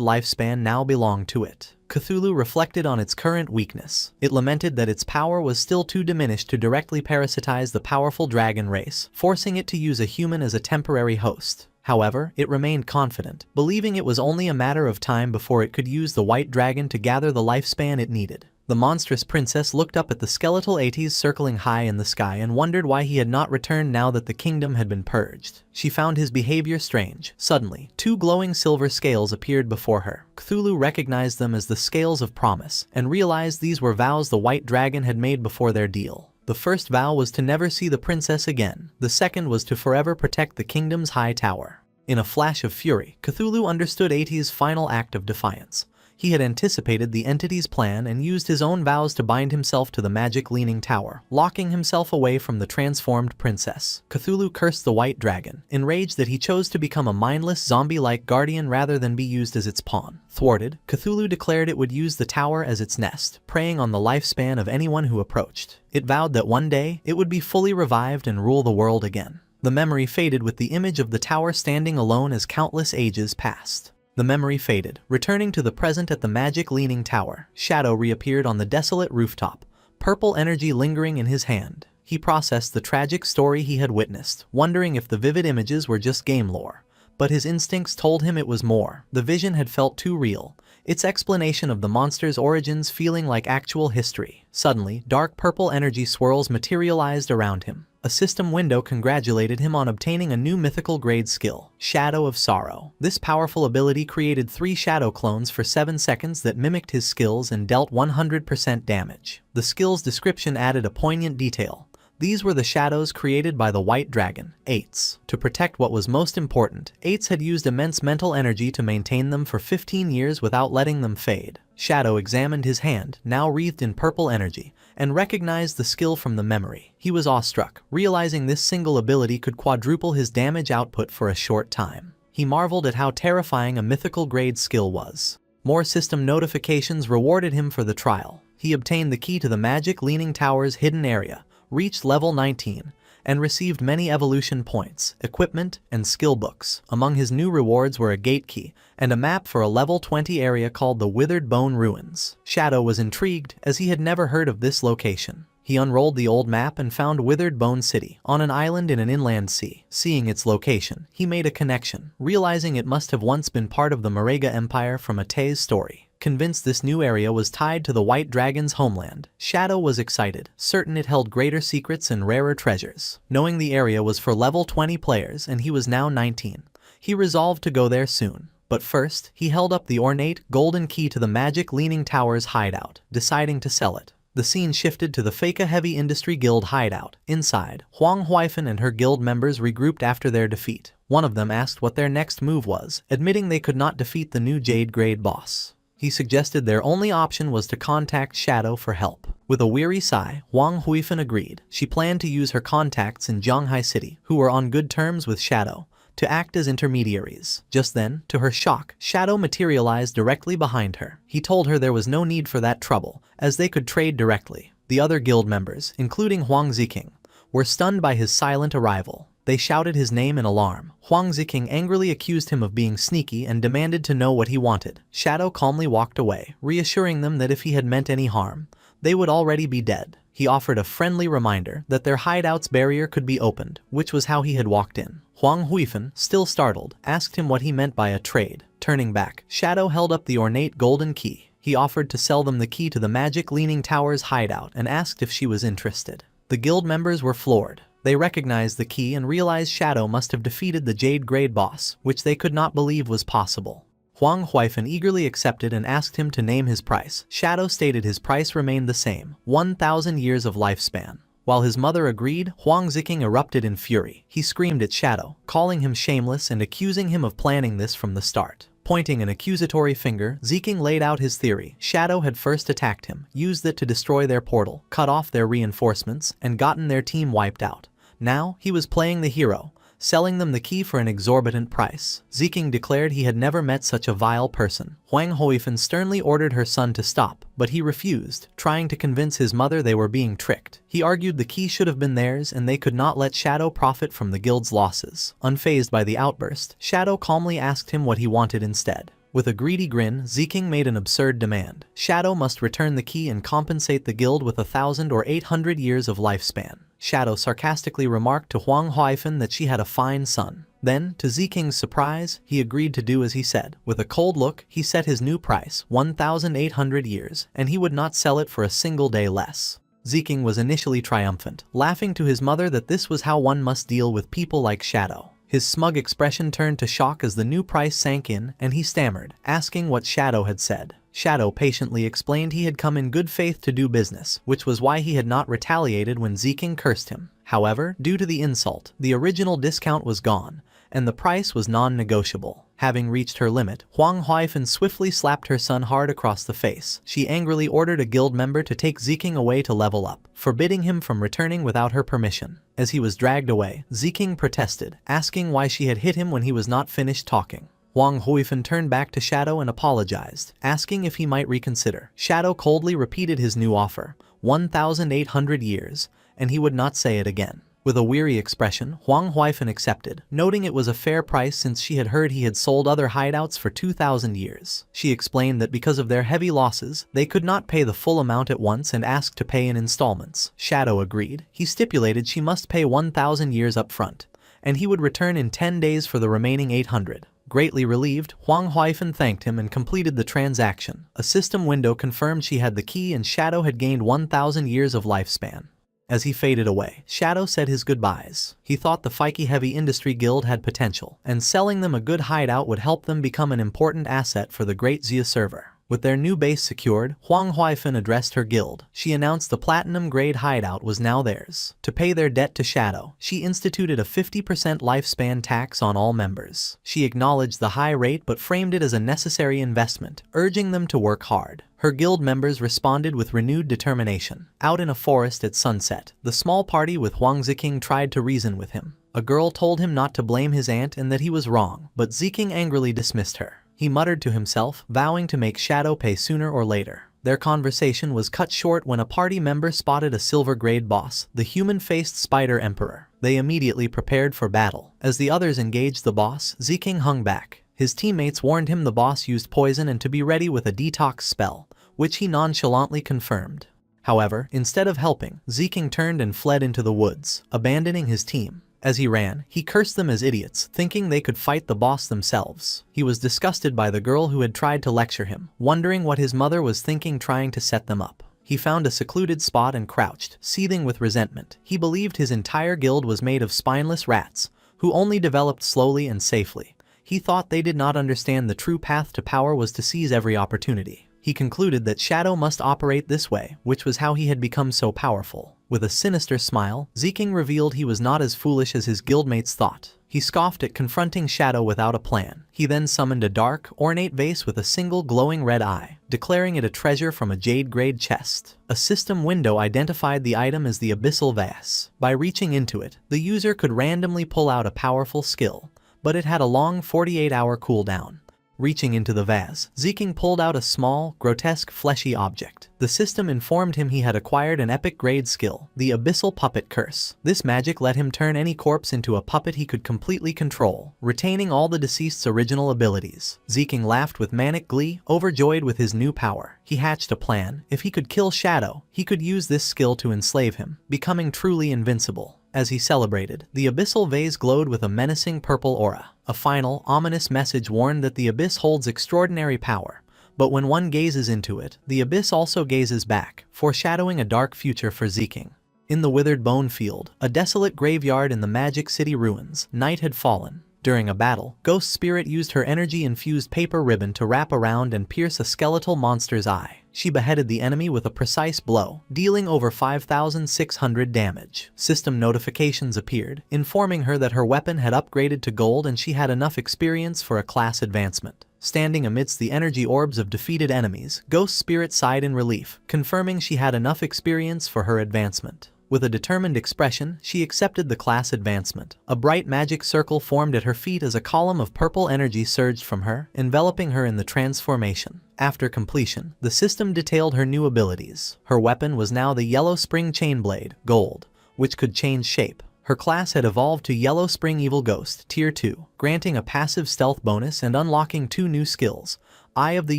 lifespan now belonged to it. Cthulhu reflected on its current weakness. It lamented that its power was still too diminished to directly parasitize the powerful dragon race, forcing it to use a human as a temporary host. However, it remained confident, believing it was only a matter of time before it could use the white dragon to gather the lifespan it needed. The monstrous princess looked up at the skeletal Ates circling high in the sky and wondered why he had not returned now that the kingdom had been purged. She found his behavior strange. Suddenly, two glowing silver scales appeared before her. Cthulhu recognized them as the scales of promise, and realized these were vows the white dragon had made before their deal. The first vow was to never see the princess again. The second was to forever protect the kingdom's high tower. In a flash of fury, Cthulhu understood Ates' final act of defiance. He had anticipated the entity's plan and used his own vows to bind himself to the magic leaning tower, locking himself away from the transformed princess. Cthulhu cursed the white dragon, enraged that he chose to become a mindless zombie-like guardian rather than be used as its pawn. Thwarted, Cthulhu declared it would use the tower as its nest, preying on the lifespan of anyone who approached. It vowed that one day, it would be fully revived and rule the world again. The memory faded with the image of the tower standing alone as countless ages passed. The memory faded, returning to the present at the magic leaning tower. Shadow reappeared on the desolate rooftop, purple energy lingering in his hand. He processed the tragic story he had witnessed, wondering if the vivid images were just game lore. But his instincts told him it was more. The vision had felt too real, its explanation of the monster's origins feeling like actual history. Suddenly, dark purple energy swirls materialized around him. A system window congratulated him on obtaining a new mythical grade skill, Shadow of Sorrow. This powerful ability created 3 shadow clones for 7 seconds that mimicked his skills and dealt 100% damage. The skill's description added a poignant detail. These were the shadows created by the white dragon, Eights. To protect what was most important, Eights had used immense mental energy to maintain them for 15 years without letting them fade. Shadow examined his hand, now wreathed in purple energy, and recognized the skill from the memory. He was awestruck, realizing this single ability could quadruple his damage output for a short time. He marveled at how terrifying a mythical grade skill was. More system notifications rewarded him for the trial. He obtained the key to the Magic Leaning Tower's hidden area, reached level 19, and received many evolution points, equipment, and skill books. Among his new rewards were a gate key and a map for a level 20 area called the Withered Bone Ruins. Shadow was intrigued, as he had never heard of this location. He unrolled the old map and found Withered Bone City, on an island in an inland sea. Seeing its location, he made a connection, realizing it must have once been part of the Marega Empire from a Tay's story. Convinced this new area was tied to the White Dragon's homeland, Shadow was excited, certain it held greater secrets and rarer treasures. Knowing the area was for level 20 players and he was now 19, he resolved to go there soon. But first, he held up the ornate, golden key to the Magic Leaning Tower's hideout, deciding to sell it. The scene shifted to the Feka Heavy Industry Guild hideout. Inside, Huang Huifan and her guild members regrouped after their defeat. One of them asked what their next move was, admitting they could not defeat the new Jade Grade boss. He suggested their only option was to contact Shadow for help. With a weary sigh, Huang Huifan agreed. She planned to use her contacts in Zhanghai City, who were on good terms with Shadow, to act as intermediaries. Just then, to her shock, Shadow materialized directly behind her. He told her there was no need for that trouble, as they could trade directly. The other guild members, including Huang Ziqing, were stunned by his silent arrival. They shouted his name in alarm. Huang Ziqing angrily accused him of being sneaky and demanded to know what he wanted. Shadow calmly walked away, reassuring them that if he had meant any harm, they would already be dead. He offered a friendly reminder that their hideout's barrier could be opened, which was how he had walked in. Huang Huifan, still startled, asked him what he meant by a trade. Turning back, Shadow held up the ornate golden key. He offered to sell them the key to the Magic Leaning Tower's hideout and asked if she was interested. The guild members were floored. They recognized the key and realized Shadow must have defeated the Jade Grade boss, which they could not believe was possible. Huang Huifan eagerly accepted and asked him to name his price. Shadow stated his price remained the same, 1,000 years of lifespan. While his mother agreed, Huang Ziqing erupted in fury. He screamed at Shadow, calling him shameless and accusing him of planning this from the start. Pointing an accusatory finger, Ziqing laid out his theory. Shadow had first attacked him, used it to destroy their portal, cut off their reinforcements, and gotten their team wiped out. Now, he was playing the hero, selling them the key for an exorbitant price. Ziqing declared he had never met such a vile person. Huang Huifan sternly ordered her son to stop, but he refused, trying to convince his mother they were being tricked. He argued the key should have been theirs and they could not let Shadow profit from the guild's losses. Unfazed by the outburst, Shadow calmly asked him what he wanted instead. With a greedy grin, Ziqing made an absurd demand. Shadow must return the key and compensate the guild with 1,000 or 800 years of lifespan. Shadow sarcastically remarked to Huang Huifan that she had a fine son. Then, to Ziqing's surprise, he agreed to do as he said. With a cold look, he set his new price, 1,800 years, and he would not sell it for a single day less. Ziqing was initially triumphant, laughing to his mother that this was how one must deal with people like Shadow. His smug expression turned to shock as the new price sank in, and he stammered, asking what Shadow had said. Shadow patiently explained he had come in good faith to do business, which was why he had not retaliated when Ziqing cursed him. However, due to the insult, the original discount was gone, and the price was non-negotiable. Having reached her limit, Huang Huifan swiftly slapped her son hard across the face. She angrily ordered a guild member to take Ziqing away to level up, forbidding him from returning without her permission. As he was dragged away, Ziqing protested, asking why she had hit him when he was not finished talking. Huang Huifan turned back to Shadow and apologized, asking if he might reconsider. Shadow coldly repeated his new offer, 1,800 years, and he would not say it again. With a weary expression, Huang Huifan accepted, noting it was a fair price since she had heard he had sold other hideouts for 2,000 years. She explained that because of their heavy losses, they could not pay the full amount at once and asked to pay in installments. Shadow agreed. He stipulated she must pay 1,000 years up front, and he would return in 10 days for the remaining 800. Greatly relieved, Huang Huifan thanked him and completed the transaction. A system window confirmed she had the key and Shadow had gained 1,000 years of lifespan. As he faded away, Shadow said his goodbyes. He thought the Fike Heavy Industry Guild had potential, and selling them a good hideout would help them become an important asset for the Great Xia server. With their new base secured, Huang Huifan addressed her guild. She announced the platinum-grade hideout was now theirs. To pay their debt to Shadow, she instituted a 50% lifespan tax on all members. She acknowledged the high rate but framed it as a necessary investment, urging them to work hard. Her guild members responded with renewed determination. Out in a forest at sunset, the small party with Huang Ziking tried to reason with him. A girl told him not to blame his aunt and that he was wrong, but Ziking angrily dismissed her. He muttered to himself, vowing to make Shadow pay sooner or later. Their conversation was cut short when a party member spotted a silver-grade boss, the human-faced Spider Emperor. They immediately prepared for battle. As the others engaged the boss, Ziking hung back. His teammates warned him the boss used poison and to be ready with a detox spell, which he nonchalantly confirmed. However, instead of helping, Ziking turned and fled into the woods, abandoning his team. As he ran, he cursed them as idiots, thinking they could fight the boss themselves. He was disgusted by the girl who had tried to lecture him, wondering what his mother was thinking trying to set them up. He found a secluded spot and crouched, seething with resentment. He believed his entire guild was made of spineless rats, who only developed slowly and safely. He thought they did not understand the true path to power was to seize every opportunity. He concluded that Shadow must operate this way, which was how he had become so powerful. With a sinister smile, Ziking revealed he was not as foolish as his guildmates thought. He scoffed at confronting Shadow without a plan. He then summoned a dark, ornate vase with a single glowing red eye, declaring it a treasure from a jade-grade chest. A system window identified the item as the Abyssal Vase. By reaching into it, the user could randomly pull out a powerful skill, but it had a long 48-hour cooldown. Reaching into the vase, Ziking pulled out a small, grotesque, fleshy object. The system informed him he had acquired an epic-grade skill, the Abyssal Puppet Curse. This magic let him turn any corpse into a puppet he could completely control, retaining all the deceased's original abilities. Ziking laughed with manic glee, overjoyed with his new power. He hatched a plan. If he could kill Shadow, he could use this skill to enslave him, becoming truly invincible. As he celebrated, the abyssal vase glowed with a menacing purple aura. A final, ominous message warned that the abyss holds extraordinary power, but when one gazes into it, the abyss also gazes back, foreshadowing a dark future for Ziking. In the withered bone field, a desolate graveyard in the Magic City ruins, night had fallen. During a battle, Ghost Spirit used her energy-infused paper ribbon to wrap around and pierce a skeletal monster's eye. She beheaded the enemy with a precise blow, dealing over 5,600 damage. System notifications appeared, informing her that her weapon had upgraded to gold and she had enough experience for a class advancement. Standing amidst the energy orbs of defeated enemies, Ghost Spirit sighed in relief, confirming she had enough experience for her advancement. With a determined expression, she accepted the class advancement. A bright magic circle formed at her feet as a column of purple energy surged from her, enveloping her in the transformation. After completion, the system detailed her new abilities. Her weapon was now the Yellow Spring Chainblade, Gold, which could change shape. Her class had evolved to Yellow Spring Evil Ghost, Tier 2, granting a passive stealth bonus and unlocking 2 new skills, Eye of the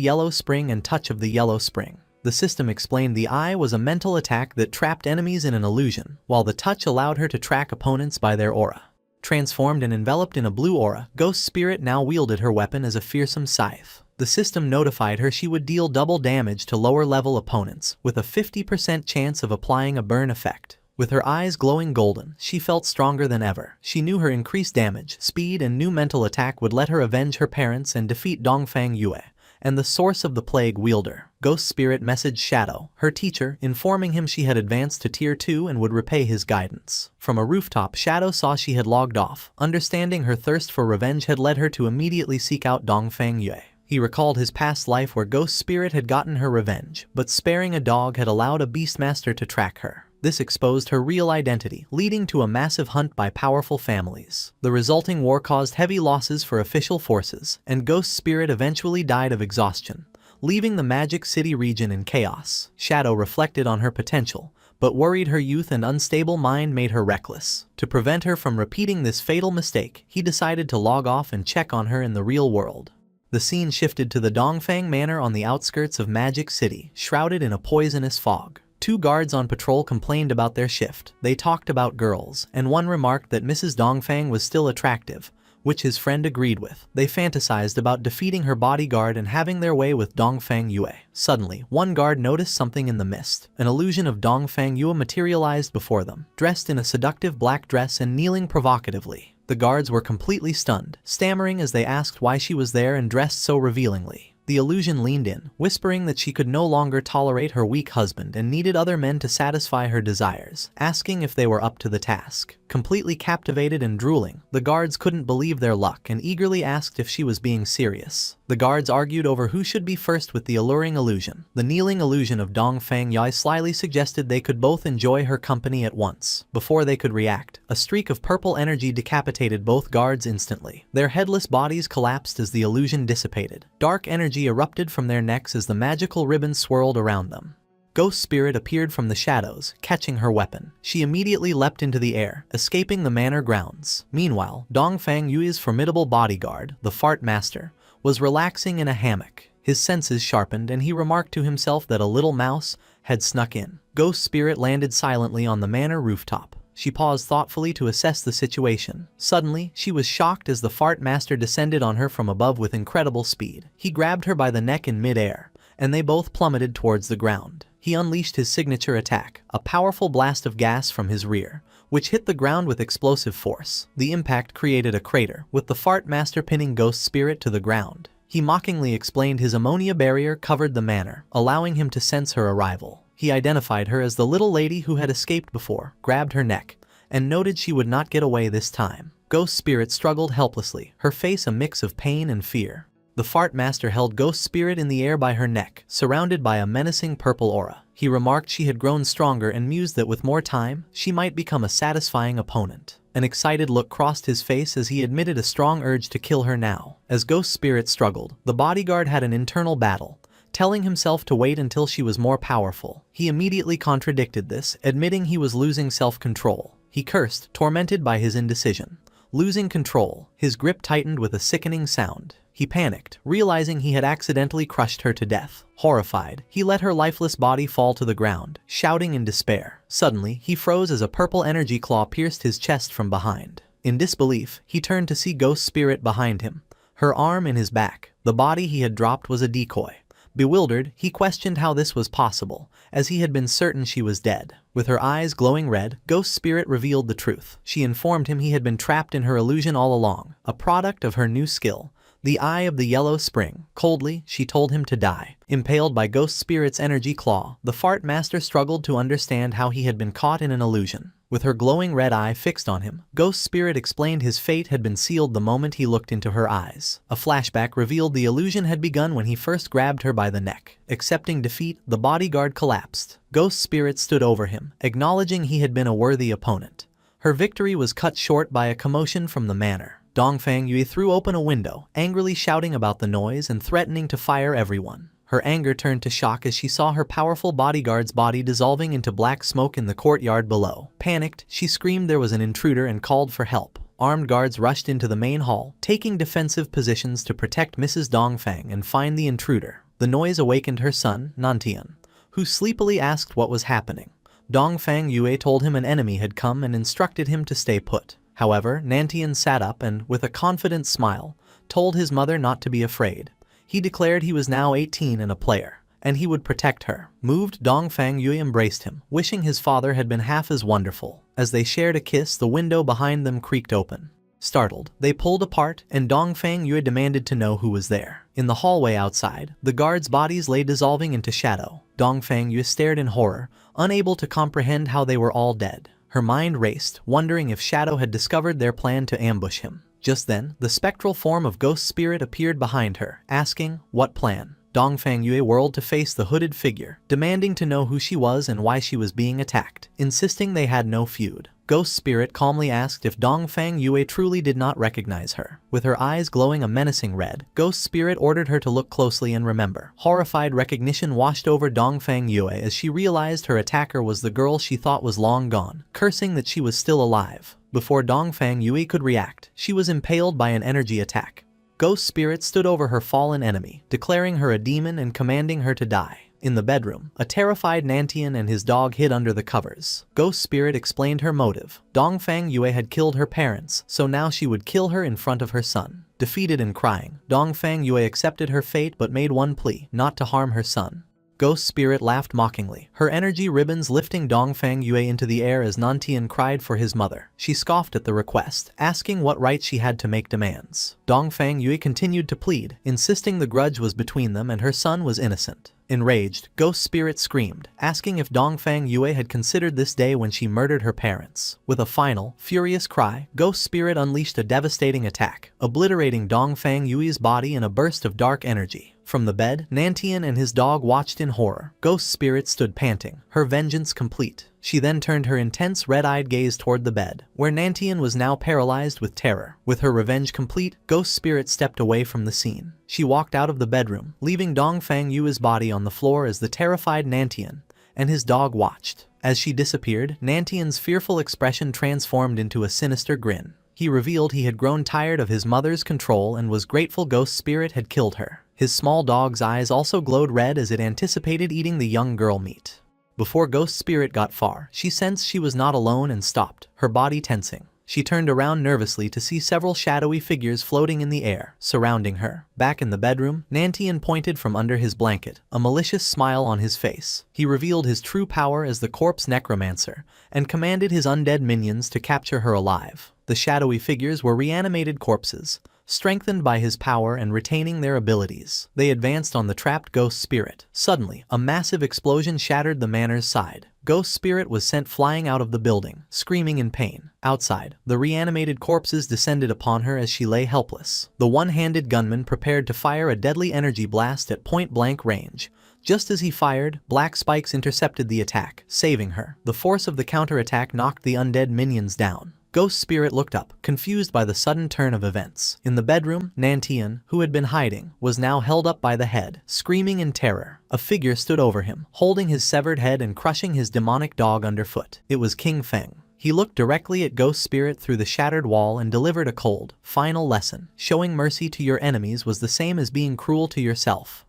Yellow Spring and Touch of the Yellow Spring. The system explained the Eye was a mental attack that trapped enemies in an illusion, while the Touch allowed her to track opponents by their aura. Transformed and enveloped in a blue aura, Ghost Spirit now wielded her weapon as a fearsome scythe. The system notified her she would deal double damage to lower-level opponents, with a 50% chance of applying a burn effect. With her eyes glowing golden, she felt stronger than ever. She knew her increased damage, speed, and new mental attack would let her avenge her parents and defeat Dongfang Yue, and the source of the plague wielder. Ghost Spirit messaged Shadow, her teacher, informing him she had advanced to Tier 2 and would repay his guidance. From a rooftop, Shadow saw she had logged off. Understanding her thirst for revenge had led her to immediately seek out Dongfang Yue. He recalled his past life where Ghost Spirit had gotten her revenge, but sparing a dog had allowed a Beastmaster to track her. This exposed her real identity, leading to a massive hunt by powerful families. The resulting war caused heavy losses for official forces, and Ghost Spirit eventually died of exhaustion, leaving the Magic City region in chaos. Shadow reflected on her potential, but worried her youth and unstable mind made her reckless. To prevent her from repeating this fatal mistake, he decided to log off and check on her in the real world. The scene shifted to the Dongfang Manor on the outskirts of Magic City, shrouded in a poisonous fog. 2 guards on patrol complained about their shift. They talked about girls, and one remarked that Mrs. Dongfang was still attractive, which his friend agreed with. They fantasized about defeating her bodyguard and having their way with Dongfang Yue. Suddenly, one guard noticed something in the mist. An illusion of Dongfang Yue materialized before them, dressed in a seductive black dress and kneeling provocatively. The guards were completely stunned, stammering as they asked why she was there and dressed so revealingly. The illusion leaned in, whispering that she could no longer tolerate her weak husband and needed other men to satisfy her desires, asking if they were up to the task. Completely captivated and drooling, the guards couldn't believe their luck and eagerly asked if she was being serious. The guards argued over who should be first with the alluring illusion. The kneeling illusion of Dongfang Yue slyly suggested they could both enjoy her company at once. Before they could react, a streak of purple energy decapitated both guards instantly. Their headless bodies collapsed as the illusion dissipated. Dark energy erupted from their necks as the magical ribbon swirled around them. Ghost Spirit appeared from the shadows, catching her weapon. She immediately leapt into the air, escaping the manor grounds. Meanwhile, Dongfang Yue's formidable bodyguard, the Fart Master, was relaxing in a hammock. His senses sharpened and he remarked to himself that a little mouse had snuck in. Ghost Spirit landed silently on the manor rooftop. She paused thoughtfully to assess the situation. Suddenly, she was shocked as the Fart Master descended on her from above with incredible speed. He grabbed her by the neck in mid-air, and they both plummeted towards the ground. He unleashed his signature attack, a powerful blast of gas from his rear, which hit the ground with explosive force. The impact created a crater, with the Fart Master pinning Ghost Spirit to the ground. He mockingly explained his ammonia barrier covered the manor, allowing him to sense her arrival. He identified her as the little lady who had escaped before, grabbed her neck, and noted she would not get away this time. Ghost Spirit struggled helplessly, her face a mix of pain and fear. The Fart Master held Ghost Spirit in the air by her neck, surrounded by a menacing purple aura. He remarked she had grown stronger and mused that with more time, she might become a satisfying opponent. An excited look crossed his face as he admitted a strong urge to kill her now. As Ghost Spirit struggled, the bodyguard had an internal battle, telling himself to wait until she was more powerful. He immediately contradicted this, admitting he was losing self-control. He cursed, tormented by his indecision. Losing control, his grip tightened with a sickening sound. He panicked, realizing he had accidentally crushed her to death. Horrified, he let her lifeless body fall to the ground, shouting in despair. Suddenly, he froze as a purple energy claw pierced his chest from behind. In disbelief, he turned to see Ghost Spirit behind him, her arm in his back. The body he had dropped was a decoy. Bewildered, he questioned how this was possible, as he had been certain she was dead. With her eyes glowing red, Ghost Spirit revealed the truth. She informed him he had been trapped in her illusion all along, a product of her new skill, the Eye of the Yellow Spring. Coldly, she told him to die. Impaled by Ghost Spirit's energy claw, the Fart Master struggled to understand how he had been caught in an illusion. With her glowing red eye fixed on him, Ghost Spirit explained his fate had been sealed the moment he looked into her eyes. A flashback revealed the illusion had begun when he first grabbed her by the neck. Accepting defeat, the bodyguard collapsed. Ghost Spirit stood over him, acknowledging he had been a worthy opponent. Her victory was cut short by a commotion from the manor. Dongfang Yue threw open a window, angrily shouting about the noise and threatening to fire everyone. Her anger turned to shock as she saw her powerful bodyguard's body dissolving into black smoke in the courtyard below. Panicked, she screamed there was an intruder and called for help. Armed guards rushed into the main hall, taking defensive positions to protect Mrs. Dongfang and find the intruder. The noise awakened her son, Nantian, who sleepily asked what was happening. Dongfang Yue told him an enemy had come and instructed him to stay put. However, Nantian sat up and, with a confident smile, told his mother not to be afraid. He declared he was now 18 and a player, and he would protect her. Moved, Dongfang Yue embraced him, wishing his father had been half as wonderful. As they shared a kiss, the window behind them creaked open. Startled, they pulled apart, and Dongfang Yue demanded to know who was there. In the hallway outside, the guards' bodies lay dissolving into shadow. Dongfang Yue stared in horror, unable to comprehend how they were all dead. Her mind raced, wondering if Shadow had discovered their plan to ambush him. Just then, the spectral form of Ghost Spirit appeared behind her, asking, "What plan?" Dongfang Yue whirled to face the hooded figure, demanding to know who she was and why she was being attacked, insisting they had no feud. Ghost Spirit calmly asked if Dongfang Yue truly did not recognize her. With her eyes glowing a menacing red, Ghost Spirit ordered her to look closely and remember. Horrified recognition washed over Dongfang Yue as she realized her attacker was the girl she thought was long gone, cursing that she was still alive. Before Dongfang Yue could react, she was impaled by an energy attack. Ghost Spirit stood over her fallen enemy, declaring her a demon and commanding her to die. In the bedroom, a terrified Nantian and his dog hid under the covers. Ghost Spirit explained her motive. Dongfang Yue had killed her parents, so now she would kill her in front of her son. Defeated and crying, Dongfang Yue accepted her fate but made one plea: not to harm her son. Ghost Spirit laughed mockingly, her energy ribbons lifting Dongfang Yue into the air as Nantian cried for his mother. She scoffed at the request, asking what right she had to make demands. Dongfang Yue continued to plead, insisting the grudge was between them and her son was innocent. Enraged, Ghost Spirit screamed, asking if Dongfang Yue had considered this day when she murdered her parents. With a final, furious cry, Ghost Spirit unleashed a devastating attack, obliterating Dongfang Yue's body in a burst of dark energy. From the bed, Nantian and his dog watched in horror. Ghost Spirit stood panting, her vengeance complete. She then turned her intense red-eyed gaze toward the bed, where Nantian was now paralyzed with terror. With her revenge complete, Ghost Spirit stepped away from the scene. She walked out of the bedroom, leaving Dongfang Yue's body on the floor as the terrified Nantian and his dog watched. As she disappeared, Nantian's fearful expression transformed into a sinister grin. He revealed he had grown tired of his mother's control and was grateful Ghost Spirit had killed her. His small dog's eyes also glowed red as it anticipated eating the young girl meat. Before Ghost Spirit got far, she sensed she was not alone and stopped, her body tensing. She turned around nervously to see several shadowy figures floating in the air, surrounding her. Back in the bedroom, Nantian pointed from under his blanket, a malicious smile on his face. He revealed his true power as the corpse necromancer, and commanded his undead minions to capture her alive. The shadowy figures were reanimated corpses, strengthened by his power and retaining their abilities. They advanced on the trapped Ghost Spirit. Suddenly, a massive explosion shattered the manor's side. Ghost Spirit was sent flying out of the building, screaming in pain. Outside, the reanimated corpses descended upon her as she lay helpless. The one-handed gunman prepared to fire a deadly energy blast at point-blank range. Just as he fired, black spikes intercepted the attack, saving her. The force of the counterattack knocked the undead minions down. Ghost Spirit looked up, confused by the sudden turn of events. In the bedroom, Nantian, who had been hiding, was now held up by the head, screaming in terror. A figure stood over him, holding his severed head and crushing his demonic dog underfoot. It was King Feng. He looked directly at Ghost Spirit through the shattered wall and delivered a cold, final lesson. Showing mercy to your enemies was the same as being cruel to yourself.